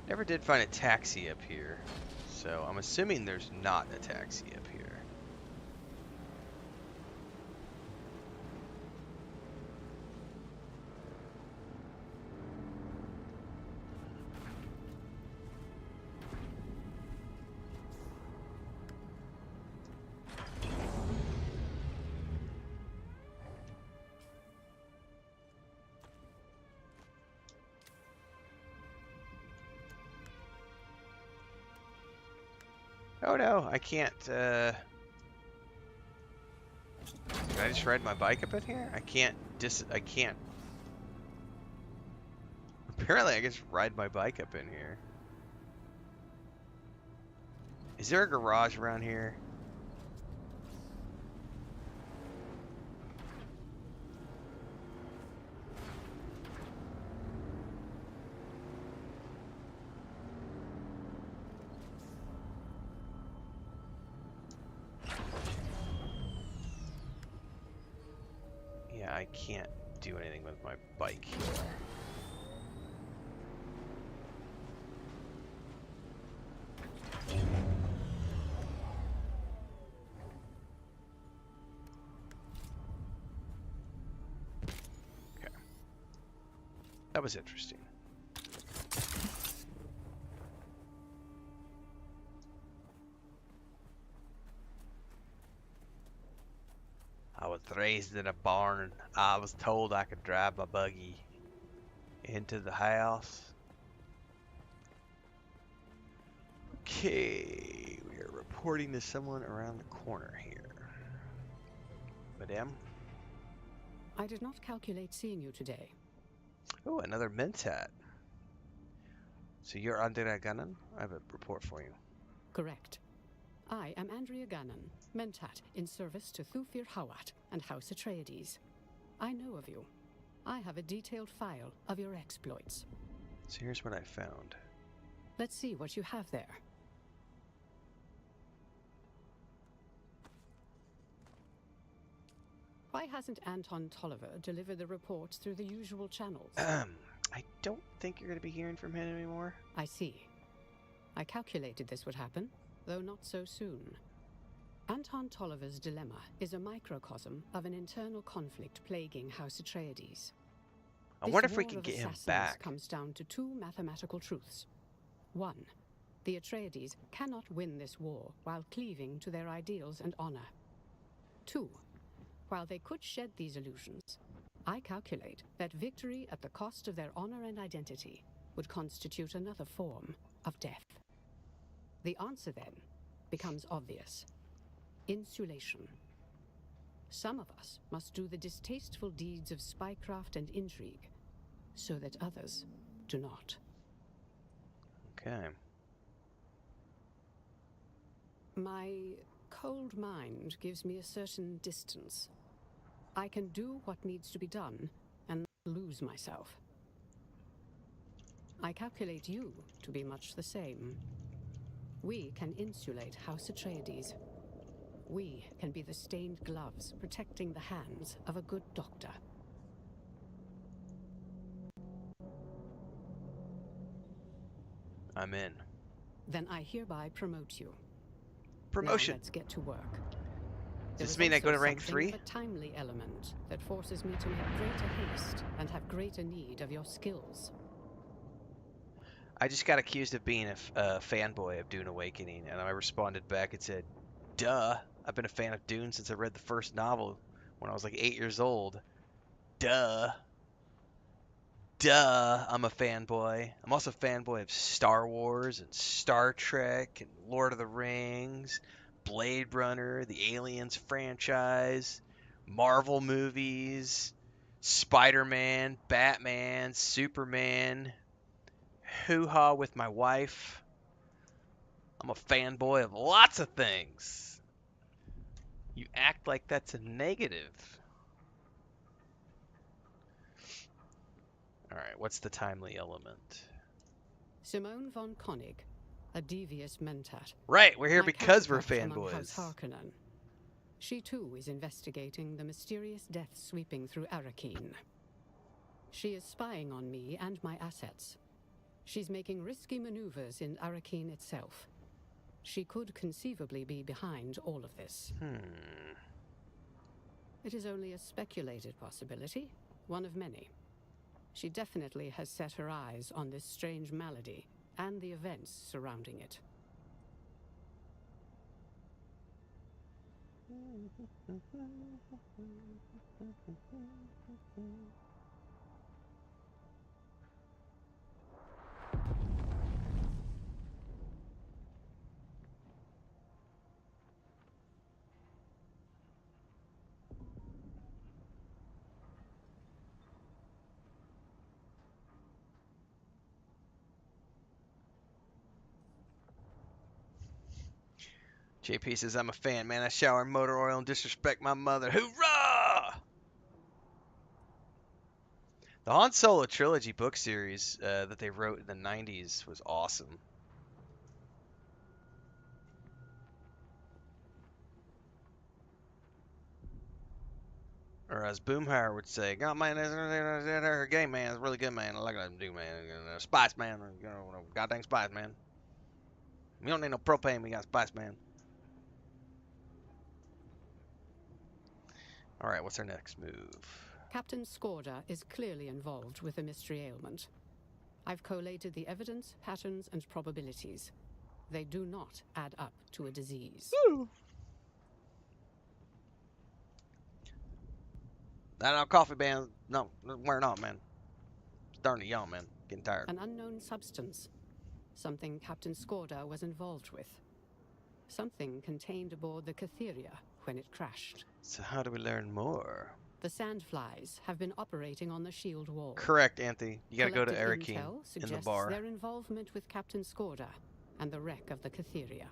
Never did find a taxi up here, so I'm assuming there's not a taxi up here. Oh no, I can't, Can I just ride my bike up in here? I can't Apparently I can just ride my bike up in here. Is there a garage around here? Yeah, I can't do anything with my bike here. Okay. That was interesting. I was raised in a barn. I was told I could drive my buggy into the house. Okay, we are reporting to someone around the corner here. Madame? I did not calculate seeing you today. Oh, another mentat. So you're Andrea Gunnan? I have a report for you. Correct. I am Andrea Gunnan, Mentat, in service to Thufir Hawat and House Atreides. I know of you. I have a detailed file of your exploits. So here's what I found. Let's see what you have there. Why hasn't Anton Tolliver delivered the reports through the usual channels? I don't think you're going to be hearing from him anymore. I see. I calculated this would happen, though not so soon. Anton Tolliver's dilemma is a microcosm of an internal conflict plaguing House Atreides. I wonder if we can get him back. This comes down to two mathematical truths. One, the Atreides cannot win this war while cleaving to their ideals and honor. Two, while they could shed these illusions, I calculate that victory at the cost of their honor and identity would constitute another form of death. The answer, then, becomes obvious. Insulation. Some of us must do the distasteful deeds of spycraft and intrigue, so that others do not. Okay. My cold mind gives me a certain distance. I can do what needs to be done and lose myself. I calculate you to be much the same. We can insulate House Atreides. We can be the stained gloves protecting the hands of a good doctor. I'm in. Then I hereby promote you. Promotion. Now let's get to work. Does this mean I go to rank 3? A timely element that forces me to make greater haste and have greater need of your skills. I just got accused of being a fanboy of Dune Awakening, and I responded back and said, duh, I've been a fan of Dune since I read the first novel when I was like 8 years old. Duh. Duh, I'm a fanboy. I'm also a fanboy of Star Wars and Star Trek and Lord of the Rings, Blade Runner, the Aliens franchise, Marvel movies, Spider-Man, Batman, Superman, hoo-ha with my wife. I'm a fanboy of lots of things. You act like that's a negative. Alright, what's the timely element? Simone von Koenig, a devious mentat. Right, we're here My because we're counterpart among fanboys. House Harkonnen. She too is investigating the mysterious death sweeping through Arrakeen. She is spying on me and my assets. She's making risky maneuvers in Arakeen itself. She could conceivably be behind all of this. It is only a speculated possibility, one of many. She definitely has set her eyes on this strange malady and the events surrounding it. JP says, I'm a fan, man. I shower in motor oil and disrespect my mother. Hoorah! The Han Solo trilogy book series that they wrote in the 90s was awesome. Or as Boomhauer would say, God, man, her game, man, is really good, man. I like that dude, man. Spice, man. Goddamn spice, man. We don't need no propane, we got spice, man. Alright, what's our next move? Captain Skorda is clearly involved with the mystery ailment. I've collated the evidence, patterns, and probabilities. They do not add up to a disease. Woo! That our coffee band, no, wearing off, man. Starting to yawn, man. Getting tired. An unknown substance. Something Captain Skorda was involved with. Something contained aboard the Catheria when it crashed. So how do we learn more? The Sandflies have been operating on the shield wall. Correct, Anthony. You gotta go to Collected Arakeen intel in the suggests bar. their involvement with Captain Skorda and the wreck of the Catheria.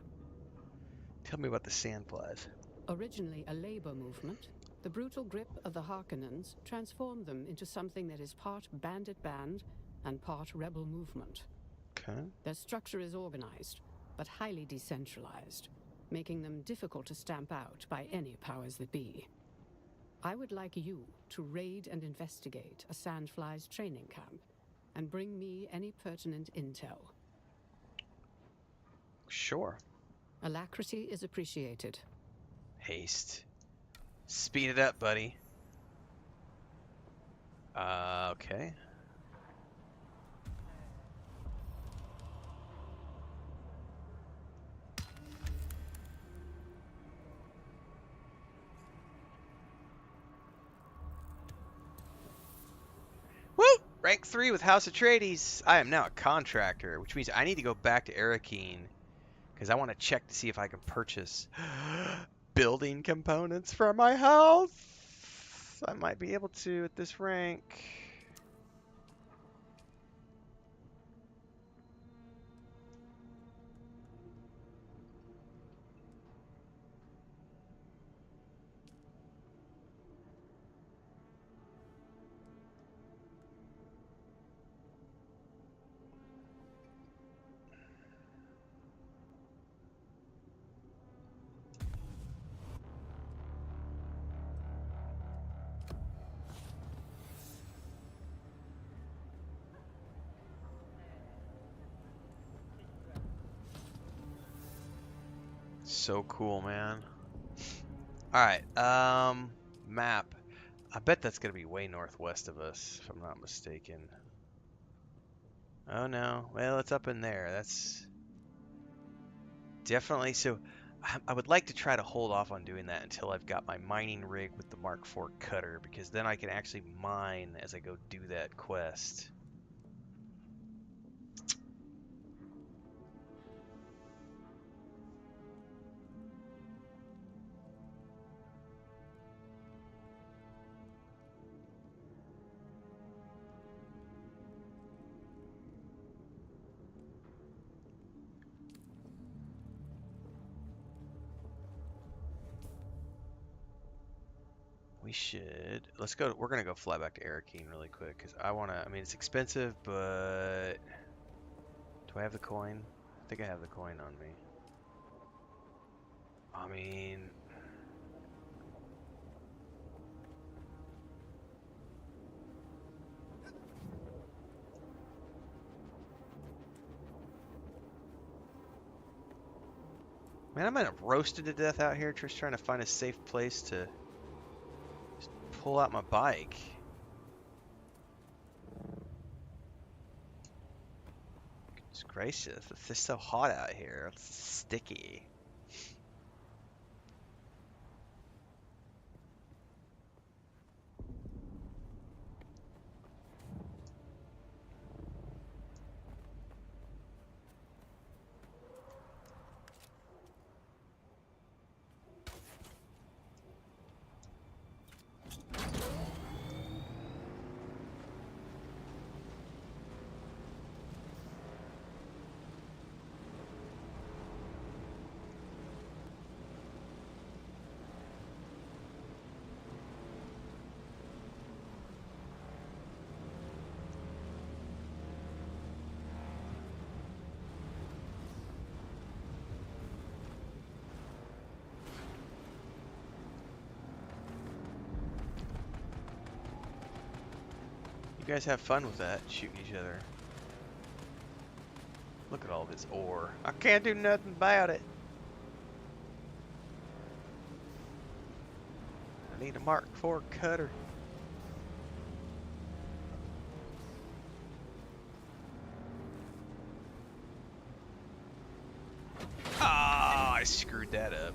Tell me about the Sandflies. Originally a labor movement, the brutal grip of the Harkonnens transformed them into something that is part bandit band and part rebel movement. Okay. Their structure is organized, but highly decentralized, making them difficult to stamp out by any powers that be. I would like you to raid and investigate a Sandflies training camp and bring me any pertinent intel. Sure. Alacrity is appreciated. Haste. Speed it up, buddy. Okay. Woo! Rank 3 with House Atreides. I am now a contractor, which means I need to go back to Arakeen because I want to check to see if I can purchase building components for my house. I might be able to at this rank. So cool, man. Alright, map. I bet that's gonna be way northwest of us, if I'm not mistaken. Oh no, well, it's up in there. That's definitely, so I would like to try to hold off on doing that until I've got my mining rig with the Mark IV cutter, because then I can actually mine as I go do that quest. We should. Let's go. We're gonna go fly back to Arakeen really quick because I wanna. I mean, it's expensive, but do I have the coin? I think I have the coin on me. I mean, Man, I'm gonna roasted to death out here just trying to find a safe place to just pull out my bike. Goodness gracious, it's just so hot out here. It's sticky. You guys have fun with that, shooting each other. Look at all this ore. I can't do nothing about it. I need a Mark IV cutter. Ah, I screwed that up.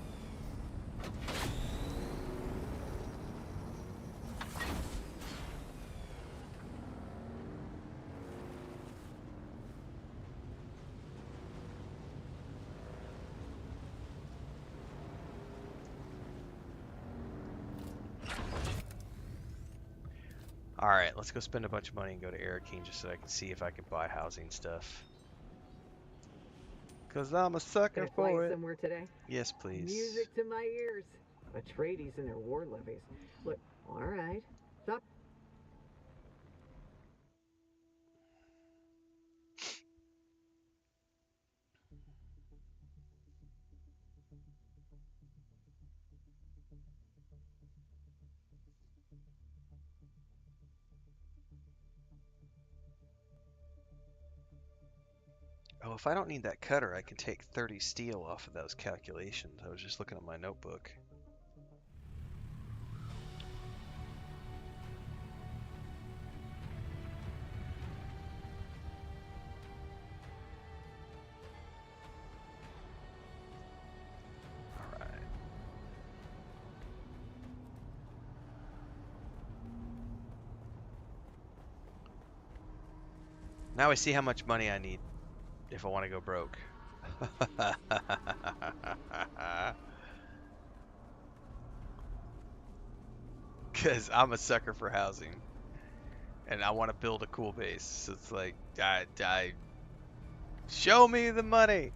Alright, let's go spend a bunch of money and go to Arakeen just so I can see if I can buy housing stuff. Cause I'm a sucker Gonna fly for you it. somewhere today? Yes, please. Music to my ears. Atreides and their war levies. Look, all right. Stop. Oh, if I don't need that cutter, I can take 30 steel off of those calculations. I was just looking at my notebook. Alright. Now I see how much money I need if I want to go broke. Because I'm a sucker for housing. And I want to build a cool base. So it's like, show me the money.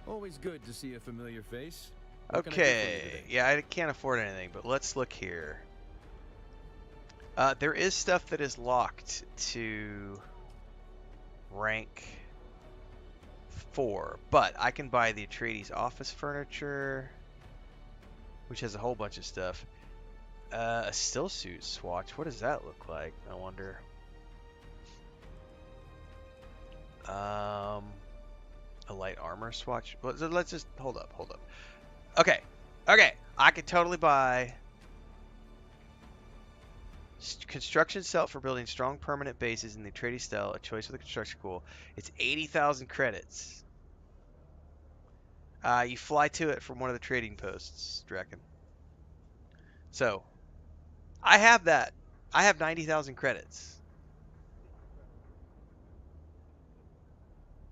Always good to see a familiar face. What can I do for you Okay, today? yeah, I can't afford anything, but let's look here. There is stuff that is locked to rank 4, but I can buy the Atreides office furniture, which has a whole bunch of stuff. A still suit swatch, what does that look like? I wonder. A light armor swatch. Let's just hold up. Okay, I could totally buy construction set for building strong permanent bases in the Atreides style. A choice with a construction school. It's 80,000 credits. You fly to it from one of the trading posts, Draken. So, I have that. I have 90,000 credits.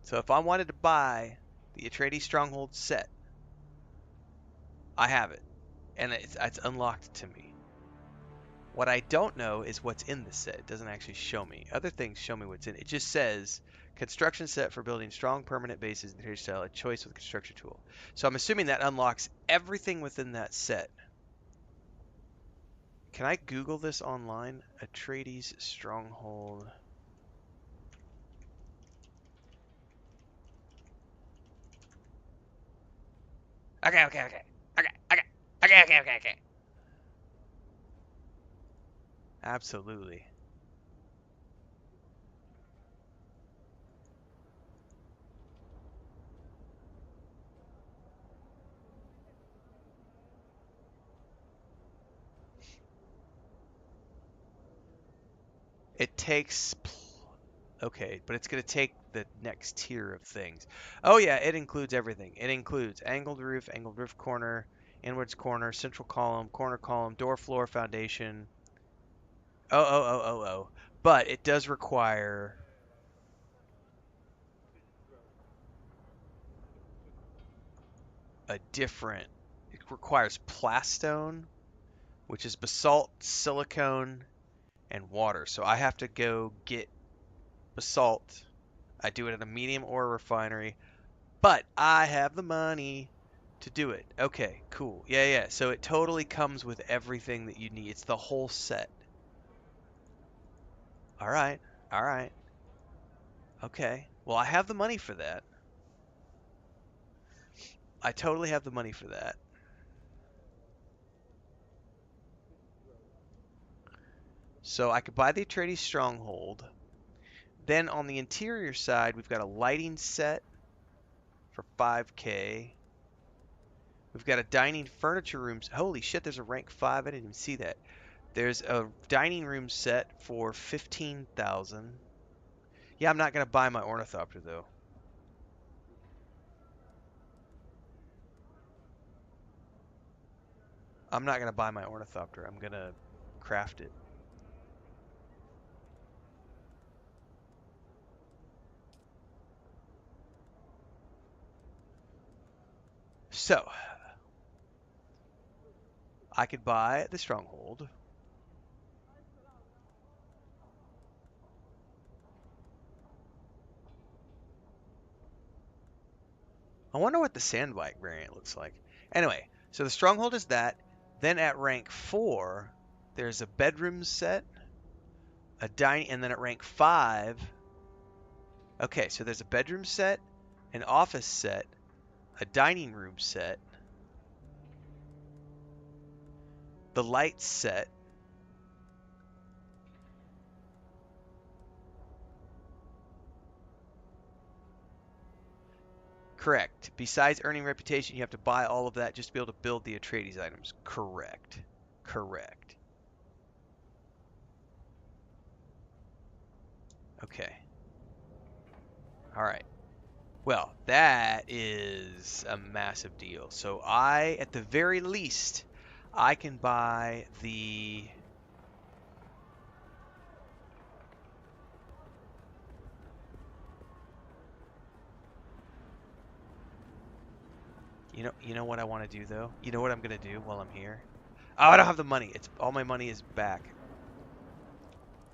So if I wanted to buy the Atreides Stronghold set, I have it. And it's unlocked to me. What I don't know is what's in the set. It doesn't actually show me. Other things show me what's in it. It just says, construction set for building strong permanent bases in the Atreides style, a choice with a construction tool. So I'm assuming that unlocks everything within that set. Can I Google this online? Atreides Stronghold. Okay. Absolutely. It takes... Okay, but it's going to take the next tier of things. Oh yeah, it includes everything. It includes angled roof corner, inwards corner, central corner column, door floor, foundation. Oh. But it does require a different... It requires plastone, which is basalt, silicone, and water. So I have to go get basalt. I do it at a medium ore refinery, but I have the money to do it. Okay, cool. Yeah. So it totally comes with everything that you need. It's the whole set. All right. Okay. Well, I have the money for that. I totally have the money for that. So I could buy the Atreides Stronghold. Then on the interior side, we've got a lighting set for 5K. We've got a dining furniture room. Holy shit, there's a rank 5. I didn't even see that. There's a dining room set for 15,000. Yeah, I'm not going to buy my ornithopter though. I'm not going to buy my ornithopter. I'm going to craft it. So, I could buy the stronghold. I wonder what the sandbike variant looks like. Anyway, so the stronghold is that. Then at rank 4, there's a bedroom set, a dining, and then at rank 5, okay, so there's a bedroom set, an office set, a dining room set, the lights set, correct. Besides earning reputation, you have to buy all of that just to be able to build the Atreides items. Correct. Okay. All right. Well, that is a massive deal. So at the very least, I can buy the... You know what I want to do though? You know what I'm gonna do while I'm here? Oh, I don't have the money. All my money is back.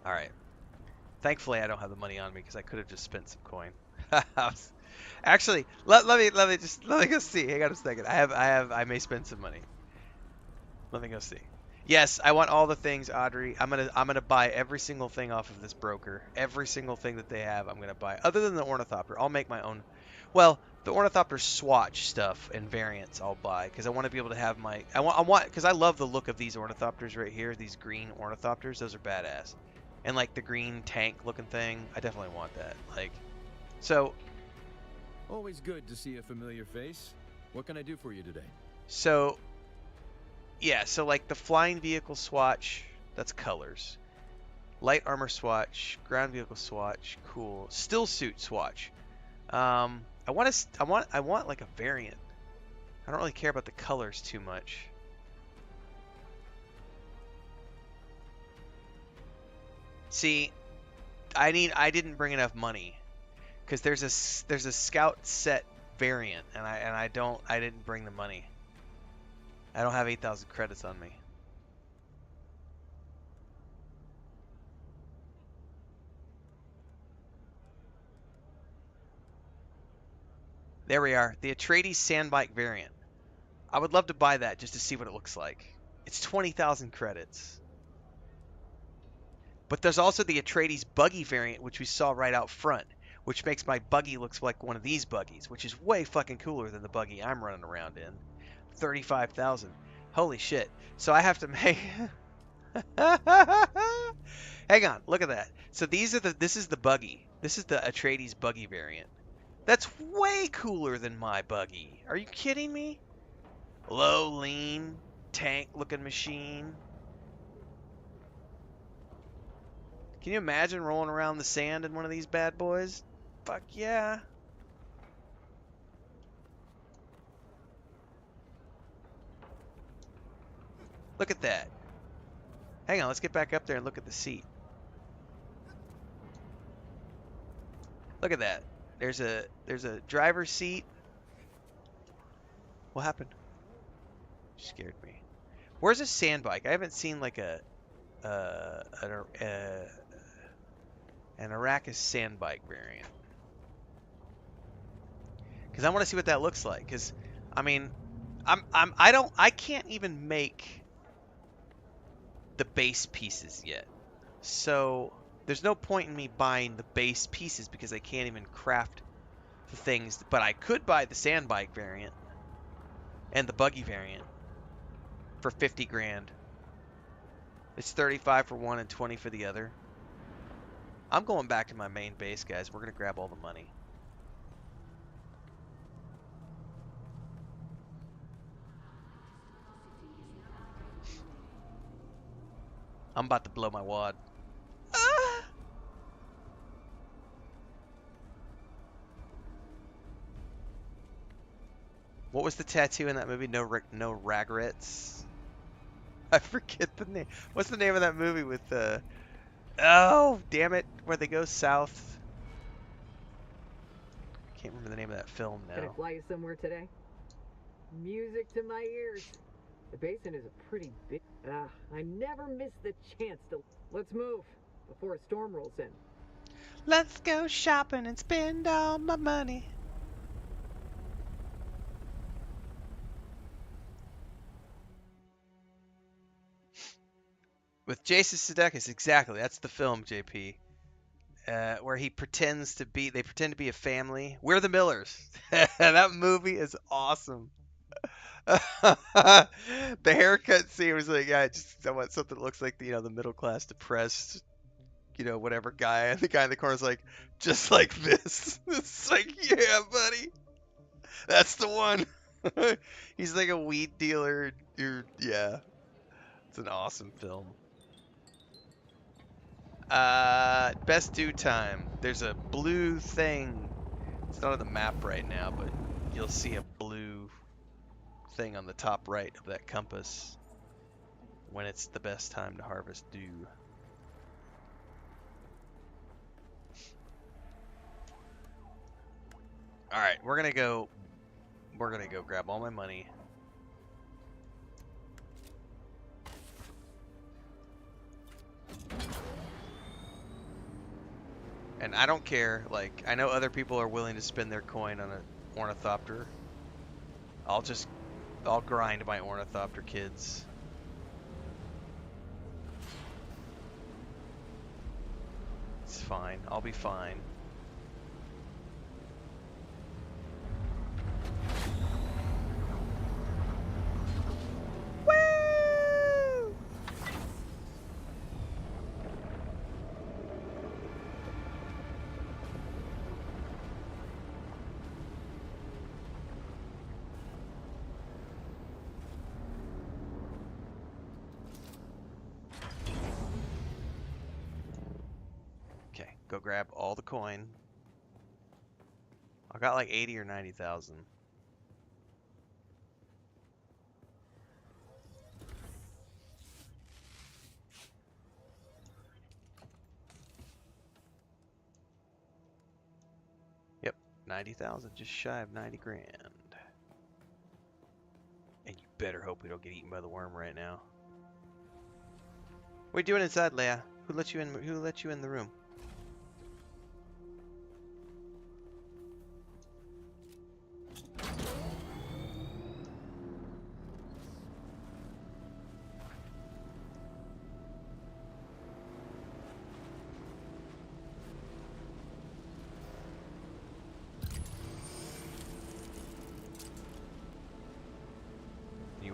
All right. Thankfully, I don't have the money on me because I could have just spent some coin. Actually, let me go see. Hang on a second. I may spend some money. Let me go see. Yes, I want all the things, Audrey. I'm gonna buy every single thing off of this broker. Every single thing that they have, I'm gonna buy. Other than the ornithopter, I'll make my own. Well, the ornithopter swatch stuff and variants I'll buy because I want to be able to have my. I want because I love the look of these ornithopters right here. These green ornithopters, those are badass. And like the green tank looking thing, I definitely want that. Like, so. Always good to see a familiar face. What can I do for you today? So. Yeah, so like the flying vehicle swatch, that's colors. Light armor swatch, ground vehicle swatch, cool. Still suit swatch. I want like a variant. I don't really care about the colors too much. See, I didn't bring enough money because there's a scout set variant and I didn't bring the money. I don't have 8,000 credits on me. There we are. The Atreides Sandbike variant. I would love to buy that just to see what it looks like. It's 20,000 credits. But there's also the Atreides buggy variant, which we saw right out front, which makes my buggy looks like one of these buggies, which is way fucking cooler than the buggy I'm running around in. 35,000. Holy shit. So I have to make... Hang on, look at that. So this is the buggy. This is the Atreides buggy variant. That's way cooler than my buggy. Are you kidding me? Low, lean, tank-looking machine. Can you imagine rolling around the sand in one of these bad boys? Fuck yeah. Look at that. Hang on, let's get back up there and look at the seat. Look at that. There's a driver's seat. What happened? Scared me. Where's a sand bike? I haven't seen like an Arrakis sand bike variant. Because I want to see what that looks like. Because I mean, I can't even make the base pieces yet. So there's no point in me buying the base pieces because I can't even craft the things. But I could buy the sand bike variant and the buggy variant for 50 grand. It's 35 for one and 20 for the other. I'm going back to my main base, guys. We're going to grab all the money. I'm about to blow my wad. Ah! What was the tattoo in that movie? No regrets. I forget the name. What's the name of that movie with oh, damn it, where they go south? I can't remember the name of that film now. Gonna fly you somewhere today? Music to my ears. The basin is a pretty big... I never miss the chance to... Let's move before a storm rolls in. Let's go shopping and spend all my money. With Jason Sudeikis, exactly. That's the film, JP. Where he pretends to be... They pretend to be a family. We're the Millers. That movie is awesome. The haircut scene was like, yeah, I want something that looks like the, the middle class depressed, whatever guy. And the guy in the corner is like, just like this. It's like, yeah, buddy, that's the one. He's like a weed dealer. Yeah, it's an awesome film. Best due time. There's a blue thing. It's not on the map right now, but you'll see a blue thing on the top right of that compass when it's the best time to harvest dew. All right, we're gonna go grab all my money. And I don't care, like, I know other people are willing to spend their coin on an ornithopter. I'll grind my ornithopter, kids. It's fine. I'll be fine. Woo! Go grab all the coin. I got like 80 or 90,000. Yep, 90,000, just shy of 90 grand. And you better hope we don't get eaten by the worm right now. What are you doing inside, Leia? Who let you in the room?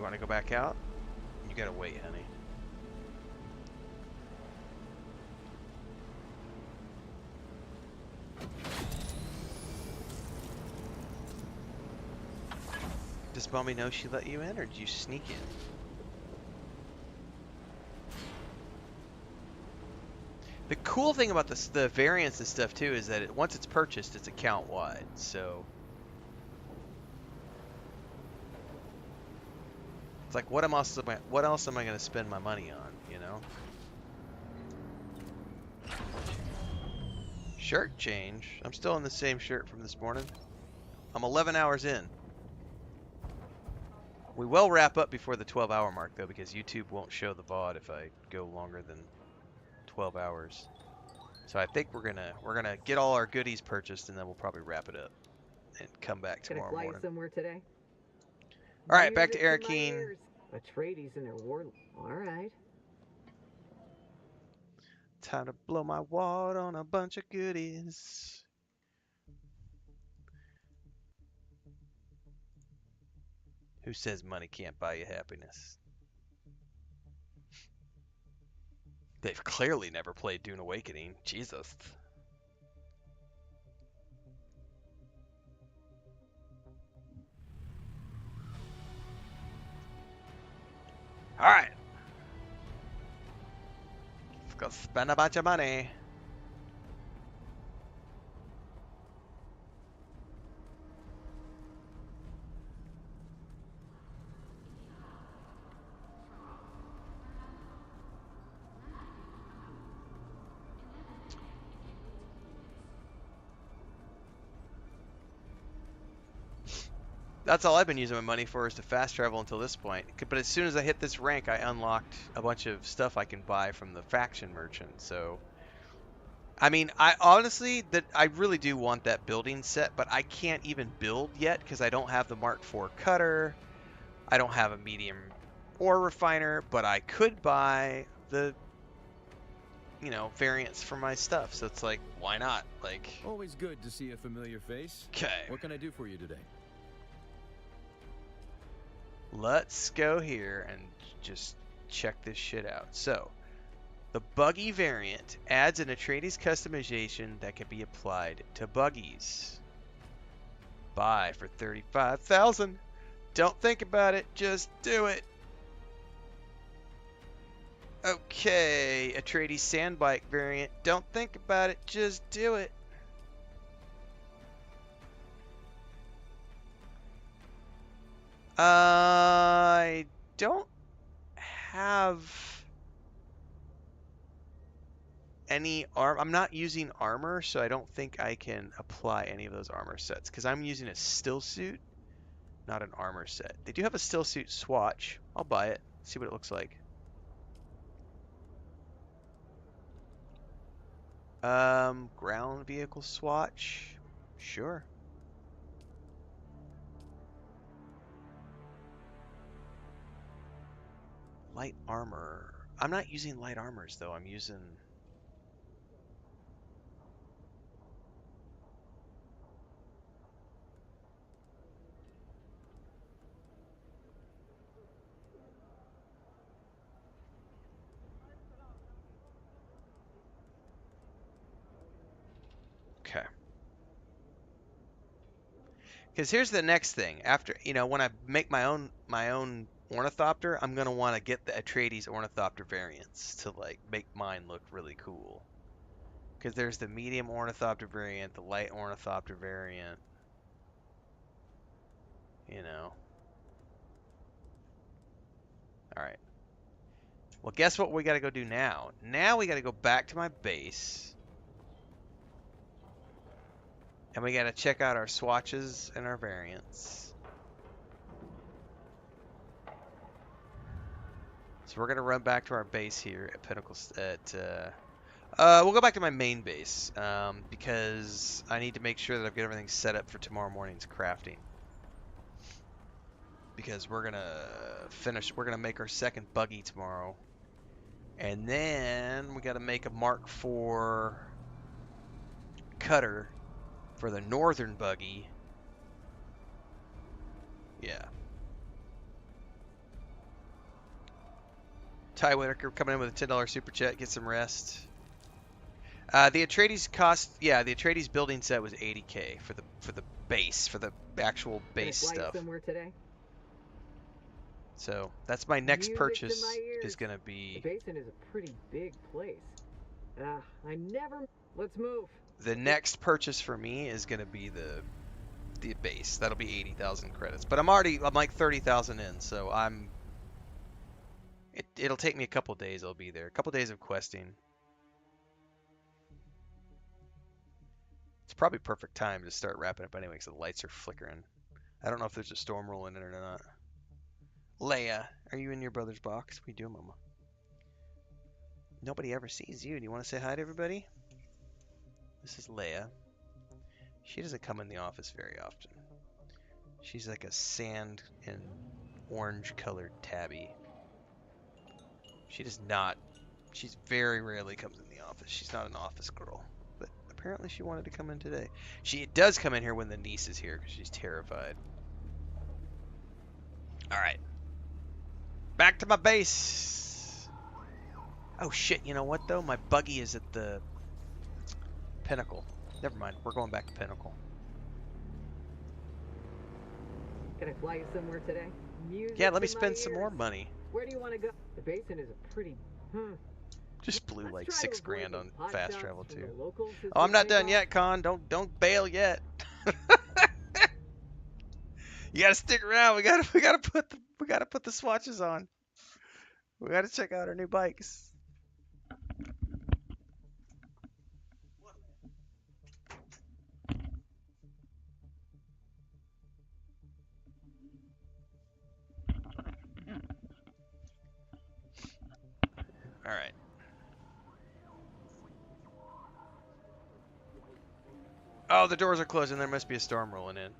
You want to go back out? You gotta wait, honey. Does Mommy know she let you in, or did you sneak in? The cool thing about this, the variants and stuff too, is that once it's purchased, it's account wide. So it's like, what else am I going to spend my money on? You know. Shirt change. I'm still in the same shirt from this morning. I'm 11 hours in. We will wrap up before the 12-hour mark though, because YouTube won't show the VOD if I go longer than 12 hours. So I think we're gonna get all our goodies purchased, and then we'll probably wrap it up and come back tomorrow Gonna fly morning. You somewhere today? All right, back to Music my Arakeen. ears. Atreides and their war. All right. Time to blow my wad on a bunch of goodies. Who says money can't buy you happiness? They've clearly never played Dune Awakening. Jesus. All right. Let's go spend a bunch of money. That's all I've been using my money for, is to fast travel until this point. But as soon as I hit this rank, I unlocked a bunch of stuff I can buy from the faction merchant. So, I mean, I honestly, I really do want that building set, but I can't even build yet because I don't have the Mark IV cutter. I don't have a medium ore refiner, but I could buy the, you know, variants for my stuff. So it's like, why not? Like, always good to see a familiar face. Okay. What can I do for you today? Let's go here and just check this shit out. So, the buggy variant adds an Atreides customization that can be applied to buggies. Buy for 35,000. Don't think about it, just do it. Okay, Atreides sandbike variant. Don't think about it, just do it. I don't have any I'm not using armor, so I don't think I can apply any of those armor sets because I'm using a still suit, not an armor set. They do have a still suit swatch. I'll buy it, see what it looks like. Ground vehicle swatch, sure. Light armor. I'm not using light armors though. I'm using. Okay. Because here's the next thing. After, you know, when I make my own ornithopter, I'm gonna want to get the Atreides ornithopter variants to like make mine look really cool. Because there's the medium ornithopter variant, the light ornithopter variant. You know. All right. Well, guess what we got to go do now? Now we got to go back to my base. And we got to check out our swatches and our variants. So we're going to run back to our base here at Pinnacle. We'll go back to my main base because I need to make sure that I've got everything set up for tomorrow morning's crafting. Because we're going to make our second buggy tomorrow. And then we got to make a Mark IV cutter for the northern buggy. Yeah. Ty Whitaker coming in with a $10 super chat. Get some rest. The Atreides cost, yeah, the Atreides building set was $80K for the base, for the actual base Gonna fly stuff. you somewhere today? So that's my next Music purchase to my ears. is gonna The be. basin is a pretty big place. I never. Let's move. The next purchase for me is gonna be the base. That'll be 80,000 credits. But I'm like 30,000 in, so it'll take me a couple days. I'll be there. A couple days of questing. It's probably perfect time to start wrapping up anyway, because the lights are flickering. I don't know if there's a storm rolling in it or not. Leia, are you in your brother's box? What are you doing, Mama? Nobody ever sees you. Do you want to say hi to everybody? This is Leia. She doesn't come in the office very often. She's like a sand and orange colored tabby. She does not. She's very rarely comes in the office. She's not an office girl. But apparently she wanted to come in today. She does come in here when the niece is here because she's terrified. Alright. Back to my base. Oh shit, you know what though? My buggy is at the Pinnacle. Never mind, we're going back to Pinnacle. Can I fly you somewhere today? Music Yeah, let me to my spend some ears. more money. Where do you want to go? The basin is a pretty. Just blew Let's like try to $6 avoid grand the on hot fast shots travel from too. the locals as Oh, we I'm not take done off. yet, Con. Don't bail yet. You gotta stick around. We gotta put the swatches on. We gotta check out our new bikes. All right. Oh, the doors are closing. There must be a storm rolling in.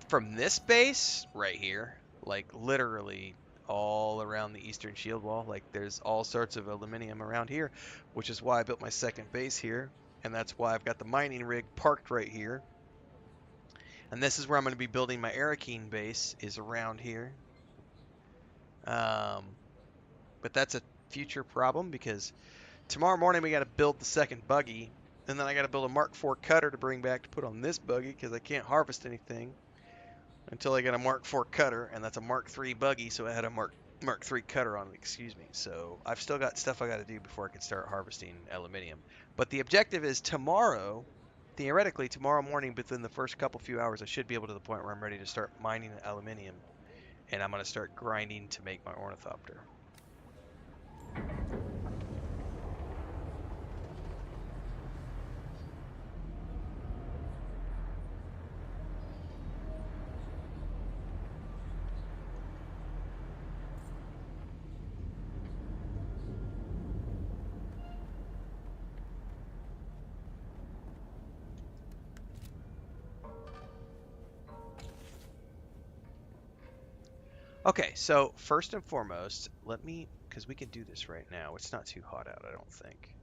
From this base right here, like literally all around the eastern shield wall, like there's all sorts of aluminum around here, which is why I built my second base here, and that's why I've got the mining rig parked right here. And this is where I'm going to be building my Arakeen base, is around here. But that's a future problem because tomorrow morning we got to build the second buggy, and then I got to build a Mark IV cutter to bring back to put on this buggy because I can't harvest anything until I get a Mark IV cutter, and that's a Mark III buggy, so I had a Mark III cutter on it, excuse me. So I've still got stuff I got to do before I can start harvesting aluminium. But the objective is tomorrow, theoretically tomorrow morning, within the first few hours, I should be able to the point where I'm ready to start mining aluminium, and I'm going to start grinding to make my ornithopter. Okay, so first and foremost, because we can do this right now. It's not too hot out, I don't think.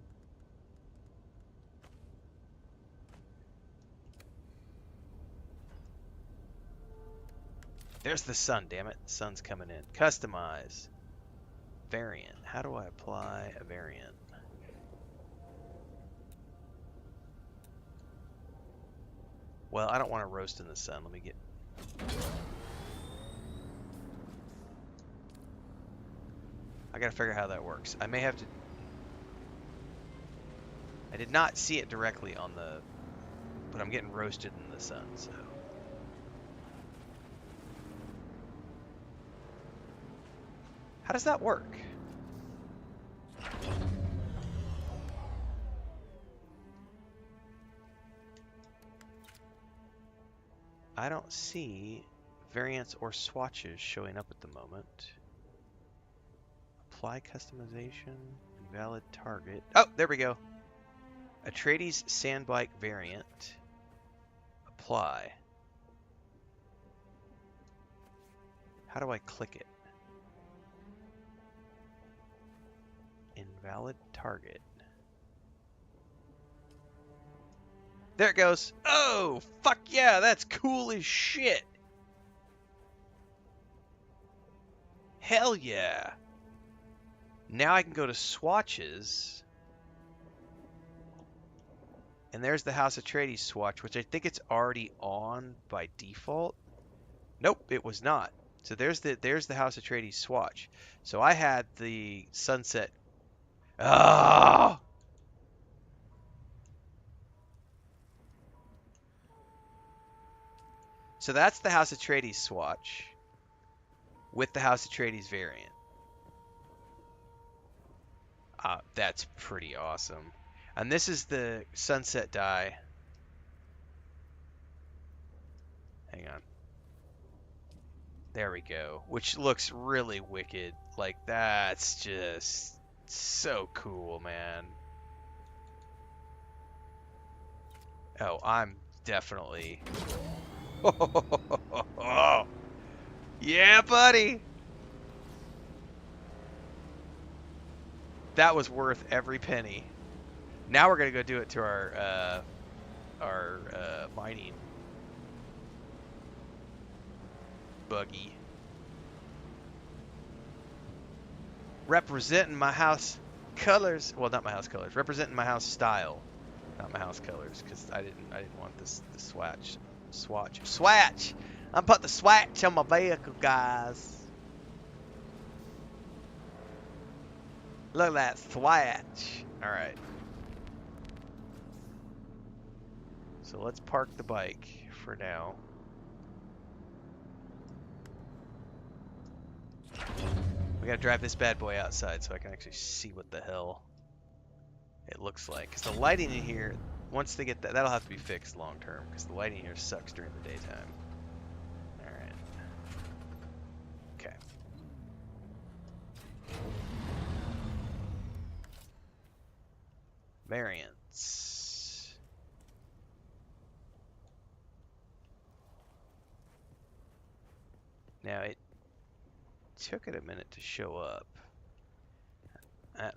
There's the sun, damn it. The sun's coming in. Customize. Variant. How do I apply a variant? Well, I don't want to roast in the sun. Let me get... I gotta figure out how that works. I may have to... I did not see it directly on the... But I'm getting roasted in the sun, so... How does that work? I don't see variants or swatches showing up at the moment. Apply customization, invalid target. Oh, there we go. Atreides Sandbike variant. Apply. How do I click it? Invalid target. There it goes. Oh, fuck yeah, that's cool as shit. Hell yeah. Now I can go to swatches. And there's the House Atreides swatch, which I think it's already on by default. Nope, it was not. So there's the House Atreides swatch. So I had the sunset. Ah! So that's the House Atreides swatch with the House Atreides variant. That's pretty awesome. And this is the sunset dye. Hang on. There we go. Which looks really wicked. Like, that's just so cool, man. Oh, I'm definitely... Oh, yeah, buddy! That was worth every penny. Now we're going to go do it to our mining buggy. Representing my house colors. Well, not my house colors. Representing my house style, not my house colors, because I didn't want this swatch. I'm putting the swatch on my vehicle, guys. Look at that swatch. All right. So let's park the bike for now. We gotta drive this bad boy outside so I can actually see what the hell it looks like. Because the lighting in here, once they get that, that'll have to be fixed long term. Because the lighting here sucks during the daytime. Alright. Okay. Variants. Now it took it a minute to show up.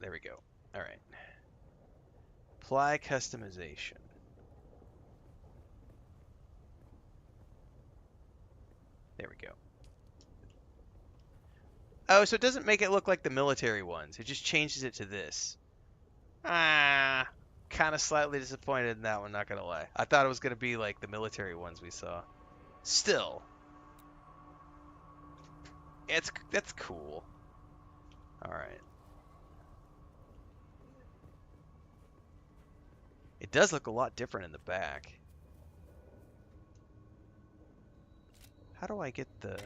There we go. Alright. Apply customization. There we go. Oh, so it doesn't make it look like the military ones. It just changes it to this. Kind of slightly disappointed in that one, not gonna lie. I thought it was gonna be like the military ones we saw. Still. That's cool. Alright. It does look a lot different in the back. How do I get the...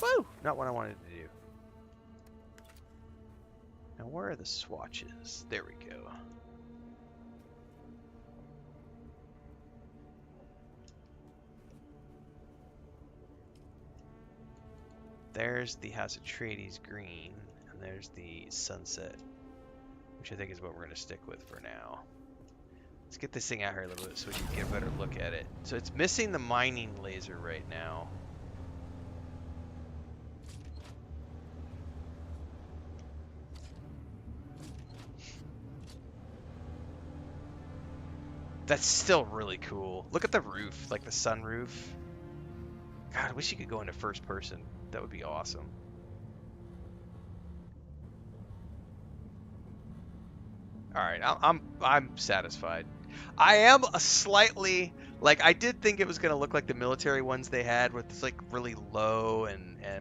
Woo! Not what I wanted to do. Now where are the swatches? There we go. There's the House Atreides green, and there's the sunset, which I think is what we're going to stick with for now. Let's get this thing out here a little bit so we can get a better look at it. So it's missing the mining laser right now. That's still really cool. Look at the roof, like the sunroof. God, I wish you could go into first person. That would be awesome. All right, I'm satisfied. I am a slightly like I did think it was gonna look like the military ones they had, with this like really low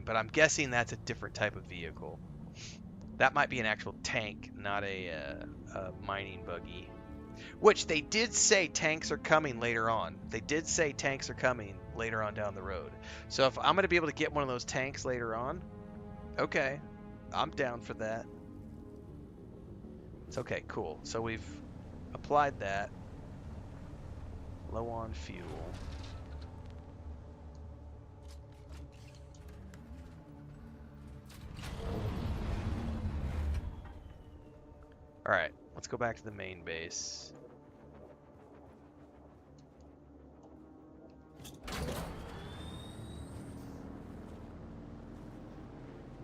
but I'm guessing that's a different type of vehicle. That might be an actual tank, not a mining buggy. Which they did say tanks are coming later on. They did say tanks are coming later on down the road. So if I'm going to be able to get one of those tanks later on, okay, I'm down for that. It's okay, cool. So we've applied that. Low on fuel. Alright, let's go back to the main base.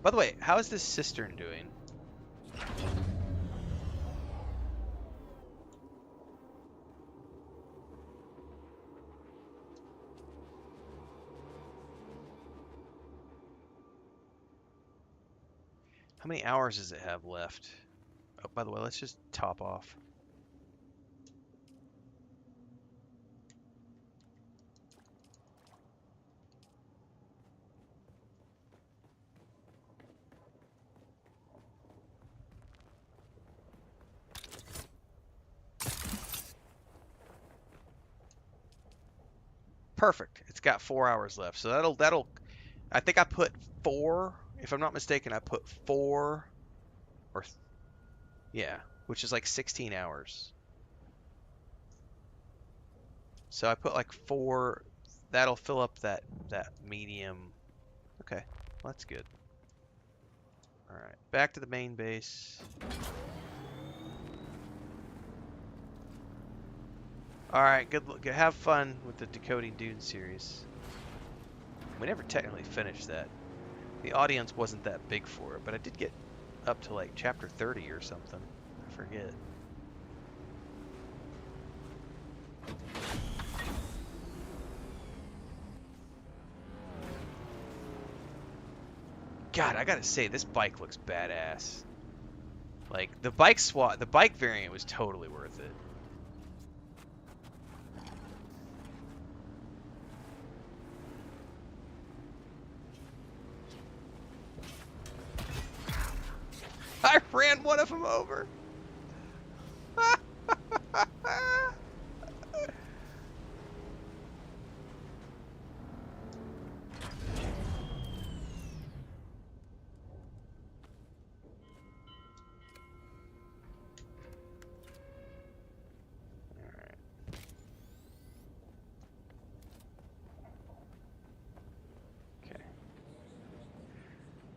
By the way, how is this cistern doing? How many hours does it have left? Oh, by the way, let's just top off. Perfect. It's got 4 hours left. So that'll I think I put 4, if I'm not mistaken, I put 4 or yeah, which is like 16 hours. So I put like 4. That'll fill up that medium. Okay. Well, that's good. All right. Back to the main base. All right, good look. Have fun with the Decoding Dune series. We never technically finished that. The audience wasn't that big for it, but I did get up to like chapter 30 or something. I forget. God, I gotta say, this bike looks badass. Like, the bike variant was totally worth it. I ran one of them over.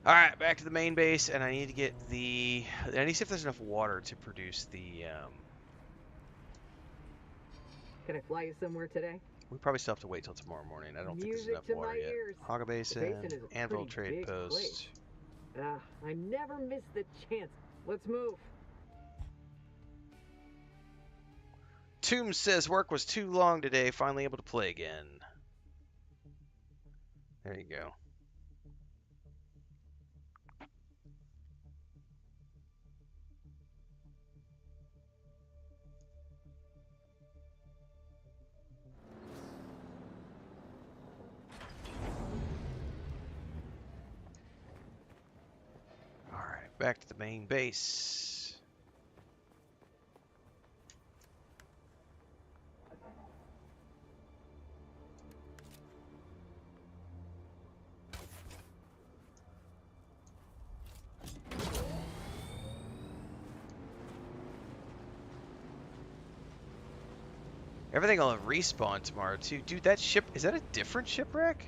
Alright, back to the main base, and I need to get the... I need to see if there's enough water to produce the... Can I fly you somewhere today? We probably still have to wait till tomorrow morning. I don't think there's Music enough to water my yet. ears. Hogga The Basin, basin is a Anvil pretty Trade big Post. place. I never miss the chance. Let's move. Tomb says work was too long today, finally able to play again. There you go. Alright, back to the main base. Everything will respawn tomorrow too. Dude, that ship, is that a different shipwreck?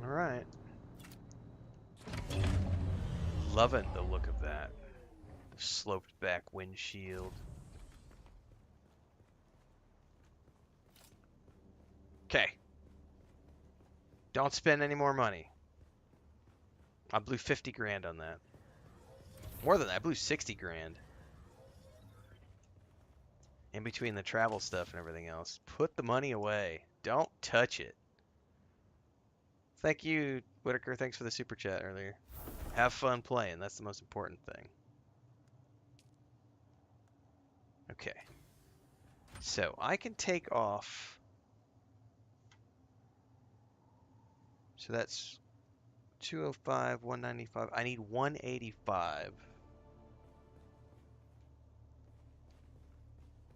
Alright. Loving the look of that. The sloped back windshield. Okay. Don't spend any more money. I blew 50 grand on that. More than that, I blew 60 grand. In between the travel stuff and everything else. Put the money away. Don't touch it. Thank you, Whitaker. Thanks for the super chat earlier. Have fun playing. That's the most important thing. Okay. So I can take off. So that's 205, 195. I need 185.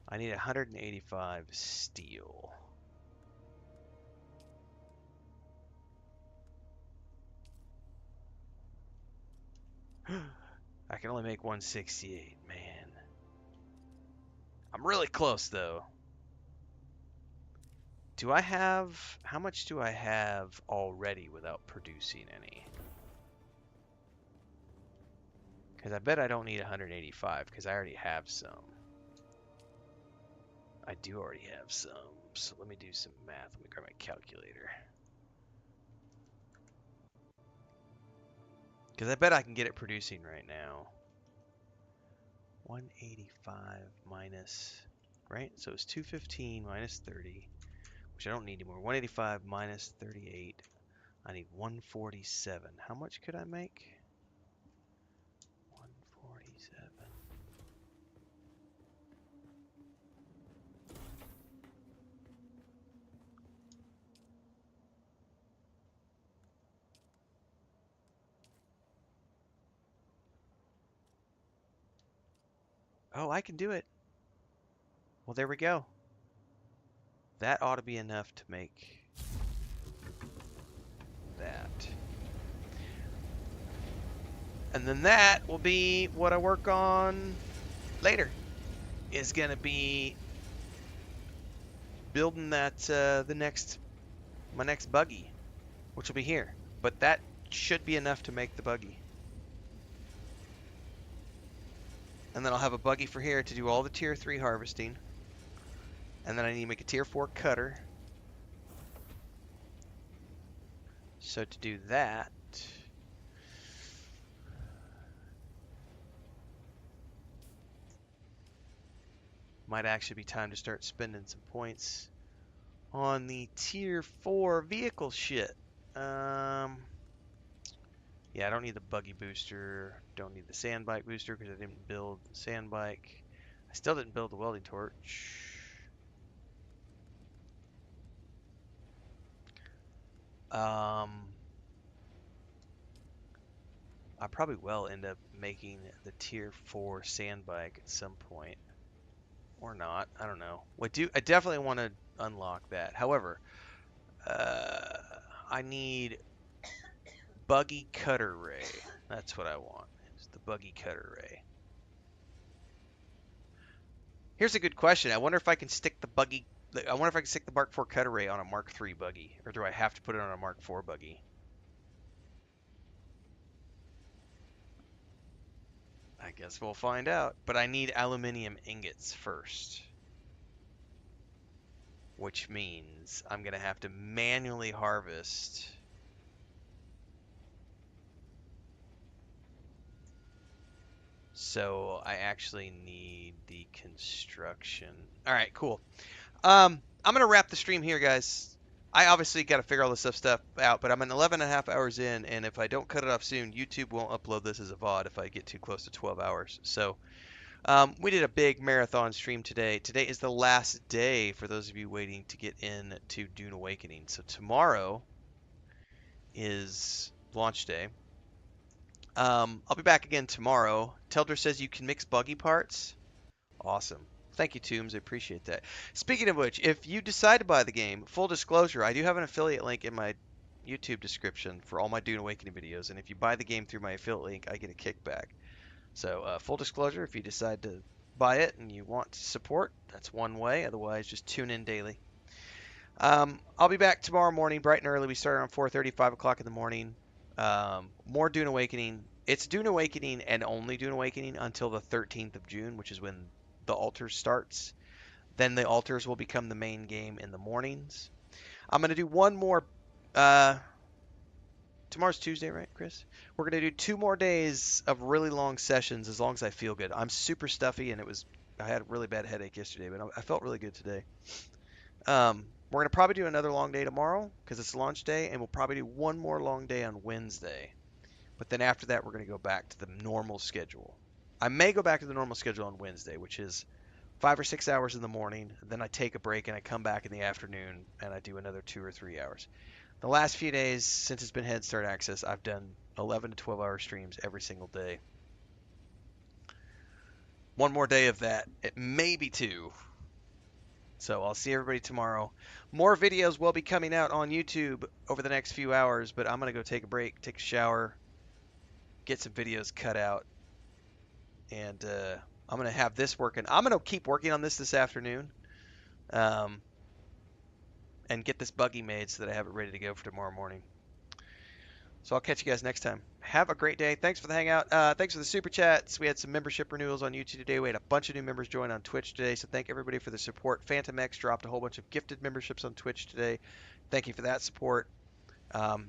I need 185 steel. I can only make 168, man. I'm really close though. Do I have, how much do I have already without producing any? Because I bet I don't need 185 because I already have some. I do already have some. So let me do some math. Let me grab my calculator. Because I bet I can get it producing right now. 185 minus, right? So it's 215 minus 30, which I don't need anymore. 185 minus 38. I need 147. How much could I make? 147. Oh, I can do it. Well, there we go. That ought to be enough to make that. And then that will be what I work on later. Is going to be building that my next buggy, which will be here. But that should be enough to make the buggy. And then I'll have a buggy for here to do all the tier 3 harvesting. And then I need to make a tier 4 cutter. So to do that, might actually be time to start spending some points on the tier 4 vehicle shit. Yeah, I don't need the buggy booster. Don't need the sand bike booster because I didn't build the sand bike. I still didn't build the welding torch. I probably will end up making the tier 4 sand bike at some point. Or not. I don't know. I definitely want to unlock that. However, I need buggy cutter ray. That's what I want. It's the buggy cutter ray. Here's a good question. I wonder if I can stick the Mark IV cutter ray on a Mark III buggy, or do I have to put it on a Mark IV buggy? I guess we'll find out. But I need aluminum ingots first, which means I'm gonna have to manually harvest. So I actually need the construction. All right, cool. I'm gonna wrap the stream here, guys. I obviously got to figure all this stuff out, but I'm 11 and a half hours in, and if I don't cut it off soon, YouTube won't upload this as a VOD if I get too close to 12 hours. So we did a big marathon stream today. Today is the last day for those of you waiting to get in to Dune Awakening. So tomorrow is launch day. I'll be back again tomorrow. Telder says you can mix buggy parts. Awesome. Thank you, Toombs. I appreciate that. Speaking of which, if you decide to buy the game, full disclosure, I do have an affiliate link in my YouTube description for all my Dune Awakening videos, and if you buy the game through my affiliate link, I get a kickback. So, full disclosure, if you decide to buy it and you want support, that's one way. Otherwise, just tune in daily. I'll be back tomorrow morning, bright and early. We start around 4:30, 5 o'clock in the morning. More Dune Awakening. It's Dune Awakening and only Dune Awakening until the 13th of June, which is when the altars starts. Then the altars will become the main game in the mornings. I'm going to do one more. Tomorrow's Tuesday, right, Chris? We're going to do 2 more days of really long sessions as long as I feel good. I'm super stuffy, and I had a really bad headache yesterday, but I felt really good today. We're going to probably do another long day tomorrow because it's launch day, and we'll probably do one more long day on Wednesday. But then after that, we're going to go back to the normal schedule. I may go back to the normal schedule on Wednesday, which is 5 or 6 hours in the morning. Then I take a break and I come back in the afternoon and I do another 2 or 3 hours. The last few days since it's been Head Start Access, I've done 11 to 12 hour streams every single day. One more day of that. It may be 2. So I'll see everybody tomorrow. More videos will be coming out on YouTube over the next few hours, but I'm going to go take a break, take a shower, get some videos cut out, and I'm gonna have this working. I'm gonna keep working on this afternoon, and get this buggy made so that I have it ready to go for tomorrow morning. So I'll catch you guys next time. Have a great day. Thanks for the hangout. Thanks for the super chats. We had some membership renewals on YouTube today. We had a bunch of new members join on Twitch today. So thank everybody for the support. Phantom X dropped a whole bunch of gifted memberships on Twitch today. Thank you for that support.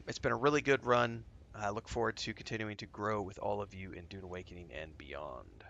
It's been a really good run. I look forward to continuing to grow with all of you in Dune Awakening and beyond.